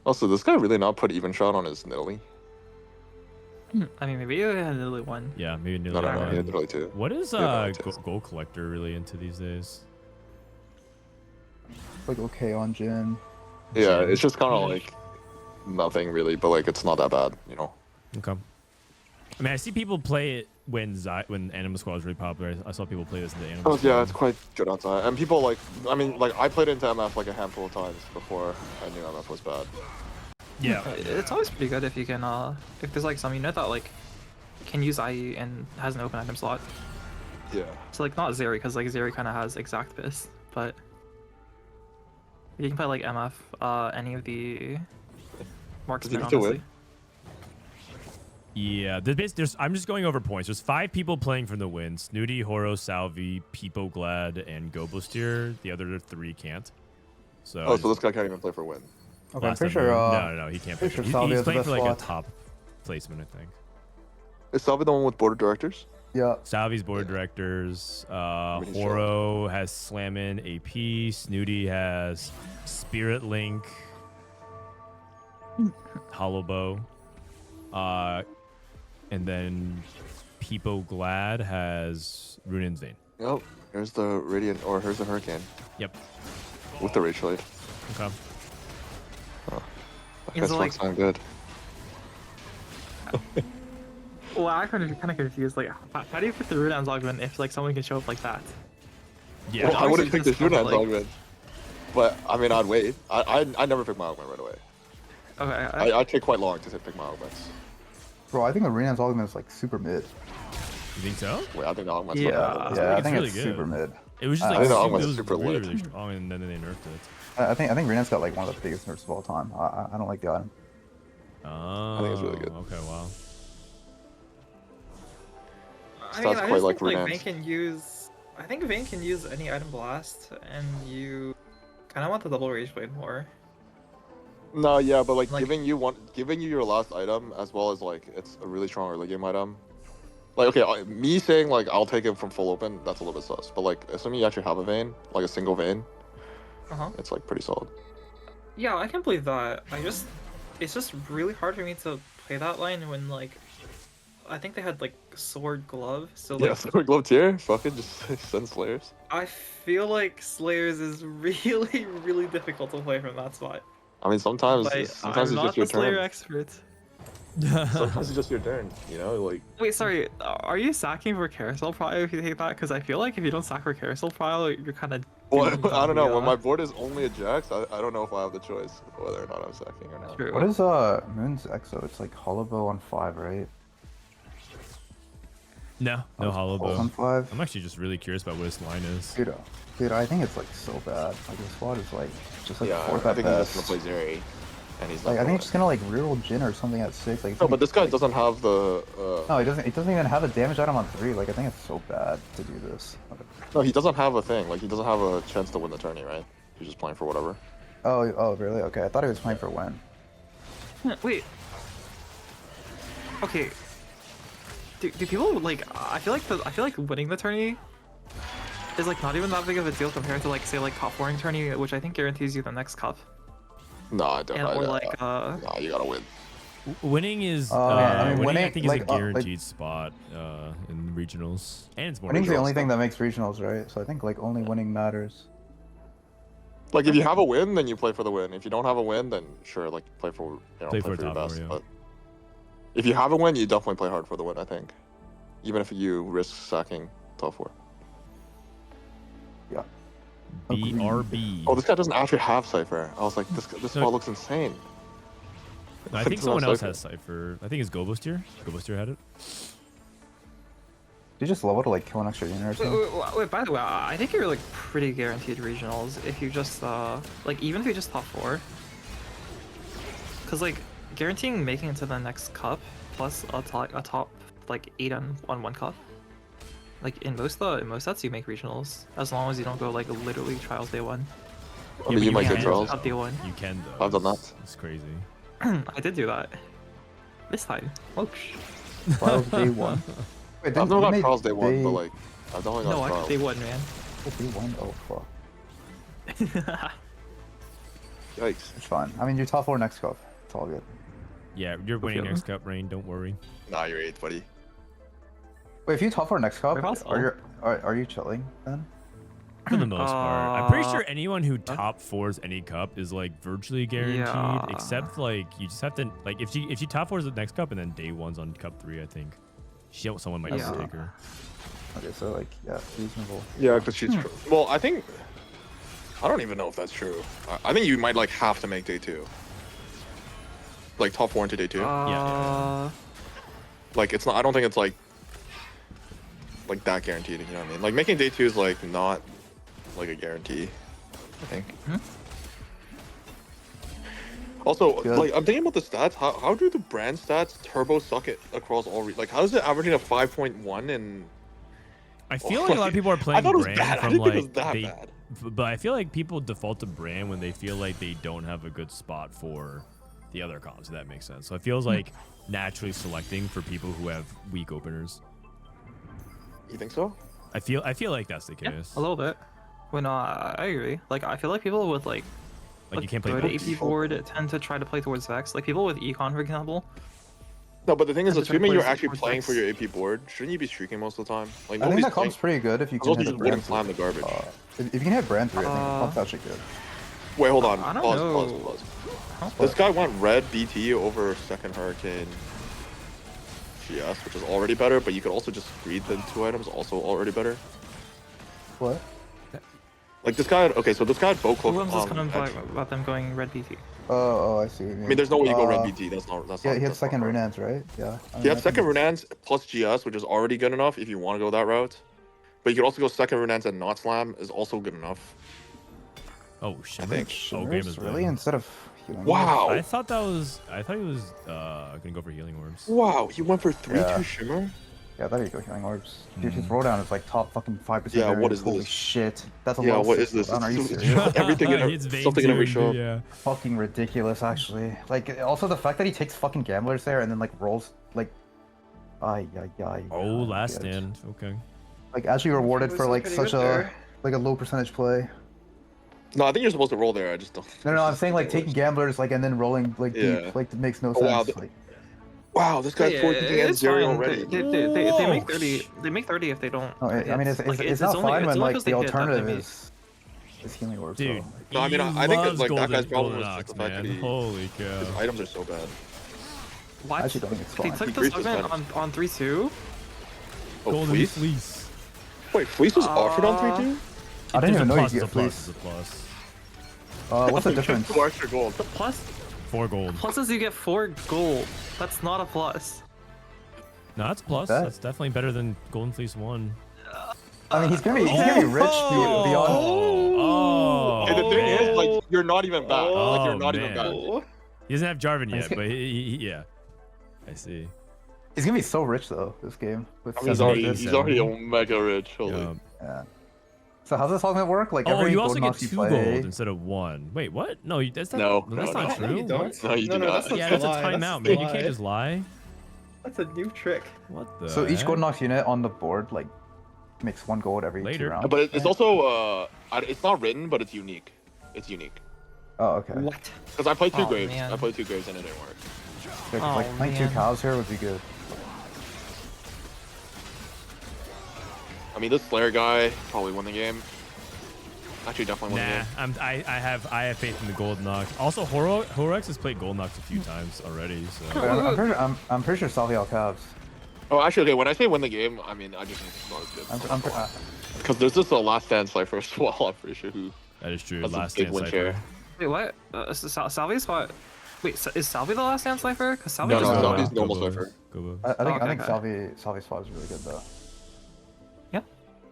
Also, this guy really not put even shot on his Nidalee. I mean, maybe it had another one. Yeah, maybe No, Nidalee. no, he had Nidalee too. What is Yeah, no, it is. Gold Collector really into these days? Like okay on Jin. Yeah, it's just kind of like nothing really, but like it's not that bad, you know. Okay. I mean, I see people play it when Animal Squad was really popular. I saw people play this in the Animal Oh, Squad. yeah, it's quite good outside. And people like, I mean, like I played into MF like a handful of times before I knew MF was bad. Yeah. It's always pretty good if you can, if there's like some unit that like can use IE and has an open item slot. Yeah. So like not Zeri, because like Zeri kind of has exact piss, but you can play like MF, any of the marksmen, have to win? honestly. Yeah, I'm just going over points. There's 5 people playing for the win. Snooty, Horo, Salvyyy, Peepo Glad, and Gobooster. The other 3 can't. So Oh, so this guy can't even play for win. Okay, I'm last pretty time sure. no, he can't play. pretty For, sure Salvyyy he's has the playing best for like slot. a top placement, I think. Is Salvyyy the one with board of directors? Yeah. Salvy's board directors. Really Horo has Slammin, AP. Snooty has Spirit Link, Hollow Bow. And then Peepo Glad has Runin's Vein. Yep. Here's the Radiant, or here's the Hurricane. Yep. With the Rage Blade. Okay. That It's guy's like- sound good. Well, I'm kind of confused. Like, how do you put the Rudan's Augment if like someone can show up like that? Yeah. Well, I wouldn't pick the Obviously, Shunan's like- Augment. But, I mean, I'd wait. I never pick my Augment right away. Okay. I take quite long to pick my Augments. Bro, I think the Renan's Augment is like super mid. You think so? Wait, I think the Augment's Yeah. not bad. Yeah, I it's think really it's good. super mid. It was just I like think the it Augment's was super really, lit. really strong, and then they nerfed it. I think Renan's got like one of the biggest nerfs of all time. I don't like the item. Oh, think it's really good. Okay, wow. I mean, Stats I quite just like think like Rudan's. Vayne can use. I think Vayne can use any item blast, and you kind of want the double Rage Blade more. No, yeah, but like, Like- giving you your last item as well as like it's a really strong early game item. Like, okay, me saying like I'll take it from full open, that's a little bit sus. But like, assuming you actually have a Vayne, like a single Vayne, it's like pretty solid. Yeah, I can believe that. It's just really hard for me to play that line when like, I think they had like Sword Glove, so like Yeah, Sword Glove tier, fucking just send Slayers. I feel like Slayers is really, really difficult to play from that spot. I mean, sometimes Like, it's I'm just not your the Slayer turn. expert. Sometimes it's just your turn, you know, like. Wait, sorry, are you sacking for Carousel Pile if you take that? Because I feel like if you don't sack for Carousel Pile, you're kind of Well, People I don't know. yeah. When my board is only a Jax, I don't know if I have the choice whether or not I'm sacking or not. True. What is Moon's Exo? It's like Hollowbow on 5, right? No, no hollow Pulse bow. on 5. I'm actually just really curious about what his line is. Dude, I think it's like so bad. Like the squad is like just like Yeah, fourth I at think he's best. just gonna play Zeri, and he's Like not I think gonna it's just gonna like reroll Jin or something at 6. Like it's No, gonna but this guy doesn't have the. No, he doesn't. It doesn't even have a damage item on 3. Like I think it's so bad to do this. No, he doesn't have a thing. Like he doesn't have a chance to win the tourney, right? He's just playing for whatever. Oh, really? Okay, I thought he was playing for win. Wait. Okay. Do people like? I feel like winning the tourney is like not even that big of a deal compared to like say like top 4ing tourney, which I think guarantees you the next cup. No, I don't. And, or like no, you gotta win. Winning is I mean, winning I think is like, a guaranteed spot in regionals, and it's more. Winning's the only thing that makes regionals, right? So I think like only winning matters. Like if you have a win, then you play for the win. If you don't have a win, then sure, like play for Play for your top best. four, yeah. But if you have a win, you definitely play hard for the win. I think, even if you risk sacking top 4. Yeah. BRB. Oh, this guy doesn't actually have Cypher. I was like, this spot looks insane. No, I think someone else has Cypher. I think it's Gobooster. Gobooster had it. You just level to like kill an extra unit or something. Wait, by the way, I think you're like pretty guaranteed regionals if you just like even if you just top 4. Cause like guaranteeing making it to the next cup plus a top like 8 on 1 cup. Like in most sets you make regionals as long as you don't go like literally trials day 1. I mean, you might get trials. Up day 1. You can though. I've done that. It's crazy. I did do that. This time. Whoops. Trials day 1. Wait, I've never got trials day 1, but like I've definitely got No, trials. day 1, man. Day 1? Oh fuck. Yikes. It's fine. I mean, you're top 4 next cup. It's all good. Yeah, you're winning next cup, Rain. Don't worry. Nah, you're 8th, buddy. Wait, if you top 4 next cup, Wait, are you chilling then? For the most part, I'm pretty sure anyone who top 4s any cup is like virtually guaranteed, Yeah. except like you just have to like if you top 4s the next cup and then day 1's on cup 3, I think. Someone might just take her. Okay, so like yeah, reasonable. Yeah, because she's true. Well, I think I don't even know if that's true. I think you might like have to make day 2. Like top 4 into day 2. Yeah. Like it's not. I don't think it's like that guaranteed. You know what I mean? Like making day 2 is like not like a guarantee. I think. Also, Good. like I'm thinking about the stats. How do the brand stats turbo suck it across all? Like how is it averaging a 5.1 and? I feel like a lot of people are playing I thought it was brand bad. I from didn't think it like was that bad. but I feel like people default to brand when they feel like they don't have a good spot for the other comps. If that makes sense. So it feels like naturally selecting for people who have weak openers. You think so? I feel like that's the case. A little bit. Well, no, I agree. Like I feel like people with like you can't play good both. AP board tend to try to play towards Vex. Like people with Econ, for example. No, but the thing is, Tend to try to assuming play you're towards actually playing Vex. for your AP board, shouldn't you be streaking most of the time? Like I think nobody's that comp's pretty good if you can Also, hit you a just brand wouldn't 3. climb the garbage. If you can hit brand 3, I think the comp's actually good. Wait, hold on. I don't Pause. know. This guy went red BT over second Hurricane GS, which is already better, but you could also just read the 2 items, also already better. What? Like this guy, okay, so this guy had Bow Cloak Golems is kind of edge. like about them going red BT. Oh, I see what you mean. I mean, there's no way you go red BT. That's not. Yeah, not, he had that's second not right. Runans, right? Yeah. He had second Runans plus GS, which is already good enough if you want to go that route. But you could also go second Runans and not slam is also good enough. Oh shit! I think. Oh, game is really dead. instead of healing. Wow. I thought he was gonna go for healing orbs. Wow, he went for 3-2 Yeah. Shimmer? Yeah, there you go, healing orbs. Dude, his throwdown is like top fucking 5%. Yeah, what variance. is Holy this? shit. That's a Yeah, low what six is this? cooldown. Are you It's serious? everything in It's vein something in every tuned, show. Yeah. Fucking ridiculous, actually. Like, also the fact that he takes fucking gamblers there and then like rolls like, ay. Oh, last stand. Okay. Like actually rewarded for like pretty such good a there. like a low percentage play. No, I think you're supposed to roll there. I just don't. No, I'm saying like taking gamblers like and then rolling like Yeah. deep, like it makes no Oh, wow, sense. Like, Wow, this guy's Yeah, 14 and it's 0 fine. already. They make 30. They make 30 if they don't. no, I mean it's Like, not only- fine when only like 'cause the they hit that they alternative make. is healing orbs. Dude, though. No, I mean, he I think loves like that golden- guy's problem golden was just ox, the fact that man. he, Holy cow. his items are so bad. I What? actually don't think it's They fine. took He the greased his segment items. on 3-2. Oh, Golden Fleece? fleece. Wait, Fleece was offered on 3-2? I didn't even know you plus, could it's get a plus, fleece. it's a plus. What's the difference? 2 extra gold. The plus 4 gold. plus is you get 4 gold. That's not a plus. No, that's a plus. That- That's definitely better than Golden Fleece 1. I mean, he's gonna be rich beyond. Oh. And the thing is, like, you're not even bad. Like, you're Oh, not even man. bad. He doesn't have Jarvan He's yet, get- but yeah. I see. He's gonna be so rich though this game. With I mean, he's already mega rich. Holy. Yeah. Yeah. So how's this all gonna work? Like Oh, every you also gold get knock you 2 play. gold instead of 1. Wait, what? No, that's not. No, that's no, not no. true. You don't? No, you do not. That's Yeah, that's a lie. timeout, That's man. You lie. can't just lie. That's a new trick. What the? So each heck? gold knock unit on the board like makes 1 gold every Later. 2 rounds. But it's also it's not written, but it's unique. It's unique. Oh, okay. What? Because I played 2 Oh, graves. man. I played 2 graves and it didn't work. Yeah, 'cause, like Oh, playing 2 man. cows here would be good. I mean, this Slayer guy probably won the game. Actually, definitely won the Nah, game. I have faith in the gold knocks. Also, HoroX has played gold knocks a few times already. So But I'm pretty sure Salvyyy all calves. Oh, actually, okay. When I say win the game, I mean I just think it's not as good. I'm Because there's just a last stand Cypher as well. I'm pretty sure who. that is true. That's a Last big stand win Cypher. share. Wait, what? Salvy's what? Wait, is Salvyyy the last stand Cypher? Because Salvyyy No, just no, won. Salvyy's normal Cypher. Gobo. I think okay, okay. Salvyy's spot is really good though.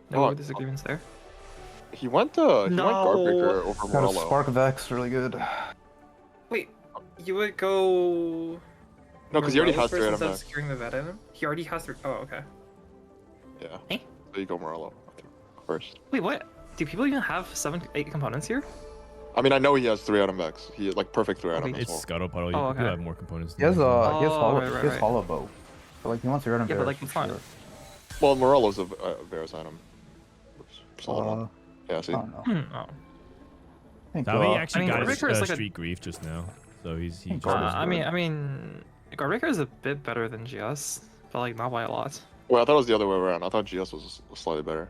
No Oh, disagreements there. He went Guardbreaker over Got a Morello. Spark of X, really good. Wait, you would go. No, because he already has 3 Morello item first instead of back. securing the vet item? He already has 3. Oh, okay. Yeah. Eh? So you go Morello first. Wait, what? Do people even have 7, 8 components here? I mean, I know he has 3 item backs. He like perfect 3 item. It's as well. Scuttle Puddle. You Oh, you okay. have more components. He has than that. he has Oh, hollow right, he has right. hollow bow. So like he wants to run him. Yeah, but like, it's not. Well, Morello's a Varus item. Solid one. I Yeah, see. don't know. Oh. I think, Salvyyy actually I mean, got his Garbreaker is like a- street grief just now, so he's he. Garbage. I mean, Garbreaker is a bit better than GS, but like not by a lot. Well, I thought it was the other way around. I thought GS was slightly better.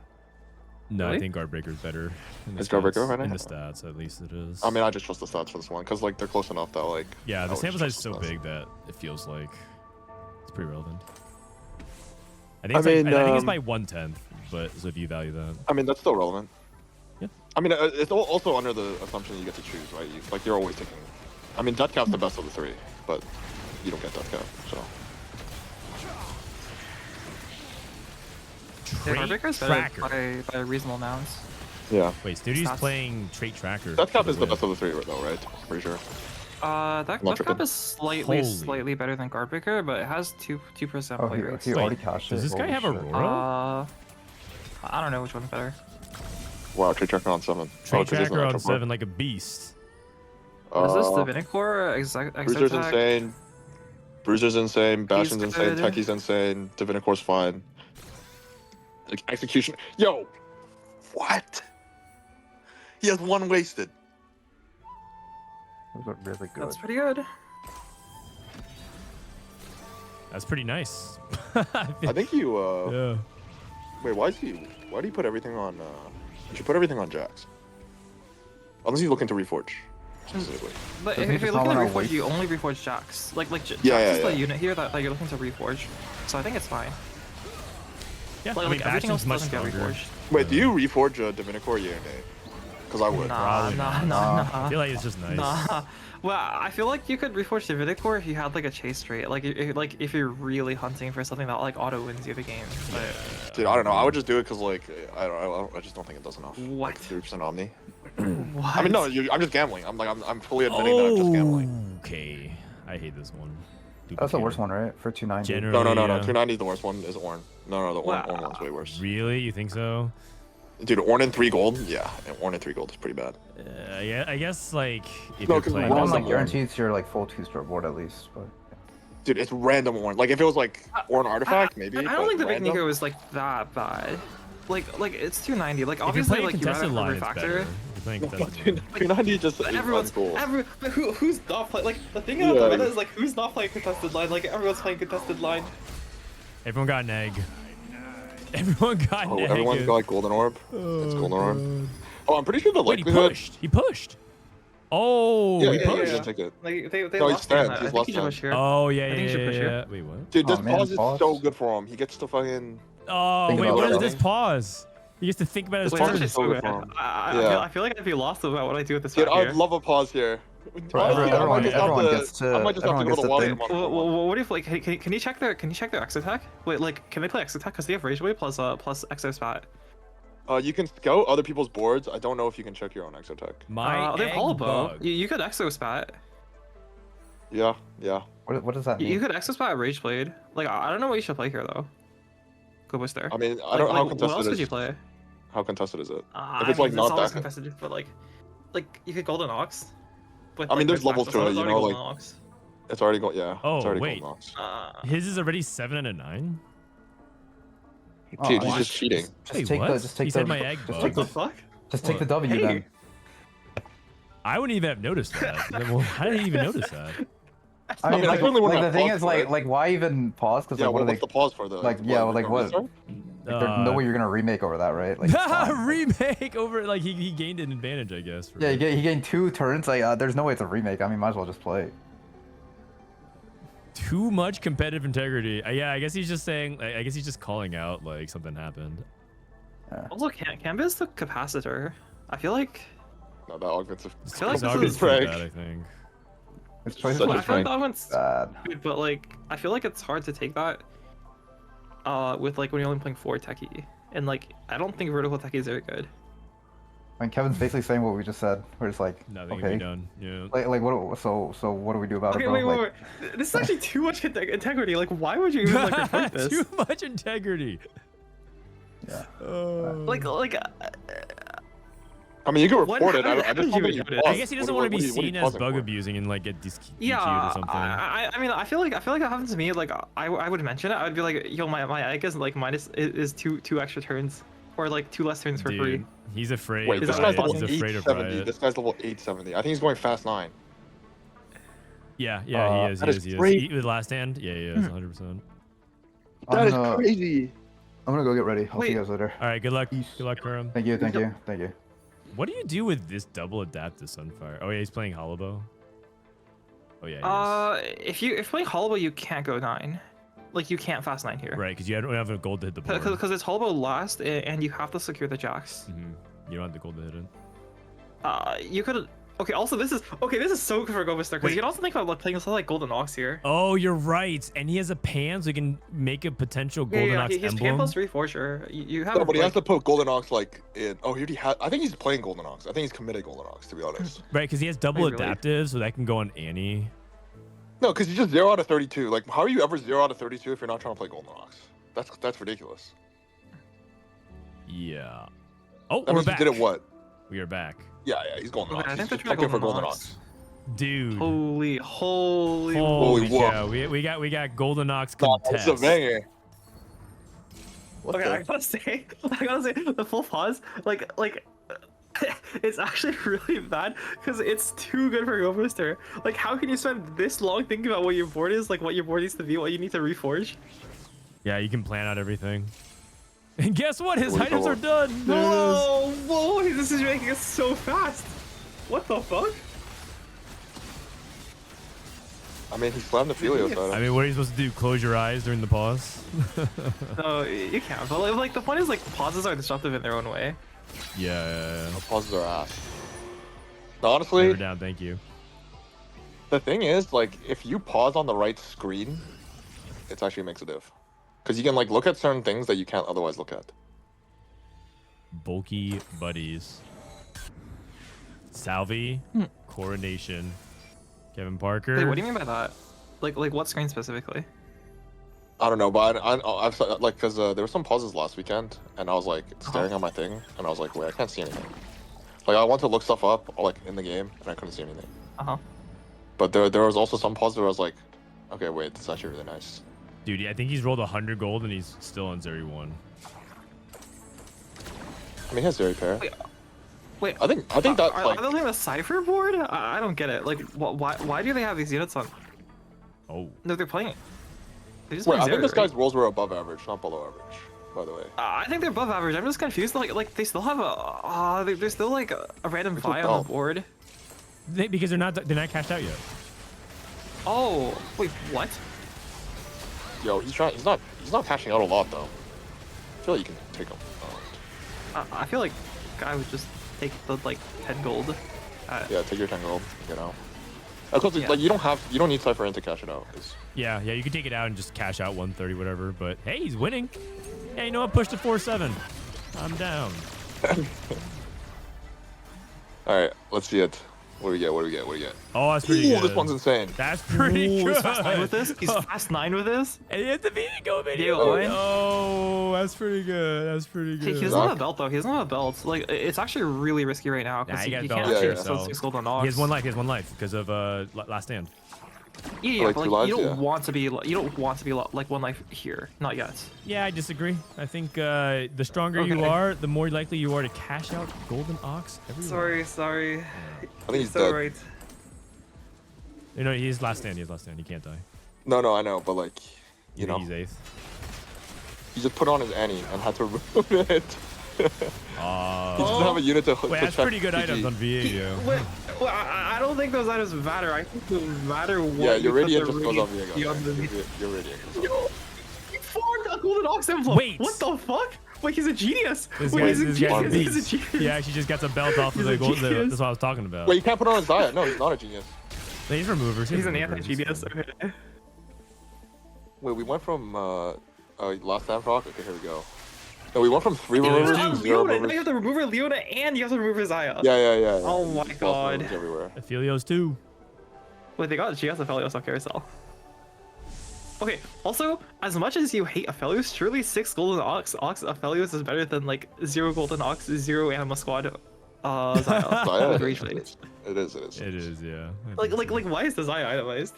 No, I Really? think Guardbreaker's better. In the Is Guardbreaker stats. right now? In the stats, at least it is. I mean, I just trust the stats for this one because like they're close enough that like. yeah, I the would sample just size is so trust the stats. big that it feels like it's pretty relevant. I I think it's mean, I think it's by 1/10, but so if you value that, I mean, that's still relevant. Yeah. I mean, it's also under the assumption you get to choose, right? You're always taking. I mean, Death Cap's the best of the 3, but you don't get Death Cap, so. Yeah, Trait Garbreaker's better tracker. by reasonable amounts. Yeah. Wait, Snoody's Stats. playing trait tracker. Death Cap for is the win. best of the 3 though, right? I'm pretty sure. That Not Death tripping. Cap is slightly Holy. better than Guardbreaker, but it has 2% Oh, play rates. he Wait, already cashed it. Does this guy Holy have shit. Aurora? I don't know which one's better. Wow, Trade Tracker on 7. Trait 'cause he doesn't tracker on have triple. 7 like a beast. What is this? Divinicore? Bruiser's insane. Bruiser's insane. Bastion's insane. good. Techie's insane. Divinicore's fine. Like, execution. Yo! What? He has 1 wasted. Those are really good. That's pretty good. That's pretty nice. I think you, yeah. Wait, why do you put everything on, You should put everything on Jax. Unless he's looking to reforge. Specifically. But Doesn't he if you're just looking to not wanna reforge, you only reforge Jax. Like Jax Yeah, is yeah, the yeah. unit here that you're looking to reforge. So I think it's fine. Yeah, Like, I mean, everything else Bastion's much doesn't get stronger. reforged. Wait, do you reforge Divinicore? Yeah or nay? Because I would. Nah, Probably nah, not. nah, I nah. feel like it's just nice. Nah. Well, I feel like you could reforge Divinicore if you had like a chase trait. Like if you're really hunting for something that like auto wins you the game. But Dude, I don't know. I would just do it because like I just don't think it does enough. What? Like 3% Omni. what? I mean, no, I'm just gambling. I'm fully admitting that I'm just gambling. Okay, I hate this one. That's the worst Duplicator. one, right? For 290. Generally, No. yeah. 290 is the worst one. Is Ornn. No, the Ornn Wow. one's way worse. Really? You think so? Dude, Ornn in 3 gold? Yeah, and Ornn in 3 gold is pretty bad. Yeah, I guess like if No, you're 'cause playing. One Random like Ornn. guarantees your like full 2-star board at least, but Dude, it's random Ornn. Like if it was like Ornn artifact, maybe. I don't but think the Big random? Nico is like that bad. Like it's 290. Like If you're obviously playing like you have contested a line, it's better. refactor. If you're playing contested Dude, line. 290 just is Everyone's uncool. but who's not playing? Like the thing Yeah, about the meta yeah. is like who's not playing contested line? Like everyone's playing contested line. Everyone got an egg. Everyone got Oh, an egg. everyone's got like Golden Orb. It's Golden Orb. Oh, I'm pretty sure the Wait, he likelihood. pushed. He pushed. Oh, Yeah, he yeah, pushed. yeah, take it. Like they No, he's lost game. stand. I He's think lost he should stand. push here. Oh yeah, I think yeah, he should yeah, push here. yeah. Wait, what? Dude, this Oh, man, pause is pause. so good for him. He gets to fucking. Oh Think wait, about what that. is this pause? He gets to think about his This Wait, pause turns. is so good for him. I feel like I'd be lost about what I do with this Dude, back I'd here. love a pause here. Bro, Honestly, I might just have everyone to- gets to- I might just have to everyone go to gets the to water. think. What if like can you check their X attack? Wait, like can they play X attack? Cause they have Rage Wave plus Exo Spat. You can scout other people's boards. I don't know if you can check your own exotech. My They have egg Hollow bug. Bow. You could Exo Spat. Yeah. What does that mean? You could Exo Spat Rage Blade. Like I don't know what you should play here though. Gobooster. I mean, I don't know how what contested else it would is. you play? How contested is it? If I it's like mean, not always that. contested, but like you could Golden Ox. With, I mean, like, there's levels Max, to it, it's you already know, Golden like- Ox. It's already going. Yeah. Oh, it's already wait. Golden Ox. His is already 7 and a 9. Dude, Oh, he's just cheating. Wait, take what? the just take He the said my egg just bug. take What the the fuck? just take the W Hey. then. I wouldn't even have noticed that. Well, how did he even notice that? I mean, mean, I like, certainly wouldn't the have thing paused is, for it. like, why even pause? Because Yeah. like, what are What's they? the pause for the? Like, yeah, like what? restart? Like, there's no way you're gonna remake over that, right? Like, it's fine. Remake over, like, he gained an advantage, I guess. Yeah, he gained 2 turns. Like, there's no way it's a remake. I mean, might as well just play. Too much competitive integrity. Yeah, I guess he's just saying, I guess he's just calling out, like, something happened. Also, Canbizz the capacitor. I feel like No, that augments. It's feel like this Augment's is pretty prank. bad, I think. It's choice Such a I feel like prank. that one's bad. good, but like I feel like it's hard to take that with like when you're only playing 4 techie. And like I don't think vertical techie is very good. I mean, Kevin's basically saying what we just said. We're just like, Nothing okay. can be done. Yeah. Like what? So what do we do about Okay, it, bro? wait. This is actually too much integrity. Like, why would you even like report this? Too much integrity. Yeah. Like, I mean, you can What- report it. how I just did don't you think you report it? pause. I guess he doesn't What want to are be you- what are you seen as pausing bug for? abusing and like get DQ'd yeah, or something. I mean, I feel like that happens to me. Like, I would mention it. I would be like, yo, my egg is like minus is two extra turns, or like 2 less turns for free. Dude, he's afraid. Wait, of this Riot. guy's level He's afraid of 870. Riot. This guy's level 870. I think he's going fast 9. Yeah, he is. that He is is. He is. crazy. With last hand, yeah, he is. 100%. That is I'm crazy. gonna go get ready. I'll see you Wait. guys later. All right, good luck. Peace. Good luck, Kurum. Thank you. What do you do with this double adapt to Sunfire? Oh yeah, he's playing Hollow Bow. Oh yeah. If you're playing Hollow Bow, you can't go 9. Like, you can't fast 9 here. Right, because you don't have a gold to hit the board. Because it's Hollow Bow last, and you have to secure the jacks. You don't have the gold to hit it. You could. Okay. Also, this is so good for Gobosteur because you can also think about like playing something like Golden Ox here. Oh, you're right. And he has a pan, so he can make a potential Golden Ox He's emblem. pan plus 3 for sure. You have. No, but he like, has to put Golden Ox like in. Oh, he already had. I think he's playing Golden Ox. I think he's committed Golden Ox, to be honest. Right, because he has double Wait, really? adaptive, so that can go on Annie. No, because he's just 0 out of 32. Like, how are you ever 0 out of 32 if you're not trying to play Golden Ox? That's ridiculous. Yeah. Oh, That we're means back. you did it what? We are back. Yeah, he's Golden Okay, Ox. I think He's they're trying to checking go for Golden Ox. Ox. Dude. Holy Holy whoa. cow. We got Golden Ox Nah, contest. It's a banger. What Okay, the? I gotta say, the full pause, like, it's actually really bad because it's too good for Gobooster. Like, how can you spend this long thinking about what your board is, like what your board needs to be, what you need to reforge? Yeah, you can plan out everything. And guess what? His What are you items are talking done. Whoa, this is making it so fast. What the fuck? I mean, he slammed the Felios at him. I mean, what are you supposed to do? Close your eyes during the pause? No, you can't. But like the point is, like, pauses are disruptive in their own way. Yeah. Pauses are ass. No, honestly, Never down, thank you. the thing is, like, if you pause on the right screen, it actually makes a diff. Because you can, like, look at certain things that you can't otherwise look at. Bulky buddies. Salvyyy, Coronation, Kevin Parker. Wait, what do you mean by that? Like what screen specifically? I don't know, but I've like, because there were some pauses last weekend, and I was, like, staring at my thing, and I was like, wait, I can't see anything. Like, I want to look stuff up, like, in the game, and I couldn't see anything. But there was also some pauses where I was like, okay, wait, this is actually really nice. Dude, yeah, I think he's rolled 100 gold and he's still on Zeri 1. I mean, he has Zeri pair. Wait, I think that's, like... Are they playing the Cypher board? I don't get it. Like, why do they have these units on? Oh. No, they're playing it. Wait, I think this guy's rolls were above average, not below average, by the way. I think they're above average. I'm just confused. Like they still have a, they're still like a random It's Vi a on dump. the board. Because they're not cashed out yet. Oh, wait, what? Yo, he's not cashing out a lot though. I feel like you can take him. I feel like I would just take the like 10 gold. Yeah, take your 10 gold. You know. Because Yeah. like you don't need Cypher in to cash it out. Yeah, you can take it out and just cash out 130, whatever. But hey, he's winning. Hey, you know what? Push to 4-7. I'm down. All right, let's see it. What do we get? What do we get? What do we get? Oh, that's pretty good. This one's insane. That's pretty Ooh, good. he's fast 9 with this. He's fast 9 with this. And he has the go video. Owen. Oh, that's pretty good. That's pretty He good. doesn't have a belt though. He doesn't have a belt. Like it's actually really risky right now Nah, because he got he belt. can't Yeah, actually yeah. sell 6 gold on Ox. He has 1 life. He has 1 life because of Last Stand. Yeah, like but 2 like, you lives, don't yeah. want to be like 1 life here. Not yet. Yeah, I disagree. I think the stronger you Okay. are, the more likely you are to cash out Golden Ox everywhere. Sorry. I think he's so dead. right. You know, he's Last Stand. He's Last Stand. He can't die. No, I know, but like, you know, He's 8th. he just put on his Annie and had to remove it. He doesn't have a unit to. Wait, to that's check pretty good PG. items on VA, yo. Well, I don't think those items matter. I think they matter what. Yeah, your you put radiant the just goes on radiant VA. beyond the- Your radiant. Yo, he farmed a golden ox emblem. Wait. What the fuck? Wait, he's a genius. This Wait, guy's he's a genius. beast. He's a genius. He actually just got the belt off of He's the a gold. genius. That's what I was talking about. Wait, you can't put on his Zaya. No, he's not a genius. He's removers. He's an removers. anti-genius. Okay. Wait, we went from last time rock. Okay, here we go. No, we went from 3 Yeah, removers there's to two. 0 Leona. Now you removers. have to remove Leona and you have to remove Zaya. Yeah. Oh my False god. removers everywhere. Aphelios too. Wait, she has Aphelios on carousel. Okay, also, as much as you hate Aphelios, surely 6 golden Ox Aphelios is better than like 0 golden Ox, 0 Anima Squad Zaya. Zaya, with it Rage is, Blade. it is. It is, yeah. Like, why is the Zaya itemized?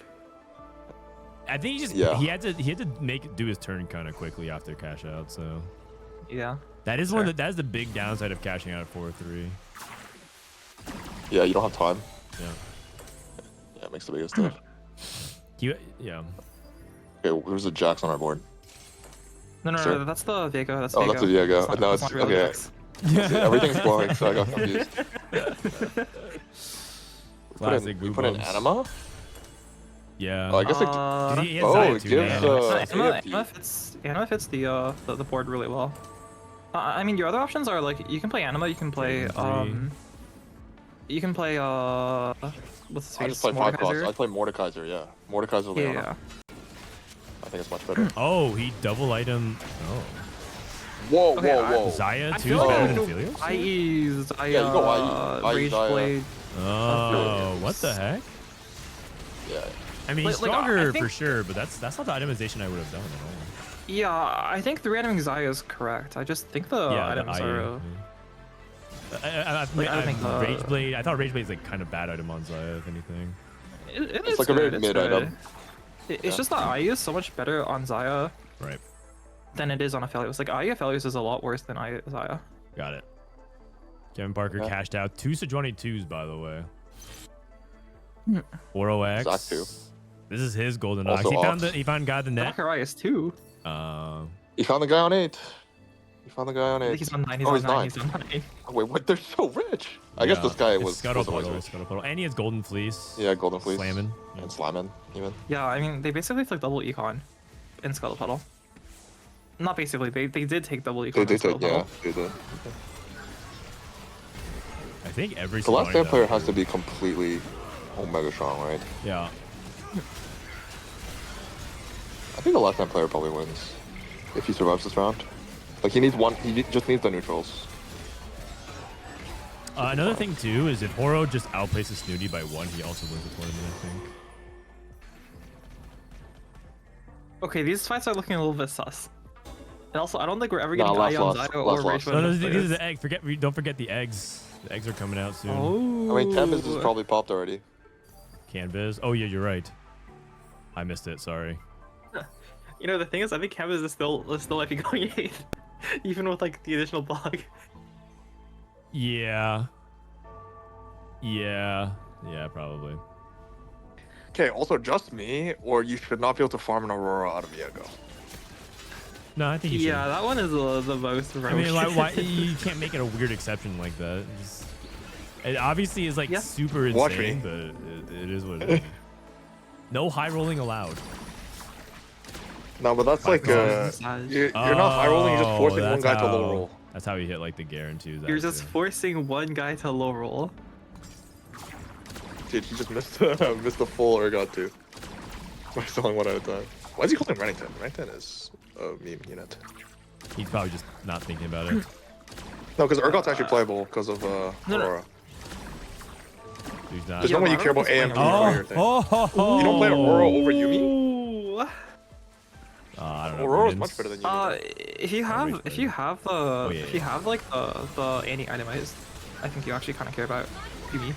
I think he had to do his turn kind of quickly after cash out. So Yeah. that is that is the big downside of cashing out at 4-3. Yeah, you don't have time. Yeah. Yeah, it makes the biggest diff. Yeah. Okay, there's a Jax on our board. No, Sure. that's the Viego. That's Oh, Viego. that's the Viego. Not- No, that's it's not really okay. Jax. Everything's glowing, so I got confused. Classic You boo put in bumps. Anima? Yeah. Oh, I guess He has oh, Zaya it too, gives man. Anima fits the board really well. I mean, your other options are like you can play Anima, you can play what's his I face? just play 5 costs. Mordekaiser. I play Mordekaiser, yeah. Mordekaiser Leona. Yeah. I think it's much better. Oh, he double item. Oh. Whoa, Okay, whoa. Zaya I too feel is like better I than go Aphelios? IE, Zaya, Yeah, you go IE, Rage Zaya. Blade. Oh, what the heck? Yeah. I mean, he's Like, I stronger think- for sure, but that's not the itemization I would have done at all. Yeah, I think the reaniming Zaya is correct. I just think the Yeah, items the are. IE, I Like, I think, Rage Blade. I thought Rage Blade is like kind of bad item on Zaya, if anything. It It's is like a very good, mid it's good. item. It's Yeah. just that IE is so much better on Zaya Right. than it is on Aphelios. Like IE Aphelios is a lot worse than IE Zaya. Got it. Kevin Parker Yeah. cashed out 2 Sejuani 2s, by the way. Hmm. HoroX. Zach too. This is his golden Also ox. Ox. He found God the net. DarkHydra too. You found the guy on 8. You found the guy on I 8. think he's on 9. He's Oh, on he's 9. 9. He's on 9. Oh, wait, what? They're so rich. I guess Yeah, this guy it's was always Scuttlepuddle, rich. Scuttlepuddle. And he has Golden Fleece. Yeah, Golden Fleece. Slamming. And Slamming, even. Yeah, I mean they basically took double econ in Scuttlepuddle. Not basically, they did take double econ. They in did, yeah, Scuttlepuddle. they did. I think every The last Sejuani stand player does. has to be completely Omega strong, right? Yeah. I think the last stand player probably wins if he survives this round. Like he needs one. He just needs the neutrals. Another thing too is if Horo just outplaces Snooty by 1, he also wins the tournament, I think. Okay, these fights are looking a little bit sus. And also, I don't think we're ever Nah, getting last Ion loss, Zaya last or loss. Rage No, Blade these are players. the eggs. Don't forget the eggs. The eggs are coming out soon. Oh. I mean, Canbizz is probably popped already. Canbizz. Oh yeah, you're right. I missed it. Sorry. You know, the thing is, I think Canvas is still might be going 8, even with like the additional block. Yeah. Yeah. Yeah, probably. Okay, also just me, or you should not be able to farm an Aurora out of Viego. No, I think you should. Yeah, that one is the most. I mean, why you can't make it a weird exception like that? It obviously is like Yeah. super Watch insane, me. but it is what it is. No high rolling allowed. No, but that's like Oh, you're not high rolling. You're just forcing one that's guy to low how- roll. That's how he hit like the Garen too. You're just forcing one guy to low roll. Dude, he just missed missed the full Urgot too. By selling one at a time. Why is he calling Renekton? Renekton is a meme unit. He's probably just not thinking about it. No, because Urgot's actually playable because of Aurora. He's not. There's no way you care about AMD for your thing. Oh, you don't play Aurora over Yuumi? I don't know. Aurora's much better than Yuumi. If you have like the anti-itemized, I think you actually kind of care about Yuumi.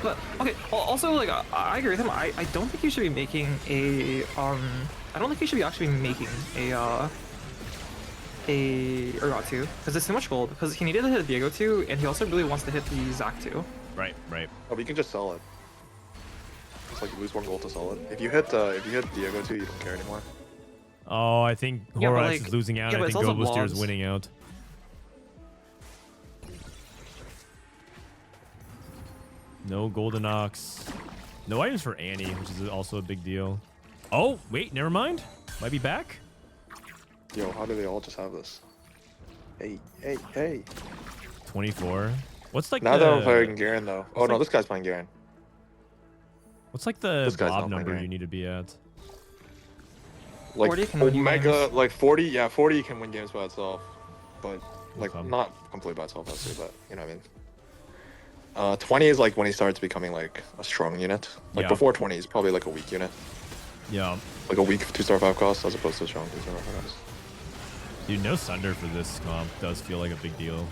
But okay, also like I agree with him. I don't think you should be making a I don't think you should be actually making a Urgot 2 because it's too much gold. Because he needed to hit Viego 2, and he also really wants to hit the Zac 2. Right. Oh, but you can just sell it. It's like you lose 1 gold to sell it. If you hit Viego 2, you don't care anymore. Oh, I think HoroX is losing out. Yeah, I think Gobooster is winning out. No Golden Ox. No items for Annie, which is also a big deal. Oh, wait, never mind. Might be back. Yo, how do they all just have this? Hey. 24. What's like now that I'm playing Garen though. Oh no, this guy's playing Garen. What's like the blob number you need to be at? Like 40 can win Omega, games. like 40. Yeah, 40 can win games by itself, but like not completely by itself, obviously. But you know what I mean. 20 is like when he starts becoming like a strong unit. Like before 20 is probably like a weak unit. Yeah. Like a weak 2-star 5 cost as opposed to a strong 2-star 5 cost. Dude, no Sunder for this comp does feel like a big deal.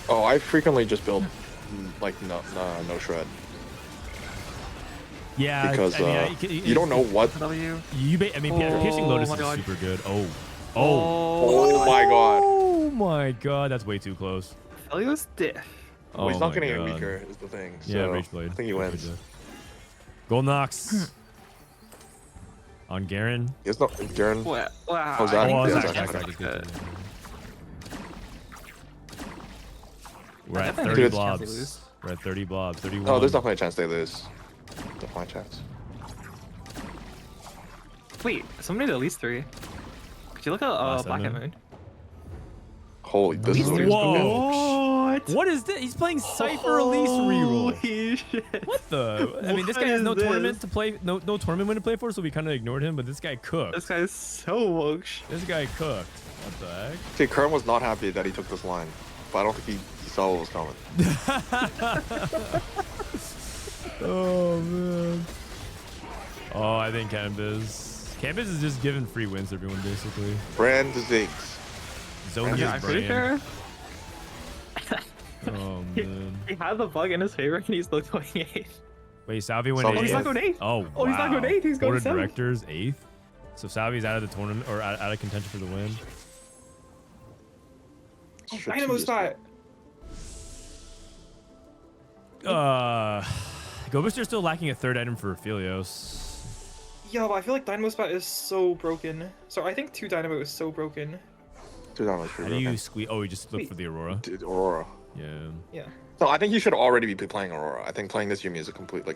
Oh, I frequently just build like no shred. Yeah, because I mean, you don't know what. Piercing Lotus is super good. Oh my god. Oh my god, that's way too close. Elio's diff. Well, he's not getting it weaker, is the thing. So yeah, Rage Blade. I think he wins. Golden Ox. On Garen. It's not Garen. Wow. Oh, Zac. We're at 30 blobs. We're at 30 blobs. 31. Oh, there's definitely a chance they lose. Definitely a chance. Wait, somebody did at least 3. Could you look at Black and Moon? Holy, this is what? What is this? He's playing Cypher Elise reroll. Holy shit. What the? I mean, this guy has no tournament to play, no tournament win to play for, so we kind of ignored him. But this guy cooked. This guy is so woksh. This guy cooked. What the heck? See, Kern was not happy that he took this line, but I don't think he saw what was coming. Oh man. Oh, I think Canbizz. Canbizz is just giving free wins to everyone basically. Brand Ziggs. Zone I'm pretty sure. Oh man. He had the bug in his favor and he's still going 8th. Wait, Salvyyy went 8th? Oh, he's not going 8th. Oh, wow. Oh, he's not going 8th. He's going Board of 7th. Directors 8th. So Salvy's out of the tournament or out of contention for the win. Oh, Dynamo spot. Goboster's still lacking a 3rd item for Aphelios. Yo, but I feel like Dynamo spot is so broken. So I think 2 Dynamo is so broken. 2 Dynamo is pretty How do you broken. squeeze? Oh, you just look for the Aurora. Dude, Aurora. Yeah. So I think you should already be playing Aurora. I think playing this Yuumi is a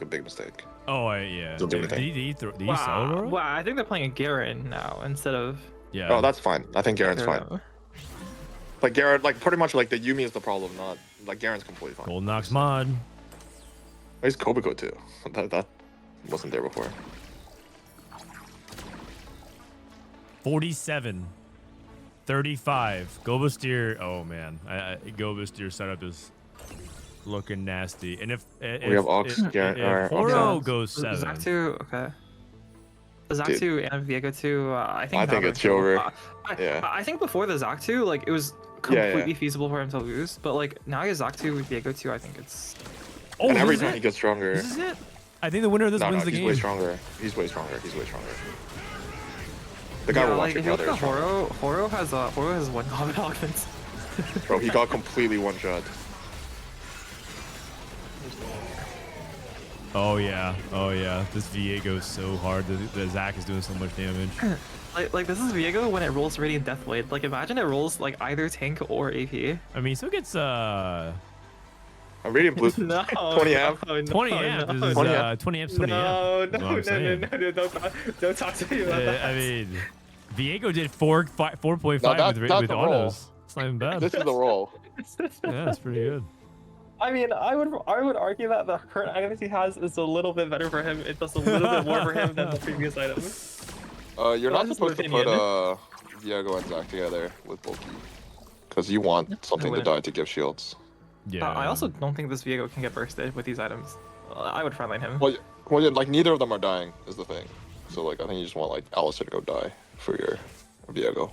big mistake. Oh, yeah. Doesn't do Did anything. he sell Aurora? Wow, I think they're playing a Garen now instead of. Yeah. Oh, that's fine. I think Garen's fine. Like Garen, like pretty much like the Yuumi is the problem, not like Garen's completely fine. Golden Ox mod. There's Kobiko too. That wasn't there before. 47. 35. Gobosteur. Oh man, Gobosteur setup is looking nasty. And if we have Ox, Garen, if Horo goes 7. Zac 2, okay. Zac 2 and Viego 2, I think it's over. Yeah. I think before the Zac 2, like it was completely feasible for him to lose, but like now he has Zac 2 with Viego 2, I think it's. Oh, and every time he gets stronger. This is it. I think the winner of this wins the game. He's way stronger. He's way stronger. The guy we're watching if you look brother at is Horo has 1 common Augment. Bro, he got completely one-shot. Oh yeah. This Viego is so hard. The Zac is doing so much damage. Like this is Viego when it rolls Radiant Deathblade. Like imagine it rolls like either tank or AP. I mean, he still gets I'm reading blue. 20 amp. 20 amp is 20 amp. 20 amp. No, don't talk to me about that. I mean, Viego did 4.5 No, with that's with the roll. autos. It's not even bad. This is the roll. Yeah, that's pretty good. I mean, I would argue that the current items he has is a little bit better for him. It does a little bit more for him than the previous items. You're not That's supposed to my put opinion. Viego and Zac together with bulky, because you want something to wouldn't. die to give shields. Yeah. I also don't think this Viego can get bursted with these items. I would frontline him. Well, yeah, like neither of them are dying is the thing. So like I think you just want like Alistair to go die for your Viego,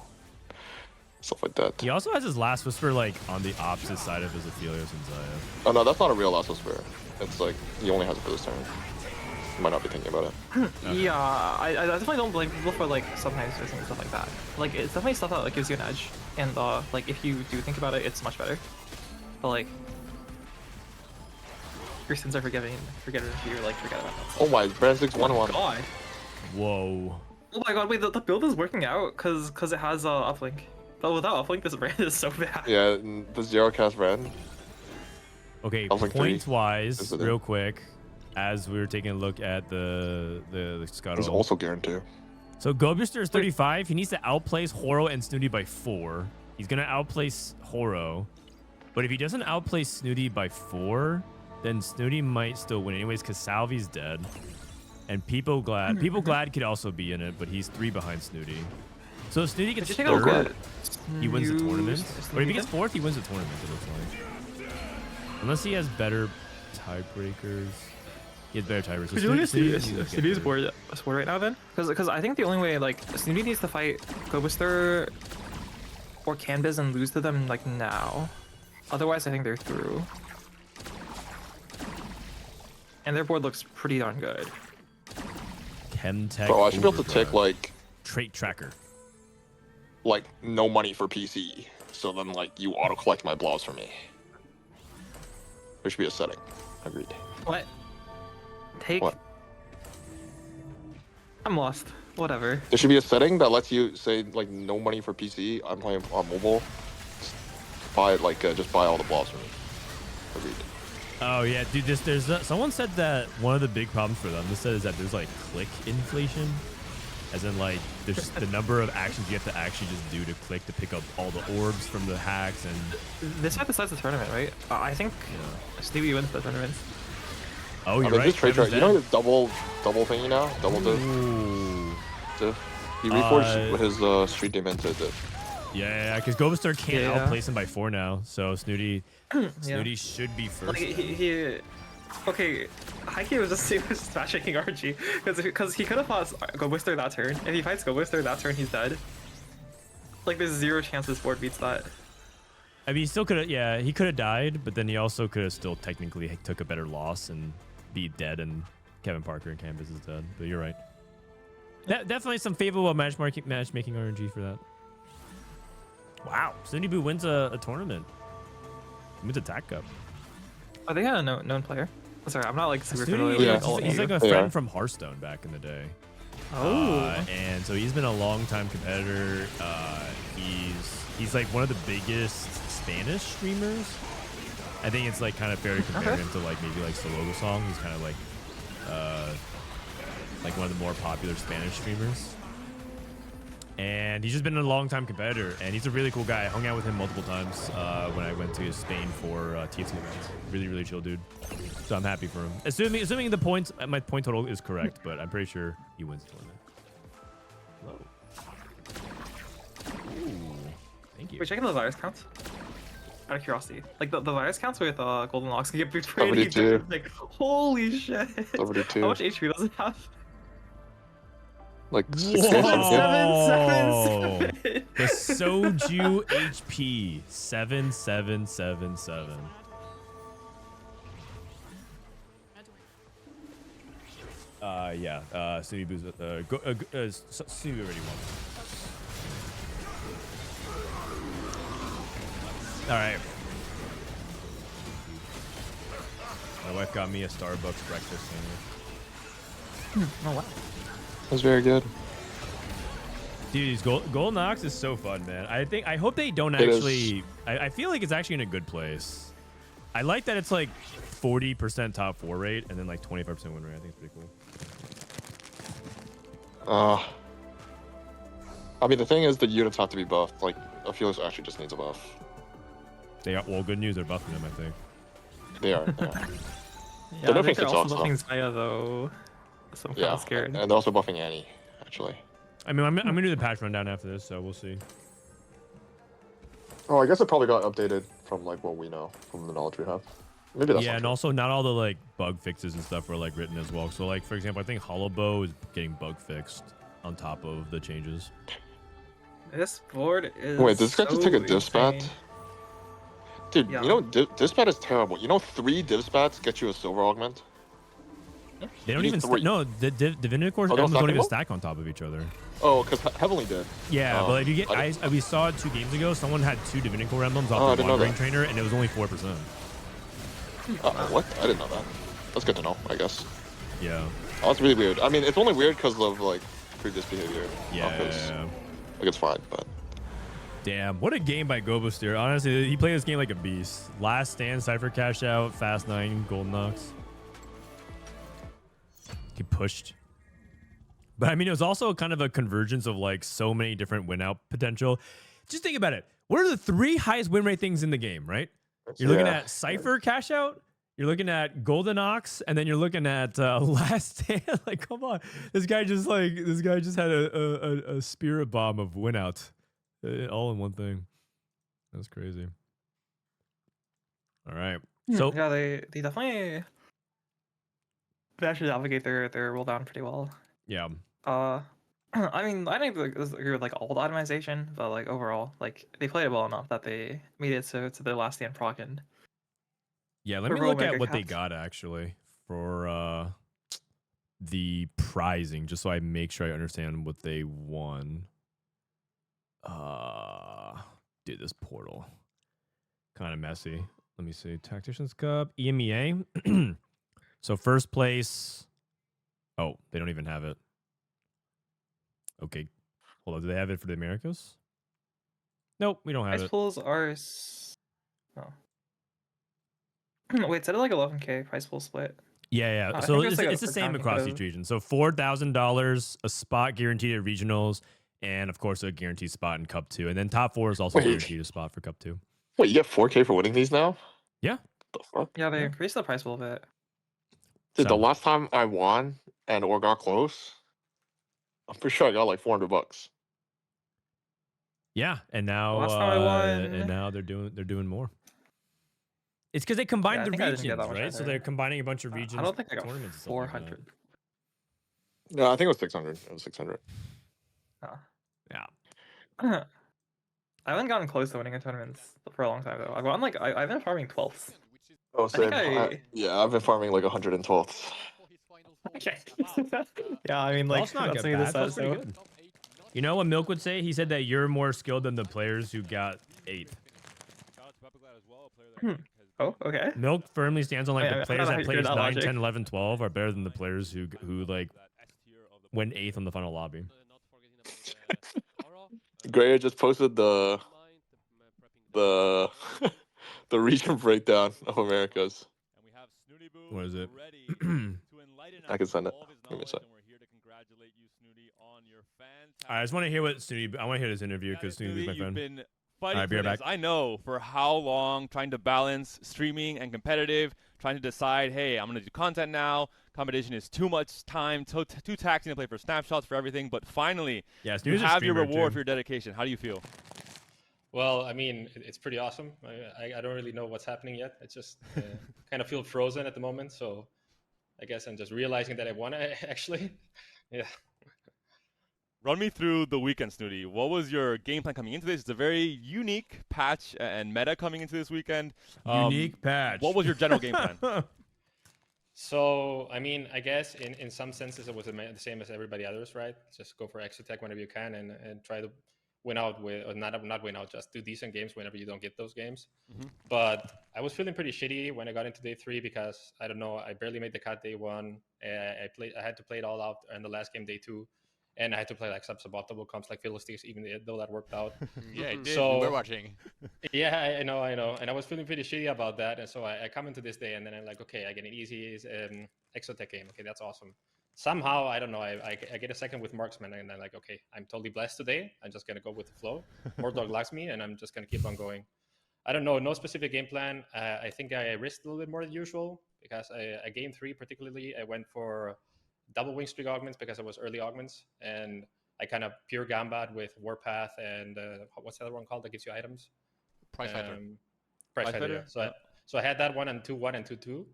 stuff like that. He also has his last whisper like on the opposite side of his Aphelios and Zaya. Oh no, that's not a real last whisper. It's like he only has it for this turn. You might not be thinking about it. Yeah, I definitely don't blame people for like sometimes doing stuff like that. Like it's definitely stuff that like gives you an edge, and like if you do think about it, it's much better. But like your sins are forgiven if you like forget about that. Oh my, Brand 611. God. Whoa. Oh my god, wait, the build is working out because it has uplink. But without uplink, this brand is so bad. Yeah, the zero cast Brand. Okay, Uplink 3. points wise, Is it real quick, as we were taking a look at the scuttle. It's also guaranteed. So Gobooster is 35. He needs to outplace Horo and Snooty by 4. He's gonna outplace Horo, but if he doesn't outplace Snooty by 4, then Snooty might still win anyways because Salvyy's dead. And People Glad could also be in it, but he's 3 behind Snooty. So if Snooty gets third, he wins the tournament. Or if he gets 4th, he wins the tournament, it looks like. Unless he has better tiebreakers. He has better tiebreakers. Could you look at Snooty's board right now then? Because I think the only way, like, Snooty needs to fight Gobooster or Canbizz and lose to them, like, now. Otherwise, I think they're through. And their board looks pretty darn good. Chemtech. Bro, I should be able to take like trait tracker. Like no money for PC. So then like you auto collect my blobs for me. There should be a setting. Agreed. What? Take. What? I'm lost. Whatever. There should be a setting that lets you say like no money for PC. I'm playing on mobile. Buy like just buy all the blobs for me. Agreed. Oh yeah, dude. There's someone said that one of the big problems for them, this said, is that there's like click inflation, as in like there's just the number of actions you have to actually just do to click to pick up all the orbs from the hacks and. This might decide the tournament, right? I think Stevie wins the tournament. Oh, you're I mean, right. This trade you know the double thingy now, double diff. He reforged with his street demon to diff. Yeah, because Gobosteur can't outplace him by 4 now, so Snooty should be first. Like, okay, Heike was just smash shaking RG because he could have fought Gobooster that turn. If he fights Gobooster that turn, he's dead. Like, there's 0 chance this board beats that. I mean, he still could have. Yeah, he could have died, but then he also could have still technically took a better loss and be dead, and Kevin Parker and Canbizz is dead. But you're right. Definitely some favorable matchmaking RNG for that. Wow, Snoodyboo wins a tournament. He wins a TAC Cup. Are they a known player? Sorry, I'm not like super familiar Yeah, with all he's like a friend from Hearthstone back in the day. Oh. And so he's been a long-time competitor. He's like one of the biggest Spanish streamers. I think it's like kind of fair to compare him to like maybe like Sologo Song. He's kind of like one of the more popular Spanish streamers. And he's just been a long-time competitor, and he's a really cool guy. I hung out with him multiple times when I went to Spain for TFT events. Really, really chill dude. So I'm happy for him. Assuming the points, my point total is correct, but I'm pretty sure he wins the tournament. Whoa. Ooh, thank you. We're checking the virus counts. Out of curiosity, like the virus counts with Golden Locks can get booped pretty good. Like, holy shit! How much HP does it have? Like 7. The Soju HP 7777. Yeah. Snoodyboo's Snoody already won. All right. My wife got me a Starbucks breakfast sandwich. Oh wow. That's very good. Dude, Golden Ox is so fun, man. I hope they don't actually. I feel like it's actually in a good place. I like that it's like 40% top 4 rate and then like 25% win rate. I think it's pretty cool. I mean, the thing is, the units have to be buffed. Like, Ophiolus actually just needs a buff. They are, well, good news, they're buffing him, I think. They are. Yeah, They're I think buffing they're also 6 buffing Zaya though. So I'm kind of scared. And they're also buffing Annie, actually. I mean, I'm gonna do the patch rundown after this, so we'll see. Oh, I guess it probably got updated from like what we know from the knowledge we have. Maybe that's yeah, not and true. also not all the like bug fixes and stuff were like written as well. So like for example, I think Hollow Bow is getting bug fixed on top of the changes. This board is. Wait, does this guy just take a insane. Divspat? Dude, Yeah. you know Divspat is terrible. You know 3 Divspats get you a silver augment? They don't You even need 3. no the Divinity Cores Oh, they emblems don't don't stack even them? stack on top of each other. Oh, because Heavenly did. Yeah, but if you get, I we saw it 2 games ago. Someone had 2 Divinity Core emblems Oh, I off the didn't know Wandering that. Trainer, and it was only 4%. What? I didn't know that. That's good to know, I guess. Yeah. Oh, that's really weird. I mean, it's only weird because of like previous behavior. Yeah. Not 'cause, like it's fine, but. Damn, what a game by Gobooster. Honestly, he played this game like a beast. Last stand, Cypher cash out, Fast 9, Golden Knocks. He pushed. But I mean, it was also kind of a convergence of like so many different win out potential. Just think about it. What are the 3 highest win rate things in the game, right? You're looking at Cypher cash out, you're looking at Golden Ox, and then you're looking at Last Stand. Like, come on. This guy just had a spirit bomb of win out. All in one thing. That's crazy. All right. So yeah, they definitely actually navigate their roll down pretty well. yeah. I mean, I think this agree with like all the itemization, but like overall, like they played it well enough that they made it so to their last stand proc and Yeah, let me look at what they got actually for the prizing, just so I make sure I understand what they won. Dude, this portal. Kind of messy. Let me see. Tactician's Cup, EMEA. So first place. Oh, they don't even have it. Okay. Hold on. Do they have it for the Americas? Nope, we don't have price it. pools are. Wait, is that like 11K price pool split? Yeah. I So think it's, like it's the a same discount across because- each region. So $4,000, a spot guaranteed at regionals, and of course a guaranteed spot in Cup 2. And then top 4 is also Wait. guaranteed a spot for Cup 2. Wait, you get 4K for winning these now? Yeah. The fuck? Yeah, they increased the price pool a bit. Dude, So- the last time I won and or got close, I'm pretty sure I got like $400. Yeah, and now Last time I won- and now they're doing more. It's because they combined Yeah, I the think I didn't regions, get that much right? So either. they're combining a bunch of regions. I don't think I got tournaments and stuff like that. 400. No, I think it was 600. It was 600. Yeah. I haven't gotten close to winning a tournament for a long time though. I've gone like I've been farming 12th. Oh, think same. Yeah, I've been farming like 112th. Okay. Yeah, I mean like That's not that's good. me That's this pretty so. good. You know what Milk would say? He said that you're more skilled than the players who got 8th. Oh, okay. Milk firmly stands on like Wait, the I players don't that know how you plays hear 9, that 10, logic. 11, 12 are better than the players who like went 8th on the final lobby. Grayer just posted the the region breakdown of Americas. What is it? I can send it. Give me a sec. I just want to hear what Snooty. I want to hear this interview because Snooty's my You've friend. been All fighting right, be for right this, back. I know, for how long, trying to balance streaming and competitive, trying to decide, hey, I'm going to do content now. Competition is too much time, too taxing to play for snapshots, for everything. But finally, Yeah, you Snooty's a have your streamer, reward too. for your dedication. How do you feel? Well, I mean, it's pretty awesome. I don't really know what's happening yet. It's just kind of feel frozen at the moment. So I guess I'm just realizing that I won actually. Yeah. Run me through the weekend, Snooty. What was your game plan coming into this? It's a very unique patch and meta coming into this weekend. Unique patch. What was your general game plan? So, I mean, I guess in some senses it was the same as everybody others, right? Just go for Exotech whenever you can and try to win out with, or not win out, just do decent games whenever you don't get those games. Mhm. But I was feeling pretty shitty when I got into day 3 because, I don't know, I barely made the cut day 1. I had to play it all out in the last game day 2. And I had to play like suboptimal comps like Philistines, even though that worked out. Yeah, it did. So, We're watching. Yeah, I know. And I was feeling pretty shitty about that. And so I come into this day and then I'm like, okay, I get an easy Exotech game. Okay, that's awesome. somehow, I don't know, I get a second with Marksman, and I'm like, okay, I'm totally blessed today. I'm just going to go with the flow. Mordog likes me, and I'm just going to keep on going. I don't know, no specific game plan. I think I risked a little bit more than usual because I game 3 particularly, I went for double wing streak augments because I was early augments, and I kind of pure Gambad with Warpath and what's the other one called that gives you items? Price Fighter. Price Fighter. Yeah. So I had that 1 and 2-1 and 2-2,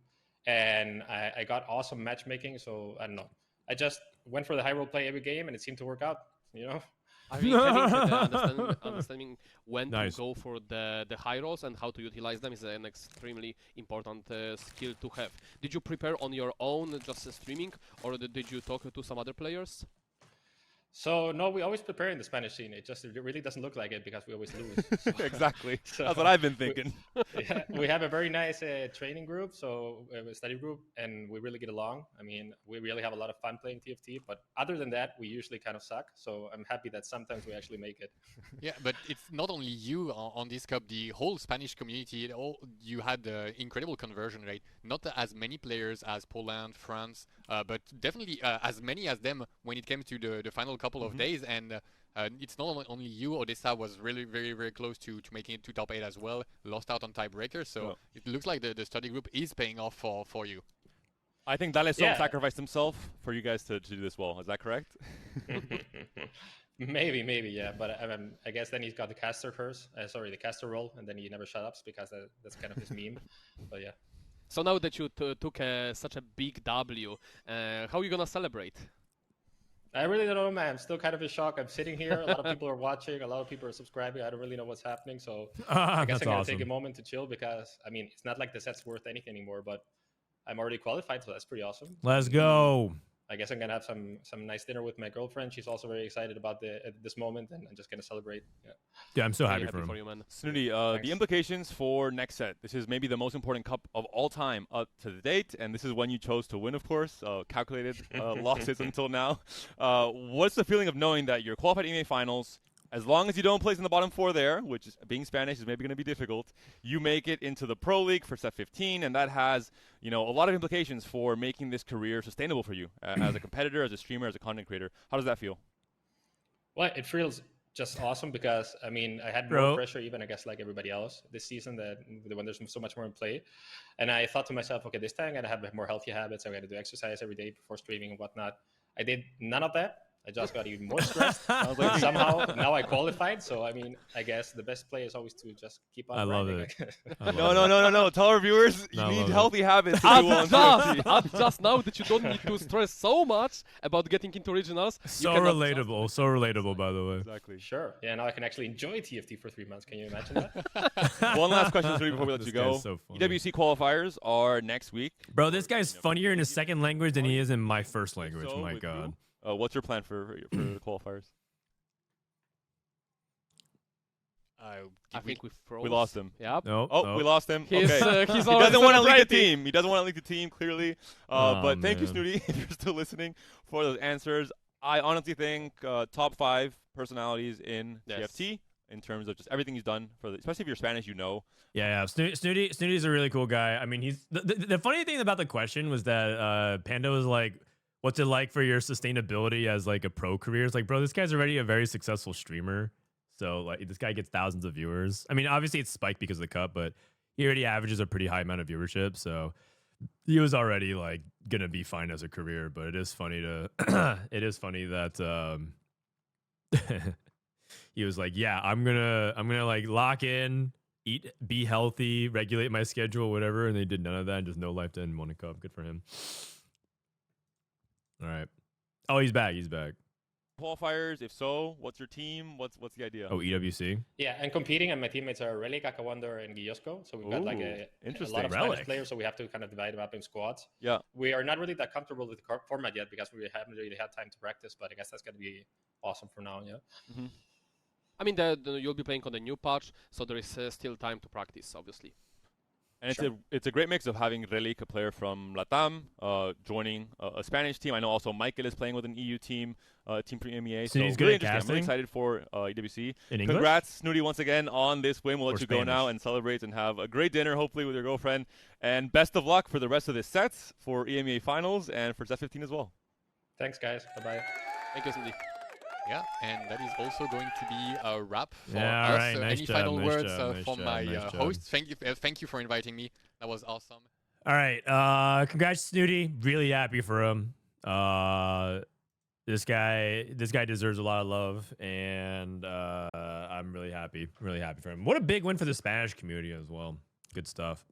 and I got awesome matchmaking. So I don't know. I just went for the high role play every game, and it seemed to work out. You know. I mean, understanding when Nice. to go for the high rolls and how to utilize them is an extremely important skill to have. Did you prepare on your own, just streaming, or did you talk to some other players? So no, we always prepare in the Spanish scene. It really doesn't look like it because we always lose. Exactly. So That's what I've been thinking. we have a very nice training group, so a study group, and we really get along. I mean, we really have a lot of fun playing TFT. But other than that, we usually kind of suck. So I'm happy that sometimes we actually make it. Yeah, but it's not only you on this cup. The whole Spanish community, you had incredible conversion rate. Not as many players as Poland, France, but definitely as many as them when it came to the final couple of days. And it's not only you. Odessa was really very close to making it to top 8 as well. Lost out on tiebreaker, so it looks like the study group is paying off for you. I think D'Alessandro sacrificed himself for you guys to do this well. Is that correct? Maybe, yeah. But I guess then he's got the caster curse. The caster roll, and then he never shut up because that's kind of his meme. But yeah. So now that you took such a big W, how are you gonna celebrate? I really don't know, man. I'm still kind of in shock. I'm sitting here. A lot of people are watching. A lot of people are subscribing. I don't really know what's happening. So I guess I'm going to take a moment to chill because, I mean, it's not like the set's worth anything anymore, but I'm already qualified, so that's pretty awesome. Let's go. I guess I'm going to have some nice dinner with my girlfriend. She's also very excited about this moment, and I'm just going to celebrate. Yeah, I'm so happy for him. You, man. Snooty, the implications for next set. This is maybe the most important cup of all time up to the date, and this is when you chose to win, of course. Calculated losses until now. What's the feeling of knowing that you're qualified EMEA finals? As long as you don't place in the bottom 4 there, which is, being Spanish is maybe going to be difficult, you make it into the Pro League for set 15, and that has, a lot of implications for making this career sustainable for you as a competitor, as a streamer, as a content creator. How does that feel? Well, it feels just awesome because, I mean, I had more pressure even, I guess, like everybody else this season when there's so much more in play. And I thought to myself, okay, this time I'm going to have more healthy habits. I'm going to do exercise every day before streaming and whatnot. I did none of that. I just got even more stressed. I was like, somehow now I qualified. So I mean, I guess the best play is always to just keep on. I love grinding. it. No. Tell our viewers you need healthy habits. Just now that you don't need to stress so much about getting into regionals. So relatable, by the way. Exactly. Sure. Yeah. Now I can actually enjoy TFT for 3 months. Can you imagine that? One last question before we let you go. So EWC qualifiers are next week. Bro, this guy's funnier in his second language than he is in my first language. So My God. What's your plan for the qualifiers? I think we froze. We lost him. Yep. Nope. We lost him. He's, okay. he's He doesn't want to lead the celebrating. team. He doesn't want to lead the team, clearly. But thank you, man. Snooty, if you're still listening, for those answers. I honestly think top 5 personalities in TFT in terms of just everything he's done, especially if you're Spanish, Yeah. Snooty's a really cool guy. I mean, he's the funny thing about the question was that Panda was like, what's it like for your sustainability as like a pro career? It's like, bro, this guy's already a very successful streamer. So like this guy gets thousands of viewers. I mean, obviously it's spiked because of the cup, but he already averages a pretty high amount of viewership. So he was already like gonna be fine as a career. But it is funny that he was like, yeah, I'm gonna like lock in, eat, be healthy, regulate my schedule, whatever. And they did none of that and just no life to end, won a cup. Good for him. All right. Oh, he's back. Qualifiers, if so, what's your team? What's the idea? Oh, EWC? Yeah, and competing, and my teammates are Relic, Akawandor, and Giyosco. So we've got like a lot of Spanish players, so we have to kind of divide them up in squads. Yeah. We are not really that comfortable with the format yet because we haven't really had time to practice, but I guess that's going to be awesome for now, yeah. Mm-hmm. I mean, you'll be playing on the new patch, so there is still time to practice, obviously. And it's a great mix of having Relic, a player from Latam, joining a Spanish team. I know also Michael is playing with an EU team, team from EMEA. So he's really good at interesting. I'm really casting? excited for EWC. In English? Congrats, Snooty, once again on this win. We'll let you go Spanish? now and celebrate and have a great dinner, hopefully, with your girlfriend. And best of luck for the rest of the sets for EMEA finals and for set 15 as well. Thanks, guys. Bye-bye. Thank you, Snooty. Yeah, and that is also going to be a wrap for Yeah, us. alright, nice Any job, final nice words job, nice from job, my nice job. host? Thank you for inviting me. That was awesome. All right. Congrats, Snooty. Really happy for him. This guy deserves a lot of love, and I'm really happy for him. What a big win for the Spanish community as well. Good stuff.